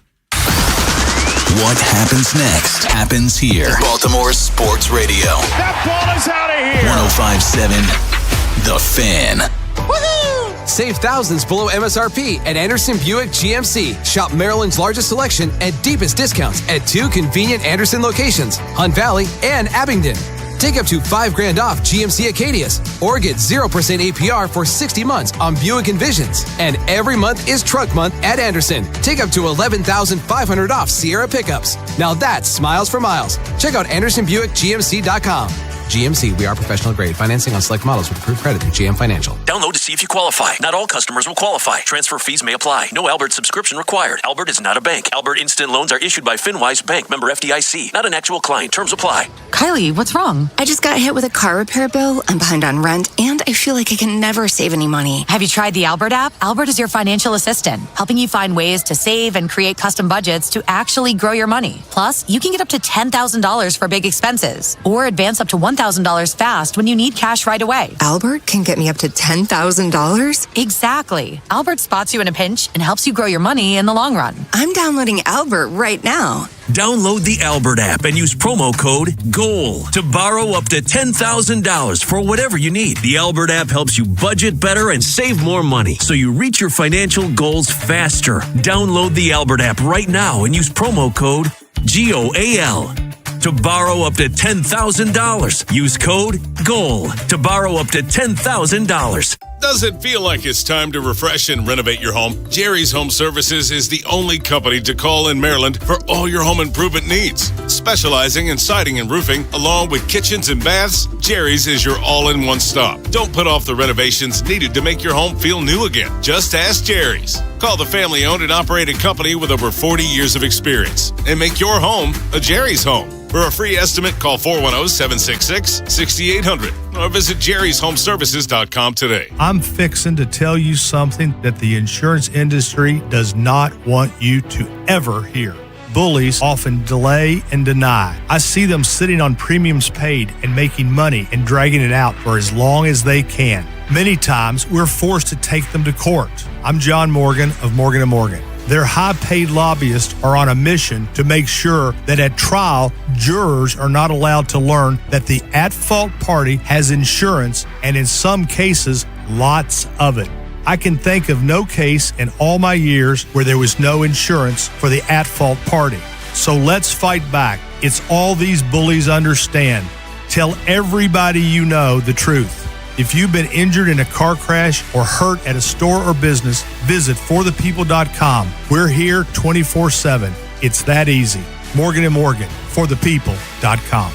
What happens next happens here. Baltimore Sports Radio. That ball is out of here. 105.7 The Fan. Woohoo! Save thousands below MSRP at Anderson Buick GMC. Shop Maryland's largest selection and deepest discounts at 2 convenient Anderson locations, Hunt Valley and Abingdon. Take up to $5,000 off GMC Acadias or get 0% APR for 60 months on Buick Envisions. And every month is Truck Month at Anderson. Take up to $11,500 off Sierra pickups. Now that's smiles for miles. Check out AndersonBuickGMC.com. GMC, we are professional grade. Financing on select models with approved credit through GM Financial. Download to see if you qualify. Not all customers will qualify. Transfer fees may apply. No Albert subscription required. Albert is not a bank. Albert Instant Loans are issued by FinWise Bank, member FDIC. Not an actual client. Terms apply. Kylie, what's wrong? I just got hit with a car repair bill. I'm behind on rent, and I feel like I can never save any money. Have you tried the Albert app? Albert is your financial assistant, helping you find ways to save and create custom budgets to actually grow your money. Plus, you can get up to $10,000 for big expenses or advance up to $1,000 fast when you need cash right away. Albert can get me up to $10,000? Exactly. Albert spots you in a pinch and helps you grow your money in the long run. I'm downloading Albert right now. Download the Albert app and use promo code GOAL to borrow up to $10,000 for whatever you need. The Albert app helps you budget better and save more money so you reach your financial goals faster. Download the Albert app right now and use promo code GOAL to borrow up to $10,000. Use code GOAL to borrow up to $10,000. Does it feel like it's time to refresh and renovate your home? Jerry's Home Services is the only company to call in Maryland for all your home improvement needs. Specializing in siding and roofing, along with kitchens and baths, Jerry's is your all-in-one stop. Don't put off the renovations needed to make your home feel new again. Just ask Jerry's. Call the family-owned and operated company with over 40 years of experience and make your home a Jerry's home. For a free estimate, call 410-766-6800 or visit jerryshomeservices.com today. I'm fixing to tell you something that the insurance industry does not want you to ever hear. Bullies often delay and deny. I see them sitting on premiums paid and making money and dragging it out for as long as they can. Many times, we're forced to take them to court. I'm John Morgan of Morgan & Morgan. Their high-paid lobbyists are on a mission to make sure that at trial, jurors are not allowed to learn that the at-fault party has insurance, and in some cases, lots of it. I can think of no case in all my years where there was no insurance for the at-fault party. So let's fight back. It's all these bullies understand. Tell everybody you know the truth. If you've been injured in a car crash or hurt at a store or business, visit forthepeople.com. We're here 24/7. It's that easy. Morgan & Morgan, forthepeople.com.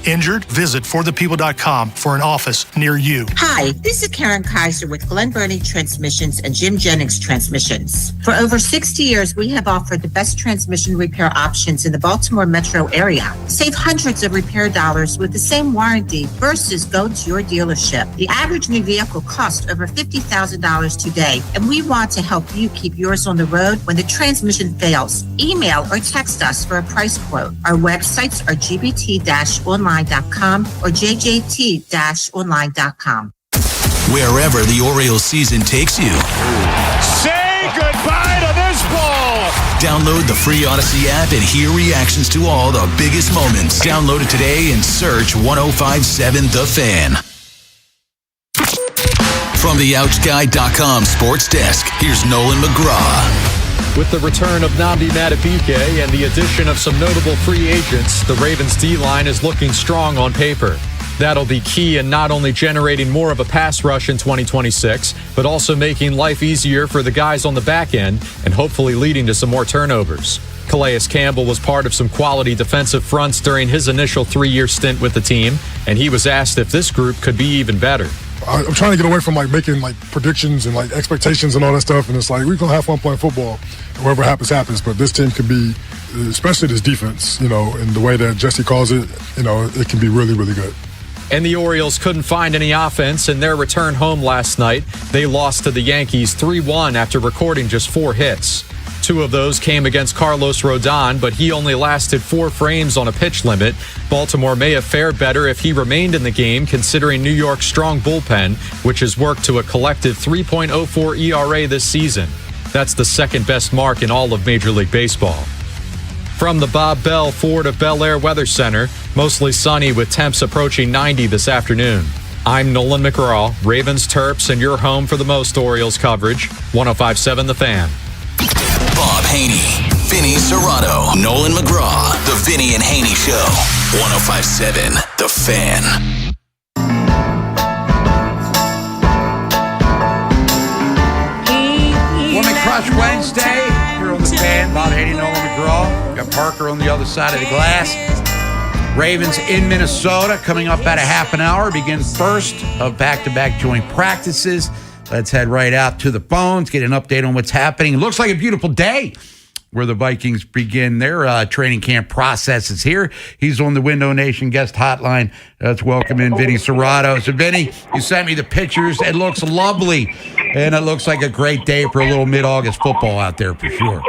Injured? Visit forthepeople.com for an office near you. Hi, this is Karen Kaiser with Glen Burnie Transmissions and Jim Jennings Transmissions. For over 60 years, we have offered the best transmission repair options in the Baltimore metro area. Save hundreds of repair dollars with the same warranty versus go to your dealership. The average new vehicle costs over $50,000 today, and we want to help you keep yours on the road when the transmission fails. Email or text us for a price quote. Our websites are gbt-online.com or jjt-online.com. Wherever the Orioles season takes you. Say goodbye to this ball! Download the free Odyssey app and hear reactions to all the biggest moments. Download it today and search 1057 The Fan. From the OutSky.com sports desk, here's Nolan McGraw. With the return of Nnamdi Madubuike and the addition of some notable free agents, the Ravens' D-line is looking strong on paper. That'll be key in not only generating more of a pass rush in 2026, but also making life easier for the guys on the back end and hopefully leading to some more turnovers. Calais Campbell was part of some quality defensive fronts during his initial 3-year stint with the team, and he was asked if this group could be even better. I'm trying to get away from making predictions and expectations and all that stuff, and it's we're gonna have fun playing football. Whatever happens, happens. But this team can be, especially this defense, and the way that Jesse calls it, it can be really, really good. And the Orioles couldn't find any offense in their return home last night. They lost to the Yankees 3-1 after recording just 4 hits. 2 of those came against Carlos Rodon, but he only lasted 4 frames on a pitch limit. Baltimore may have fared better if he remained in the game, considering New York's strong bullpen, which has worked to a collective 3.04 ERA this season. That's the second best mark in all of Major League Baseball. From the Bob Bell Ford of Bel Air Weather Center, mostly sunny with temps approaching 90 this afternoon. I'm Nolan McGraw, Ravens, Terps, and your home for the most Orioles coverage, 1057 The Fan. Bob Haynie, Vinny Serrato, Nolan McGraw, The Vinny and Haynie Show, 1057 The Fan. Woman Crush Wednesday here on The Fan. Bob Haynie, Nolan McGraw. Got Parker on the other side of the glass. Ravens in Minnesota coming up at a half an hour. Begins first of back-to-back joint practices. Let's head right out to the phones, get an update on what's happening. It looks like a beautiful day where the Vikings begin their training camp processes here. He's on the Window Nation guest hotline. Let's welcome in Vinny Serrato. So, Vinny, you sent me the pictures. It looks lovely, and it looks like a great day for a little mid-August football out there for sure.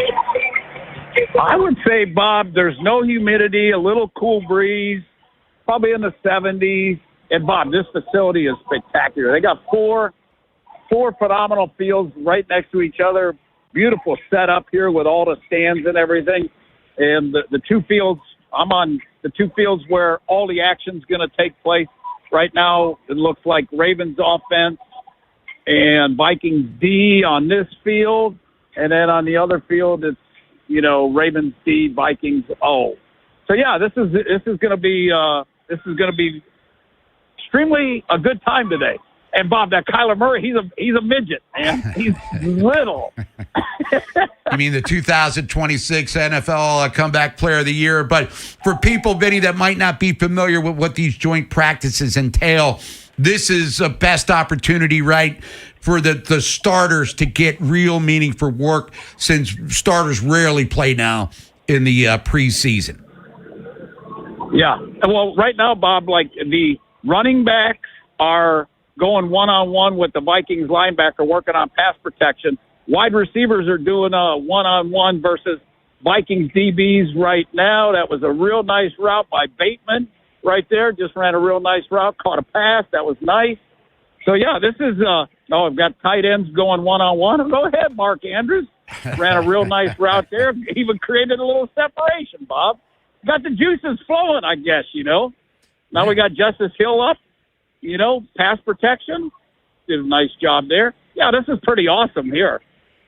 I would say, Bob, there's no humidity, a little cool breeze, probably in the 70s. And, Bob, this facility is spectacular. They got four phenomenal fields right next to each other. Beautiful setup here with all the stands and everything. And the 2 fields, I'm on the 2 fields where all the action's going to take place. Right now, it looks like Ravens offense and Vikings D on this field. And then on the other field, it's, Ravens D, Vikings O. So, yeah, this is going to be extremely a good time today. And Bob, that Kyler Murray, he's a midget, man. He's little. You mean the 2026 NFL Comeback Player of the Year? But for people, Vinny, that might not be familiar with what these joint practices entail, this is a best opportunity, right, for the starters to get real meaningful work, since starters rarely play now in the preseason. Yeah. Well, right now, Bob, like the running backs are going one-on-one with the Vikings linebacker working on pass protection. Wide receivers are doing a one-on-one versus Vikings DBs right now. That was a real nice route by Bateman right there. Just ran a real nice route, caught a pass. That was nice. So, yeah, this is I've got tight ends going one-on-one. Go ahead, Mark Andrews. Ran a real nice route there. Even created a little separation, Bob. Got the juices flowing, I guess, Now we got Justice Hill up, pass protection. Did a nice job there. Yeah, this is pretty awesome here.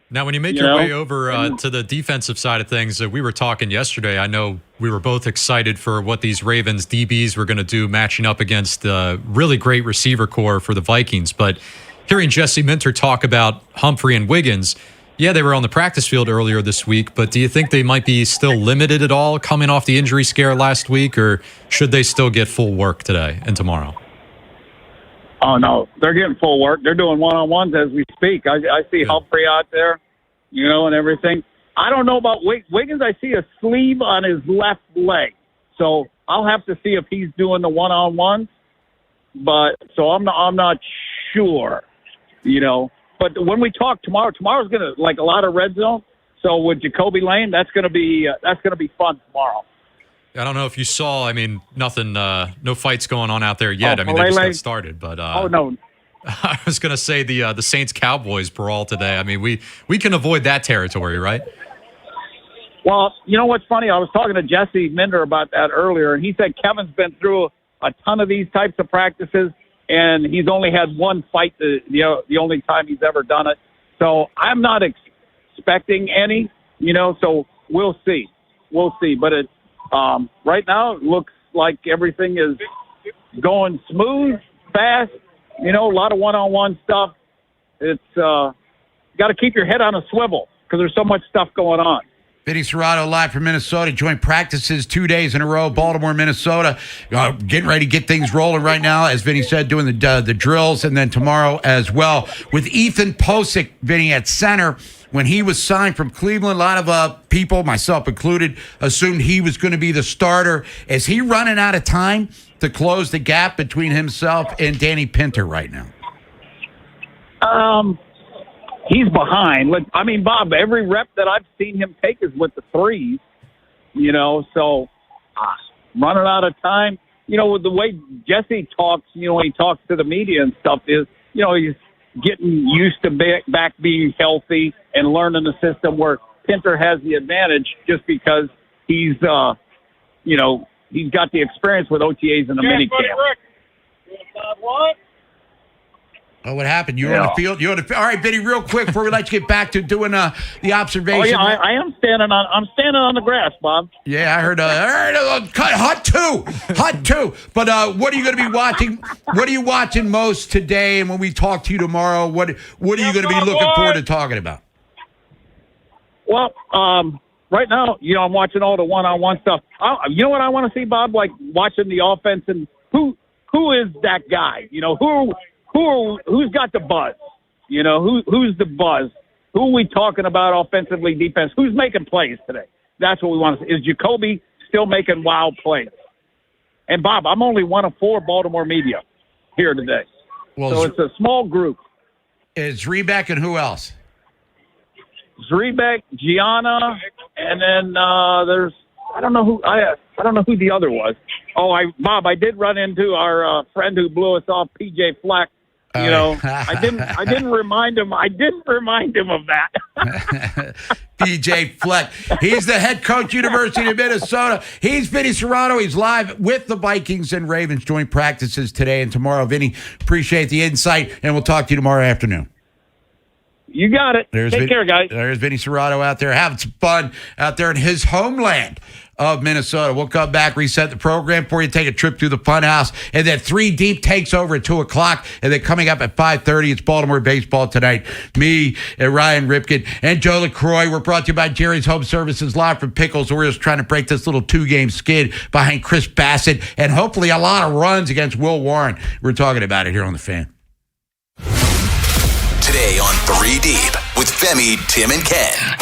Now, when you make your way over to the defensive side of things, we were talking yesterday. I know we were both excited for what these Ravens DBs were going to do matching up against the really great receiver core for the Vikings. But hearing Jesse Minter talk about Humphrey and Wiggins, yeah, they were on the practice field earlier this week, but do you think they might be still limited at all coming off the injury scare last week, or should they still get full work today and tomorrow? Oh, no. They're getting full work. They're doing one-on-ones as we speak. I see Humphrey out there, and everything. I don't know about Wiggins. I see a sleeve on his left leg. So I'll have to see if he's doing the one-on-ones. But so I'm not sure, But when we talk tomorrow's going to, like, a lot of red zone. So with Jacoby Lane, that's going to be fun tomorrow. I don't know if you saw, nothing, no fights going on out there yet. They just got started. But no. I was going to say the Saints-Cowboys brawl today. We can avoid that territory, right? Well, you know what's funny? I was talking to Jesse Minder about that earlier, and he said Kevin's been through a ton of these types of practices, and he's only had one fight the only time he's ever done it. So I'm not expecting any, so we'll see. We'll see. But right now it looks like everything is going smooth, fast, a lot of one-on-one stuff. It's got to keep your head on a swivel because there's so much stuff going on. Vinny Serrato live from Minnesota. Joint practices 2 days in a row. Baltimore, Minnesota. Getting ready to get things rolling right now, as Vinny said, doing the drills, and then tomorrow as well. With Ethan Posick, Vinny, at center. When he was signed from Cleveland, a lot of people, myself included, assumed he was going to be the starter. Is he running out of time to close the gap between himself and Danny Pinter right now? He's behind. Bob, every rep that I've seen him take is with the threes, so running out of time. With the way Jesse talks, when he talks to the media and stuff is, he's getting used to back being healthy and learning the system, where Pinter has the advantage just because he's, he's got the experience with OTAs in the minicamp. Oh, what happened? You were on the field? All right, Vinny, real quick before we let you get back to doing the observation. Oh, yeah, I am standing on the grass, Bob. Yeah, I heard. All right, hot two. But what are you going to be watching? What are you watching most today? And when we talk to you tomorrow, what are you going to be looking forward to talking about? Well, right now, I'm watching all the one-on-one stuff. You know what I want to see, Bob? Like watching the offense and who is that guy? Who's got the buzz? Who's the buzz? Who are we talking about offensively, defense? Who's making plays today? That's what we want to see. Is Jacoby still making wild plays? And, Bob, I'm only one of 4 Baltimore media here today. Well, so it's a small group. It's Zrebeck and who else? Zrebeck, Gianna, and then there's I don't know who the other was. Oh, Bob, I did run into our friend who blew us off, PJ Fleck. I didn't remind him. I didn't remind him of that. PJ Fleck. He's the head coach, University of Minnesota. He's Vinny Serrato. He's live with the Vikings and Ravens joint practices today and tomorrow. Vinny, appreciate the insight, and we'll talk to you tomorrow afternoon. You got it. Take care, guys. There's Vinny Serrato out there having some fun out there in his homeland of Minnesota. We'll come back, reset the program for you, take a trip through the Funhouse, and then 3 Deep takes over at 2 o'clock, and then coming up at 5:30, it's Baltimore baseball tonight. Me and Ryan Ripken and Joe LaCroix. We're brought to you by Jerry's Home Services, live from Pickles. We're just trying to break this little 2-game skid behind Chris Bassett, and hopefully a lot of runs against Will Warren. We're talking about it here on The Fan. Today on 3 Deep with Femi, Tim, and Ken.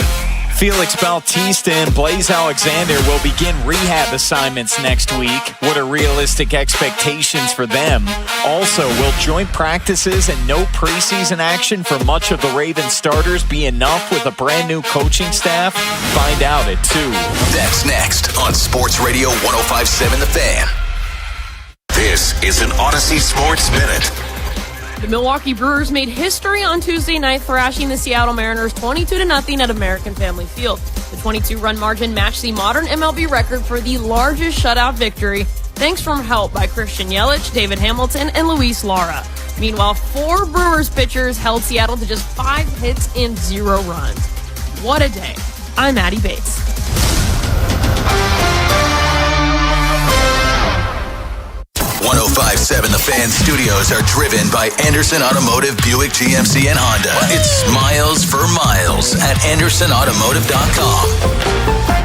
Felix Bautista and Blaze Alexander will begin rehab assignments next week. What are realistic expectations for them? Also, will joint practices and no preseason action for much of the Ravens starters be enough with a brand new coaching staff? Find out at 2. That's next on Sports Radio 105.7 The Fan. This is an Odyssey Sports Minute. The Milwaukee Brewers made history on Tuesday night, thrashing the Seattle Mariners 22-0 at American Family Field. The 22-run margin matched the modern MLB record for the largest shutout victory, thanks from help by Christian Yelich, David Hamilton, and Luis Lara. Meanwhile, 4 Brewers pitchers held Seattle to just 5 hits and 0 runs. What a day. I'm Maddie Bates. .5.7 The Fan studios are driven by Anderson Automotive, Buick, GMC, and Honda. It's smiles for miles at AndersonAutomotive.com.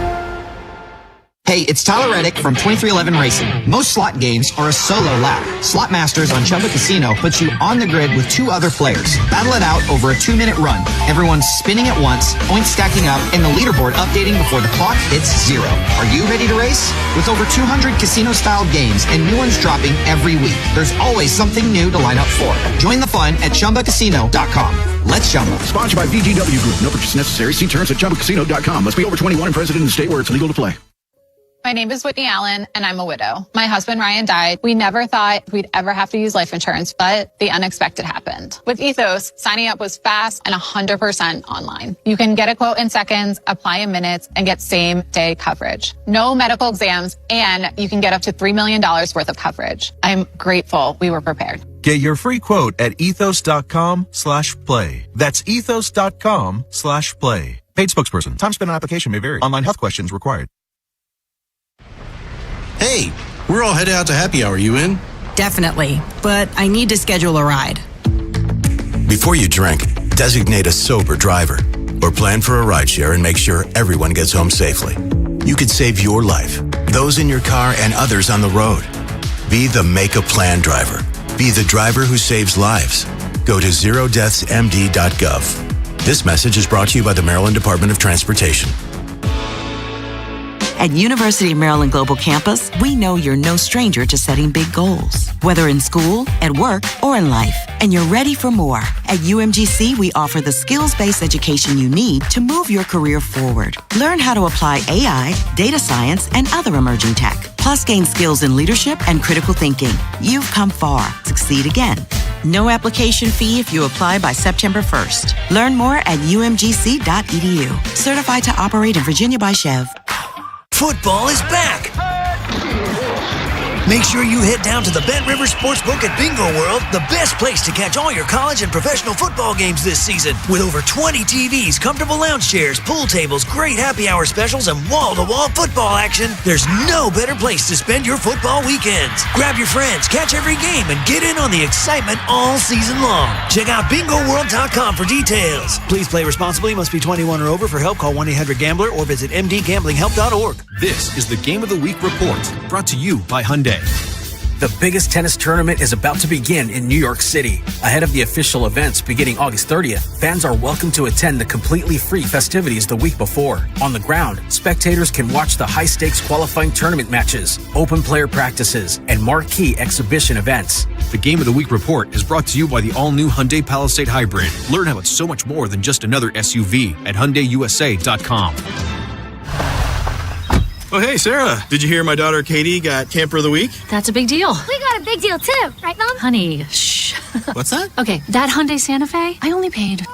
Hey, it's Tyler Reddick from 2311 Racing. Most slot games are a solo lap. Slot Masters on Chumba Casino puts you on the grid with 2 other players. Battle it out over a 2-minute run. Everyone's spinning at once, points stacking up, and the leaderboard updating before the clock hits 0. Are you ready to race? With over 200 casino-style games and new ones dropping every week, there's always something new to line up for. Join the fun at ChumbaCasino.com. Let's Chumba. Sponsored by VGW Group. No purchase necessary. See terms at ChumbaCasino.com. Must be over 21 and present in the state where it's legal to play. My name is Whitney Allen, and I'm a widow. My husband, Ryan, died. We never thought we'd ever have to use life insurance, but the unexpected happened. With Ethos, signing up was fast and 100% online. You can get a quote in seconds, apply in minutes, and get same-day coverage. No medical exams, and you can get up to $3 million worth of coverage. I'm grateful we were prepared. Get your free quote at ethos.com/play. That's ethos.com/play. Paid spokesperson. Time spent on application may vary. Online health questions required. Hey, we're all headed out to happy hour. You in? Definitely, but I need to schedule a ride. Before you drink, designate a sober driver or plan for a rideshare and make sure everyone gets home safely. You could save your life, those in your car, and others on the road. Be the Make a Plan driver. Be the driver who saves lives. Go to zerodeathsmd.gov. This message is brought to you by the Maryland Department of Transportation. At University of Maryland Global Campus, we know you're no stranger to setting big goals, whether in school, at work, or in life, and you're ready for more. At UMGC, we offer the skills-based education you need to move your career forward. Learn how to apply AI, data science, and other emerging tech, plus gain skills in leadership and critical thinking. You've come far. Succeed again. No application fee if you apply by September 1st. Learn more at umgc.edu. Certified to operate in Virginia by Chev. Football is back! Make sure you head down to the Bet River Sportsbook at Bingo World, the best place to catch all your college and professional football games this season. With over 20 TVs, comfortable lounge chairs, pool tables, great happy hour specials, and wall-to-wall football action, there's no better place to spend your football weekends. Grab your friends, catch every game, and get in on the excitement all season long. Check out BingoWorld.com for details. Please play responsibly. Must be 21 or over. For help, call 1-800-GAMBLER or visit mdgamblinghelp.org. This is the Game of the Week report, brought to you by Hyundai. The biggest tennis tournament is about to begin in New York City. Ahead of the official events beginning August 30th, fans are welcome to attend the completely free festivities the week before. On the ground, spectators can watch the high-stakes qualifying tournament matches, open player practices, and marquee exhibition events. The Game of the Week report is brought to you by the all-new Hyundai Palisade Hybrid. Learn how it's so much more than just another SUV at HyundaiUSA.com. Oh, hey, Sarah. Did you hear my daughter Katie got Camper of the Week? That's a big deal. We got a big deal, too. Right, Mom? Honey, shh. What's that? Okay, that Hyundai Santa Fe, I only paid...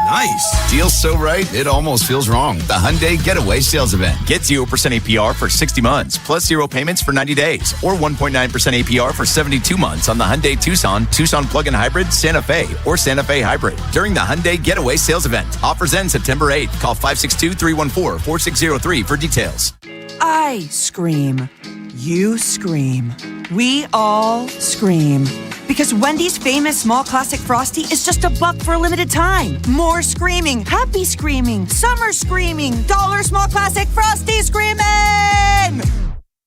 Nice. Deal's so right, it almost feels wrong. The Hyundai Getaway Sales Event. Get 0% APR for 60 months, plus 0 payments for 90 days, or 1.9% APR for 72 months on the Hyundai Tucson, Tucson Plug-in Hybrid, Santa Fe, or Santa Fe Hybrid during the Hyundai Getaway Sales Event. Offers end September 8th. Call 562-314-4603 for details. I scream. You scream. We all scream. Because Wendy's famous small classic Frosty is just $1 for a limited time. More screaming, happy screaming, summer screaming, dollar small classic Frosty screaming!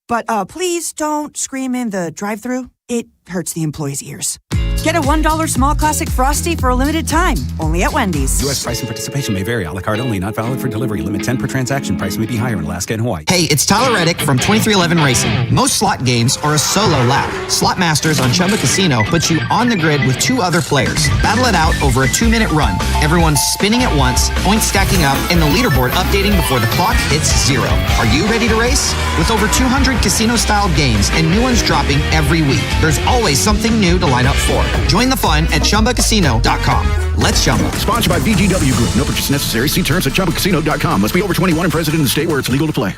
But please don't scream in the drive-thru. It hurts the employees' ears. Get a $1 small classic Frosty for a limited time, only at Wendy's. U.S. price and participation may vary. A la carte only, not valid for delivery. Limit 10 per transaction. Price may be higher in Alaska and Hawaii. Hey, it's Tyler Reddick from 2311 Racing. Most slot games are a solo lap. Slot Masters on Chumba Casino puts you on the grid with 2 other players. Battle it out over a 2-minute run. Everyone's spinning at once, points stacking up, and the leaderboard updating before the clock hits 0. Are you ready to race? With over 200 casino-style games and new ones dropping every week, there's always something new to line up for. Join the fun at ChumbaCasino.com. Let's Chumba. Sponsored by VGW Group. No purchase necessary. See terms at ChumbaCasino.com. Must be over 21 and present in the state where it's legal to play.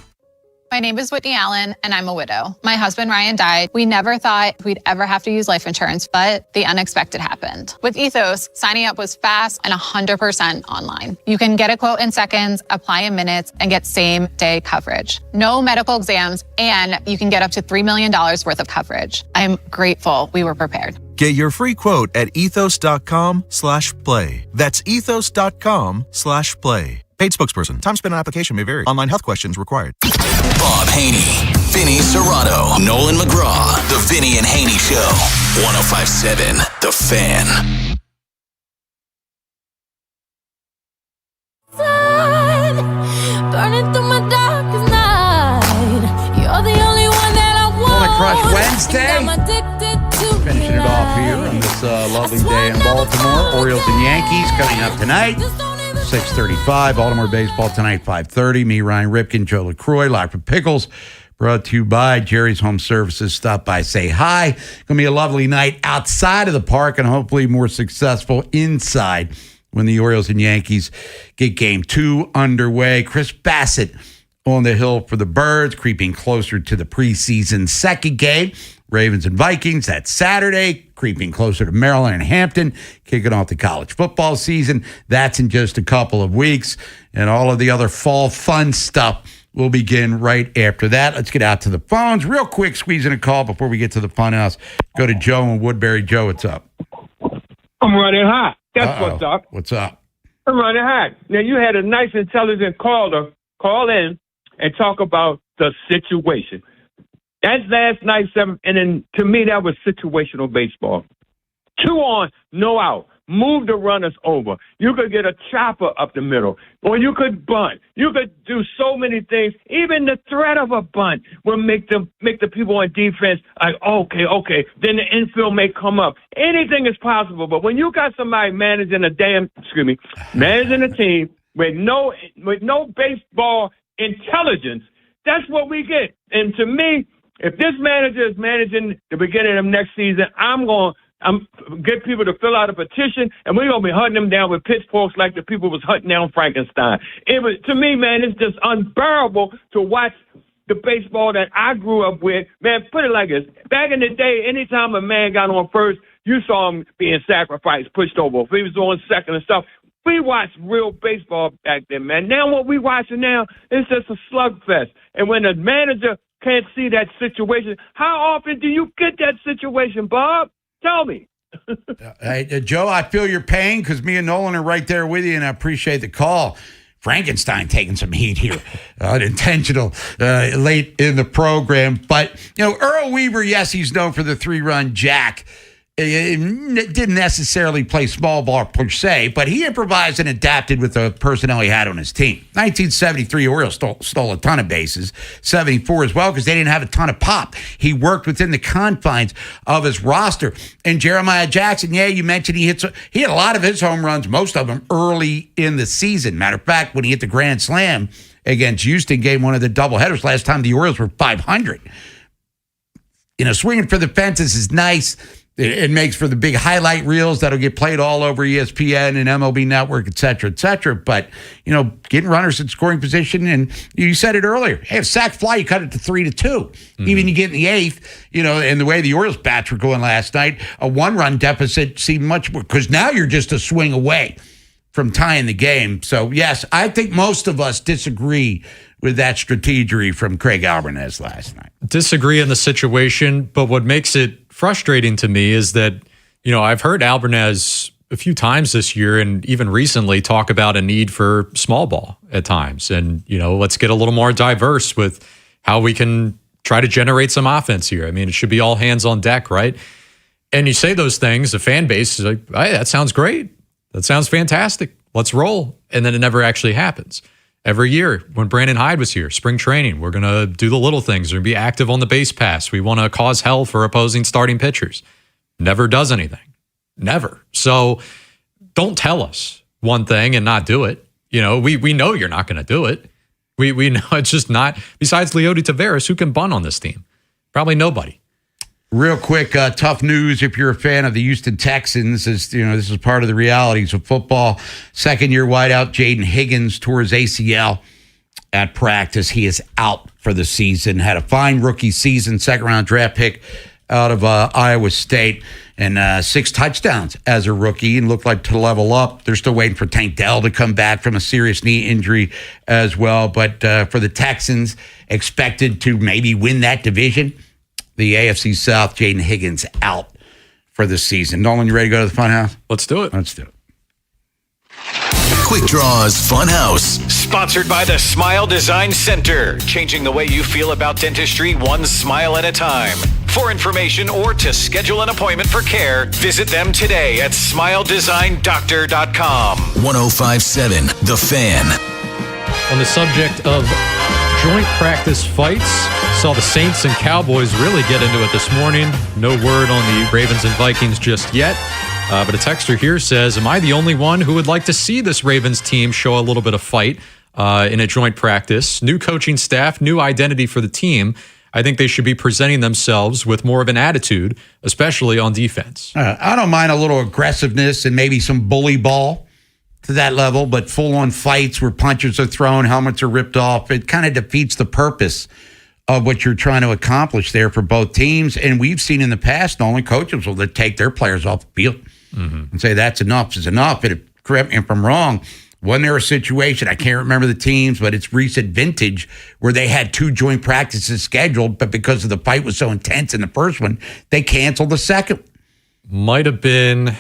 My name is Whitney Allen, and I'm a widow. My husband, Ryan, died. We never thought we'd ever have to use life insurance, but the unexpected happened. With Ethos, signing up was fast and 100% online. You can get a quote in seconds, apply in minutes, and get same-day coverage. No medical exams, and you can get up to $3 million worth of coverage. I'm grateful we were prepared. Get your free quote at ethos.com/play. That's ethos.com/play. Paid spokesperson. Time spent on application may vary. Online health questions required. Bob Haynie, Vinny Serrano, Nolan McGraw. The Vinny and Haynie Show. 105.7 The Fan. Burning through my darkest night. You're the only one that I want. Morning Crush Wednesday. Finishing it off here on this lovely day in Baltimore. Orioles and Yankees coming up tonight. 6:35. Baltimore baseball tonight, 5:30. Me, Ryan Ripken, Joe LaCroix, live from Pickles. Brought to you by Jerry's Home Services. Stop by, say hi. Going to be a lovely night outside of the park and hopefully more successful inside when the Orioles and Yankees get Game 2 underway. Chris Bassett on the hill for the Birds, creeping closer to the preseason second game. Ravens and Vikings, that's Saturday, creeping closer to Maryland and Hampton, kicking off the college football season. That's in just a couple of weeks. And all of the other fall fun stuff will begin right after that. Let's get out to the phones. Real quick, squeeze in a call before we get to the fun house. Go to Joe in Woodbury. Joe, what's up? I'm running hot. That's what's up. What's up? I'm running hot. Now, you had a nice, intelligent caller call in and talk about the situation. That's last night, and then to me, that was situational baseball. 2 on, no out. Move the runners over. You could get a chopper up the middle, or you could bunt. You could do so many things. Even the threat of a bunt will make the people on defense like, okay. Then the infield may come up. Anything is possible. But when you got somebody managing a team with no baseball intelligence, that's what we get. And to me, if this manager is managing the beginning of next season, I'm get people to fill out a petition, and we're going to be hunting them down with pitchforks like the people was hunting down Frankenstein. To me, man, it's just unbearable to watch the baseball that I grew up with. Man, put it like this. Back in the day, anytime a man got on first, you saw him being sacrificed, pushed over. If he was on second and stuff, we watched real baseball back then, man. Now what we watching now is just a slugfest. And when the manager can't see that situation, how often do you get that situation, Bob? Tell me. Hey, Joe, I feel your pain because me and Nolan are right there with you, and I appreciate the call. Frankenstein taking some heat here, unintentional, late in the program. But, Earl Weaver, yes, he's known for the 3-run jack. Didn't necessarily play small ball per se, but he improvised and adapted with the personnel he had on his team. 1973, Orioles stole a ton of bases. 74 as well, because they didn't have a ton of pop. He worked within the confines of his roster. And Jeremiah Jackson, you mentioned he had a lot of his home runs, most of them early in the season. Matter of fact, when he hit the grand slam against Houston, game 1 of the doubleheaders last time, the Orioles were .500. Swinging for the fences is nice. It makes for the big highlight reels that'll get played all over ESPN and MLB Network, et cetera, et cetera. But, getting runners in scoring position, and you said it earlier, hey, if sack fly, you cut it to 3-2. Mm-hmm. Even you get in the 8th, and the way the Orioles bats were going last night, a 1-run deficit seemed much more, because now you're just a swing away from tying the game. So, yes, I think most of us disagree with that strategery from Craig Alvarez last night. Disagree in the situation, but what makes it frustrating to me is that, I've heard Alvarez a few times this year and even recently talk about a need for small ball at times. And, let's get a little more diverse with how we can try to generate some offense here. I mean, it should be all hands on deck, right? And you say those things, the fan base is like, hey, that sounds great. That sounds fantastic. Let's roll. And then it never actually happens. Every year when Brandon Hyde was here, spring training, we're going to do the little things. We're going to be active on the base pass. We want to cause hell for opposing starting pitchers. Never does anything. Never. So don't tell us one thing and not do it. We know you're not going to do it. We know it's just not. Besides Leody Taveras, who can bunt on this team? Probably nobody. Real quick, tough news if you're a fan of the Houston Texans. This is part of the realities of football. Second-year wideout Jaden Higgins tore his ACL at practice. He is out for the season. Had a fine rookie season, second-round draft pick out of Iowa State, and 6 touchdowns as a rookie, and looked like to level up. They're still waiting for Tank Dell to come back from a serious knee injury as well. But for the Texans, expected to maybe win that division. The AFC South, Jaden Higgins out for the season. Nolan, you ready to go to the Funhouse? Let's do it. Let's do it. Quick Draws Funhouse. Sponsored by the Smile Design Center. Changing the way you feel about dentistry one smile at a time. For information or to schedule an appointment for care, visit them today at smiledesignDoctor.com. 105.7 The Fan. On the subject of joint practice fights, saw the Saints and Cowboys really get into it this morning. No word on the Ravens and Vikings just yet. But a texter here says, am I the only one who would like to see this Ravens team show a little bit of fight in a joint practice? New coaching staff, new identity for the team. I think they should be presenting themselves with more of an attitude, especially on defense. I don't mind a little aggressiveness and maybe some bully ball to that level, but full-on fights where punches are thrown, helmets are ripped off, it kind of defeats the purpose of what you're trying to accomplish there for both teams. And we've seen in the past, not only coaches will take their players off the field and say that's enough is enough. And correct me if I'm wrong, wasn't there a situation, I can't remember the teams, but it's recent vintage, where they had 2 joint practices scheduled, but because of the fight was so intense in the first one, they canceled the second. Might have been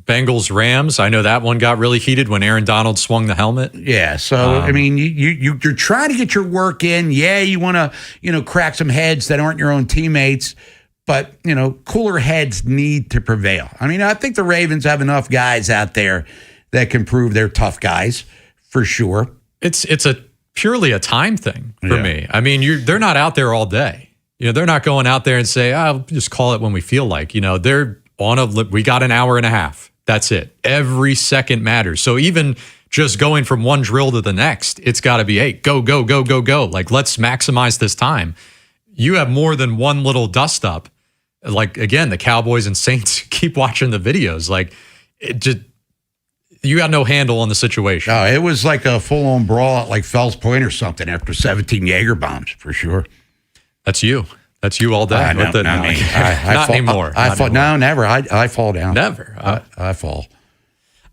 Bengals Rams. I know that one got really heated when Aaron Donald swung the helmet. Yeah, so I mean, you're trying to get your work in. Yeah, you want to crack some heads that aren't your own teammates, but cooler heads need to prevail. I mean, I think the Ravens have enough guys out there that can prove they're tough guys for sure. It's purely a time thing for me. I mean, they're not out there all day. They're not going out there and say, I'll just call it when we feel like. They're we got an hour and a half. That's it. Every second matters. So even just going from one drill to the next, it's got to be, hey, go, go, go, go, go. Like, let's maximize this time. You have more than one little dust up. Like, again, the Cowboys and Saints, keep watching the videos. Like, you got no handle on the situation. Oh, it was like a full-on brawl at like Fells Point or something after 17 Jaeger bombs, for sure. That's you. That's you all day. Not anymore. No, never. I fall down. Never. I fall.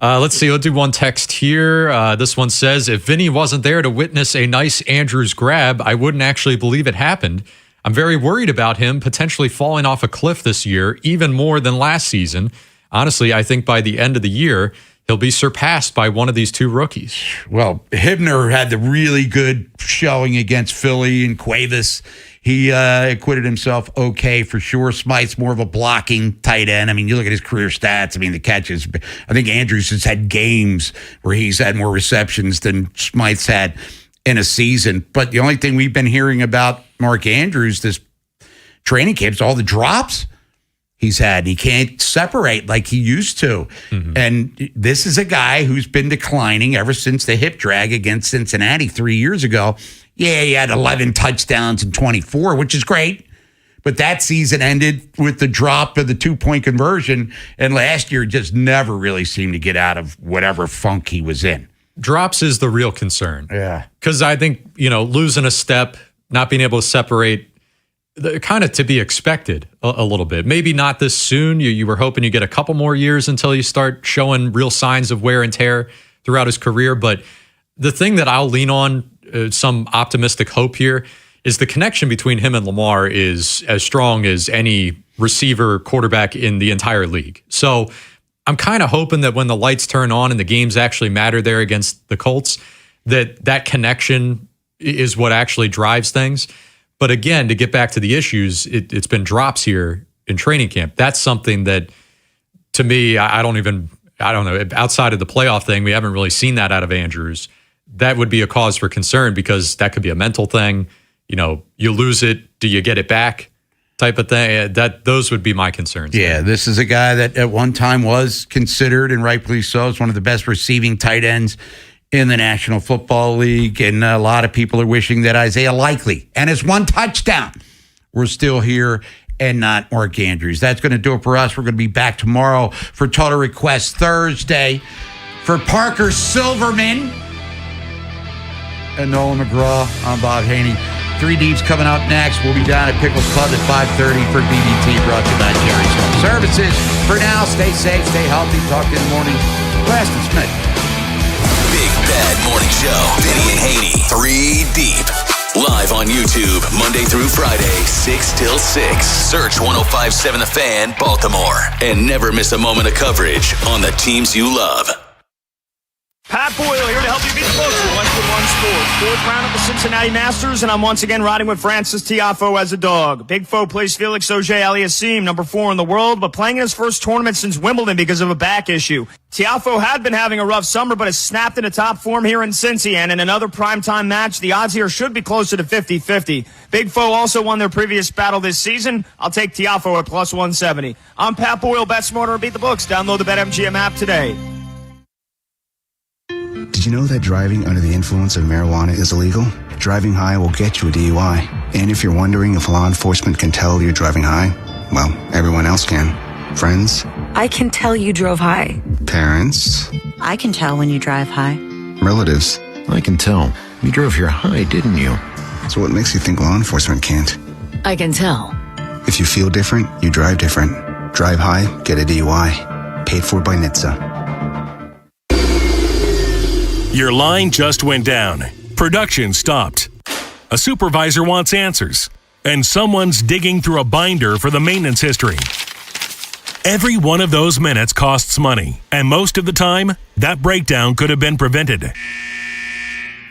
Let's see. Let's do one text here. This one says, if Vinny wasn't there to witness a nice Andrews grab, I wouldn't actually believe it happened. I'm very worried about him potentially falling off a cliff this year, even more than last season. Honestly, I think by the end of the year, he'll be surpassed by one of these 2 rookies. Well, Hibner had the really good showing against Philly and Cuevas. He acquitted himself okay for sure. Smythe's more of a blocking tight end. I mean, you look at his career stats. I mean, the catches. I think Andrews has had games where he's had more receptions than Smythe's had in a season. But the only thing we've been hearing about Mark Andrews this training camp is all the drops he's had. He can't separate like he used to. And this is a guy who's been declining ever since the hip drag against Cincinnati 3 years ago. Yeah, he had 11 touchdowns in 24, which is great. But that season ended with the drop of the 2-point conversion. And last year just never really seemed to get out of whatever funk he was in. Drops is the real concern. Yeah. Because I think, losing a step, not being able to separate, kind of to be expected a little bit. Maybe not this soon. You were hoping you get a couple more years until you start showing real signs of wear and tear throughout his career. But the thing that I'll lean on some optimistic hope here is the connection between him and Lamar is as strong as any receiver quarterback in the entire league. So I'm kind of hoping that when the lights turn on and the games actually matter there against the Colts, that connection is what actually drives things. But again, to get back to the issues, it's been drops here in training camp. That's something that, to me, I don't know, outside of the playoff thing, we haven't really seen that out of Andrews. That would be a cause for concern because that could be a mental thing. You lose it, do you get it back type of thing? Those would be my concerns. Yeah, this is a guy that at one time was considered, and rightfully so, as one of the best receiving tight ends in the National Football League. And a lot of people are wishing that Isaiah Likely and his one touchdown were still here and not Mark Andrews. That's going to do it for us. We're going to be back tomorrow for Total Request Thursday. For Parker Silverman and Nolan McGraw, I'm Bob Haney. 3 Deeps coming up next. We'll be down at Pickles Club at 5:30 for BBT, brought to you by Jerry's Home Services. For now, stay safe, stay healthy. Talk to you in the morning. Preston Smith. Big Bad Morning Show. Vinny and Haynie. 3 Deep. Live on YouTube, Monday through Friday, 6 till 6. Search 105.7 The Fan, Baltimore. And never miss a moment of coverage on the teams you love. Pat Boyle here to help you beat the books with One Sports. 4th round of the Cincinnati Masters, and I'm once again riding with Francis Tiafoe as a dog. Big Foe plays Felix Auger-Aliassime, number 4 in the world, but playing in his first tournament since Wimbledon because of a back issue. Tiafoe had been having a rough summer, but has snapped into top form here in Cincy, and in another primetime match, the odds here should be closer to 50-50. Big Foe also won their previous battle this season. I'll take Tiafoe at plus 170. I'm Pat Boyle, bet smarter and beat the books. Download the BetMGM app today. Did you know that driving under the influence of marijuana is illegal? Driving high will get you a DUI. And if you're wondering if law enforcement can tell you're driving high, well, everyone else can. Friends? I can tell you drove high. Parents? I can tell when you drive high. Relatives? I can tell. You drove here high, didn't you? So what makes you think law enforcement can't? I can tell. If you feel different, you drive different. Drive high, get a DUI. Paid for by NHTSA. Your line just went down. Production stopped. A supervisor wants answers. And someone's digging through a binder for the maintenance history. Every one of those minutes costs money. And most of the time, that breakdown could have been prevented.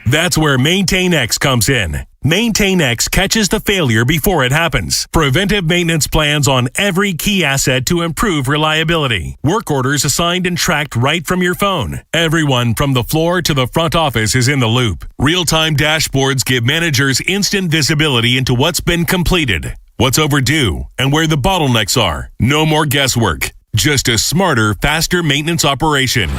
That's where MaintainX comes in. MaintainX catches the failure before it happens. Preventive maintenance plans on every key asset to improve reliability. Work orders assigned and tracked right from your phone. Everyone from the floor to the front office is in the loop. Real-time dashboards give managers instant visibility into what's been completed, what's overdue, and where the bottlenecks are. No more guesswork. Just a smarter, faster maintenance operation.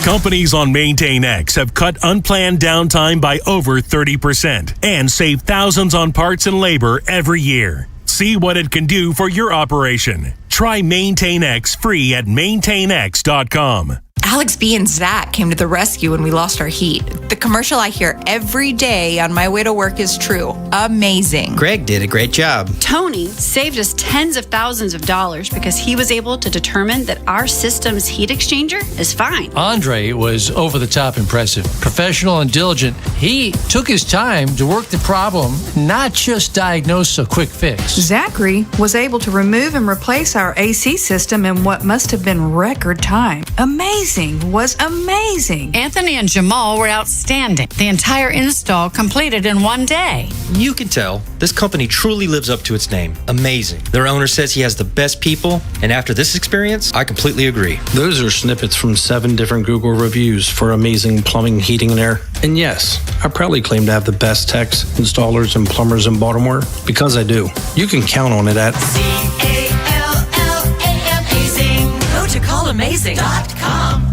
Companies on MaintainX have cut unplanned downtime by over 30% and save thousands on parts and labor every year. See what it can do for your operation. Try MaintainX free at maintainx.com. Alex B and Zach came to the rescue when we lost our heat. The commercial I hear every day on my way to work is true. Amazing. Greg did a great job. Tony saved us tens of thousands of dollars because he was able to determine that our system's heat exchanger is fine. Andre was over the top impressive. Professional and diligent. He took his time to work the problem, not just diagnose a quick fix. Zachary was able to remove and replace our AC system in what must have been record time. Amazing. Was amazing. Anthony and Jamal were outstanding. The entire install completed in one day. You can tell this company truly lives up to its name. Amazing. Their owner says he has the best people, and after this experience, I completely agree. Those are snippets from 7 different Google reviews for amazing plumbing, heating, and air. And yes, I proudly claim to have the best techs, installers, and plumbers in Baltimore because I do. You can count on it at CALLAMAZING. Go to callamazing.com.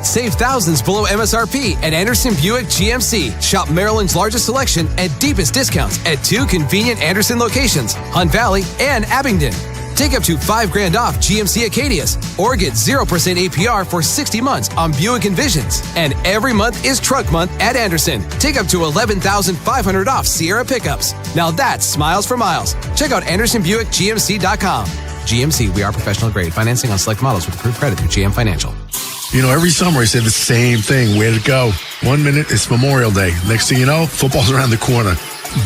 Save thousands below MSRP at Anderson Buick GMC. Shop Maryland's largest selection and deepest discounts at 2 convenient Anderson locations, Hunt Valley and Abingdon. Take up to $5,000 off GMC Acadias or get 0% APR for 60 months on Buick Envisions. And every month is Truck Month at Anderson. Take up to $11,500 off Sierra pickups. Now that's smiles for miles. Check out AndersonBuickGMC.com. GMC, we are professional grade. Financing on select models with approved credit through GM Financial. You know, every summer I say the same thing. Where to go? 1 minute, it's Memorial Day. Next thing you know, football's around the corner.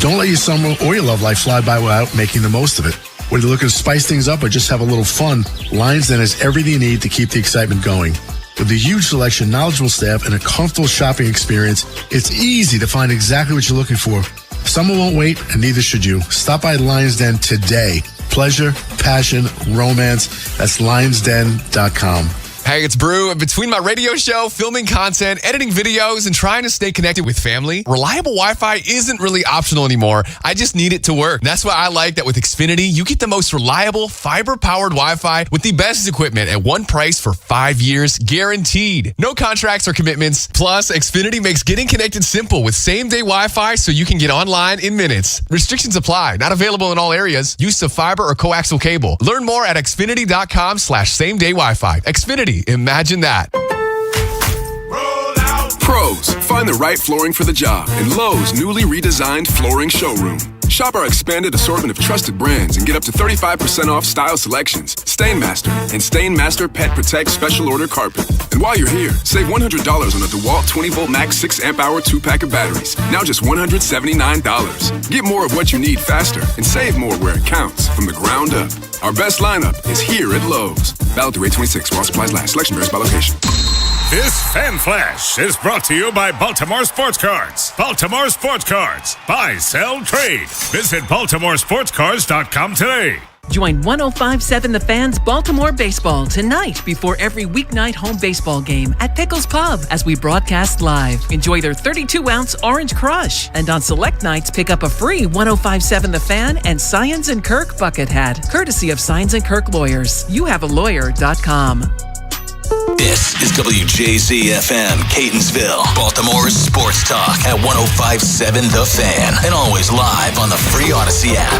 Don't let your summer or your love life fly by without making the most of it. Whether you're looking to spice things up or just have a little fun, Lions Den has everything you need to keep the excitement going. With a huge selection, knowledgeable staff, and a comfortable shopping experience, it's easy to find exactly what you're looking for. Summer won't wait, and neither should you. Stop by Lions Den today. Pleasure, passion, romance. That's lionsden.com. Hey, it's Brew. Between my radio show, filming content, editing videos, and trying to stay connected with family, reliable Wi-Fi isn't really optional anymore. I just need it to work. That's why I like that with Xfinity, you get the most reliable, fiber-powered Wi-Fi with the best equipment at one price for 5 years, guaranteed. No contracts or commitments. Plus, Xfinity makes getting connected simple with same-day Wi-Fi so you can get online in minutes. Restrictions apply. Not available in all areas. Use of fiber or coaxial cable. Learn more at xfinity.com/same-day Wi-Fi. Xfinity. Imagine that. Pros, find the right flooring for the job in Lowe's newly redesigned flooring showroom. Shop our expanded assortment of trusted brands and get up to 35% off style selections, Stainmaster, and Stainmaster Pet Protect Special Order Carpet. And while you're here, save $100 on a DeWalt 20-volt max 6-amp-hour 2-pack of batteries. Now just $179. Get more of what you need faster and save more where it counts from the ground up. Our best lineup is here at Lowe's. Valid through 8/26 while supplies last. Selection varies by location. This Fan Flash is brought to you by Baltimore Sports Cards. Baltimore Sports Cards. Buy, sell, trade. Visit BaltimoreSportsCards.com today. Join 105.7 The Fan's Baltimore Baseball tonight before every weeknight home baseball game at Pickles Pub as we broadcast live. Enjoy their 32-ounce Orange Crush. And on select nights, pick up a free 105.7 The Fan and Science & Kirk bucket hat, courtesy of Science & Kirk Lawyers. YouHaveALawyer.com. This is WJZ-FM, Catonsville, Baltimore's sports talk at 105.7 The Fan, and always live on the free Odyssey app.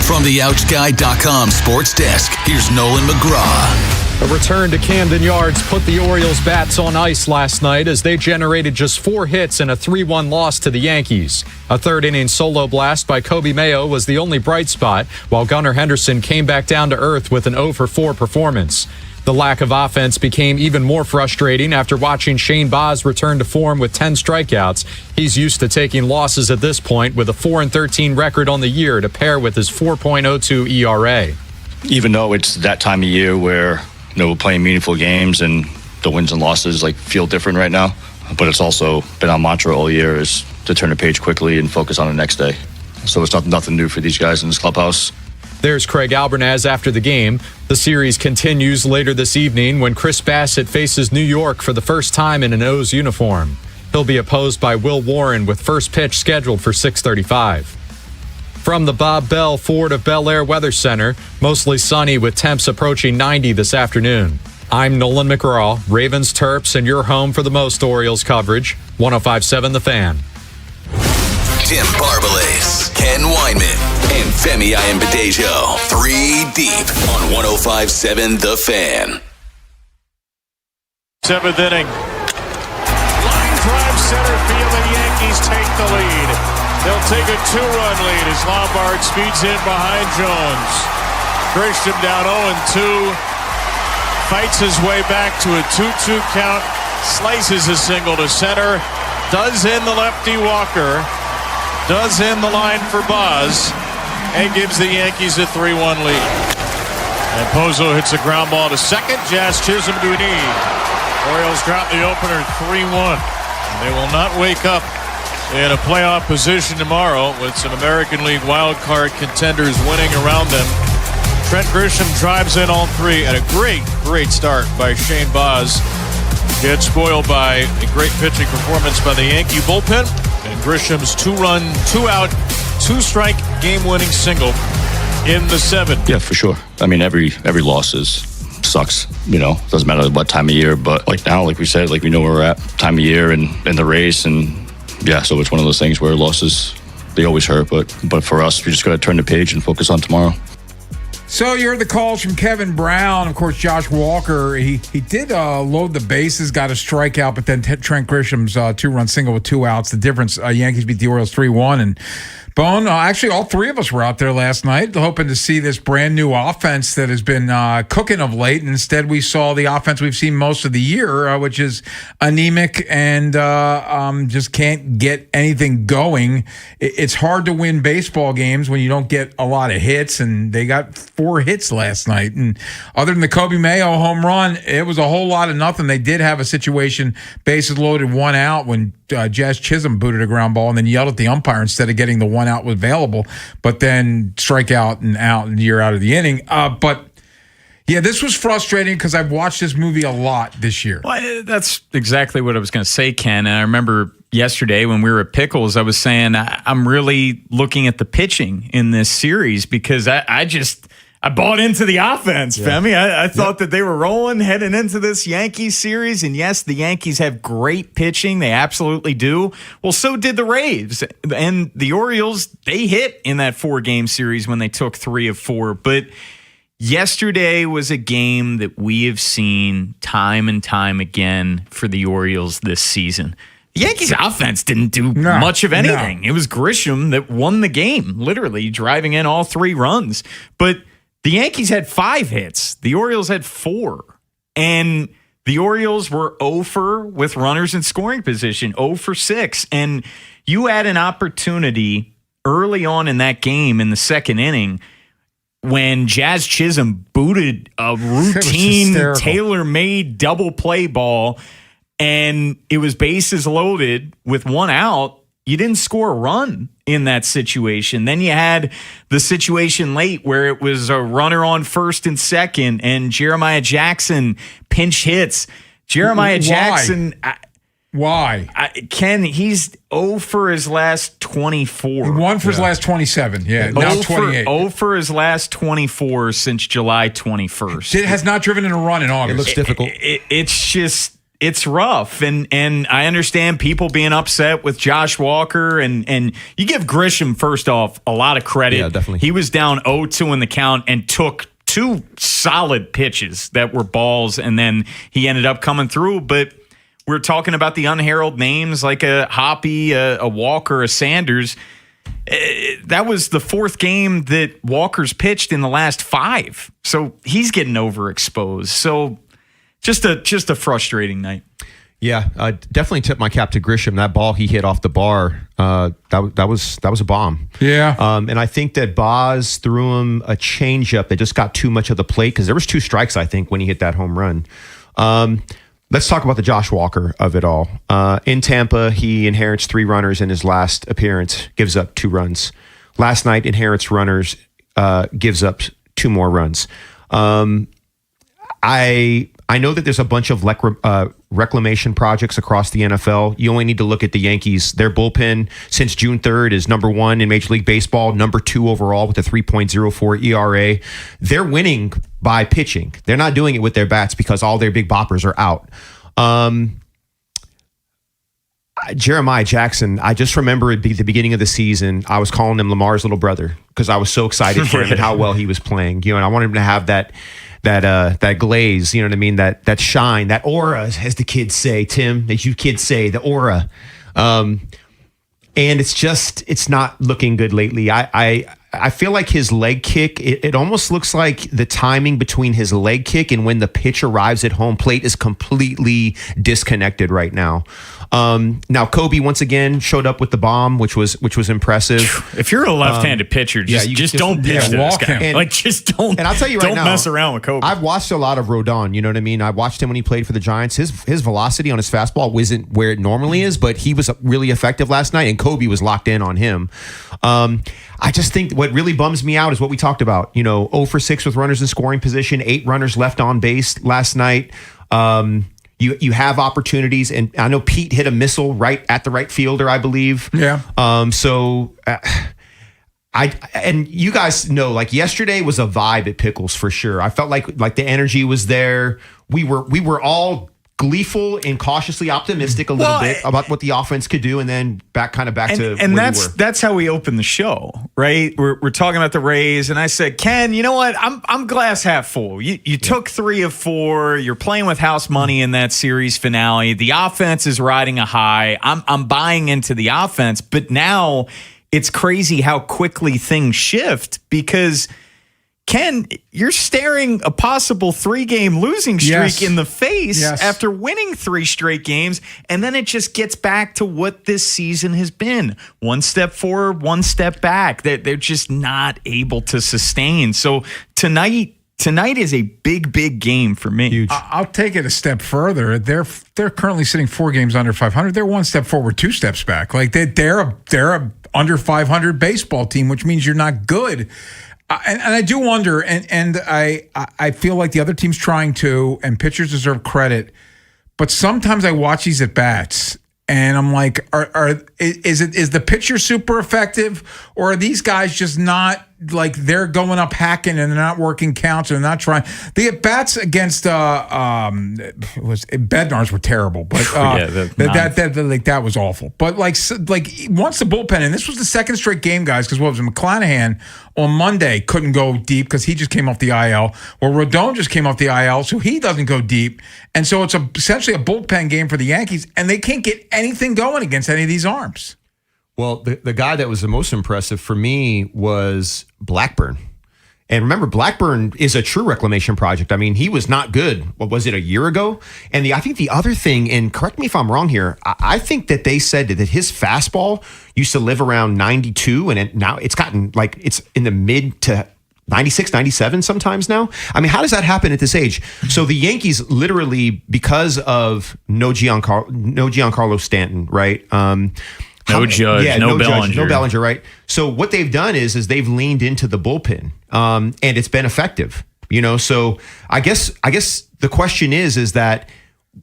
From the OutGuy.com sports desk, here's Nolan McGraw. A return to Camden Yards put the Orioles' bats on ice last night as they generated just 4 hits in a 3-1 loss to the Yankees. A third-inning solo blast by Kobe Mayo was the only bright spot, while Gunnar Henderson came back down to earth with an 0-for-4 performance. The lack of offense became even more frustrating after watching Shane Baz return to form with 10 strikeouts. He's used to taking losses at this point with a 4-13 record on the year to pair with his 4.02 ERA. Even though it's that time of year where we're playing meaningful games and the wins and losses feel different right now, but it's also been our mantra all year is to turn the page quickly and focus on the next day. So it's nothing new for these guys in this clubhouse. There's Craig Albernaz after the game. The series continues later this evening when Chris Bassett faces New York for the first time in an O's uniform. He'll be opposed by Will Warren with first pitch scheduled for 6:35. From the Bob Bell Ford of Bel Air Weather Center, mostly sunny with temps approaching 90 this afternoon. I'm Nolan McGraw, Ravens, Terps, and your home for the most Orioles coverage, 105.7 The Fan. Tim Barbalas, Ken Weinman, and Femi Ayambadejo. 3 deep on 105.7 The Fan. 7th inning. Line drive center field. The Yankees take the lead. They'll take a 2-run lead as Lombard speeds in behind Jones. Grisham down 0-2. Fights his way back to a 2-2 count. Slices a single to center. Does in the lefty Walker. Does in the line for Baz. And gives the Yankees a 3-1 lead. And Pozo hits a ground ball to second. Jazz Chisholm to a knee. Orioles drop the opener 3-1. They will not wake up in a playoff position tomorrow with some American League wild card contenders winning around them. Trent Grisham drives in all 3 and a great start by Shane Baz. Gets spoiled by a great pitching performance by the Yankee bullpen. And Grisham's 2-run, 2-out, 2-strike game-winning single in the 7th. Yeah, for sure. I mean, every loss sucks. Doesn't matter what time of year. But now, like we said, we know where we're at, time of year and in the race, and so it's one of those things where losses, they always hurt. But for us, we just got to turn the page and focus on tomorrow. So you heard the calls from Kevin Brown. Of course, Josh Walker, he did load the bases, got a strikeout, but then Trent Grisham's 2-run single with 2 outs. The difference, Yankees beat the Orioles 3-1, and Bone, actually, all three of us were out there last night hoping to see this brand new offense that has been cooking of late. And instead, we saw the offense we've seen most of the year, which is anemic and just can't get anything going. It's hard to win baseball games when you don't get a lot of hits, and they got 4 hits last night. And other than the Kobe Mayo home run, it was a whole lot of nothing. They did have a situation, bases loaded, 1 out, when Jazz Chisholm booted a ground ball and then yelled at the umpire instead of getting the 1 out was available, but then strike out and you're out of the inning. But yeah, this was frustrating because I've watched this movie a lot this year. Well, that's exactly what I was going to say, Ken. And I remember yesterday when we were at Pickles, I was saying I'm really looking at the pitching in this series because I bought into the offense, Femi. I thought that they were rolling heading into this Yankees series. And yes, the Yankees have great pitching. They absolutely do. Well, so did the Rays. And the Orioles, they hit in that 4-game series when they took 3 of 4. But yesterday was a game that we have seen time and time again for the Orioles this season. The Yankees offense didn't do much of anything. It was Grisham that won the game, literally driving in all 3 runs. But the Yankees had 5 hits. The Orioles had 4. And the Orioles were 0 for with runners in scoring position, 0 for 6. And you had an opportunity early on in that game in the 2nd inning when Jazz Chisholm booted a routine, tailor-made double play ball, and it was bases loaded with 1 out. You didn't score a run in that situation. Then you had the situation late where it was a runner on first and second, and Jeremiah Jackson pinch hits. Jeremiah Jackson. Why? Ken, he's 0 for his last 24. He won for his last 27. Yeah, now 28. 0 for his last 24 since July 21st. It has not driven in a run in August. It looks difficult. It's just... It's rough, and I understand people being upset with Josh Walker, and you give Grisham, first off, a lot of credit. Yeah, definitely. He was down 0-2 in the count and took 2 solid pitches that were balls, and then he ended up coming through. But we're talking about the unheralded names like a Hoppy, a Walker, a Sanders. That was the 4th game that Walker's pitched in the last 5, so he's getting overexposed. So Just a frustrating night. Yeah, definitely tip my cap to Grisham. That ball he hit off the bar, that was a bomb. Yeah. And I think that Boz threw him a changeup that just got too much of the plate because there was 2 strikes, I think, when he hit that home run. Let's talk about the Josh Walker of it all. In Tampa, he inherits 3 runners in his last appearance, gives up 2 runs. Last night, inherits runners, gives up 2 more runs. I know that there's a bunch of reclamation projects across the NFL. You only need to look at the Yankees. Their bullpen since June 3rd is number 1 in Major League Baseball, number 2 overall with a 3.04 ERA. They're winning by pitching. They're not doing it with their bats because all their big boppers are out. Jeremiah Jackson, I just remember at the beginning of the season, I was calling him Lamar's little brother because I was so excited for him and how well he was playing. And I wanted him to have that glaze, you know what I mean? That shine, that aura, as the kids say, Tim, as you kids say, the aura. And it's not looking good lately. I feel like his leg kick, it almost looks like the timing between his leg kick and when the pitch arrives at home plate is completely disconnected right now. Now Kobe once again showed up with the bomb, which was impressive. If you're a left-handed pitcher, just don't pitch to this guy. Just don't. And I'll tell you right now, don't mess around with Kobe. I've watched a lot of Rodon. You know what I mean? I watched him when he played for the Giants. His velocity on his fastball wasn't where it normally is, but he was really effective last night, and Kobe was locked in on him. I just think what really bums me out is what we talked about. 0 for 6 with runners in scoring position, 8 runners left on base last night. You have opportunities, and I know Pete hit a missile right at the right fielder, I believe. Yeah. And you guys know, like yesterday was a vibe at Pickles for sure. I felt like the energy was there. We were all gleeful and cautiously optimistic a little bit about what the offense could do, and then back to where we were. That's how we opened the show, right? We're talking about the Rays, and I said, Ken, you know what? I'm glass half full. You took 3 of 4. You're playing with house money in that series finale. The offense is riding a high. I'm buying into the offense, but now it's crazy how quickly things shift because, Ken, you're staring a possible 3-game losing streak in the face after winning 3 straight games, and then it just gets back to what this season has been. 1 step forward, 1 step back. They're just not able to sustain. So tonight is a big game for me. Huge. I'll take it a step further. They're currently sitting 4 games under 500. They're 1 step forward, 2 steps back. Like they're a under 500 baseball team, which means you're not good. And I do wonder, and I feel like the other team's trying to, and pitchers deserve credit, but sometimes I watch these at bats, and I'm like, is the pitcher super effective, or are these guys just not, like, they're going up hacking and they're not working counts and they're not trying? The at bats against Bednar's were terrible, but that was awful. But like once the bullpen, and this was the second straight game, guys, because what was it? McClanahan on Monday couldn't go deep because he just came off the IL. Well, Rodon just came off the IL, so he doesn't go deep, and so it's essentially a bullpen game for the Yankees, and they can't get anything going against any of these arms. Well, the guy that was the most impressive for me was Blackburn. And remember, Blackburn is a true reclamation project. I mean, he was not good. What was it, a year ago? And I think the other thing, and correct me if I'm wrong here, I think that they said that his fastball used to live around 92, and now it's gotten like it's in the mid to 96, 97 sometimes now. I mean, how does that happen at this age? So the Yankees literally, because of no Giancarlo Stanton, right? No Judge, no Bellinger. No Bellinger, right? So what they've done is they've leaned into the bullpen, and it's been effective. So I guess the question is that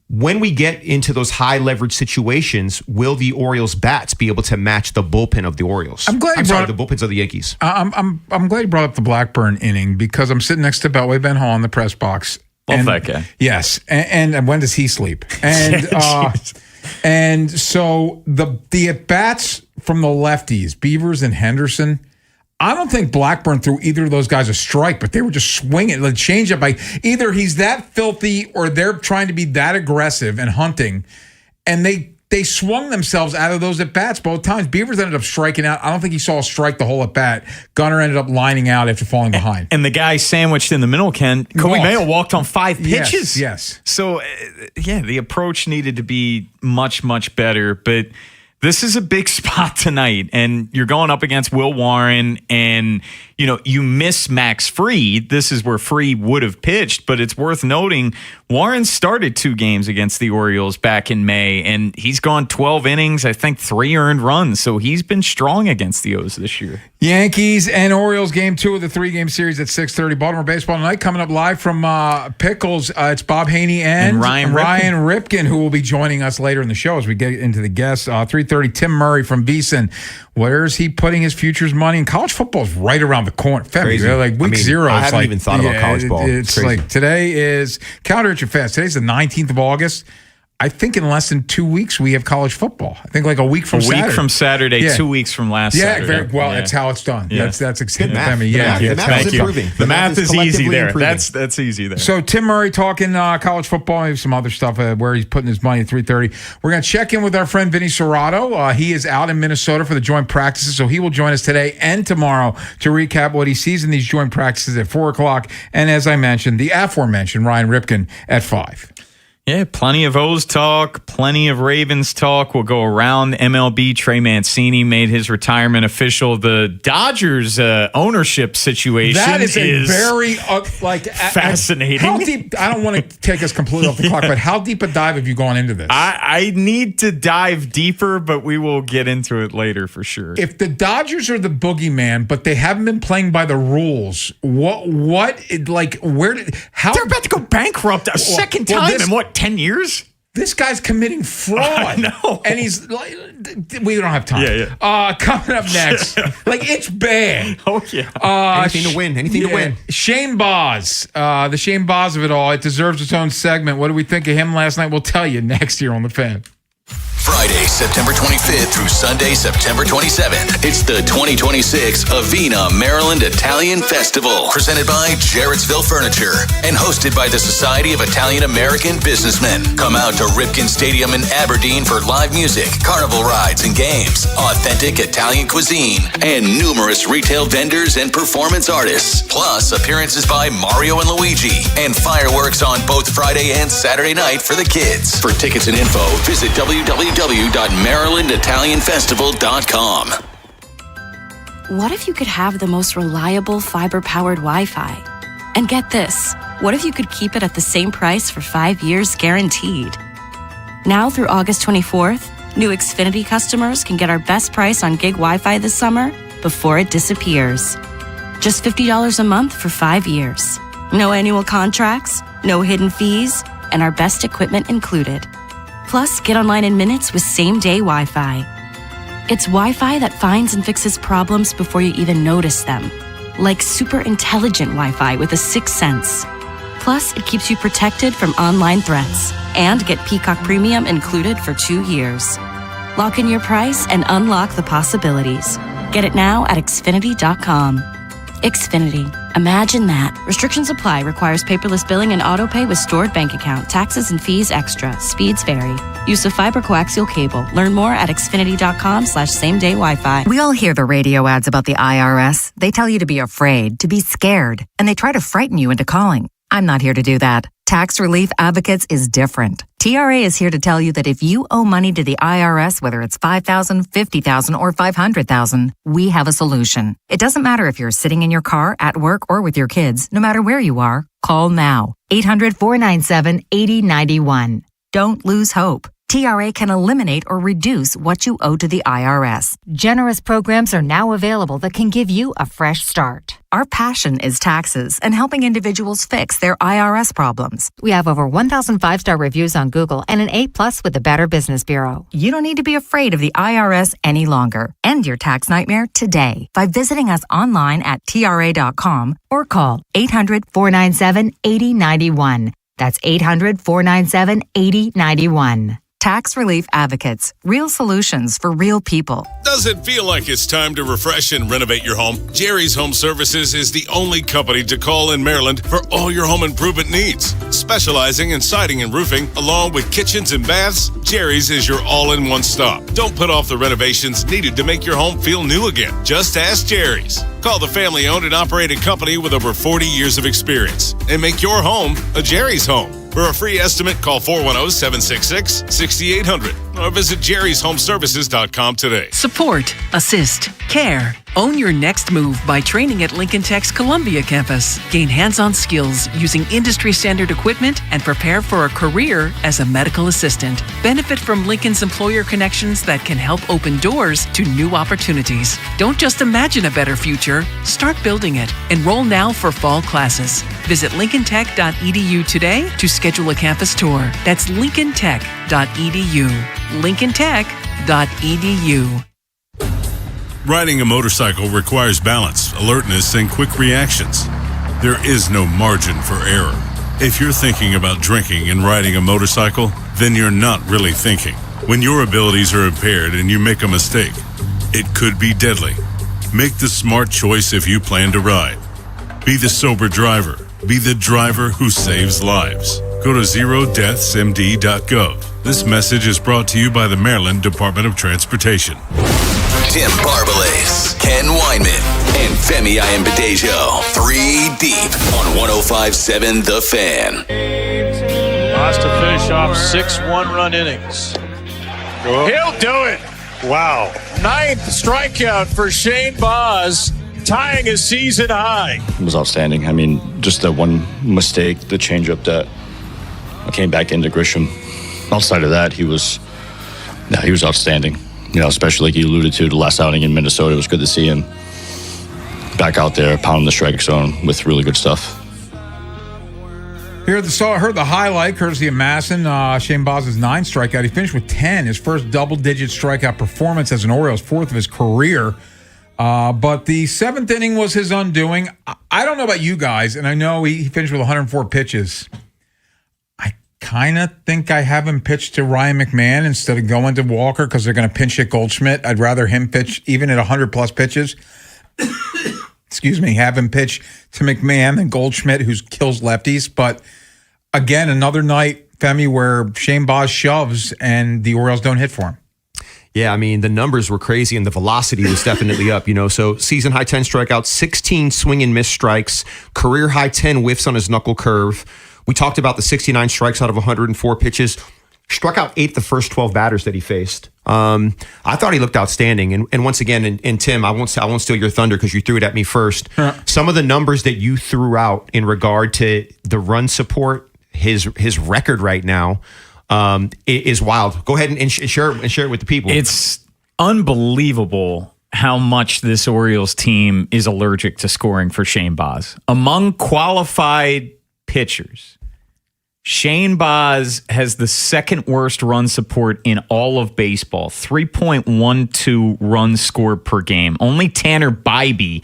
when we get into those high leverage situations, will the Orioles bats be able to match the bullpen of the Orioles? I'm glad the bullpens of the Yankees. I'm glad you brought up the Blackburn inning because I'm sitting next to Beltway Ben Hall in the press box. Love that guy. Yes, and when does he sleep? And and so the at bats from the lefties, Beavers and Henderson, I don't think Blackburn threw either of those guys a strike, but they were just swinging. Like change up by either he's that filthy or they're trying to be that aggressive and hunting, and they swung themselves out of those at bats both times. Beavers ended up striking out. I don't think he saw a strike the whole at bat. Gunnar ended up lining out after falling behind. And the guy sandwiched in the middle, Ken, Kobe Mayo walked on 5 pitches. Yes. So, the approach needed to be much, much better. But this is a big spot tonight, and you're going up against Will Warren, and you miss Max Fried. This is where Fried would have pitched, but it's worth noting Warren started 2 games against the Orioles back in May, and he's gone 12 innings, I think 3 earned runs, so he's been strong against the O's this year. Yankees and Orioles game 2 of the 3-game series at 6:30. Baltimore baseball tonight coming up live from Pickles. It's Bob Haynie and Ryan Ripken who will be joining us later in the show as we get into the guests. 3:30, Tim Murray from VSiN. Where is he putting his futures money? And college football is right around the corner. February, like week 0. I haven't even thought about college ball. It's like today is, calendar at your fast. Today's the 19th of August. I think in less than 2 weeks we have college football. I think like a week from Saturday. 2 weeks from last Saturday. Very well. That's how it's done. Yeah. That's exactly. The math is improving. The math is easy there. That's easy there. So Tim Murray talking college football, maybe some other stuff where he's putting his money at 3:30. We're going to check in with our friend Vinny Serrato. He is out in Minnesota for the joint practices, so he will join us today and tomorrow to recap what he sees in these joint practices at 4:00. And as I mentioned, the aforementioned Ryan Ripken at 5. Yeah, plenty of O's talk, plenty of Ravens talk. We'll go around MLB. Trey Mancini made his retirement official. The Dodgers ownership situation that is a very fascinating. How deep? I don't want to take us completely off the clock, but how deep a dive have you gone into this? I need to dive deeper, but we will get into it later for sure. If the Dodgers are the boogeyman, but they haven't been playing by the rules, how they're about to go bankrupt a second time in what? 10 years? This guy's committing fraud. I know. And he's like, we don't have time. Yeah. Coming up next, it's bad. Oh, yeah. Anything to win. Shane Boz, the Shane Boz of it all. It deserves its own segment. What do we think of him last night? We'll tell you next year on The Fan. Friday, September 25th through Sunday, September 27th. It's the 2026 Avena Maryland Italian Festival, presented by Jarrettsville Furniture and hosted by the Society of Italian American Businessmen. Come out to Ripken Stadium in Aberdeen for live music, carnival rides and games, authentic Italian cuisine, and numerous retail vendors and performance artists, plus appearances by Mario and Luigi, and fireworks on both Friday and Saturday night for the kids. For tickets and info, visit www.marylanditalianfestival.com. What if you could have the most reliable fiber-powered Wi-Fi? And get this, what if you could keep it at the same price for 5 years guaranteed? Now through August 24th, new Xfinity customers can get our best price on gig Wi-Fi this summer before it disappears. Just $50 a month for 5 years. No annual contracts, no hidden fees, and our best equipment included. Plus, get online in minutes with same-day Wi-Fi. It's Wi-Fi that finds and fixes problems before you even notice them. Like super intelligent Wi-Fi with a sixth sense. Plus, it keeps you protected from online threats. And get Peacock Premium included for 2 years. Lock in your price and unlock the possibilities. Get it now at Xfinity.com. Xfinity. Imagine that. Restrictions apply. Requires paperless billing and autopay with stored bank account. Taxes and fees extra. Speeds vary. Use of fiber coaxial cable. Learn more at Xfinity.com/same-day Wi-Fi. We all hear the radio ads about the IRS. They tell you to be afraid, to be scared, and they try to frighten you into calling. I'm not here to do that. Tax Relief Advocates is different. TRA is here to tell you that if you owe money to the IRS, whether it's $5,000, $50,000, or $500,000, we have a solution. It doesn't matter if you're sitting in your car, at work, or with your kids. No matter where you are, call now. 800-497-8091. Don't lose hope. TRA can eliminate or reduce what you owe to the IRS. Generous programs are now available that can give you a fresh start. Our passion is taxes and helping individuals fix their IRS problems. We have over 1,000 five-star reviews on Google and an A+ with the Better Business Bureau. You don't need to be afraid of the IRS any longer. End your tax nightmare today by visiting us online at TRA.com or call 800-497-8091. That's 800-497-8091. Tax Relief Advocates. Real solutions for real people. Does it feel like it's time to refresh and renovate your home? Jerry's Home Services is the only company to call in Maryland for all your home improvement needs. Specializing in siding and roofing, along with kitchens and baths, Jerry's is your all-in-one stop. Don't put off the renovations needed to make your home feel new again. Just ask Jerry's. Call the family-owned and operated company with over 40 years of experience and make your home a Jerry's home. For a free estimate, call 410-766-6800 or visit jerryshomeservices.com today. Support, assist, care. Own your next move by training at Lincoln Tech's Columbia campus. Gain hands-on skills using industry-standard equipment and prepare for a career as a medical assistant. Benefit from Lincoln's employer connections that can help open doors to new opportunities. Don't just imagine a better future, start building it. Enroll now for fall classes. Visit lincolntech.edu today to schedule a campus tour. That's lincolntech.edu. lincolntech.edu. Riding a motorcycle requires balance, alertness, and quick reactions. There is no margin for error. If you're thinking about drinking and riding a motorcycle, then you're not really thinking. When your abilities are impaired and you make a mistake, it could be deadly. Make the smart choice if you plan to ride. Be the sober driver. Be the driver who saves lives. Go to zerodeathsmd.gov. This message is brought to you by the Maryland Department of Transportation. Tim Barbalace, Ken Weinman, and Femi Ayambadejo. 3 deep on 105.7 The Fan. Lost to finish off 6 one-run innings. He'll do it. Wow. 9th strikeout for Shane Baz, tying a season high. It was outstanding. I mean, just that one mistake, the changeup that came back into Grisham. Outside of that, he was outstanding. You know, especially like you alluded to, the last outing in Minnesota, it was good to see him back out there pounding the strike zone with really good stuff. Heard the highlight, courtesy of Masson. Shane Baz's 9 strikeout. He finished with 10, his first double-digit strikeout performance as an Orioles, 4th of his career. But the 7th inning was his undoing. I don't know about you guys, and I know he finished with 104 pitches. kind of think I have him pitch to Ryan McMahon instead of going to Walker because they're going to pinch hit Goldschmidt. I'd rather him pitch, even at 100-plus pitches, excuse me, have him pitch to McMahon than Goldschmidt, who kills lefties. But again, another night, Femi, where Shane Baz shoves and the Orioles don't hit for him. Yeah, I mean, the numbers were crazy and the velocity was definitely up, So season high 10 strikeouts, 16 swing and miss strikes, career high 10 whiffs on his knuckle curve. We talked about the 69 strikes out of 104 pitches. Struck out 8 the first 12 batters that he faced. I thought he looked outstanding. And once again, and Tim, I won't steal your thunder because you threw it at me first. Some of the numbers that you threw out in regard to the run support, his record right now, is wild. Go ahead and share it with the people. It's unbelievable how much this Orioles team is allergic to scoring for Shane Baz. Among qualified pitchers, Shane Baz has the second worst run support in all of baseball, 3.12 runs scored per game. Only Tanner Bybee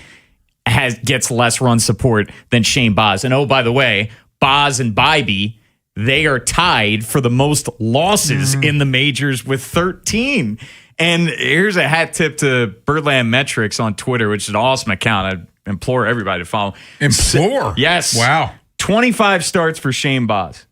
gets less run support than Shane Baz. And oh, by the way, Baz and Bybee, they are tied for the most losses in the majors with 13. And here's a hat tip to Birdland Metrics on Twitter, which is an awesome account. I implore everybody to follow. Implore? Yes. Wow. 25 starts for Shane Baz.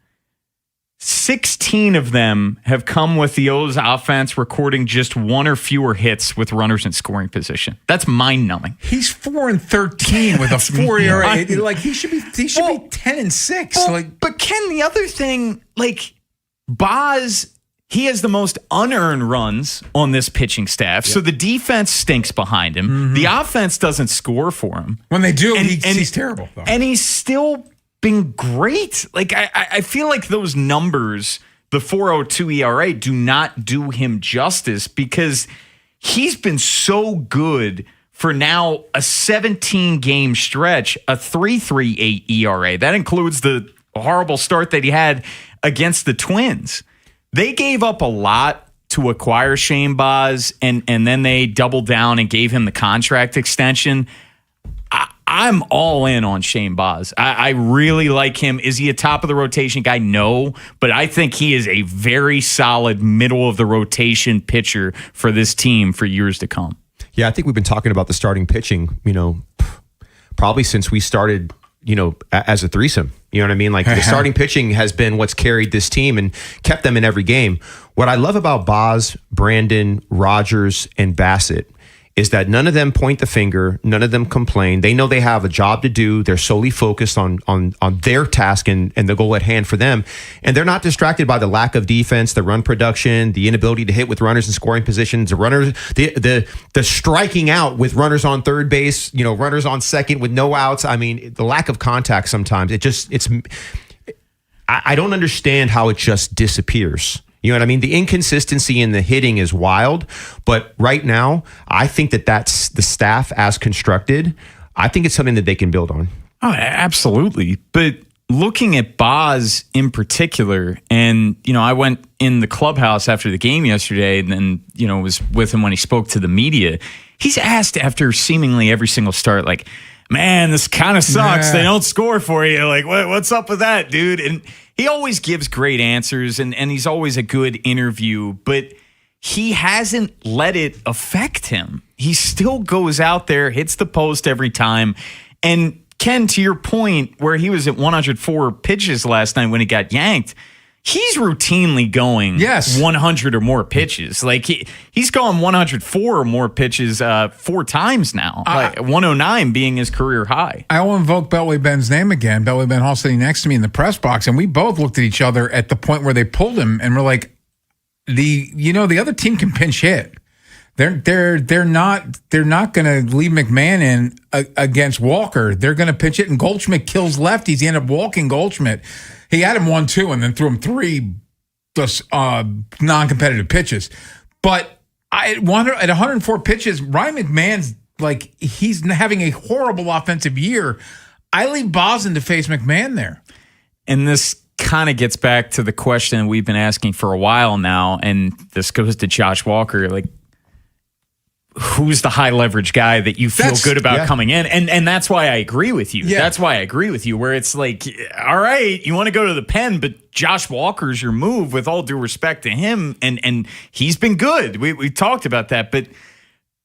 16 of them have come with the O's offense recording just one or fewer hits with runners in scoring position. That's mind-numbing. He's 4-13 with a 4 ERA. Like he should be 10-6. But Ken, the other thing, Baz, he has the most unearned runs on this pitching staff. Yep. So the defense stinks behind him. Mm-hmm. The offense doesn't score for him. When they do, he's terrible. Though. And he's still been great. I feel like those numbers, the 4.02 ERA, do not do him justice because he's been so good for now a 17-game stretch, a 3.38 ERA. That includes the horrible start that he had against the Twins. They gave up a lot to acquire Shane Baz, and then they doubled down and gave him the contract extension. I'm all in on Shane Baz. I really like him. Is he a top of the rotation guy? No, but I think he is a very solid middle of the rotation pitcher for this team for years to come. Yeah, I think we've been talking about the starting pitching, probably since we started, as a threesome. You know what I mean? The starting pitching has been what's carried this team and kept them in every game. What I love about Baz, Brandon, Rogers, and Bassett is that none of them point the finger, none of them complain. They know they have a job to do. They're solely focused on their task and the goal at hand for them. And they're not distracted by the lack of defense, the run production, the inability to hit with runners in scoring positions, the striking out with runners on third base, runners on second with no outs. I mean, the lack of contact sometimes, I don't understand how it just disappears. You know what I mean? The inconsistency in the hitting is wild, but right now, I think that's the staff as constructed. I think it's something that they can build on. Oh, absolutely. But looking at Baz in particular, and, I went in the clubhouse after the game yesterday and then, was with him when he spoke to the media. He's asked after seemingly every single start, man, this kind of sucks. They don't score for you. What's up with that, dude? And he always gives great answers, and he's always a good interview, but he hasn't let it affect him. He still goes out there, hits the post every time. And Ken, to your point, where he was at 104 pitches last night when he got yanked, he's routinely going 100 or more pitches. He's gone 104 or more pitches 4 times now. 109 being his career high. I will invoke Beltway Ben's name again. Beltway Ben Hall sitting next to me in the press box, and we both looked at each other at the point where they pulled him, and we're like, the other team can pinch hit. They're not going to leave McMahon in against Walker. They're going to pinch it, and Goldschmidt kills lefties. He ended up walking Goldschmidt. He had him 1-2 and then threw him 3 non-competitive pitches. But at 104 pitches, Ryan McMahon's he's having a horrible offensive year. I leave Boston to face McMahon there. And this kind of gets back to the question we've been asking for a while now, and this goes to Josh Walker. who's the high leverage guy that you feel good about coming in. And that's why I agree with you. Yeah. That's why I agree with you, where it's like, all right, you want to go to the pen, but Josh Walker's your move, with all due respect to him. And he's been good. We talked about that, but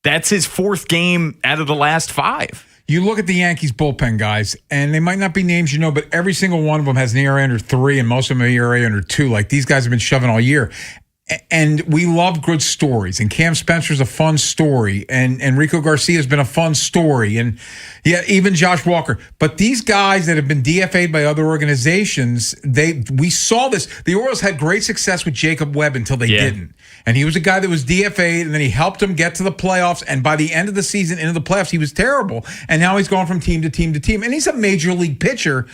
that's his 4th game out of the last 5. You look at the Yankees bullpen guys, and they might not be names you know, but every single one of them has an ERA under 3, and most of them are ERA under 2. Like, these guys have been shoving all year. And we love good stories. And Cam Spencer's a fun story. And Enrico Garcia's been a fun story. And yeah, even Josh Walker. But these guys that have been DFA'd by other organizations, we saw this. The Orioles had great success with Jacob Webb until they didn't. And he was a guy that was DFA'd, and then he helped them get to the playoffs. And by the end of the season, into the playoffs, he was terrible. And now he's going from team to team to team. And he's a major league pitcher.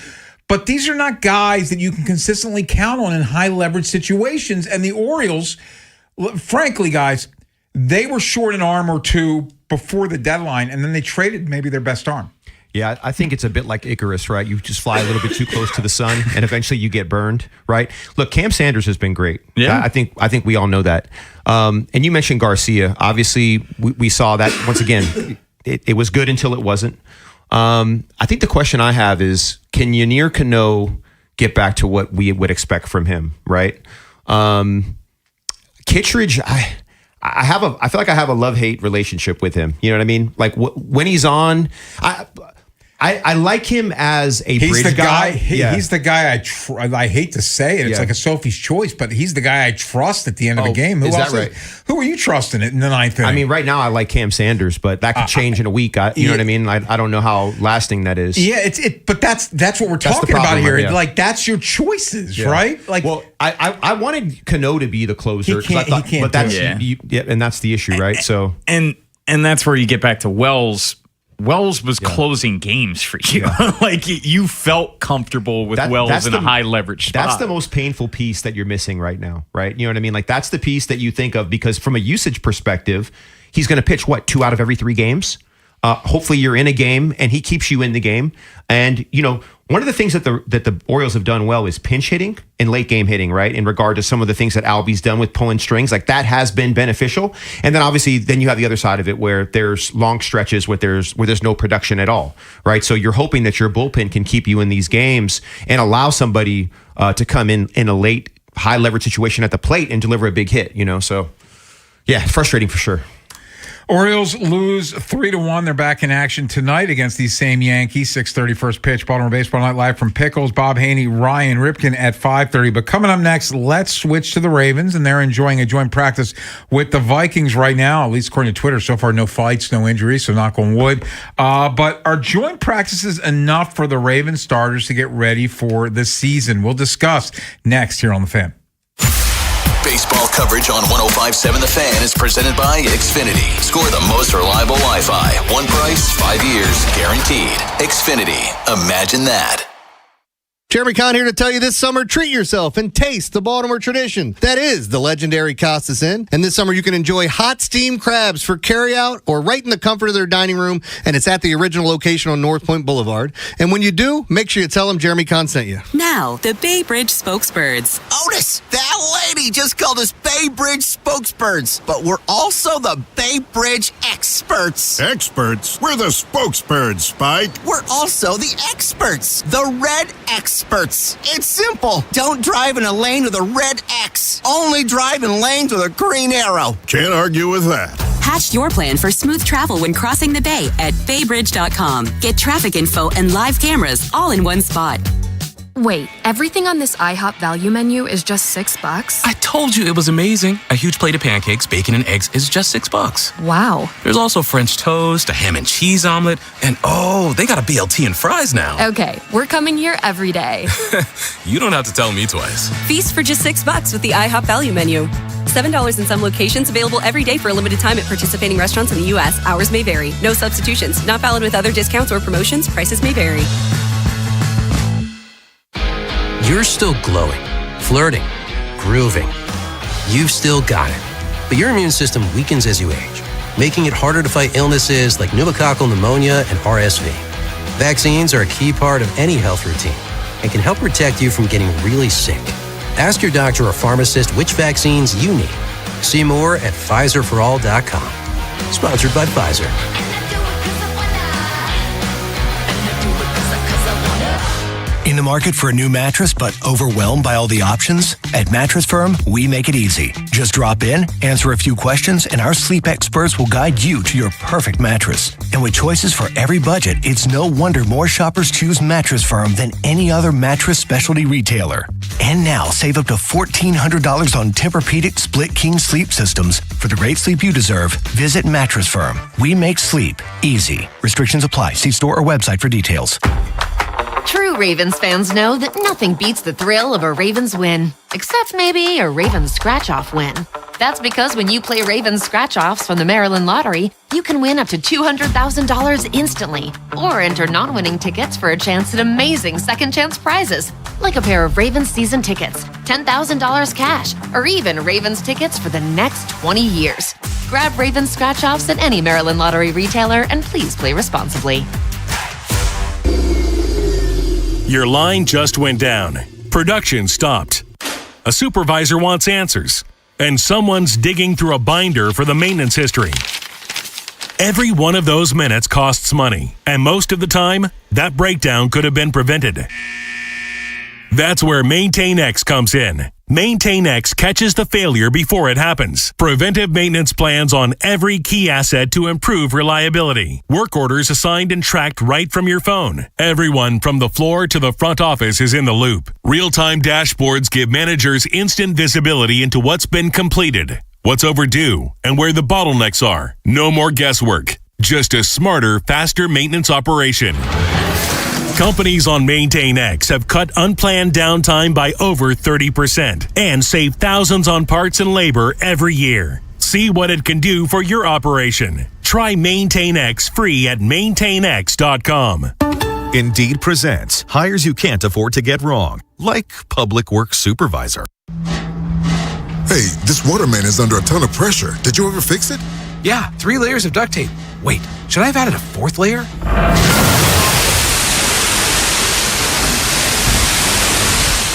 But these are not guys that you can consistently count on in high leverage situations. And the Orioles, frankly, guys, they were short an arm or two before the deadline, and then they traded maybe their best arm. Yeah, I think it's a bit like Icarus, right? You just fly a little bit too close to the sun, and eventually you get burned, right? Look, Cam Sanders has been great. Yeah, I think we all know that. And you mentioned Garcia. Obviously, we saw that once again. It was good until it wasn't. I think the question I have is, can Yennier Cano get back to what we would expect from him, right? Kittredge, I feel like I have a love-hate relationship with him. You know what I mean? Like when he's on, I like him as a bridge guy. He's the guy I hate to say it. It's like a Sophie's choice, but he's the guy I trust at the end of the game. Who else right? Who are you trusting in the ninth inning? I mean, right now I like Cam Sanders, but that could change in a week. You know what I mean? I don't know how lasting that is. Yeah, but that's what we're talking about here. Yeah. Like, that's your choices, right? Like, well, I wanted Cano to be the closer. He can't. But that's and that's the issue, right? So and that's where you get back to Wells. Wells was closing games for you. Like, you felt comfortable with Wells in a high leverage spot. That's the most painful piece that you're missing right now, right? You know what I mean? Like, that's the piece that you think of, because from a usage perspective, he's going to pitch, 2 out of every 3 games? Hopefully you're in a game and he keeps you in the game. And, one of the things that the Orioles have done well is pinch hitting and late game hitting, right? In regard to some of the things that Albie's done with pulling strings, like that has been beneficial. And then obviously you have the other side of it where there's long stretches where there's no production at all, right? So you're hoping that your bullpen can keep you in these games and allow somebody to come in a late high leverage situation at the plate and deliver a big hit, So yeah, frustrating for sure. Orioles lose 3-1. They're back in action tonight against these same Yankees. 6:30 first pitch. Baltimore Baseball Night live from Pickles. Bob Haynie, Ryan Ripken at 5:30. But coming up next, let's switch to the Ravens, and they're enjoying a joint practice with the Vikings right now. At least according to Twitter, so far no fights, no injuries, so knock on wood. But are joint practices enough for the Ravens starters to get ready for the season? We'll discuss next here on The Fan. Baseball coverage on 105.7 The Fan is presented by Xfinity. Score the most reliable Wi-Fi. One price, 5 years, guaranteed. Xfinity. Imagine that. Jeremy Kahn here to tell you this summer, treat yourself and taste the Baltimore tradition. That is the legendary Costas Inn. And this summer you can enjoy hot steamed crabs for carryout or right in the comfort of their dining room. And it's at the original location on North Point Boulevard. And when you do, make sure you tell them Jeremy Kahn sent you. Now, the Bay Bridge Spokesbirds. Otis, that lady just called us Bay Bridge Spokesbirds. But we're also the Bay Bridge Experts. Experts? We're the Spokesbirds, Spike. We're also the experts. The Red Experts. It's simple. Don't drive in a lane with a red X. Only drive in lanes with a green arrow. Can't argue with that. Hatch your plan for smooth travel when crossing the bay at baybridge.com. Get traffic info and live cameras all in one spot. Wait, everything on this IHOP value menu is just $6? I told you it was amazing. A huge plate of pancakes, bacon, and eggs is just $6. Wow. There's also French toast, a ham and cheese omelet, and they got a BLT and fries now. Okay, we're coming here every day. You don't have to tell me twice. Feast for just $6 with the IHOP value menu. $7 in some locations, available every day for a limited time at participating restaurants in the U.S. Hours may vary. No substitutions. Not valid with other discounts or promotions. Prices may vary. You're still glowing, flirting, grooving. You've still got it. But your immune system weakens as you age, making it harder to fight illnesses like pneumococcal pneumonia and RSV. Vaccines are a key part of any health routine and can help protect you from getting really sick. Ask your doctor or pharmacist which vaccines you need. See more at PfizerForAll.com. Sponsored by Pfizer. In the market for a new mattress but overwhelmed by all the options? At Mattress Firm, we make it easy. Just drop in, answer a few questions, and our sleep experts will guide you to your perfect mattress. And with choices for every budget, it's no wonder more shoppers choose Mattress Firm than any other mattress specialty retailer. And now, save up to $1,400 on Tempur-Pedic Split King sleep systems. For the great sleep you deserve, visit Mattress Firm. We make sleep easy. Restrictions apply. See store or website for details. True Ravens fans know that nothing beats the thrill of a Ravens win, except maybe a Ravens scratch-off win. That's because when you play Ravens scratch-offs from the Maryland Lottery, you can win up to $200,000 instantly, or enter non-winning tickets for a chance at amazing second-chance prizes, like a pair of Ravens season tickets, $10,000 cash, or even Ravens tickets for the next 20 years. Grab Ravens scratch-offs at any Maryland Lottery retailer, and please play responsibly. Your line just went down. Production stopped. A supervisor wants answers. And someone's digging through a binder for the maintenance history. Every one of those minutes costs money. And most of the time, that breakdown could have been prevented. That's where MaintainX comes in. MaintainX catches the failure before it happens. Preventive maintenance plans on every key asset to improve reliability. Work orders assigned and tracked right from your phone. Everyone from the floor to the front office is in the loop. Real-time dashboards give managers instant visibility into what's been completed, what's overdue, and where the bottlenecks are. No more guesswork. Just a smarter, faster maintenance operation. Companies on MaintainX have cut unplanned downtime by over 30% and saved thousands on parts and labor every year. See what it can do for your operation. Try MaintainX free at maintainx.com. Indeed presents hires you can't afford to get wrong, like public works supervisor. Hey, this waterman is under a ton of pressure. Did you ever fix it? Yeah, 3 layers of duct tape. Wait, should I have added a 4th layer?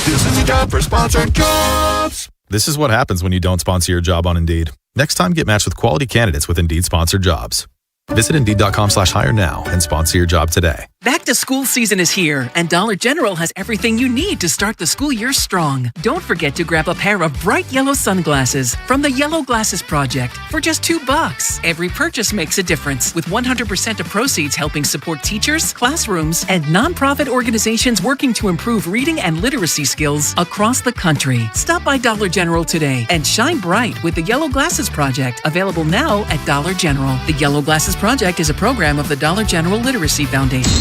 This is a job for sponsored jobs. This is what happens when you don't sponsor your job on Indeed. Next time, get matched with quality candidates with Indeed sponsored jobs. Visit Indeed.com/hire now and sponsor your job today. Back to school season is here, and Dollar General has everything you need to start the school year strong. Don't forget to grab a pair of bright yellow sunglasses from the Yellow Glasses Project for just $2. Every purchase makes a difference, with 100% of proceeds helping support teachers, classrooms, and nonprofit organizations working to improve reading and literacy skills across the country. Stop by Dollar General today and shine bright with the Yellow Glasses Project, available now at Dollar General. The Yellow Glasses Project is a program of the Dollar General Literacy Foundation.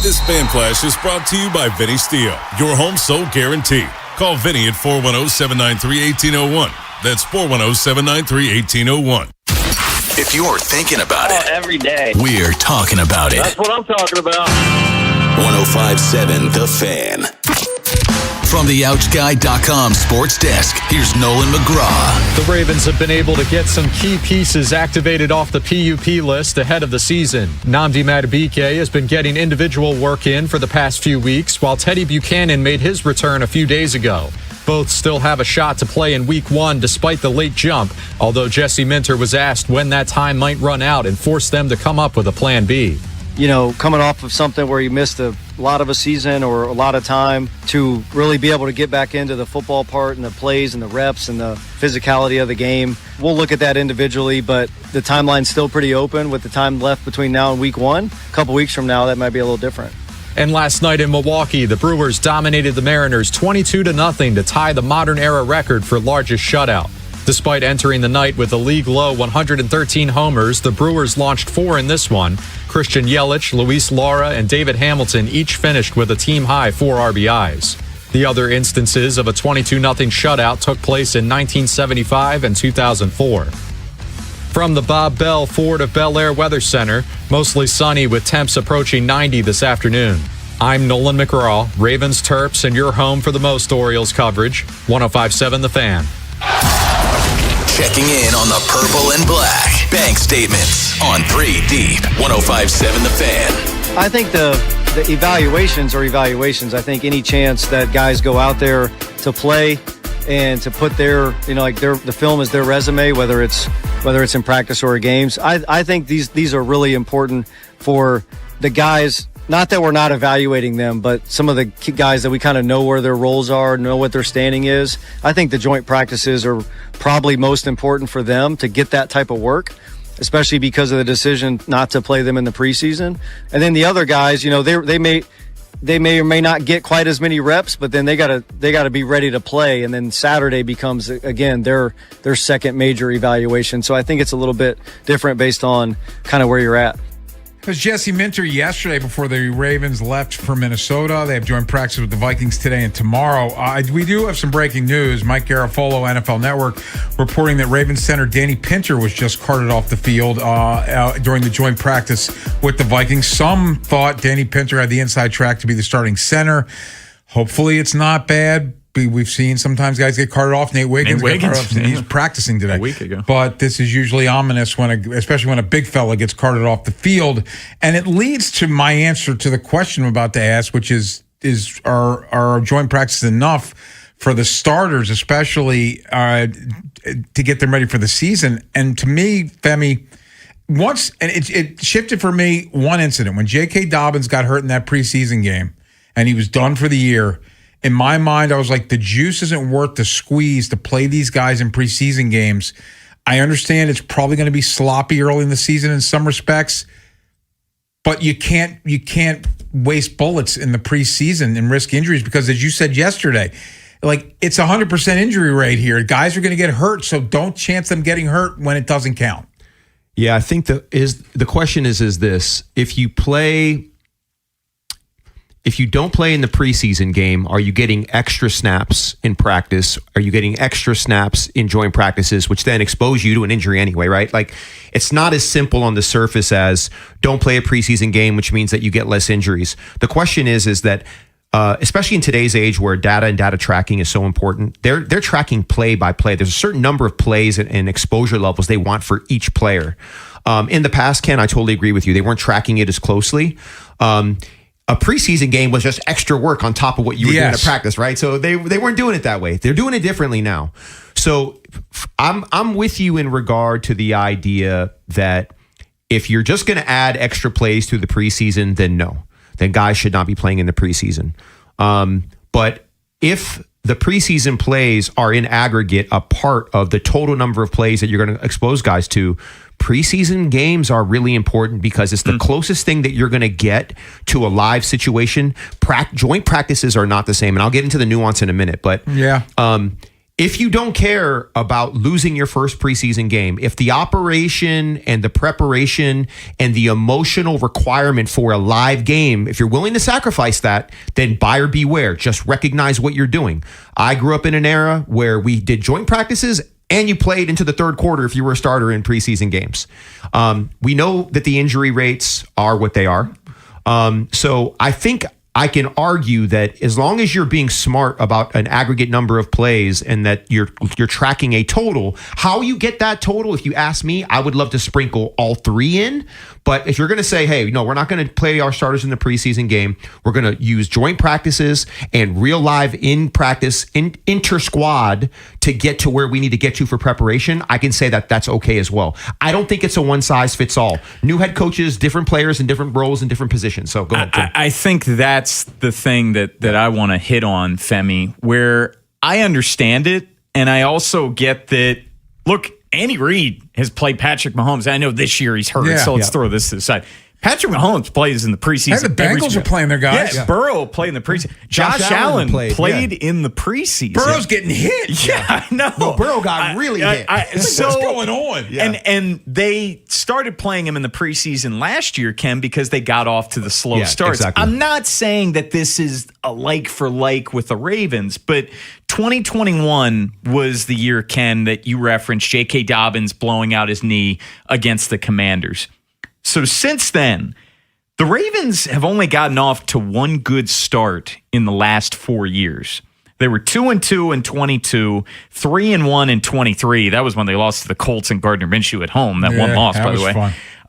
This Fan Flash is brought to you by Vinny Steel, your home sold guarantee. Call Vinny at 410-793-1801. That's 410-793-1801. If you're thinking about it, every day, we're talking about it. That's what I'm talking about. 105.7 The Fan. From the OutGuy.com sports desk, here's Nolan McGraw. The Ravens have been able to get some key pieces activated off the PUP list ahead of the season. Nnamdi Madubuike has been getting individual work in for the past few weeks, while Teddy Buchanan made his return a few days ago. Both still have a shot to play in Week 1 despite the late jump, although Jesse Minter was asked when that time might run out and forced them to come up with a plan B. You know, coming off of something where you missed a lot of a season or a lot of time, to really be able to get back into the football part and the plays and the reps and the physicality of the game. We'll look at that individually, but the timeline's still pretty open with the time left between now and Week 1. A couple weeks from now, that might be a little different. And last night in Milwaukee, the Brewers dominated the Mariners 22-0 to tie the modern era record for largest shutout. Despite entering the night with a league-low 113 homers, the Brewers launched 4 in this one. Christian Yelich, Luis Lara, and David Hamilton each finished with a team-high 4 RBIs. The other instances of a 22-0 shutout took place in 1975 and 2004. From the Bob Bell Ford of Bel Air Weather Center, mostly sunny with temps approaching 90 this afternoon. I'm Nolan McGraw, Ravens, Terps, and your home for the most Orioles coverage, 105.7 The Fan. Checking in on the purple and black. Bank statements on 3 Deep. 105.7 The Fan. I think the evaluations are evaluations. I think any chance that guys go out there to play and to put their, the film as their resume, whether it's in practice or games. I think these are really important for the guys. Not that we're not evaluating them, but some of the guys that we kind of know where their roles are, know what their standing is. I think the joint practices are probably most important for them to get that type of work, especially because of the decision not to play them in the preseason. And then the other guys, they may or may not get quite as many reps, but then they gotta be ready to play. And then Saturday becomes, again, their second major evaluation. So I think it's a little bit different based on kind of where you're at. It was Jesse Minter yesterday before the Ravens left for Minnesota. They have joint practice with the Vikings today and tomorrow. We do have some breaking news. Mike Garafolo, NFL Network, reporting that Ravens center Danny Pinter was just carted off the field during the joint practice with the Vikings. Some thought Danny Pinter had the inside track to be the starting center. Hopefully it's not bad. We've seen sometimes guys get carted off. Nate Wiggins got carted off, and he's practicing today. A week ago. But this is usually ominous especially when a big fella gets carted off the field. And it leads to my answer to the question I'm about to ask, which is are joint practices enough for the starters, especially to get them ready for the season? And to me, Femi, it shifted for me one incident. When J.K. Dobbins got hurt in that preseason game and he was done for the year, in my mind, I was like, the juice isn't worth the squeeze to play these guys in preseason games. I understand it's probably going to be sloppy early in the season in some respects, but you can't waste bullets in the preseason and risk injuries because, as you said yesterday, like it's 100% injury rate here. Guys are going to get hurt, so don't chance them getting hurt when it doesn't count. Yeah, I think the question is this: if you don't play in the preseason game, are you getting extra snaps in practice? Are you getting extra snaps in joint practices, which then expose you to an injury anyway, right? Like, it's not as simple on the surface as don't play a preseason game, which means that you get less injuries. The question is that, especially in today's age where data and data tracking is so important, they're tracking play by play. There's a certain number of plays and exposure levels they want for each player. In the past, Ken, I totally agree with you. They weren't tracking it as closely. A preseason game was just extra work on top of what you were doing at practice, right? So they weren't doing it that way. They're doing it differently now. So I'm with you in regard to the idea that if you're just going to add extra plays to the preseason, then no. Then guys should not be playing in the preseason. But if the preseason plays are in aggregate a part of the total number of plays that you're going to expose guys to, preseason games are really important because it's the closest thing that you're going to get to a live situation. Joint practices are not the same, and I'll get into the nuance in a minute. But if you don't care about losing your first preseason game, if the operation and the preparation and the emotional requirement for a live game, if you're willing to sacrifice that, then buyer beware. Just recognize what you're doing. I grew up in an era where we did joint practices and you played into the third quarter if you were a starter in preseason games. We know that the injury rates are what they are. So I think I can argue that as long as you're being smart about an aggregate number of plays and that you're tracking a total, how you get that total, if you ask me, I would love to sprinkle all three in. But if you're going to say, hey, no, we're not going to play our starters in the preseason game, we're going to use joint practices and real live in practice, inter-squad to get to where we need to get to for preparation, I can say that that's okay as well. I don't think it's a one-size-fits-all. New head coaches, different players in different roles and different positions. So go ahead, Tim. I think that's the thing that I want to hit on, Femi, where I understand it, and I also get that, look, Andy Reid has played Patrick Mahomes. I know this year he's hurt, so let's throw this to the side. Patrick Mahomes plays in the preseason. And the Bengals are playing their guys. Yeah, Burrow played in the preseason. Josh Allen played in the preseason. Burrow's getting hit. Yeah, I know. No, Burrow got really hit. So, what's going on? Yeah. And they started playing him in the preseason last year, Ken, because they got off to the slow starts. Exactly. I'm not saying that this is a like for like with the Ravens, but 2021 was the year, Ken, that you referenced J.K. Dobbins blowing out his knee against the Commanders. So since then, the Ravens have only gotten off to one good start in the last 4 years. They were 2-2 in 22, 3-1 in 23. That was when they lost to the Colts and Gardner Minshew at home. That one loss, by the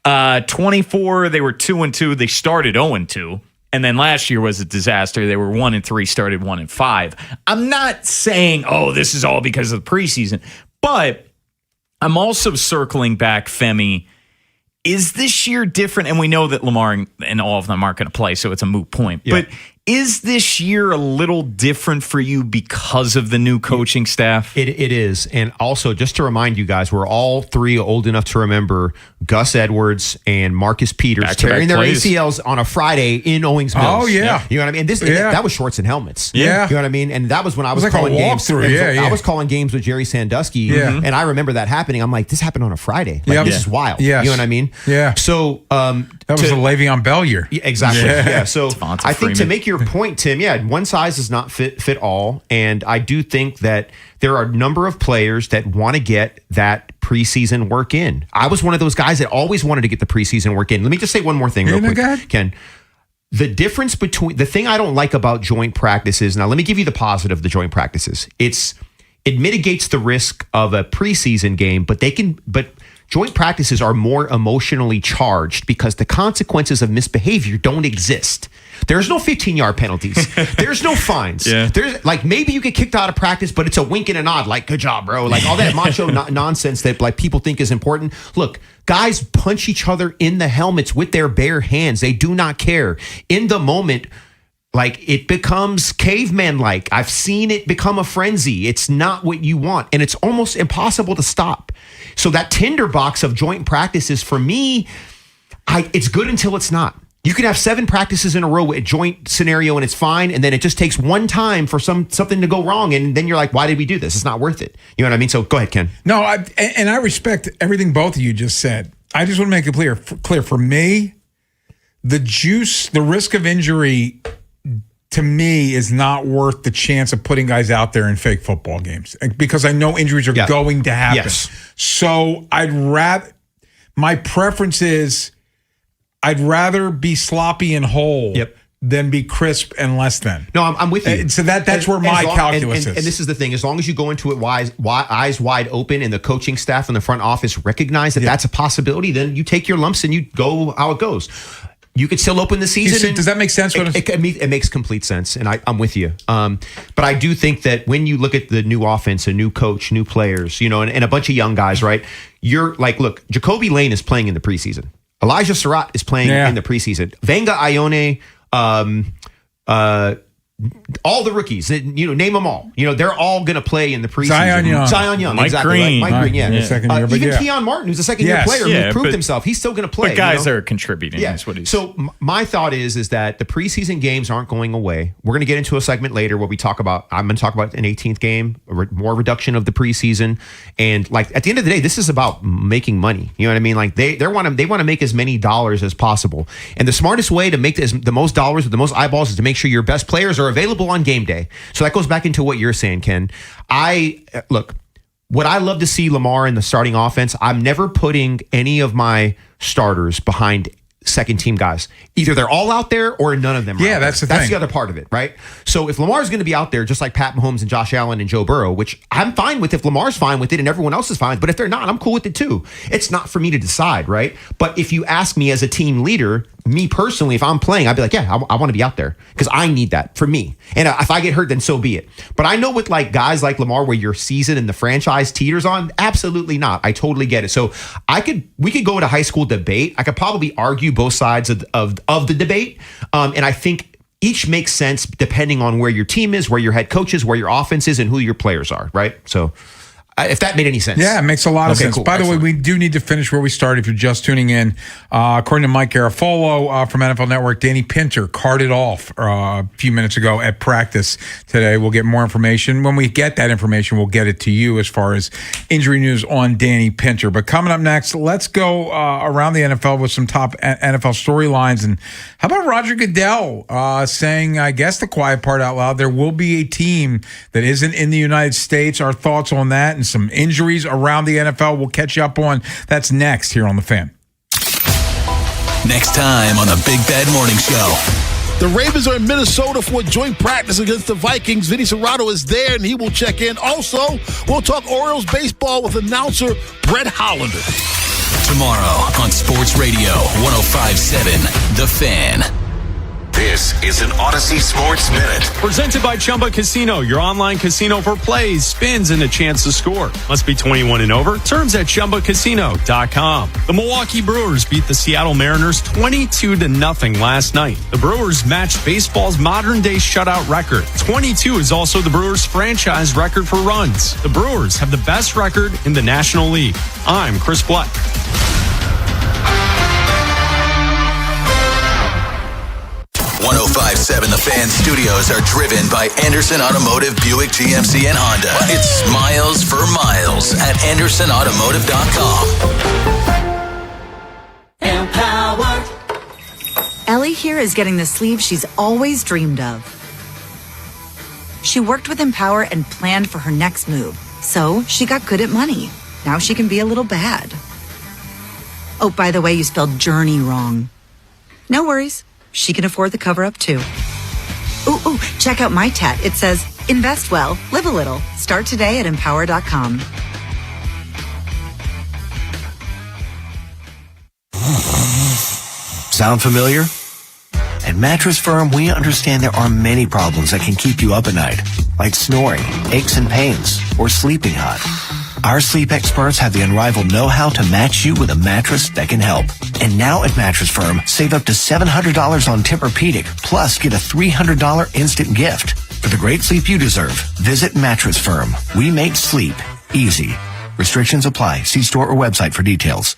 way. 24, they were 2-2. They started 0-2. And then last year was a disaster. They were 1-3, started 1-5. I'm not saying, this is all because of the preseason, but I'm also circling back, Femi. Is this year different? And we know that Lamar and all of them aren't going to play, so it's a moot point. Yeah. But is this year a little different for you because of the new coaching staff? It is. And also, just to remind you guys, we're all three old enough to remember Gus Edwards and Marcus Peters tearing their ACLs on a Friday in Owings Mills. Oh, yeah. You know what I mean? That was shorts and helmets. Yeah. You know what I mean? And that was when I was like calling games. I was calling games with Jerry Sandusky. Yeah. And I remember that happening. I'm like, this happened on a Friday. This is wild. Yes. You know what I mean? Yeah. So that was a Le'Veon Bell year. Yeah, exactly. Yeah. So Devonta I think Freeman. to make your point, Tim, one size does not fit all. And I do think that there are a number of players that want to get that preseason work in. I was one of those guys that always wanted to get the preseason work in. Let me just say one more thing real quick, Ken. The difference between the thing I don't like about joint practices. Now, let me give you the positive of the joint practices. It mitigates the risk of a preseason game, but joint practices are more emotionally charged because the consequences of misbehavior don't exist. There's no 15-yard penalties. There's no fines. There's maybe you get kicked out of practice, but it's a wink and a nod, like, good job, bro. Like all that macho nonsense that people think is important. Look, guys punch each other in the helmets with their bare hands. They do not care. In the moment, it becomes caveman-like. I've seen it become a frenzy. It's not what you want, and it's almost impossible to stop. So that tinderbox of joint practices, for me, it's good until it's not. You can have 7 practices in a row with a joint scenario and it's fine, and then it just takes one time for something to go wrong, and then you're like, why did we do this? It's not worth it. You know what I mean? So go ahead, Ken. No, I respect everything both of you just said. I just want to make it clear. For me, the risk of injury to me is not worth the chance of putting guys out there in fake football games because I know injuries are going to happen. Yes. So my preference is I'd rather be sloppy and whole than be crisp and less than. No, I'm with you. So that's where my calculus is. And this is the thing. As long as you go into it eyes wide open and the coaching staff and the front office recognize that that's a possibility, then you take your lumps and you go how it goes. You could still open the season. Does that make sense? It makes complete sense, and I'm with you. But I do think that when you look at the new offense, a new coach, new players, and a bunch of young guys, right? You're like, look, Jacoby Lane is playing in the preseason. Elijah Surratt is playing in the preseason. Venga Ione, all the rookies, name them all. They're all going to play in the preseason. Zion Young, Mike exactly. Green. Right? Mike Green, yeah. Second year, even Keon Martin, who's a second-year player who proved himself. He's still going to play. But guys are contributing. Yeah. That's what he's. So my thought is that the preseason games aren't going away. We're going to get into a segment later where I'm going to talk about an 18th game, more reduction of the preseason, and at the end of the day, this is about making money. You know what I mean? They want to make as many dollars as possible, and the smartest way to make the most dollars with the most eyeballs is to make sure your best players are available on game day. So that goes back into what you're saying, Ken. Would I love to see Lamar in the starting offense? I'm never putting any of my starters behind second team guys. Either they're all out there or none of them are out that's there. That's the other part of it, right? So if Lamar's going to be out there just like Pat Mahomes and Josh Allen and Joe Burrow, which I'm fine with if Lamar's fine with it and everyone else is fine, but if they're not, I'm cool with it too. It's not for me to decide, right? But if you ask me as a team leader, me personally, if I'm playing, I'd be like, yeah, I want to be out there because I need that for me. And if I get hurt, then so be it. But I know with guys like Lamar where your season and the franchise teeters on, absolutely not. I totally get it. So we could go into high school debate. I could probably argue both sides of the debate. And I think each makes sense depending on where your team is, where your head coach is, where your offense is, and who your players are, right? So if that made any sense. Yeah, it makes a lot of sense. Cool. By the way, we do need to finish where we started if you're just tuning in. According to Mike Garafolo from NFL Network, Danny Pinter carted off a few minutes ago at practice today. We'll get more information. When we get that information, we'll get it to you as far as injury news on Danny Pinter. But coming up next, let's go around the NFL with some top NFL storylines. And how about Roger Goodell saying, I guess the quiet part out loud, there will be a team that isn't in the United States. Our thoughts on that and some injuries around the NFL. We'll catch you up on. That's next here on The Fan. Next time on the Big Bad Morning Show. The Ravens are in Minnesota for a joint practice against the Vikings. Vinny Serrato is there, and he will check in. Also, we'll talk Orioles baseball with announcer Brett Hollander. Tomorrow on Sports Radio 105.7 The Fan. This is an Odyssey Sports Minute. Presented by Chumba Casino, your online casino for plays, spins, and a chance to score. Must be 21 and over. Terms at ChumbaCasino.com. The Milwaukee Brewers beat the Seattle Mariners 22-0 last night. The Brewers matched baseball's modern-day shutout record. 22 is also the Brewers' franchise record for runs. The Brewers have the best record in the National League. I'm Chris Black. 105.7 The Fan studios are driven by Anderson Automotive, Buick, GMC, and Honda. It's miles for miles at AndersonAutomotive.com. Empower. Ellie here is getting the sleeve she's always dreamed of. She worked with Empower and planned for her next move. So she got good at money. Now she can be a little bad. Oh, by the way, you spelled journey wrong. No worries. She can afford the cover-up, too. Ooh, check out my tat. It says, invest well, live a little. Start today at Empower.com. Sound familiar? At Mattress Firm, we understand there are many problems that can keep you up at night, like snoring, aches and pains, or sleeping hot. Our sleep experts have the unrivaled know-how to match you with a mattress that can help. And now at Mattress Firm, save up to $700 on Tempur-Pedic, plus get a $300 instant gift. For the great sleep you deserve, visit Mattress Firm. We make sleep easy. Restrictions apply. See store or website for details.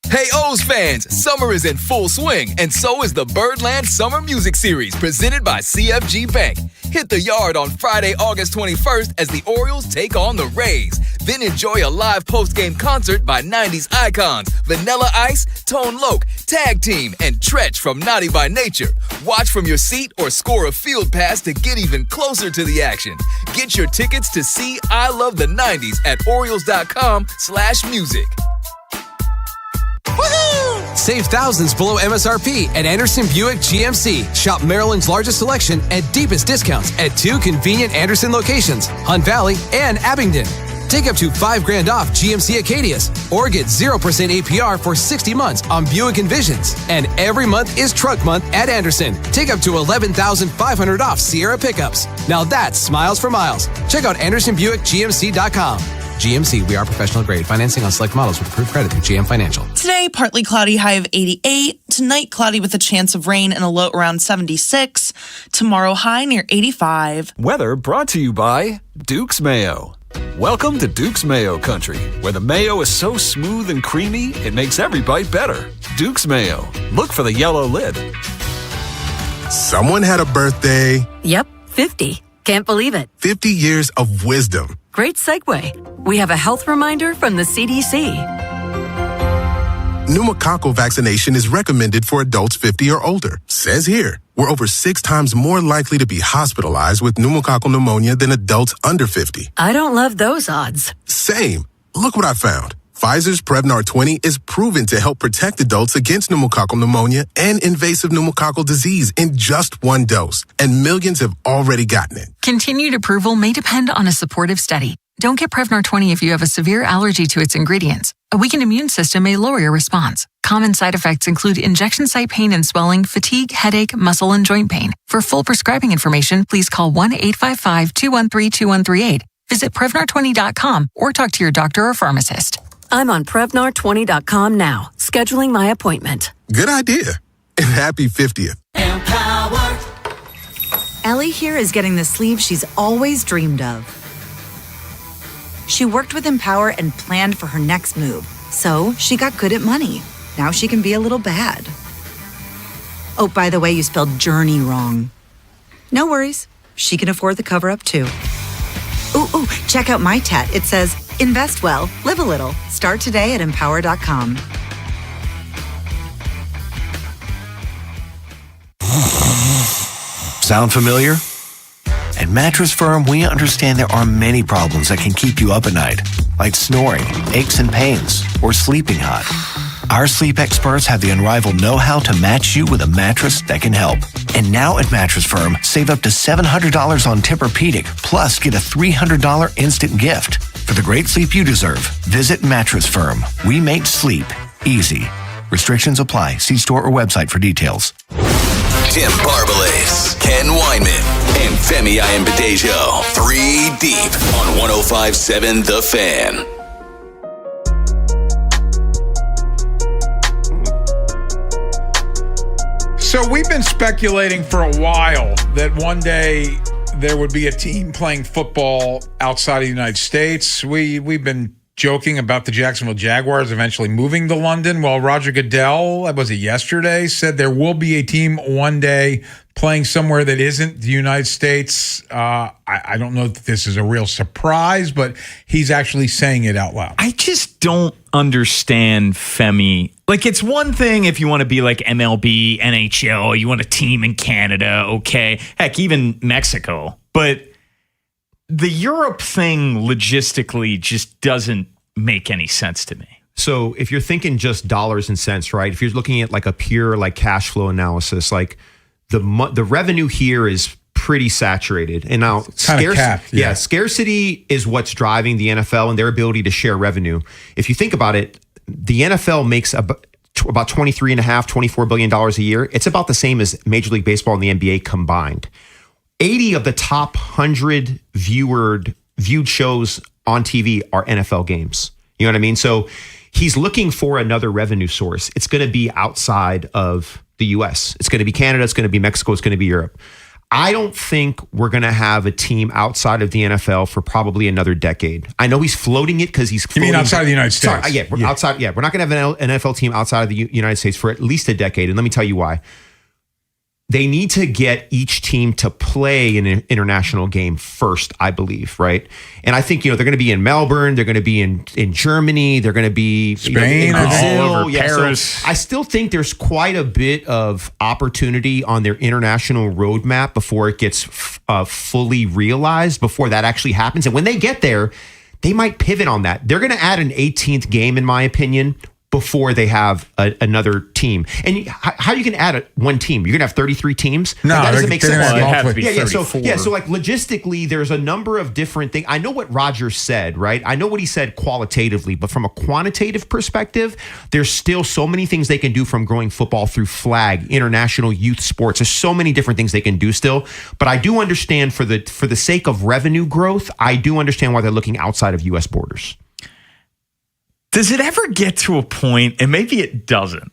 Hey O's fans, summer is in full swing, and so is the Birdland Summer Music Series presented by CFG Bank. Hit the yard on Friday, August 21st as the Orioles take on the Rays. Then enjoy a live post-game concert by 90s icons Vanilla Ice, Tone Loc, Tag Team, and Tretch from Naughty by Nature. Watch from your seat or score a field pass to get even closer to the action. Get your tickets to see I Love the 90s at Orioles.com/music. Woohoo! Save thousands below MSRP at Anderson Buick GMC. Shop Maryland's largest selection and deepest discounts at 2 convenient Anderson locations, Hunt Valley and Abingdon. Take up to $5,000 off GMC Acadias or get 0% APR for 60 months on Buick Envisions. And every month is Truck Month at Anderson. Take up to $11,500 off Sierra pickups. Now that's smiles for miles. Check out AndersonBuickGMC.com. GMC, we are professional grade. Financing on select models with approved credit through GM Financial. Today, partly cloudy, high of 88. Tonight, cloudy with a chance of rain and a low around 76. Tomorrow, high near 85. Weather brought to you by Duke's Mayo. Welcome to Duke's Mayo Country, where the mayo is so smooth and creamy, it makes every bite better. Duke's Mayo. Look for the yellow lid. Someone had a birthday. Yep, 50. Can't believe it. 50 years of wisdom. Great segue. We have a health reminder from the CDC. Pneumococcal vaccination is recommended for adults 50 or older. Says here, we're over 6 times more likely to be hospitalized with pneumococcal pneumonia than adults under 50. I don't love those odds. Same. Look what I found. Pfizer's Prevnar 20 is proven to help protect adults against pneumococcal pneumonia and invasive pneumococcal disease in just 1 dose, and millions have already gotten it. Continued approval may depend on a supportive study. Don't get Prevnar 20 if you have a severe allergy to its ingredients. A weakened immune system may lower your response. Common side effects include injection site pain and swelling, fatigue, headache, muscle, and joint pain. For full prescribing information, please call 1-855-213-2138. Visit Prevnar20.com or talk to your doctor or pharmacist. I'm on Prevnar20.com now, scheduling my appointment. Good idea. And happy 50th. Empower. Ellie here is getting the sleeve she's always dreamed of. She worked with Empower and planned for her next move. So she got good at money. Now she can be a little bad. Oh, by the way, you spelled journey wrong. No worries. She can afford the cover-up, too. Ooh, check out my tat. It says, invest well, live a little. Start today at Empower.com. Sound familiar? At Mattress Firm, we understand there are many problems that can keep you up at night, like snoring, aches and pains, or sleeping hot. Our sleep experts have the unrivaled know-how to match you with a mattress that can help. And now at Mattress Firm, save up to $700 on Tempur-Pedic, plus get a $300 instant gift. For the great sleep you deserve, visit Mattress Firm. We make sleep easy. Restrictions apply. See store or website for details. Tim Barbalace, Ken Weinman, and Femi Ayanbadejo. 3 Deep on 105.7 The Fan. So we've been speculating for a while that one day there would be a team playing football outside of the United States. We've been joking about the Jacksonville Jaguars eventually moving to London. Well, Roger Goodell, was it yesterday, said there will be a team one day playing somewhere that isn't the United States. I don't know if this is a real surprise, but he's actually saying it out loud. I just don't understand, Femi. Like, it's one thing if you want to be like MLB, NHL, you want a team in Canada, okay. Heck, even Mexico. But the Europe thing logistically just doesn't make any sense to me. So if you're thinking just dollars and cents, right? If you're looking at like a pure like cash flow analysis, like the revenue here is pretty saturated. And now scarcity is what's driving the NFL and their ability to share revenue. If you think about it, the NFL makes about $23.5, $24 billion a year. It's about the same as Major League Baseball and the NBA combined. 80 of the top 100 viewed shows on TV are NFL games. You know what I mean? So he's looking for another revenue source. It's going to be outside of the US. It's going to be Canada. It's going to be Mexico. It's going to be Europe. I don't think we're going to have a team outside of the NFL for probably another decade. I know he's floating it because he's floating. You mean outside of the United States? Sorry, we're outside. Yeah, we're not going to have an NFL team outside of the United States for at least a decade. And let me tell you why. They need to get each team to play an international game first, I believe, right? And I think, they're going to be in Melbourne, they're going to be in Germany, they're going to be Spain, in Brazil, all over Paris. So I still think there's quite a bit of opportunity on their international roadmap before it gets fully realized, before that actually happens. And when they get there, they might pivot on that. They're going to add an 18th game, in my opinion, before they have another team. And how you can add one team? You're going to have 33 teams? No, that doesn't make sense. Well, it have to be 34. So like logistically, there's a number of different things. I know what Roger said, right? I know what he said qualitatively, but from a quantitative perspective, there's still so many things they can do, from growing football through flag, international youth sports. There's so many different things they can do still. But I do understand for the sake of revenue growth, I do understand why they're looking outside of U.S. borders. Does it ever get to a point, and maybe it doesn't,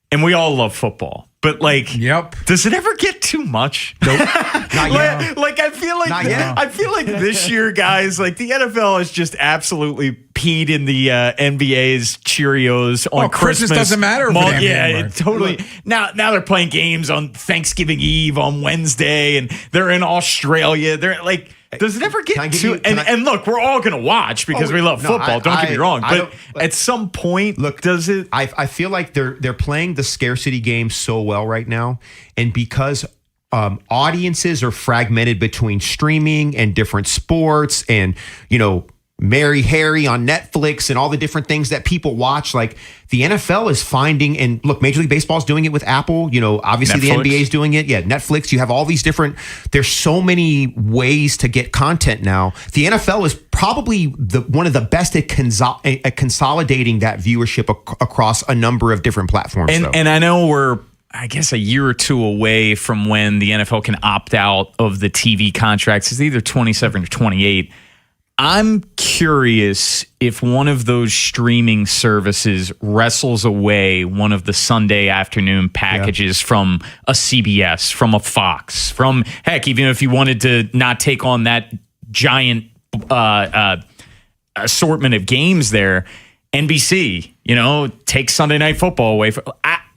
and we all love football, but does it ever get too much? Nope. Not yet. I feel like this year, guys, like the NFL has just absolutely peed in the NBA's Cheerios on Christmas. Doesn't matter. Totally. Now they're playing games on Thanksgiving Eve on Wednesday, and they're in Australia. They're like. Does it ever get to... And look, we're all going to watch because we love football. Don't get me wrong. But at some point, does it... I feel like they're playing the scarcity game so well right now. And because audiences are fragmented between streaming and different sports and, Mary Harry on Netflix and all the different things that people watch, like the NFL is finding, and look, Major League Baseball is doing it with Apple, obviously Netflix. The NBA is doing it. Yeah, Netflix, you have all these different, there's so many ways to get content now. The NFL is probably one of the best at consolidating that viewership across a number of different platforms. And I know we're, I guess, a year or two away from when the NFL can opt out of the TV contracts. It's either 27 or 28. I'm curious if one of those streaming services wrestles away one of the Sunday afternoon packages from a CBS, from a Fox, from, heck, even if you wanted to not take on that giant assortment of games there, NBC, take Sunday Night Football away.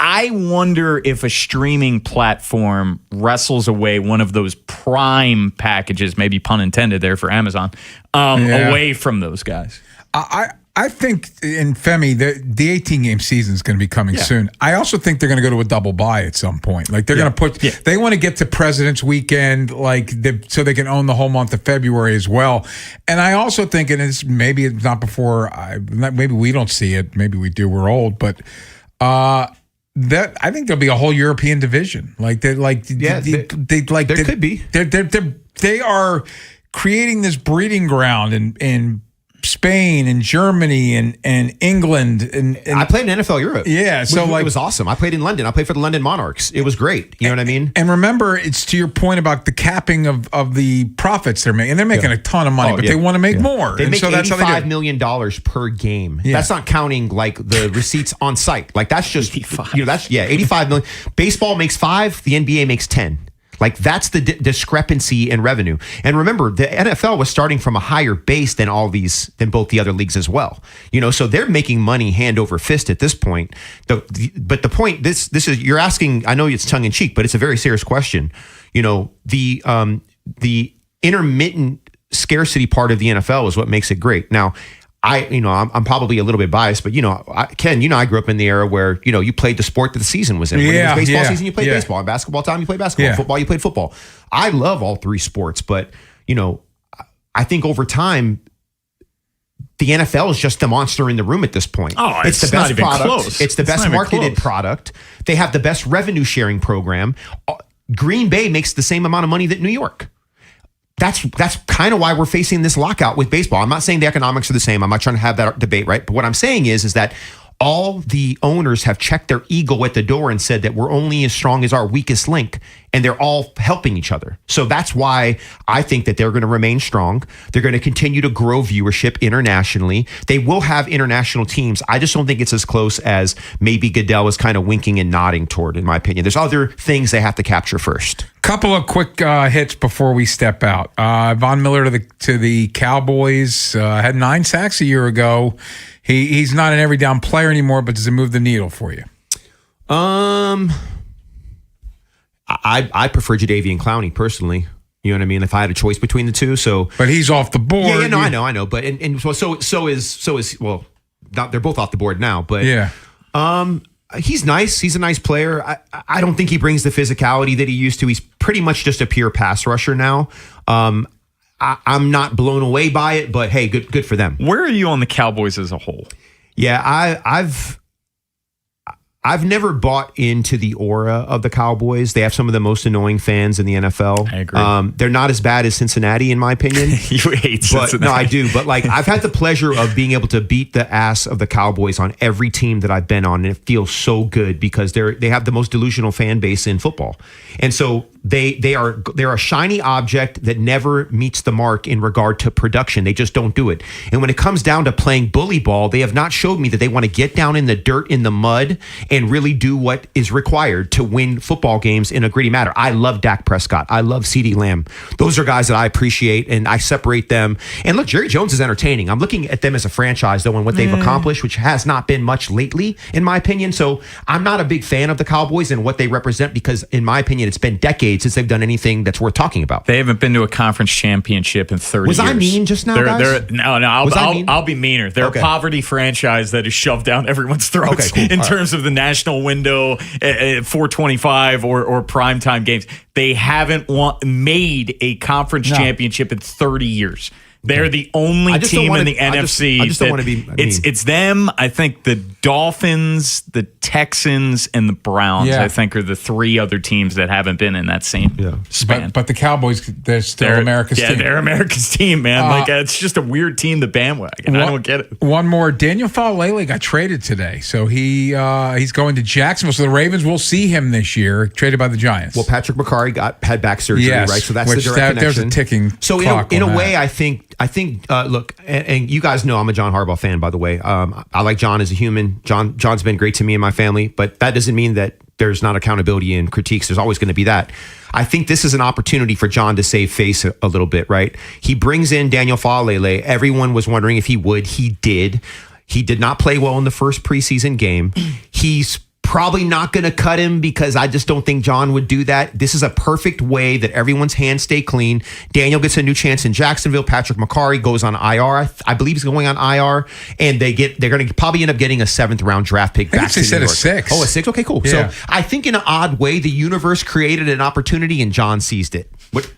I wonder if a streaming platform wrestles away one of those prime packages, maybe pun intended there for Amazon, away from those guys. I think, in Femi, the 18-game season is going to be coming soon. I also think they're going to go to a double bye at some point. Like they're going to put, they want to get to President's Weekend, so they can own the whole month of February as well. And I also think, and maybe it's not before, maybe we don't see it, maybe we do, we're old, but that I think there'll be a whole European division. There could be. They are creating this breeding ground in Spain and Germany and England. And I played in NFL Europe. Yeah, so it was awesome. I played in London. I played for the London Monarchs. It was great. You know what I mean? And remember, it's to your point about the capping of the profits they're making. And they're making a ton of money, but they want to make more. They and make so that's how they do $85 it. million per game. Yeah. That's not counting like the receipts on site. Like that's just 85. That's 85 million. Baseball makes 5, the NBA makes 10. Like that's the discrepancy in revenue. And remember, the NFL was starting from a higher base than both the other leagues as well. So they're making money hand over fist at this point. But the point, this is, you're asking, I know it's tongue in cheek, but it's a very serious question. The intermittent scarcity part of the NFL is what makes it great. Now, I'm probably a little bit biased, but Ken, I grew up in the era where you played the sport that the season was in. When it was baseball season, you played baseball. In basketball time, you played basketball. Football, you played football. I love all three sports, but I think over time, the NFL is just the monster in the room at this point. Oh, it's the best product. Close. It's the best marketed product. They have the best revenue sharing program. Green Bay makes the same amount of money that New York. That's kind of why we're facing this lockout with baseball. I'm not saying the economics are the same. I'm not trying to have that debate, right? But what I'm saying is that all the owners have checked their ego at the door and said that we're only as strong as our weakest link, and they're all helping each other. So that's why I think that they're going to remain strong. They're going to continue to grow viewership internationally. They will have international teams. I just don't think it's as close as maybe Goodell is kind of winking and nodding toward, in my opinion. There's other things they have to capture first. Couple of quick hits before we step out. Von Miller to the Cowboys had 9 sacks a year ago. He's not an every down player anymore, but does it move the needle for you? I prefer Jadeveon Clowney personally. You know what I mean? If I had a choice between the two, but he's off the board. Yeah, no, I know. But so is not, they're both off the board now. But he's nice. He's a nice player. I don't think he brings the physicality that he used to. He's pretty much just a pure pass rusher now. I'm not blown away by it, but hey, good for them. Where are you on the Cowboys as a whole? Yeah, I've never bought into the aura of the Cowboys. They have some of the most annoying fans in the NFL. I agree. They're not as bad as Cincinnati, in my opinion. You hate Cincinnati. No, I do. But I've had the pleasure of being able to beat the ass of the Cowboys on every team that I've been on, and it feels so good because they have the most delusional fan base in football, and so they're a shiny object that never meets the mark in regard to production. They just don't do it. And when it comes down to playing bully ball, they have not showed me that they want to get down in the dirt, in the mud, and really do what is required to win football games in a gritty manner. I love Dak Prescott. I love CeeDee Lamb. Those are guys that I appreciate, and I separate them. And look, Jerry Jones is entertaining. I'm looking at them as a franchise, though, and what they've accomplished, which has not been much lately, in my opinion. So I'm not a big fan of the Cowboys and what they represent because, in my opinion, it's been decades since they've done anything that's worth talking about. They haven't been to a conference championship in 30 years. Was I mean just now, guys? I'll be meaner. They're a poverty franchise that is shoved down everyone's throats in terms of the national window at 425 or primetime games. They haven't made a conference championship in 30 years. They're the only team in the NFC. I just don't want to be. It's them. I think the Dolphins, the Texans, and the Browns. I think are the 3 other teams that haven't been in that same span. But the Cowboys, they're still America's team. Yeah, they're America's team, man. It's just a weird team, the bandwagon. I don't get it. One more. Daniel Falele got traded today, so he's going to Jacksonville. So the Ravens will see him this year. Traded by the Giants. Well, Patrick McCarry had back surgery, right? So that's the direct connection. There's a ticking. So in a way, I think, look, and you guys know I'm a John Harbaugh fan, by the way. I like John as a human. John's been great to me and my family, but that doesn't mean that there's not accountability and critiques. There's always going to be that. I think this is an opportunity for John to save face a little bit, right? He brings in Daniel Falele. Everyone was wondering if he would. He did. He did not play well in the first preseason game. He's probably not going to cut him because I just don't think John would do that. This is a perfect way that everyone's hands stay clean. Daniel gets a new chance in Jacksonville. Patrick McCarry goes on IR. I believe he's going on IR, and they're going to probably end up getting a 7th round draft pick back to New York. They said a 6. Oh, a 6? Okay, cool. Yeah. So I think in an odd way, the universe created an opportunity and John seized it.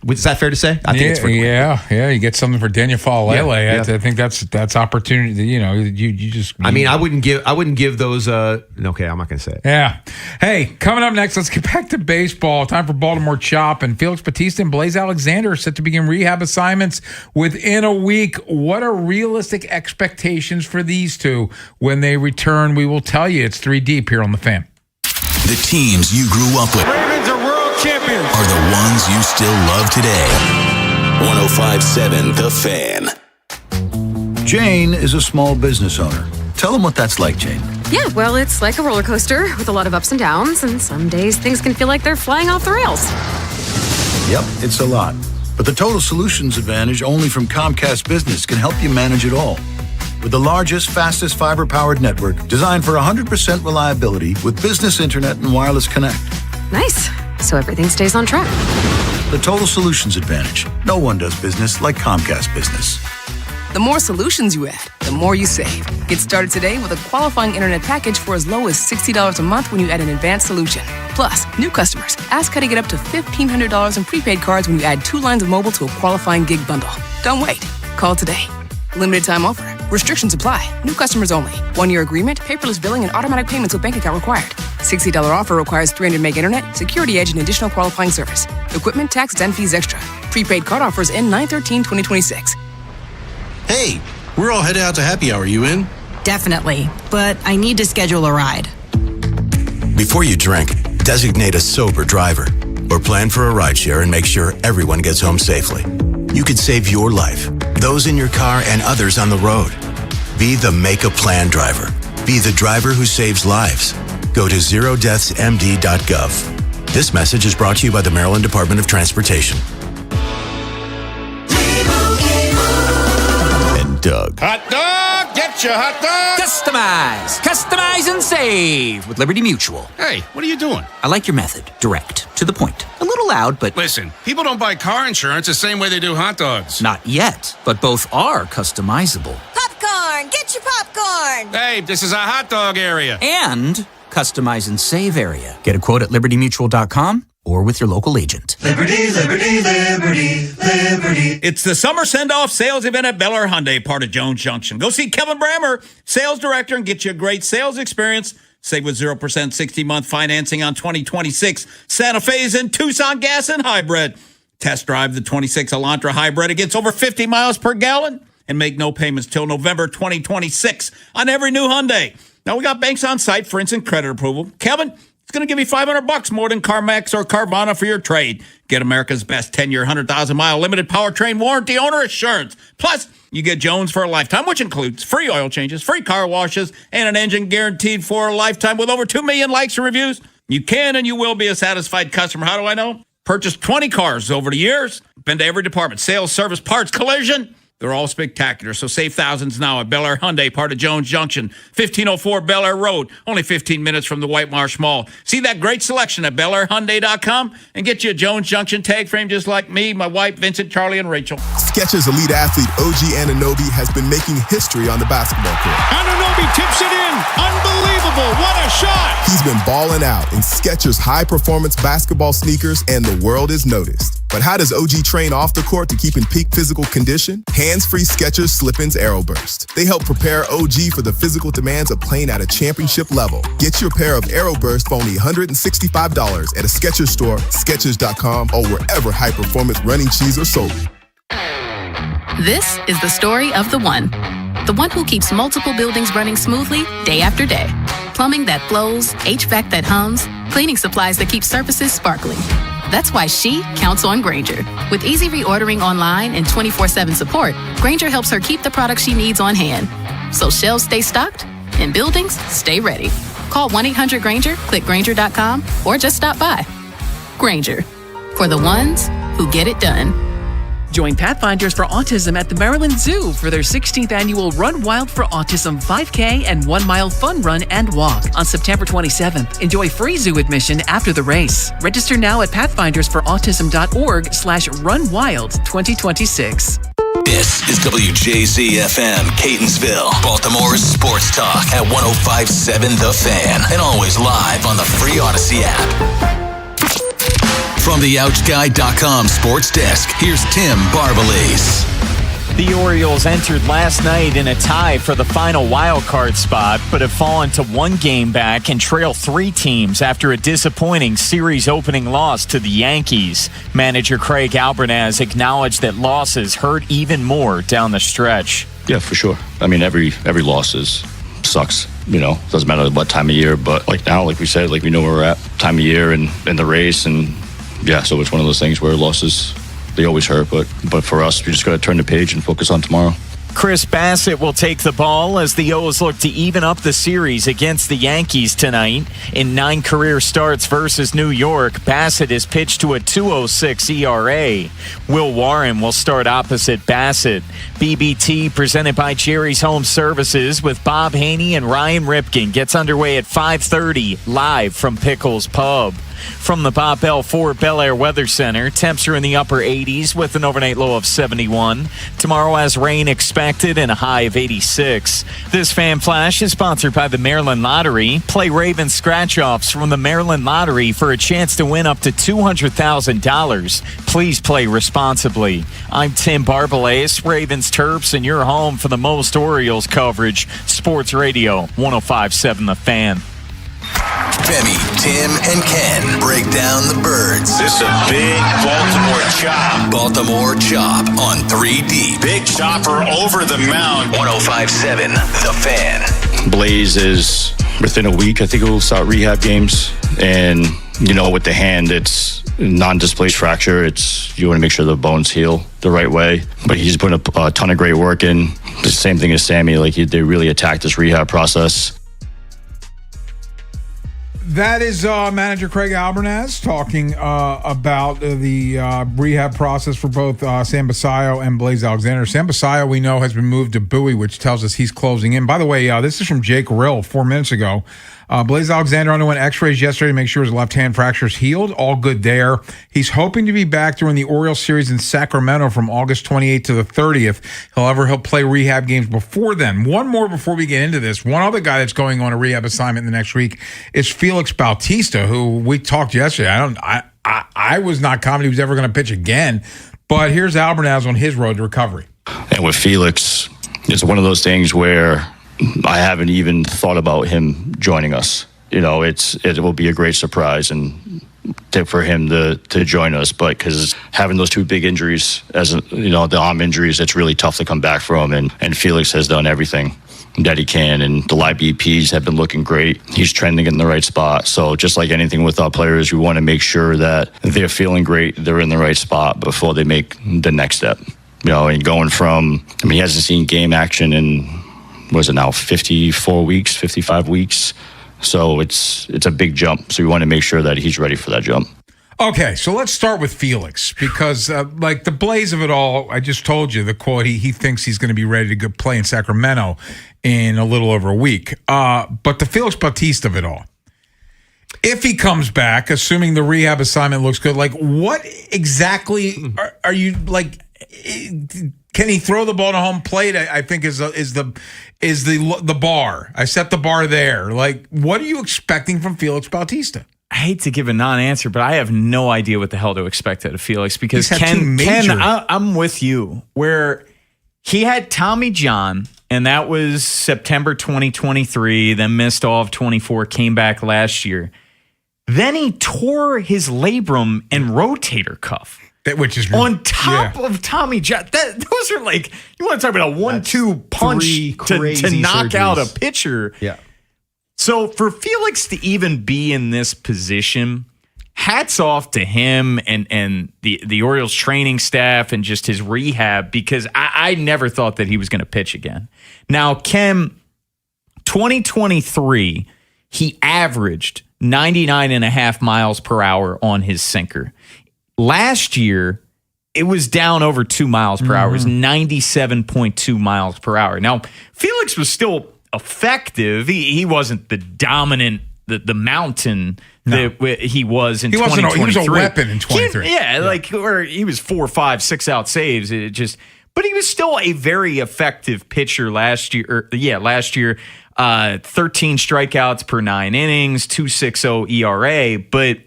Is that fair to say? I think it's fair. Yeah. You get something for Daniel Falele. I think that's opportunity. You just. I mean, I wouldn't give those. Okay, I'm not going to say it. Yeah. Hey, coming up next, let's get back to baseball. Time for Baltimore Chop. And Felix Bautista and Blaze Alexander are set to begin rehab assignments within a week. What are realistic expectations for these two when they return? We will tell you. It's 3 Deep here on The Fan. The teams you grew up with. Ravens are world champions. Are the ones you still love today. 105.7 The Fan. Jane is a small business owner. Tell them what that's like, Jane. Yeah, well, it's like a roller coaster with a lot of ups and downs, and some days things can feel like they're flying off the rails. Yep, it's a lot. But the Total Solutions Advantage only from Comcast Business can help you manage it all. With the largest, fastest fiber-powered network designed for 100% reliability with business internet and wireless connect. Nice. So everything stays on track. The Total Solutions Advantage. No one does business like Comcast Business. The more solutions you add, the more you save. Get started today with a qualifying internet package for as low as $60 a month when you add an advanced solution. Plus, new customers, ask how to get up to $1,500 in prepaid cards when you add 2 lines of mobile to a qualifying gig bundle. Don't wait. Call today. Limited time offer. Restrictions apply. New customers only. 1-year agreement, paperless billing, and automatic payments with bank account required. $60 offer requires 300 meg internet, security edge, and additional qualifying service. Equipment, tax, and fees extra. Prepaid card offers end 9/13/2026. Hey, we're all headed out to happy hour. You in? Definitely, but I need to schedule a ride. Before you drink, designate a sober driver or plan for a rideshare and make sure everyone gets home safely. You could save your life, those in your car, and others on the road. Be the Make a Plan driver. Be the driver who saves lives. Go to zerodeathsmd.gov. This message is brought to you by the Maryland Department of Transportation. Doug. Hot dog, get your hot dog. Customize and save with Liberty Mutual. Hey, what are you doing? I like your method. Direct, to the point. A little loud, but... Listen, people don't buy car insurance the same way they do hot dogs. Not yet, but both are customizable. Popcorn, get your popcorn. Hey, this is a hot dog area. And customize and save area. Get a quote at libertymutual.com or with your local agent. Liberty, liberty, liberty, liberty. It's the summer send-off sales event at Bel Air Hyundai, part of Jones Junction. Go see Kevin Brammer, sales director, and get you a great sales experience. Save with 0% 60-month financing on 2026 Santa Fe's and Tucson gas and hybrid. Test drive the 26 Elantra hybrid. It gets over 50 miles per gallon and make no payments till November 2026 on every new Hyundai. Now, we got banks on site for instant credit approval. Kevin, it's going to give you $500 more than CarMax or Carvana for your trade. Get America's best 10-year, 100,000-mile limited powertrain warranty owner assurance. Plus, you get Jones for a lifetime, which includes free oil changes, free car washes, and an engine guaranteed for a lifetime with over 2 million likes and reviews. You can and you will be a satisfied customer. How do I know? Purchased 20 cars over the years. Been to every department, sales, service, parts, collision. They're all spectacular, so save thousands now at Bel Air Hyundai, part of Jones Junction, 1504 Bel Air Road, only 15 minutes from the White Marsh Mall. See that great selection at BelAirHyundai.com and get you a Jones Junction tag frame just like me, my wife, Vincent, Charlie, and Rachel. Skechers elite athlete OG Anunoby has been making history on the basketball court. Anunoby tips it in. Unbelievable. What a shot. He's been balling out in Skechers high-performance basketball sneakers, and the world is noticed. But how does OG train off the court to keep in peak physical condition? Hands-free Skechers Slip-ins Aeroburst. They help prepare OG for the physical demands of playing at a championship level. Get your pair of Aeroburst for only $165 at a Skechers store, Skechers.com, or wherever high-performance running shoes are sold. This is the story of the one who keeps multiple buildings running smoothly day after day. Plumbing that flows, HVAC that hums, cleaning supplies that keep surfaces sparkling. That's why she counts on Grainger. With easy reordering online and 24/7 support, Grainger helps her keep the products she needs on hand. So shelves stay stocked and buildings stay ready. Call 1-800-GRAINGER, click Grainger.com, or just stop by. Grainger, for the ones who get it done. Join Pathfinders for Autism at the Maryland Zoo for their 16th annual Run Wild for Autism 5K and 1 mile fun run and walk on September 27th. Enjoy free zoo admission after the race. Register now at pathfindersforautism.org/runwild 2026. This is WJZ-FM, Catonsville, Baltimore's sports talk at 105.7 The Fan, and always live on the free Odyssey app. From the OutGuy.com sports desk, here's Tim Barbalise. The Orioles entered last night in a tie for the final wild card spot, but have fallen to one game back and trail 3 teams after a disappointing series opening loss to the Yankees. Manager Craig Albernaz acknowledged that losses hurt even more down the stretch. Yeah, for sure. I mean, every loss sucks. Doesn't matter what time of year, but like now, like we said, like we know where we're at, time of year and the race, and yeah, so it's one of those things where losses, they always hurt, but for us, we just got to turn the page and focus on tomorrow. Chris Bassett will take the ball as the O's look to even up the series against the Yankees tonight. In 9 career starts versus New York, Bassett is pitched to a 2.06 ERA. Will Warren will start opposite Bassett. BBT presented by Jerry's Home Services with Bob Haynie and Ryan Ripken gets underway at 5:30 live from Pickles Pub. From the Bob Bell Ford Bel Air Weather Center, temps are in the upper 80s with an overnight low of 71. Tomorrow has rain expected and a high of 86. This Fan Flash is sponsored by the Maryland Lottery. Play Ravens scratch-offs from the Maryland Lottery for a chance to win up to $200,000. Please play responsibly. I'm Tim Barbalace, Ravens Terps, and you're home for the most Orioles coverage. Sports Radio 105.7 The Fan. Femi, Tim, and Ken break down the birds. This is a big Baltimore chop. Baltimore chop on 3 Deep. Big chopper over the mound. 105.7 The Fan. Blaze is within a week. I think it will start rehab games. And, with the hand, it's non-displaced fracture. You want to make sure the bones heal the right way. But he's put a ton of great work in. The same thing as Sammy. They really attacked this rehab process. That is manager Craig Albernaz talking about the rehab process for both Sam Basayo and Blaze Alexander. Sam Basayo, we know, has been moved to Bowie, which tells us he's closing in. By the way, this is from Jake Rill 4 minutes ago. Blaze Alexander underwent x-rays yesterday to make sure his left hand fracture is healed. All good there. He's hoping to be back during the Orioles series in Sacramento from August 28th to the 30th. However, he'll play rehab games before then. One more before we get into this. One other guy that's going on a rehab assignment in the next week is Felix Bautista, who we talked yesterday. I was not confident he was ever going to pitch again, but here's Albernaz on his road to recovery. And with Felix, it's one of those things where I haven't even thought about him joining us. It will be a great surprise and for him to join us. But because having those 2 big injuries, the arm injuries, it's really tough to come back from. And Felix has done everything that he can, and the live BPs have been looking great. He's trending in the right spot. So just like anything with our players, we want to make sure that they're feeling great, they're in the right spot before they make the next step. And going from, he hasn't seen game action in, what is it now, 54 weeks, 55 weeks. So it's a big jump. So we want to make sure that he's ready for that jump. Okay, so let's start with Felix because, the blaze of it all, I just told you the quote, he thinks he's going to be ready to go play in Sacramento in a little over a week. But the Felix Bautista of it all, if he comes back, assuming the rehab assignment looks good, what exactly are you, can he throw the ball to home plate? I think is the bar. I set the bar there. What are you expecting from Felix Bautista? I hate to give a non-answer, but I have no idea what the hell to expect out of Felix because Ken, I'm with you. Where he had Tommy John, and that was September 2023, then missed all of 24, came back last year. Then he tore his labrum and rotator cuff. Which is on top of Tommy John. Those are you want to talk about a 1-2 punch to knock out a pitcher. Yeah. So for Felix to even be in this position, hats off to him and the Orioles training staff and just his rehab, because I never thought that he was going to pitch again. Now, Ken, 2023, he averaged 99.5 miles per hour on his sinker. Last year, it was down over 2 miles per hour. It was 97.2 miles per hour. Now, Felix was still effective. He wasn't the dominant, the mountain that he was in 2023. He was a weapon in 23. Or he was 4, 5, 6 out saves. But he was still a very effective pitcher last year. Last year, 13 strikeouts per 9 innings, 2.60 ERA. But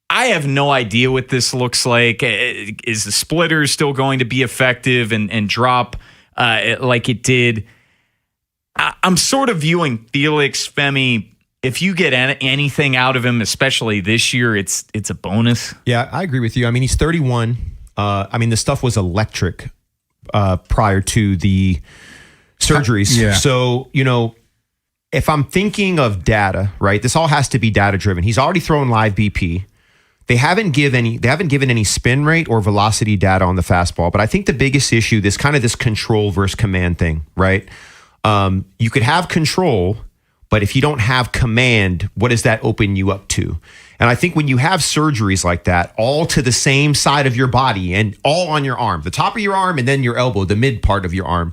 I have no idea what this looks like. Is the splitter still going to be effective and drop like it did? I'm sort of viewing Felix, Femi, if you get anything out of him, especially this year, it's a bonus. Yeah, I agree with you. I mean, he's 31. The stuff was electric prior to the surgeries. Yeah. So, if I'm thinking of data, right, this all has to be data driven. He's already thrown live BP. They haven't given any spin rate or velocity data on the fastball. But I think the biggest issue, this control versus command thing, right? You could have control, but if you don't have command, what does that open you up to? And I think when you have surgeries like that, all to the same side of your body and all on your arm, the top of your arm and then your elbow, the mid part of your arm,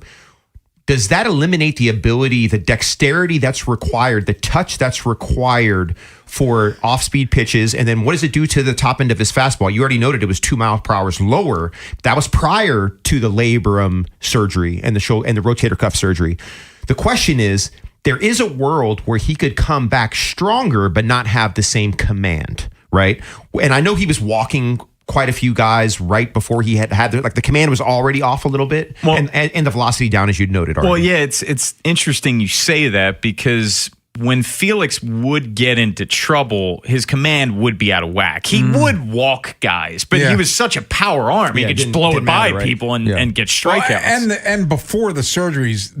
does that eliminate the ability, the dexterity that's required, the touch that's required for off-speed pitches? And then what does it do to the top end of his fastball? You already noted it was 2 miles per hour lower. That was prior to the labrum surgery and the rotator cuff surgery. The question is, there is a world where he could come back stronger but not have the same command, right? And I know he was walking quite a few guys right before he had the command was already off a little bit, and the velocity down, as you'd noted already. Well, yeah, it's interesting you say that, because when Felix would get into trouble, his command would be out of whack. He would walk guys, but he was such a power arm. He could just blow it by people and get strikeouts. Well, and before the surgeries,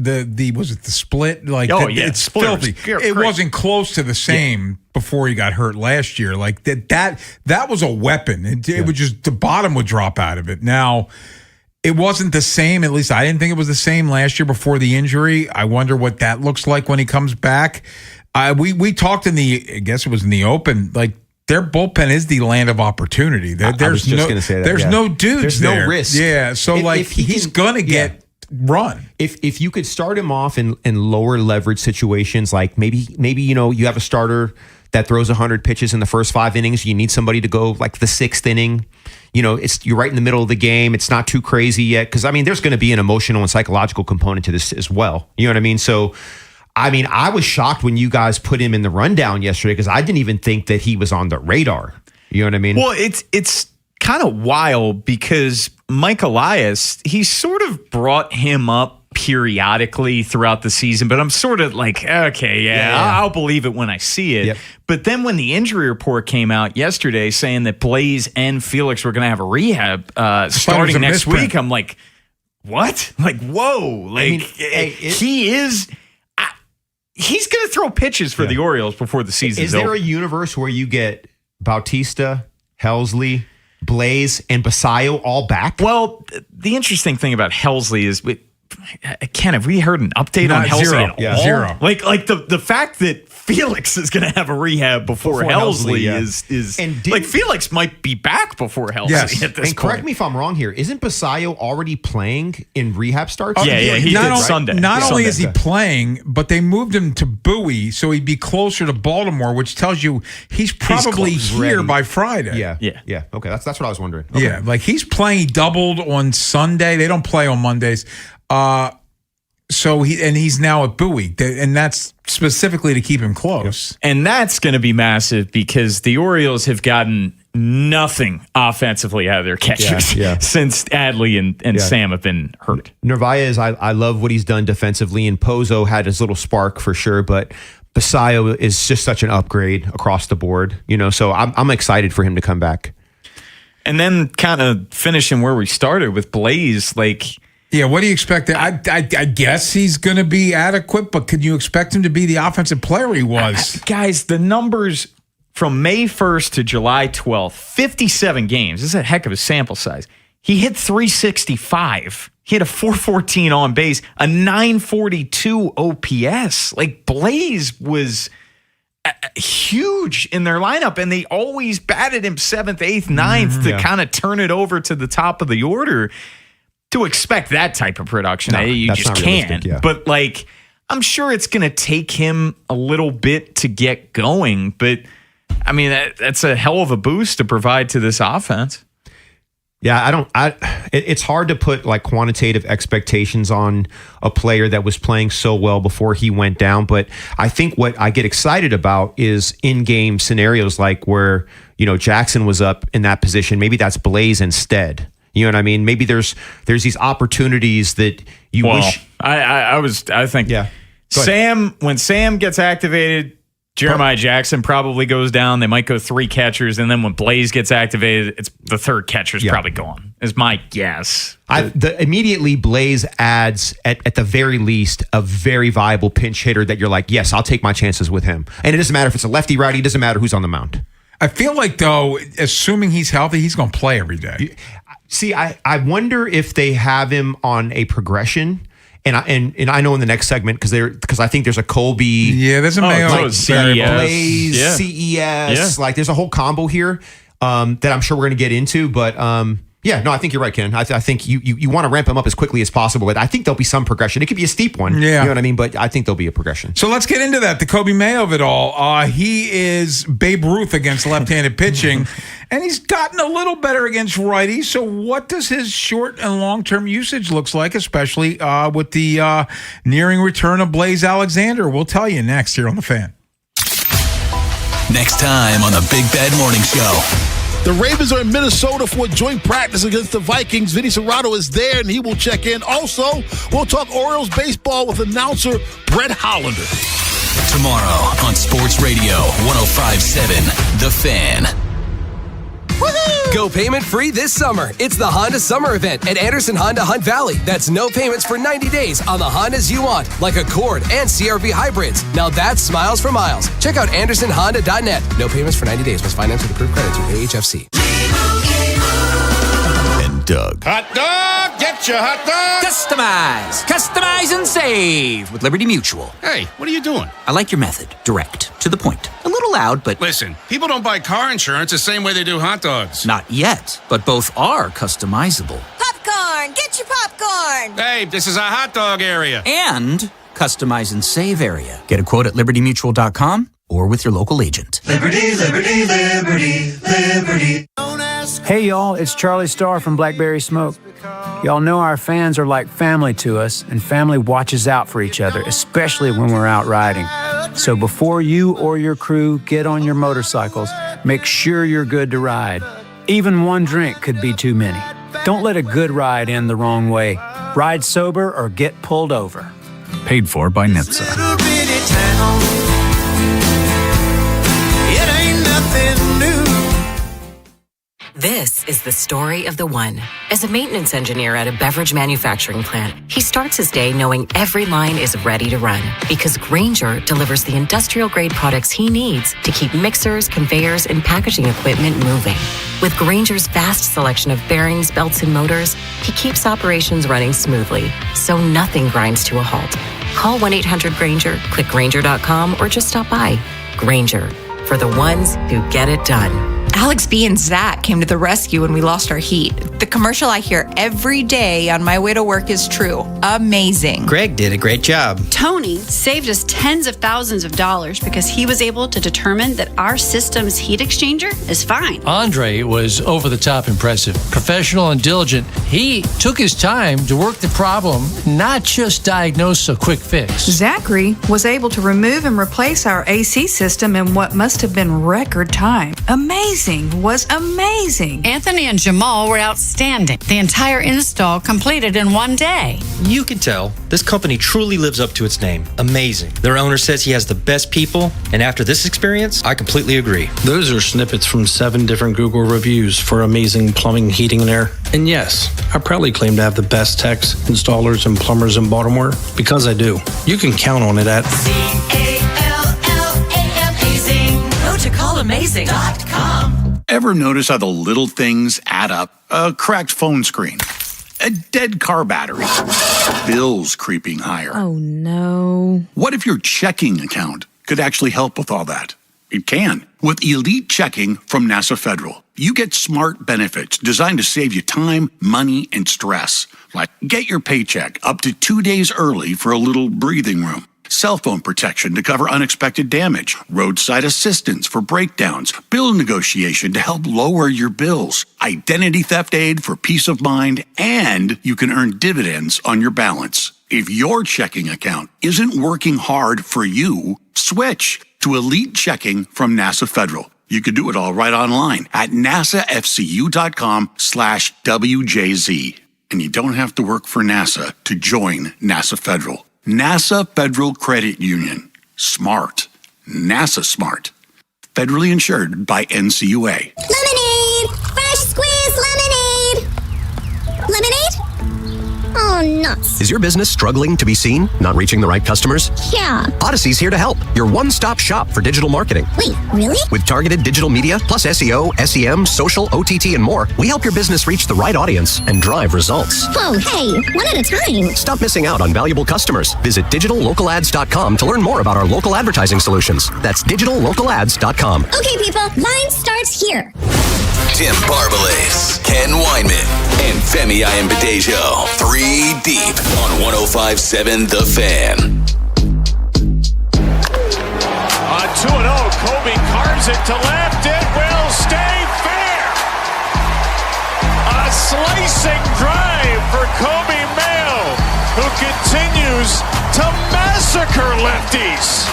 was it the split? It's filthy. It wasn't close to the same before he got hurt last year. Like that was a weapon. It would just, the bottom would drop out of it. Now, it wasn't the same. At least I didn't think it was the same last year before the injury. I wonder what that looks like when he comes back. We talked I guess it was in the open, like their bullpen is the land of opportunity. There's no dudes There's there. no risk. Yeah, so if he's going to get run. If you could start him off in lower leverage situations, like maybe you have a starter that throws 100 pitches in the first 5 innings. You need somebody to go like the 6th inning. You're right in the middle of the game. It's not too crazy yet. Because, there's going to be an emotional and psychological component to this as well. You know what I mean? So, I was shocked when you guys put him in the rundown yesterday, because I didn't even think that he was on the radar. You know what I mean? Well, it's kind of wild, because Mike Elias, he sort of brought him up periodically throughout the season, but I'm sort of like, okay, I'll believe it when I see it. Yep. But then when the injury report came out yesterday saying that Blaze and Felix were going to have a rehab starting next week, I'm like, what? Like, whoa. Like, he's going to throw pitches for the Orioles before the season's over. Is there a universe where you get Bautista, Helsley, Blaze, and Basayo all back? Well, the interesting thing about Helsley is have we heard an update on Helsley at all? Zero. Like the fact that Felix is going to have a rehab before Helsley is like Felix might be back before Helsley at this point. And correct me if I'm wrong here. Isn't Basayo already playing in rehab starts? Yeah, he did Sunday. Not only is he playing, but they moved him to Bowie, so he'd be closer to Baltimore, which tells you he's probably here by Friday. Yeah. Okay, that's what I was wondering. Okay. Yeah, like he's playing. He doubled on Sunday. They don't play on Mondays. So he's now at Bowie, and that's specifically to keep him close. And that's going to be massive, because the Orioles have gotten nothing offensively out of their catchers since Adley and Sam have been hurt. Narvaez, I love what he's done defensively, and Pozo had his little spark for sure, but Basayo is just such an upgrade across the board, so I'm excited for him to come back. And then kind of finishing where we started with Blaze, like... Yeah, what do you expect? I guess he's going to be adequate, but could you expect him to be the offensive player he was? Guys, the numbers from May 1st to July 12th, 57 games. This is a heck of a sample size. He hit 365. He had a 414 on base, a 942 OPS. Like, Blaze was huge in their lineup, and they always batted him 7th, 8th, 9th to kind of turn it over to the top of the order. To expect that type of production, you just can't. But I'm sure it's going to take him a little bit to get going. But that's a hell of a boost to provide to this offense. Yeah, it's hard to put like quantitative expectations on a player that was playing so well before he went down. But I think what I get excited about is in-game scenarios like where, Jackson was up in that position. Maybe that's Blaze instead. You know what I mean? Maybe there's these opportunities that you wish. I think yeah. When Sam gets activated, Jeremiah Jackson probably goes down. They might go 3 catchers, and then when Blaze gets activated, it's the 3rd catcher's probably gone. Is my guess. Immediately Blaze adds at the very least a very viable pinch hitter that you're like, yes, I'll take my chances with him. And it doesn't matter if it's a lefty, righty. It doesn't matter who's on the mound. I feel like though, assuming he's healthy, he's going to play every day. See, I wonder if they have him on a progression. And I know in the next segment because I think there's a Colby. Yeah, there's a Mayo CES. Blaze, CES. Like there's a whole combo here that I'm sure we're going to get into. But I think you're right, Ken. I think you want to ramp him up as quickly as possible. But I think there'll be some progression. It could be a steep one. Yeah. You know what I mean? But I think there'll be a progression. So let's get into that. The Kobe Mayo of it all. He is Babe Ruth against left-handed pitching. And he's gotten a little better against righties. So what does his short and long-term usage looks like, especially with the nearing return of Blaze Alexander? We'll tell you next here on The Fan. Next time on the Big Bad Morning Show. The Ravens are in Minnesota for a joint practice against the Vikings. Vinny Serrato is there, and he will check in. Also, we'll talk Orioles baseball with announcer Brett Hollander. Tomorrow on Sports Radio 105.7 The Fan. Woohoo! Go payment-free this summer. It's the Honda Summer Event at Anderson Honda Hunt Valley. That's no payments for 90 days on the Hondas you want, like Accord and CR-V hybrids. Now that's smiles for miles. Check out AndersonHonda.net. No payments for 90 days. Must finance with approved credit through AHFC. And Doug. Hot dog! Get your hot dog! Customize and save with Liberty Mutual. Hey, what are you doing? I like your method. Direct. To the point. A little loud, but... Listen, people don't buy car insurance the same way they do hot dogs. Not yet, but both are customizable. Popcorn! Get your popcorn! Hey, this is a hot dog area. And customize and save area. Get a quote at libertymutual.com or with your local agent. Liberty, liberty, liberty, liberty. Hey y'all, it's Charlie Starr from Blackberry Smoke. Y'all know our fans are like family to us, and family watches out for each other, especially when we're out riding. So before you or your crew get on your motorcycles, make sure you're good to ride. Even one drink could be too many. Don't let a good ride end the wrong way. Ride sober or get pulled over. Paid for by NHTSA. It ain't nothing new. This is the story of the one. As a maintenance engineer at a beverage manufacturing plant, he starts his day knowing every line is ready to run because Grainger delivers the industrial-grade products he needs to keep mixers, conveyors, and packaging equipment moving. With Grainger's vast selection of bearings, belts, and motors, he keeps operations running smoothly, so nothing grinds to a halt. Call 1-800-GRAINGER, click Grainger.com, or just stop by. Grainger, for the ones who get it done. Alex B. and Zach came to the rescue when we lost our heat. The commercial I hear every day on my way to work is true. Amazing. Greg did a great job. Tony saved us tens of thousands of dollars because he was able to determine that our system's heat exchanger is fine. Andre was over the top impressive. Professional and diligent. He took his time to work the problem, not just diagnose a quick fix. Zachary was able to remove and replace our AC system in what must have been record time. Amazing. Was amazing. Anthony and Jamal were outstanding. The entire install completed in one day. You can tell this company truly lives up to its name. Amazing. Their owner says he has the best people, and after this experience, I completely agree. Those are snippets from 7 different Google reviews for amazing plumbing, heating, and air. And yes, I proudly claim to have the best techs, installers, and plumbers in Baltimore because I do. You can count on it at CALLAMAZING. Go to callamazing.com. Ever notice how the little things add up? A cracked phone screen, a dead car battery, bills creeping higher. Oh, no. What if your checking account could actually help with all that? It can. With Elite Checking from NASA Federal, you get smart benefits designed to save you time, money, and stress. Like get your paycheck up to 2 days early for a little breathing room. cell phone protection to cover unexpected damage, roadside assistance for breakdowns, bill negotiation to help lower your bills, identity theft aid for peace of mind, and you can earn dividends on your balance. If your checking account isn't working hard for you, switch to Elite Checking from NASA Federal. You can do it all right online at nasafcu.com/WJZ. And you don't have to work for NASA to join NASA Federal. NASA Federal Credit Union. Smart. NASA smart. Federally insured by NCUA. Lemonade! Fresh squeezed lemonade! Lemonade? Oh, nuts. Is your business struggling to be seen? Not reaching the right customers? Yeah. Odyssey's here to help. Your one-stop shop for digital marketing. Wait, really? With targeted digital media, plus SEO, SEM, social, OTT, and more, we help your business reach the right audience and drive results. Whoa, hey, one at a time. Stop missing out on valuable customers. Visit digitallocalads.com to learn more about our local advertising solutions. That's digitallocalads.com. Okay, people, line starts here. Tim Barbalace, Ken Weinman, and Femi Ayanbadejo. 3 deep on 105.7 The Fan. On 2-0, Kobe carves it to left. It will stay fair. A slicing drive for Kobe Mayo, who continues to massacre lefties.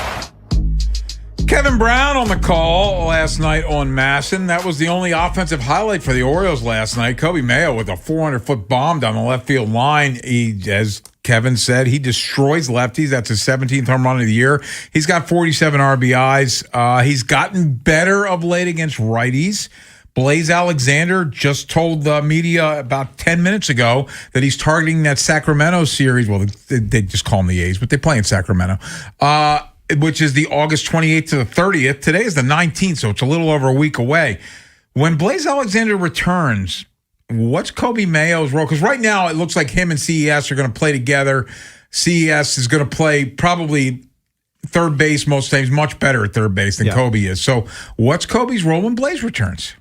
Kevin Brown on the call last night on Masson. That was the only offensive highlight for the Orioles last night. Kobe Mayo with a 400-foot bomb down the left field line. He, as Kevin said, he destroys lefties. That's his 17th home run of the year. He's got 47 RBIs. He's gotten better of late against righties. Blaze Alexander just told the media about 10 minutes ago that he's targeting that Sacramento series. Well, they just call them the A's, but they play in Sacramento. Which is the August 28th to the 30th. Today is the 19th, so it's a little over a week away. When Blaze Alexander returns, what's Kobe Mayo's role? Because right now it looks like him and CES are going to play together. CES is going to play probably third base most times, much better at third base than Kobe is. So what's Kobe's role when Blaze returns?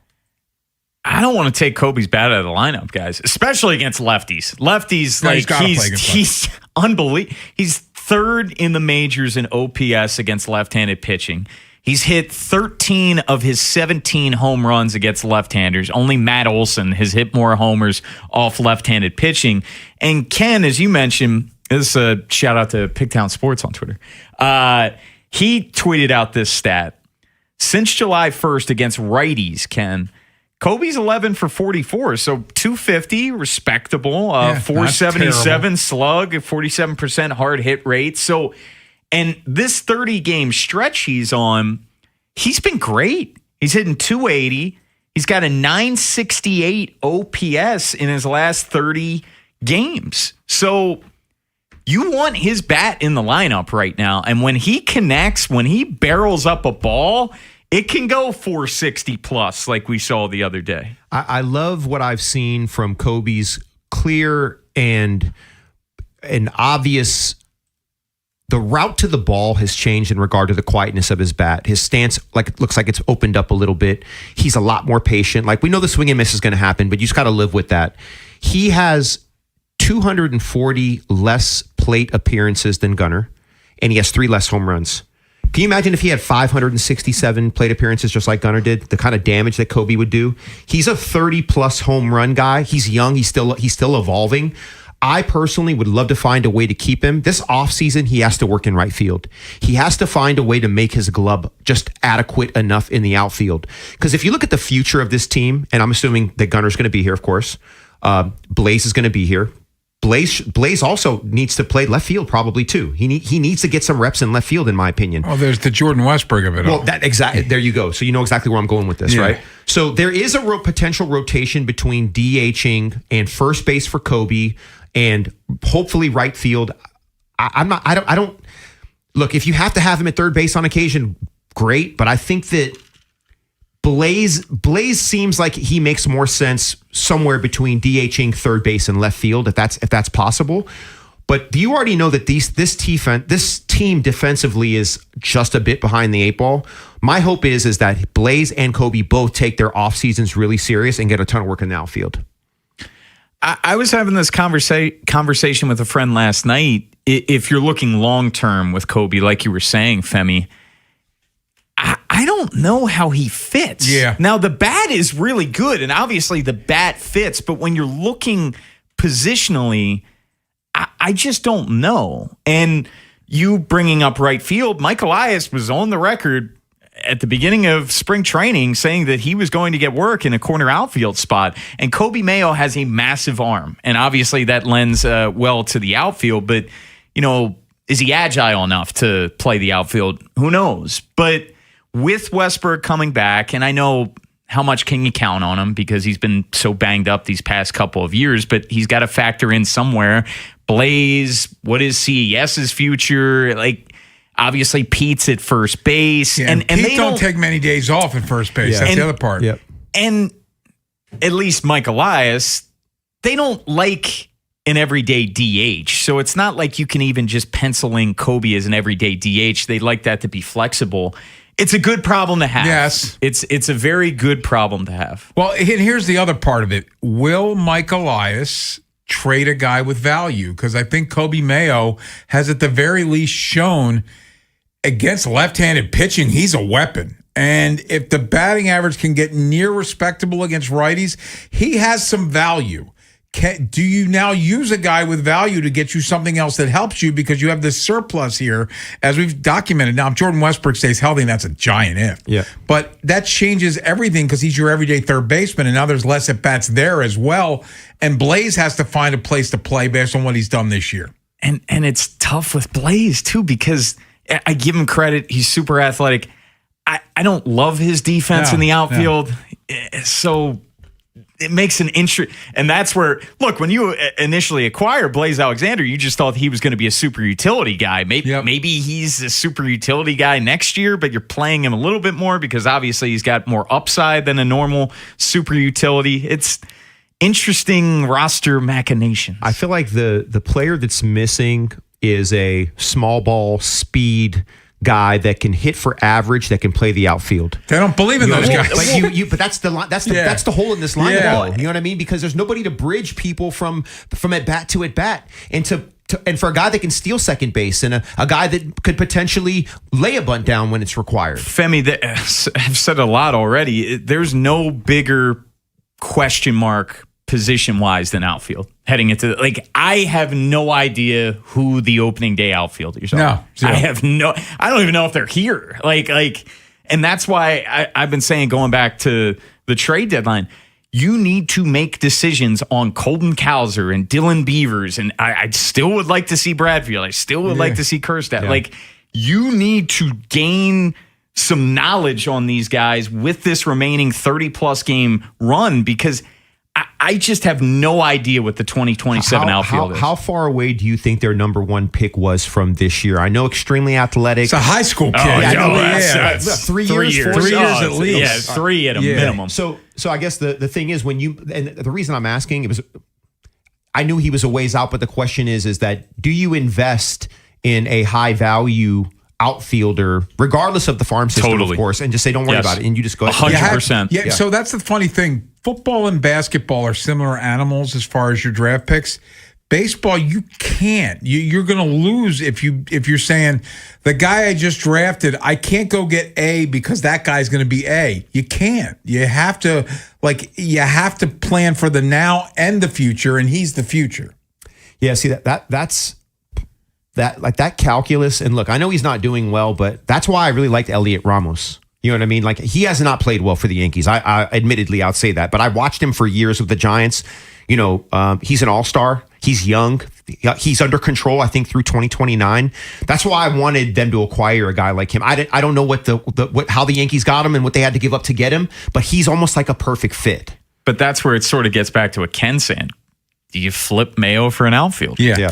I don't want to take Kobe's bat out of the lineup, guys, especially against lefties. Lefties, No, like he's unbelievable. He's third in the majors in OPS against left-handed pitching. He's hit 13 of his 17 home runs against left-handers. Only Matt Olson has hit more homers off left-handed pitching. And Ken, as you mentioned, this is a shout out to Pigtown Sports on Twitter. He tweeted out this stat. Since July 1st against righties, Ken, Kobe's 11 for 44, so 250, respectable. 477 slug, 47% hard hit rate. So, and this 30-game stretch he's on, he's been great. He's hitting 280. He's got a 968 OPS in his last 30 games. So you want his bat in the lineup right now. And when he connects, when he barrels up a ball, it can go 460 plus like we saw the other day. I love what I've seen from Kobe's clear and obvious. The route to the ball has changed in regard to the quietness of his bat. His stance looks like it's opened up a little bit. He's a lot more patient. Like, we know the swing and miss is going to happen, but you just got to live with that. He has 240 less plate appearances than Gunnar, and he has 3 less home runs. Can you imagine if he had 567 plate appearances just like Gunnar did, the kind of damage that Kobe would do? He's a 30-plus home run guy. He's young. He's still evolving. I personally would love to find a way to keep him. This offseason, he has to work in right field. He has to find a way to make his glove just adequate enough in the outfield. Because if you look at the future of this team, and I'm assuming that Gunnar's going to be here, of course. Blaze is going to be here. Blaze also needs to play left field probably too. He needs to get some reps in left field, in my opinion. Oh, there's the Jordan Westbrook of it all. Well, there you go. So you know exactly where I'm going with this, right? So there is a potential rotation between DHing and first base for Kobe and hopefully right field. I don't look, if you have to have him at third base on occasion, great. But I think that Blaze seems like he makes more sense somewhere between DHing third base and left field, if that's possible. But you already know that this team defensively is just a bit behind the 8 ball. My hope is that Blaze and Kobe both take their off seasons really serious and get a ton of work in the outfield. I was having this conversation with a friend last night. If you're looking long-term with Kobe, like you were saying, Femi, I don't know how he fits. Yeah. Now, the bat is really good, and obviously the bat fits, but when you're looking positionally, I just don't know. And you bringing up right field, Mike Elias was on the record at the beginning of spring training saying that he was going to get work in a corner outfield spot. And Kobe Mayo has a massive arm, and obviously that lends well to the outfield. But, is he agile enough to play the outfield? Who knows? But with Westburg coming back, and I know how much can you count on him because he's been so banged up these past couple of years, but he's got to factor in somewhere. Blaze, what is CES's future? Obviously, Pete's at first base. Yeah, and Pete don't take many days off at first base. That's the other part. Yep. And at least Mike Elias, they don't like an everyday DH. So it's not like you can even just pencil in Kobe as an everyday DH. They like that to be flexible. It's a good problem to have. Yes. It's a very good problem to have. Well, and here's the other part of it. Will Mike Elias trade a guy with value? Because I think Kobe Mayo has at the very least shown against left-handed pitching, he's a weapon. And if the batting average can get near respectable against righties, he has some value. Do you now use a guy with value to get you something else that helps you because you have this surplus here, as we've documented? Now, if Jordan Westbrook stays healthy, that's a giant if. Yeah. But that changes everything because he's your everyday third baseman, and now there's less at-bats there as well. And Blaze has to find a place to play based on what he's done this year. And it's tough with Blaze, too, because I give him credit. He's super athletic. I don't love his defense in the outfield. So it makes an interest. And that's where, look, when you initially acquire Blaze Alexander, you just thought he was going to be a super utility guy. Maybe he's a super utility guy next year, but you're playing him a little bit more because obviously he's got more upside than a normal super utility. It's interesting roster machination. I feel like the player that's missing is a small ball speed guy that can hit for average, that can play the outfield. They don't believe in those guys. But that's the hole in this lineup. You know what I mean? Because there's nobody to bridge people from at bat to at bat, and for a guy that can steal second base, and a guy that could potentially lay a bunt down when it's required. Femi, I've said a lot already. There's no bigger question mark position-wise than outfield heading into I have no idea who the opening day outfielders are. No, zero. I don't even know if they're here. And that's why I've been saying, going back to the trade deadline, you need to make decisions on Colton Cowser and Dylan Beavers, and I still would like to see Bradfield. I still would like to see Kerstad. Yeah. You need to gain some knowledge on these guys with this remaining 30-plus game run, because I just have no idea what the 2027 outfield is. How far away do you think their number one pick was from this year? I know extremely athletic. It's a high school kid. That's 3 years. 3 years at least. Yeah, 3 at a minimum. So I guess the thing is, and the reason I'm asking, I knew he was a ways out, but the question is that do you invest in a high value outfielder, regardless of the farm system, of course, and just say, don't worry about it, and you just go 100%. So that's the funny thing. Football and basketball are similar animals as far as your draft picks. Baseball, you can't. You're going to lose if you're saying, the guy I just drafted, I can't go get A because that guy's going to be A. You can't. You have to plan for the now and the future, and he's the future. Yeah, see that's that calculus. And look, I know he's not doing well, but that's why I really liked Elliot Ramos. You know what I mean? He has not played well for the Yankees. I admittedly, I'll say that. But I watched him for years with the Giants. He's an all-star. He's young. He's under control, I think, through 2029. That's why I wanted them to acquire a guy like him. I don't know how the Yankees got him and what they had to give up to get him, but he's almost like a perfect fit. But that's where it sort of gets back to what Ken's saying. Do you flip Mayo for an outfield? Yeah.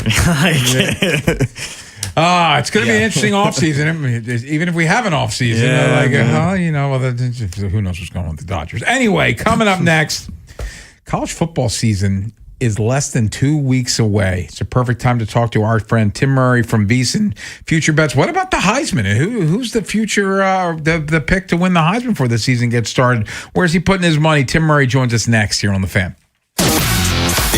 It's going to be an interesting offseason, even if we have an offseason. Who knows what's going on with the Dodgers. Anyway, coming up next, college football season is less than 2 weeks away. It's a perfect time to talk to our friend Tim Murray from VSiN Future Bets. What about the Heisman? Who's the future, the pick to win the Heisman before the season gets started? Where's he putting his money? Tim Murray joins us next here on The Fan.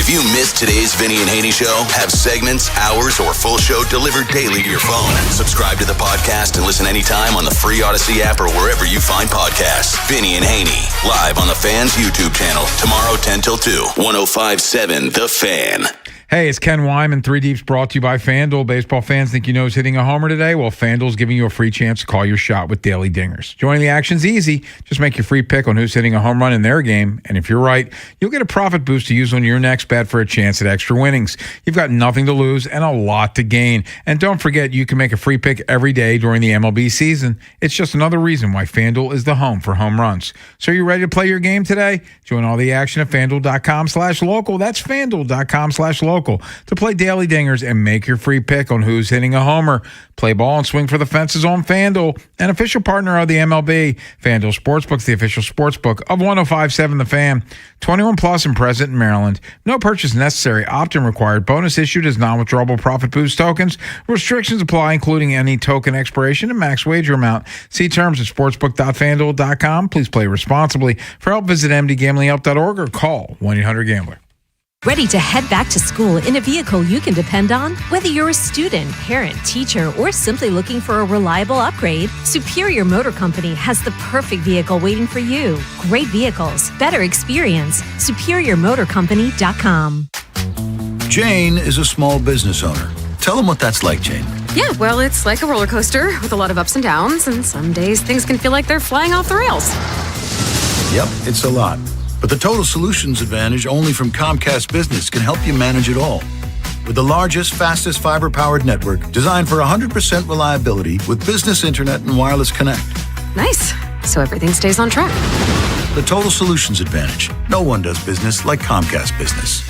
If you missed today's Vinny and Haynie show, have segments, hours, or full show delivered daily to your phone. Subscribe to the podcast and listen anytime on the free Odyssey app or wherever you find podcasts. Vinny and Haynie, live on the Fan's YouTube channel, tomorrow 10 till 2, 105.7 The Fan. Hey, it's Ken Wyman. 3 Deep's brought to you by FanDuel. Baseball fans think you know who's hitting a homer today? Well, FanDuel's giving you a free chance to call your shot with daily dingers. Joining the action's easy. Just make your free pick on who's hitting a home run in their game. And if you're right, you'll get a profit boost to use on your next bet for a chance at extra winnings. You've got nothing to lose and a lot to gain. And don't forget, you can make a free pick every day during the MLB season. It's just another reason why FanDuel is the home for home runs. So are you ready to play your game today? Join all the action at FanDuel.com/local. That's FanDuel.com/local. To play daily dingers and make your free pick on who's hitting a homer. Play ball and swing for the fences on FanDuel, an official partner of the MLB. FanDuel Sportsbook's the official sportsbook of 105.7 The Fan. 21 plus and present in Maryland. No purchase necessary. Opt-in required. Bonus issued as non-withdrawable profit boost tokens. Restrictions apply, including any token expiration and max wager amount. See terms at sportsbook.fanduel.com. Please play responsibly. For help, visit mdgamblinghelp.org or call 1-800-GAMBLER. Ready to head back to school in a vehicle you can depend on? Whether you're a student, parent, teacher, or simply looking for a reliable upgrade, Superior Motor Company has the perfect vehicle waiting for you. Great vehicles, better experience. SuperiorMotorCompany.com. Jane is a small business owner. Tell them what that's like, Jane. Yeah, well, it's like a roller coaster with a lot of ups and downs, and some days things can feel like they're flying off the rails. Yep, it's a lot. But the Total Solutions Advantage only from Comcast Business can help you manage it all. With the largest, fastest fiber-powered network designed for 100% reliability with business internet and wireless connect. Nice. So everything stays on track. The Total Solutions Advantage. No one does business like Comcast Business.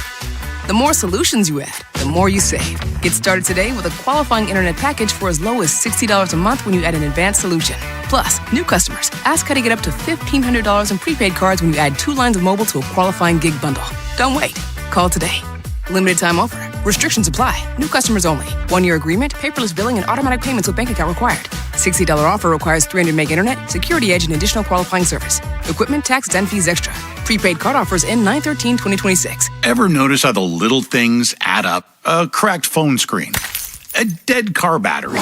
The more solutions you add, the more you save. Get started today with a qualifying internet package for as low as $60 a month when you add an advanced solution. Plus, new customers, ask how to get up to $1,500 in prepaid cards when you add 2 lines of mobile to a qualifying gig bundle. Don't wait. Call today. Limited time offer. Restrictions apply. New customers only. 1-year agreement, paperless billing, and automatic payments with bank account required. $60 offer requires 300 meg internet, security edge, and additional qualifying service. Equipment, tax, and fees extra. Prepaid card offers end 9/13/2026. Ever notice how the little things add up? A cracked phone screen, a dead car battery,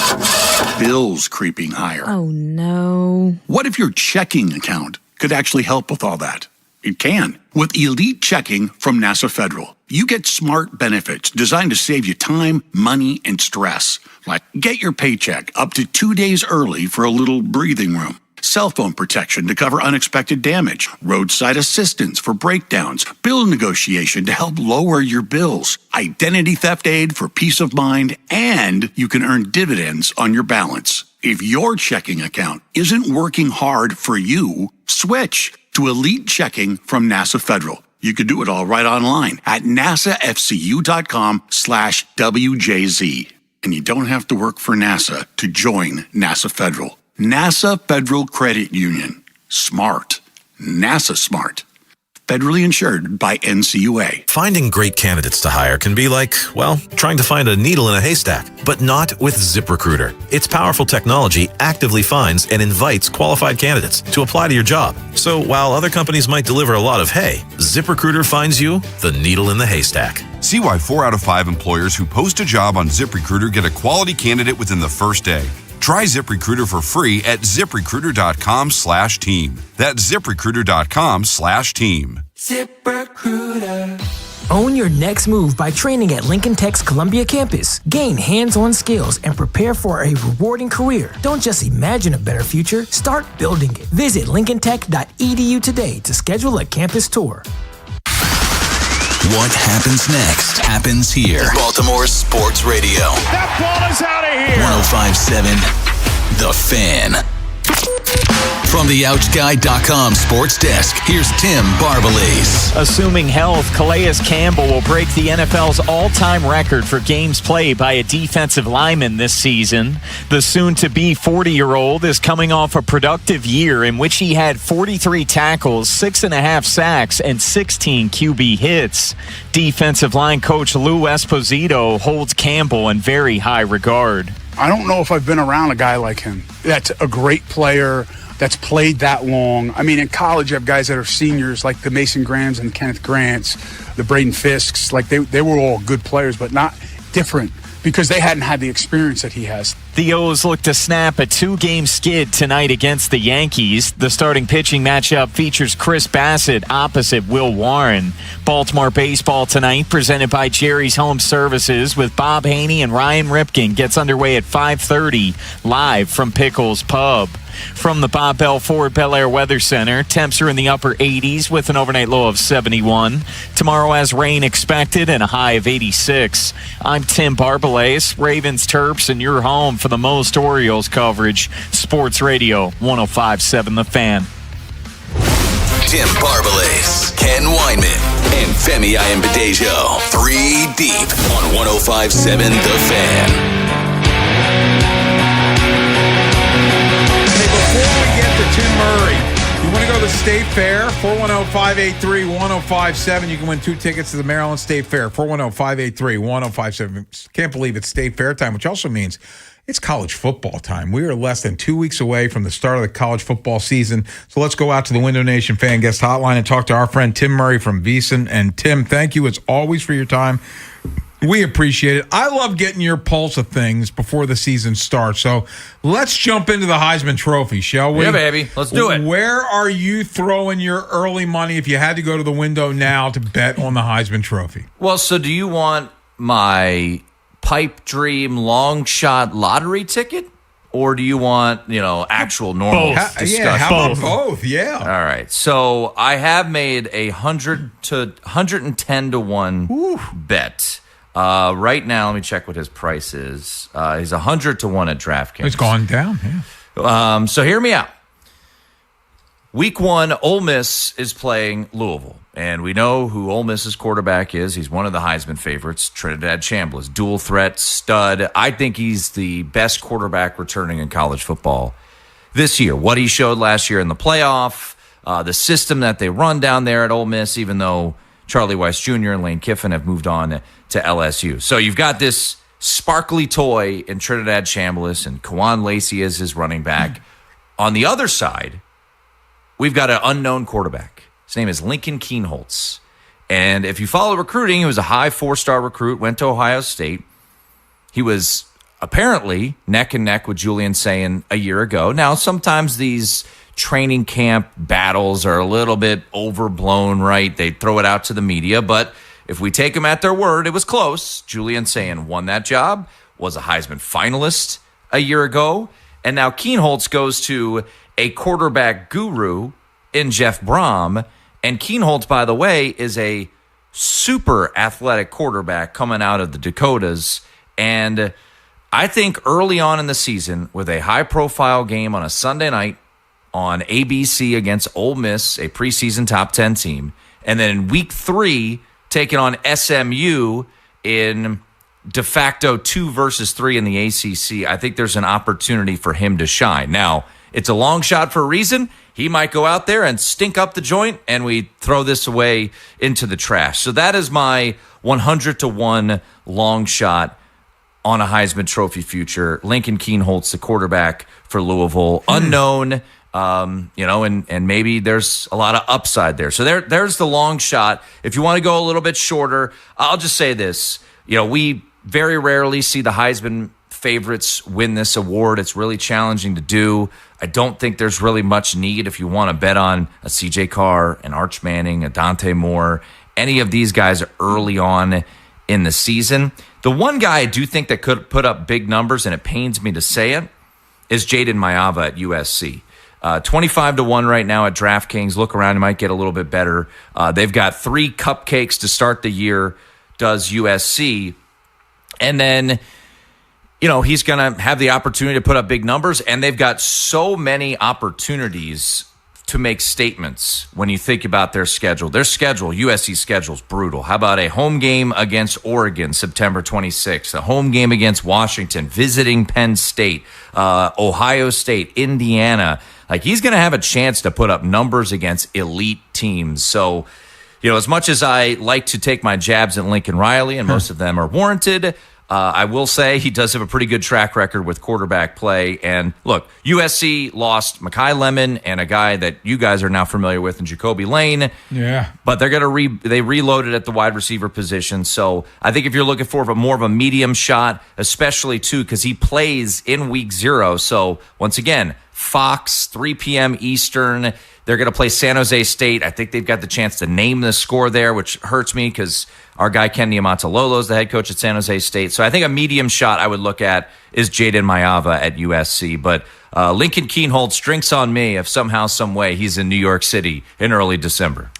bills creeping higher. Oh, no. What if your checking account could actually help with all that? It can. With Elite Checking from NASA Federal, you get smart benefits designed to save you time, money, and stress. Like get your paycheck up to 2 days early for a little breathing room. Cell phone protection to cover unexpected damage, roadside assistance for breakdowns, bill negotiation to help lower your bills, identity theft aid for peace of mind, and you can earn dividends on your balance. If your checking account isn't working hard for you, switch to Elite Checking from NASA Federal. You can do it all right online at nasafcu.com/WJZ. And you don't have to work for NASA to join NASA Federal. NASA Federal Credit Union. Smart. NASA smart. Federally insured by NCUA. Finding great candidates to hire can be like, well, trying to find a needle in a haystack, but not with ZipRecruiter. Its powerful technology actively finds and invites qualified candidates to apply to your job. So while other companies might deliver a lot of hay, ZipRecruiter finds you the needle in the haystack. See why 4 out of 5 employers who post a job on ZipRecruiter get a quality candidate within the first day. Try ZipRecruiter for free at ZipRecruiter.com/team. That's ZipRecruiter.com/team. ZipRecruiter. Own your next move by training at Lincoln Tech's Columbia campus. Gain hands-on skills and prepare for a rewarding career. Don't just imagine a better future, start building it. Visit lincolntech.edu today to schedule a campus tour. What happens next happens here. Baltimore Sports Radio. That ball is out of here. 105.7 The Fan. From the OutGuy.com sports desk, here's Tim Barbalace. Assuming health, Calais Campbell will break the NFL's all-time record for games played by a defensive lineman this season. The soon-to-be 40-year-old is coming off a productive year in which he had 43 tackles, 6.5 sacks, and 16 QB hits. Defensive line coach Lou Esposito holds Campbell in very high regard. I don't know if I've been around a guy like him. That's a great player that's played that long. I mean, in college, you have guys that are seniors like the Mason Grahams and Kenneth Grants. the Braden Fisks. Like they were all good players, but not different because they hadn't had the experience that he has. The O's look to snap a 2-game skid tonight against the Yankees. The starting pitching matchup features Chris Bassett opposite Will Warren. Baltimore baseball tonight presented by Jerry's Home Services with Bob Haney and Ryan Ripken gets underway at 5:30 live from Pickles Pub. From the Bob Bell Ford Bel Air Weather Center, temps are in the upper 80s with an overnight low of 71. Tomorrow has rain expected and a high of 86. I'm Tim Barbalace, Ravens Terps, and you're home for the most Orioles coverage. Sports Radio 105.7 The Fan. Tim Barbalace, Ken Weinman, and Femi Ayanbadejo. 3 deep on 105.7 The Fan. Before we get to Tim Murray, you want to go to the State Fair? 410-583-1057. You can win 2 tickets to the Maryland State Fair. 410-583-1057. Can't believe it's State Fair time, which also means it's college football time. We are less than 2 weeks away from the start of the college football season. So let's go out to the Window Nation Fan Guest Hotline and talk to our friend Tim Murray from VEASAN. And Tim, thank you as always for your time. We appreciate it. I love getting your pulse of things before the season starts. So let's jump into the Heisman Trophy, shall we? Yeah, baby. Let's do it. Where are you throwing your early money if you had to go to the window now to bet on the Heisman Trophy? Well, so do you want my pipe dream long shot lottery ticket? Or do you want, actual normal discussion? Yeah, how about both? Yeah. All right. So I have made a 110 to 1 bet. Right now, let me check what his price is. He's 100 to 1 at DraftKings. It's gone down, yeah. So hear me out. Week 1, Ole Miss is playing Louisville. And we know who Ole Miss's quarterback is. He's one of the Heisman favorites, Trinidad Chambliss. Dual threat, stud. I think he's the best quarterback returning in college football this year. What he showed last year in the playoff, the system that they run down there at Ole Miss, even though Charlie Weiss Jr. and Lane Kiffin have moved on to LSU. So you've got this sparkly toy in Trinidad Chambliss, and Kawan Lacey is his running back. On the other side, we've got an unknown quarterback. His name is Lincoln Kienholz. And if you follow recruiting, he was a high 4-star recruit, went to Ohio State. He was apparently neck and neck with Julian Sayin a year ago. Now, sometimes these training camp battles are a little bit overblown, right? They throw it out to the media, but if we take them at their word, it was close. Julian Sayin won that job, was a Heisman finalist a year ago, and now Kienholz goes to a quarterback guru in Jeff Brom, and Kienholz, by the way, is a super athletic quarterback coming out of the Dakotas, and I think early on in the season, with a high-profile game on a Sunday night, on ABC against Ole Miss, a preseason top 10 team. And then in week 3, taking on SMU in de facto 2 versus 3 in the ACC. I think there's an opportunity for him to shine. Now, it's a long shot for a reason. He might go out there and stink up the joint, and we throw this away into the trash. So that is my 100 to 1 long shot on a Heisman Trophy future. Lincoln Kienholz, the quarterback for Louisville. Unknown. And maybe there's a lot of upside there. So there's the long shot. If you want to go a little bit shorter, I'll just say this. We very rarely see the Heisman favorites win this award. It's really challenging to do. I don't think there's really much need if you want to bet on a CJ Carr, an Arch Manning, a Dante Moore. Any of these guys are early on in the season. The one guy I do think that could put up big numbers, and it pains me to say it, is Jaden Mayava at USC. 25 to 1 right now at DraftKings. Look around, it might get a little bit better. They've got 3 cupcakes to start the year, does USC. And then, he's going to have the opportunity to put up big numbers, and they've got so many opportunities to make statements when you think about their schedule. Their schedule, USC's schedule, is brutal. How about a home game against Oregon, September 26th, a home game against Washington, visiting Penn State, Ohio State, Indiana. Like, he's going to have a chance to put up numbers against elite teams. So as much as I like to take my jabs at Lincoln Riley, and most of them are warranted, I will say he does have a pretty good track record with quarterback play. And look, USC lost Mekhi Lemon and a guy that you guys are now familiar with in Jacoby Lane. Yeah. But they're going to they reloaded at the wide receiver position. So I think if you're looking for more of a medium shot, especially too, because he plays in week 0. So once again, Fox, 3 p.m. Eastern. They're going to play San Jose State. I think they've got the chance to name the score there, which hurts me because our guy Ken Niumatalolo is the head coach at San Jose State. So I think a medium shot I would look at is Jaden Mayava at USC. But Lincoln Kienholz drinks on me if somehow, some way he's in New York City in early December.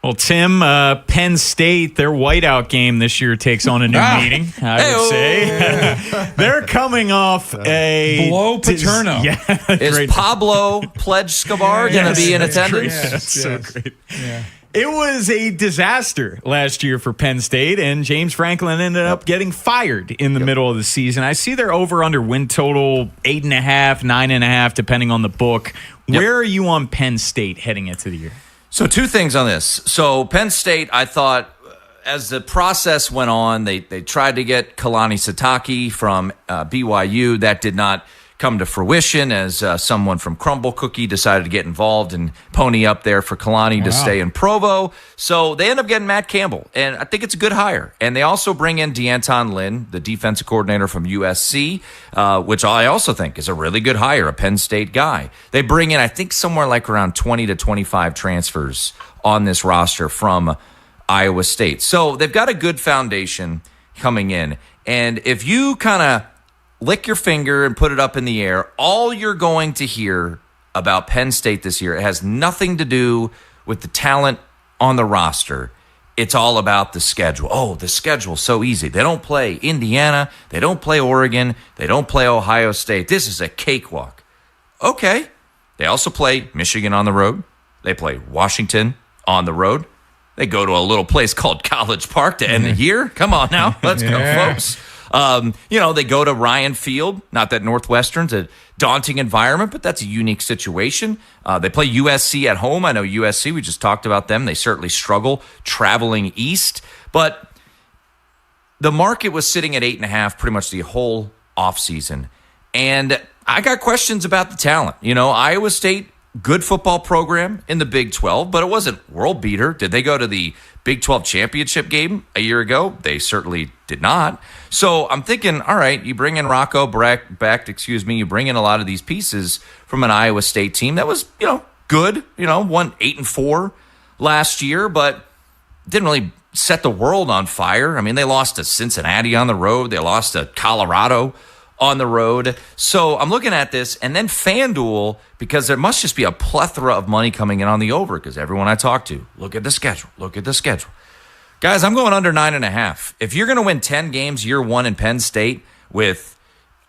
Well, Tim, Penn State, their whiteout game this year takes on a new meaning, I would say. They're coming off a... Blow Paterno. Is Pablo Pledge-Scabar going to be in attendance? That's so great. Yeah. It was a disaster last year for Penn State, and James Franklin ended up getting fired in the middle of the season. I see their over-under win total 8.5, 9.5, depending on the book. Where are you on Penn State heading into the year? So 2 things on this. So Penn State, I thought, as the process went on, they tried to get Kalani Sitake from BYU. That did not come to fruition as someone from Crumble Cookie decided to get involved and pony up there for Kalani to stay in Provo. So they end up getting Matt Campbell, and I think it's a good hire. And they also bring in DeAnton Lynn, the defensive coordinator from USC, which I also think is a really good hire, a Penn State guy. They bring in, I think, somewhere like around 20 to 25 transfers on this roster from Iowa State. So they've got a good foundation coming in. And if you kind of lick your finger and put it up in the air, all you're going to hear about Penn State this year, it has nothing to do with the talent on the roster. It's all about the schedule. Oh, the schedule's so easy. They don't play Indiana. They don't play Oregon. They don't play Ohio State. This is a cakewalk. Okay. They also play Michigan on the road. They play Washington on the road. They go to a little place called College Park to end the year. Come on now. Let's go, folks. They go to Ryan Field. Not that Northwestern's a daunting environment, but that's a unique situation. They play USC at home. I know USC, we just talked about them. They certainly struggle traveling east. But the market was sitting at 8.5 pretty much the whole offseason. And I got questions about the talent. Iowa State, good football program in the Big 12, but it wasn't world beater. Did they go to the Big 12 championship game a year ago? They certainly did not. So I'm thinking, all right, you bring in Rocco Becht, you bring in a lot of these pieces from an Iowa State team that was, good, won 8-4 last year, but didn't really set the world on fire. I mean, they lost to Cincinnati on the road. They lost to Colorado on the road. So I'm looking at this, and then FanDuel, because there must just be a plethora of money coming in on the over, because everyone I talk to, look at the schedule. Guys, I'm going under 9.5. If you're going to win 10 games year one in Penn State with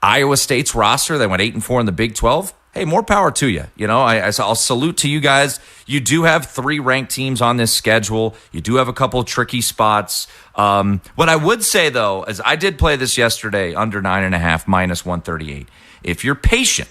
Iowa State's roster that went 8-4 in the Big 12, hey, more power to you. I'll salute to you guys. You do have 3 ranked teams on this schedule. You do have a couple of tricky spots. What I would say, though, is I did play this yesterday under 9.5, minus 138. If you're patient,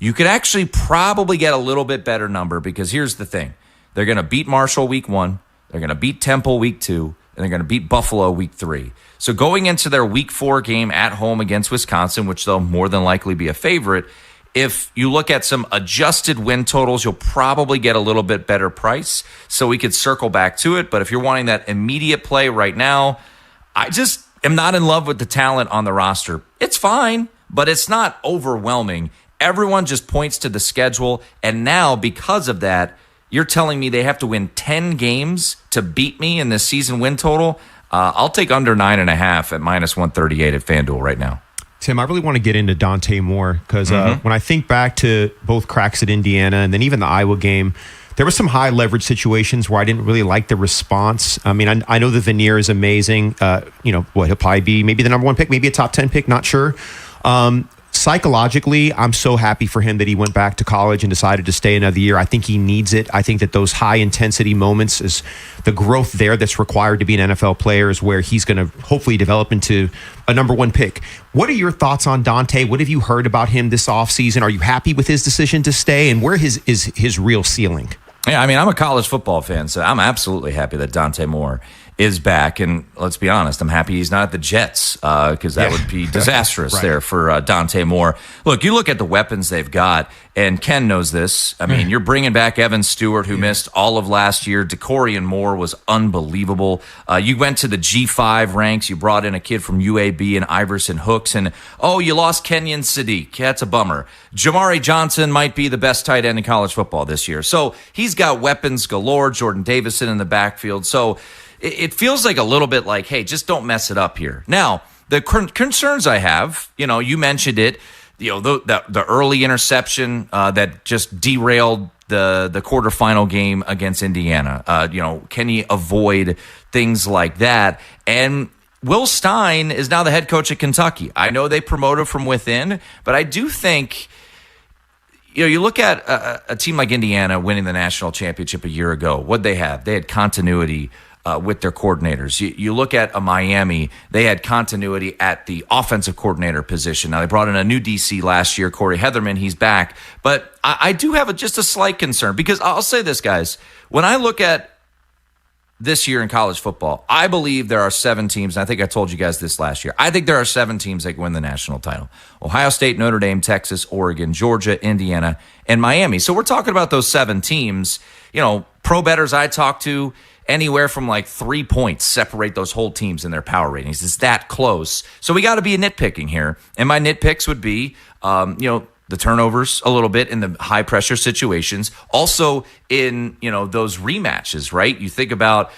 you could actually probably get a little bit better number, because here's the thing. They're going to beat Marshall week 1. They're going to beat Temple week 2. And they're going to beat Buffalo week 3. So going into their week 4 game at home against Wisconsin, which they'll more than likely be a favorite, if you look at some adjusted win totals, you'll probably get a little bit better price. So we could circle back to it. But if you're wanting that immediate play right now, I just am not in love with the talent on the roster. It's fine, but it's not overwhelming. Everyone just points to the schedule. And now, because of that, you're telling me they have to win 10 games to beat me in this season win total? I'll take under 9.5 at minus 138 at FanDuel right now. Tim, I really want to get into Dante Moore, because when I think back to both cracks at Indiana and then even the Iowa game, there were some high leverage situations where I didn't really like the response. I mean, I know the veneer is amazing. He'll probably be maybe the number 1 pick, maybe a top 10 pick, not sure. Psychologically, I'm so happy for him that he went back to college and decided to stay another year. I think he needs it. I think that those high intensity moments is the growth there that's required to be an NFL player, is where he's going to hopefully develop into a number 1 pick. What are your thoughts on Dante? What have you heard about him this offseason? Are you happy with his decision to stay? And where is his real ceiling? Yeah, I mean, I'm a college football fan, so I'm absolutely happy that Dante Moore is back. And let's be honest, I'm happy he's not at the Jets because that would be disastrous Right. there for Dante Moore. Look, you look at the weapons they've got, and Ken knows this. I mean, you're bringing back Evan Stewart, who missed all of last year. DeCorian Moore was unbelievable. You went to the G5 ranks. You brought in a kid from UAB and Iverson Hooks. And, you lost Kenyon Sadiq. That's a bummer. Jamari Johnson might be the best tight end in college football this year. So he's got weapons galore. Jordan Davison in the backfield. So it feels like a little bit like, hey, just don't mess it up here. Now, the concerns I have, you mentioned it, the early interception that just derailed the quarterfinal game against Indiana. Can he avoid things like that? And Will Stein is now the head coach at Kentucky. I know they promoted from within, but I do think, you look at a team like Indiana winning the national championship a year ago. What'd they have? They had continuity with their coordinators. You look at a Miami, they had continuity at the offensive coordinator position. Now, they brought in a new DC last year, Corey Heatherman. He's back. But I do have just a slight concern because I'll say this, guys. When I look at this year in college football, I believe there are 7 teams, and I think I told you guys this last year. I think there are 7 teams that can win the national title. Ohio State, Notre Dame, Texas, Oregon, Georgia, Indiana, and Miami. So we're talking about those 7 teams. Pro bettors I talk to, anywhere from like 3 points separate those whole teams in their power ratings. It's that close. So we got to be nitpicking here. And my nitpicks would be, the turnovers a little bit in the high pressure situations. Also in, those rematches, right? You think about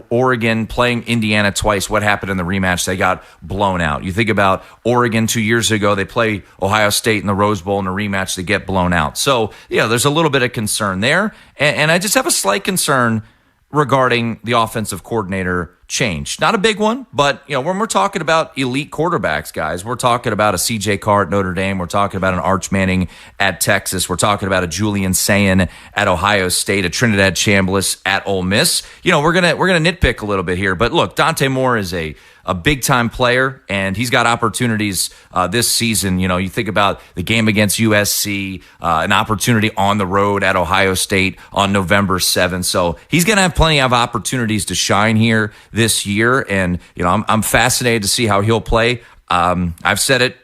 Oregon playing Indiana twice. What happened in the rematch? They got blown out. You think about Oregon 2 years ago. They play Ohio State in the Rose Bowl in a rematch. They get blown out. So, there's a little bit of concern there. And I just have a slight concern regarding the offensive coordinator change. Not a big one, but when we're talking about elite quarterbacks, guys, we're talking about a CJ Carr at Notre Dame. We're talking about an Arch Manning at Texas. We're talking about a Julian Sayin at Ohio State, a Trinidad Chambliss at Ole Miss. We're gonna nitpick a little bit here, but look, Dante Moore is a big-time player, and he's got opportunities this season. You think about the game against USC, an opportunity on the road at Ohio State on November 7th. So he's going to have plenty of opportunities to shine here this year, and I'm fascinated to see how he'll play. I've said it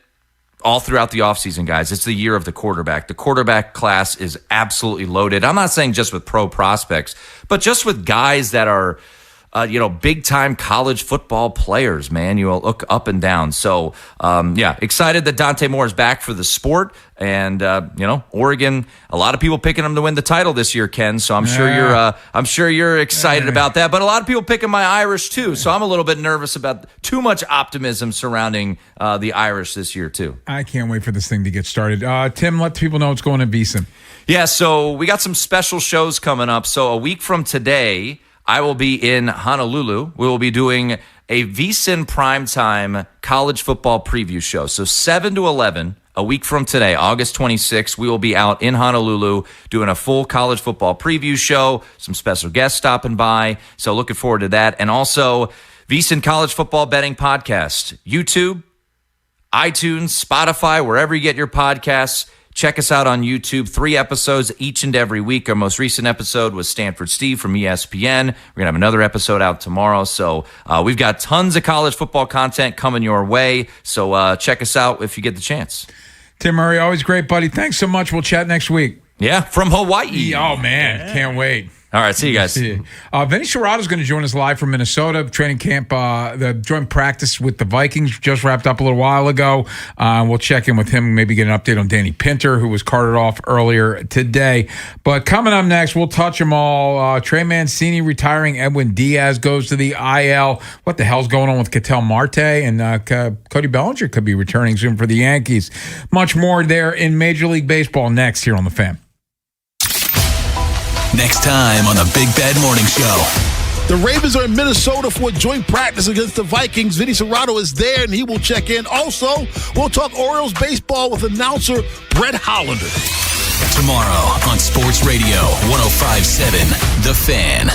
all throughout the offseason, guys. It's the year of the quarterback. The quarterback class is absolutely loaded. I'm not saying just with pro prospects, but just with guys that are big-time college football players, man. You look up and down. So, excited that Dante Moore is back for the sport. And, Oregon, a lot of people picking them to win the title this year, Ken. So I'm sure you're excited about that. But a lot of people picking my Irish, too. So I'm a little bit nervous about too much optimism surrounding the Irish this year, too. I can't wait for this thing to get started. Tim, let people know what's going on in VSiN. Yeah, so we got some special shows coming up. So a week from today, I will be in Honolulu. We will be doing a VSiN primetime college football preview show. So 7 to 11, a week from today, August 26th, we will be out in Honolulu doing a full college football preview show, some special guests stopping by. So looking forward to that. And also VSiN College Football Betting Podcast, YouTube, iTunes, Spotify, wherever you get your podcasts. Check us out on YouTube. 3 episodes each and every week. Our most recent episode was Stanford Steve from ESPN. We're going to have another episode out tomorrow. So we've got tons of college football content coming your way. So check us out if you get the chance. Tim Murray, always great, buddy. Thanks so much. We'll chat next week. Yeah, from Hawaii. Oh, man. Can't wait. All right, see you guys. Vinny Serrato is going to join us live from Minnesota. Training camp, the joint practice with the Vikings just wrapped up a little while ago. We'll check in with him, maybe get an update on Danny Pinter, who was carted off earlier today. But coming up next, we'll touch them all. Trey Mancini retiring. Edwin Diaz goes to the IL. What the hell's going on with Ketel Marte? And Cody Bellinger could be returning soon for the Yankees. Much more there in Major League Baseball next here on The Fan. Next time on the Big Bad Morning Show. The Ravens are in Minnesota for a joint practice against the Vikings. Vinny Serrato is there, and he will check in. Also, we'll talk Orioles baseball with announcer Brett Hollander. Tomorrow on Sports Radio 105.7 The Fan.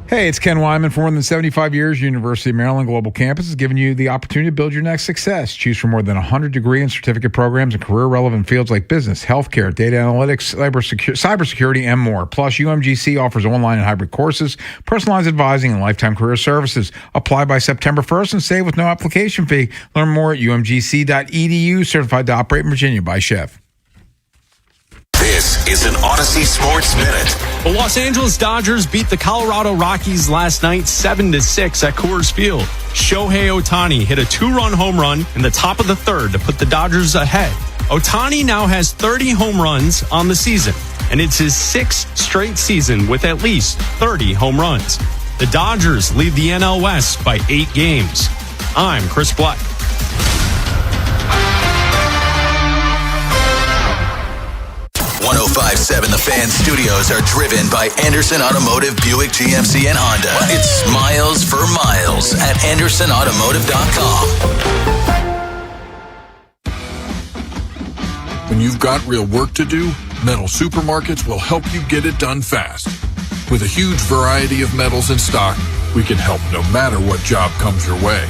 Hey, it's Ken Wyman. For more than 75 years, University of Maryland Global Campus has given you the opportunity to build your next success. Choose from more than 100 degree and certificate programs in career-relevant fields like business, healthcare, data analytics, cybersecurity, and more. Plus, UMGC offers online and hybrid courses, personalized advising, and lifetime career services. Apply by September 1st and save with no application fee. Learn more at umgc.edu. Certified to operate in Virginia by Chef. This is an Odyssey Sports Minute. The Los Angeles Dodgers beat the Colorado Rockies last night 7-6 at Coors Field. Shohei Ohtani hit a 2-run home run in the top of the third to put the Dodgers ahead. Ohtani now has 30 home runs on the season, and it's his 6th straight season with at least 30 home runs. The Dodgers lead the NL West by 8 games. I'm Chris Black. 105.7 The Fan studios are driven by Anderson Automotive, Buick, GMC, and Honda. It's miles for miles at AndersonAutomotive.com. When you've got real work to do, Metal Supermarkets will help you get it done fast. With a huge variety of metals in stock, we can help no matter what job comes your way.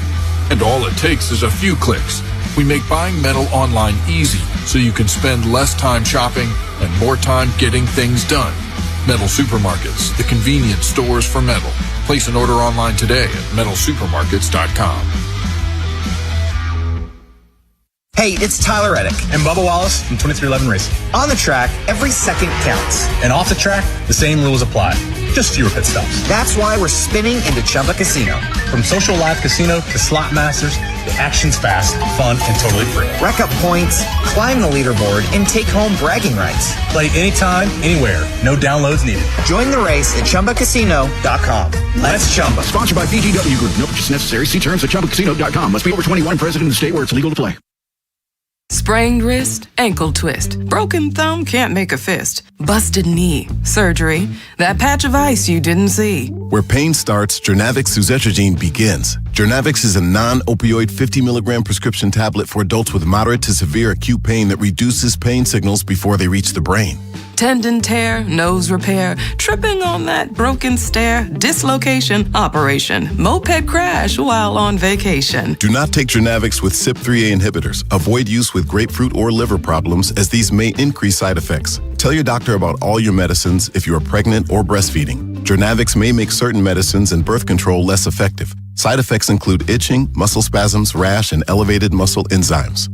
And all it takes is a few clicks. We make buying metal online easy so you can spend less time shopping and more time getting things done. Metal Supermarkets, the convenience stores for metal. Place an order online today at metalsupermarkets.com. Hey, it's Tyler Reddick and Bubba Wallace from 2311 Racing. On the track, every second counts. And off the track, the same rules apply. Just fewer pit stops. That's why we're spinning into Chumba Casino. From social live casino to slot masters, the action's fast, fun, and totally free. Rack up points, climb the leaderboard, and take home bragging rights. Play anytime, anywhere. No downloads needed. Join the race at ChumbaCasino.com. Let's Chumba. Sponsored by VGW Group. No purchase necessary. See terms at ChumbaCasino.com. Must be over 21 and present in the state where it's legal to play. Sprained wrist, ankle twist, broken thumb, can't make a fist, busted knee, surgery, that patch of ice you didn't see. Where pain starts, Jernavix suzetrigine begins. Jernavix is a non-opioid 50 milligram prescription tablet for adults with moderate to severe acute pain that reduces pain signals before they reach the brain. Tendon tear, nose repair, tripping on that broken stair, dislocation, operation, moped crash while on vacation. Do not take Jernavix with CYP3A inhibitors. Avoid use with grapefruit or liver problems as these may increase side effects. Tell your doctor about all your medicines if you are pregnant or breastfeeding. Jernavix may make certain medicines and birth control less effective. Side effects include itching, muscle spasms, rash, and elevated muscle enzymes.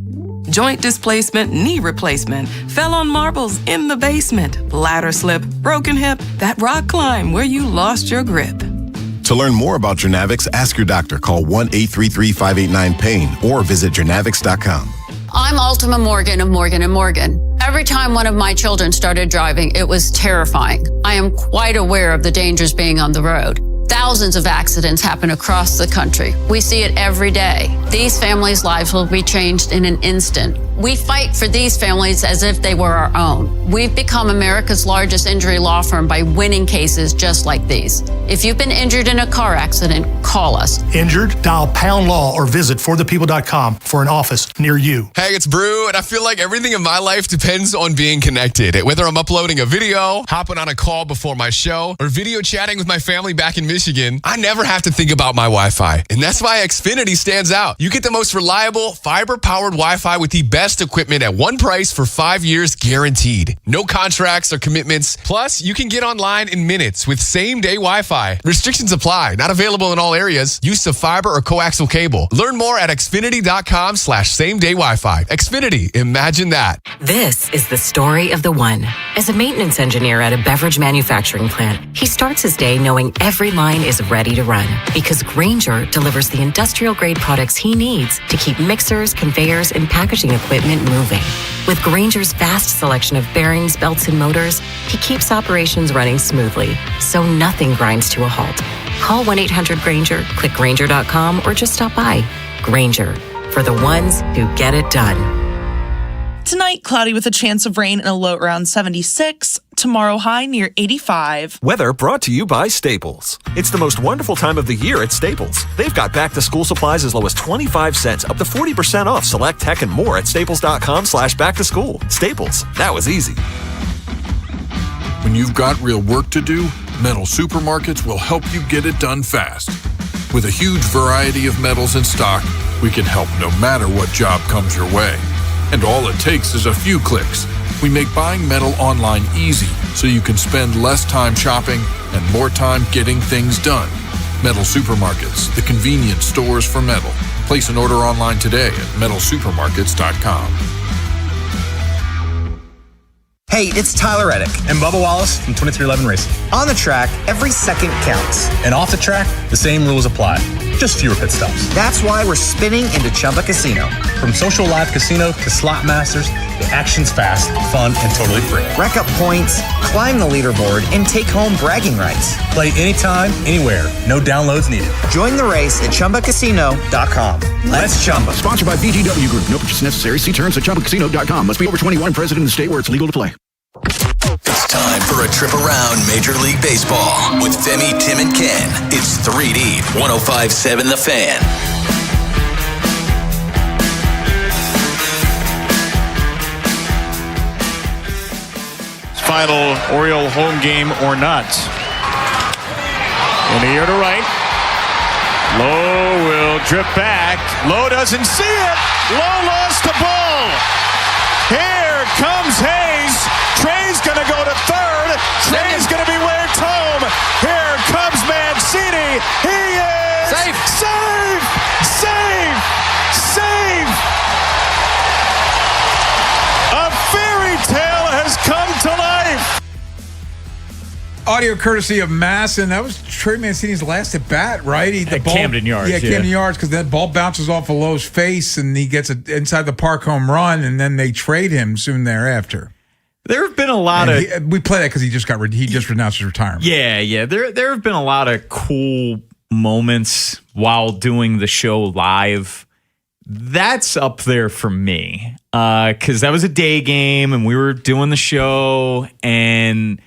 Joint displacement, knee replacement, fell on marbles in the basement, ladder slip, broken hip, that rock climb where you lost your grip. To learn more about Jernavix, ask your doctor. Call 1-833-589-PAIN or visit Jernavix.com. I'm Altima Morgan of Morgan & Morgan. Every time one of my children started driving, it was terrifying. I am quite aware of the dangers being on the road. Thousands of accidents happen across the country. We see it every day. These families' lives will be changed in an instant. We fight for these families as if they were our own. We've become America's largest injury law firm by winning cases just like these. If you've been injured in a car accident, call us. Injured? Dial # law or visit forthepeople.com for an office near you. Hey, it's Brew, and I feel like everything in my life depends on being connected. Whether I'm uploading a video, hopping on a call before my show, or video chatting with my family back in Michigan, I never have to think about my Wi-Fi. And that's why Xfinity stands out. You get the most reliable, fiber-powered Wi-Fi with the best equipment at one price for 5 years guaranteed. No contracts or commitments. Plus, you can get online in minutes with same-day Wi-Fi. Restrictions apply. Not available in all areas. Use of fiber or coaxial cable. Learn more at Xfinity.com/same-day Wi-Fi. Xfinity. Imagine that. This is the story of the one. As a maintenance engineer at a beverage manufacturing plant, he starts his day knowing every line is ready to run because Grainger delivers the industrial-grade products he needs to keep mixers, conveyors, and packaging equipment moving. With Grainger's vast selection of bearings, belts, and motors, he keeps operations running smoothly, so nothing grinds to a halt. Call 1-800-GRAINGER, click Grainger.com, or just stop by. Grainger, for the ones who get it done. Tonight, cloudy with a chance of rain and a low around 76. Tomorrow, high near 85. Weather brought to you by Staples. It's the most wonderful time of the year at Staples. They've got back-to-school supplies as low as 25 cents, up to 40% off select tech and more at staples.com/back-to-school. Staples, that was easy. When you've got real work to do, Metal Supermarkets will help you get it done fast. With a huge variety of metals in stock, we can help no matter what job comes your way. And all it takes is a few clicks. We make buying metal online easy so you can spend less time shopping and more time getting things done. Metal Supermarkets, the convenience stores for metal. Place an order online today at metalsupermarkets.com. Hey, it's Tyler Reddick and Bubba Wallace from 2311 Racing. On the track, every second counts. And off the track, the same rules apply. Just fewer pit stops. That's why we're spinning into Chumba Casino. From social live casino to slot masters, the action's fast, fun, and totally free. Rack up points, climb the leaderboard, and take home bragging rights. Play anytime, anywhere. No downloads needed. Join the race at ChumbaCasino.com. Let's Chumba. Sponsored by BGW Group. No purchase necessary. See terms at ChumbaCasino.com. Must be over 21, present in the state where it's legal to play. It's time for a trip around Major League Baseball with Femi, Tim, and Ken. It's 3 Deep, 105.7 The Fan. Final Oriole home game or not. In the air to right. Lowe will drip back. Lowe doesn't see it. Lowe lost the ball. Here comes Hayes. Trey's going to go to third. Trey's going to be waved home. Here comes Mancini. He is safe. Save! Save! Save! A fairy tale has come to life. Audio courtesy of Masson. That was Trey Mancini's last at bat, right? At Camden Yards. Yeah, Camden Yards, because that ball bounces off of Lowe's face and he gets an inside the park home run, and then they trade him soon thereafter. There have been a lot of... we play that because he just renounced his retirement. Yeah. There have been a lot of cool moments while doing the show live. That's up there for me because that was a day game and we were doing the show, and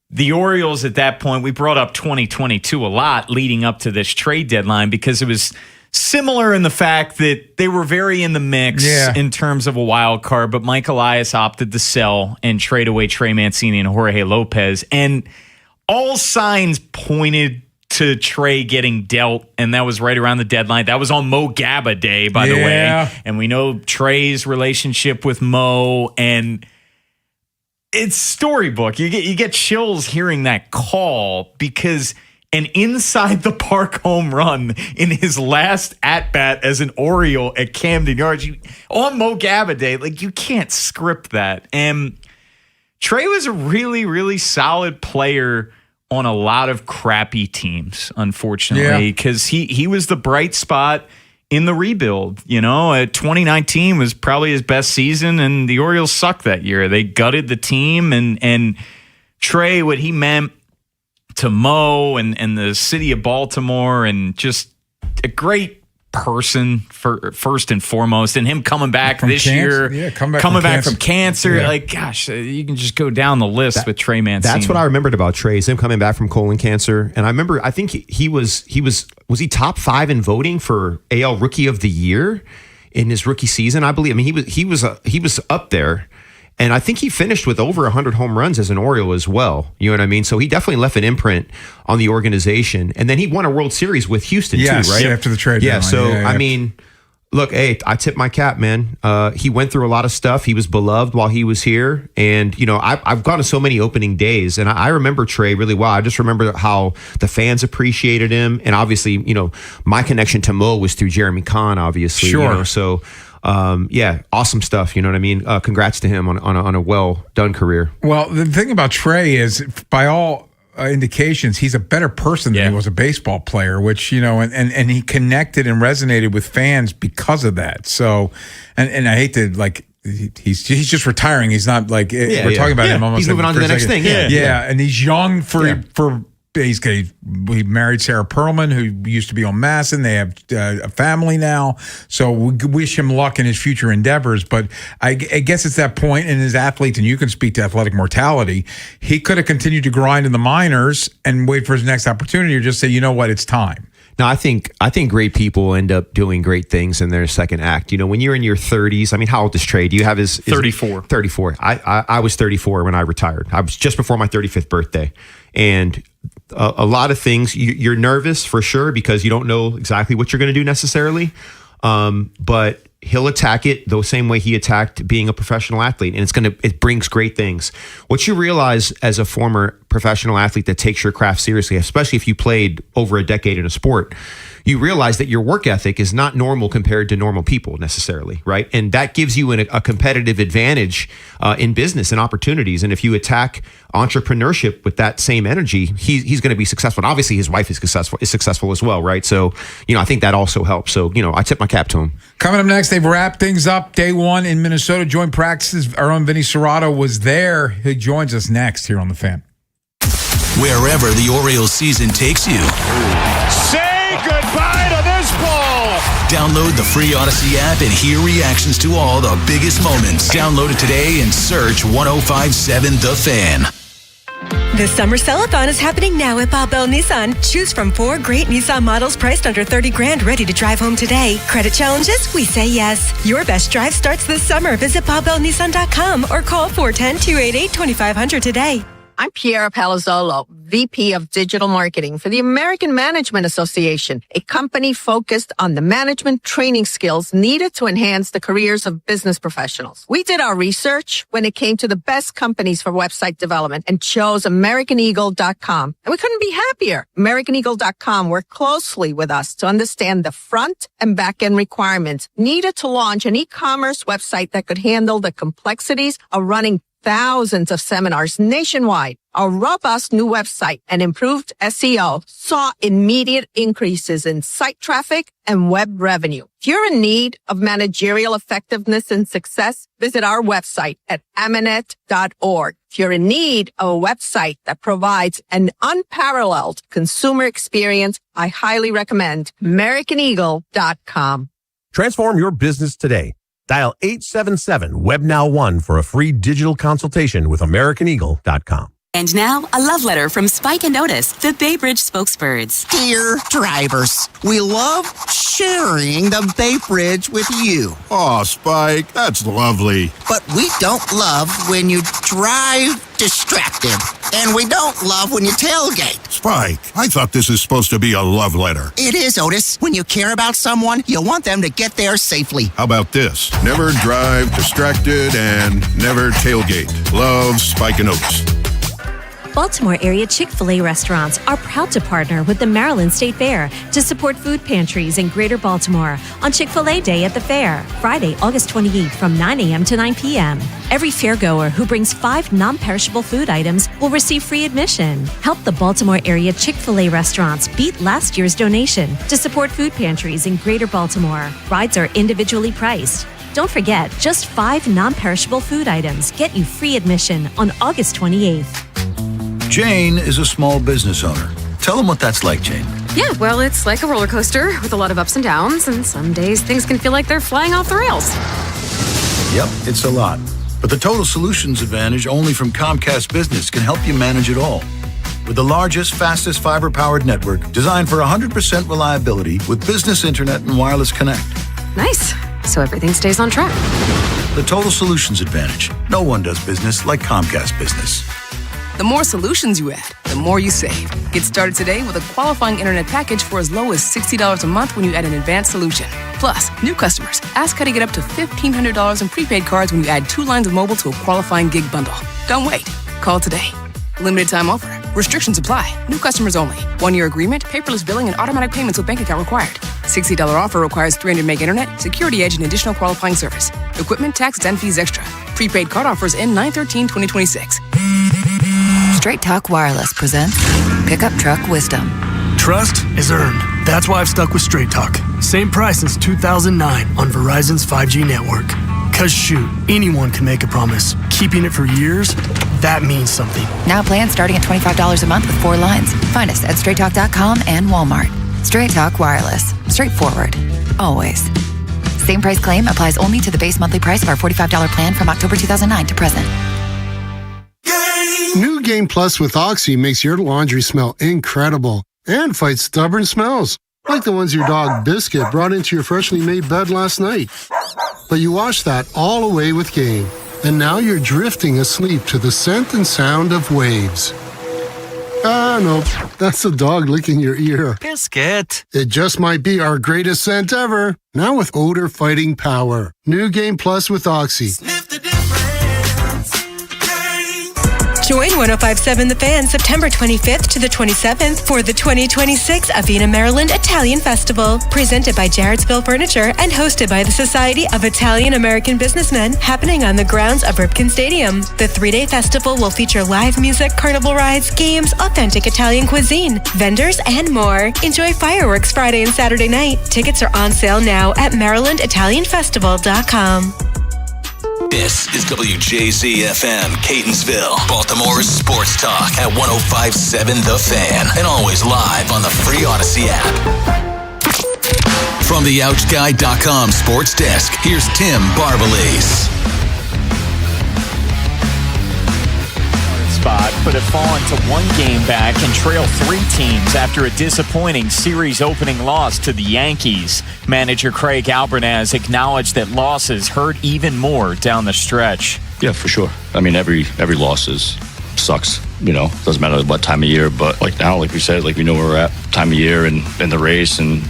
the Orioles at that point, we brought up 2022 a lot leading up to this trade deadline because it was similar in the fact that they were very in the mix in terms of a wild card, but Mike Elias opted to sell and trade away Trey Mancini and Jorge Lopez. And all signs pointed to Trey getting dealt, and that was right around the deadline. That was on Mo Gabba Day, by the way. And we know Trey's relationship with Mo, and it's storybook. You get chills hearing that call because an inside the park home run in his last at bat as an Oriole at Camden Yards on Mo Gabba Day, like you can't script that. And Trey was a really, really solid player on a lot of crappy teams, unfortunately, because he was the bright spot in the rebuild. 2019 was probably his best season, and the Orioles sucked that year. They gutted the team, and Trey, what he meant to Mo and the city of Baltimore, and just a great person for first and foremost, and him coming back this year, coming back from cancer. Like, gosh, you can just go down the list with Trey Mancini. That's what I remembered about Trey, is him coming back from colon cancer. And I think he was he top 5 in voting for AL Rookie of the Year in his rookie season, I believe. I mean, he was up there. And I think he finished with over 100 home runs as an Oriole as well. You know what I mean? So he definitely left an imprint on the organization. And then he won a World Series with Houston too, right? After the trade. Yeah, so I mean, look, hey, I tip my cap, man. He went through a lot of stuff. He was beloved while he was here. And, I've gone to so many opening days, and I remember Trey really well. I just remember how the fans appreciated him. And obviously, my connection to Mo was through Jeremy Kahn, obviously. Sure. So... awesome stuff. You know what I mean? Congrats to him on a well done career. Well, the thing about Trey is, by all indications, he's a better person than he was a baseball player, which, and he connected and resonated with fans because of that. So, and I hate to he's just retiring. He's not we're talking about him almost. He's moving on to the next thing. Yeah. And he's young for he married Sarah Perlman, who used to be on Masson. They have a family now, so we wish him luck in his future endeavors. But I guess it's that point in his athletes, and you can speak to athletic mortality. He could have continued to grind in the minors and wait for his next opportunity, or just say, you know what, it's time. No, I think great people end up doing great things in their second act. When you're in your 30s, I mean, how old is Trey? Do you have his 34? 34. I was 34 when I retired. I was just before my 35th birthday. And a lot of things, you're nervous for sure because you don't know exactly what you're going to do necessarily. But he'll attack it the same way he attacked being a professional athlete, and it brings great things. What you realize as a former professional athlete that takes your craft seriously, especially if you played over a decade in a sport, you realize that your work ethic is not normal compared to normal people necessarily, right? And that gives you a competitive advantage in business and opportunities. And if you attack entrepreneurship with that same energy, he's going to be successful. And obviously his wife is successful as well, right? So, I think that also helps. So, I tip my cap to him. Coming up next, they've wrapped things up. Day one in Minnesota, joint practices. Our own Vinny Serrato was there. He joins us next here on The Fan. Wherever the Orioles season takes you. Say goodbye to this ball. Download the free Odyssey app and hear reactions to all the biggest moments. Download it today and search 105.7 The Fan. The Summer Sellathon is happening now at Bob Bell Nissan. Choose from 4 great Nissan models priced under $30,000 ready to drive home today. Credit challenges? We say yes. Your best drive starts this summer. Visit BobBellNissan.com or call 410-288-2500 today. I'm Piera Palazzolo, VP of Digital Marketing for the American Management Association, a company focused on the management training skills needed to enhance the careers of business professionals. We did our research when it came to the best companies for website development and chose AmericanEagle.com. And we couldn't be happier. AmericanEagle.com worked closely with us to understand the front and back end requirements needed to launch an e-commerce website that could handle the complexities of running thousands of seminars nationwide. Our robust new website and improved SEO saw immediate increases in site traffic and web revenue. If you're in need of managerial effectiveness and success, visit our website at amanet.org. If you're in need of a website that provides an unparalleled consumer experience, I highly recommend AmericanEagle.com. Transform your business today. Dial 877-WebNow1 for a free digital consultation with AmericanEagle.com. And now, a love letter from Spike and Otis, the Bay Bridge spokesbirds. Dear drivers, we love sharing the Bay Bridge with you. Aw, Spike, that's lovely. But we don't love when you drive distracted. And we don't love when you tailgate. Spike, I thought this is supposed to be a love letter. It is, Otis. When you care about someone, you want them to get there safely. How about this? Never drive distracted and never tailgate. Love, Spike and Otis. Baltimore area Chick-fil-A restaurants are proud to partner with the Maryland State Fair to support food pantries in Greater Baltimore on Chick-fil-A Day at the Fair, Friday, August 28th from 9 a.m. to 9 p.m. Every fairgoer who brings 5 non-perishable food items will receive free admission. Help the Baltimore area Chick-fil-A restaurants beat last year's donation to support food pantries in Greater Baltimore. Rides are individually priced. Don't forget, just 5 non-perishable food items get you free admission on August 28th. Jane is a small business owner. Tell them what that's like, Jane. Yeah, well, it's like a roller coaster with a lot of ups and downs, and some days things can feel like they're flying off the rails. Yep, it's a lot. But the Total Solutions Advantage only from Comcast Business can help you manage it all. With the largest, fastest fiber-powered network designed for 100% reliability with business internet and wireless connect. Nice. So everything stays on track. The Total Solutions Advantage. No one does business like Comcast Business. The more solutions you add, the more you save. Get started today with a qualifying internet package for as low as $60 a month when you add an advanced solution. Plus, new customers, ask how to get up to $1,500 in prepaid cards when you add 2 lines of mobile to a qualifying gig bundle. Don't wait. Call today. Limited time offer. Restrictions apply. New customers only. 1-year agreement, paperless billing, and automatic payments with bank account required. $60 offer requires 300 meg internet, security edge, and additional qualifying service. Equipment, taxes, and fees extra. Prepaid card offers end 9/13/2026. Straight Talk Wireless presents Pickup Truck Wisdom. Trust is earned. That's why I've stuck with Straight Talk. Same price since 2009 on Verizon's 5G network. Cause shoot, anyone can make a promise. Keeping it for years, that means something. Now plans starting at $25 a month with 4 lines. Find us at straighttalk.com and Walmart. Straight Talk Wireless. Straightforward. Always. Same price claim applies only to the base monthly price of our $45 plan from October 2009 to present. New Game Plus with Oxy makes your laundry smell incredible and fights stubborn smells, like the ones your dog Biscuit brought into your freshly made bed last night. But you washed that all away with Game, and now you're drifting asleep to the scent and sound of waves. No, that's the dog licking your ear. Biscuit. It just might be our greatest scent ever. Now with odor fighting power. New Game Plus with Oxy. Join 105.7 The Fan September 25th to the 27th for the 2026 Avena, Maryland Italian Festival, presented by Jarrettsville Furniture and hosted by the Society of Italian American Businessmen, happening on the grounds of Ripken Stadium. The 3-day festival will feature live music, carnival rides, games, authentic Italian cuisine, vendors, and more. Enjoy fireworks Friday and Saturday night. Tickets are on sale now at MarylandItalianFestival.com. This is WJZ-FM, Catonsville, Baltimore's sports talk at 105.7 The Fan, and always live on the free Odyssey app. From the OutGuy.com sports desk, here's Tim Barbalese. Spot, but have fallen to one game back and trail 3 teams after a disappointing series opening loss to the Yankees. Manager Craig Albernaz acknowledged that losses hurt even more down the stretch. Yeah, for sure. I mean, every loss sucks. Doesn't matter what time of year, but like now, like we said, like we know where we're at, time of year and in the race, and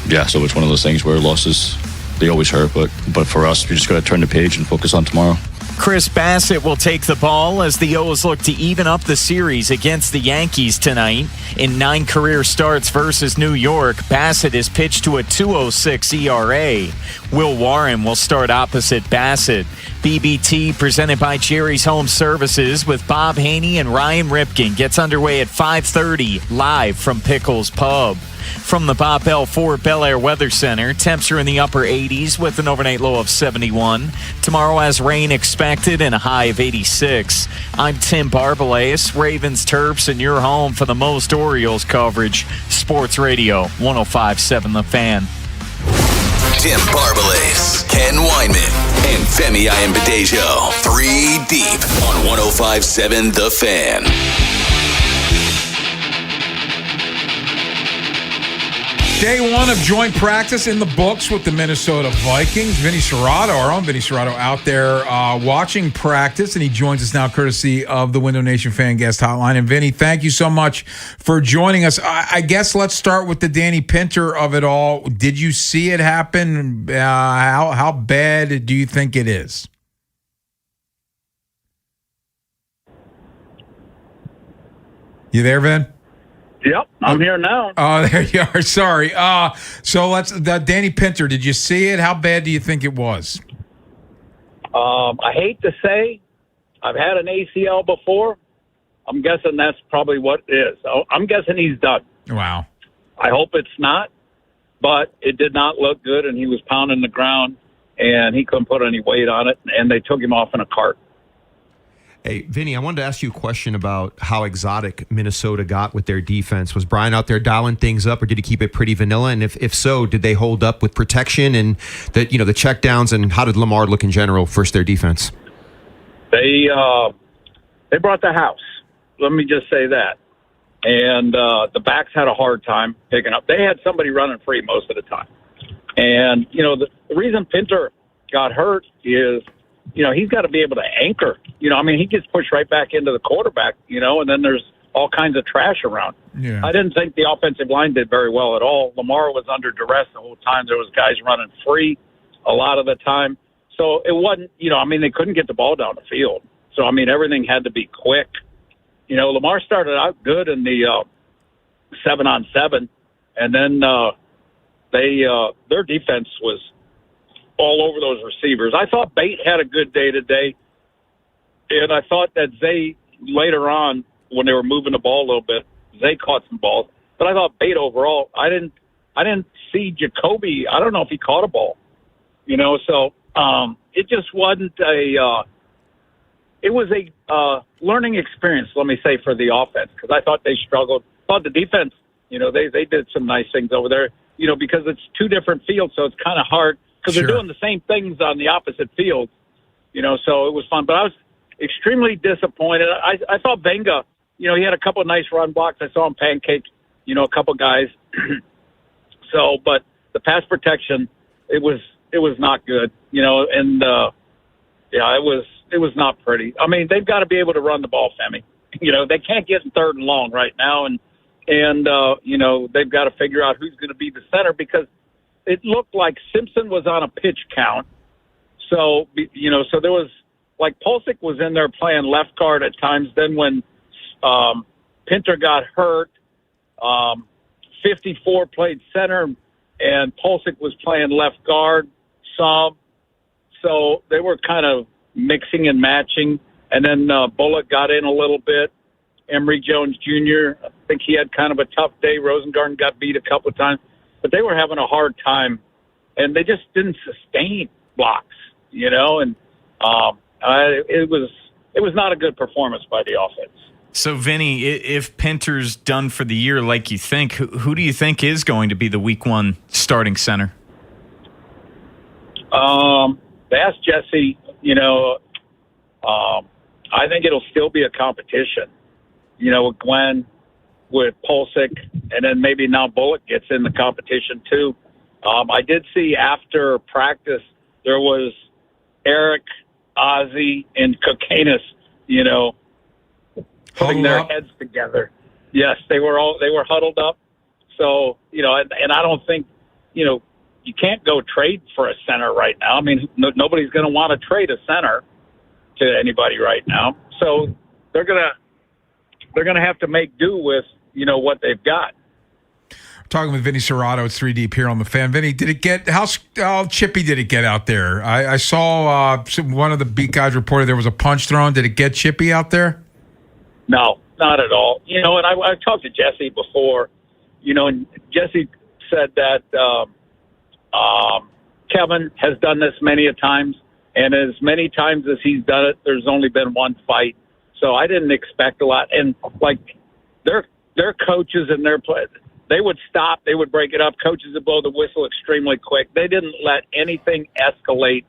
yeah, so it's one of those things where losses, they always hurt, but for us, we just got to turn the page and focus on tomorrow. Chris Bassett will take the ball as the O's look to even up the series against the Yankees tonight. In 9 career starts versus New York, Bassett is pitched to a 2.06 ERA. Will Warren will start opposite Bassett. BBT, presented by Jerry's Home Services with Bob Haynie and Ryan Ripken, gets underway at 5:30 live from Pickles Pub. From the Bob Bell Ford Bel Air Weather Center, temps are in the upper 80s with an overnight low of 71. Tomorrow has rain expected and a high of 86. I'm Tim Barbalese, Ravens, Terps, and your home for the most Orioles coverage. Sports Radio 105.7 The Fan. Tim Barbalese, Ken Weinman, and Femi Ayanbadejo. 3 deep on 105.7 The Fan. Day 1 of joint practice in the books with the Minnesota Vikings. Vinny Serrato, our own Vinny Serrato, out there watching practice, and he joins us now courtesy of the Window Nation Fan Guest Hotline. And Vinny, thank you so much for joining us. I guess let's start with the Danny Pinter of it all. Did you see it happen? How bad do you think it is? You there, Vin? Yep, I'm here now. Oh, there you are. Sorry. So Danny Pinter, did you see it? How bad do you think it was? I hate to say, I've had an ACL before. I'm guessing that's probably what it is. I'm guessing he's done. Wow. I hope it's not, but it did not look good, and he was pounding the ground, and he couldn't put any weight on it, and they took him off in a cart. Hey, Vinny, I wanted to ask you a question about how exotic Minnesota got with their defense. Was Brian out there dialing things up, or did he keep it pretty vanilla? And if so, did they hold up with protection and the checkdowns? And how did Lamar look in general versus their defense? They brought the house. Let me just say that. And the backs had a hard time picking up. They had somebody running free most of the time. And the reason Pinter got hurt is, he's got to be able to anchor. He gets pushed right back into the quarterback, and then there's all kinds of trash around. Yeah. I didn't think the offensive line did very well at all. Lamar was under duress the whole time. There was guys running free a lot of the time. So it wasn't, they couldn't get the ball down the field. So, everything had to be quick. Lamar started out good in the 7-on-7, and then their defense was all over those receivers. I thought Bate had a good day today, and I thought that Zay, later on, when they were moving the ball a little bit, Zay caught some balls. But I thought Bate overall, I didn't see Jacoby. I don't know if he caught a ball, so it just wasn't it was a learning experience, let me say, for the offense, because I thought they struggled. I thought the defense, they did some nice things over there, because it's 2 different fields, so it's kind of hard. Because they're doing the same things on the opposite fields, so it was fun. But I was extremely disappointed. I thought Venga, he had a couple of nice run blocks. I saw him pancake, a couple guys. But the pass protection, it was not good, and it was not pretty. They've got to be able to run the ball, Femi. they can't get in third and long right now, and they've got to figure out who's going to be the center because it looked like Simpson was on a pitch count. So there was like Pulisic was in there playing left guard at times. Then when Pinter got hurt, 54 played center, and Pulisic was playing left guard some. So they were kind of mixing and matching. And then Bullock got in a little bit. Emory Jones Jr., I think he had kind of a tough day. Rosengarten got beat a couple of times. But they were having a hard time, and they just didn't sustain blocks, and it was not a good performance by the offense. So, Vinny, if Pinter's done for the year like you think, who do you think is going to be the week one starting center? Ask Jesse, I think it'll still be a competition, with Glenn, with Pulisic, and then maybe now Bullock gets in the competition too. I did see after practice there was Eric, Ozzie, and Kokanis, putting their heads together. Yes, they were huddled up. So, and I don't think, you can't go trade for a center right now. I mean, nobody's going to want to trade a center to anybody right now. So they're going to have to make do with, what they've got. Talking with Vinny Serrato, it's 3 Deep here on the Fan. Vinny, how chippy did it get out there? I saw one of the beat guys reported there was a punch thrown. Did it get chippy out there? No, not at all. And I talked to Jesse before, and Jesse said that Kevin has done this many a times, and as many times as he's done it, there's only been one fight. So I didn't expect a lot. And like their coaches and their players, they would stop, they would break it up. Coaches would blow the whistle extremely quick. They didn't let anything escalate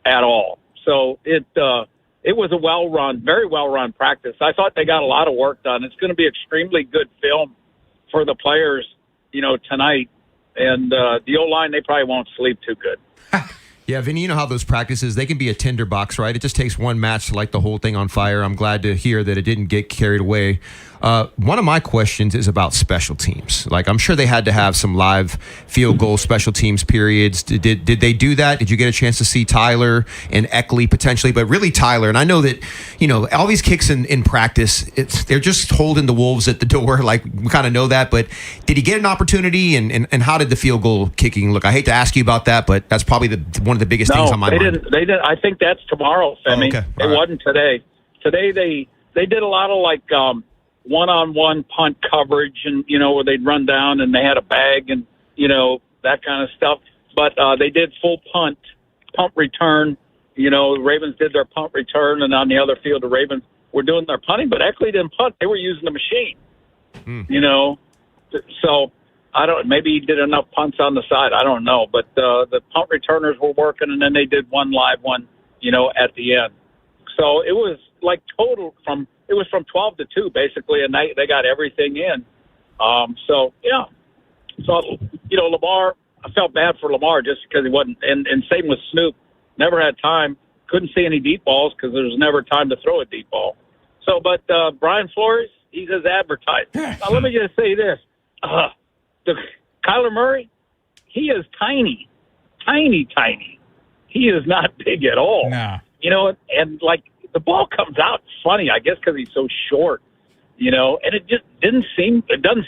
at all. So it was a well-run, very well-run practice. I thought they got a lot of work done. It's going to be extremely good film for the players, tonight. And the O-line, they probably won't sleep too good. Yeah, Vinny, you know how those practices, they can be a tinderbox, right? It just takes one match to light the whole thing on fire. I'm glad to hear that it didn't get carried away. One of my questions is about special teams. Like, I'm sure they had to have some live field goal special teams periods. Did they do that? Did you get a chance to see Tyler and Eckley potentially? But really Tyler, and I know that, all these kicks in practice, they're just holding the Wolves at the door. Like, we kind of know that. But did he get an opportunity, and how did the field goal kicking look? I hate to ask you about that, but that's probably one of the biggest things on my mind. They didn't. I think that's tomorrow, Femi. Oh, okay. It wasn't today. Today they did a lot of one-on-one punt coverage, and where they'd run down and they had a bag and that kind of stuff. But they did full punt return. The Ravens did their punt return, and on the other field, the Ravens were doing their punting. But Eckley didn't punt; they were using the machine. So I don't. Maybe he did enough punts on the side. I don't know. But the punt returners were working, and then they did one live one, at the end. So it was like total from 12 to 2 basically, and they got everything in. So yeah. So Lamar, I felt bad for Lamar just because he wasn't, and same with Snoop. Never had time. Couldn't see any deep balls because there was never time to throw a deep ball. So, but Brian Flores, he's as advertised. Now let me just say this: Kyler Murray, he is tiny. He is not big at all. No. And like the ball comes out funny, I guess, because he's so short. And it just doesn't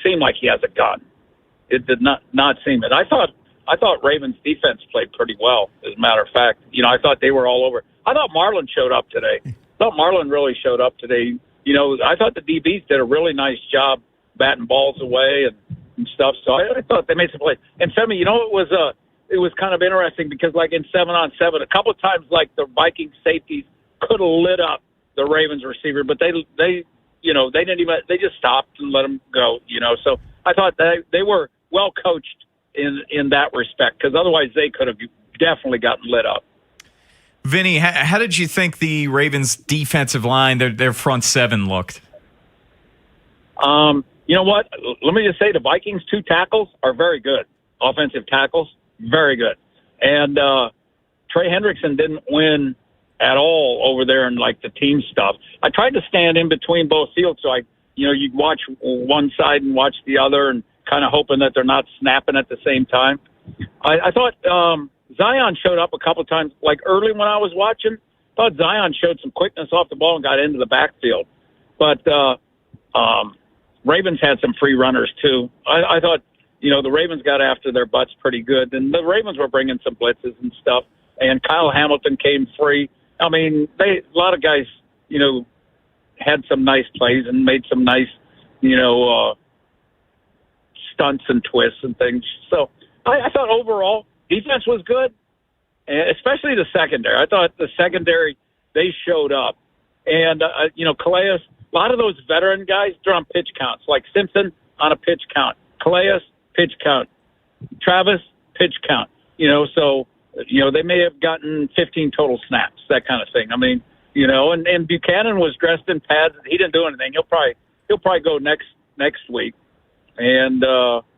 seem like he has a gun. It did not seem it. I thought Ravens defense played pretty well, as a matter of fact. I thought they were all over. I thought Marlon showed up today. I thought Marlon really showed up today. I thought the DBs did a really nice job batting balls away and stuff. So I thought they made some plays. And Femi, it was kind of interesting because like in 7-on-7, a couple of times like the Vikings safeties could have lit up the Ravens receiver, but they didn't even, they just stopped and let them go, So I thought they were well coached in that respect, because otherwise they could have definitely gotten lit up. Vinny, how did you think the Ravens defensive line, their front seven looked? You know what? Let me just say the Vikings' 2 tackles are very good. Offensive tackles, very good. And Trey Hendrickson didn't win at all over there in like the team stuff. I tried to stand in between both fields, so you'd watch one side and watch the other, and kind of hoping that they're not snapping at the same time. I thought Zion showed up a couple of times, like early when I was watching. I thought Zion showed some quickness off the ball and got into the backfield, but Ravens had some free runners too. I thought, the Ravens got after their butts pretty good, and the Ravens were bringing some blitzes and stuff, and Kyle Hamilton came free. I mean, a lot of guys, had some nice plays and made some nice, stunts and twists and things. So I thought overall defense was good, especially the secondary. I thought the secondary, they showed up. And, Calais, a lot of those veteran guys, they're on pitch counts, like Simpson on a pitch count, Calais, pitch count, Travis, pitch count, so, they may have gotten 15 total snaps, that kind of thing. I mean, and Buchanan was dressed in pads. He didn't do anything. He'll probably go next week. And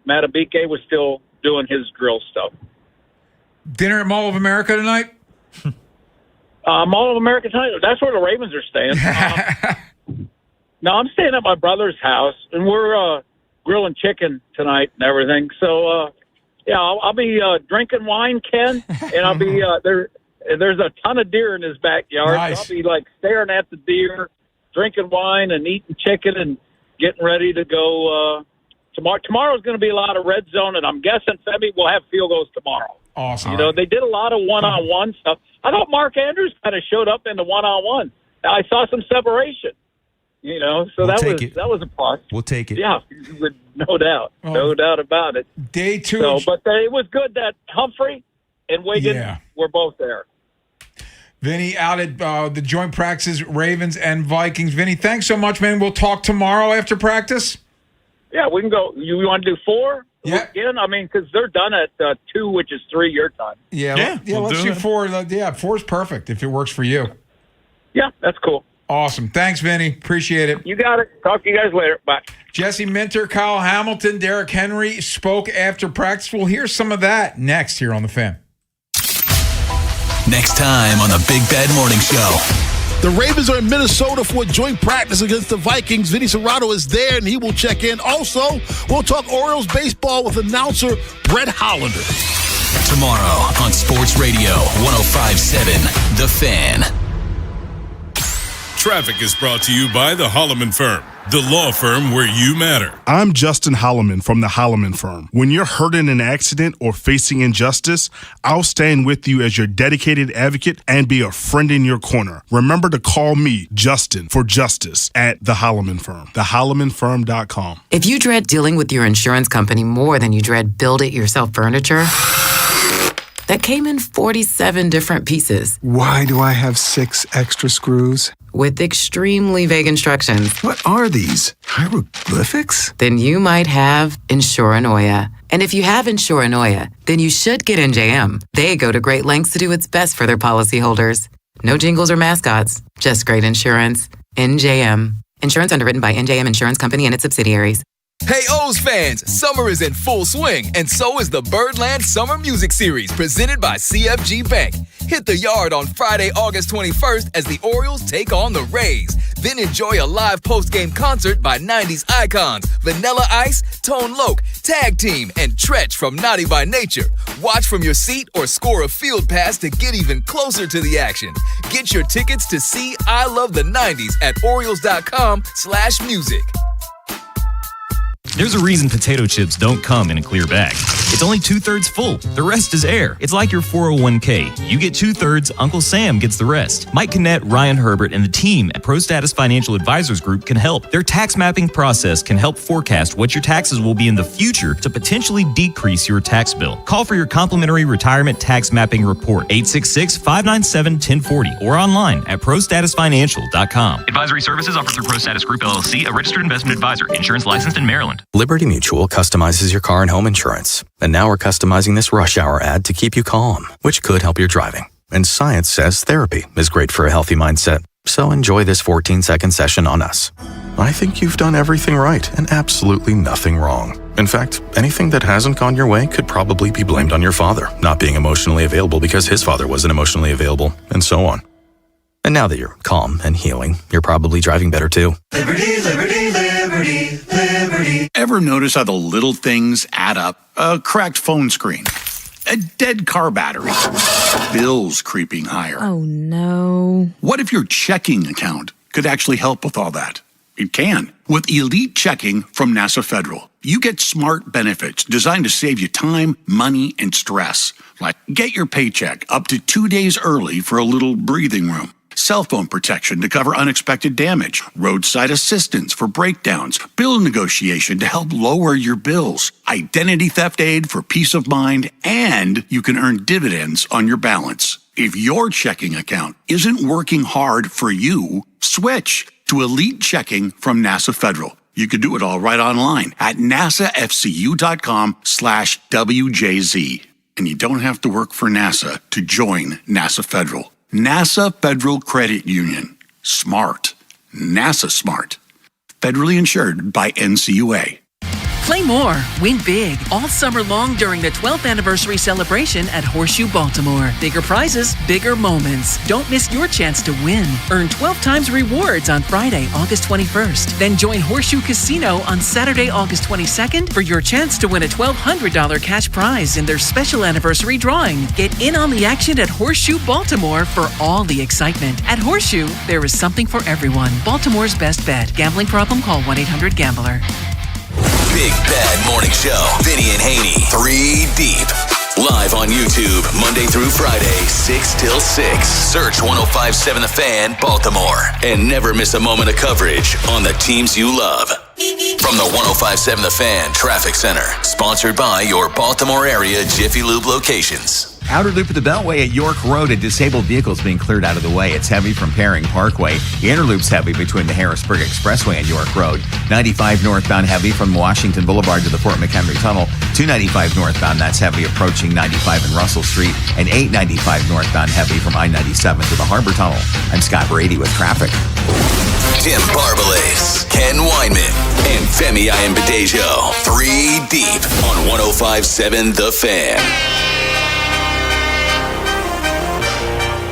Matabike was still doing his drill stuff. Dinner at Mall of America tonight? Mall of America tonight. That's where the Ravens are staying. No, I'm staying at my brother's house, and we're grilling chicken tonight and everything. So, I'll be drinking wine, Ken, and I'll be there's a ton of deer in his backyard. Nice. So I'll be like staring at the deer, drinking wine, and eating chicken, and getting ready to go. Tomorrow's going to be a lot of red zone, and I'm guessing Femi will have field goals tomorrow. Awesome. They did a lot of one-on-one stuff. I thought Mark Andrews kind of showed up in the one-on-one. I saw some separation. So that was a plus. We'll take it. Yeah, no doubt. No doubt about it. Day 2. But it was good that Humphrey and Wiggins were both there. Vinny out at the joint practices, Ravens and Vikings. Vinny, thanks so much, man. We'll talk tomorrow after practice. Yeah, we can go. You want to do 4? Yeah. Again? I mean, because they're done at 2, which is 3 your time. Yeah, let's do 4. 4 is perfect if it works for you. Yeah, that's cool. Awesome. Thanks, Vinny. Appreciate it. You got it. Talk to you guys later. Bye. Jesse Minter, Kyle Hamilton, Derrick Henry spoke after practice. We'll hear some of that next here on The Fan. Next time on the Big Bad Morning Show. The Ravens are in Minnesota for a joint practice against the Vikings. Vinny Serrato is there, and he will check in. Also, we'll talk Orioles baseball with announcer Brett Hollander. Tomorrow on Sports Radio 105.7 The Fan. Traffic is brought to you by the Holloman Firm, the law firm where you matter. I'm Justin Holloman from the Holloman Firm. When you're hurt in an accident or facing injustice, I'll stand with you as your dedicated advocate and be a friend in your corner. Remember to call me, Justin, for justice at the Holloman Firm, thehollomanfirm.com. If you dread dealing with your insurance company more than you dread build-it-yourself furniture, that came in 47 different pieces. Why do I have 6 extra screws? With extremely vague instructions. What are these? Hieroglyphics? Then you might have Insuranoia. And if you have Insuranoia, then you should get NJM. They go to great lengths to do what's best for their policyholders. No jingles or mascots, just great insurance. NJM. Insurance underwritten by NJM Insurance Company and its subsidiaries. Hey O's fans, summer is in full swing, and so is the Birdland Summer Music Series presented by CFG Bank. Hit the yard on Friday, August 21st as the Orioles take on the Rays. Then enjoy a live post-game concert by 90s icons Vanilla Ice, Tone Loc, Tag Team, and Tretch from Naughty by Nature. Watch from your seat or score a field pass to get even closer to the action. Get your tickets to see I Love the 90s at Orioles.com/music. There's a reason potato chips don't come in a clear bag. It's only 2/3 full. The rest is air. It's like your 401k. You get 2/3, Uncle Sam gets the rest. Mike Kinnett, Ryan Herbert, and the team at ProStatus Financial Advisors Group can help. Their tax mapping process can help forecast what your taxes will be in the future to potentially decrease your tax bill. Call for your complimentary retirement tax mapping report, 866-597-1040, or online at prostatusfinancial.com. Advisory services offered through ProStatus Group, LLC, a registered investment advisor. Insurance licensed in Maryland. Liberty Mutual customizes your car and home insurance. And now we're customizing this rush hour ad to keep you calm, which could help your driving. And science says therapy is great for a healthy mindset. So enjoy this 14-second session on us. I think you've done everything right and absolutely nothing wrong. In fact, anything that hasn't gone your way could probably be blamed on your father not being emotionally available because his father wasn't emotionally available, and so on. And now that you're calm and healing, you're probably driving better too. Liberty, liberty, liberty, liberty. Ever notice how the little things add up? A cracked phone screen, a dead car battery, bills creeping higher. Oh, no. What if your checking account could actually help with all that? It can. With Elite Checking from NASA Federal, you get smart benefits designed to save you time, money, and stress. Like get your paycheck up to 2 days early for a little breathing room. Cell phone protection to cover unexpected damage, roadside assistance for breakdowns, bill negotiation to help lower your bills, identity theft aid for peace of mind, and you can earn dividends on your balance. If your checking account isn't working hard for you, switch to Elite Checking from NASA Federal. You can do it all right online at nasafcu.com/WJZ. And you don't have to work for NASA to join NASA Federal. NASA Federal Credit Union. Smart. NASA smart. Federally insured by NCUA. Play more, win big, all summer long during the 12th anniversary celebration at Horseshoe Baltimore. Bigger prizes, bigger moments. Don't miss your chance to win. Earn 12 times rewards on Friday, August 21st. Then join Horseshoe Casino on Saturday, August 22nd for your chance to win a $1,200 cash prize in their special anniversary drawing. Get in on the action at Horseshoe Baltimore for all the excitement. At Horseshoe, there is something for everyone. Baltimore's best bet. Gambling problem? Call 1-800-GAMBLER. Big Bad Morning Show. Vinny and Haynie. 3 Deep. Live on YouTube, Monday through Friday, 6 till 6. Search 1057 The Fan, Baltimore. And never miss a moment of coverage on the teams you love. From the 1057 The Fan Traffic Center. Sponsored by your Baltimore area Jiffy Lube locations. Outer loop of the Beltway at York Road, a disabled vehicle is being cleared out of the way. It's heavy from Paring Parkway. The inner loop's heavy between the Harrisburg Expressway and York Road. 95 northbound heavy from Washington Boulevard to the Fort McHenry Tunnel. 295 northbound, that's heavy approaching 95 and Russell Street. And 895 northbound heavy from I-97 to the Harbor Tunnel. I'm Scott Brady with traffic. Tim Barbalace, Ken Weinman, and Femi Ayanbadejo. 3 Deep on 1057 The Fan.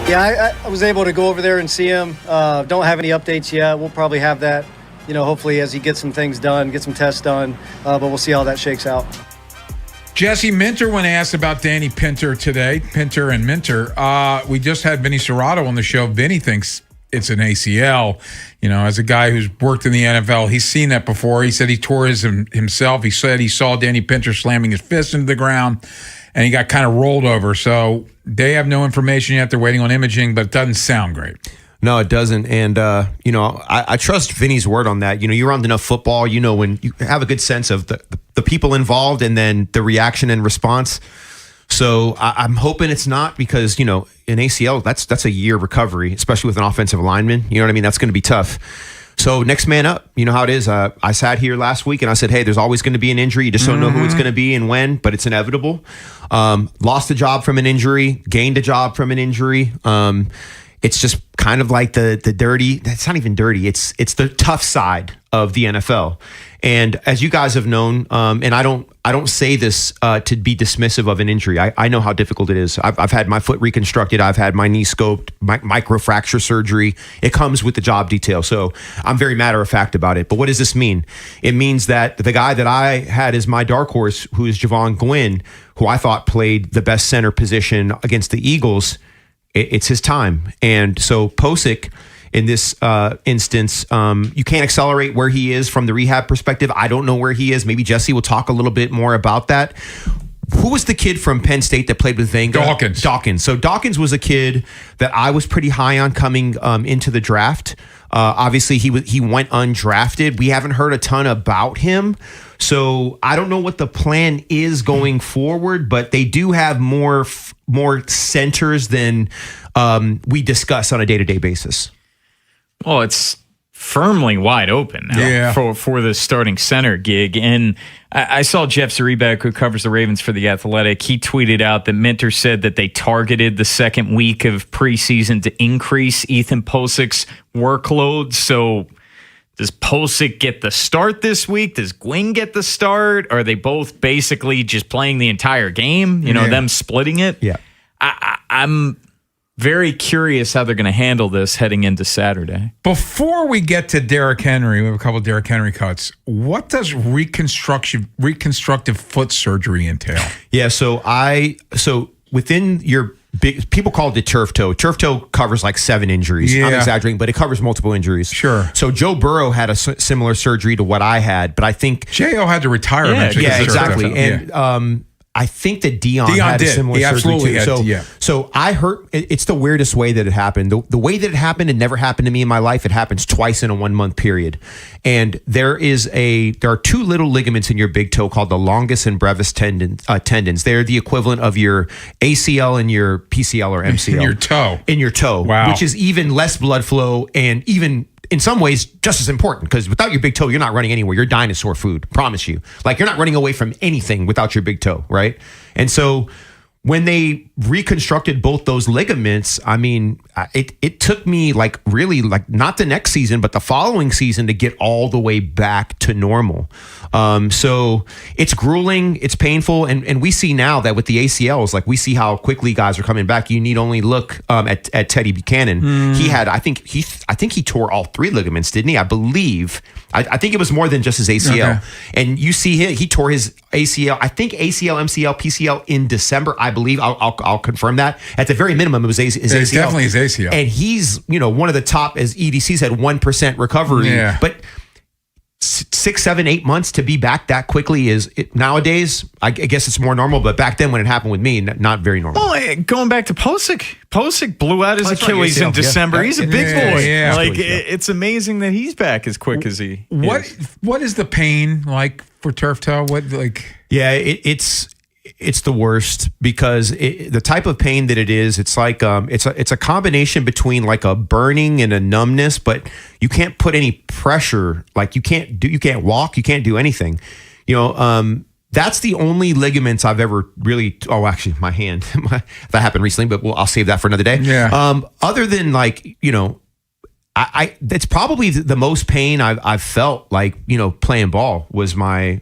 Yeah, I was able to go over there and see him. Don't have any updates yet. We'll probably have that, hopefully as he gets some things done, get some tests done. But we'll see how that shakes out. Jesse Minter, when asked about Danny Pinter today, Pinter and Minter, we just had Vinny Serrato on the show. Vinny thinks it's an ACL. As a guy who's worked in the NFL, he's seen that before. He said he tore his himself. He said he saw Danny Pinter slamming his fist into the ground, and he got kind of rolled over. So they have no information yet. They're waiting on imaging, but it doesn't sound great. No, it doesn't. And, I trust Vinny's word on that. You're around enough football, when you have a good sense of the people involved and then the reaction and response. So I'm hoping it's not because, an ACL, that's a year recovery, especially with an offensive lineman. You know what I mean? That's going to be tough. So next man up, you know how it is. I sat here last week and I said, hey, there's always going to be an injury. You just don't know who it's going to be and when, but it's inevitable. Lost a job from an injury, gained a job from an injury. It's just kind of like the dirty, that's not even dirty. It's the tough side of the NFL. And as you guys have known, and I don't say this to be dismissive of an injury. I know how difficult it is. I've had my foot reconstructed. I've had my knee scoped, microfracture surgery. It comes with the job detail. So I'm very matter of fact about it. But what does this mean? It means that the guy that I had as my dark horse, who is Javon Gwynn, who I thought played the best center position against the Eagles, it's his time. And so Posick, in this instance, you can't accelerate where he is from the rehab perspective. I don't know where he is. Maybe Jesse will talk a little bit more about that. Who was the kid from Penn State that played with Vanga? Dawkins. So Dawkins was a kid that I was pretty high on coming into the draft. Obviously, he went undrafted. We haven't heard a ton about him. So I don't know what the plan is going forward, but they do have more centers than we discuss on a day-to-day basis. Well, it's firmly wide open now for the starting center gig. And I saw Jeff Zrebiec, who covers the Ravens for The Athletic. He tweeted out that Minter said that they targeted the second week of preseason to increase Ethan Posick's workload. So does Posick get the start this week? Does Gwynn get the start? Are they both basically just playing the entire game? Them splitting it? Yeah. I'm very curious how they're going to handle this heading into Saturday. Before we get to Derrick Henry, we have a couple of Derrick Henry cuts. What does reconstructive foot surgery entail? Yeah, so within your big, people call it the turf toe. Turf toe covers like 7 injuries. Yeah. I'm exaggerating, but it covers multiple injuries. Sure. So Joe Burrow had a similar surgery to what I had, but I think J.O. had to retire eventually. Yeah, exactly. And I think that Dion had a similar he surgery absolutely too. Had, So I heard it's the weirdest way that it happened. The way that it happened, it never happened to me in my life. It happens twice in a 1 month period. And there are 2 little ligaments in your big toe called the longus and brevis tendons. They're the equivalent of your ACL and your PCL or MCL. In your toe. Wow. Which is even less blood flow and even in some ways just as important, because without your big toe, you're not running anywhere. You're dinosaur food, promise you. Like, you're not running away from anything without your big toe, right? And so when they reconstructed both those ligaments, I mean, it took me really not the next season, but the following season to get all the way back to normal. So it's grueling, it's painful. And we see now that with the ACLs, we see how quickly guys are coming back. You need only look at Teddy Buchanan. He had, I think he tore all 3 ligaments, didn't he? I believe. I think it was more than just his ACL. Okay. And you see he tore his ACL, I think ACL, MCL, PCL in December, I believe. I'll confirm that. At the very minimum, it was his ACL. It's definitely his ACL. And he's, one of the top, as EDC said, 1% recovery. Yeah. But 6, 7, 8 months to be back that quickly nowadays, I guess it's more normal, but back then when it happened with me, not very normal. Well, going back to Posick blew out his Achilles in December. Yeah. He's a big boy. Yeah. It's amazing that he's back as quick as he is. What is the pain like for turf toe? Yeah, it's the worst, because the type of pain that it is, it's like it's a combination between like a burning and a numbness, but you can't put any pressure. Like you can't walk, you can't do anything. That's the only ligaments I've ever really. Oh, actually, my hand. That happened recently, but I'll save that for another day. Yeah. Other than it's probably the most pain I've felt. Playing ball was my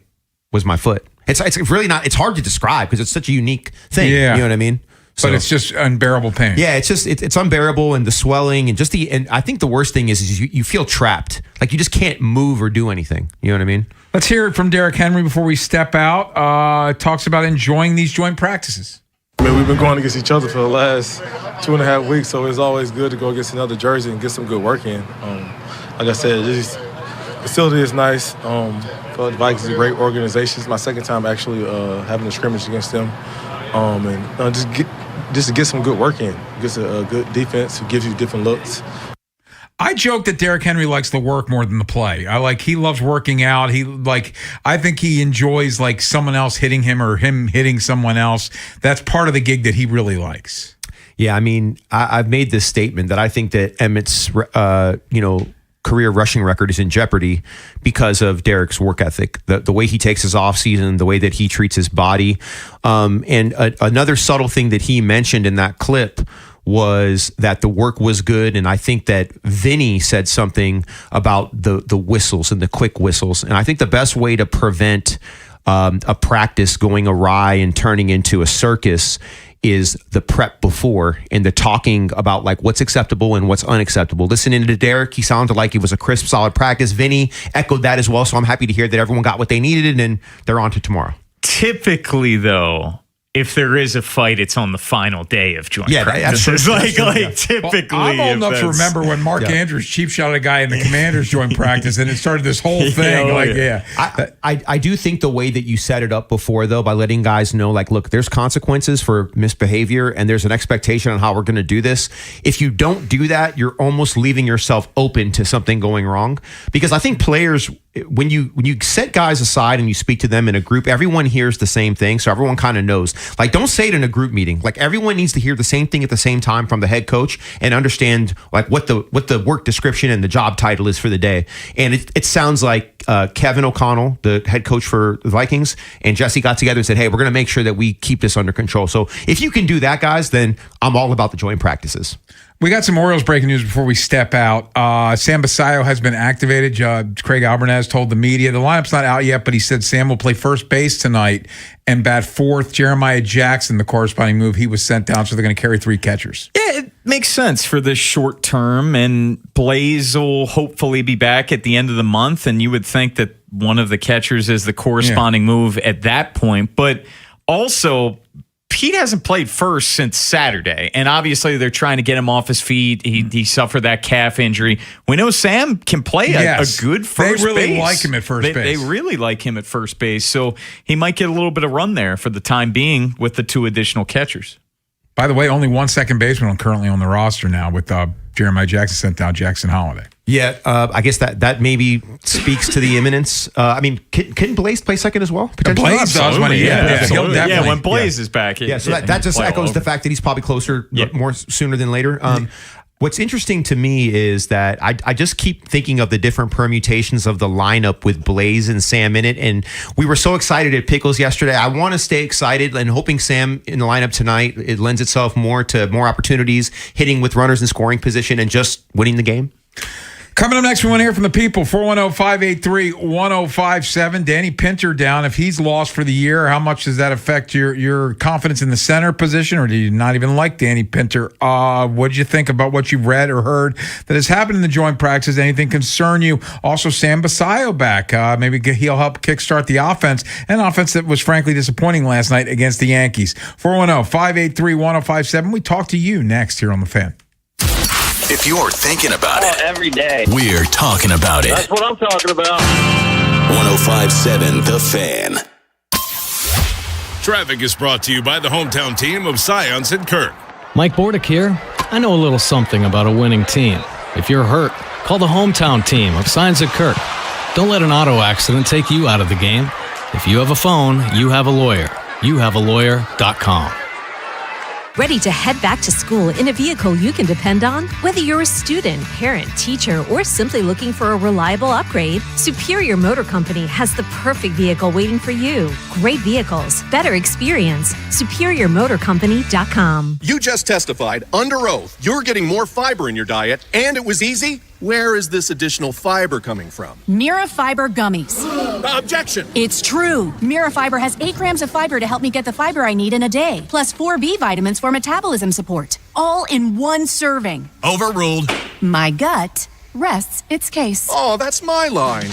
foot. It's really not. It's hard to describe because it's such a unique thing. Yeah. You know what I mean? But it's just unbearable pain. Yeah, it's unbearable, and the swelling and and I think the worst thing is you feel trapped. Like you just can't move or do anything. You know what I mean? Let's hear it from Derrick Henry before we step out. Talks about enjoying these joint practices. I mean, we've been going against each other for the last 2.5 weeks, so it's always good to go against another jersey and get some good work in. Like I said, the facility is nice. The Vikings is a great organization. It's my second time actually having a scrimmage against them, and just to get some good work in. Gets a good defense who gives you different looks. I joke that Derrick Henry likes the work more than the play. He loves working out. I think he enjoys someone else hitting him or him hitting someone else. That's part of the gig that he really likes. Yeah, I mean, I've made this statement that I think that Emmett's, career rushing record is in jeopardy because of Derrick's work ethic, the way he takes his offseason, the way that he treats his body. And another subtle thing that he mentioned in that clip was that the work was good. And I think that Vinny said something about the whistles and the quick whistles. And I think the best way to prevent a practice going awry and turning into a circus is the prep before and the talking about what's acceptable and what's unacceptable. Listening to Derrick, he sounded like it was a crisp, solid practice. Vinny echoed that as well. So I'm happy to hear that everyone got what they needed and they're on to tomorrow. Typically, though, if there is a fight, it's on the final day of joint practices. Typically. Well, I'm old enough to remember when Mark Andrews cheap shot a guy in the Commander's joint practice, and it started this whole thing. I do think the way that you set it up before, though, by letting guys know, look, there's consequences for misbehavior, and there's an expectation on how we're going to do this. If you don't do that, you're almost leaving yourself open to something going wrong. Because I think players, when you set guys aside and you speak to them in a group, everyone hears the same thing, so everyone kind of knows. Don't say it in a group meeting. Everyone needs to hear the same thing at the same time from the head coach and understand what the work description and the job title is for the day. And it sounds like Kevin O'Connell, the head coach for the Vikings, and Jesse got together and said, hey, we're going to make sure that we keep this under control. So if you can do that, guys, then I'm all about the joint practices. We got some Orioles breaking news before we step out. Sam Basayo has been activated. Craig Albarnaz told the media the lineup's not out yet, but he said Sam will play first base tonight and bat fourth. Jeremiah Jackson, the corresponding move, he was sent down, so they're going to carry 3 catchers. Yeah, Makes sense for this short term, and Blaze will hopefully be back at the end of the month, and you would think that one of the catchers is the corresponding move at that point. But also, Pete hasn't played first since Saturday, and obviously they're trying to get him off his feet. He suffered that calf injury. We know Sam can play a good first base. They really like him at first base. They really like him at first base, so he might get a little bit of run there for the time being with the 2 additional catchers. By the way, only one second baseman currently on the roster now with Jeremiah Jackson sent down Jackson Holiday. Yeah, I guess that maybe speaks to the imminence. I mean, can Blaze play second as well? Blaze does when when Blaze is back. So that just echoes the fact that he's probably closer more sooner than later. What's interesting to me is that I just keep thinking of the different permutations of the lineup with Blaze and Sam in it. And we were so excited at Pickles yesterday. I want to stay excited and hoping Sam in the lineup tonight, it lends itself more to more opportunities, hitting with runners in scoring position and just winning the game. Coming up next, we want to hear from the people. 410-583-1057. Danny Pinter down. If he's lost for the year, how much does that affect your confidence in the center position, or do you not even like Danny Pinter? What did you think about what you've read or heard that has happened in the joint practices? Anything concern you? Also, Sam Basayo back. Maybe he'll help kickstart the offense, an offense that was frankly disappointing last night against the Yankees. 410-583-1057. We talk to you next here on The Fan. If you're thinking about it every day, we're talking about it. That's what I'm talking about. 105.7 The Fan. Traffic is brought to you by the hometown team of Science and Kirk. Mike Bordick here. I know a little something about a winning team. If you're hurt, call the hometown team of Science and Kirk. Don't let an auto accident take you out of the game. If you have a phone, you have a lawyer. YouHaveALawyer.com. Ready to head back to school in a vehicle you can depend on? Whether you're a student, parent, teacher, or simply looking for a reliable upgrade, Superior Motor Company has the perfect vehicle waiting for you. Great vehicles, better experience. SuperiorMotorCompany.com. You just testified under oath you're getting more fiber in your diet, and it was easy? Where is this additional fiber coming from? Mira Fiber Gummies. Objection! It's true. Mira Fiber has 8 grams of fiber to help me get the fiber I need in a day, plus 4 B vitamins for metabolism support. All in one serving. Overruled. My gut rests its case. Oh, that's my line.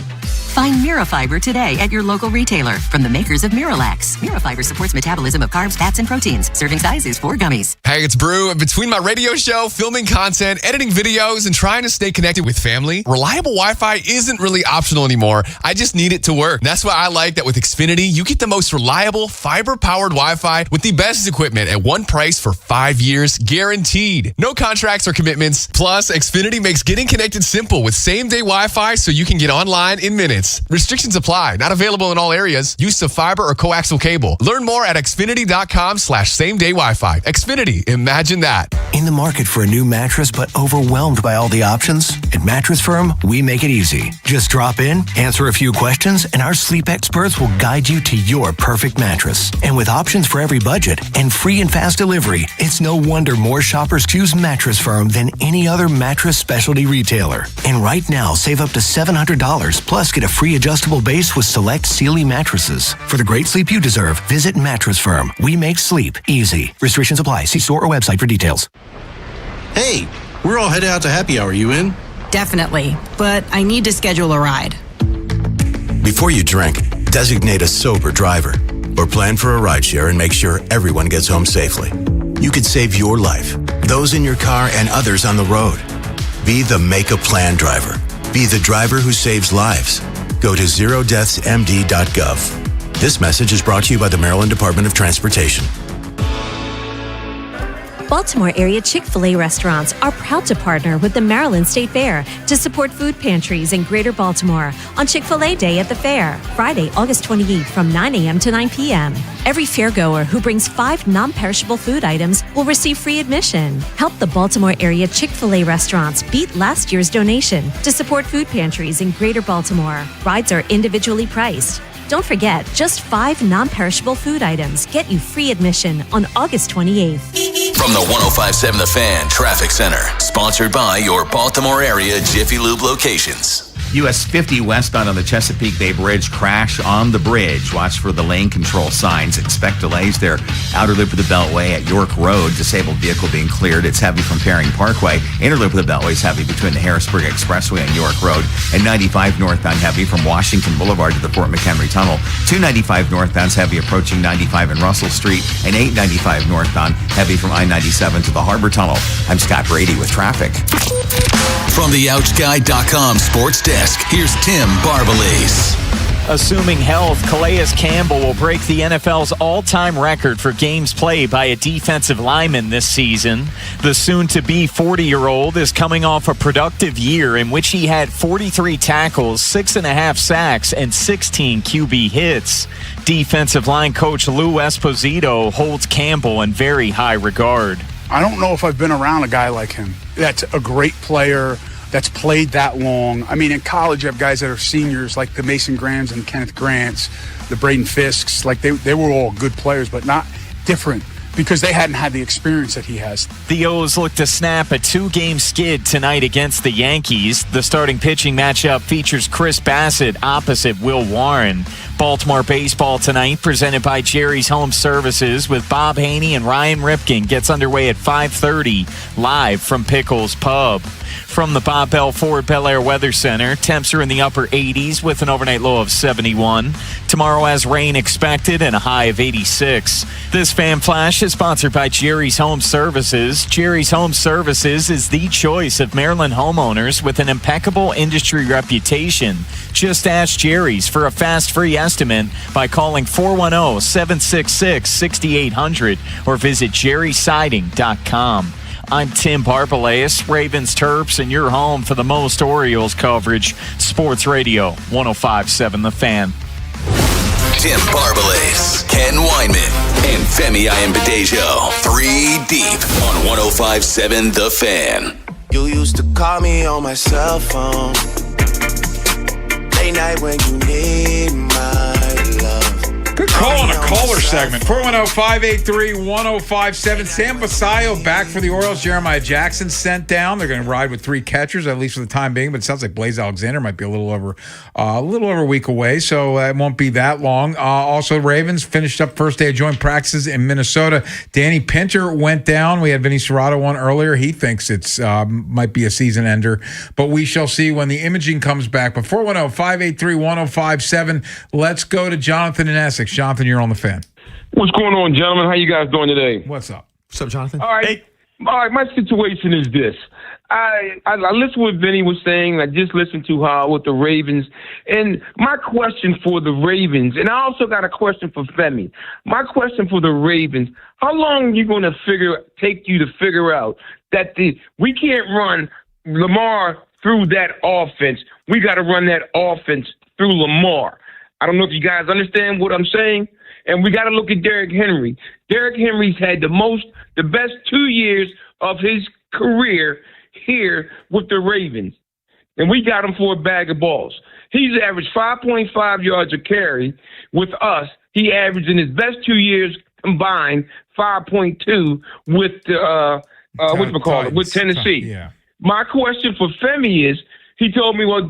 Find Mirafiber today at your local retailer from the makers of Miralax. Mirafiber supports metabolism of carbs, fats, and proteins. Serving size is 4 gummies. Hey, it's Brew. And between my radio show, filming content, editing videos, and trying to stay connected with family, reliable Wi-Fi isn't really optional anymore. I just need it to work. That's why I like that with Xfinity, you get the most reliable, fiber-powered Wi-Fi with the best equipment at one price for 5 years, guaranteed. No contracts or commitments. Plus, Xfinity makes getting connected simple with same-day Wi-Fi so you can get online in minutes. Restrictions apply. Not available in all areas. Use of fiber or coaxial cable. Learn more at xfinity.com/same-day Wi-Fi. Xfinity. Imagine that. In the market for a new mattress but overwhelmed by all the options? At Mattress Firm, we make it easy. Just drop in, answer a few questions, and our sleep experts will guide you to your perfect mattress. And with options for every budget and free and fast delivery, it's no wonder more shoppers choose Mattress Firm than any other mattress specialty retailer. And right now, save up to $700 plus get a free adjustable base with select Sealy mattresses. For the great sleep you deserve, visit Mattress Firm. We make sleep easy. Restrictions apply. See store or website for details. Hey, we're all headed out to happy hour. You in? Definitely, but I need to schedule a ride. Before you drink, designate a sober driver or plan for a rideshare and make sure everyone gets home safely. You could save your life, those in your car, and others on the road. Be the Make a Plan driver. Be the driver who saves lives. Go to zerodeathsmd.gov. This message is brought to you by the Maryland Department of Transportation. Baltimore area Chick-fil-A restaurants are proud to partner with the Maryland State Fair to support food pantries in Greater Baltimore on Chick-fil-A Day at the Fair, Friday, August 28th from 9 a.m. to 9 p.m. Every fairgoer who brings 5 non-perishable food items will receive free admission. Help the Baltimore area Chick-fil-A restaurants beat last year's donation to support food pantries in Greater Baltimore. Rides are individually priced. Don't forget, just 5 non-perishable food items get you free admission on August 28th. From the 105.7 The Fan Traffic Center, sponsored by your Baltimore area Jiffy Lube locations. US 50 westbound on the Chesapeake Bay Bridge. Crash on the bridge. Watch for the lane control signs. Expect delays there. Outer loop of the Beltway at York Road. Disabled vehicle being cleared. It's heavy from Paring Parkway. Inner loop of the Beltway is heavy between the Harrisburg Expressway and York Road. And 95 northbound heavy from Washington Boulevard to the Fort McHenry Tunnel. 295 northbound's heavy approaching 95 and Russell Street. And 895 northbound heavy from I-97 to the Harbor Tunnel. I'm Scott Brady with traffic. From the OutSky.com sports desk, here's Tim Barbalese. Assuming health, Calais Campbell will break the NFL's all-time record for games played by a defensive lineman this season. The soon-to-be 40-year-old is coming off a productive year in which he had 43 tackles, 6.5 sacks, and 16 QB hits. Defensive line coach Lou Esposito holds Campbell in very high regard. I don't know if I've been around a guy like him. That's a great player that's played that long. I mean, in college, you have guys that are seniors like the Mason Grahams and Kenneth Grants, the Braden Fisks. Like, they were all good players, but not different because they hadn't had the experience that he has. The O's look to snap a 2-game skid tonight against the Yankees. The starting pitching matchup features Chris Bassett opposite Will Warren. Baltimore baseball tonight, presented by Jerry's Home Services, with Bob Haney and Ryan Ripken, gets underway at 5:30, live from Pickles Pub. From the Bob Bell Ford Bel Air Weather Center, temps are in the upper 80s with an overnight low of 71. Tomorrow has rain expected and a high of 86. This Fan Flash is sponsored by Jerry's Home Services. Jerry's Home Services is the choice of Maryland homeowners with an impeccable industry reputation. Just ask Jerry's for a fast, free estimate by calling 410-766-6800 or visit jerrysiding.com. I'm Tim Barbalese, Ravens Terps, and you're home for the most Orioles coverage. Sports Radio 105.7 The Fan. Tim Barbalese, Ken Weinman, and Femi Ayanbadejo. 3 deep on 105.7 The Fan. You used to call me on my cell phone. Late night when you need my love. Good call on a caller segment. 410-583-1057. Sam Basayo back for the Orioles. Jeremiah Jackson sent down. They're going to ride with 3 catchers, at least for the time being. But it sounds like Blaze Alexander might be a little over a week away, so it won't be that long. Also, Ravens finished up first day of joint practices in Minnesota. Danny Pinter went down. We had Vinny Serrato on earlier. He thinks it's might be a season ender, but we shall see when the imaging comes back. But 410-583-1057. Let's go to Jonathan in Essex. Jonathan, you're on the Fan. What's going on, gentlemen? How you guys doing today? What's up? What's up, Jonathan? All right. My situation is this. I listened to what Vinny was saying. I just listened to with the Ravens. And my question for the Ravens, and I also got a question for Femi. My question for the Ravens, how long are you going to take you to figure out that we can't run Lamar through that offense? We got to run that offense through Lamar. I don't know if you guys understand what I'm saying. And we got to look at Derrick Henry. Derrick Henry's had the best 2 years of his career here with the Ravens. And we got him for a bag of balls. He's averaged 5.5 yards a carry with us. He averaged in his best 2 years combined 5.2 with with Tennessee. Yeah. My question for Femi is, he told me, well,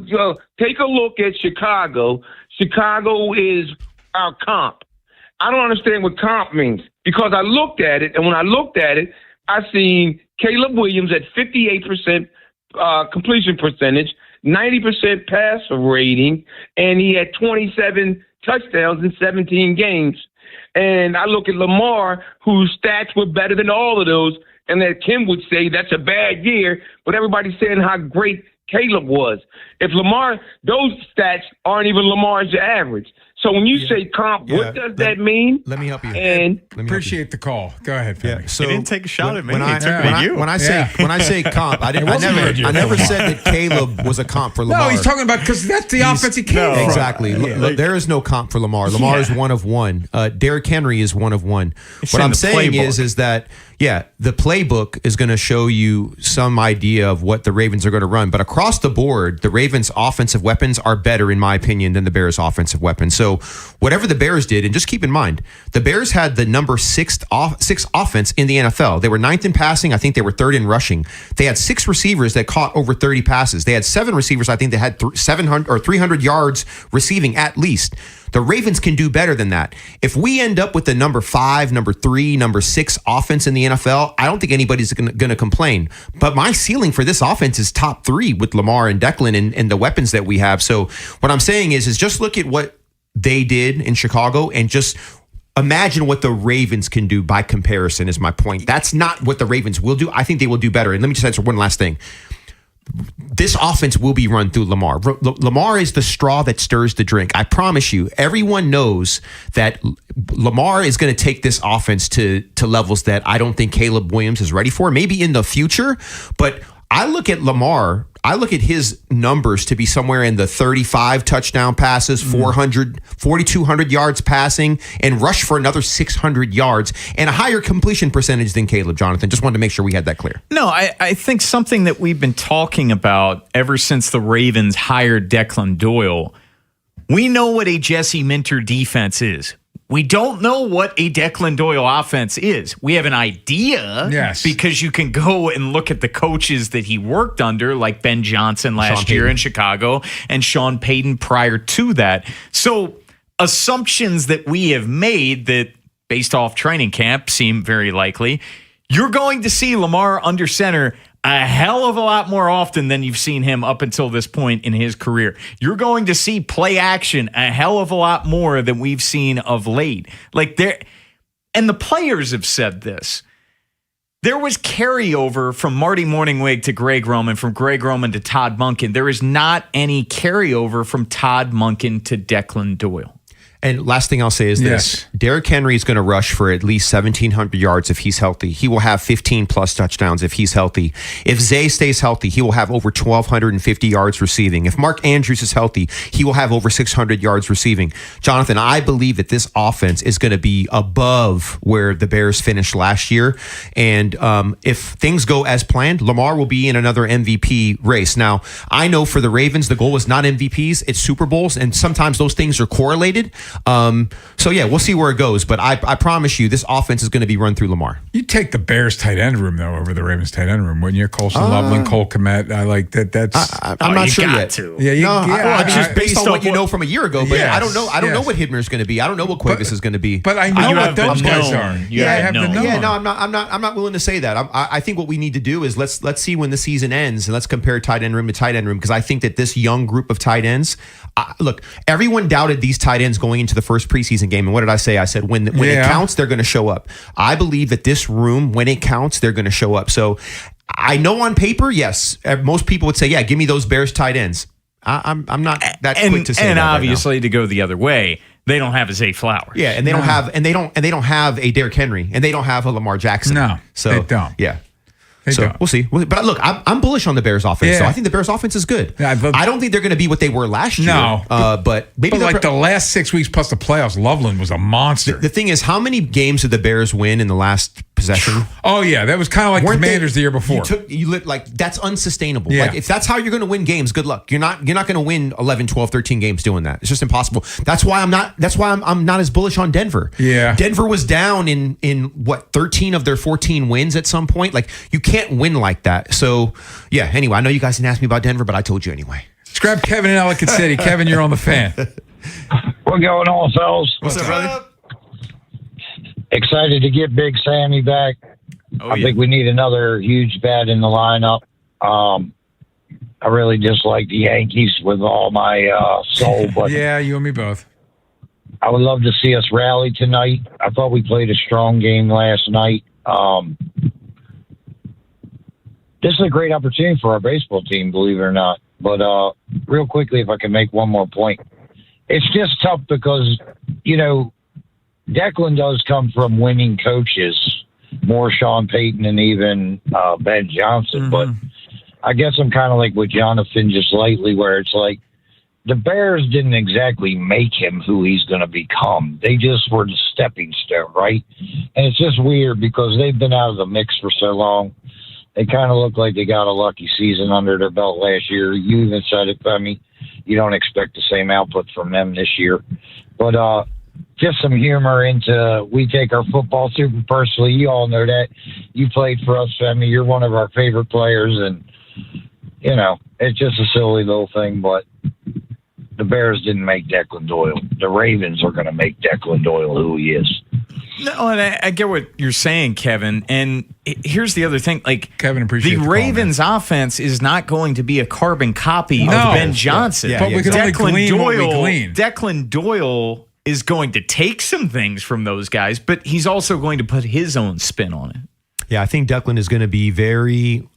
take a look at Chicago. Chicago is our comp. I don't understand what comp means because I looked at it, and when I looked at it, I seen Caleb Williams at 58% completion percentage, 90% passer rating, and he had 27 touchdowns in 17 games. And I look at Lamar, whose stats were better than all of those, and that Kim would say that's a bad year, but everybody's saying how great Caleb was. If Lamar, those stats aren't even Lamar's average. So when you say comp, what does that mean? Let me help you. And appreciate the call. Go ahead, Femi. Yeah, so he didn't take a shot at me. When I say comp, I never said that Caleb was a comp for Lamar. No, he's talking about because that's the offense he came from. Exactly. There is no comp for Lamar. Lamar is one of one. Derrick Henry is one of one. What I'm saying is that yeah, the playbook is going to show you some idea of what the Ravens are going to run. But across the board, the Ravens' offensive weapons are better, in my opinion, than the Bears' offensive weapons. So whatever the Bears did, and just keep in mind, the Bears had the number six offense in the NFL. They were 9th in passing. I think they were 3rd in rushing. They had 6 receivers that caught over 30 passes. They had 7 receivers. I think they had 700 or 300 yards receiving at least. The Ravens can do better than that. If we end up with the number 5, number 3, number 6 offense in the NFL, I don't think anybody's going to complain. But my ceiling for this offense is top 3 with Lamar and Declan and the weapons that we have. So what I'm saying is just look at what they did in Chicago and just imagine what the Ravens can do by comparison is my point. That's not what the Ravens will do. I think they will do better. And let me just answer one last thing. This offense will be run through Lamar. Lamar is the straw that stirs the drink. I promise you, everyone knows that Lamar is going to take this offense to levels that I don't think Caleb Williams is ready for, maybe in the future. But I look at Lamar, I look at his numbers to be somewhere in the 35 touchdown passes, 4,200 yards passing, and rush for another 600 yards, and a higher completion percentage than Caleb, Jonathan. Just wanted to make sure we had that clear. No, I think something that we've been talking about ever since the Ravens hired Declan Doyle, we know what a Jesse Minter defense is. We don't know what a Declan Doyle offense is. We have an idea because you can go and look at the coaches that he worked under, like Ben Johnson last year in Chicago and Sean Payton prior to that. So assumptions that we have made that based off training camp seem very likely. You're going to see Lamar under center a hell of a lot more often than you've seen him up until this point in his career. You're going to see play action a hell of a lot more than we've seen of late. And the players have said this. There was carryover from Marty Morningwig to Greg Roman, from Greg Roman to Todd Monken. There is not any carryover from Todd Monken to Declan Doyle. And last thing I'll say is this. Derrick Henry is going to rush for at least 1,700 yards if he's healthy. He will have 15-plus touchdowns if he's healthy. If Zay stays healthy, he will have over 1,250 yards receiving. If Mark Andrews is healthy, he will have over 600 yards receiving. Jonathan, I believe that this offense is going to be above where the Bears finished last year. And if things go as planned, Lamar will be in another MVP race. Now, I know for the Ravens, the goal is not MVPs, it's Super Bowls, and sometimes those things are correlated. So yeah, we'll see where it goes, but I promise you this offense is going to be run through Lamar. You'd take the Bears tight end room though over the Ravens tight end room, wouldn't you? Colson Loveland, Cole Kmet. I like that. That's I'm not sure yet. Just based on what you know from a year ago, but I don't know. I don't know what Hidmer is going to be. I don't know what Cuevas is going to be. But I know what those guys are. I'm not willing to say that. I think what we need to do is let's see when the season ends and let's compare tight end room to tight end room, because I think that this young group of tight ends. Look, everyone doubted these tight ends going into the first preseason game. And what did I say? I said, when it counts, they're going to show up. I believe that this room, when it counts, they're going to show up. So I know on paper, yes, most people would say, yeah, give me those Bears tight ends. I'm not that quick to say that. And obviously, to go the other way, they don't have a Zay Flowers. Yeah, and they don't have a Derrick Henry, and they don't have a Lamar Jackson. No, so they don't. Yeah. We'll see. But look, I'm bullish on the Bears offense. So I think the Bears offense is good. I don't think they're going to be what they were last year. No. But maybe like the last 6 weeks plus the playoffs, Loveland was a monster. The thing is, how many games did the Bears win in the last possession? Oh, yeah. That was kind of like the Commanders the year before. That's unsustainable. Yeah. Like, if that's how you're going to win games, good luck. You're not going to win 11, 12, 13 games doing that. It's just impossible. That's why I'm not as bullish on Denver. Yeah. Denver was down in 13 of their 14 wins at some point. Like, you can't win like that. So, yeah, anyway, I know you guys didn't ask me about Denver, but I told you anyway. Let's grab Kevin in Ellicott City. Kevin, you're on the Fan. What's going on, fellas? What's up, brother? Excited to get Big Sammy back. I think we need another huge bat in the lineup. I really dislike the Yankees with all my soul. But yeah, you and me both. I would love to see us rally tonight. I thought we played a strong game last night. This is a great opportunity for our baseball team, believe it or not. But real quickly, if I can make one more point. It's just tough because, Declan does come from winning coaches, more Sean Payton and even Ben Johnson. Mm-hmm. But I guess I'm kind of like with Jonathan just lately, where it's like the Bears didn't exactly make him who he's going to become. They just were the stepping stone, right? And it's just weird because they've been out of the mix for so long. They kind of look like they got a lucky season under their belt last year. You even said it, Femi. You don't expect the same output from them this year. But just some humor into, we take our football super personally. You all know that. You played for us, Femi. You're one of our favorite players. And, you know, it's just a silly little thing. But the Bears didn't make Declan Doyle. The Ravens are going to make Declan Doyle who he is. No, and I get what you're saying, Kevin. And here's the other thing: like Kevin, appreciate the Ravens' offense is not going to be a carbon copy of Ben Johnson. But we can only glean what we glean. Declan Doyle is going to take some things from those guys, but he's also going to put his own spin on it. Yeah, I think Declan is going to be very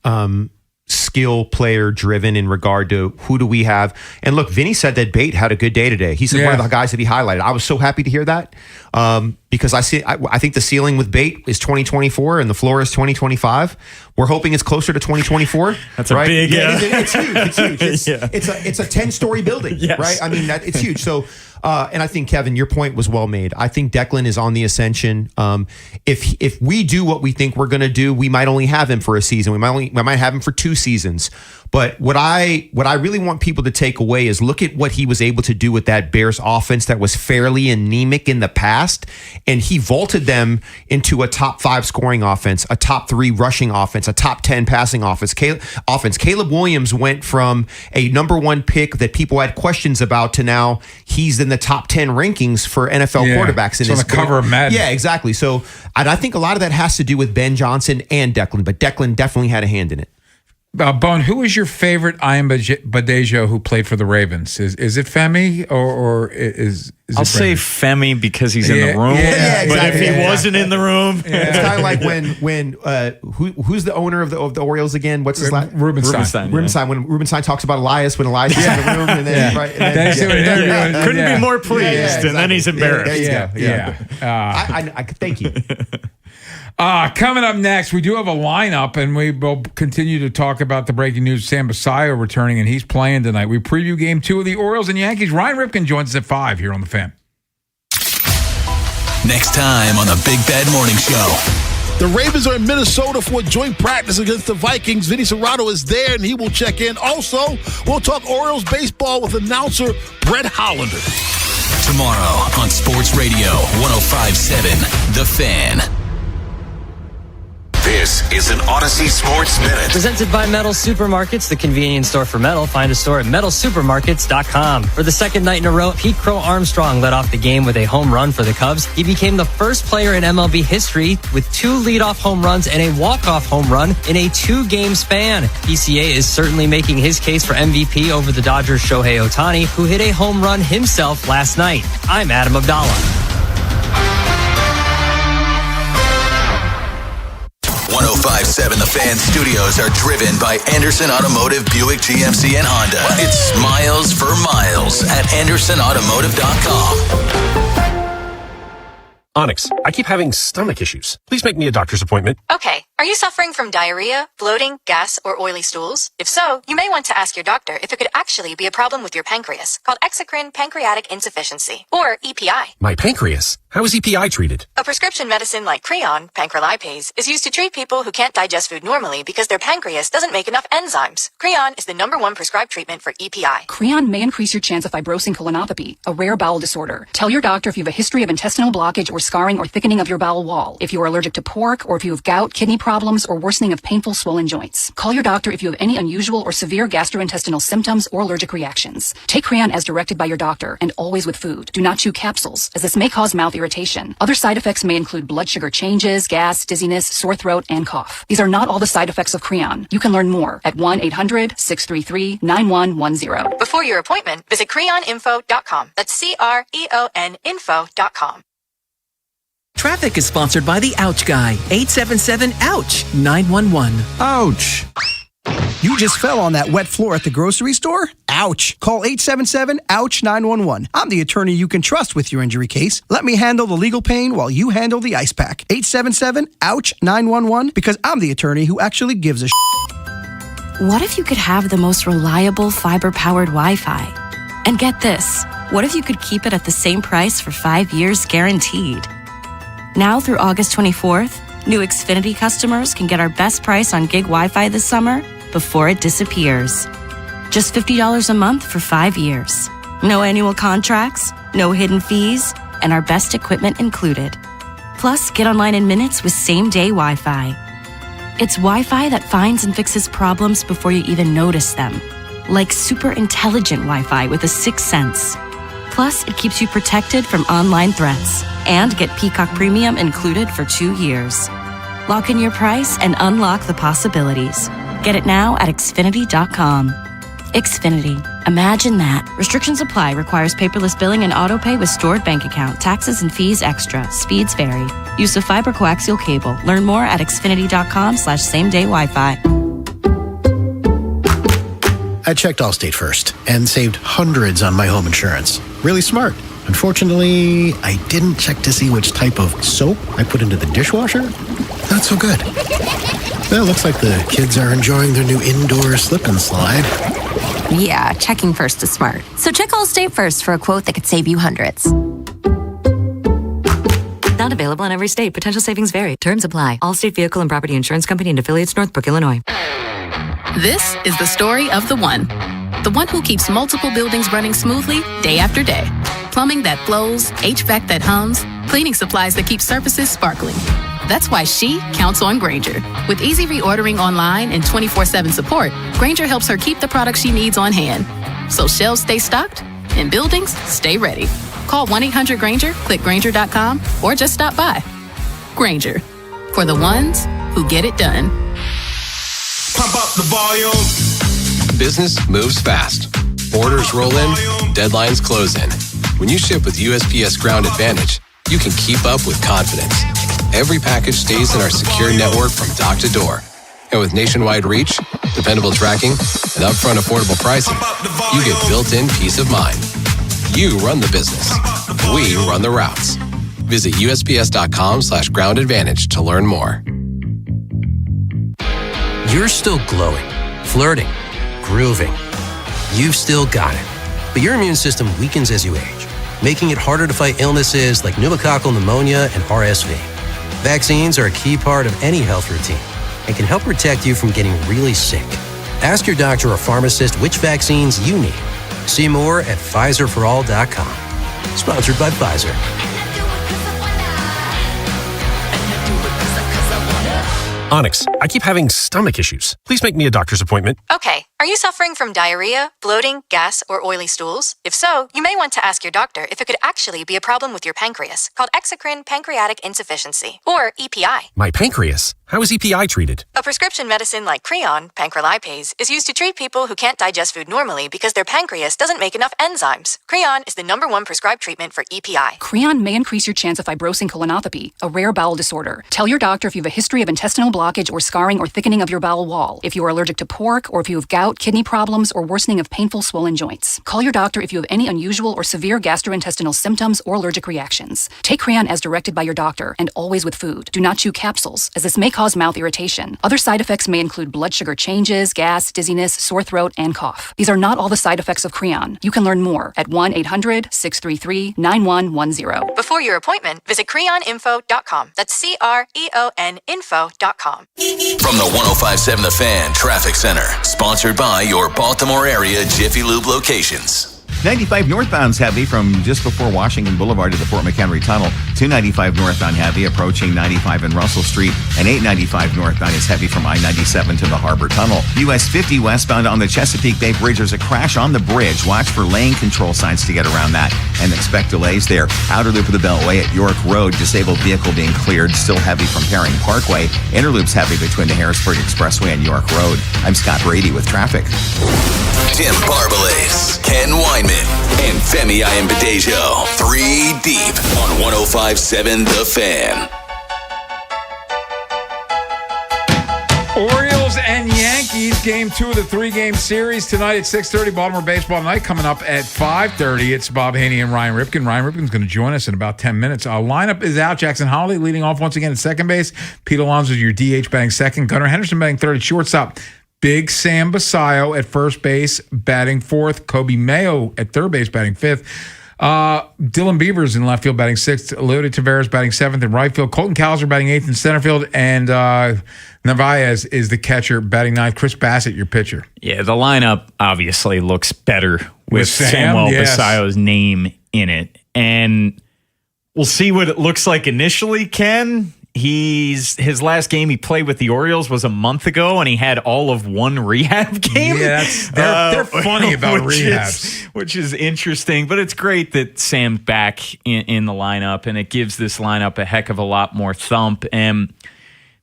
skill player driven in regard to who do we have. And look, Vinny said that Bate had a good day today. He's one of the guys that he highlighted. I was so happy to hear that because I think the ceiling with Bate is 2024 and the floor is 2025. We're hoping it's closer to 2024. That's right? Big, it's huge. It's huge. It's a 10-story building, right? I mean, it's huge. So, and I think, Kevin, your point was well made. I think Declan is on the ascension. If we do what we think we're going to do, we might only have him for a season. We might have him for 2 seasons. But what I really want people to take away is look at what he was able to do with that Bears offense that was fairly anemic in the past, and he vaulted them into a top 5 scoring offense, a top 3 rushing offense, a top 10 passing offense. Caleb Williams went from a number 1 pick that people had questions about to now he's in the top 10 rankings for NFL quarterbacks. It's on the cover of Madden. Yeah, exactly. So I think a lot of that has to do with Ben Johnson and Declan, but Declan definitely had a hand in it. Bone, who is your favorite Ian Badejo who played for the Ravens? Is it Femi or is I'll say Femi because he's in the room. Yeah, exactly. But if he wasn't in the room, it's kind of like when who's the owner of the Orioles again? What's his last? Rubenstein. Rubenstein. When Rubenstein talks about Elias, when Elias is in the room, and then couldn't be more pleased, and then he's embarrassed. I thank you. Coming up next, we do have a lineup, and we will continue to talk about the breaking news. Sam Basayo returning, and he's playing tonight. We preview Game 2 of the Orioles and Yankees. Ryan Ripken joins us at 5 here on The Fan. Next time on the Big Bad Morning Show. The Ravens are in Minnesota for a joint practice against the Vikings. Vinny Serrato is there, and he will check in. Also, we'll talk Orioles baseball with announcer Brett Hollander. Tomorrow on Sports Radio 105.7 The Fan. This is an Odyssey Sports Minute. Presented by Metal Supermarkets, the convenience store for metal. Find a store at metalsupermarkets.com. For the second night in a row, Pete Crow Armstrong led off the game with a home run for the Cubs. He became the first player in MLB history with 2 leadoff home runs and a walk-off home run in a 2-game span. PCA is certainly making his case for MVP over the Dodgers' Shohei Ohtani, who hit a home run himself last night. I'm Adam Abdallah. 105.7 The Fan studios are driven by Anderson Automotive, Buick, GMC, and Honda. It's smiles for miles at AndersonAutomotive.com. Onyx, I keep having stomach issues. Please make me a doctor's appointment. Okay. Are you suffering from diarrhea, bloating, gas, or oily stools? If so, you may want to ask your doctor if it could actually be a problem with your pancreas, called exocrine pancreatic insufficiency, or EPI. My pancreas? How is EPI treated? A prescription medicine like Creon, pancrelipase, is used to treat people who can't digest food normally because their pancreas doesn't make enough enzymes. Creon is the #1 prescribed treatment for EPI. Creon may increase your chance of fibrosing colonopathy, a rare bowel disorder. Tell your doctor if you have a history of intestinal blockage or scarring or thickening of your bowel wall, if you are allergic to pork, or if you have gout, kidney problems, or worsening of painful swollen joints. Call your doctor if you have any unusual or severe gastrointestinal symptoms or allergic reactions. Take Creon as directed by your doctor and always with food. Do not chew capsules, as this may cause mouth irritation. Other side effects may include blood sugar changes, gas, dizziness, sore throat, and cough. These are not all the side effects of Creon. You can learn more at 1-800-633-9110. Before your appointment, visit creoninfo.com. That's CREON info.com. Traffic is sponsored by the Ouch Guy. 877-OUCH-911. Ouch. You just fell on that wet floor at the grocery store? Ouch. Call 877-OUCH-911. I'm the attorney you can trust with your injury case. Let me handle the legal pain while you handle the ice pack. 877-OUCH-911 because I'm the attorney who actually gives a What if you could have the most reliable fiber-powered Wi-Fi? And get this, what if you could keep it at the same price for 5 years guaranteed? Now through August 24th, new Xfinity customers can get our best price on gig Wi-Fi this summer before it disappears. Just $50 a month for 5 years. No annual contracts, no hidden fees, and our best equipment included. Plus, get online in minutes with same-day Wi-Fi. It's Wi-Fi that finds and fixes problems before you even notice them. Like super intelligent Wi-Fi with a 6th sense. Plus, it keeps you protected from online threats. And get Peacock Premium included for 2 years. Lock in your price and unlock the possibilities. Get it now at Xfinity.com. Xfinity. Imagine that. Restrictions apply. Requires paperless billing and autopay with stored bank account. Taxes and fees extra. Speeds vary. Use of fiber coaxial cable. Learn more at Xfinity.com/same-day Wi-Fi. I checked Allstate first and saved hundreds on my home insurance. Really smart. Unfortunately, I didn't check to see which type of soap I put into the dishwasher. Not so good. Well, looks like the kids are enjoying their new indoor slip and slide. Yeah, checking first is smart. So check Allstate first for a quote that could save you hundreds. Not available in every state. Potential savings vary. Terms apply. Allstate Vehicle and Property Insurance Company and affiliates, Northbrook, Illinois. This is the story of the one who keeps multiple buildings running smoothly day after day. Plumbing that flows, HVAC that hums, cleaning supplies that keep surfaces sparkling. That's why she counts on Grainger. With easy reordering online and 24/7 support, Grainger helps her keep the products she needs on hand. So shelves stay stocked and buildings stay ready. Call 1-800-GRAINGER, click Grainger.com, or just stop by. Grainger, for the ones who get it done. Pump up the volume. Business moves fast. Orders roll in, deadlines close in. When you ship with USPS Ground Advantage, you can keep up with confidence. Every package stays in our secure network from dock to door. And with nationwide reach, dependable tracking, and upfront affordable pricing, you get built-in peace of mind. You run the business. We run the routes. Visit USPS.com/Ground Advantage to learn more. You're still glowing, flirting, grooving. You've still got it. But your immune system weakens as you age, making it harder to fight illnesses like pneumococcal pneumonia and RSV. Vaccines are a key part of any health routine and can help protect you from getting really sick. Ask your doctor or pharmacist which vaccines you need. See more at PfizerForAll.com. Sponsored by Pfizer. Onyx, I keep having stomach issues. Please make me a doctor's appointment. Okay, are you suffering from diarrhea, bloating, gas, or oily stools? If so, you may want to ask your doctor if it could actually be a problem with your pancreas, called exocrine pancreatic insufficiency, or EPI. My pancreas? How is EPI treated? A prescription medicine like Creon, pancrelipase, is used to treat people who can't digest food normally because their pancreas doesn't make enough enzymes. Creon is the #1 prescribed treatment for EPI. Creon may increase your chance of fibrosing colonopathy, a rare bowel disorder. Tell your doctor if you have a history of intestinal blockage or scarring or thickening of your bowel wall, if you are allergic to pork, or if you have gout, kidney problems, or worsening of painful swollen joints. Call your doctor if you have any unusual or severe gastrointestinal symptoms or allergic reactions. Take Creon as directed by your doctor and always with food. Do not chew capsules, as this may cause mouth irritation. Other side effects may include blood sugar changes, gas, dizziness, sore throat, and cough. These are not all the side effects of Creon. You can learn more at 1-800-633-9110. Before your appointment, visit creoninfo.com. That's CREON info.com. From the 105.7 The Fan Traffic Center, sponsored by your Baltimore area Jiffy Lube locations. 95 northbound's heavy from just before Washington Boulevard to the Fort McHenry Tunnel. 295 northbound heavy approaching 95 and Russell Street. And 895 northbound is heavy from I-97 to the Harbor Tunnel. US 50 westbound on the Chesapeake Bay Bridge. There's a crash on the bridge. Watch for lane control signs to get around that and expect delays there. Outer loop of the Beltway at York Road. Disabled vehicle being cleared. Still heavy from Herring Parkway. Inner loop's heavy between the Harrisburg Expressway and York Road. I'm Scott Brady with traffic. Tim Barbalace, Ken Weinman, and Femi Ayanbadejo. 3 deep on 105.7 The Fan. Orioles and Yankees, game 2 of the 3-game series tonight at 6:30. Baltimore Baseball Night coming up at 5:30. It's Bob Haynie and Ryan Ripken. Ryan Ripken's going to join us in about 10 minutes. Our lineup is out. Jackson Holiday leading off once again at second base. Pete Alonso, your DH, batting second. Gunnar Henderson batting third at shortstop. Big Sam Basayo at first base, batting fourth. Kobe Mayo at third base, batting fifth. Dylan Beavers in left field, batting sixth. Leody Taveras batting seventh in right field. Colton Cowser batting eighth in center field. And Narvaez is the catcher, batting ninth. Chris Bassett, your pitcher. Yeah, the lineup obviously looks better with Samuel Basayo's name in it. And we'll see what it looks like initially, Ken. His last game he played with the Orioles was a month ago, and he had all of one rehab game. Yeah, they're funny about rehabs. Which is interesting, but it's great that Sam's back in the lineup, and it gives this lineup a heck of a lot more thump. And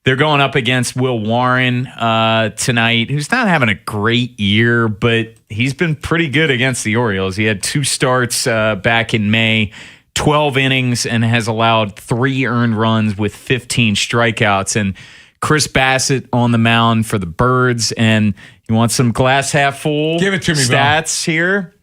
they're going up against Will Warren tonight, who's not having a great year, but he's been pretty good against the Orioles. He had 2 starts back in May, 12 innings, and has allowed 3 earned runs with 15 strikeouts. And Chris Bassett on the mound for the Birds. And you want some glass half full? Give it to me, stats here.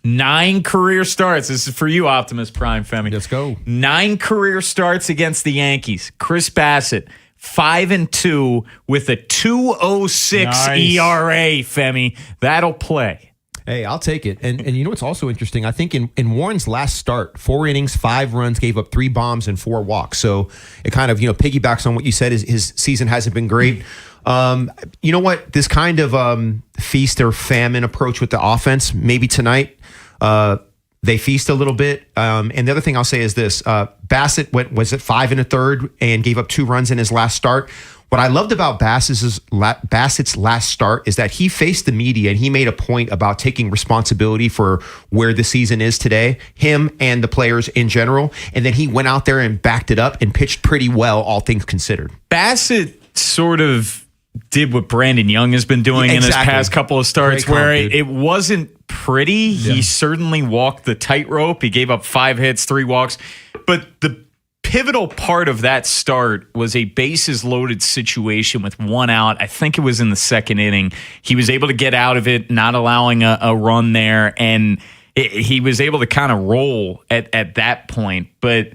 9 career starts. This is for you, Optimus Prime, Femi. Let's go. 9 career starts against the Yankees. Chris Bassett, 5-2 with a 2.06 ERA, Femi. That'll play. Hey, I'll take it. And you know what's also interesting? I think in Warren's last start, 4 innings, 5 runs, gave up 3 bombs and 4 walks. So it kind of, piggybacks on what you said. His season hasn't been great. You know what? This kind of feast or famine approach with the offense, maybe tonight, they feast a little bit. And the other thing I'll say is this. Bassett was at 5 1/3 and gave up 2 runs in his last start. What I loved about Bassett's last start is that he faced the media and he made a point about taking responsibility for where the season is today, him and the players in general. And then he went out there and backed it up and pitched pretty well, all things considered. Bassett sort of did what Brandon Young has been doing in his past couple of starts, where it wasn't pretty. Yeah. He certainly walked the tightrope. He gave up 5 hits, 3 walks. But the pivotal part of that start was a bases loaded situation with 1 out. I think it was in the 2nd inning. He was able to get out of it, not allowing a run there, and he was able to kind of roll at that point. But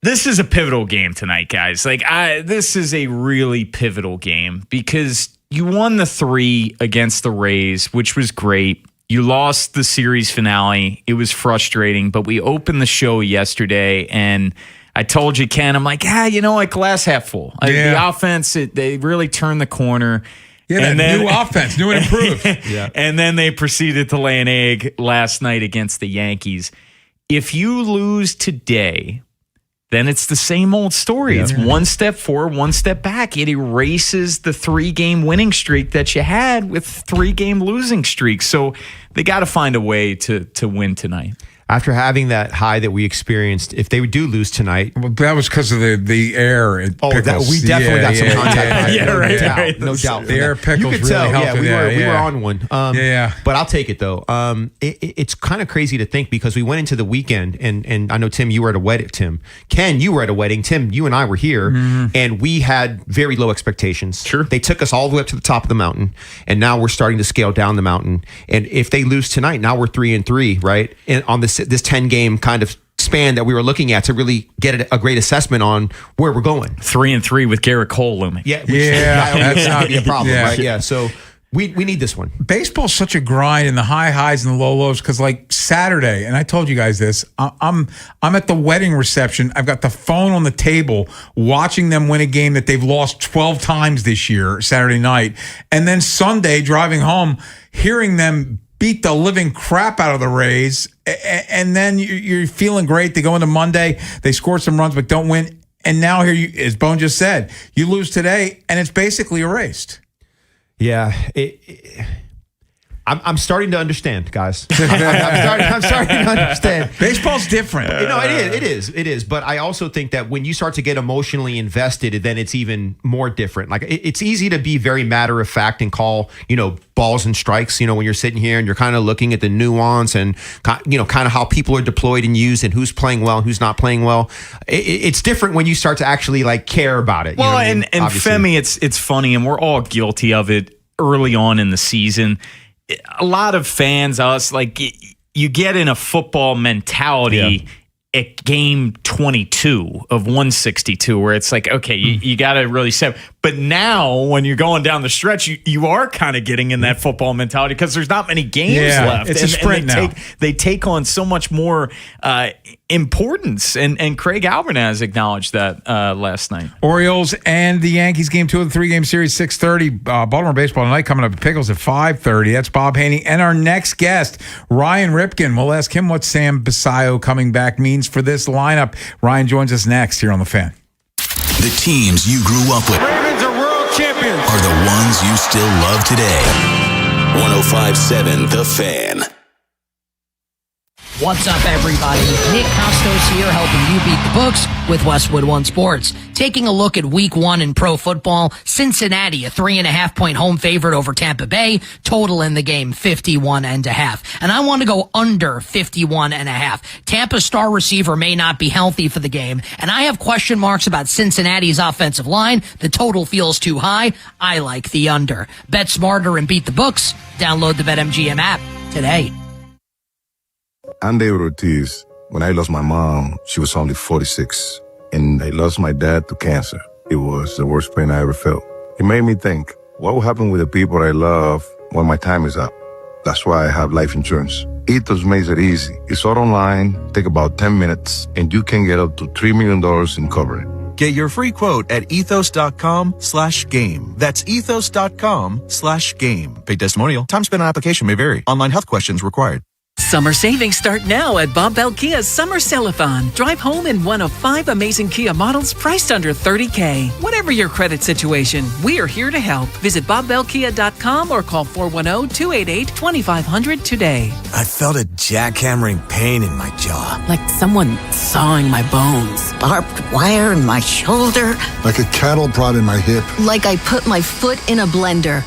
this is a pivotal game tonight, guys. This is a really pivotal game because you won the 3 against the Rays, which was great. You lost the series finale. It was frustrating, but we opened the show yesterday, and I told you, Ken, I'm like, glass half full. The offense, they really turned the corner. Yeah, and then, new offense, new and improved. Yeah. And then they proceeded to lay an egg last night against the Yankees. If you lose today, then it's the same old story. It's 1 step forward, 1 step back. It erases the 3-game winning streak that you had with 3-game losing streaks. So they got to find a way to win tonight. After having that high that we experienced, if they do lose tonight, well, that was because of the air. We definitely got some contact. No doubt. The air pickles you could really tell. helped. We were on one. But I'll take it though. It's kind of crazy to think because we went into the weekend, and I know Tim, you were at a wedding. Ken, you were at a wedding. Tim, you and I were here, and we had very low expectations. Sure, they took us all the way up to the top of the mountain, and now we're starting to scale down the mountain. And if they lose tonight, now we're 3-3, right? And on this 10-game kind of span that we were looking at to really get a great assessment on where we're going. 3-3 with Garrett Cole looming. That's not be a problem, right? Yeah, so we need this one. Baseball's such a grind in the high highs and the low lows because like Saturday, and I told you guys this, I'm at the wedding reception. I've got the phone on the table watching them win a game that they've lost 12 times this year, Saturday night. And then Sunday, driving home, hearing them beat the living crap out of the Rays, and then you're feeling great. They go into Monday, they score some runs but don't win, and now here, as Bone just said, you lose today, and it's basically erased. Yeah, I'm starting to understand, guys. I'm starting to understand. Baseball's different. It is. But I also think that when you start to get emotionally invested, then it's even more different. Like it's easy to be very matter of fact and call, balls and strikes, when you're sitting here and you're kind of looking at the nuance and, kind of how people are deployed and used and who's playing well and who's not playing well. It's different when you start to actually care about it. Well, and Femi, it's funny, and we're all guilty of it early on in the season. A lot of fans, you get in a football mentality at game 22 of 162 where it's like, okay, you got to really set. But now, when you're going down the stretch, you are kind of getting in that football mentality because there's not many games left. It's a sprint now. They take on so much more importance, and Craig Alvernaz acknowledged that last night. Orioles and the Yankees game 2 of the 3-game series, 6:30. Baltimore baseball tonight coming up at Pickles at 5:30. That's Bob Haynie. And our next guest, Ryan Ripken. We'll ask him what Sam Basayo coming back means for this lineup. Ryan joins us next here on The Fan. The teams you grew up with Ravens are world champions. are the ones you still love today. 105.7 The Fan. What's up, everybody? Nick Costos here, helping you beat the books with Westwood One Sports. Taking a look at Week 1 in pro football, Cincinnati, a 3.5-point home favorite over Tampa Bay. Total in the game, 51.5. And I want to go under 51.5. Tampa's star receiver may not be healthy for the game, and I have question marks about Cincinnati's offensive line. The total feels too high. I like the under. Bet smarter and beat the books. Download the BetMGM app today. I'm David Ortiz. When I lost my mom, she was only 46. And I lost my dad to cancer. It was the worst pain I ever felt. It made me think, what will happen with the people I love when my time is up? That's why I have life insurance. Ethos makes it easy. It's all online, take about 10 minutes, and you can get up to $3 million in coverage. Get your free quote at ethos.com/game. That's ethos.com/game. Paid testimonial. Time spent on application may vary. Online health questions required. Summer savings start now at Bob Bell Kia's Summer Sell-a-thon. Drive home in one of 5 amazing Kia models priced under $30K. Whatever your credit situation, we are here to help. Visit BobBellKia.com or call 410-288-2500 today. I felt a jackhammering pain in my jaw. Like someone sawing my bones. Barbed wire in my shoulder. Like a cattle prod in my hip. Like I put my foot in a blender.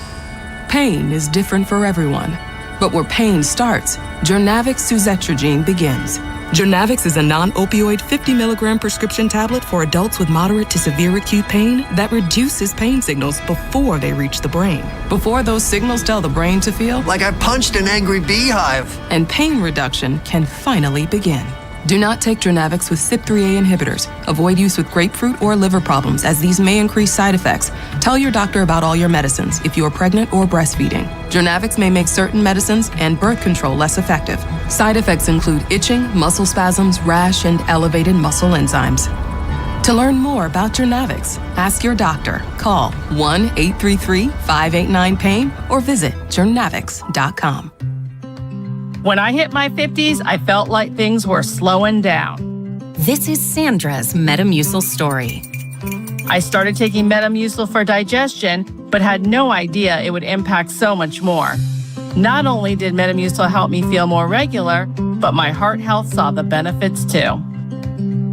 Pain is different for everyone. But where pain starts, Jernavix suzetrigine begins. Jernavix is a non-opioid 50-milligram prescription tablet for adults with moderate to severe acute pain that reduces pain signals before they reach the brain. Before those signals tell the brain to feel like I punched an angry beehive. And pain reduction can finally begin. Do not take Jernavix with CYP3A inhibitors. Avoid use with grapefruit or liver problems, as these may increase side effects. Tell your doctor about all your medicines if you are pregnant or breastfeeding. Jernavix may make certain medicines and birth control less effective. Side effects include itching, muscle spasms, rash, and elevated muscle enzymes. To learn more about Jernavix, ask your doctor. Call 1-833-589-PAIN or visit jernavix.com. When I hit my 50s, I felt like things were slowing down. This is Sandra's Metamucil story. I started taking Metamucil for digestion, but had no idea it would impact so much more. Not only did Metamucil help me feel more regular, but my heart health saw the benefits too.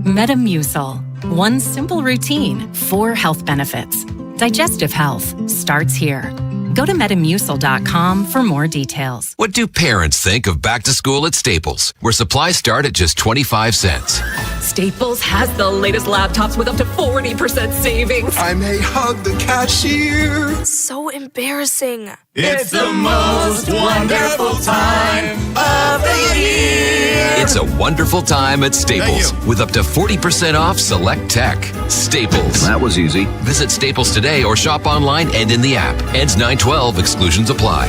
Metamucil. One simple routine, 4 health benefits. Digestive health starts here. Go to Metamucil.com for more details. What do parents think of back to school at Staples, where supplies start at just 25 cents? Staples has the latest laptops with up to 40% savings. I may hug the cashier. So embarrassing. It's the most wonderful time of the year. It's a wonderful time at Staples with up to 40% off select tech. Staples. That was easy. Visit Staples today or shop online and in the app. Ends 9/12. Exclusions apply.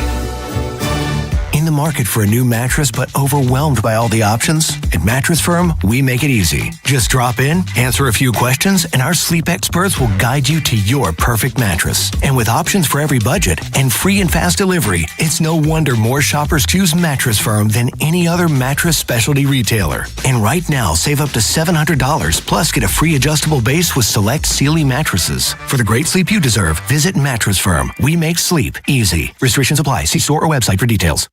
In the market for a new mattress but overwhelmed by all the options? At Mattress Firm, we make it easy. Just drop in, answer a few questions, and our sleep experts will guide you to your perfect mattress. And with options for every budget and free and fast delivery, it's no wonder more shoppers choose Mattress Firm than any other mattress specialty retailer. And right now, save up to $700, plus get a free adjustable base with select Sealy mattresses. For the great sleep you deserve, visit Mattress Firm. We make sleep easy. Restrictions apply. See store or website for details.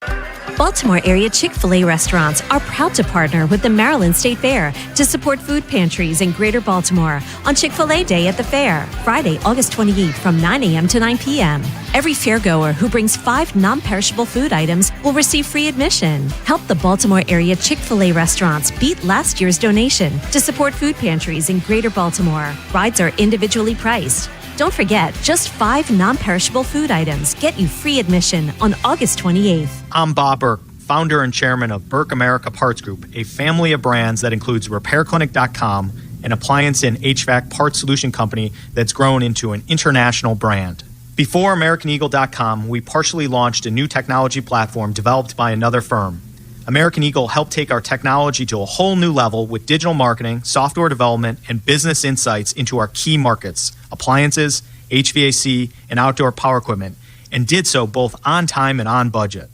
Baltimore area Chick-fil-A restaurants are proud to partner with the Maryland State Fair to support food pantries in Greater Baltimore on Chick-fil-A Day at the Fair, Friday, August 28th from 9 a.m. to 9 p.m. Every fairgoer who brings 5 non-perishable food items will receive free admission. Help the Baltimore area Chick-fil-A restaurants beat last year's donation to support food pantries in Greater Baltimore. Rides are individually priced. Don't forget, just 5 non-perishable food items get you free admission on August 28th. I'm Bob Burke, founder and chairman of Burke America Parts Group, a family of brands that includes RepairClinic.com, an appliance and HVAC part solution company that's grown into an international brand. Before AmericanEagle.com, we partially launched a new technology platform developed by another firm. American Eagle helped take our technology to a whole new level with digital marketing, software development, and business insights into our key markets, appliances, HVAC, and outdoor power equipment, and did so both on time and on budget.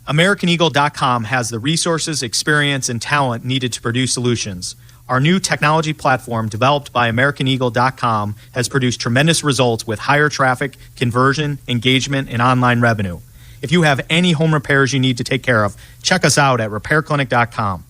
AmericanEagle.com has the resources, experience, and talent needed to produce solutions. Our new technology platform, developed by AmericanEagle.com, has produced tremendous results with higher traffic, conversion, engagement, and online revenue. If you have any home repairs you need to take care of, check us out at RepairClinic.com.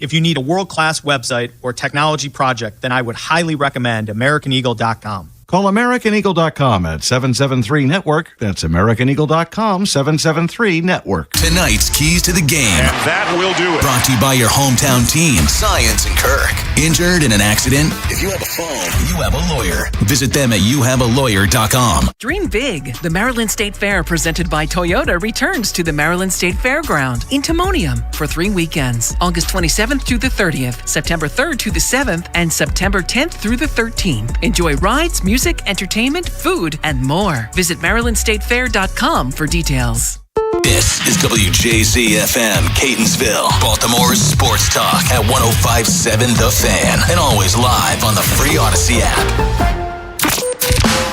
If you need a world-class website or technology project, then I would highly recommend AmericanEagle.com. Call AmericanEagle.com at 773-NETWORK. That's AmericanEagle.com, 773-NETWORK. Tonight's Keys to the Game. And that will do it. Brought to you by your hometown team, Science and Kirk. Injured in an accident? If you have a phone, you have a lawyer. Visit them at youhavealawyer.com. Dream big. The Maryland State Fair presented by Toyota returns to the Maryland State Fairground in Timonium for 3 weekends. August 27th to the 30th, September 3rd to the 7th, and September 10th through the 13th. Enjoy rides, music, entertainment, food, and more. Visit MarylandStateFair.com for details. This is WJZ-FM, Catonsville, Baltimore's sports talk at 105.7 The Fan, and always live on the free Odyssey app.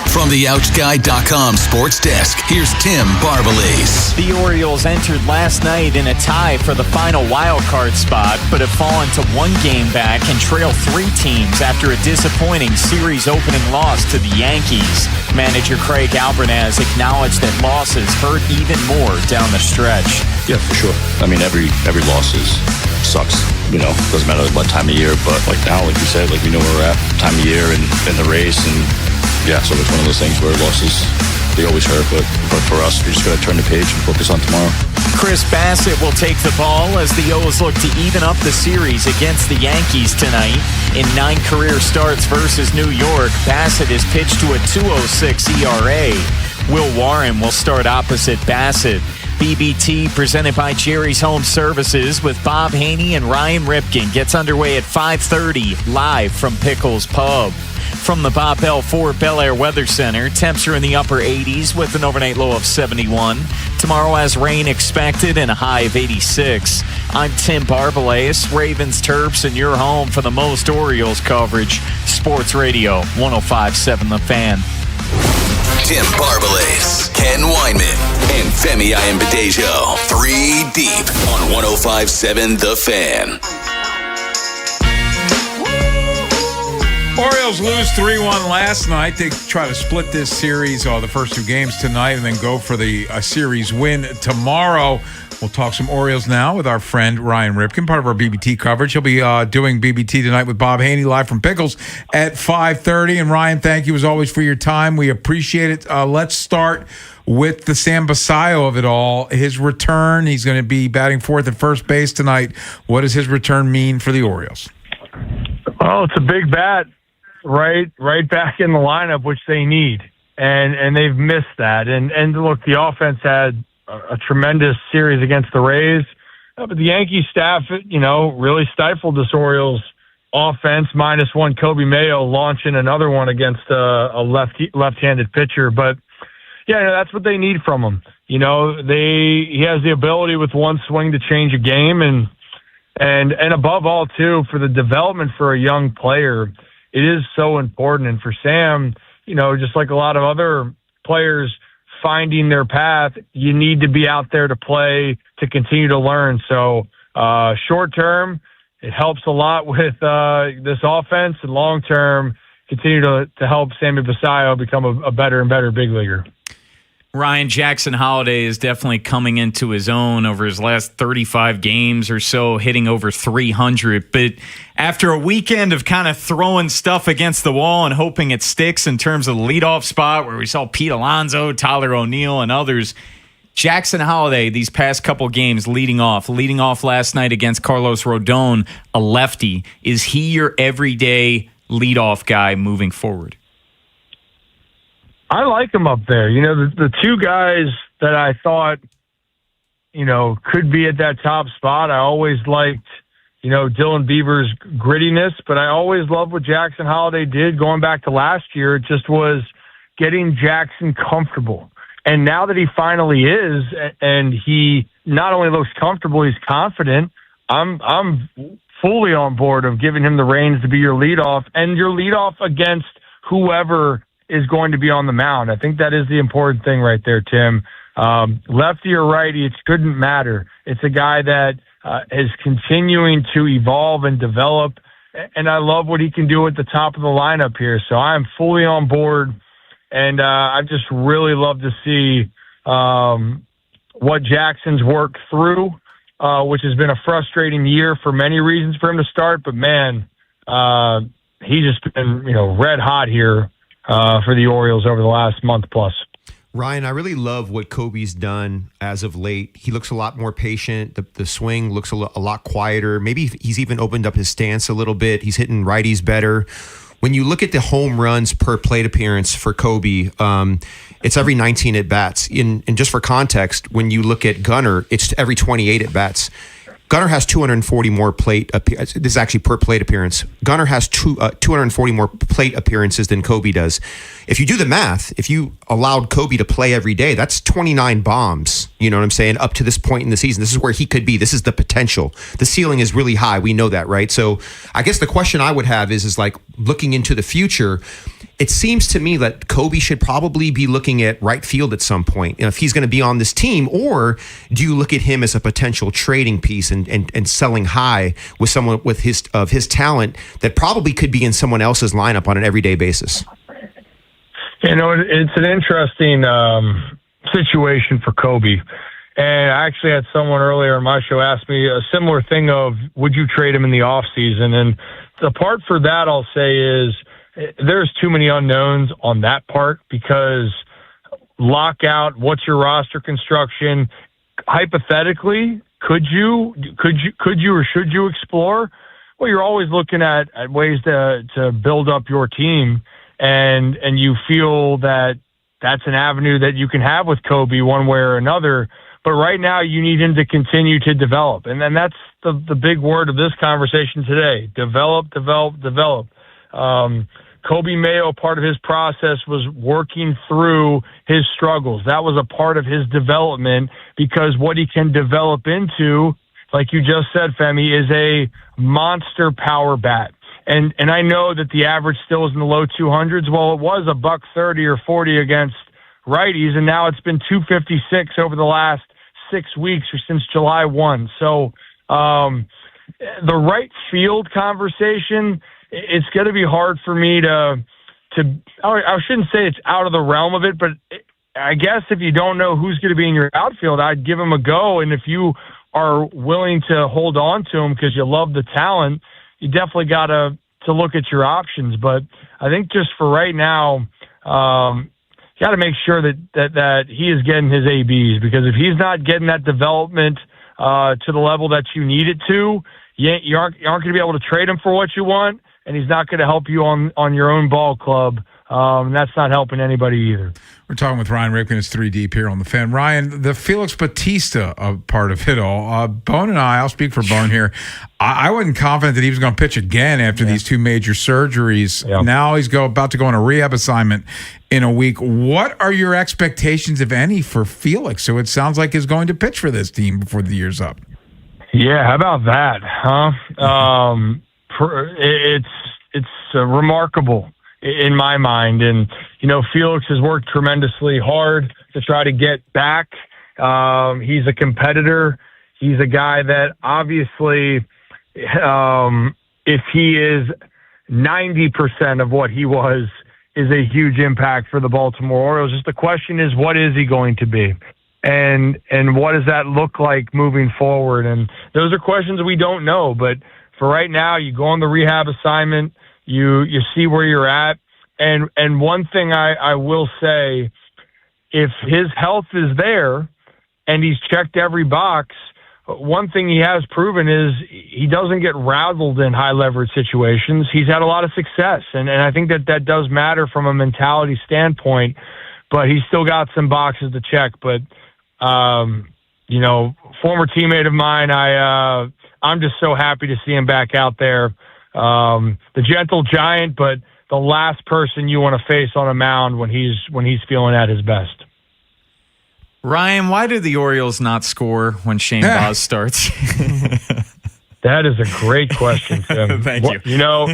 From the OutGuy.com sports desk, here's Tim Barbalese. The Orioles entered last night in a tie for the final wild card spot, but have fallen to 1 game back and trail 3 teams after a disappointing series opening loss to the Yankees. Manager Craig Albernaz acknowledged that losses hurt even more down the stretch. Yeah, for sure. I mean, every loss sucks. Doesn't matter what time of year, but like you said, we know where we're at, time of year and the race, and yeah, so it's one of those things where losses, they always hurt, but for us, we just got to turn the page and focus on tomorrow. Chris Bassett will take the ball as the O's look to even up the series against the Yankees tonight. In 9 career starts versus New York, Bassett is pitched to a 2.06 ERA. Will Warren will start opposite Bassett. BBT, presented by Jerry's Home Services with Bob Haynie and Ryan Ripken, gets underway at 5:30, live from Pickles Pub. From the Bob Bell Ford Bel Air Weather Center, temps are in the upper 80s with an overnight low of 71. Tomorrow has rain expected and a high of 86. I'm Tim Barbalese, Ravens, Terps, and your home for the most Orioles coverage. Sports Radio 105.7 The Fan. Tim Barbalese, Ken Weinman, and Femi Ayanbadejo. 3 deep on 105.7 The Fan. Orioles lose 3-1 last night. They try to split this series, the first 2 games tonight, and then go for the series win tomorrow. We'll talk some Orioles now with our friend Ryan Ripken, part of our BBT coverage. He'll be doing BBT tonight with Bob Haney live from Pickles at 5:30. And Ryan, thank you as always for your time. We appreciate it. Let's start with the Sam Basayo of it all. His return, he's going to be batting 4th at first base tonight. What does his return mean for the Orioles? Well, it's a big bat. Right back in the lineup, which they need, and they've missed that. And look, the offense had a tremendous series against the Rays, but the Yankee staff, really stifled this Orioles offense. -1 Kobe Mayo launching another one against a left-handed pitcher, but yeah, that's what they need from him. He has the ability with one swing to change a game, and above all, too, for the development for a young player. It is so important. And for Sam, just like a lot of other players finding their path, you need to be out there to play, to continue to learn. So short term, it helps a lot with this offense, and long term, continue to help Sammy Basayo become a better and better big leaguer. Ryan, Jackson Holiday is definitely coming into his own over his last 35 games or so, hitting over 300. But after a weekend of kind of throwing stuff against the wall and hoping it sticks in terms of the leadoff spot where we saw Pete Alonso, Tyler O'Neill, and others, Jackson Holiday, these past couple games leading off last night against Carlos Rodon, a lefty. Is he your everyday leadoff guy moving forward? I like him up there. The 2 guys that I thought, could be at that top spot, I always liked, Dylan Bieber's grittiness, but I always loved what Jackson Holiday did going back to last year. It just was getting Jackson comfortable. And now that he finally is, and he not only looks comfortable, he's confident, I'm fully on board of giving him the reins to be your leadoff, and your leadoff against whoever is going to be on the mound. I think that is the important thing right there, Tim. Lefty or righty, it shouldn't matter. It's a guy that is continuing to evolve and develop, and I love what he can do at the top of the lineup here. So I'm fully on board, and I just really love to see what Jackson's worked through, which has been a frustrating year for many reasons for him to start. But, man, he's just been, red hot here for the Orioles over the last month plus. Ryan, I really love what Kobe's done as of late. He looks a lot more patient. The swing looks a lot quieter. Maybe he's even opened up his stance a little bit. He's hitting righties better. When you look at the home runs per plate appearance for Kobe, it's every 19 at-bats. And just for context, when you look at Gunnar, it's every 28 at-bats. Gunnar has 240 more plate appearances. This is actually per plate appearance. Gunnar has 240 more plate appearances than Kobe does. If you do the math, if you allowed Kobe to play every day, that's 29 bombs. You know what I'm saying? Up to this point in the season, this is where he could be. This is the potential. The ceiling is really high. We know that, right? So I guess the question I would have is like looking into the future. It seems to me that Kobe should probably be looking at right field at some point, if he's going to be on this team, or do you look at him as a potential trading piece and selling high with someone with his talent that probably could be in someone else's lineup on an everyday basis? It's an interesting situation for Kobe. And I actually had someone earlier on my show ask me a similar thing of, would you trade him in the offseason? And the part for that I'll say is, there's too many unknowns on that part, because lockout, what's your roster construction? Hypothetically, could you or should you explore? Well, you're always looking at ways to build up your team, and you feel that that's an avenue that you can have with Kobe one way or another. But right now you need him to continue to develop. And then that's the big word of this conversation today. Develop. Kobe Mayo, part of his process was working through his struggles. That was a part of his development, because what he can develop into, like you just said, Femi, is a monster power bat. And I know that the average still is in the low 200s. Well, it was $130 or 40 against righties, and now it's been 256 over the last 6 weeks or since July 1. So the right field conversation, it's going to be hard for me to I shouldn't say it's out of the realm of it, but I guess if you don't know who's going to be in your outfield, I'd give him a go. And if you are willing to hold on to him because you love the talent, you definitely got to look at your options. But I think just for right now, you got to make sure that he is getting his ABs, because if he's not getting that development to the level that you need it to, you aren't going to be able to trade him for what you want, and he's not going to help you on your own ball club. That's not helping anybody either. We're talking with Ryan Ripken. It's 3 Deep here on The Fan. Ryan, the Felix Bautista part of it all. Bone and I'll speak for Bone here. I wasn't confident that he was going to pitch again after these two major surgeries. Yep. Now he's about to go on a rehab assignment in a week. What are your expectations, if any, for Felix, who it sounds like is going to pitch for this team before the year's up? Yeah, how about that, huh? It's remarkable in my mind. And, Felix has worked tremendously hard to try to get back. He's a competitor. He's a guy that obviously, if he is 90% of what he was, is a huge impact for the Baltimore Orioles. Just the question is, what is he going to be? And what does that look like moving forward? And those are questions we don't know. But for right now, you go on the rehab assignment, you see where you're at. And one thing I will say, if his health is there and he's checked every box, one thing he has proven is he doesn't get rattled in high leverage situations. He's had a lot of success. And I think that does matter from a mentality standpoint, but he's still got some boxes to check. But, former teammate of mine, I I'm just so happy to see him back out there. The gentle giant, but the last person you want to face on a mound when he's feeling at his best. Ryan, why do the Orioles not score when Shane Baz starts? That is a great question, Tim. Thank you. You know,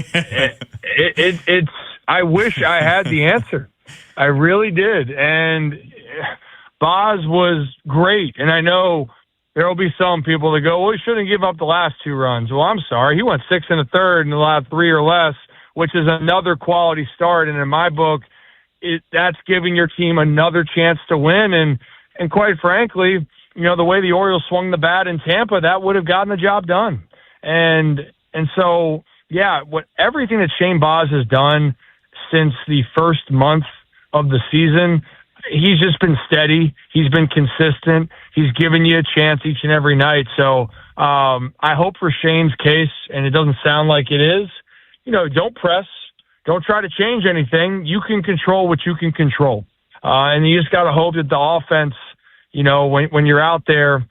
it's. I wish I had the answer. I really did. And Baz was great. And I know there will be some people that go, well, he shouldn't give up the last 2 runs. Well, I'm sorry. He went 6 1/3 and allowed 3 or less, which is another quality start. And in my book, that's giving your team another chance to win. And quite frankly, you know, the way the Orioles swung the bat in Tampa, that would have gotten the job done. And so, yeah, everything that Shane Baz has done since the first month of the season, he's just been steady. He's been consistent. He's given you a chance each and every night. So I hope for Shane's case, and it doesn't sound like it is, you know, don't press. Don't try to change anything. You can control what you can control. And you just got to hope that the offense, you know, when you're out there,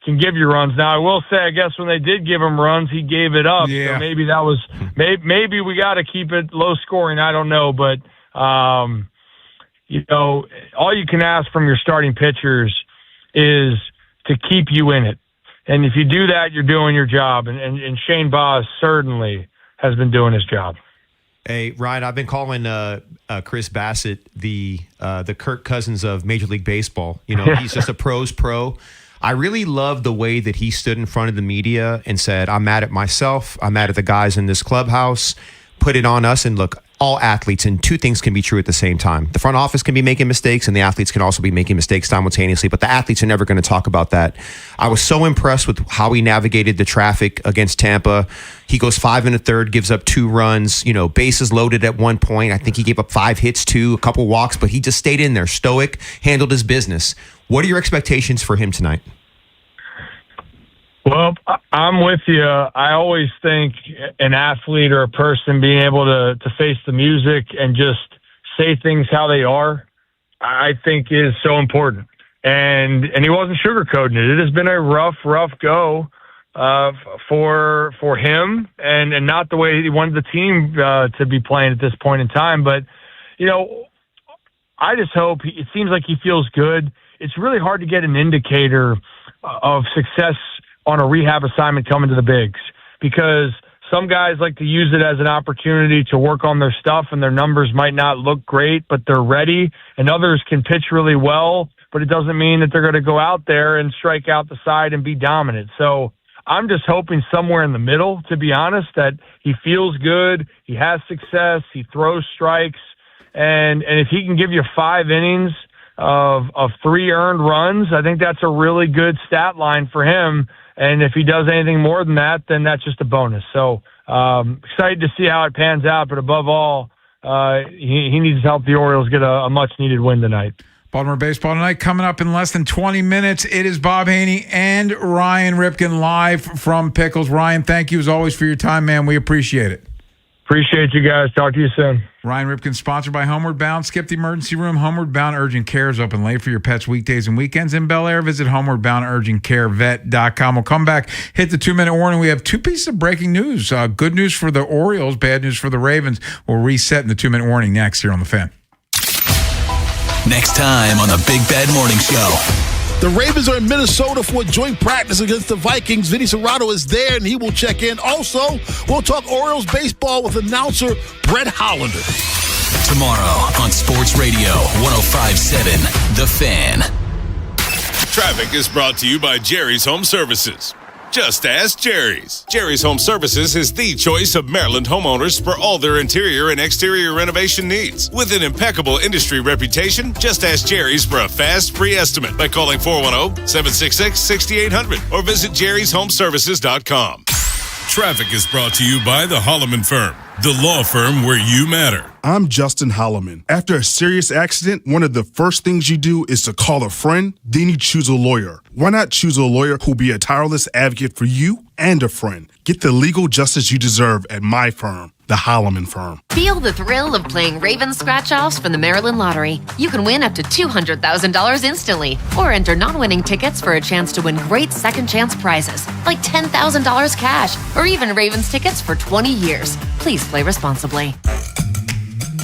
can give you runs. Now, I will say, I guess when they did give him runs, he gave it up. Yeah. So maybe that was maybe we got to keep it low scoring. I don't know, but you know, all you can ask from your starting pitchers is to keep you in it. And if you do that, you're doing your job. And Shane Baz certainly has been doing his job. Hey, Ryan, I've been calling Chris Bassett the Kirk Cousins of Major League Baseball. You know, he's just a pro's pro. I really love the way that he stood in front of the media and said, I'm mad at myself. I'm mad at the guys in this clubhouse. Put it on us. And look, all athletes, and 2 things can be true at the same time. The front office can be making mistakes, and the athletes can also be making mistakes simultaneously, but the athletes are never going to talk about that. I was so impressed with how he navigated the traffic against Tampa. He goes 5 1/3, gives up 2 runs, you know, bases loaded at one point. I think he gave up 5 hits too, a couple walks, but he just stayed in there, stoic, handled his business. What are your expectations for him tonight? Well, I'm with you. I always think an athlete or a person being able to face the music and just say things how they are, I think is so important. And he wasn't sugarcoating it. It has been a rough go for him, and not the way he wanted the team to be playing at this point in time. But, you know, I just hope it seems like he feels good. It's really hard to get an indicator of success on a rehab assignment coming to the bigs, because some guys like to use it as an opportunity to work on their stuff, and their numbers might not look great, but they're ready. And others can pitch really well, but it doesn't mean that they're going to go out there and strike out the side and be dominant. So I'm just hoping somewhere in the middle, to be honest, that he feels good, he has success, he throws strikes, and if he can give you 5 innings of 3 earned runs, I think that's a really good stat line for him. And if he does anything more than that, then that's just a bonus. So excited to see how it pans out. But above all, he needs to help the Orioles get a much-needed win tonight. Baltimore baseball tonight coming up in less than 20 minutes. It is Bob Haynie and Ryan Ripken live from Pickles. Ryan, thank you as always for your time, man. We appreciate it. Appreciate you guys. Talk to you soon. Ryan Ripken, sponsored by Homeward Bound. Skip the emergency room. Homeward Bound Urgent Care is open late for your pets weekdays and weekends in Bel Air. Visit homewardboundurgentcarevet.com. We'll come back, hit the 2-minute warning. We have 2 pieces of breaking news. Good news for the Orioles, bad news for the Ravens. We'll reset in the 2-minute warning next here on The Fan. Next time on the Big Bad Morning Show. The Ravens are in Minnesota for a joint practice against the Vikings. Vinny Serrato is there, and he will check in. Also, we'll talk Orioles baseball with announcer Brett Hollander. Tomorrow on Sports Radio 105.7 The Fan. Traffic is brought to you by Jerry's Home Services. Just ask Jerry's. Jerry's Home Services is the choice of Maryland homeowners for all their interior and exterior renovation needs. With an impeccable industry reputation, just ask Jerry's for a fast, free estimate by calling 410-766-6800 or visit jerryshomeservices.com. Traffic is brought to you by the Holloman Firm, the law firm where you matter. I'm Justin Holloman. After a serious accident, one of the first things you do is to call a friend, then you choose a lawyer. Why not choose a lawyer who'll be a tireless advocate for you and a friend. Get the legal justice you deserve at my firm, the Holloman Firm. Feel the thrill of playing Raven scratch-offs from the Maryland Lottery. You can win up to $200,000 instantly, or enter non-winning tickets for a chance to win great second chance prizes, like $10,000 cash, or even Ravens tickets for 20 years. Please play responsibly.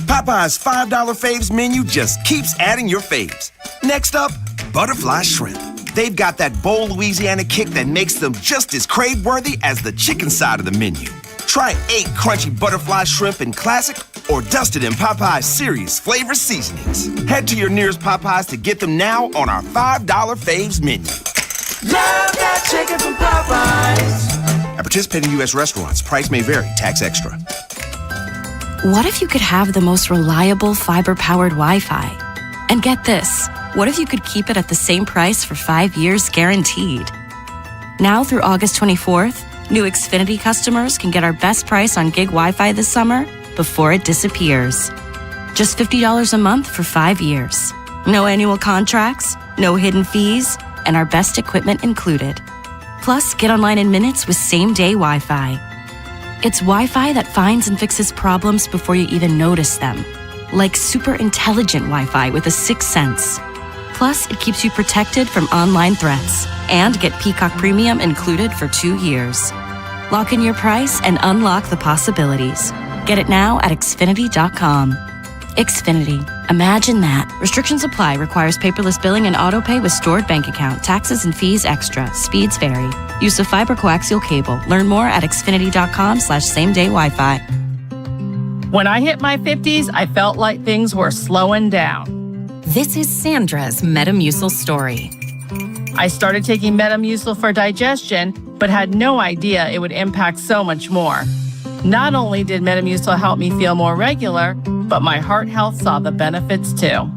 Popeye's $5 faves menu just keeps adding your faves. Next up, butterfly shrimp. They've got that bold Louisiana kick that makes them just as crave-worthy as the chicken side of the menu. Try 8 crunchy butterfly shrimp in classic or dusted in Popeye's serious flavor seasonings. Head to your nearest Popeyes to get them now on our $5 faves menu. Love that chicken from Popeyes. At participating U.S. restaurants, price may vary, tax extra. What if you could have the most reliable fiber-powered Wi-Fi? And get this, what if you could keep it at the same price for 5 years guaranteed? Now through August 24th, new Xfinity customers can get our best price on gig Wi-Fi this summer before it disappears. Just $50 a month for 5 years. No annual contracts, no hidden fees, and our best equipment included. Plus, get online in minutes with same-day Wi-Fi. It's Wi-Fi that finds and fixes problems before you even notice them. Like super intelligent Wi-Fi with a 6th sense. Plus, it keeps you protected from online threats. And get Peacock Premium included for 2 years. Lock in your price and unlock the possibilities. Get it now at Xfinity.com. Xfinity. Imagine that. Restrictions apply. Requires paperless billing and autopay with stored bank account. Taxes and fees extra. Speeds vary. Use of fiber coaxial cable. Learn more at Xfinity.com/same-day Wi-Fi. When I hit my 50s, I felt like things were slowing down. This is Sandra's Metamucil story. I started taking Metamucil for digestion, but had no idea it would impact so much more. Not only did Metamucil help me feel more regular, but my heart health saw the benefits too.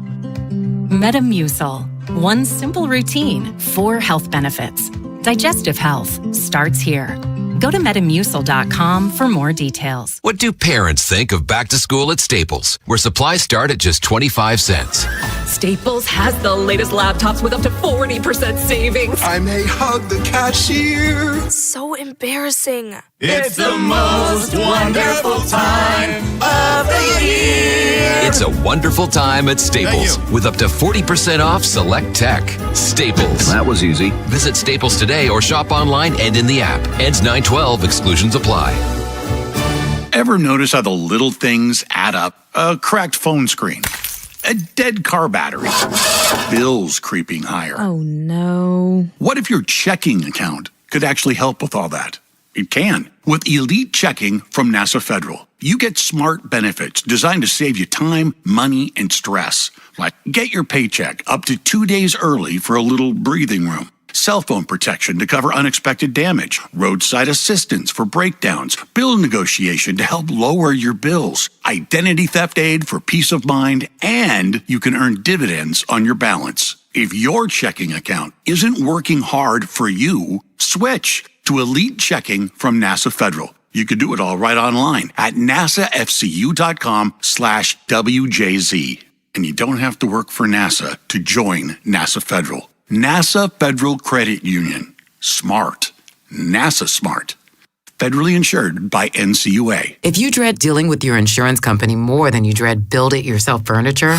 Metamucil. One simple routine, 4 health benefits. Digestive health starts here. Go to Metamucil.com for more details. What do parents think of back to school at Staples, where supplies start at just 25 cents? Staples has the latest laptops with up to 40% savings. I may hug the cashier. So embarrassing. It's the most wonderful time of the year. It's a wonderful time at Staples with up to 40% off select tech. Staples. That was easy. Visit Staples today or shop online and in the app. Ends 9/12. Exclusions apply. Ever notice how the little things add up? A cracked phone screen, a dead car battery, bills creeping higher. Oh no. What if your checking account could actually help with all that? It can. With Elite Checking from NASA Federal, you get smart benefits designed to save you time, money, and stress. Like get your paycheck up to 2 days early for a little breathing room. Cell phone protection to cover unexpected damage, roadside assistance for breakdowns, bill negotiation to help lower your bills, identity theft aid for peace of mind, and you can earn dividends on your balance. If your checking account isn't working hard for you, switch to Elite Checking from NASA Federal. You can do it all right online at nasafcu.com/WJZ. And you don't have to work for NASA to join NASA Federal. NASA Federal Credit Union. Smart. NASA smart. Federally insured by NCUA. If you dread dealing with your insurance company more than you dread build-it-yourself furniture,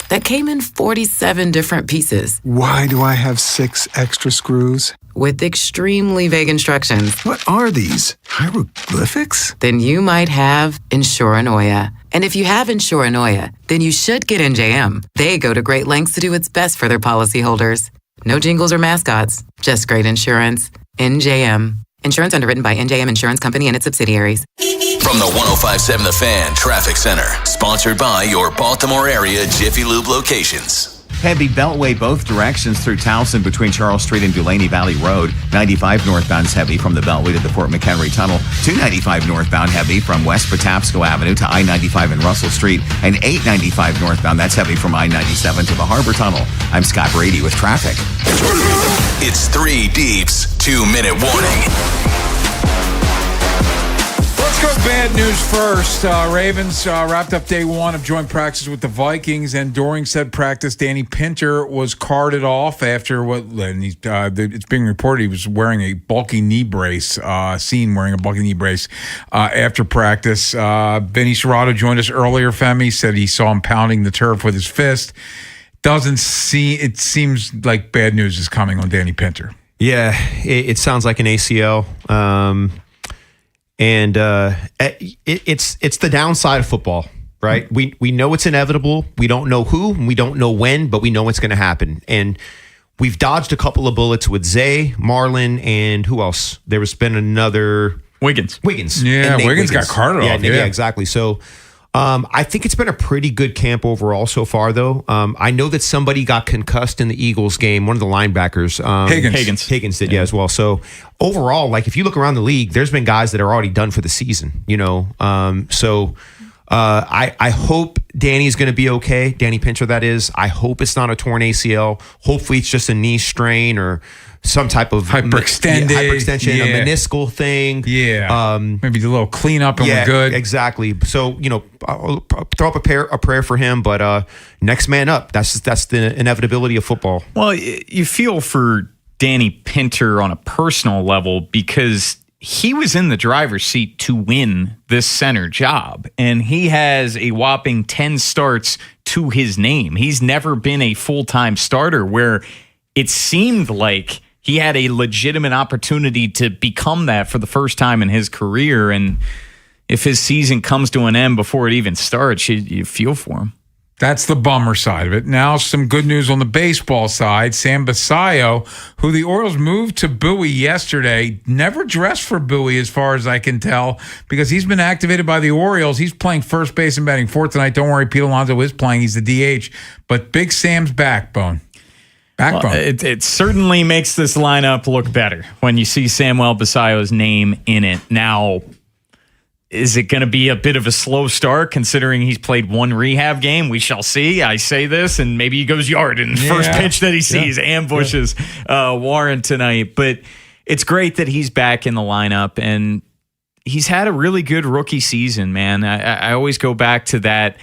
that came in 47 different pieces. Why do I have 6 extra screws? With extremely vague instructions. What are these? Hieroglyphics? Then you might have Insuranoia. And if you have Insuranoia, then you should get NJM. They go to great lengths to do what's best for their policyholders. No jingles or mascots, just great insurance. NJM. Insurance underwritten by NJM Insurance Company and its subsidiaries. From the 105.7 The Fan Traffic Center, sponsored by your Baltimore area Jiffy Lube locations. Heavy beltway both directions through Towson between Charles Street and Dulaney Valley Road. 95 northbound's heavy from the beltway to the Fort McHenry Tunnel. 295 northbound heavy from West Patapsco Avenue to I-95 and Russell Street. And 895 northbound, that's heavy from I-97 to the Harbor Tunnel. I'm Scott Brady with traffic. It's 3 Deep's 2-minute warning. Let's go bad news first. Ravens wrapped up day one of joint practice with the Vikings, and during said practice, Danny Pinter was carted off after it's being reported he was wearing a bulky knee brace, wearing a bulky knee brace after practice. Vinny Serrato joined us earlier, Femi, said he saw him pounding the turf with his fist. It seems like bad news is coming on Danny Pinter. Yeah, it sounds like an ACL. It's the downside of football, right? We know it's inevitable. We don't know who, and we don't know when, but we know it's going to happen. And we've dodged a couple of bullets with Zay, Marlon, and who else? There has been another Wiggins. Yeah, Wiggins got carted off. Yeah, exactly. So I think it's been a pretty good camp overall so far, though. I know that somebody got concussed in the Eagles game. One of the linebackers, Higgins did, as well. So overall, like if you look around the league, there's been guys that are already done for the season. I hope Danny's going to be okay. Danny Pinter, that is. I hope it's not a torn ACL. Hopefully, it's just a knee strain or some type of hyperextension, a meniscal thing. Yeah. Maybe a little cleanup and we're good. Exactly. So, I'll throw up a prayer for him, but next man up. That's the inevitability of football. Well, you feel for Danny Pinter on a personal level because he was in the driver's seat to win this center job, and he has a whopping 10 starts to his name. He's never been a full-time starter where it seemed like he had a legitimate opportunity to become that for the first time in his career. And if his season comes to an end before it even starts, you feel for him. That's the bummer side of it. Now, some good news on the baseball side. Sam Basayo, who the Orioles moved to Bowie yesterday, never dressed for Bowie as far as I can tell because he's been activated by the Orioles. He's playing first base and batting fourth tonight. Don't worry, Pete Alonso is playing. He's the DH. But Big Sam's backbone. Well, it certainly makes this lineup look better when you see Samuel Basayo's name in it. Now, is it going to be a bit of a slow start considering he's played one rehab game? We shall see. I say this, and maybe he goes yard in the first pitch that he sees, ambushes Warren tonight. But it's great that he's back in the lineup, and he's had a really good rookie season, man. I always go back to that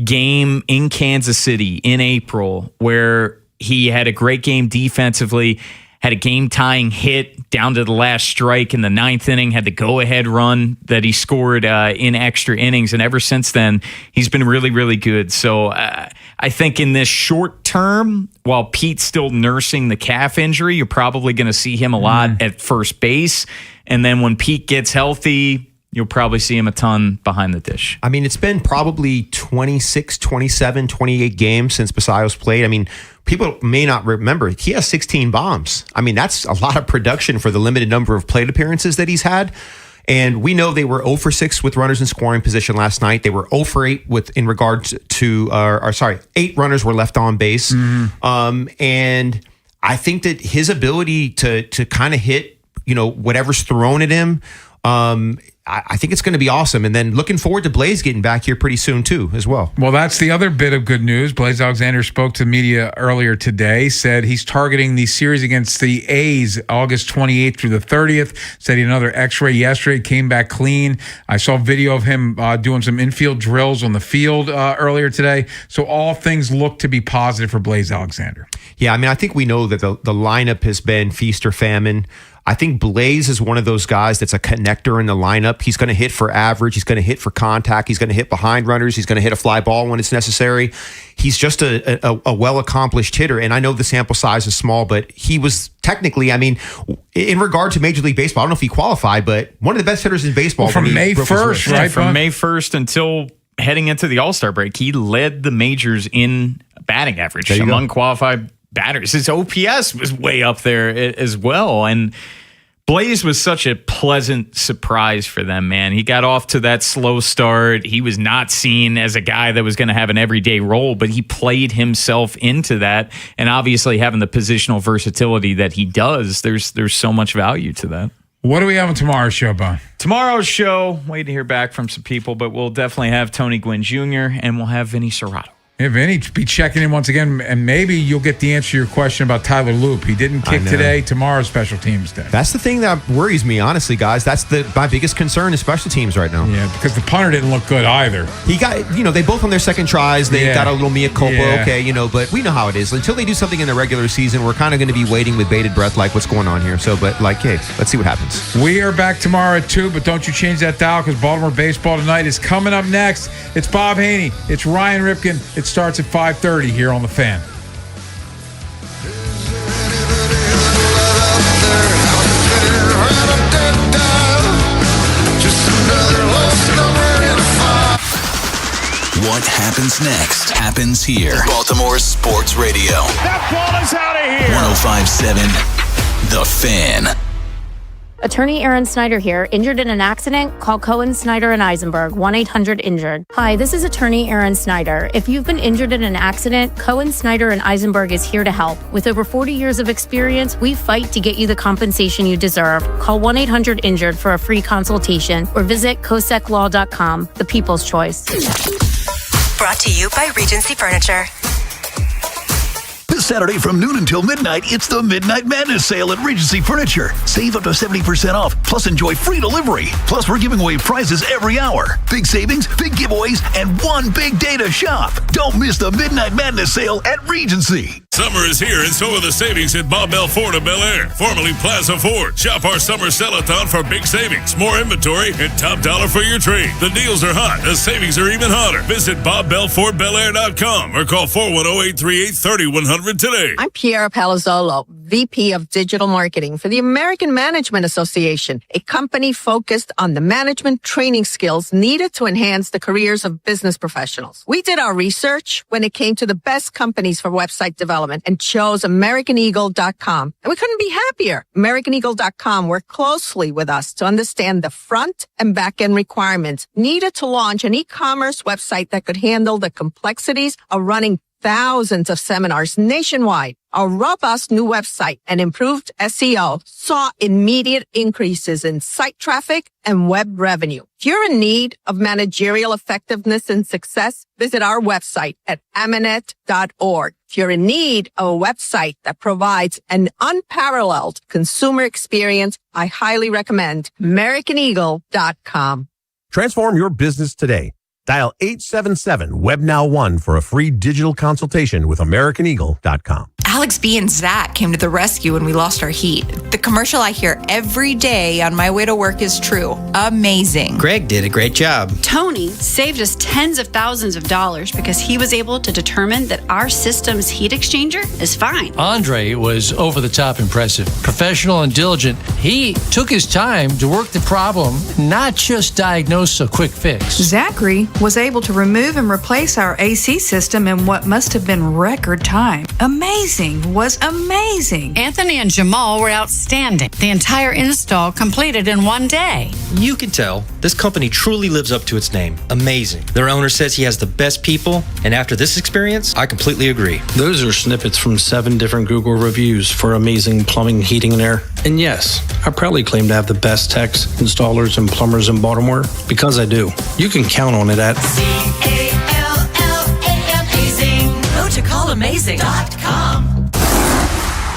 game in Kansas City in April where he had a great game defensively, had a game-tying hit down to the last strike in the ninth inning, had the go-ahead run that he scored in extra innings, and ever since then, he's been really, really good. So I think in this short term, while Pete's still nursing the calf injury, you're probably going to see him a lot at first base, and then when Pete gets healthy, you'll probably see him a ton behind the dish. I mean, it's been probably 26, 27, 28 games since Basayo's played. I mean, people may not remember, he has 16 bombs. I mean, that's a lot of production for the limited number of plate appearances that he's had. And we know they were 0 for 6 with runners in scoring position last night. They were 0 for 8 in regards to, 8 runners were left on base. And I think that his ability to kind of hit, whatever's thrown at him, I think it's going to be awesome. And then looking forward to Blaze getting back here pretty soon, too, as well. Well, that's the other bit of good news. Blaze Alexander spoke to the media earlier today, said he's targeting the series against the A's August 28th through the 30th. Said he had another x-ray yesterday, came back clean. I saw video of him doing some infield drills on the field earlier today. So all things look to be positive for Blaze Alexander. Yeah, I mean, I think we know that the lineup has been feast or famine. I think Blaze is one of those guys that's a connector in the lineup. He's going to hit for average. He's going to hit for contact. He's going to hit behind runners. He's going to hit a fly ball when it's necessary. He's just a well-accomplished hitter. And I know the sample size is small, but he was technically, I mean, in regard to Major League Baseball, I don't know if he qualified, but one of the best hitters in baseball. Well, from May 1st, right? From May 1st until heading into the All-Star break, he led the majors in batting average among qualified batters. His OPS was way up there as well. And Blaze was such a pleasant surprise for them, man. He got off to that slow start. He was not seen as a guy that was going to have an everyday role, but he played himself into that. And obviously having the positional versatility that he does, there's so much value to that. What do we have on tomorrow's show, Bon? Tomorrow's show, wait to hear back from some people, but we'll definitely have Tony Gwynn Jr. and we'll have Vinny Serrato. Yeah, Vinny, be checking in once again, and maybe you'll get the answer to your question about Tyler Loop. He didn't kick today. Tomorrow's special teams day. That's the thing that worries me, honestly, guys. That's my biggest concern is special teams right now. Yeah, because the punter didn't look good either. He got, they both on their second tries. They got a little mea culpa, okay, but we know how it is. Until they do something in the regular season, we're kind of going to be waiting with bated breath, like what's going on here. So, but hey, let's see what happens. We are back tomorrow at 2, but don't you change that dial because Baltimore baseball tonight is coming up next. It's Bob Haynie. It's Ryan Ripken. It starts at 5:30 here on The Fan. What happens next happens here. Baltimore Sports Radio. That ball is out of here. 105.7 The Fan. Attorney Aaron Snyder here. Injured in an accident? Call Cohen, Snyder, and Eisenberg, 1-800-INJURED. Hi, this is Attorney Aaron Snyder. If you've been injured in an accident, Cohen, Snyder, and Eisenberg is here to help. With over 40 years of experience, we fight to get you the compensation you deserve. Call 1-800-INJURED for a free consultation or visit COSECLaw.com, the people's choice. Brought to you by Regency Furniture. This Saturday from noon until midnight, it's the Midnight Madness sale at Regency Furniture. Save up to 70% off, plus enjoy free delivery. Plus, we're giving away prizes every hour. Big savings, big giveaways, and one big day to shop. Don't miss the Midnight Madness sale at Regency. Summer is here, and so are the savings at Bob Bell Ford of Bel Air, formerly Plaza Ford. Shop our summer sell-a-thon for big savings, more inventory, and top dollar for your trade. The deals are hot. The savings are even hotter. Visit BobBellFordBelAir.com or call 410-838-3100 today. I'm Piera Palazzolo, VP of Digital Marketing for the American Management Association, a company focused on the management training skills needed to enhance the careers of business professionals. We did our research when it came to the best companies for website development and chose AmericanEagle.com. And we couldn't be happier. AmericanEagle.com worked closely with us to understand the front and back end requirements needed to launch an e-commerce website that could handle the complexities of running thousands of seminars nationwide. Our robust new website and improved SEO saw immediate increases in site traffic and web revenue. If you're in need of managerial effectiveness and success, visit our website at Amanet.org. If you're in need of a website that provides an unparalleled consumer experience, I highly recommend AmericanEagle.com. Transform your business today. Dial 877-WebNow1 for a free digital consultation with AmericanEagle.com. Alex B. and Zach came to the rescue when we lost our heat. The commercial I hear every day on my way to work is true. Amazing. Greg did a great job. Tony saved us tens of thousands of dollars because he was able to determine that our system's heat exchanger is fine. Andre was over the top impressive, professional and diligent. He took his time to work the problem, not just diagnose a quick fix. Zachary was able to remove and replace our AC system in what must have been record time. Amazing. Was amazing. Anthony and Jamal were outstanding. The entire install completed in one day. You can tell this company truly lives up to its name. Amazing. Their owner says he has the best people, and after this experience, I completely agree. Those are snippets from 7 different Google reviews for amazing plumbing, heating, and air. And yes, I proudly claim to have the best techs, installers, and plumbers in Baltimore because I do. You can count on it at CALLAMAZING. Go to callamazing.com.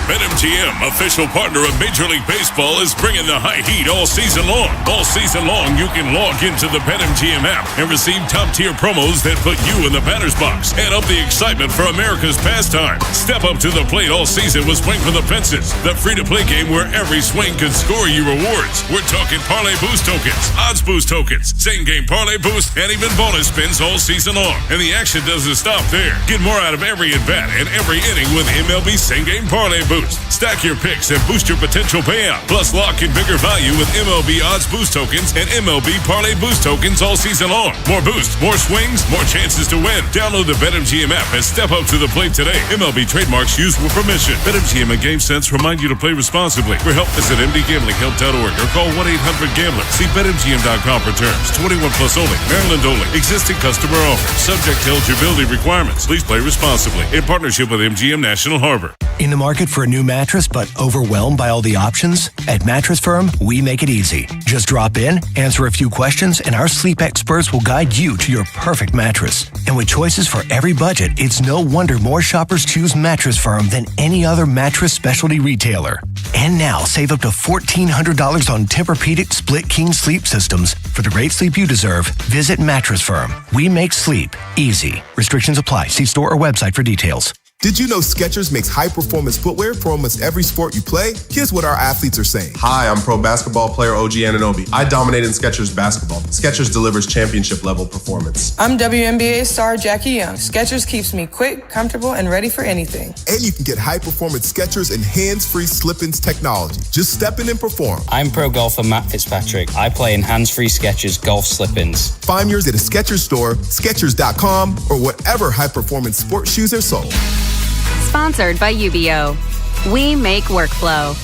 BetMGM, official partner of Major League Baseball, is bringing the high heat all season long. All season long, you can log into the BetMGM app and receive top-tier promos that put you in the batter's box and up the excitement for America's pastime. Step up to the plate all season with Swing for the Fences, the free-to-play game where every swing can score you rewards. We're talking parlay boost tokens, odds boost tokens, same-game parlay boost, and even bonus spins all season long. And the action doesn't stop there. Get more out of every at-bat and every inning with MLB same-game parlay boost. Stack your picks and boost your potential payout. Plus, lock in bigger value with MLB odds boost tokens and MLB parlay boost tokens all season long. More boosts, more swings, more chances to win. Download the BetMGM app and step up to the plate today. MLB trademarks used with permission. BetMGM and GameSense remind you to play responsibly. For help, visit mdgamblinghelp.org or call 1-800-GAMBLER. See BetMGM.com for terms. 21 plus only. Maryland only. Existing customer offer. Subject to eligibility requirements. Please play responsibly. In partnership with MGM National Harbor. In the market for a new mattress? mattress but overwhelmed by all the options? At Mattress Firm, we make it easy. Just drop in, answer a few questions, and our sleep experts will guide you to your perfect mattress. And with choices for every budget, it's no wonder more shoppers choose Mattress Firm than any other mattress specialty retailer. And now, save up to $1,400 on Tempur-Pedic Split King sleep systems. For the great sleep you deserve, visit Mattress Firm. We make sleep easy. Restrictions apply. See store or website for details. Did you know Skechers makes high-performance footwear for almost every sport you play? Here's what our athletes are saying. Hi, I'm pro basketball player OG Anunoby. I dominate in Skechers basketball. Skechers delivers championship-level performance. I'm WNBA star Jackie Young. Skechers keeps me quick, comfortable, and ready for anything. And you can get high-performance Skechers and hands-free slip-ins technology. Just step in and perform. I'm pro golfer Matt Fitzpatrick. I play in hands-free Skechers golf slip-ins. Find yours at a Skechers store, Skechers.com, or whatever high-performance sports shoes are sold. Sponsored by UBO. We make workflow.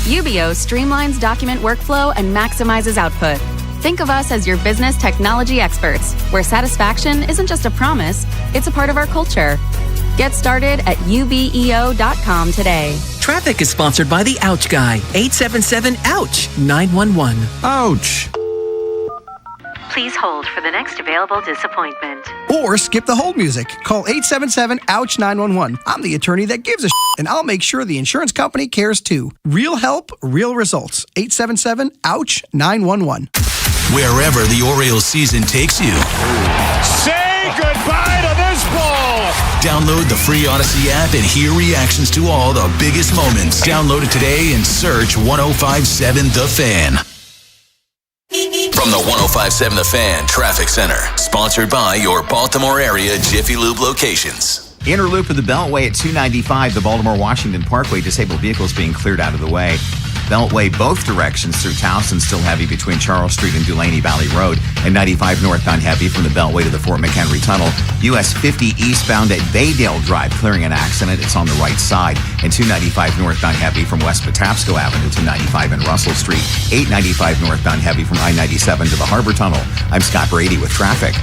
UBO streamlines document workflow and maximizes output. Think of us as your business technology experts, where satisfaction isn't just a promise, it's a part of our culture. Get started at ubeo.com today. Traffic is sponsored by the Ouch Guy. 877-OUCH-911. Ouch. Please hold for the next available disappointment. Or skip the hold music. Call 877-OUCH-911. I'm the attorney that gives a shit, and I'll make sure the insurance company cares too. Real help, real results. 877-OUCH-911. Wherever the Orioles season takes you. Say goodbye to this ball. Download the free Odyssey app and hear reactions to all the biggest moments. Download it today and search 105.7 The Fan. From the 105.7 The Fan Traffic Center, sponsored by your Baltimore area Jiffy Lube locations. Inner loop of the Beltway at 295, the Baltimore-Washington Parkway, disabled vehicles being cleared out of the way. Beltway both directions through Towson, still heavy between Charles Street and Dulaney Valley Road, and 95 northbound heavy from the Beltway to the Fort McHenry Tunnel. US 50 eastbound at Baydale Drive, clearing an accident. It's on the right side. And 295 northbound heavy from West Patapsco Avenue to 95 and Russell Street. 895 northbound heavy from I-97 to the Harbor Tunnel. I'm Scott Brady with traffic.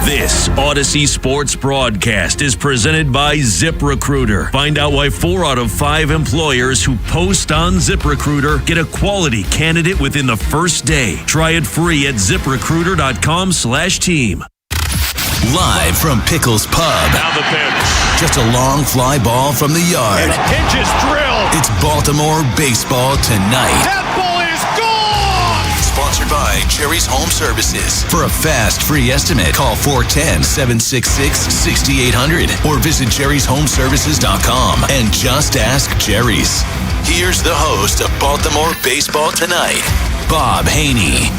This Odyssey Sports broadcast is presented by ZipRecruiter. Find out why 4 out of 5 employers who post on ZipRecruiter get a quality candidate within the first day. Try it free at ZipRecruiter.com/team. Live from Pickles Pub. Now the pitch. Just a long fly ball from the yard. It's pitches drilled. It's Baltimore baseball tonight. That ball is gone! Sponsored by Jerry's Home Services. For a fast, free estimate, call 410-766-6800 or visit jerryshomeservices.com and just ask Jerry's. Here's the host of Baltimore Baseball Tonight, Bob Haynie.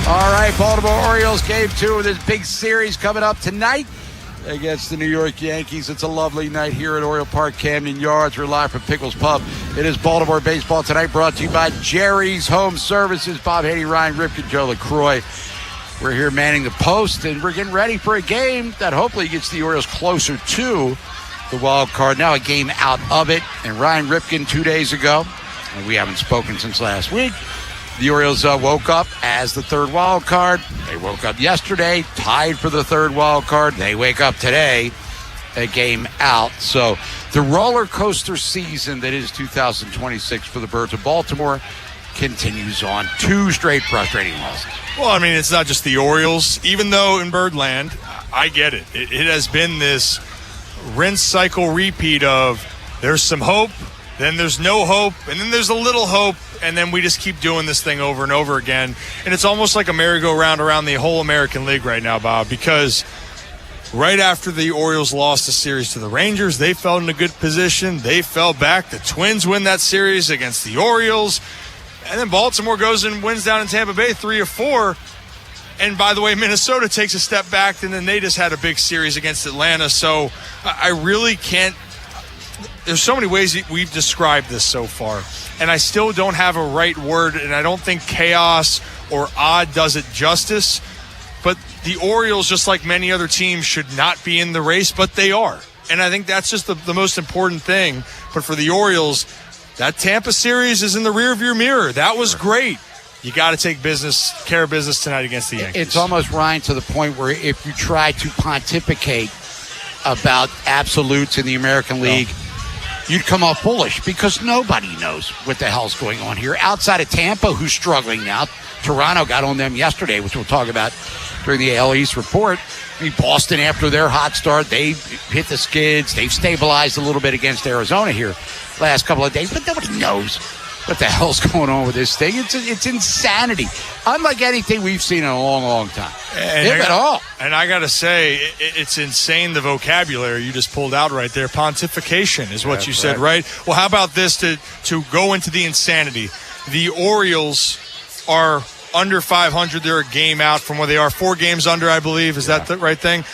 All right, Baltimore Orioles Game 2 of this big series coming up tonight against the New York Yankees. It's a lovely night here at Oriole Park, Camden Yards. We're live from Pickles Pub. It is Baltimore Baseball Tonight, brought to you by Jerry's Home Services. Bob Haynie, Ryan Ripken, Joe LaCroix. We're here manning the post, and we're getting ready for a game that hopefully gets the Orioles closer to the wild card. Now a game out of it. And Ryan Ripken 2 days ago, and we haven't spoken since last week, the Orioles woke up as the third wild card. They woke up yesterday, tied for the third wild card. They wake up today, a game out. So the roller coaster season that is 2026 for the Birds of Baltimore continues on. 2 straight frustrating losses. Well, I mean, it's not just the Orioles. Even though in Birdland, I get it. It has been this rinse cycle repeat of there's some hope, then there's no hope, and then there's a little hope, and then we just keep doing this thing over and over again. And it's almost like a merry-go-round around the whole American League right now, Bob, because right after the Orioles lost the series to the Rangers, they fell in a good position. They fell back. The Twins win that series against the Orioles. And then Baltimore goes and wins down in Tampa Bay 3-4. And by the way, Minnesota takes a step back, and then they just had a big series against Atlanta. So I really can't. There's so many ways we've described this so far, and I still don't have a right word, and I don't think chaos or odd does it justice. But the Orioles, just like many other teams, should not be in the race, but they are. And I think that's just the most important thing. But for the Orioles, that Tampa series is in the rearview mirror. That was great. You got to take care of business tonight against the Yankees. It's almost, Ryan, to the point where if you try to pontificate about absolutes in the American League, you'd come off bullish because nobody knows what the hell's going on here. Outside of Tampa, who's struggling now. Toronto got on them yesterday, which we'll talk about during the AL East report. I mean, Boston, after their hot start, they hit the skids. They've stabilized a little bit against Arizona here last couple of days, but nobody knows what the hell's going on with this thing. It's insanity. Unlike anything we've seen in a long, long time. If at all. And I got to say, it's insane the vocabulary you just pulled out right there. Pontification is what you said, right? Well, how about this to go into the insanity? The Orioles are under 500. They're a game out from where they are. 4 games under, I believe. Is that the right thing?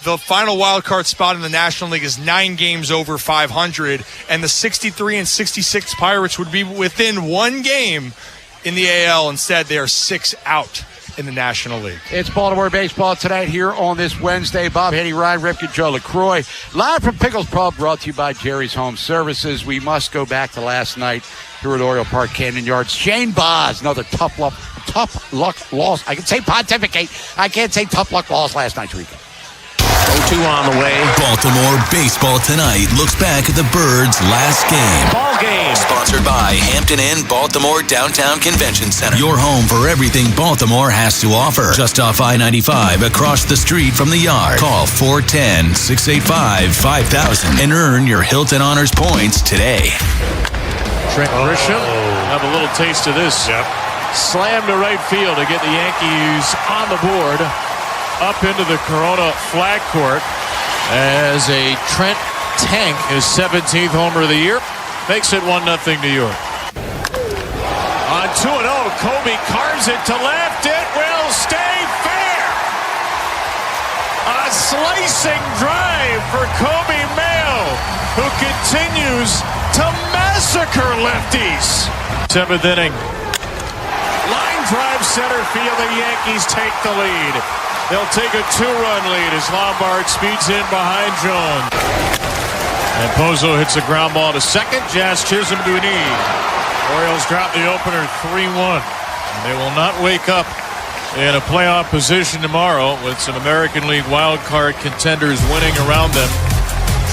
The final wild card spot in the National League is 9 games over 500, and the 63 and 66 Pirates would be within 1 game in the AL. Instead, they are 6 out in the National League. It's Baltimore baseball tonight here on this Wednesday. Bob Haynie, Ryan Ripken, Joe LaCroix, live from Pickles Pub, brought to you by Jerry's Home Services. We must go back to last night here at Oriole Park, Camden Yards. Shane Baz, another tough luck loss. I can say pontificate. I can't say tough luck loss last night, Rico. 0-2 on the way. Baltimore Baseball Tonight looks back at the Birds' last game. Ball game. Sponsored by Hampton Inn Baltimore Downtown Convention Center. Your home for everything Baltimore has to offer. Just off I-95 across the street from the Yard. Call 410-685-5000 and earn your Hilton Honors points today. Trent Grisham have a little taste of this. Yep. Slam to right field to get the Yankees on the board. Up into the Corona flag court as a Trent tank, his 17th homer of the year, makes it 1-0 New York. On 2-0, Kobe carves it to left. It will stay fair. A slicing drive for Kobe Mayo, who continues to massacre lefties. 7th inning. Line drive center field. The Yankees take the lead. They'll take a 2-run lead as Lombard speeds in behind Jones. And Pozo hits a ground ball to second. Jazz Chisholm to a knee. Orioles drop the opener 3-1. And they will not wake up in a playoff position tomorrow with some American League wild card contenders winning around them.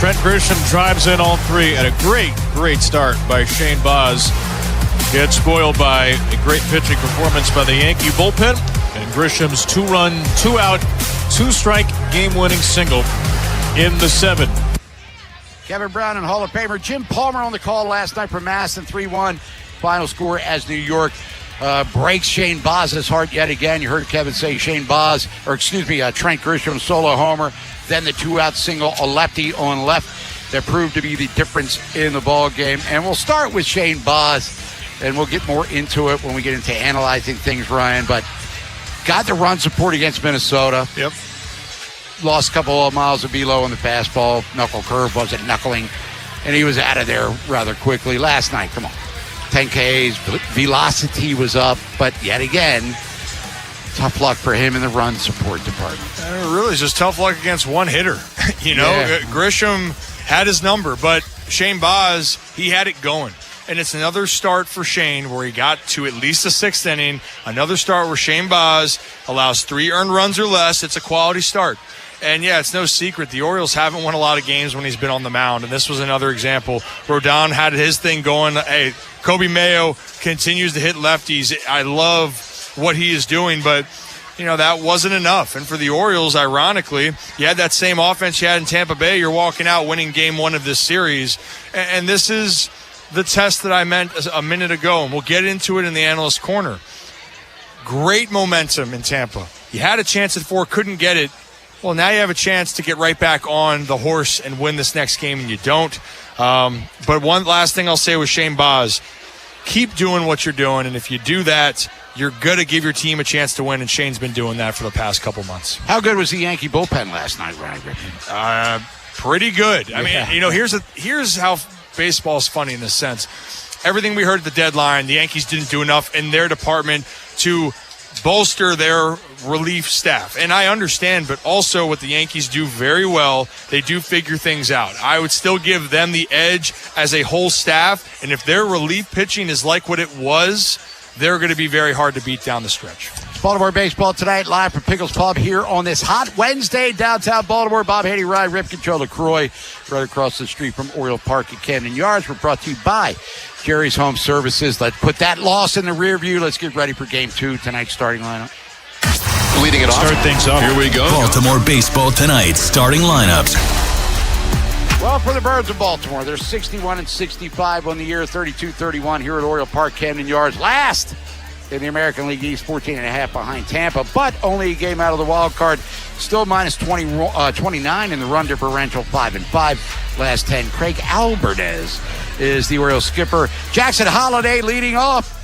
Trent Grisham drives in all 3 and a great start by Shane Baz. Gets spoiled by a great pitching performance by the Yankee bullpen. And Grisham's 2-run, 2-out, 2-strike game-winning single in the 7th. Kevin Brown and Hall of Famer Jim Palmer on the call last night from Maston, 3-1. Final score as New York breaks Shane Baz's heart yet again. You heard Kevin say Trent Grisham solo homer, then the 2-out single, a lefty on left that proved to be the difference in the ball game. And we'll start with Shane Baz, and we'll get more into it when we get into analyzing things, Ryan. But got the run support against Minnesota. Yep. Lost a couple of miles of velo on the fastball. Knuckle curve wasn't knuckling. And he was out of there rather quickly. Last night, come on. 10 Ks, velocity was up. But yet again, tough luck for him in the run support department. Really, just tough luck against one hitter. Grisham had his number, but Shane Baz, he had it going. And it's another start for Shane where he got to at least the 6th inning. Another start where Shane Baz allows 3 earned runs or less. It's a quality start. And, it's no secret. The Orioles haven't won a lot of games when he's been on the mound. And this was another example. Rodon had his thing going. Hey, Kobe Mayo continues to hit lefties. I love what he is doing, but that wasn't enough. And for the Orioles, ironically, you had that same offense you had in Tampa Bay. You're walking out winning game 1 of this series. And this is the test that I meant a minute ago, and we'll get into it in the analyst corner. Great momentum in Tampa. You had a chance at 4, couldn't get it. Well, now you have a chance to get right back on the horse and win this next game, and you don't. But one last thing I'll say with Shane Baz, keep doing what you're doing, and if you do that, you're going to give your team a chance to win, and Shane's been doing that for the past couple months. How good was the Yankee bullpen last night, Ryan Griffin? Pretty good. I mean, here's how baseball's funny in this sense. Everything we heard at the deadline, the Yankees didn't do enough in their department to bolster their relief staff. And I understand, but also what the Yankees do very well, they do figure things out. I would still give them the edge as a whole staff. And if their relief pitching is like what it was, they're going to be very hard to beat down the stretch. Baltimore baseball tonight, live from Pickles Pub here on this hot Wednesday, downtown Baltimore. Bob Haynie, Ryan Ripken, Joe LaCroix, right across the street from Oriole Park at Camden Yards. We're brought to you by Jerry's Home Services. Let's put that loss in the rear view. Let's get ready for Game 2, tonight's starting lineup. Leading it off. Start things off. Here we go. Baltimore baseball tonight, starting lineups. Well, for the Birds of Baltimore, they're 61-65 on the year, 32-31 here at Oriole Park, Camden Yards. Last in the American League East, 14.5 behind Tampa, but only a game out of the wild card. Still minus 29 in the run differential, 5-5. Last 10. Craig Alvarez is the Orioles skipper. Jackson Holiday leading off.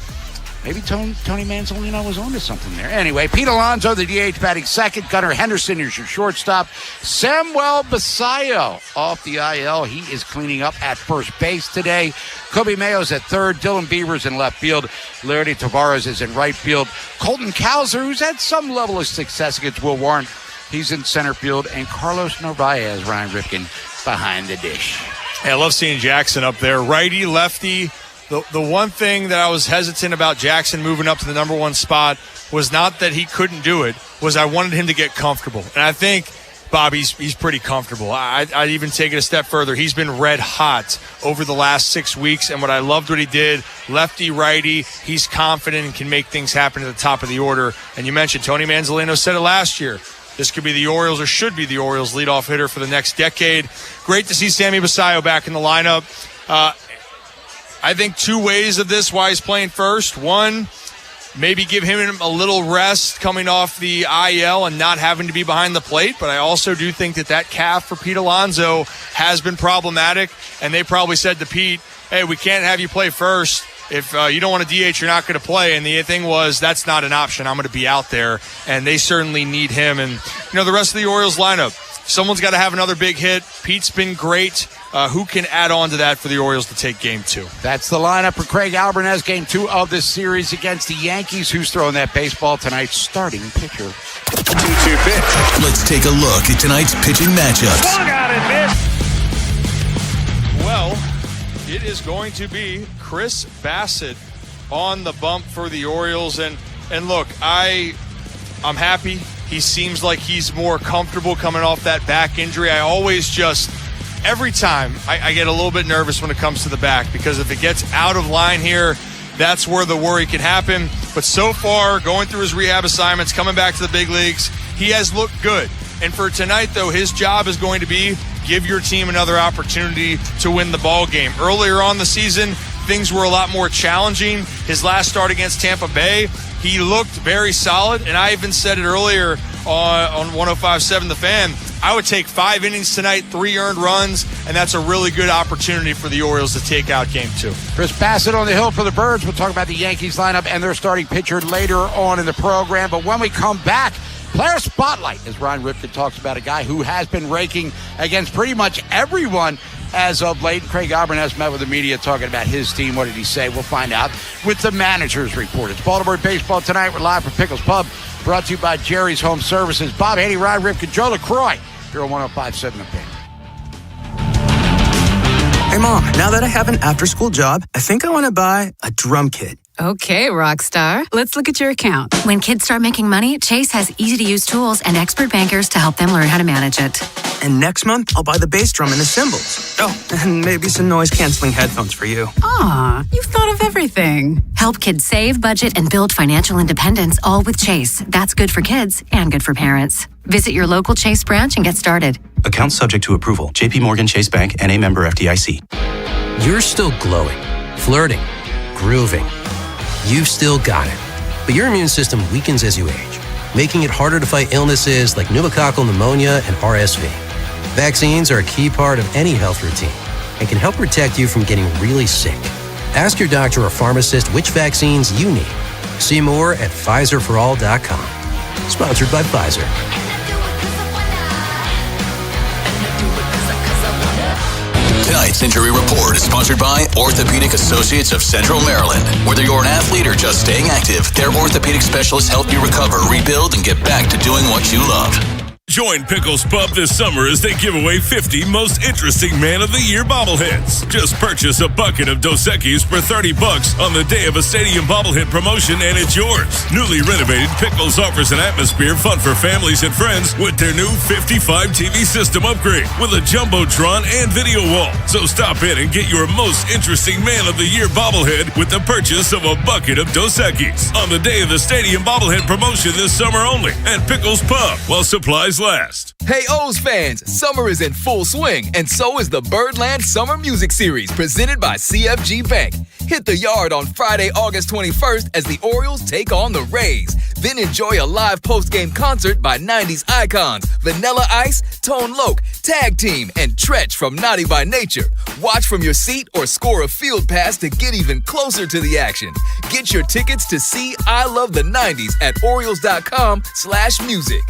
Maybe Tony Manzolino was onto something there. Anyway, Pete Alonso, the DH, batting second. Gunnar Henderson is your shortstop. Samuel Basayo off the IL. He is cleaning up at first base today. Kobe Mayo's at third. Dylan Beavers in left field. Larry Tavares is in right field. Colton Cowser, who's had some level of success against Will Warren, he's in center field. And Carlos Narvaez, Ryan Ripken, behind the dish. Hey, I love seeing Jackson up there. Righty, lefty. The one thing that I was hesitant about Jackson moving up to the number one spot was not that he couldn't do it, was I wanted him to get comfortable. And I think, Bob, he's pretty comfortable. I'd even take it a step further. He's been red hot over the last 6 weeks, and what I loved what he did, lefty, righty, he's confident and can make things happen at the top of the order. And you mentioned Tony Manzolino said it last year. This could be the Orioles, or should be the Orioles' leadoff hitter for the next decade. Great to see Sammy Basayo back in the lineup. I think two ways of this why he's playing first. One, maybe give him a little rest coming off the IL and not having to be behind the plate. But I also do think that calf for Pete Alonso has been problematic. And they probably said to Pete, hey, we can't have you play first. If you don't want to DH, you're not going to play. And the thing was, that's not an option. I'm going to be out there. And they certainly need him. And, the rest of the Orioles lineup, someone's got to have another big hit. Pete's been great. Who can add on to that for the Orioles to take Game 2? That's the lineup for Craig Alvarez, Game 2 of this series against the Yankees. Who's throwing that baseball tonight? Starting pitcher. 2-2 pitch. Let's take a look at tonight's pitching matchups. Swung out and missed. Well, it is going to be Chris Bassett on the bump for the Orioles. And look, I'm happy. He seems like he's more comfortable coming off that back injury. I always every time I get a little bit nervous when it comes to the back, because if it gets out of line here, that's where the worry can happen. But so far, going through his rehab assignments, coming back to the big leagues, he has looked good. And for tonight, though, his job is going to be give your team another opportunity to win the ball game. Earlier on the season, things were a lot more challenging. His last start against Tampa Bay, he looked very solid. And I even said it earlier on 105.7 The Fan, I would take 5 innings tonight, 3 earned runs, and that's a really good opportunity for the Orioles to take out Game 2. Chris Bassett on the hill for the Birds. We'll talk about the Yankees lineup and their starting pitcher later on in the program. But when we come back, Player Spotlight, as Ryan Ripken talks about a guy who has been raking against pretty much everyone as of late. Craig Alvarez met with the media talking about his team. What did he say? We'll find out with the manager's report. It's Baltimore Baseball tonight. We're live from Pickles Pub, brought to you by Jerry's Home Services. Bob Haynie, Ryan Ripken, Joe LaCroix, here on 105.7 The Fan. Hey, Mom, now that I have an after-school job, I think I want to buy a drum kit. Okay, rock star. Let's look at your account. When kids start making money, Chase has easy-to-use tools and expert bankers to help them learn how to manage it. And next month, I'll buy the bass drum and the cymbals. Oh, and maybe some noise-canceling headphones for you. Aw, you've thought of everything. Help kids save, budget, and build financial independence, all with Chase. That's good for kids and good for parents. Visit your local Chase branch and get started. Account subject to approval. JP Morgan Chase Bank, N.A. member FDIC. You're still glowing, flirting, grooving. You've still got it. But your immune system weakens as you age, making it harder to fight illnesses like pneumococcal pneumonia and RSV. Vaccines are a key part of any health routine and can help protect you from getting really sick. Ask your doctor or pharmacist which vaccines you need. See more at PfizerForAll.com. Sponsored by Pfizer. Tonight's injury report is sponsored by Orthopedic Associates of Central Maryland. Whether you're an athlete or just staying active, their orthopedic specialists help you recover, rebuild, and get back to doing what you love. Join Pickles Pub this summer as they give away 50 most interesting Man of the Year bobbleheads. Just purchase a bucket of Dos Equis for $30 on the day of a stadium bobblehead promotion and it's yours. Newly renovated, Pickles offers an atmosphere fun for families and friends with their new 55 TV system upgrade with a Jumbotron and video wall. So stop in and get your most interesting Man of the Year bobblehead with the purchase of a bucket of Dos Equis on the day of the stadium bobblehead promotion this summer only at Pickles Pub while supplies last. Hey O's fans, summer is in full swing and so is the Birdland Summer Music Series presented by CFG Bank. Hit the yard on Friday, August 21st as the Orioles take on the Rays. Then enjoy a live post-game concert by 90s icons Vanilla Ice, Tone Loc, Tag Team, and Tretch from Naughty by Nature. Watch from your seat or score a field pass to get even closer to the action. Get your tickets to see I Love the 90s at Orioles.com/music.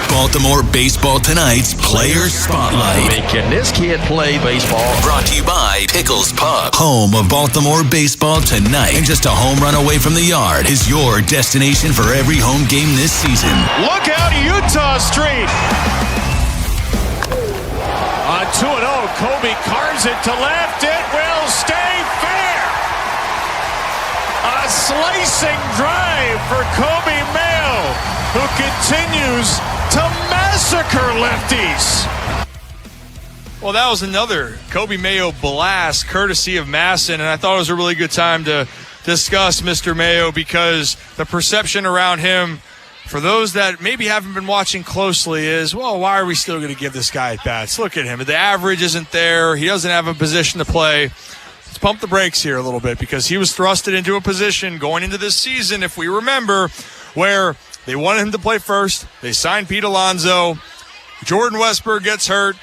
Baltimore Baseball Tonight's Player Spotlight. Can this kid play baseball? Brought to you by Pickles Pub, home of Baltimore Baseball Tonight. And just a home run away from the yard is your destination for every home game this season. Look out, Utah Street. On 2-0, Kobe carves it to left. It will stay fair. A slicing drive for Kobe Mayo, who continues to massacre lefties. Well, that was another Kobe Mayo blast, courtesy of Masson, and I thought it was a really good time to discuss Mr. Mayo because the perception around him, for those that maybe haven't been watching closely, is, well, why are we still going to give this guy at-bats? Look at him. The average isn't there. He doesn't have a position to play. Let's pump the brakes here a little bit because he was thrusted into a position going into this season, if we remember, where they wanted him to play first. They signed Pete Alonso. Jordan Westburg gets hurt,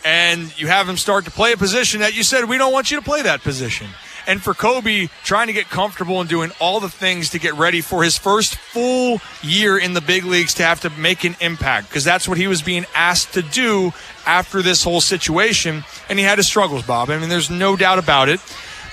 and you have him start to play a position that you said, we don't want you to play that position. And for Kobe, trying to get comfortable and doing all the things to get ready for his first full year in the big leagues to have to make an impact, because that's what he was being asked to do after this whole situation. And he had his struggles, Bob. I mean, there's no doubt about it.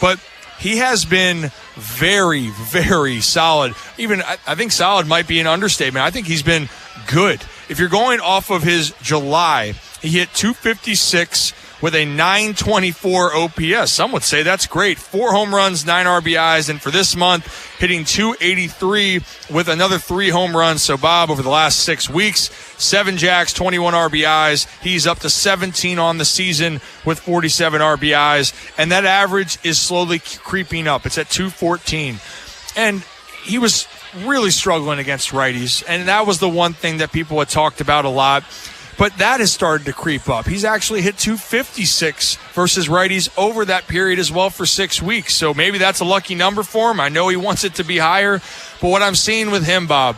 But he has been very, very solid. Even, I think solid might be an understatement. I think he's been good. If you're going off of his July, he hit .256 with a .924 OPS. Some would say that's great. 4 home runs, 9 RBIs, and for this month, hitting .283 with another 3 home runs. So, Bob, over the last 6 weeks, 7 jacks, 21 RBIs. He's up to 17 on the season with 47 RBIs, and that average is slowly creeping up. It's at .214. And he was really struggling against righties, and that was the one thing that people had talked about a lot. But that has started to creep up. He's actually hit .256 versus righties over that period as well for 6 weeks. So maybe that's a lucky number for him. I know he wants it to be higher. But what I'm seeing with him, Bob,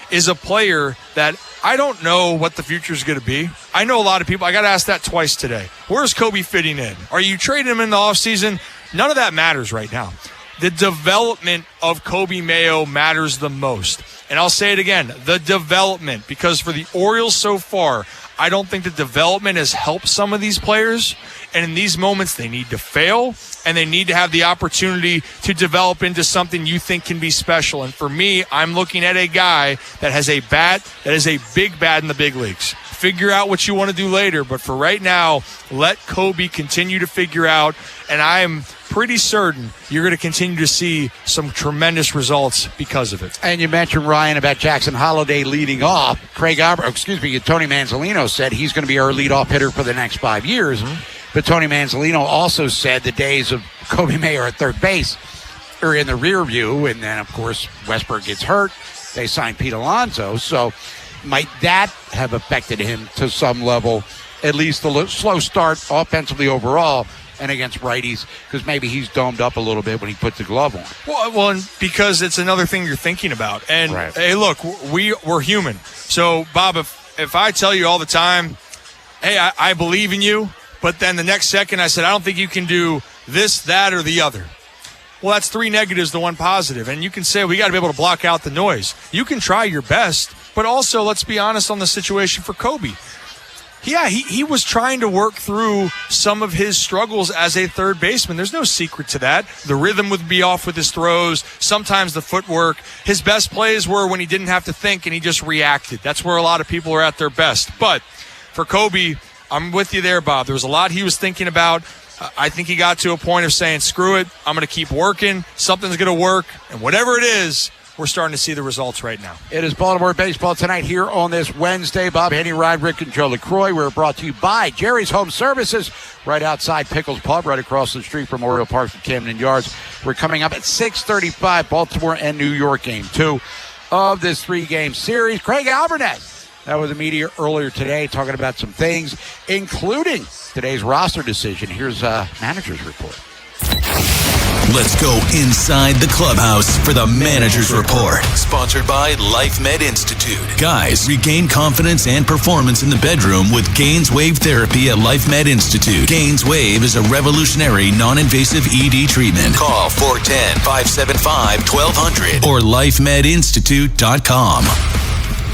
is a player that I don't know what the future is going to be. I know a lot of people. I got to ask that twice today. Where's Kobe fitting in? Are you trading him in the offseason? None of that matters right now. The development of Kobe Mayo matters the most. And I'll say it again, the development, because for the Orioles so far, I don't think the development has helped some of these players. And in these moments, they need to fail, and they need to have the opportunity to develop into something you think can be special. And for me, I'm looking at a guy that has a bat that is a big bat in the big leagues. Figure out what you want to do later, but for right now, let Kobe continue to figure out, and I am pretty certain you're going to continue to see some tremendous results because of it. And you mentioned, Ryan, about Jackson Holliday leading off. Tony Manzolino said he's going to be our leadoff hitter for the next 5 years. Mm-hmm. But Tony Manzolino also said the days of Kobe Mayo at third base are in the rear view. And then, of course, Westburg gets hurt. They signed Pete Alonso. So might that have affected him to some level, at least the slow start offensively overall and against righties, because maybe he's domed up a little bit when he puts the glove on. Well, and because it's another thing you're thinking about. And, right. Hey, look, we're human. So, Bob, if I tell you all the time, hey, I believe in you, but then the next second I said, I don't think you can do this, that, or the other. Well, that's 3 negatives to 1 positive. And you can say, we got to be able to block out the noise. You can try your best, but also let's be honest on the situation for Kobe. he was trying to work through some of his struggles as a third baseman. There's no secret to that. The rhythm would be off with his throws, sometimes the footwork. His best plays were when he didn't have to think and he just reacted. That's where a lot of people are at their best. But for Kobe, I'm with you there, Bob. There was a lot he was thinking about. I think he got to a point of saying, screw it, I'm going to keep working. Something's going to work. And whatever it is, we're starting to see the results right now. It is Baltimore baseball tonight here on this Wednesday. Bob Haynie, Ryan Rick, and Joe LaCroix. We're brought to you by Jerry's Home Services, right outside Pickles Pub, right across the street from Oriole Park and Camden Yards. We're coming up at 6:35, Baltimore and New York, game 2 of this 3-game series. Craig Albernet, that was the media earlier today, talking about some things, including today's roster decision. Here's a manager's report. Let's go inside the clubhouse for the Manager's Report. Sponsored by Life Med Institute. Guys, regain confidence and performance in the bedroom with Gaines Wave Therapy at Life Med Institute. Gaines Wave is a revolutionary, non-invasive ED treatment. Call 410-575-1200 or lifemedinstitute.com.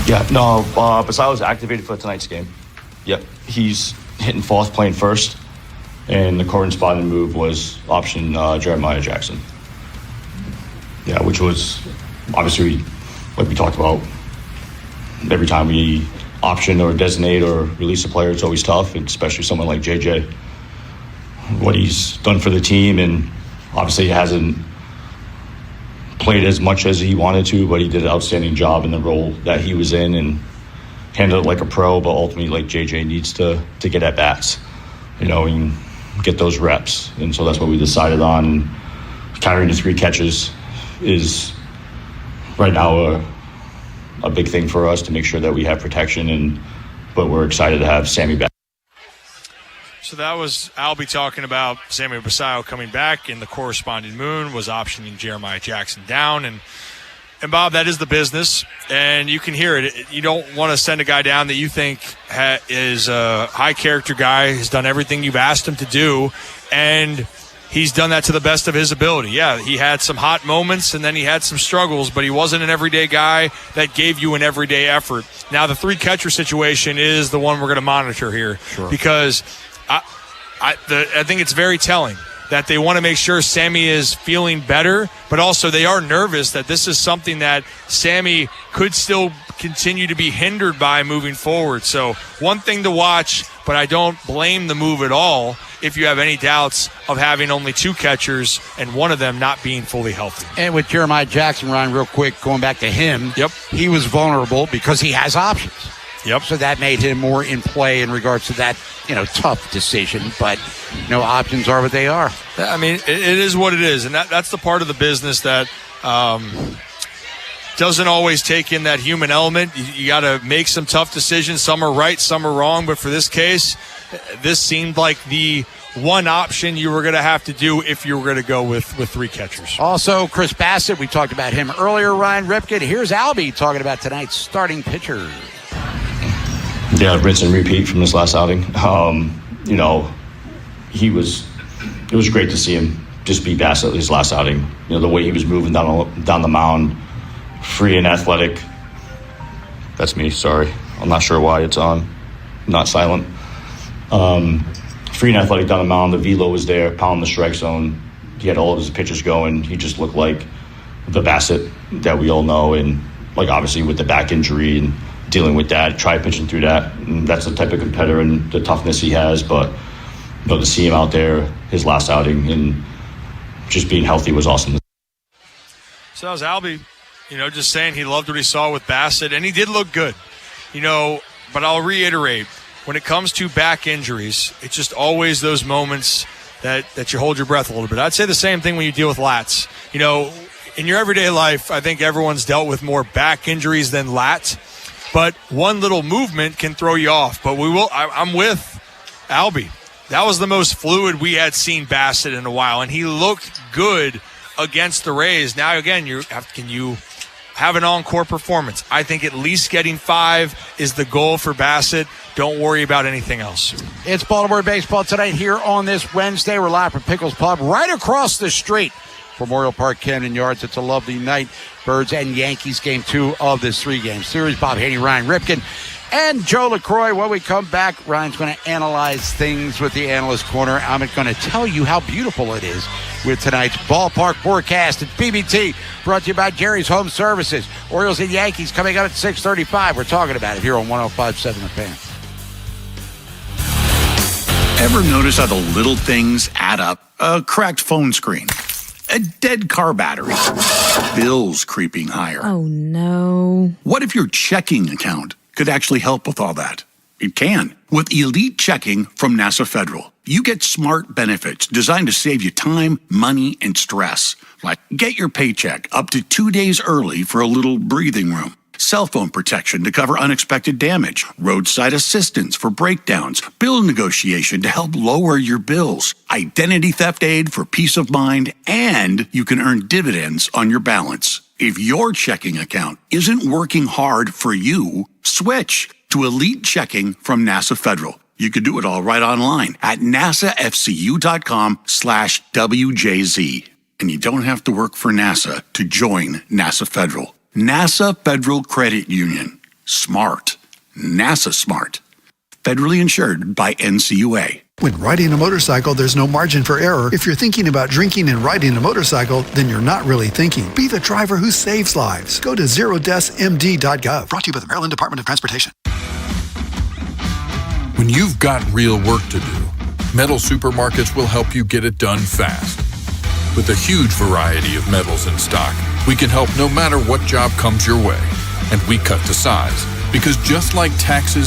Yeah, no, Basayo was activated for tonight's game. Yep, he's hitting fourth, playing first. And the corresponding move was option Jeremiah Jackson. Yeah, which was obviously, like we talked about, every time we option or designate or release a player, it's always tough, especially someone like JJ. What he's done for the team, and obviously he hasn't played as much as he wanted to, but he did an outstanding job in the role that he was in and handled it like a pro, but ultimately, like JJ needs to get at bats, and get those reps. And so that's what we decided on. Carrying the 3 catches is right now a big thing for us to make sure that we have protection, but we're excited to have Sammy back. So that was Albie talking about Sammy Basayo coming back, and the corresponding moon was optioning Jeremiah Jackson down. And Bob, that is the business, and you can hear it. You don't want to send a guy down that you think is a high-character guy, has done everything you've asked him to do, and he's done that to the best of his ability. Yeah, he had some hot moments, and then he had some struggles, but he wasn't an everyday guy that gave you an everyday effort. Now, the 3-catcher situation is the one we're going to monitor here, because I think it's very telling that they want to make sure Sammy is feeling better, but also they are nervous that this is something that Sammy could still continue to be hindered by moving forward. So one thing to watch, but I don't blame the move at all if you have any doubts of having only 2 catchers and one of them not being fully healthy. And with Jeremiah Jackson, Ryan, real quick, going back to him, he was vulnerable because he has options. So that made him more in play in regards to that, tough decision. But, options are what they are. I mean, it is what it is. And that's the part of the business that doesn't always take in that human element. You got to make some tough decisions. Some are right, some are wrong. But for this case, this seemed like the one option you were going to have to do if you were going to go with 3 catchers. Also, Chris Bassett, we talked about him earlier. Ryan Ripken. Here's Albie talking about tonight's starting pitcher. Yeah, rinse and repeat from this last outing. It was great to see him just be Bassett his last outing. The way he was moving down the mound, free and athletic. That's me, sorry. I'm not sure why it's on, not silent. Free and athletic down the mound. The velo was there, pounding the strike zone. He had all of his pitches going. He just looked like the Bassett that we all know. And obviously with the back injury and dealing with that, try pitching through that. And that's the type of competitor and the toughness he has. But to see him out there, his last outing, and just being healthy was awesome. So that was Albie, just saying he loved what he saw with Bassett, and he did look good. But I'll reiterate, when it comes to back injuries, it's just always those moments that you hold your breath a little bit. I'd say the same thing when you deal with lats. In your everyday life, I think everyone's dealt with more back injuries than lats. But one little movement can throw you off. But I'm with Albie. That was the most fluid we had seen Bassett in a while, and he looked good against the Rays. Now, again, can you have an encore performance? I think at least getting 5 is the goal for Bassett. Don't worry about anything else. It's Baltimore baseball tonight here on this Wednesday. We're live from Pickles Pub right across the street from Oriole Park, Camden Yards. It's a lovely night. Birds and Yankees, game 2 of this 3-game series. Bob Haynie, Ryan Ripken. and Joe LaCroix. When we come back, Ryan's going to analyze things with the Analyst Corner. I'm going to tell you how beautiful it is with tonight's ballpark forecast at PBT, brought to you by Jerry's Home Services. Orioles and Yankees coming up at 6:35. We're talking about it here on 105.7 The Fan. Ever notice how the little things add up? A cracked phone screen, a dead car battery, bills creeping higher. Oh, no. What if your checking account could actually help with all that? It can. With Elite Checking from NASA Federal, you get smart benefits designed to save you time, money, and stress. Like get your paycheck up to 2 days early for a little breathing room. Cell phone protection to cover unexpected damage, roadside assistance for breakdowns, bill negotiation to help lower your bills, identity theft aid for peace of mind, and you can earn dividends on your balance. If your checking account isn't working hard for you, switch to Elite Checking from NASA Federal. You can do it all right online at nasafcu.com/WJZ. And you don't have to work for NASA to join NASA Federal. NASA Federal Credit Union. Smart. NASA smart. Federally insured by NCUA. When riding a motorcycle, there's no margin for error. If you're thinking about drinking and riding a motorcycle, then you're not really thinking. Be the driver who saves lives. Go to zerodeathsmd.gov. Brought to you by the Maryland Department of Transportation. When you've got real work to do, Metal Supermarkets will help you get it done fast. With a huge variety of metals in stock, we can help no matter what job comes your way. And we cut to size, because just like taxes